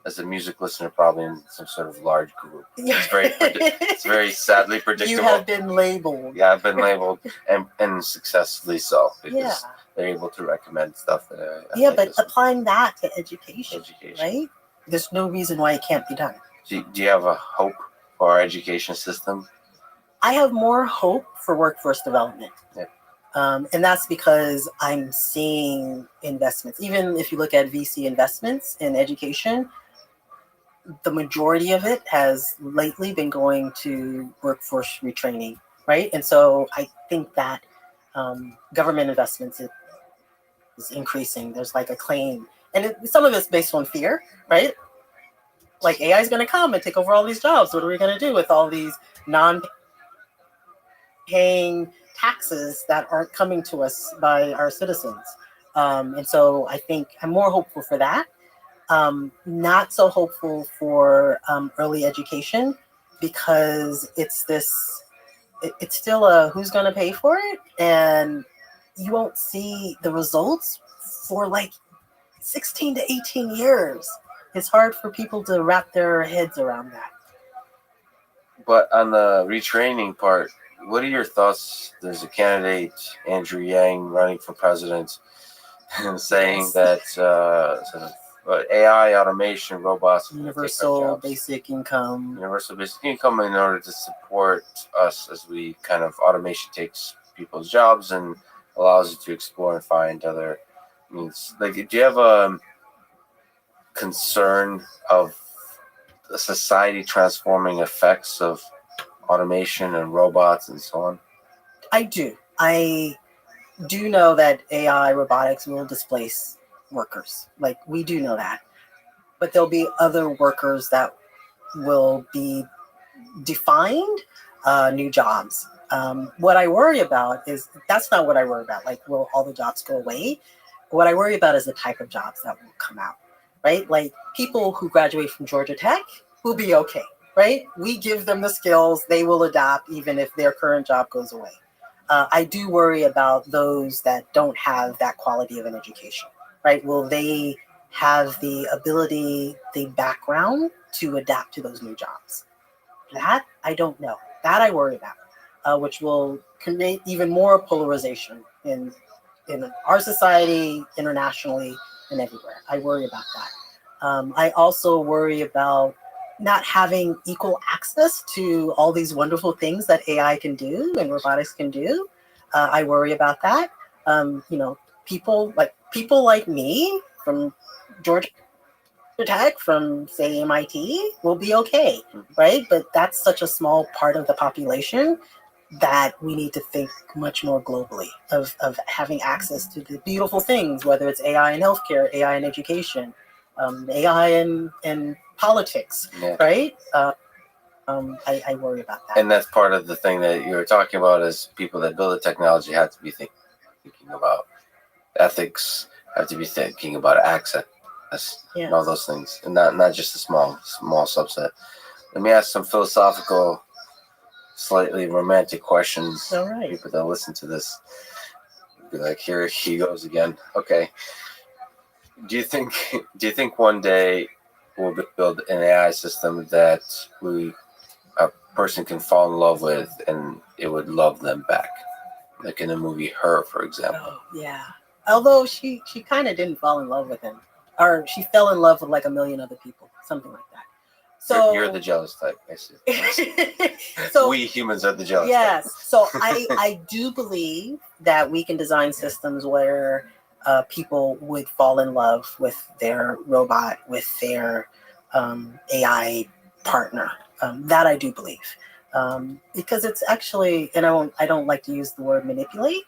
as a music listener, probably in some sort of large group. It's very sadly predictable.
You have been labeled.
Yeah, I've been labeled, and successfully so, because they're able to recommend stuff that I
but applying that to education, right? There's no reason why it can't be done.
Do you have a hope for our education system?
I have more hope for workforce development.
Yeah.
And that's because I'm seeing investments. Even if you look at VC investments in education, the majority of it has lately been going to workforce retraining, right? And so I think that government investments is increasing. There's like a claim, and some of it's based on fear, right? Like AI is going to come and take over all these jobs. What are we going to do with all these non-paying taxes that aren't coming to us by our citizens? And so I think I'm more hopeful for that. Not so hopeful for early education, because it's still a who's going to pay for it, and you won't see the results for like 16 to 18 years. It's hard for people to wrap their heads around that.
But on the retraining part, what are your thoughts? There's a candidate, Andrew Yang, running for president, saying that AI, automation, robots,
universal basic income
in order to support us as we kind of automation takes people's jobs and allows you to explore and find other needs. Like, do you have a concern of the society transforming effects of automation and robots and so on?
I do. I do know that AI robotics will displace workers. Like, we do know that. But there'll be other workers that will be defined new jobs. What I worry about is, that's not what I worry about. Like, will all the jobs go away? What I worry about is the type of jobs that will come out, right? Like, people who graduate from Georgia Tech will be okay, right? We give them the skills, they will adapt even if their current job goes away. I do worry about those that don't have that quality of an education, right? Will they have the ability, the background to adapt to those new jobs? That I don't know. That I worry about, which will create even more polarization in our society, internationally, and everywhere. I worry about that. I also worry about not having equal access to all these wonderful things that AI can do and robotics can do. I worry about that. People like me from Georgia Tech, from say MIT, will be okay, right? But that's such a small part of the population that we need to think much more globally of having access to the beautiful things, whether it's AI in healthcare, AI in education, AI in politics, right? I worry about that.
And that's part of the thing that you were talking about, is people that build the technology have to be thinking about ethics, have to be thinking about access, and all those things, and not just a small subset. Let me ask some philosophical slightly romantic questions.
All right.
People that listen to this be like, here he goes again. Okay. Do you think one day we'll build an AI system that a person can fall in love with and it would love them back? Like in the movie Her, for example.
Oh, yeah. Although she kind of didn't fall in love with him, or she fell in love with like a million other people, something like that. So
You're the jealous type, I see.
So
we humans are the jealous
yes.
type.
So I do believe that we can design systems where people would fall in love with their robot, with their AI partner. That I do believe. Because it's actually, and I don't like to use the word manipulate,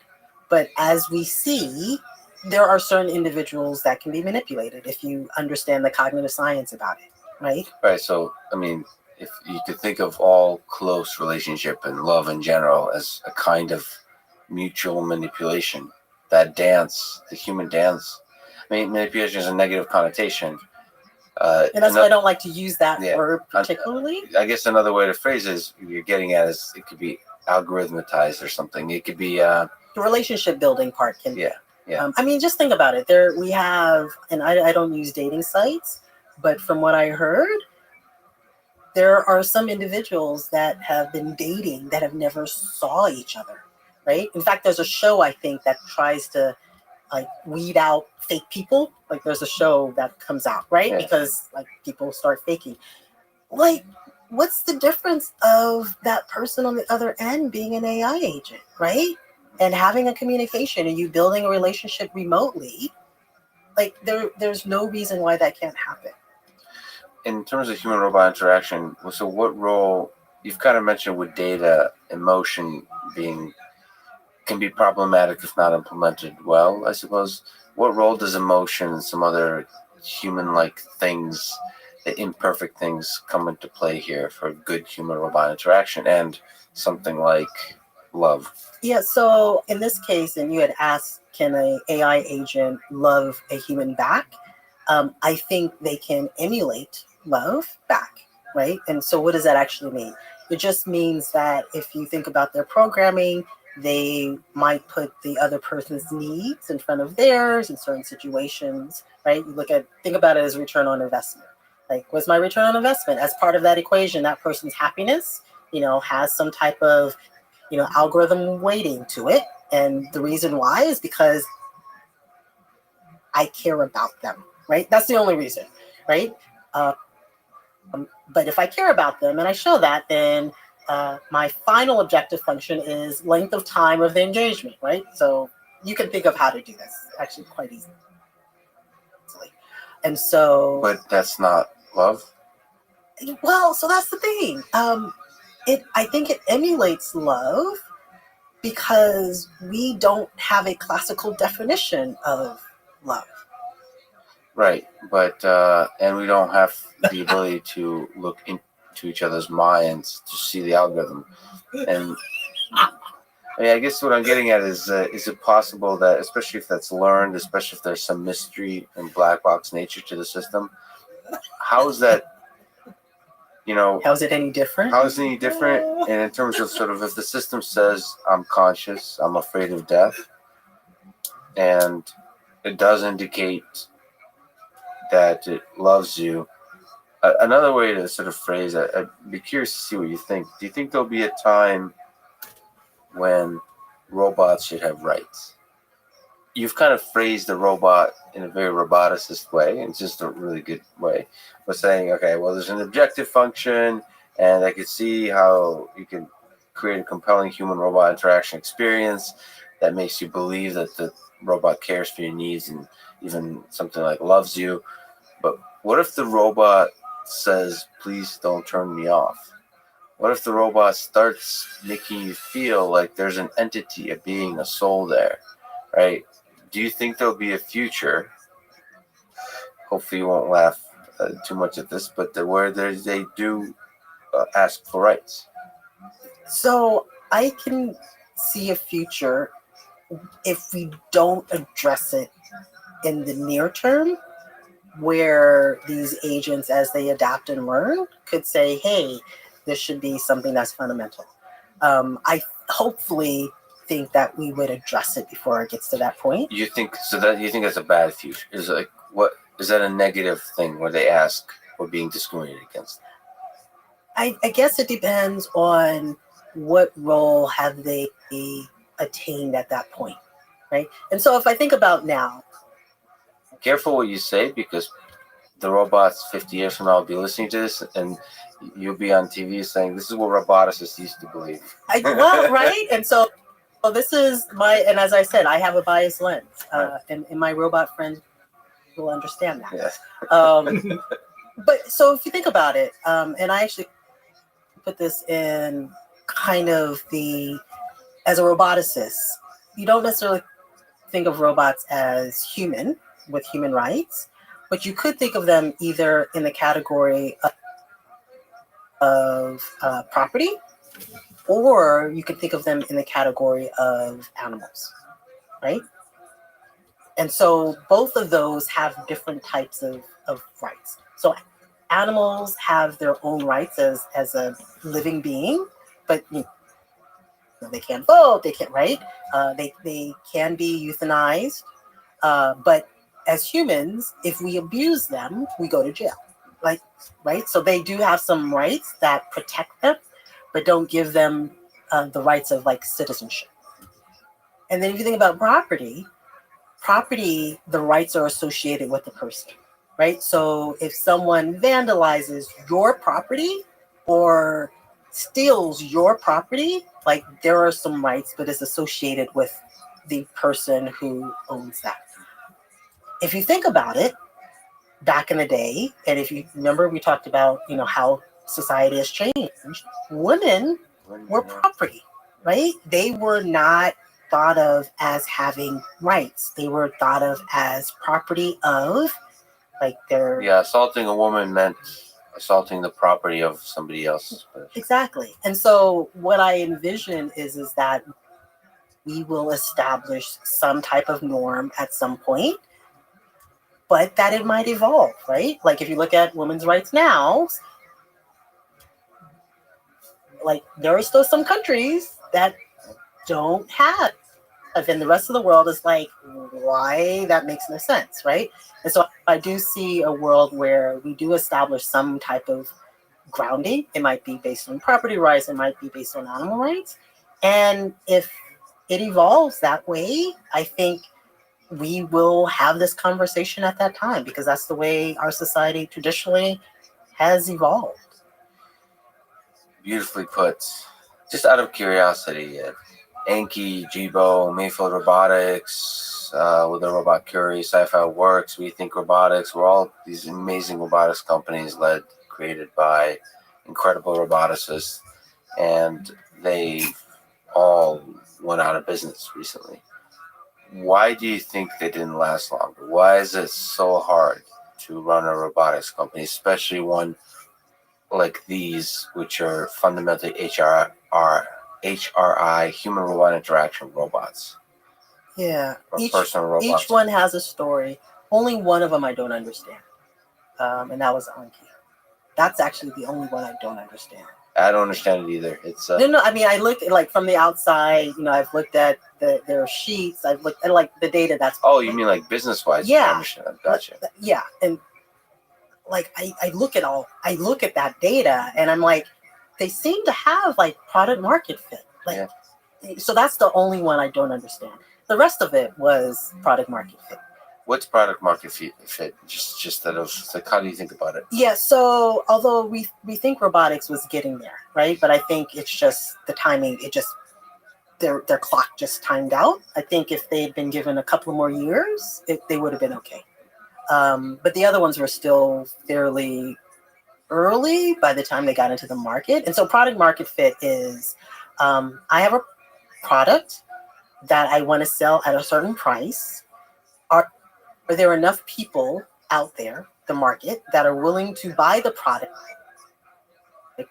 but as we see, there are certain individuals that can be manipulated if you understand the cognitive science about it, right?
Right. So, I mean, if you could think of all close relationship and love in general as a kind of mutual manipulation, that dance, the human dance. I mean, manipulation is a negative connotation.
And that's why I don't like to use that word particularly.
I guess another way to phrase it is you're getting at is it could be algorithmatized or something. It could be
the relationship building part can.
Yeah.
I mean, just think about it. There we have, and I don't use dating sites, but from what I heard, there are some individuals that have been dating that have never saw each other, right? In fact, there's a show I think that tries to like weed out fake people. Like there's a show that comes out, right?
Yeah.
Because like people start faking. Like, what's the difference of that person on the other end being an AI agent, right? And having a communication and you building a relationship remotely? Like there's no reason why that can't happen.
In terms of human robot interaction, so what role you've kind of mentioned with data, emotion can be problematic if not implemented well, I suppose. What role does emotion and some other human-like things, the imperfect things, come into play here for good human-robot interaction and something like love?
Yeah, so in this case, and you had asked, can an AI agent love a human back? I think they can emulate love back, right? And so what does that actually mean? It just means that if you think about their programming, they might put the other person's needs in front of theirs in certain situations, right? Think about it as return on investment. Like, what's my return on investment? As part of that equation, that person's happiness, has some type of, algorithm weighting to it. And the reason why is because I care about them, right? That's the only reason, right? But if I care about them and I show that, then my final objective function is length of time of the engagement, right? So you can think of how to do this actually quite easily. And so...
But that's not love?
Well, so that's the thing. I think it emulates love because we don't have a classical definition of love.
Right, but and we don't have the ability to look into each other's minds to see the algorithm. And I mean, I guess what I'm getting at is it possible that, especially if that's learned, especially if there's some mystery and black box nature to the system, how is that?
How is it any different?
How is it any different? And in terms of sort of if the system says I'm conscious, I'm afraid of death, and it does indicate that it loves you. Another way to sort of phrase it, I'd be curious to see what you think. Do you think there'll be a time when robots should have rights? You've kind of phrased the robot in a very roboticist way, and it's just a really good way of saying, okay, well, there's an objective function, and I could see how you can create a compelling human-robot interaction experience that makes you believe that the robot cares for your needs and even something like loves you. But what if the robot says, please don't turn me off? What if the robot starts making you feel like there's an entity, a being, a soul there, right? Do you think there'll be a future? Hopefully you won't laugh too much at this, but where they do ask for rights.
So I can see a future if we don't address it in the near term, where these agents, as they adapt and learn, could say, hey, this should be something that's fundamental. I hopefully think that we would address it before it gets to that point.
You think so? That you think that's a bad future? Is like what is that a negative thing where they ask we're being discriminated against?
I guess it depends on what role have they attained at that point, right? And so if I think about now,
Careful what you say, because the robots 50 years from now will be listening to this, and you'll be on TV saying this is what roboticists used to believe.
well, right? And so this is and as I said, I have a biased lens, and my robot friends will understand that.
Yes.
But so if you think about it, and I actually put this in kind of as a roboticist, you don't necessarily think of robots as human with human rights, but you could think of them either in the category of property, or you could think of them in the category of animals, right? And so both of those have different types of rights. So animals have their own rights as a living being, but they can't vote, they can't, right? They can be euthanized, but as humans, if we abuse them, we go to jail, right? So they do have some rights that protect them, but don't give them the rights of like citizenship. And then if you think about property, the rights are associated with the person, right? So if someone vandalizes your property or steals your property, like there are some rights, but it's associated with the person who owns that. If you think about it, back in the day, and if you remember, we talked about, how society has changed. Women were property, right? They were not thought of as having rights. They were thought of as property of, like, their...
Yeah, assaulting a woman meant assaulting the property of somebody else.
Exactly. And so what I envision is that we will establish some type of norm at some point, but that it might evolve, right? Like if you look at women's rights now, like there are still some countries that don't have, and the rest of the world is like, why? That makes no sense, right? And so I do see a world where we do establish some type of grounding. It might be based on property rights, it might be based on animal rights. And if it evolves that way, I think we will have this conversation at that time, because that's the way our society traditionally has evolved.
Beautifully put. Just out of curiosity, Anki, Jibo, Mayfield Robotics, with the Robot Curie, Sci-Fi Works, We Think Robotics, we're all these amazing robotics companies created by incredible roboticists, and they all went out of business recently. Why do you think they didn't last longer? Why is it so hard to run a robotics company, especially one like these, which are fundamentally HRI, human robot interaction robots?
Yeah,
personal robots.
Each one has a story. Only one of them I don't understand, and that was Anki. That's actually the only one I don't understand.
I don't understand it either. It's
no. I mean, I looked like from the outside. I've looked at their sheets. I've looked at like the data. That's
you mean like business wise?
Yeah,
I understand. Gotcha.
Yeah, and like I look at that data, and I'm like, they seem to have like product market fit. Like, so that's the only one I don't understand. The rest of it was product market fit.
What's product market fit? Just that of like, how do you think about it?
Yeah, so although we think robotics was getting there, right? But I think it's just the timing. It just their clock just timed out. I think if they had been given a couple more years, they would have been okay. But the other ones were still fairly early by the time they got into the market. And so product market fit is, I have a product that I want to sell at a certain price. Are there enough people out there, the market, that are willing to buy the product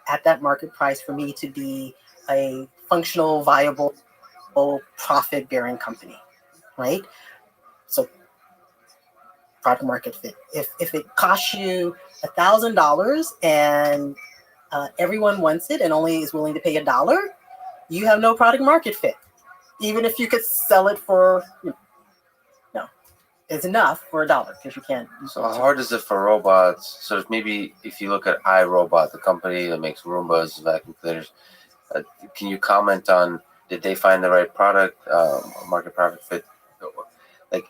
at that market price for me to be a functional, viable, profit-bearing company, right? So product market fit. If it costs you $1,000 and everyone wants it and only is willing to pay $1, you have no product market fit. Even if you could sell it for, no, it's enough for $1 because you can't.
So how hard is it for robots? So if you look at iRobot, the company that makes Roombas, vacuum cleaners, can you comment on, did they find the right product, market product fit? Like,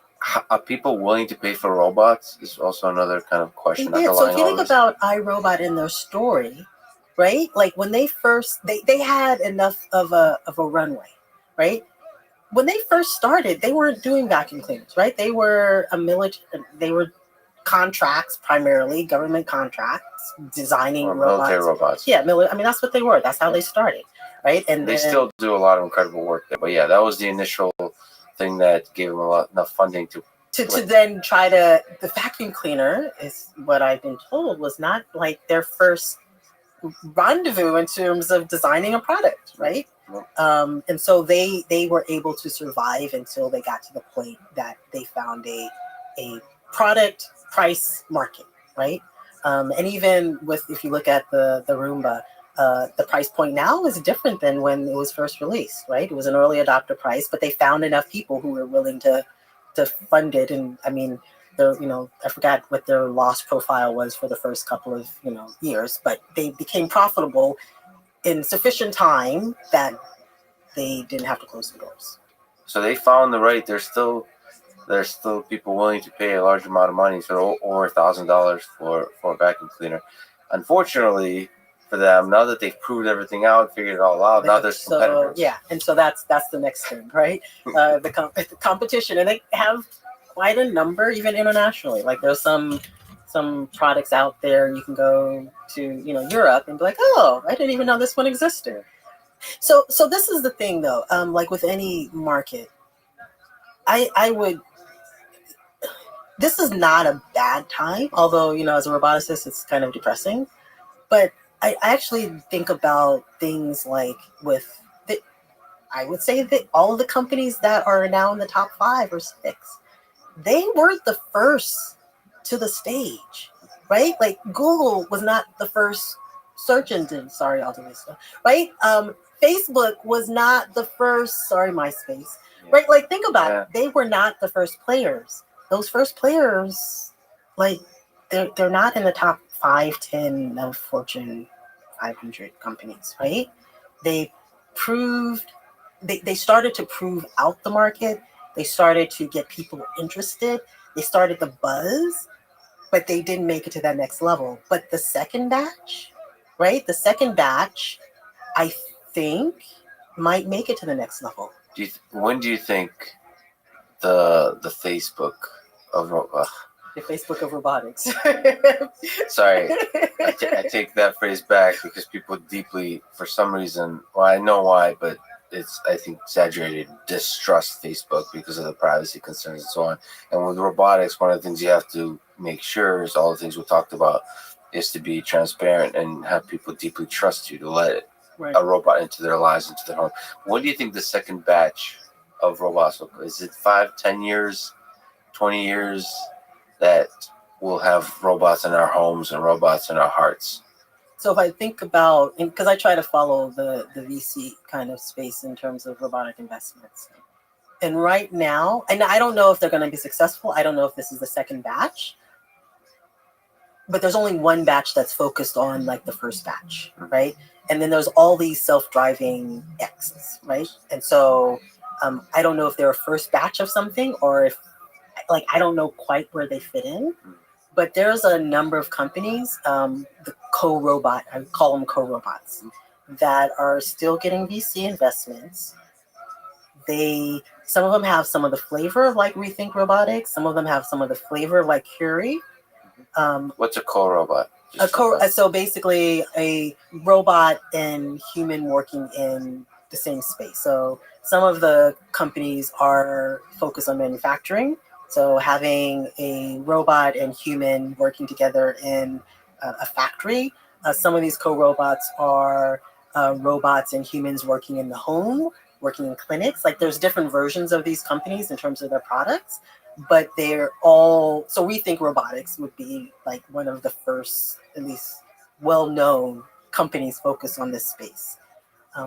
are people willing to pay for robots? Is also another kind of question.
Yeah, so if you think about iRobot in their story, right? Like when they first, they had enough of a runway, right? When they first started, they weren't doing vacuum cleaners, right? They were they were contracts, primarily government contracts, designing robots.
Military robots.
Yeah, I mean, that's what they were. That's how they started, right? And
they still do a lot of incredible work there. But yeah, that was the initial thing that gave them enough funding to
then try to. The vacuum cleaner is what I've been told was not like their first rendezvous in terms of designing a product, right? And so they were able to survive until they got to the point that they found a product price market, right? And even if you look at the Roomba, the price point now is different than when it was first released, right? It was an early adopter price, but they found enough people who were willing to fund it. And I mean, I forgot what their loss profile was for the first couple of years, but they became profitable in sufficient time that they didn't have to close the doors.
So they found the right. There's still people willing to pay a large amount of money, so over $1,000 for a vacuum cleaner. Unfortunately for them, now that they've proved everything out, figured it all out, now there's competitors.
Yeah, and so that's the next thing, right? The competition, and they have quite a number, even internationally. Like there's some products out there you can go to, Europe and be like, oh, I didn't even know this one existed. So this is the thing, though. Like with any market, I would. This is not a bad time, although as a roboticist, it's kind of depressing. But I actually think about things like I would say that all of the companies that are now in the top 5 or 6, they weren't the first to the stage, right? Like Google was not the first search engine. Sorry, Alta Vista, right? Facebook was not the first. Sorry, MySpace, right? Like think about it. They were not the first players. Those first players, like they're not in the top 5, 10 of Fortune 500 companies, right? They started to prove out the market. They started to get people interested. They started the buzz, but they didn't make it to that next level. But the second batch, right? The second batch, I think, might make it to the next level.
When do you think the Facebook of
the Facebook of robotics?
Sorry, I take that phrase back because people deeply, for some reason, well, I know why, but it's, I think, exaggerated, distrust Facebook because of the privacy concerns and so on. And with robotics, one of the things you have to make sure is all the things we talked about is to be transparent and have people deeply trust you to let a robot into their lives, into their home. When do you think the second batch of robots will, is it 5, 10 years, 20 years that we'll have robots in our homes and robots in our hearts?
So if I think about, because I try to follow the VC kind of space in terms of robotic investments. And right now, and I don't know if they're going to be successful. I don't know if this is the second batch. But there's only one batch that's focused on like the first batch, right? And then there's all these self-driving X's, right? And so I don't know if they're a first batch of something or if, like, I don't know quite where they fit in. But there's a number of companies, the co-robot, I call them co-robots, that are still getting VC investments. Some of them have some of the flavor of like Rethink Robotics. Some of them have some of the flavor of like Curie.
What's a co-robot?
So basically a robot and human working in the same space. So some of the companies are focused on manufacturing. So having a robot and human working together in a factory. Some of these co-robots are robots and humans working in the home, working in clinics. Like there's different versions of these companies in terms of their products, but they're all, so we think robotics would be like one of the first, at least well-known companies focused on this space.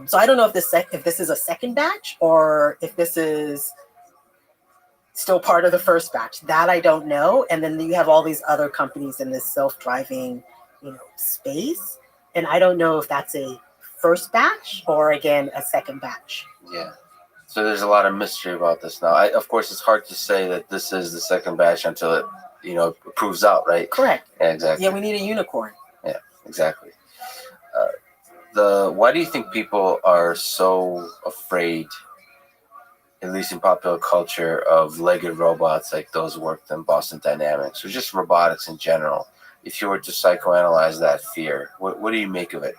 So I don't know if this is a second batch or if this is still part of the first batch. That I don't know. And then you have all these other companies in this self-driving, space, and I don't know if that's a first batch or again a second batch.
Yeah. So there's a lot of mystery about this now. Of course, it's hard to say that this is the second batch until it, proves out, right?
Correct.
Yeah, exactly.
Yeah, we need a unicorn.
Yeah, exactly. Why do you think people are so afraid, at least in popular culture, of legged robots like those worked in Boston Dynamics, or just robotics in general? If you were to psychoanalyze that fear, what do you make of it?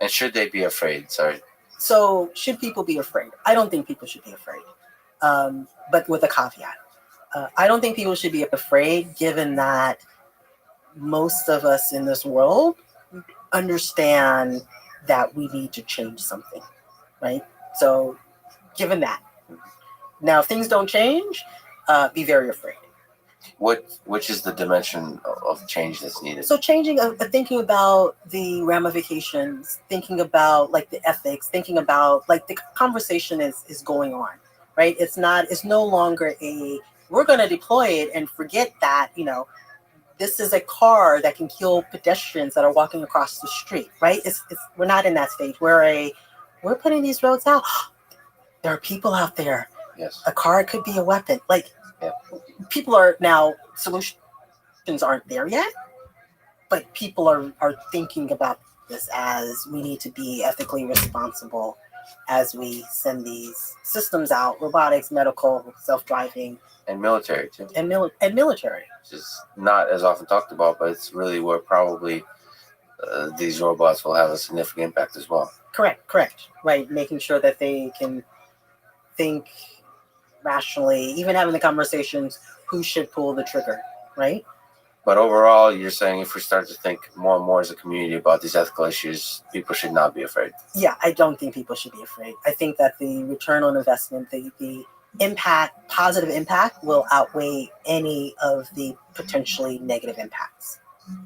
And should they be afraid? Sorry.
So should people be afraid? I don't think people should be afraid, but with a caveat. I don't think people should be afraid, given that most of us in this world understand that we need to change something, right? So given that. Now, if things don't change, be very afraid.
Which is the dimension of change that's needed?
So changing, thinking about the ramifications, thinking about like the ethics, thinking about like the conversation is going on, right? It's no longer we're going to deploy it and forget that, this is a car that can kill pedestrians that are walking across the street, right? We're not in that stage. We're putting these roads out. There are people out there.
Yes.
A car could be a weapon. Like,
yeah.
People are now, solutions aren't there yet, but people are thinking about this as we need to be ethically responsible as we send these systems out, robotics, medical, self-driving.
And military, too.
And military.
Which is not as often talked about, but it's really where probably these robots will have a significant impact as well.
Correct. Right, making sure that they can think rationally, even having the conversations, who should pull the trigger, right?
But overall, you're saying if we start to think more and more as a community about these ethical issues, people should not be afraid.
Yeah, I don't think people should be afraid. I think that the return on investment, the impact, positive impact, will outweigh any of the potentially negative impacts.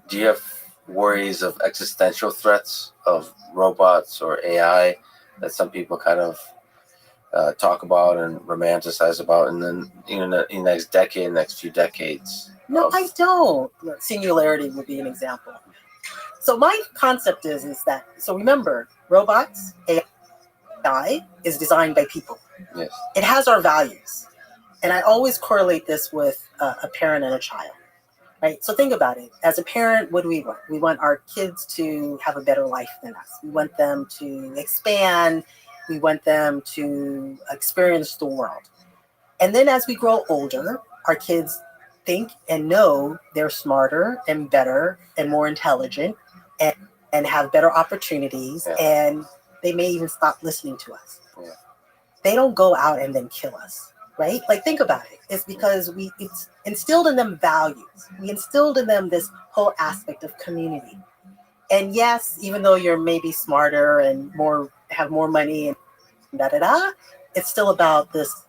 Do you have worries of existential threats of robots or AI that some people kind of talk about and romanticize about, and then in the next decade, next few decades?
No, I don't. Singularity would be an example. So my concept is that, so remember, robots, AI, is designed by people.
Yes.
It has our values. And I always correlate this with a parent and a child, right? So think about it. As a parent, what do we want? We want our kids to have a better life than us. We want them to expand. We want them to experience the world. And then as we grow older, our kids think and know they're smarter and better and more intelligent and have better opportunities, and they may even stop listening to us.
Yeah.
They don't go out and then kill us, right? Like, think about it. It's because it's instilled in them values. We instilled in them this whole aspect of community. And yes, even though you're maybe smarter and have more money and it's still about this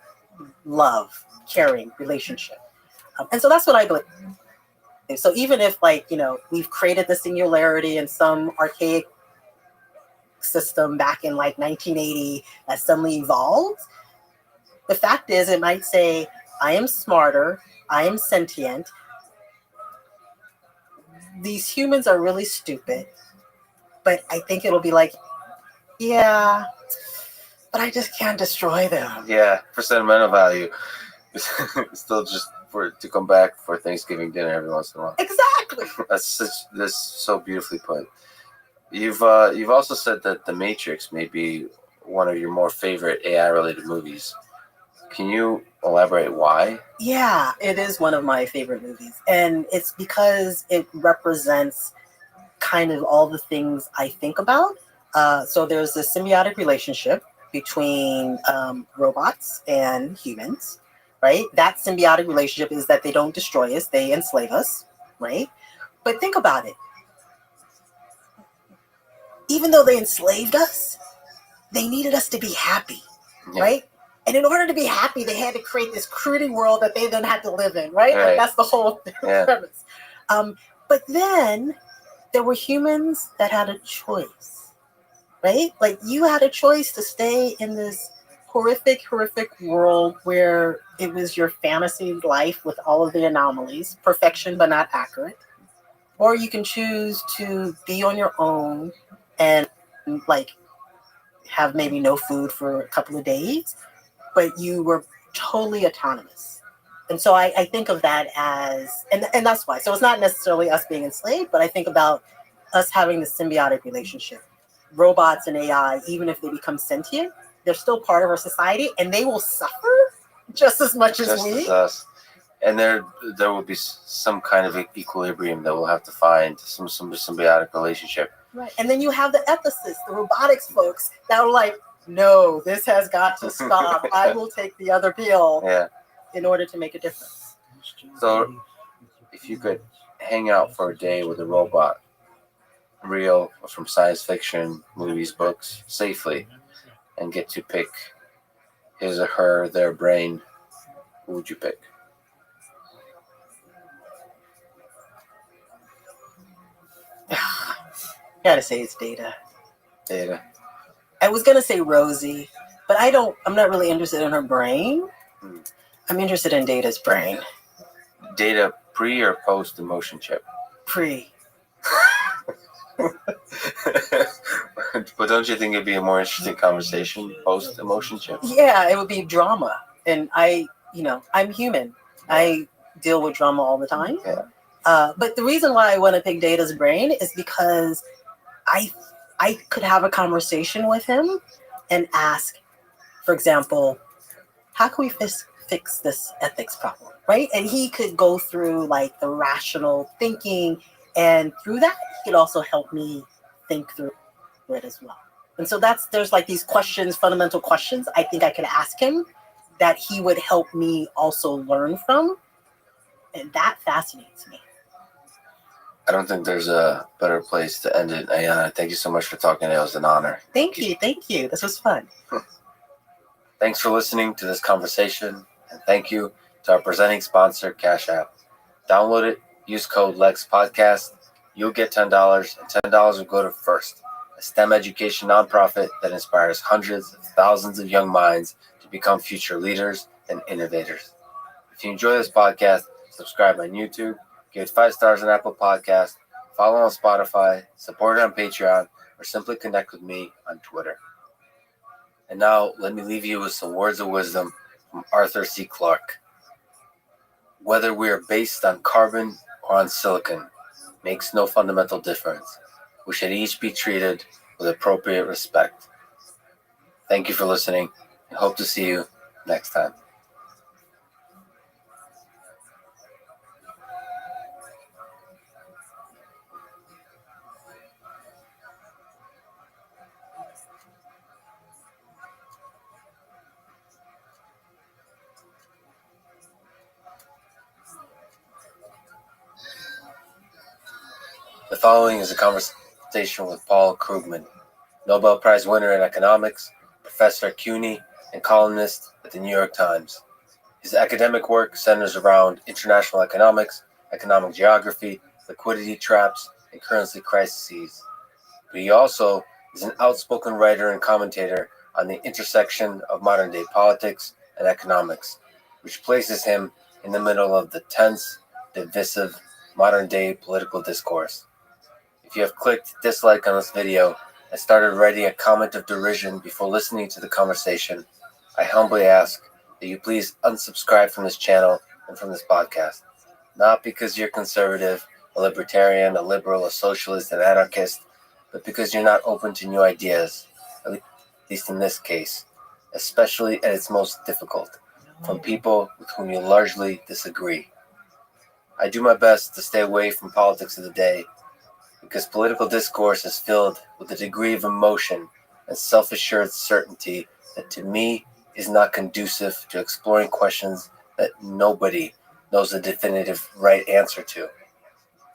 love, caring relationship. And so that's what I believe. So even if, we've created the singularity in some archaic system back in 1980 that suddenly evolved, the fact is it might say, I am smarter, I am sentient. These humans are really stupid, but I think it'll be like, yeah, but I just can't destroy them.
Yeah, for sentimental value. Still just to come back for Thanksgiving dinner every once in a while.
Exactly.
That's so beautifully put. You've also said that The Matrix may be one of your more favorite AI-related movies. Can you elaborate why?
Yeah, it is one of my favorite movies. And it's because it represents kind of all the things I think about. So there's a symbiotic relationship between robots and humans, right? That symbiotic relationship is that they don't destroy us, they enslave us, right? But think about it. Even though they enslaved us, they needed us to be happy, right? And in order to be happy, they had to create this crude world that they then had to live in, right? Like, that's the whole premise. But then there were humans that had a choice. right? Like you had a choice to stay in this horrific world where it was your fantasy life with all of the anomalies, perfection but not accurate. Or you can choose to be on your own and like have maybe no food for a couple of days, but you were totally autonomous. And so I think of that as, and that's why. So it's not necessarily us being enslaved, but I think about us having this symbiotic relationship. Robots and AI, even if they become sentient, they're still part of our society and they will suffer just as much as we.
As us. And there will be some kind of equilibrium that we'll have to find, some symbiotic relationship.
Right. And then you have the ethicists, the robotics folks that are like, no, this has got to stop. I will take the other pill in order to make a difference.
So if you could hang out for a day with a robot, real or from science fiction, movies, books, safely, and get to pick his or her, their brain, who would you pick?
Gotta say it's Data.
Data.
I was gonna say Rosie, but I'm not really interested in her brain. I'm interested in Data's brain.
Data pre or post emotion chip?
Pre.
But don't you think it'd be a more interesting conversation post emotion chip?
Yeah, it would be drama. And I'm human. I deal with drama all the time.
Yeah.
But the reason why I want to pick Data's brain is because I could have a conversation with him and ask, for example, how can we fix this ethics problem, right? And he could go through like the rational thinking, and through that, he could also help me think through it as well. And so there's like these questions, fundamental questions I think I could ask him that he would help me also learn from. And that fascinates me.
I don't think there's a better place to end it. Ayana, thank you so much for talking. It was an honor.
Thank you. This was fun.
Thanks for listening to this conversation, and thank you to our presenting sponsor, Cash App. Download it, use code LEXPODCAST. You'll get $10, and $10 will go to First, a STEM education nonprofit that inspires hundreds of thousands of young minds to become future leaders and innovators. If you enjoy this podcast, subscribe on YouTube, give it 5 stars on Apple Podcasts, follow on Spotify, support it on Patreon, or simply connect with me on Twitter. And now, let me leave you with some words of wisdom from Arthur C. Clarke. Whether we are based on carbon or on silicon makes no fundamental difference. We should each be treated with appropriate respect. Thank you for listening, and hope to see you next time. The following is a conversation with Paul Krugman, Nobel Prize winner in economics, professor at CUNY, and columnist at the New York Times. His academic work centers around international economics, economic geography, liquidity traps, and currency crises. But he also is an outspoken writer and commentator on the intersection of modern-day politics and economics, which places him in the middle of the tense, divisive, modern-day political discourse. If you have clicked dislike on this video and started writing a comment of derision before listening to the conversation, I humbly ask that you please unsubscribe from this channel and from this podcast. Not because you're conservative, a libertarian, a liberal, a socialist, an anarchist, but because you're not open to new ideas, at least in this case, especially at its most difficult, from people with whom you largely disagree. I do my best to stay away from politics of the day, because political discourse is filled with a degree of emotion and self-assured certainty that to me is not conducive to exploring questions that nobody knows the definitive right answer to.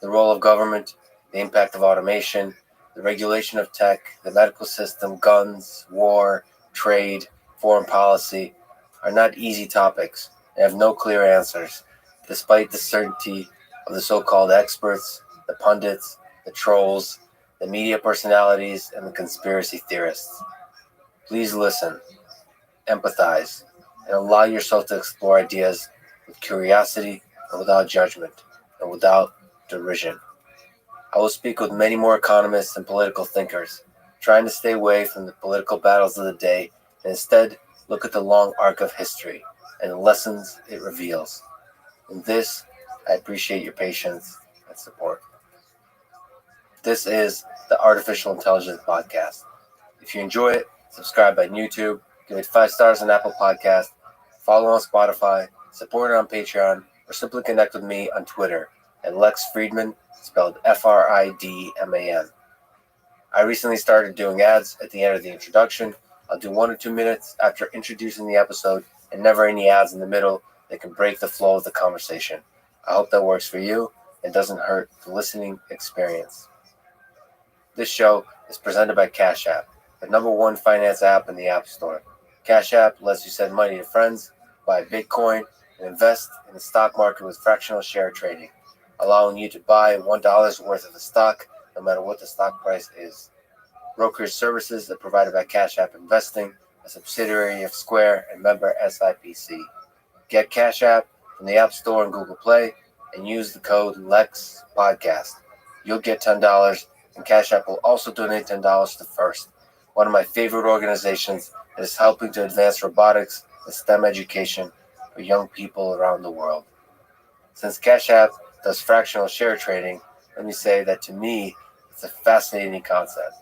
The role of government, the impact of automation, the regulation of tech, the medical system, guns, war, trade, foreign policy are not easy topics and have no clear answers, despite the certainty of the so-called experts, the pundits, the trolls, the media personalities, and the conspiracy theorists. Please listen, empathize, and allow yourself to explore ideas with curiosity and without judgment and without derision. I will speak with many more economists and political thinkers, trying to stay away from the political battles of the day and instead look at the long arc of history and the lessons it reveals. In this, I appreciate your patience and support. This is the Artificial Intelligence Podcast. If you enjoy it, subscribe on YouTube, give it 5 stars on Apple Podcast, follow on Spotify, support it on Patreon, or simply connect with me on Twitter at Lex Friedman, spelled Fridman. I recently started doing ads at the end of the introduction. I'll do 1 or 2 minutes after introducing the episode and never any ads in the middle that can break the flow of the conversation. I hope that works for you and doesn't hurt the listening experience. This show is presented by Cash App, the #1 finance app in the App Store. Cash App lets you send money to friends, buy Bitcoin, and invest in the stock market with fractional share trading, allowing you to buy $1 worth of the stock no matter what the stock price is. Brokerage services are provided by Cash App Investing, a subsidiary of Square and member SIPC. Get Cash App from the App Store and Google Play and use the code LEXPODCAST. You'll get $10, and Cash App will also donate $10 to FIRST, one of my favorite organizations that is helping to advance robotics and STEM education for young people around the world. Since Cash App does fractional share trading, let me say that to me, it's a fascinating concept.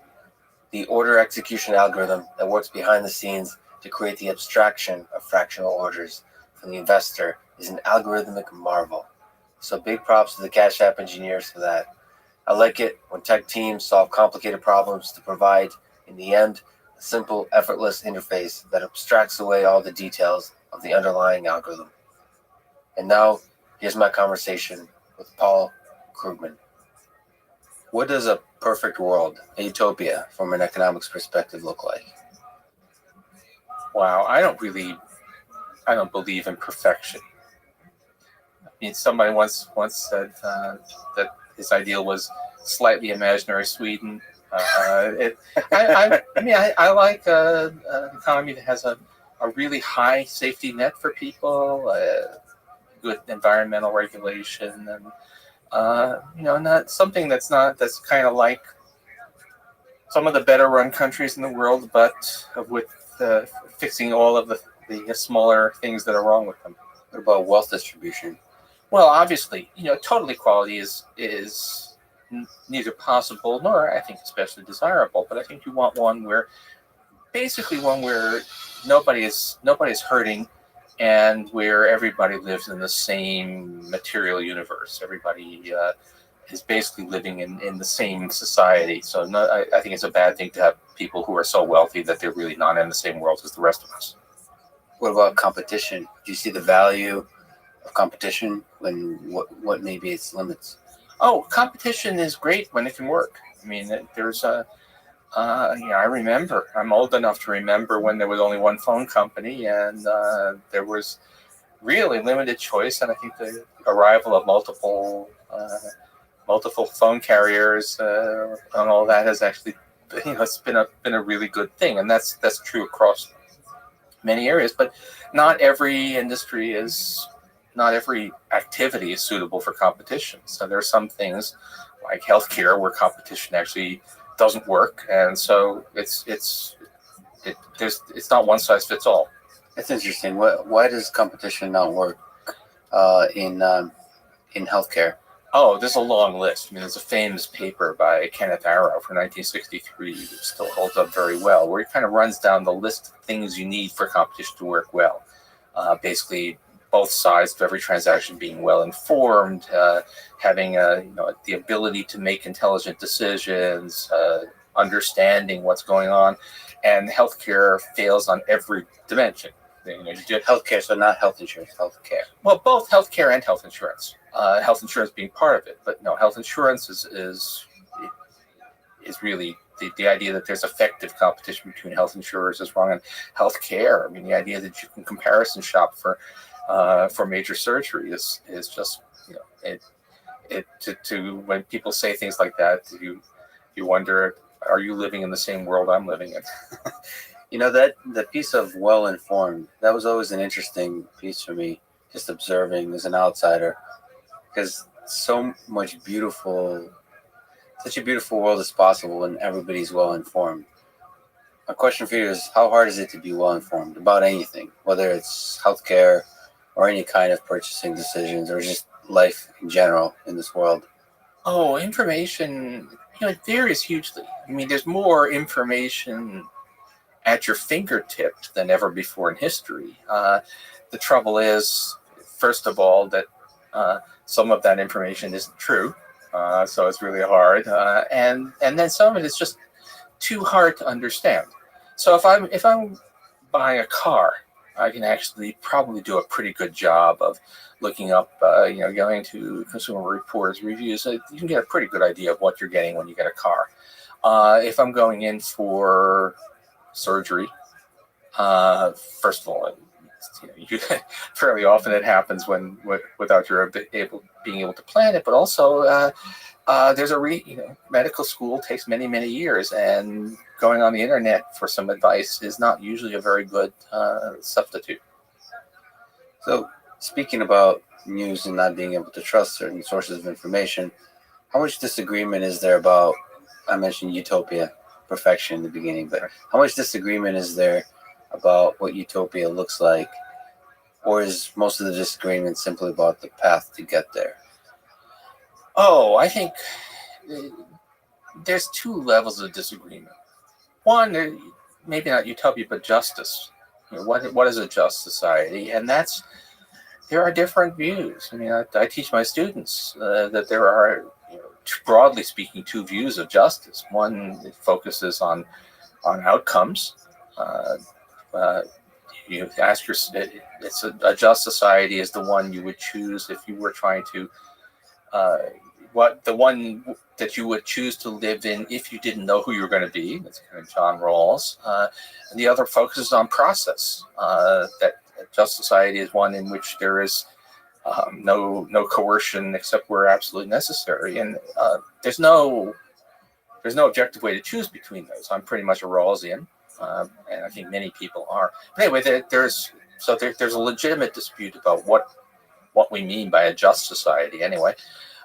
The order execution algorithm that works behind the scenes to create the abstraction of fractional orders from the investor is an algorithmic marvel. So big props to the Cash App engineers for that. I like it when tech teams solve complicated problems to provide, in the end, a simple, effortless interface that abstracts away all the details of the underlying algorithm. And now, here's my conversation with Paul Krugman. What does a perfect world, a utopia, from an economics perspective look like?
Wow, I don't believe in perfection. I mean, somebody once said that his ideal was slightly imaginary Sweden. I like an economy that has a really high safety net for people, good environmental regulation, and not something that's kind of like some of the better run countries in the world, but with fixing all of the smaller things that are wrong with them.
What about wealth distribution?
Well, obviously, total equality is neither possible nor, I think, especially desirable. But I think you want one where nobody's hurting, and where everybody lives in the same material universe. Everybody is basically living in the same society. So I think it's a bad thing to have people who are so wealthy that they're really not in the same world as the rest of us.
What about competition? Do you see the value of competition when what may be its limits?
Oh, competition is great when it can work. I mean, there's I remember. I'm old enough to remember when there was only one phone company, and there was really limited choice. And I think the arrival of multiple phone carriers and all that has actually, it's been a really good thing, and that's true across many areas. But not every activity is suitable for competition. So there are some things like healthcare where competition actually doesn't work, and so it's not one size fits all.
That's interesting. Why does competition not work in healthcare?
Oh, there's a long list. I mean, there's a famous paper by Kenneth Arrow from 1963 that still holds up very well, where he kind of runs down the list of things you need for competition to work well. Basically, both sides of every transaction being well informed, having the ability to make intelligent decisions, understanding what's going on, and healthcare fails on every dimension. You do
healthcare, so not health insurance, healthcare.
Well, both healthcare and health insurance. Health insurance being part of it, but no, health insurance is really the idea that there's effective competition between health insurers is wrong. And healthcare, I mean, the idea that you can comparison shop for major surgery is just, to when people say things like that, you wonder, are you living in the same world I'm living in?
You know, that the piece of well informed, that was always an interesting piece for me, just observing as an outsider, because such a beautiful world is possible when everybody's well informed. My question for you is, how hard is it to be well informed about anything, whether it's healthcare or any kind of purchasing decisions or just life in general in this world?
Oh, information, it varies hugely. I mean, there's more information at your fingertips than ever before in history. The trouble is, first of all, that some of that information isn't true, so it's really hard, and then some of it is just too hard to understand. So if I'm buying a car, I can actually probably do a pretty good job of looking up, going to Consumer Reports reviews. You can get a pretty good idea of what you're getting when you get a car. If I'm going in for surgery, first of all, fairly often it happens without your being able to plan it, but also there's medical school takes many years, and going on the internet for some advice is not usually a very good substitute.
So, speaking about news and not being able to trust certain sources of information, how much disagreement is there about, I mentioned utopia, perfection in the beginning, but how much disagreement is there about what utopia looks like? Or is most of the disagreement simply about the path to get there?
Oh, I think there's two levels of disagreement. One, maybe not utopia, but justice. What is a just society? And there are different views. I mean, I teach my students that there are, broadly speaking, two views of justice. One focuses on outcomes. You ask a just society is the one you would choose if you were trying to the one that you would choose to live in if you didn't know who you were going to be. That's kind of John Rawls. And the other focuses on process. That just society is one in which there is no coercion except where absolutely necessary, and there's no objective way to choose between those. I'm pretty much a Rawlsian, and I think many people are. But anyway, there's a legitimate dispute about what we mean by a just society. Anyway,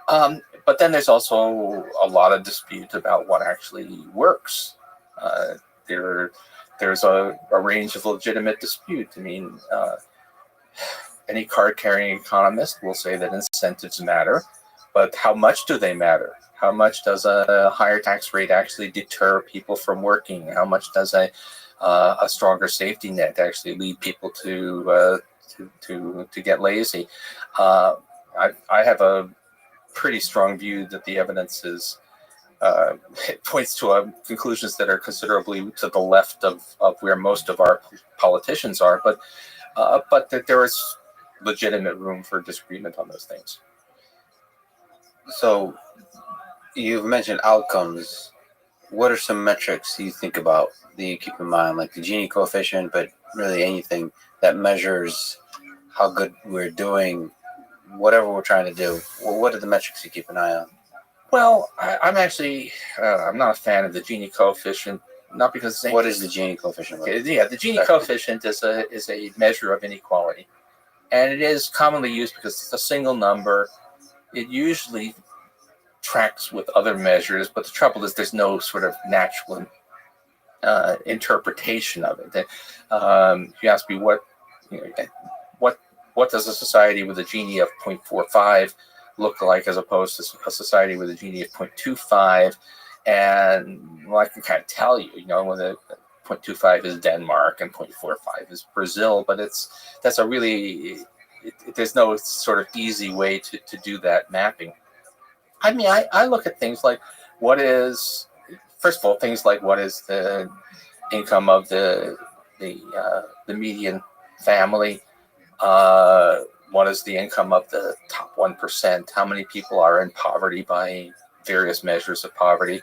but then there's also a lot of dispute about what actually works. There's a range of legitimate dispute. I mean, any card-carrying economist will say that incentives matter, but how much do they matter? How much does a higher tax rate actually deter people from working? How much does a stronger safety net actually lead people to get lazy? I have a pretty strong view that the evidence it points to conclusions that are considerably to the left of where most of our politicians are, but that there is legitimate room for disagreement on those things.
So, you've mentioned outcomes. What are some metrics you think about that you keep in mind, like the Gini coefficient, but really anything that measures how good we're doing, whatever we're trying to do? Well, what are the metrics you keep an eye on?
Well, I'm actually I'm not a fan of the Gini coefficient, not because
what is the Gini coefficient?
Yeah, the Gini coefficient is a measure of inequality, and it is commonly used because it's a single number. It usually tracks with other measures, but the trouble is there's no sort of natural interpretation of it. If you ask me what does a society with a Gini of 0.45 look like as opposed to a society with a Gini of 0.25, and I can kind of tell you, when the 0.25 is Denmark and 0.45 is Brazil, but there's no sort of easy way to do that mapping. I mean, I look at things like what is the income of the median family, what is the income of the top 1%, how many people are in poverty by various measures of poverty,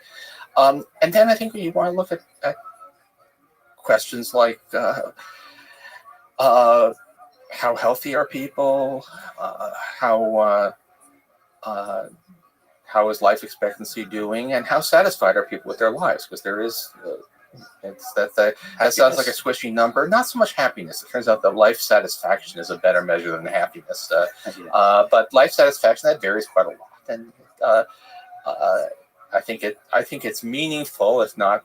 and then I think you want to look at questions like how healthy are people, how how is life expectancy doing, and how satisfied are people with their lives? Because there is, that sounds like a squishy number. Not so much happiness. It turns out that life satisfaction is a better measure than happiness. But life satisfaction, that varies quite a lot, and I think it's meaningful, if not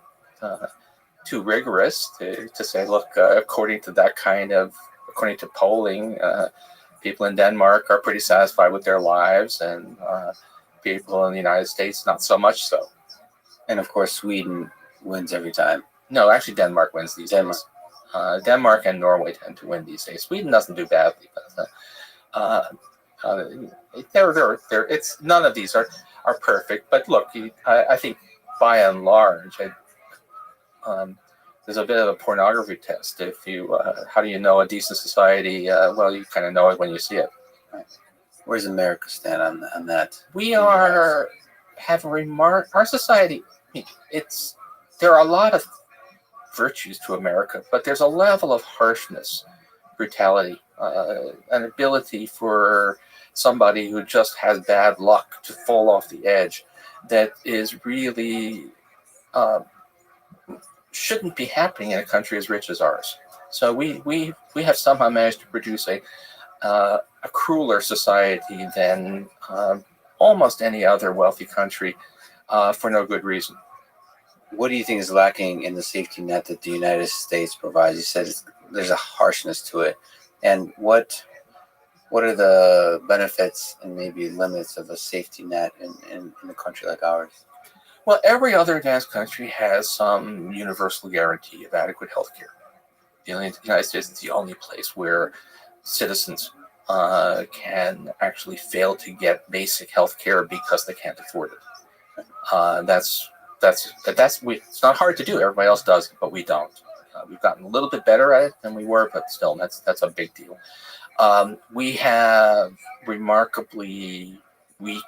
too rigorous, to say, look, according to polling, people in Denmark are pretty satisfied with their lives, and people in the United States not so much so.
And of course, Sweden wins every time.
No, actually, Denmark wins these days. Denmark and Norway tend to win these days. Sweden doesn't do badly, but it's none of these are perfect. But look, I think by and large, there's a bit of a pornography test. If you, how do you know a decent society? Well, you kind of know it when you see it.
Right. Where's America stand on that?
We have our society. There are a lot of virtues to America, but there's a level of harshness, brutality, an ability for somebody who just has bad luck to fall off the edge that is really shouldn't be happening in a country as rich as ours. So we have somehow managed to produce a crueler society than almost any other wealthy country for no good reason.
What do you think is lacking in the safety net that the United States provides? You said there's a harshness to it. And what are the benefits and maybe limits of a safety net in a country like ours?
Well, every other advanced country has some universal guarantee of adequate health care. The United States is the only place where citizens can actually fail to get basic health care because they can't afford it. It's not hard to do. Everybody else does it, but we don't. We've gotten a little bit better at it than we were, but still, that's a big deal. We have remarkably weak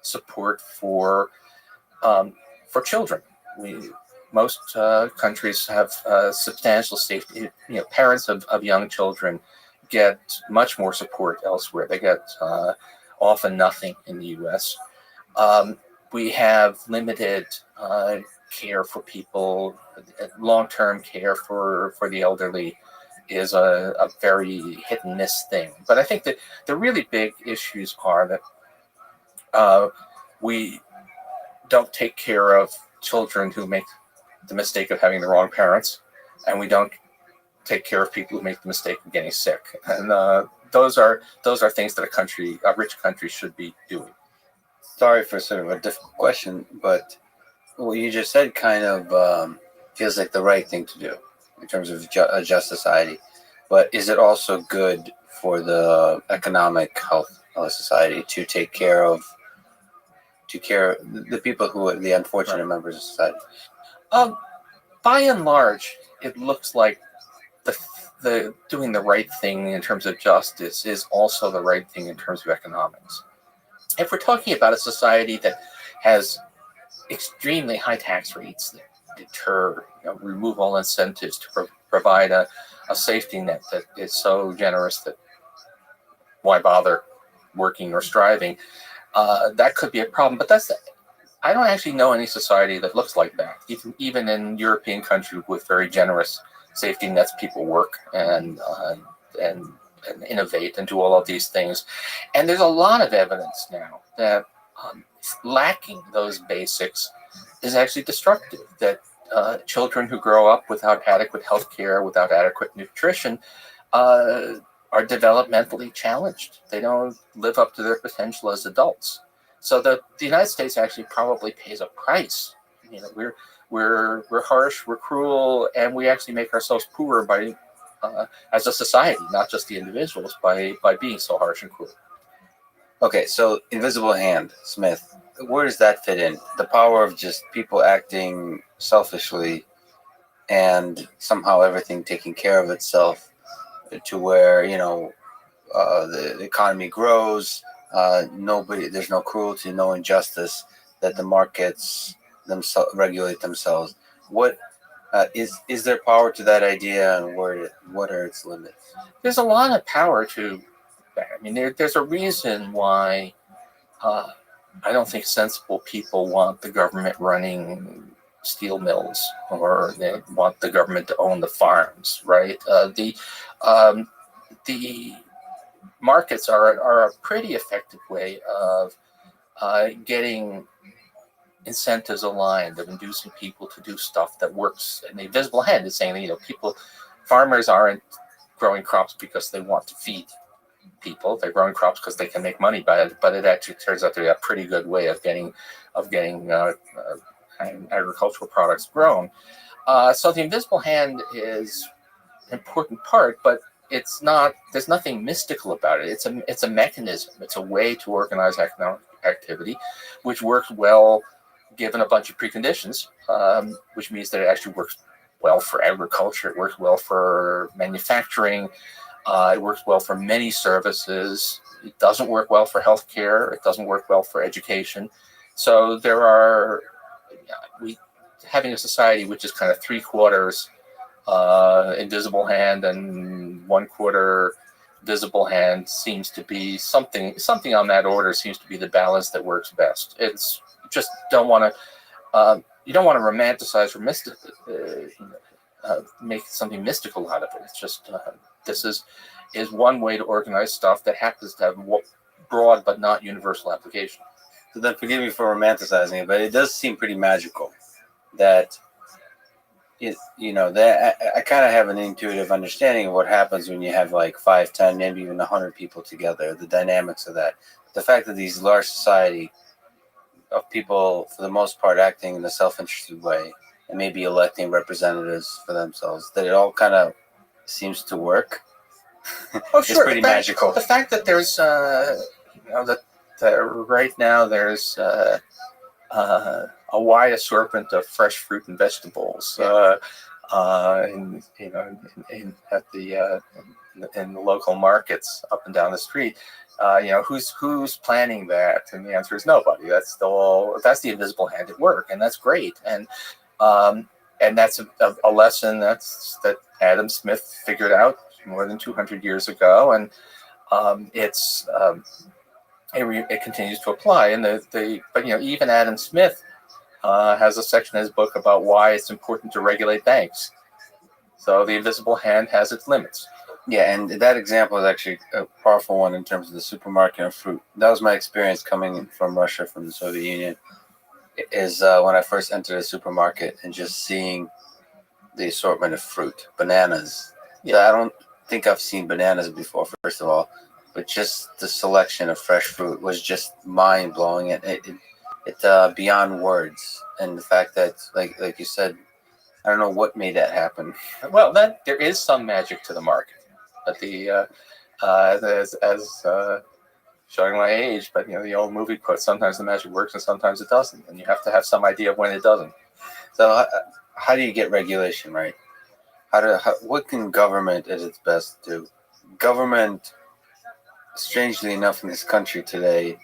support for children. Most countries have substantial safety. Parents of young children get much more support elsewhere. They get often nothing in the U.S. We have limited care for people. Long-term care for the elderly is a very hit and miss thing. But I think that the really big issues are that we don't take care of children who make the mistake of having the wrong parents, and we don't take care of people who make the mistake of getting sick. And those are things that a rich country should be doing.
Sorry for sort of a difficult question, but what you just said kind of feels like the right thing to do in terms of a just society. But is it also good for the economic health of a society to take care of the people who are the unfortunate members of society?
By and large, it looks like the doing the right thing in terms of justice is also the right thing in terms of economics. If we're talking about a society that has extremely high tax rates that deter, remove all incentives to provide a safety net that is so generous that why bother working or striving, that could be a problem. But I don't actually know any society that looks like that. Even in European countries with very generous safety nets, people work and innovate and do all of these things. And there's a lot of evidence now that lacking those basics is actually destructive, that children who grow up without adequate health care, without adequate nutrition, are developmentally challenged. They don't live up to their potential as adults. So the United States actually probably pays a price. We're harsh, we're cruel, and we actually make ourselves poorer by as a society, not just the individuals, by being so harsh and cruel.
Okay, so invisible hand, Smith, where does that fit in? The power of just people acting selfishly and somehow everything taking care of itself to where, the economy grows, there's no cruelty, no injustice, that the markets regulate themselves. What is there power to that idea, and what are its limits?
There's a lot of power to that. I mean, there's a reason why I don't think sensible people want the government running steel mills, or they want the government to own the farms, right? The markets are a pretty effective way of getting incentives aligned, of inducing people to do stuff that works. And the invisible hand is saying that, farmers aren't growing crops because they want to feed people. They're growing crops because they can make money by it. But it actually turns out to be a pretty good way of getting agricultural products grown. So the invisible hand is an important part, but it's not. There's nothing mystical about it. It's a mechanism. It's a way to organize economic activity, which works well given a bunch of preconditions, which means that it actually works well for agriculture. It works well for manufacturing. It works well for many services. It doesn't work well for healthcare. It doesn't work well for education. So having a society which is kind of 3/4 invisible hand and 1/4 visible hand seems to be something on that order seems to be the balance that works best. It's just don't want to you don't want to romanticize or make something mystical out of it. It's just this is one way to organize stuff that happens to have broad but not universal application.
So then, forgive me for romanticizing it, but it does seem pretty magical that that I kind of have an intuitive understanding of what happens when you have like 5, 10, maybe even 100 people together, the dynamics of that. The fact that these large society of people, for the most part, acting in a self-interested way and maybe electing representatives for themselves, that it all kind of seems to work.
Oh, sure.
It's pretty magical.
The fact that there's, that right now there's a wide assortment of fresh fruit and vegetables, in the local markets up and down the street. Who's planning that? And the answer is nobody. That's the invisible hand at work, and that's great. And that's a lesson that Adam Smith figured out more than 200 years ago, and it continues to apply. And but even Adam Smith has a section in his book about why it's important to regulate banks. So the invisible hand has its limits.
Yeah, and that example is actually a powerful one in terms of the supermarket of fruit. That was my experience coming from Russia, from the Soviet Union, is when I first entered a supermarket and just seeing the assortment of fruit, bananas. Yeah, I don't think I've seen bananas before, first of all, but just the selection of fresh fruit was just mind-blowing. It beyond words. And the fact that, like you said, I don't know what made that happen.
Well, there is some magic to the market, but as showing my age, but the old movie quote: sometimes the magic works and sometimes it doesn't, and you have to have some idea of when it doesn't.
So how do you get regulation right? What can government at its best do? Government, strangely enough, in this country today,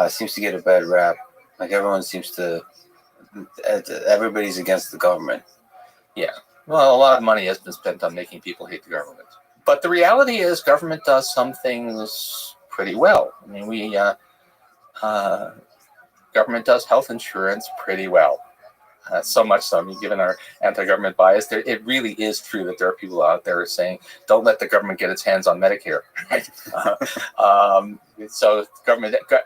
seems to get a bad rap. Like everybody's against the government.
Yeah. Well, a lot of money has been spent on making people hate the government. But the reality is government does some things pretty well. I mean, government does health insurance pretty well. So much so, given our anti-government bias, it really is true that there are people out there saying, don't let the government get its hands on Medicare. Right? So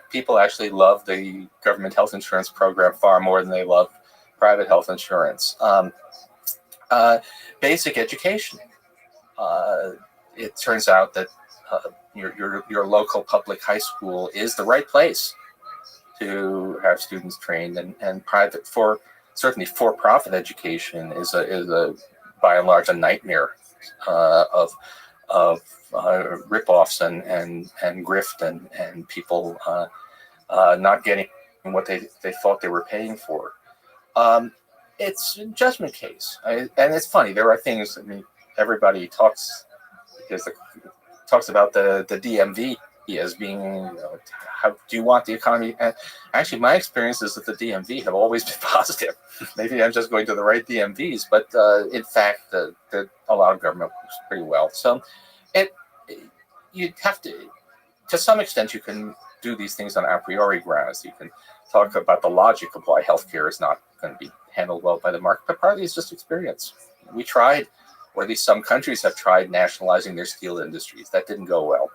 people actually love the government health insurance program far more than they love private health insurance. Basic education. It turns out that your local public high school is the right place to have students trained, and private certainly for-profit education is by and large a nightmare of rip-offs and grift and people not getting what they thought they were paying for. It's a judgment case, and it's funny. There are things. Everybody talks about the DMV as being, how do you want the economy? And actually, my experience is that the DMV have always been positive. Maybe I'm just going to the right DMVs, but in fact, a lot of government works pretty well. So you have to some extent, you can do these things on a priori grounds. You can talk about the logic of why healthcare is not going to be handled well by the market, but partly it's just experience. We tried, or at least some countries have tried, nationalizing their steel industries. That didn't go well.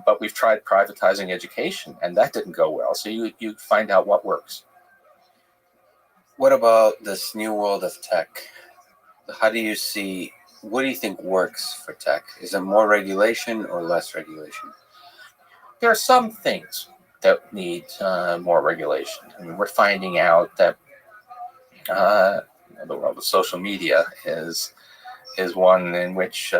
But we've tried privatizing education, and that didn't go well. So you find out what works.
What about this new world of tech? What do you think works for tech? Is it more regulation or less regulation?
There are some things that need more regulation. I mean, we're finding out that the world of social media is one in which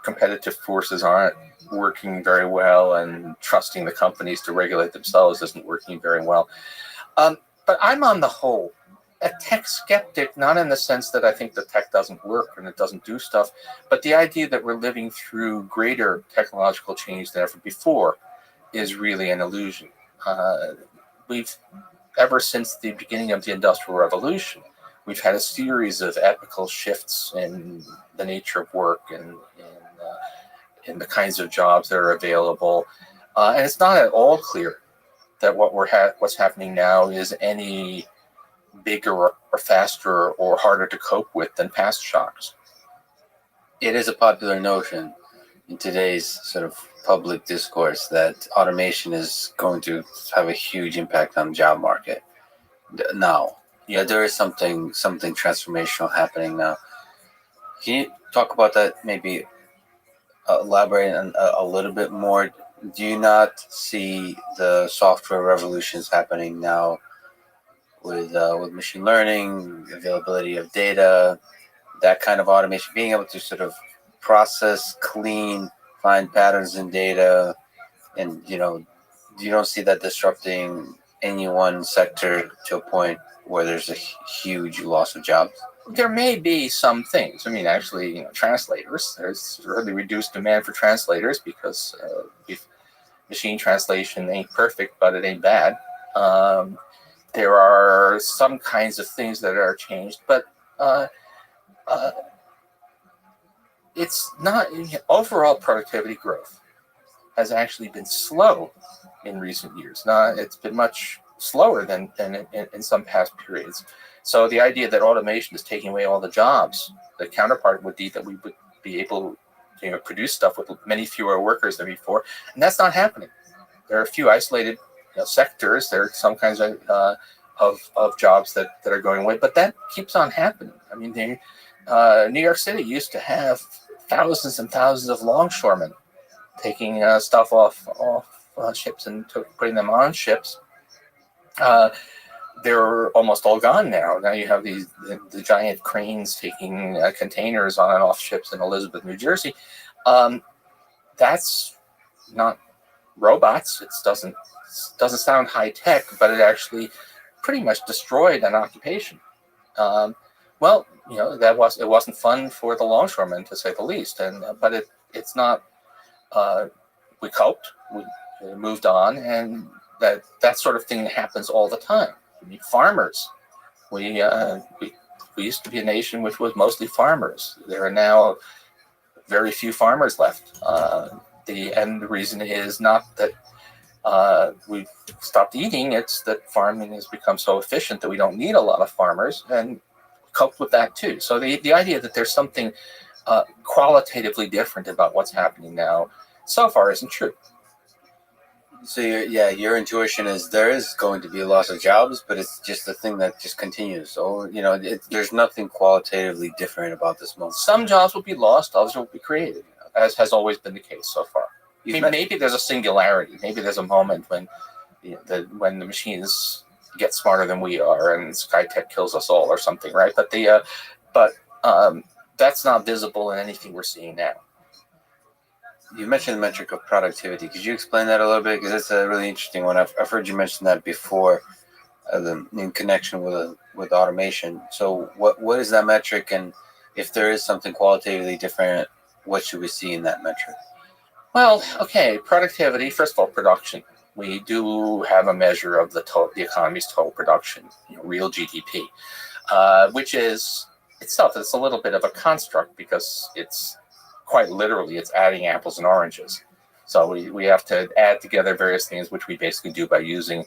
competitive forces aren't working very well, and trusting the companies to regulate themselves isn't working very well. But I'm on the whole a tech skeptic, not in the sense that I think the tech doesn't work and it doesn't do stuff, but the idea that we're living through greater technological change than ever before is really an illusion. We've, ever since the beginning of the Industrial Revolution, we've had a series of epochal shifts in the nature of work and in the kinds of jobs that are available. And it's not at all clear that what's happening now is any bigger or faster or harder to cope with than past shocks.
It is a popular notion in today's sort of public discourse that automation is going to have a huge impact on the job market now. Yeah, there is something transformational happening now. Can you talk about that? Maybe elaborate on a little bit more. Do you not see the software revolutions happening now with machine learning, availability of data, that kind of automation, being able to sort of process, clean, find patterns in data, and you don't see that disrupting any one sector to a point where there's a huge loss of jobs?
There may be some things. I mean, actually, translators. There's really reduced demand for translators because machine translation ain't perfect, but it ain't bad. There are some kinds of things that are changed, but it's not. Overall productivity growth has actually been slow in recent years. It's been much slower than in some past periods. So the idea that automation is taking away all the jobs, the counterpart would be that we would be able to produce stuff with many fewer workers than before, and that's not happening. There are a few isolated sectors. There are some kinds of jobs that are going away, but that keeps on happening. I mean, New York City used to have thousands and thousands of longshoremen taking stuff off ships and putting them on ships. They're almost all gone now. Now you have the giant cranes taking containers on and off ships in Elizabeth, New Jersey. That's not robots. It doesn't sound high tech, but it actually pretty much destroyed an occupation. It wasn't fun for the longshoremen, to say the least. But it's not. We coped. We moved on, and that sort of thing happens all the time. I mean, farmers. We used to be a nation which was mostly farmers. There are now very few farmers left. The reason is not that we've stopped eating. It's that farming has become so efficient that we don't need a lot of farmers, and cope with that too. So the idea that there's something qualitatively different about what's happening now so far isn't true.
So your intuition is there is going to be a loss of jobs, but it's just a thing that just continues. So there's nothing qualitatively different about this moment.
Some jobs will be lost, others will be created, as has always been the case so far. Maybe there's a singularity. Maybe there's a moment when when the machines get smarter than we are and Skytech kills us all or something, right? But that's not visible in anything we're seeing now.
You mentioned the metric of productivity. Could you explain that a little bit? Because it's a really interesting one. I've heard you mention that before, in connection with automation. So what is that metric, and if there is something qualitatively different, what should we see in that metric?
Well, okay, productivity. First of all, production. We do have a measure of the economy's total production, real GDP, which is itself. It's a little bit of a construct because it's quite literally it's adding apples and oranges. So we have to add together various things, which we basically do by using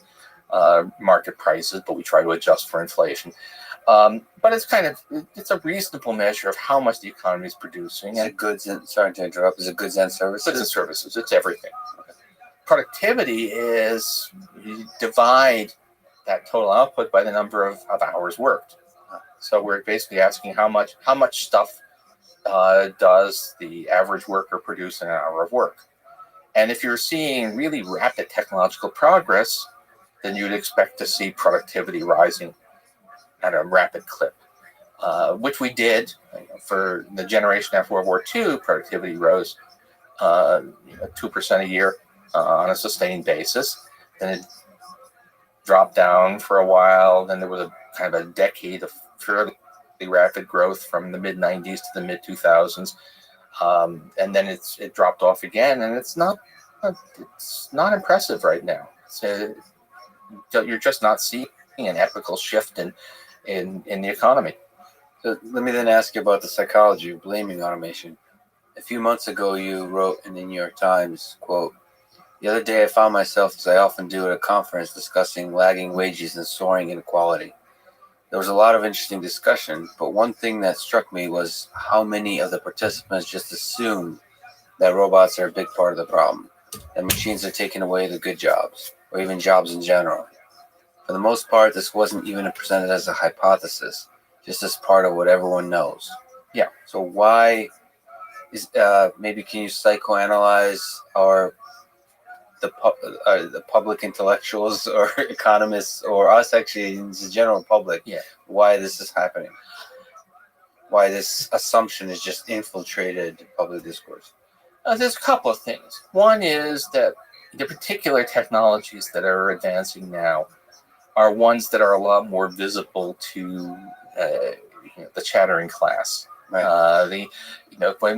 market prices, but we try to adjust for inflation. But it's a reasonable measure of how much the economy is producing.
Is it goods and, sorry to interrupt, is it goods and services?
Goods and services, it's everything. Okay. Productivity is, you divide that total output by the number of hours worked. So we're basically asking how much stuff does the average worker produce in an hour of work. And if you're seeing really rapid technological progress, then you'd expect to see productivity rising at a rapid clip, which we did. For the generation after World War II, productivity rose 2% a year on a sustained basis. Then it dropped down for a while. Then there was a kind of a decade of fairly rapid growth from the mid-90s to the mid-2000s. And then it dropped off again, and it's not impressive right now. So you're just not seeing an epical shift in the economy.
So let me then ask you about the psychology of blaming automation. A few months ago, you wrote in the New York Times, quote, "The other day I found myself, as I often do at a conference, discussing lagging wages and soaring inequality. There was a lot of interesting discussion, but one thing that struck me was how many of the participants just assume that robots are a big part of the problem, that machines are taking away the good jobs, or even jobs in general. For the most part, this wasn't even presented as a hypothesis, just as part of what everyone knows.
Yeah.
So why is maybe can you psychoanalyze the public intellectuals or economists or us actually in the general public, why this is happening? Why this assumption is just infiltrated public discourse?
There's a couple of things. One is that the particular technologies that are advancing now are ones that are a lot more visible to the chattering class.
Right.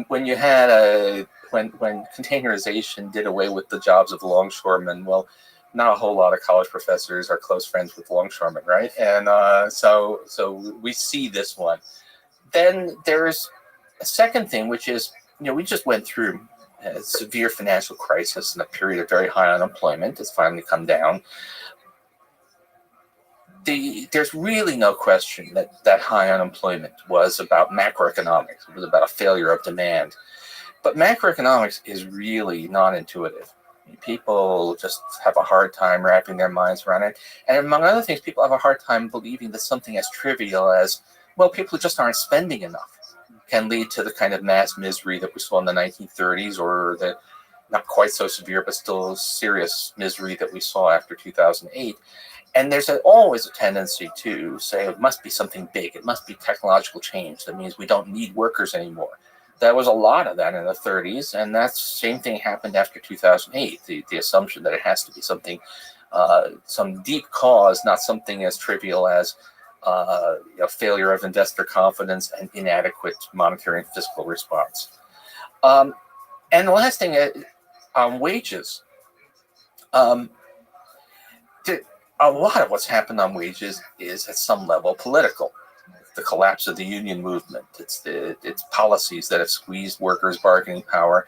When you had when containerization did away with the jobs of longshoremen, well, not a whole lot of college professors are close friends with longshoremen, right? And so we see this one. Then there's a second thing, which is, we just went through a severe financial crisis and a period of very high unemployment. It's finally come down. There's really no question that high unemployment was about macroeconomics. It was about a failure of demand. But macroeconomics is really non-intuitive. People just have a hard time wrapping their minds around it. And among other things, people have a hard time believing that something as trivial as, well, people just aren't spending enough can lead to the kind of mass misery that we saw in the 1930s, or the not quite so severe but still serious misery that we saw after 2008. And there's always a tendency to say it must be something big. It must be technological change. That means we don't need workers anymore. There was a lot of that in the 30s, and that same thing happened after 2008. The assumption that it has to be something, some deep cause, not something as trivial as failure of investor confidence and inadequate monetary and fiscal response. And the last thing on wages. A lot of what's happened on wages is at some level political. The collapse of the union movement. It's policies that have squeezed workers' bargaining power.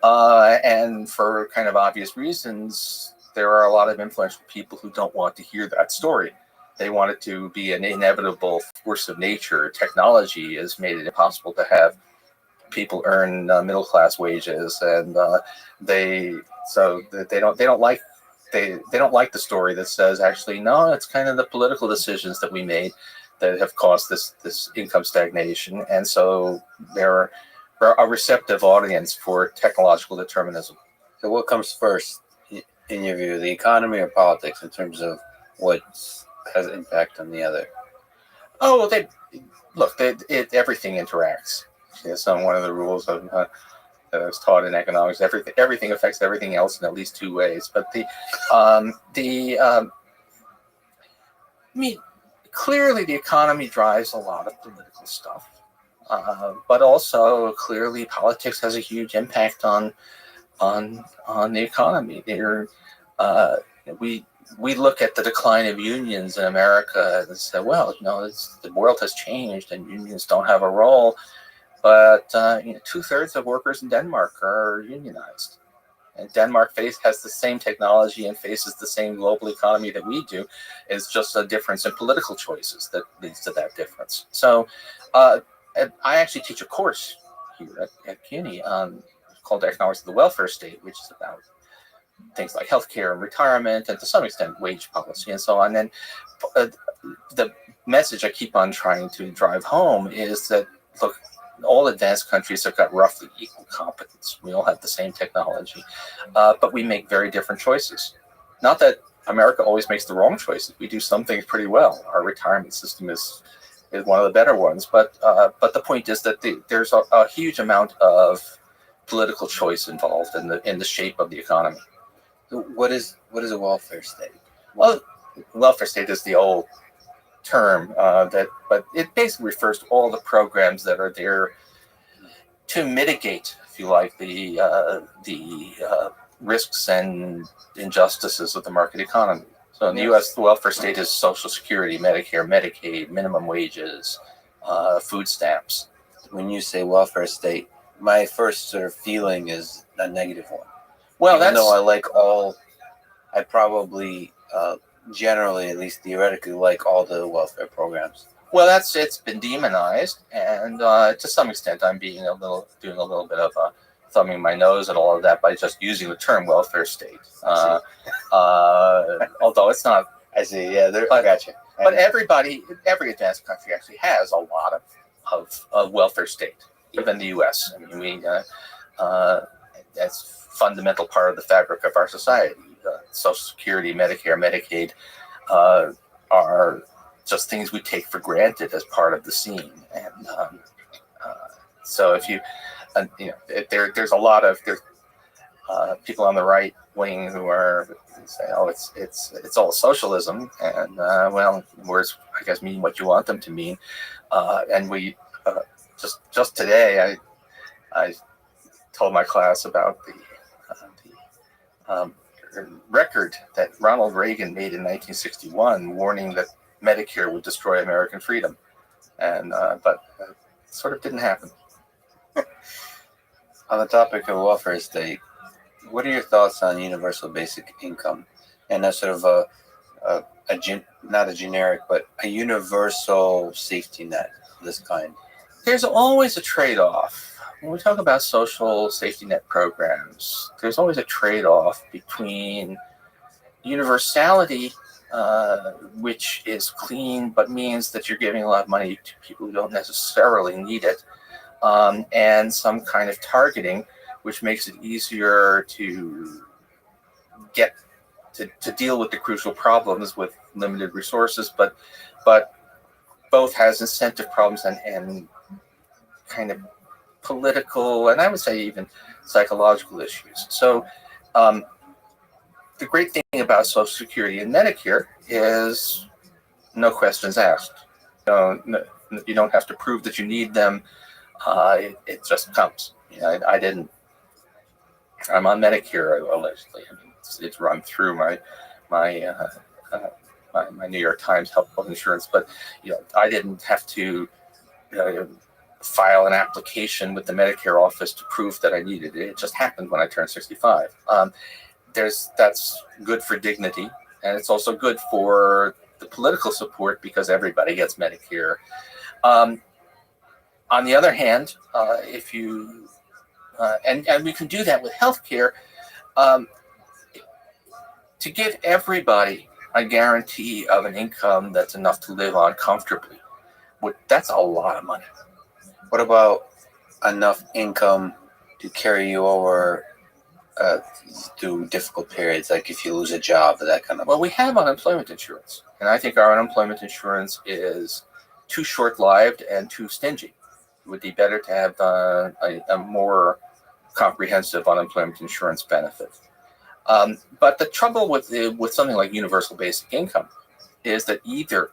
And for kind of obvious reasons, there are a lot of influential people who don't want to hear that story. They want it to be an inevitable force of nature. Technology has made it impossible to have people earn middle-class wages, and they don't like the story that says, actually, no, it's kind of the political decisions that we made that have caused this income stagnation. And so they're a receptive audience for technological determinism.
So what comes first, in your view, the economy or politics, in terms of what has impact on the other?
Oh, well, everything interacts. It's one of the rules of that I was taught in economics. Everything affects everything else in at least two ways. But clearly the economy drives a lot of political stuff, but also clearly politics has a huge impact on the economy. We look at the decline of unions in America and say, well, the world has changed and unions don't have a role. But 2/3 of workers in Denmark are unionized. And Denmark has the same technology and faces the same global economy that we do. It's just a difference in political choices that leads to that difference. So I actually teach a course here at CUNY called Economics of the Welfare State, which is about things like healthcare and retirement, and to some extent wage policy and so on. And the message I keep on trying to drive home is that, look, all advanced countries have got roughly equal competence. We all have the same technology, but we make very different choices. Not that America always makes the wrong choices. We do some things pretty well. Our retirement system is one of the better ones. But the point is that there's a huge amount of political choice involved in the shape of the economy.
What is a welfare state?
Well, welfare state is the old term but it basically refers to all the programs that are there to mitigate, if you like, the risks and injustices of the market economy. So in the U.S., the welfare state is Social Security, Medicare, Medicaid, minimum wages, food stamps.
When you say welfare state, my first sort of feeling is a negative one.
Well,
even though I probably generally, at least theoretically, like all the welfare programs.
Well, it's been demonized, and to some extent, I'm doing a little bit of thumbing my nose at all of that by just using the term welfare state. Although it's not.
I see. Yeah, I got you.
But every advanced country actually has a lot of welfare state, even the U.S. I mean, that's fundamental part of the fabric of our society. Social Security, Medicare, Medicaid are just things we take for granted as part of the scene. And so if there's a lot of people on the right wing who are saying, "Oh, it's all socialism," and words I guess mean what you want them to mean. And we just today I told my class about the record that Ronald Reagan made in 1961, warning that Medicare would destroy American freedom, and but it sort of didn't happen.
On the topic of welfare state, what are your thoughts on universal basic income and a sort of not a generic, but a universal safety net of this kind?
There's always a trade-off. When we talk about social safety net programs, there's always a trade-off between universality, which is clean but means that you're giving a lot of money to people who don't necessarily need it, and some kind of targeting, which makes it easier to get to deal with the crucial problems with limited resources, but both has incentive problems and kind of political, and I would say even psychological issues. So the great thing about Social Security and Medicare is no questions asked. You don't have to prove that you need them. It just comes. I didn't. I'm on Medicare allegedly. I mean, it's run through my New York Times health insurance, but I didn't have to file an application with the Medicare office to prove that I needed it. It just happened when I turned 65. That's good for dignity, and it's also good for the political support because everybody gets Medicare. On the other hand, if you and we can do that with healthcare, to give everybody a guarantee of an income that's enough to live on comfortably, that's a lot of money.
What about enough income to carry you over through difficult periods, like if you lose a job, that kind of?
Well, we have unemployment insurance, and I think our unemployment insurance is too short-lived and too stingy. It would be better to have a more comprehensive unemployment insurance benefit. But the trouble with something like universal basic income is that either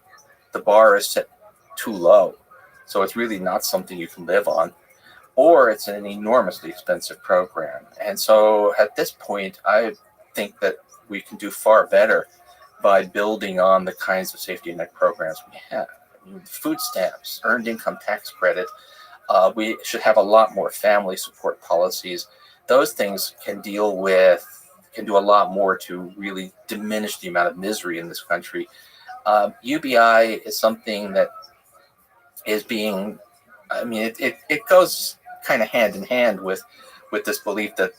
the bar is set too low, so it's really not something you can live on, or it's an enormously expensive program. And so at this point, I think that we can do far better by building on the kinds of safety net programs we have. I mean, food stamps, earned income tax credit. We should have a lot more family support policies those things can do a lot more to really diminish the amount of misery in this country. UBI is something that is being, I mean, it goes kind of hand in hand with this belief that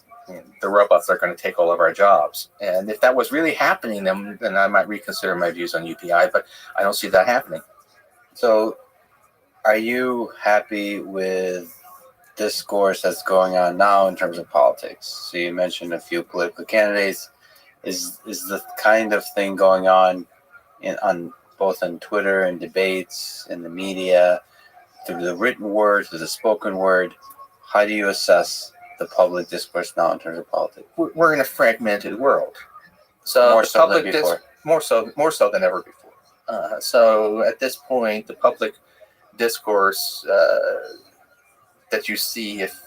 the robots are going to take all of our jobs. And if that was really happening, then I might reconsider my views on UBI, but I don't see that happening.
So, are you happy with discourse that's going on now in terms of politics? So you mentioned a few political candidates. Is the kind of thing going on on both on Twitter and debates in the media, through the written word, through the spoken word? How do you assess the public discourse now in terms of politics?
We're in a fragmented world, so
more so than before.
More so than ever before. So at this point, the public discourse that you see, if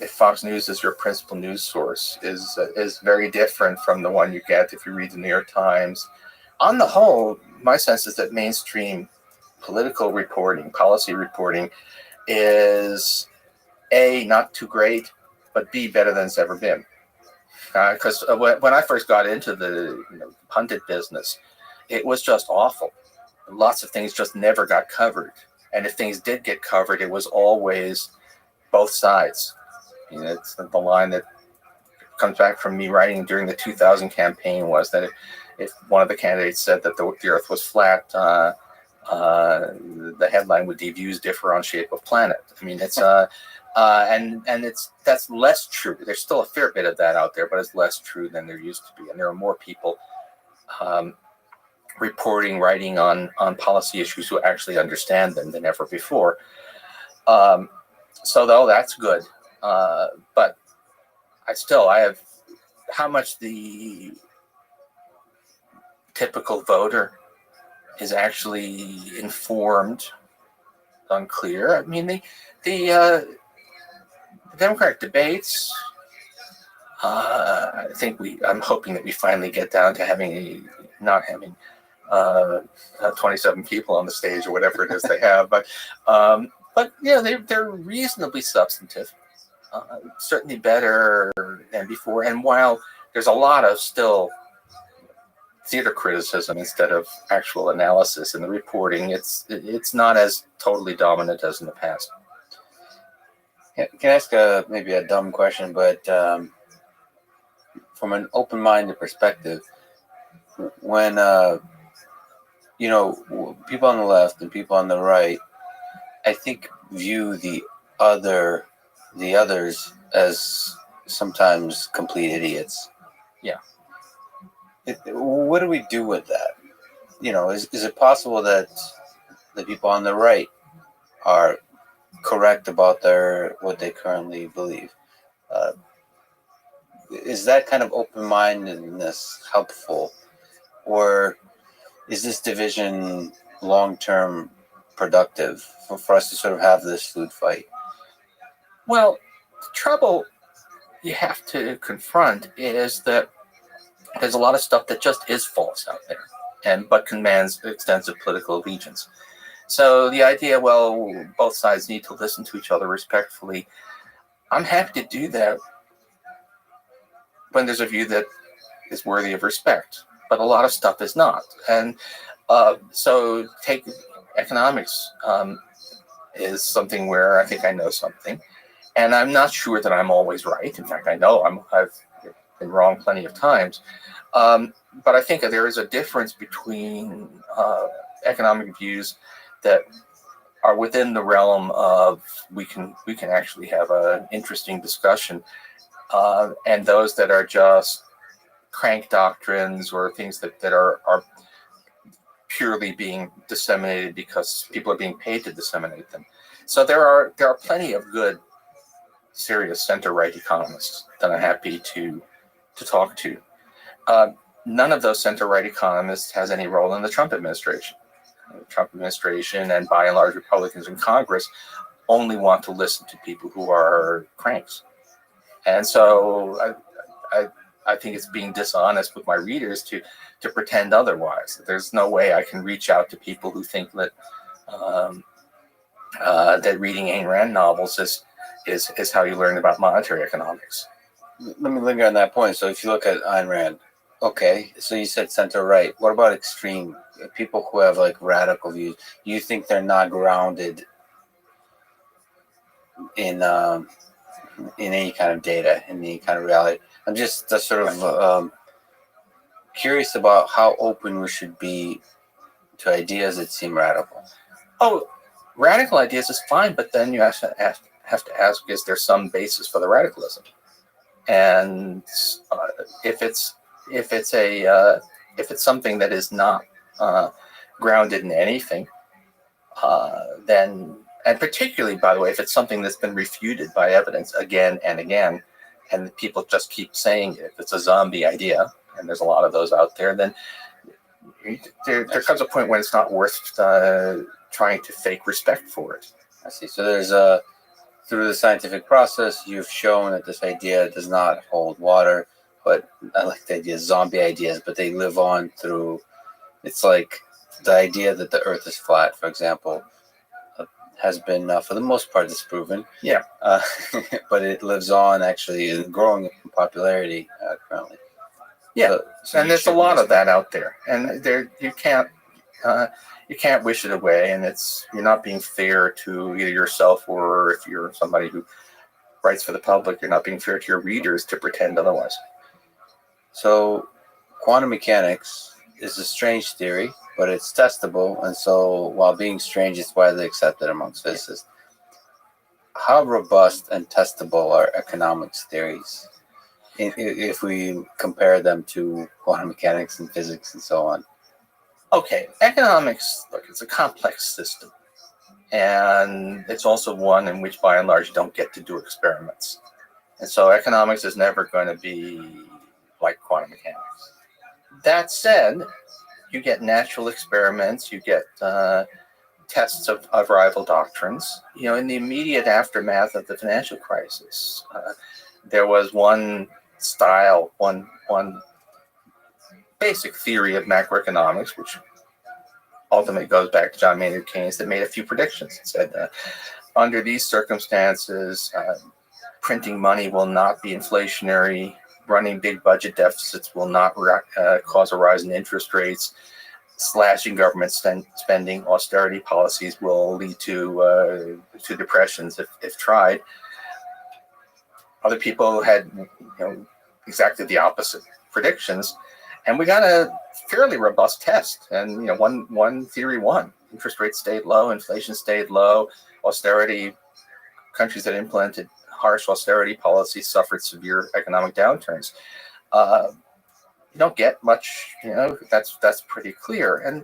Fox News is your principal news source, is very different from the one you get if you read the New York Times. On the whole, my sense is that mainstream political reporting, policy reporting, is A, not too great, but B, better than it's ever been. Because when I first got into the pundit business, it was just awful. Lots of things just never got covered. And if things did get covered, it was always both sides. It's the line that comes back from me writing during the 2000 campaign was that if one of the candidates said that the earth was flat, the headline would be "Views differ on shape of planet." I mean, it's that's less true. There's still a fair bit of that out there, but it's less true than there used to be, and there are more people reporting, writing on policy issues who actually understand them than ever before. So though that's good, but I have how much the typical voter is actually informed, unclear. I mean, the Democratic debates, I'm hoping that we finally get down to not having 27 people on the stage or whatever it is they have, but yeah, they're reasonably substantive, certainly better than before. And while there's a lot of still theater criticism instead of actual analysis in the reporting, it's not as totally dominant as in the past.
Can I ask maybe a dumb question, but from an open-minded perspective, when people on the left and people on the right, I think view the others as sometimes complete idiots.
Yeah.
What do we do with that? Is it possible that the people on the right are correct about what they currently believe? Is that kind of open-mindedness helpful, or is this division long-term productive for us to sort of have this food fight?
Well, the trouble you have to confront is that there's a lot of stuff that just is false out there, but commands extensive political allegiance. So the idea, well, both sides need to listen to each other respectfully. I'm happy to do that when there's a view that is worthy of respect, but a lot of stuff is not. And so take economics is something where I think I know something, and I'm not sure that I'm always right. In fact, I know I've been wrong plenty of times. But I think that there is a difference between economic views that are within the realm of we can actually have an interesting discussion, and those that are just crank doctrines or things that are purely being disseminated because people are being paid to disseminate them. So there are plenty of good, serious center-right economists that I'm happy to talk to. None of those center-right economists has any role in the Trump administration. The Trump administration and by and large Republicans in Congress only want to listen to people who are cranks. And so I think it's being dishonest with my readers to pretend otherwise. There's no way I can reach out to people who think that that reading Ayn Rand novels is how you learn about monetary economics.
Let me linger on that point. So if you look at Ayn Rand, okay, so you said center right. What about extreme people who have like radical views? You think they're not grounded in any kind of data, in any kind of reality? I'm just sort of curious about how open we should be to ideas that seem radical.
Oh, radical ideas is fine, but then you have to ask, is there some basis for the radicalism? And if it's something that is not grounded in anything, then, and particularly, by the way, if it's something that's been refuted by evidence again and again, and people just keep saying it, if it's a zombie idea, and there's a lot of those out there, then there comes a point when it's not worth trying to fake respect for it.
I see. So there's through the scientific process, you've shown that this idea does not hold water, but I like the idea of zombie ideas, but they live on through, it's like the idea that the earth is flat, for example, has been, for the most part, disproven.
Yeah.
But it lives on, actually, growing in popularity currently.
Yeah,
so
and there's a lot of that out there, and you can't wish it away, and you're not being fair to either yourself, or if you're somebody who writes for the public, you're not being fair to your readers to pretend otherwise.
So quantum mechanics is a strange theory, but it's testable, and so while being strange, it's widely accepted amongst physicists. How robust and testable are economics theories if we compare them to quantum mechanics and physics and so on?
Okay, economics, look, it's a complex system, and it's also one in which, by and large, you don't get to do experiments. And so economics is never going to be like quantum mechanics. That said, you get natural experiments, you get tests of rival doctrines. In the immediate aftermath of the financial crisis, there was one basic theory of macroeconomics, which ultimately goes back to John Maynard Keynes, that made a few predictions. It said, under these circumstances, printing money will not be inflationary, running big budget deficits will not cause a rise in interest rates, slashing government spending, austerity policies will lead to depressions if tried. Other people had exactly the opposite predictions, and we got a fairly robust test. And one theory won. Interest rates stayed low, inflation stayed low, countries that implemented harsh austerity policies suffered severe economic downturns. You don't get much, that's pretty clear. And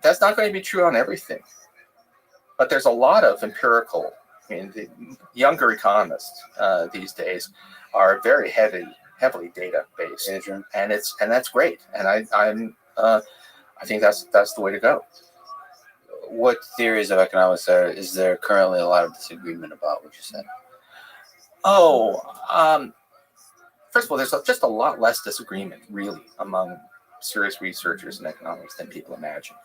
that's not going to be true on everything. But there's a lot of empirical, the younger economists these days are very heavily data based, and that's great. And I think that's the way to go.
What theories of economics is there currently a lot of disagreement about, would you say?
First of all, there's just a lot less disagreement, really, among serious researchers in economics than people imagine.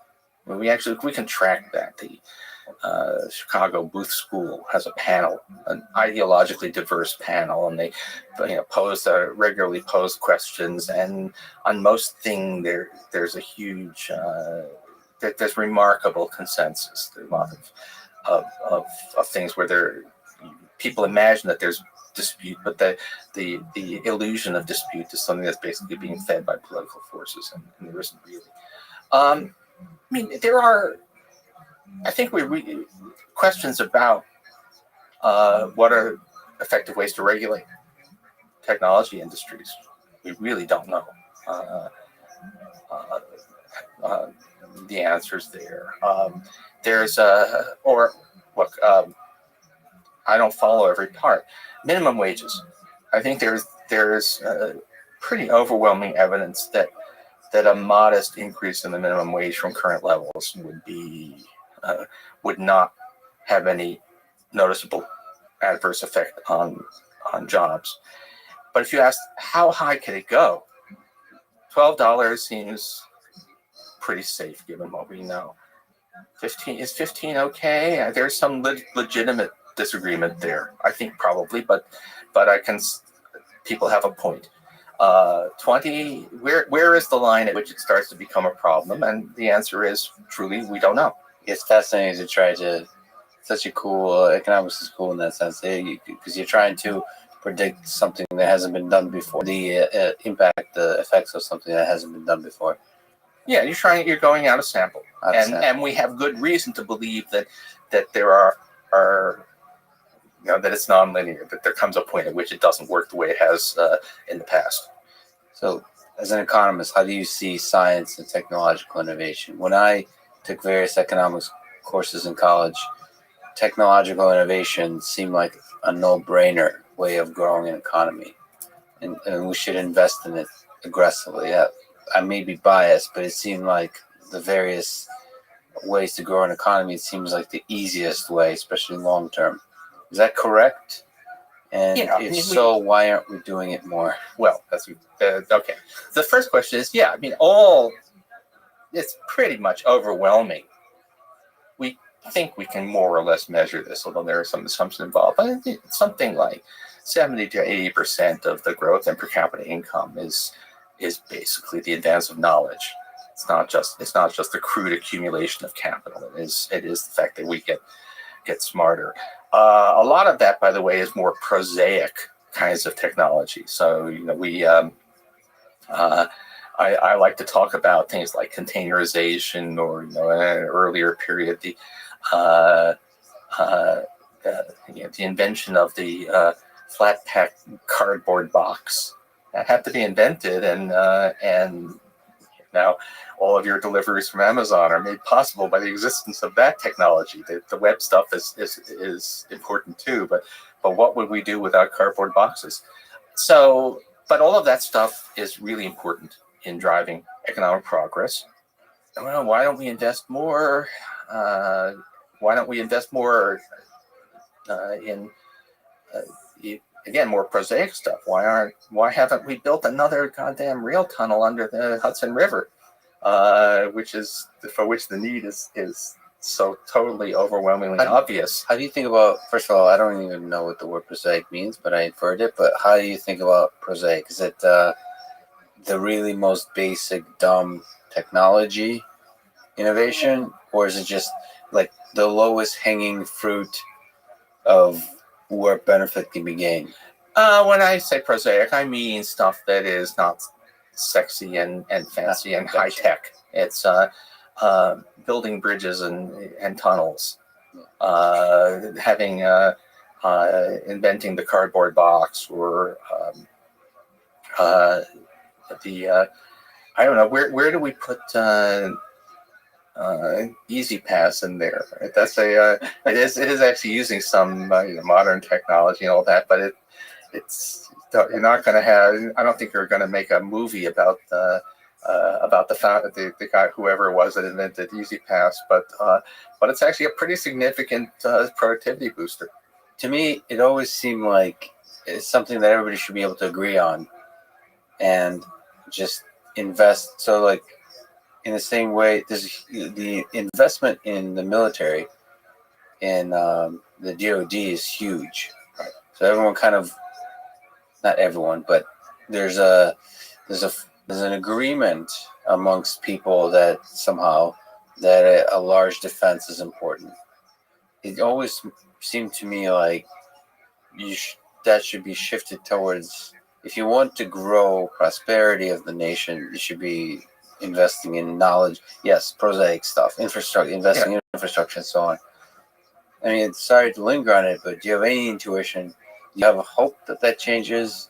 We can track that. The Chicago Booth School has a panel, an ideologically diverse panel, and they regularly pose questions. And on most things, there's a huge, there's remarkable consensus. There's a lot of things where people imagine that there's dispute, but the illusion of dispute is something that's basically being fed by political forces, and there isn't really. There are, I think, questions about what are effective ways to regulate technology industries. We really don't know the answers there. I don't follow every part. Minimum wages. I think there's pretty overwhelming evidence that a modest increase in the minimum wage from current levels would not have any noticeable adverse effect on jobs. But if you ask how high could it go, $12 seems pretty safe given what we know. Is 15 okay? There's some legitimate disagreement there. I think probably, but people have a point. 20, where is the line at which it starts to become a problem? And the answer is truly, we don't know.
It's fascinating to try to, such a cool, economics is cool in that sense, because you're trying to predict something that hasn't been done before, the the effects of something that hasn't been done before.
Yeah, you're going out of sample. And we have good reason to believe that there are that it's nonlinear, that there comes a point at which it doesn't work the way it has in the past.
So, as an economist, how do you see science and technological innovation? When I took various economics courses in college, technological innovation seemed like a no-brainer way of growing an economy, and we should invest in it aggressively. I may be biased, but it seemed like the various ways to grow an economy, it seems like the easiest way, especially long term. Is that correct? And if so, why aren't we doing it more?
Well, that's okay. The first question is, it's pretty much overwhelming. We think we can more or less measure this, although there are some assumptions involved. But it's something like 70 to 80% of the growth in per capita income is basically the advance of knowledge. It's not just the crude accumulation of capital. It is the fact that we get smarter. A lot of that, by the way, is more prosaic kinds of technology. So I like to talk about things like containerization, or in an earlier period, the invention of the flat pack cardboard box that had to be invented, and now all of your deliveries from Amazon are made possible by the existence of that technology. The web stuff is important too, but what would we do without cardboard boxes? So, but all of that stuff is really important in driving economic progress. Well, why don't we invest more? In again, more prosaic stuff? Why haven't we built another goddamn rail tunnel under the Hudson River, for which the need is so totally overwhelmingly obvious?
How do you think about, first of all, I don't even know what the word prosaic means, but I inferred it, but how do you think about prosaic? Is it the really most basic dumb technology innovation, or is it just like the lowest hanging fruit of where benefit can be gained?
When I say prosaic, I mean stuff that is not sexy and fancy and high tech. It's building bridges and tunnels, inventing the cardboard box, or I don't know, where do we put Easy Pass in there? That's it is actually using some modern technology and all that, but you're not going to have. I don't think you're going to make a movie about the guy, whoever it was that invented Easy Pass, but it's actually a pretty significant productivity booster.
To me, it always seemed like it's something that everybody should be able to agree on and just invest. So, like, in the same way, there's the investment in the military and the DoD is huge. So everyone kind of, not everyone, but there's an agreement amongst people that somehow that a large defense is important. It always seemed to me like that should be shifted towards, if you want to grow prosperity of the nation, you should be investing in knowledge. Yes, prosaic stuff, infrastructure, investing in infrastructure and so on. I mean, sorry to linger on it, but do you have any intuition? Do you have a hope that changes?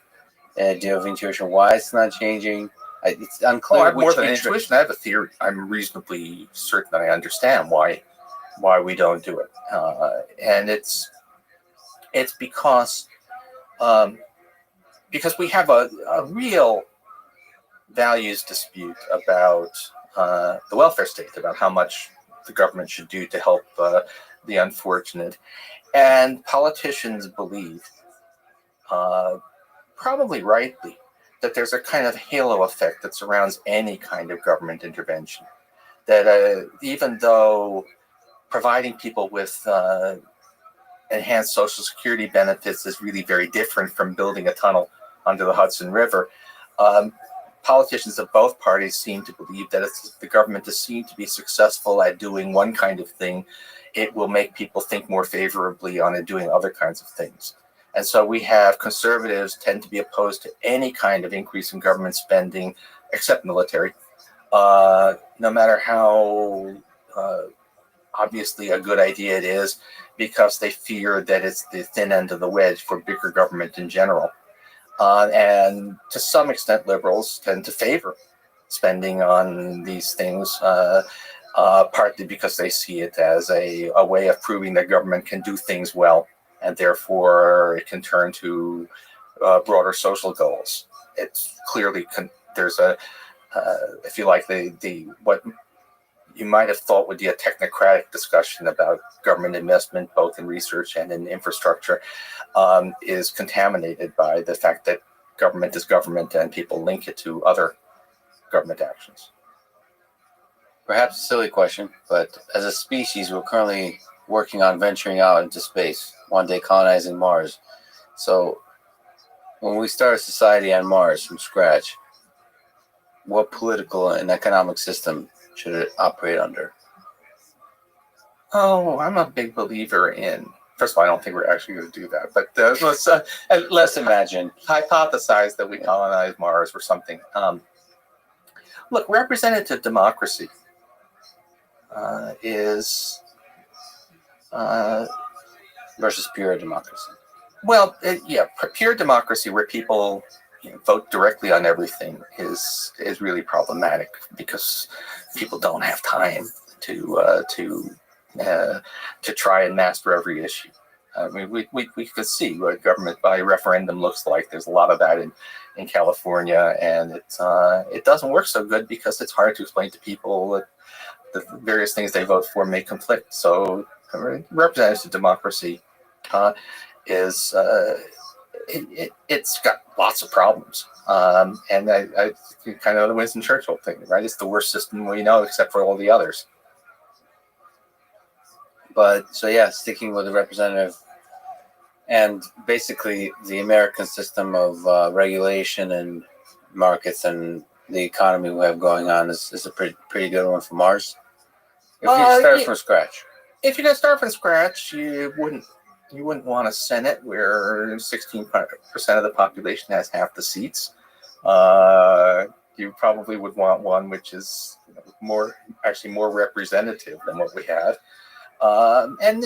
Do you have intuition why it's not changing? It's unclear.
I have more than intuition. I have a theory. I'm reasonably certain that I understand why we don't do it, and it's because we have a real values dispute about the welfare state, about how much the government should do to help the unfortunate, and politicians believe, probably rightly, that there's a kind of halo effect that surrounds any kind of government intervention. that even though providing people with enhanced Social Security benefits is really very different from building a tunnel under the Hudson River, politicians of both parties seem to believe that if the government is seen to be successful at doing one kind of thing, it will make people think more favorably on it doing other kinds of things. And so we have conservatives tend to be opposed to any kind of increase in government spending, except military, no matter how obviously a good idea it is, because they fear that it's the thin end of the wedge for bigger government in general. And to some extent, liberals tend to favor spending on these things, partly because they see it as a way of proving that government can do things well, and therefore it can turn to broader social goals. It's clearly there's a, if you like, the what you might have thought would be a technocratic discussion about government investment, both in research and in infrastructure, is contaminated by the fact that government is government and people link it to other government actions.
Perhaps a silly question, but as a species, we're currently working on venturing out into space, one day colonizing Mars. So when we start a society on Mars from scratch, what political and economic system should it operate under?
Oh, I'm a big believer in. First of all, I don't think we're actually going to do that, but let's imagine, hypothesize that we colonize Mars or something. Look, representative democracy is
Versus pure democracy.
well, pure democracy where people vote directly on everything is really problematic because people don't have time to try and master every issue. I mean, we could see what government by referendum looks like. There's a lot of that in California, and it doesn't work so good because it's hard to explain to people that the various things they vote for may conflict. So representative democracy is it's got lots of problems, and I kind of the Winston Churchill thing, right? It's the worst system we know, except for all the others.
But so yeah, sticking with the representative, and basically the American system of regulation and markets and the economy we have going on is a pretty good one for Mars. If you start from scratch.
If you're going to start from scratch, you wouldn't want a Senate where 16% of the population has half the seats. You probably would want one which is more representative than what we have. And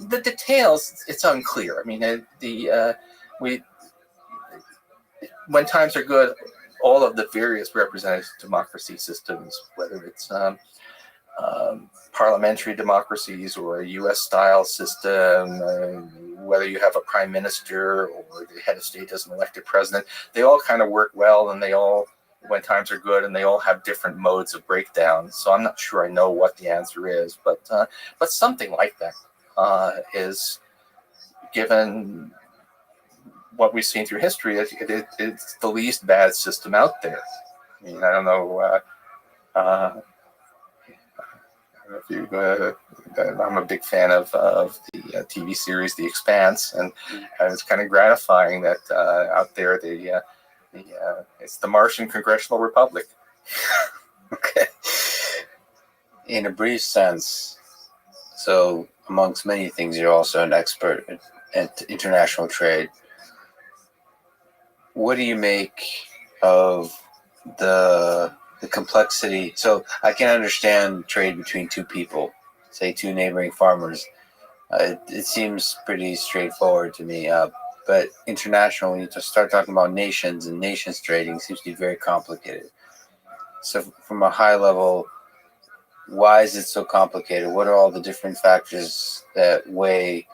the details, it's unclear. I mean, when times are good, all of the various representative democracy systems, whether it's parliamentary democracies or a U.S.-style system, whether you have a prime minister or the head of state as an elected president, they all kind of work well, and they all, when times are good, and they all have different modes of breakdown. So I'm not sure I know what the answer is, but something like that is, given what we've seen through history, it's the least bad system out there. I mean, I don't know. If you, I'm a big fan of the TV series The Expanse, and it's kind of gratifying that out there it's the Martian Congressional Republic.
Okay. In a brief sense, so amongst many things, you're also an expert at international trade. What do you make of the complexity? So I can understand trade between two people, say two neighboring farmers. It seems pretty straightforward to me. But international, when you start talking about nations and nations trading, seems to be very complicated. So from a high level, why is it so complicated? What are all the different factors that weigh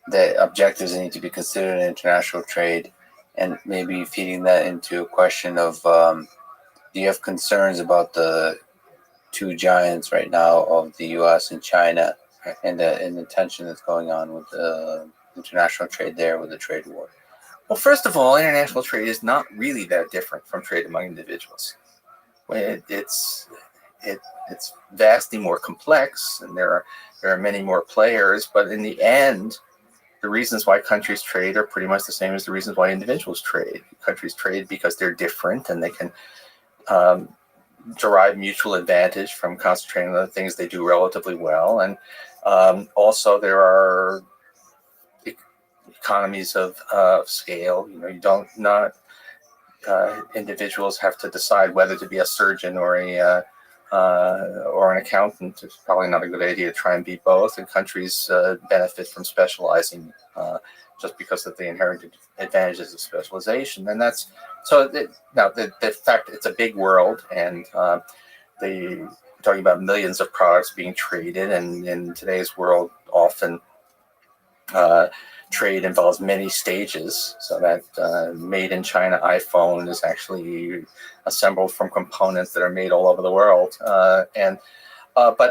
that objectives need to be considered in international trade? And maybe feeding that into a question of, do you have concerns about the two giants right now of the U.S. and China and the tension that's going on with the international trade there, with the trade war?
Well, first of all, international trade is not really that different from trade among individuals. It's it's vastly more complex, and there are many more players. But in the end, the reasons why countries trade are pretty much the same as the reasons why individuals trade. Countries trade because they're different, and they can derive mutual advantage from concentrating on the things they do relatively well. And also, there are economies of scale. You don't not individuals have to decide whether to be a surgeon or an accountant. It's probably not a good idea to try and be both. And countries benefit from specializing just because of the inherent advantages of specialization. And that's so. Now, the fact it's a big world, and we're talking about millions of products being traded, and in today's world, often trade involves many stages. So that made in China iPhone is actually assembled from components that are made all over the world, but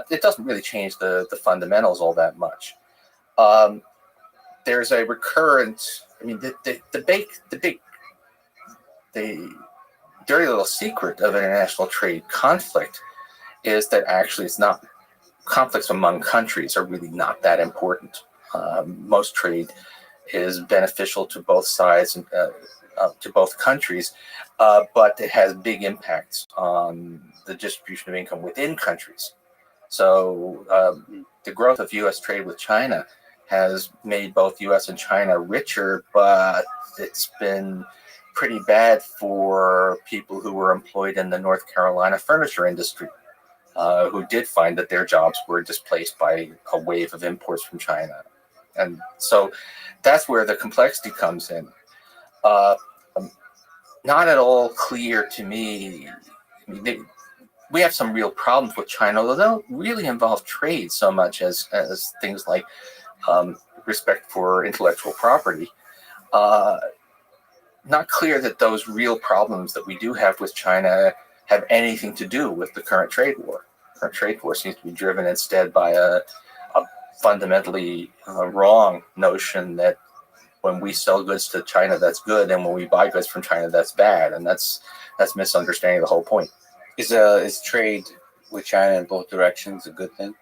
it doesn't really change the fundamentals all that much. There's a recurrent. I mean, the dirty little secret of international trade conflict is that actually it's not. Conflicts among countries are really not that important. Most trade is beneficial to both sides and to both countries, but it has big impacts on the distribution of income within countries. So the growth of U.S. trade with China has made both U.S. and China richer, but it's been pretty bad for people who were employed in the North Carolina furniture industry, who did find that their jobs were displaced by a wave of imports from China. And so that's where the complexity comes in. Not at all clear to me. I mean, we have some real problems with China, although they don't really involve trade so much as things like respect for intellectual property. Not clear that those real problems that we do have with China have anything to do with the current trade war. The current trade war seems to be driven instead by a fundamentally wrong notion that when we sell goods to China, that's good, and when we buy goods from China, that's bad, and that's misunderstanding the whole point.
Is trade with China in both directions a good thing?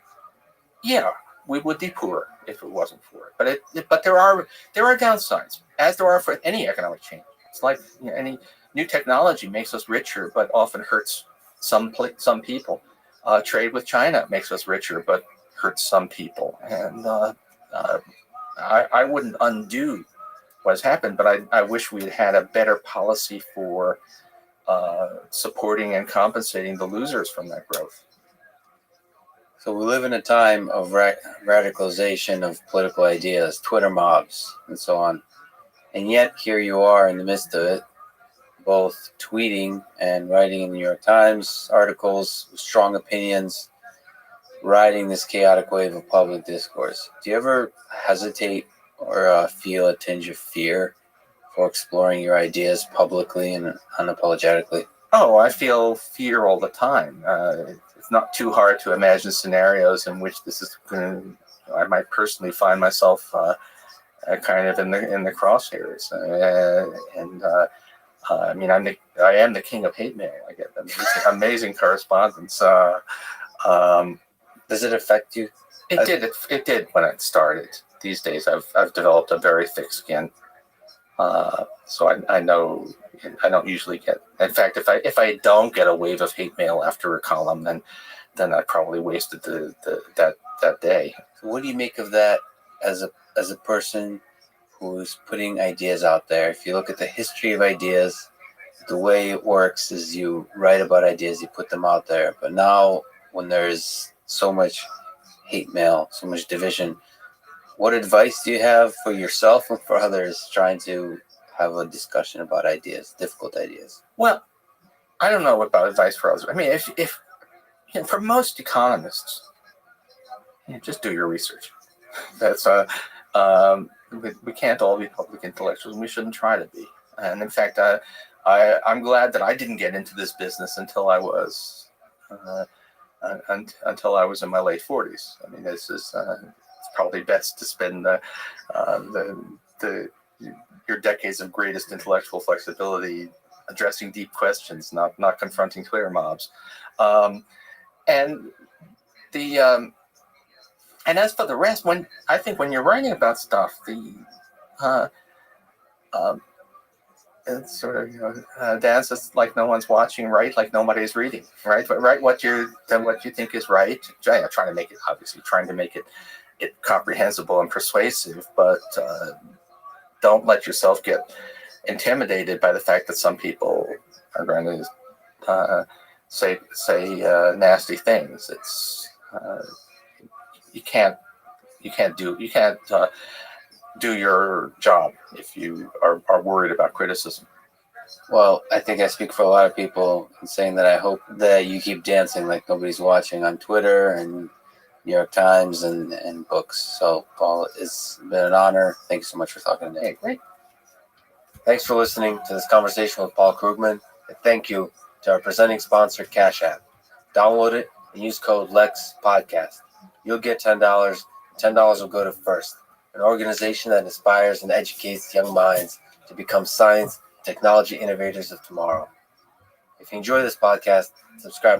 Yeah, we would be poorer if it wasn't for it. But there are downsides, as there are for any economic change. It's like any new technology makes us richer, but often hurts some people. Trade with China makes us richer, but hurts some people. And I wouldn't undo what's happened, but I wish we had a better policy for supporting and compensating the losers from that growth.
So we live in a time of radicalization of political ideas, Twitter mobs, and so on. And yet here you are in the midst of it, both tweeting and writing in the New York Times articles, strong opinions, riding this chaotic wave of public discourse. Do you ever hesitate or feel a tinge of fear for exploring your ideas publicly and unapologetically?
Oh, I feel fear all the time. It's not too hard to imagine scenarios in which this is going to. I might personally find myself kind of in the crosshairs, I mean, I am the king of hate mail. I get amazing correspondence.
Does it affect you?
It did when it started. These days, I've developed a very thick skin, so I know I don't usually get. In fact, if I don't get a wave of hate mail after a column, then I probably wasted that day.
So what do you make of that as a person who's putting ideas out there? If you look at the history of ideas, the way it works is you write about ideas, you put them out there. But now, when there's so much hate mail, so much division, what advice do you have for yourself and for others trying to have a discussion about ideas, difficult ideas?
Well, I don't know about advice for others. I mean, if for most economists, just do your research. That's we can't all be public intellectuals, and we shouldn't try to be. And in fact, I'm glad that I didn't get into this business until I was in my late 40s. I mean, this is it's probably best to spend your decades of greatest intellectual flexibility addressing deep questions, not confronting Twitter mobs. And the and as for the rest, when you're writing about stuff, it's sort of dance is like no one's watching, write like nobody's reading, right? But write what you think is right. Trying to make it comprehensible and persuasive, but don't let yourself get intimidated by the fact that some people are going to say nasty things. It's you can't do your job if you are worried about criticism.
Well, I think I speak for a lot of people in saying that I hope that you keep dancing like nobody's watching on Twitter and New York Times and books. So, Paul, it's been an honor. Thank you so much for talking today.
Great.
Thanks for listening to this conversation with Paul Krugman. And thank you to our presenting sponsor, Cash App. Download it and use code LEXPODCAST. You'll get $10. $10 will go to FIRST, an organization that inspires and educates young minds to become science and technology innovators of tomorrow. If you enjoy this podcast, subscribe by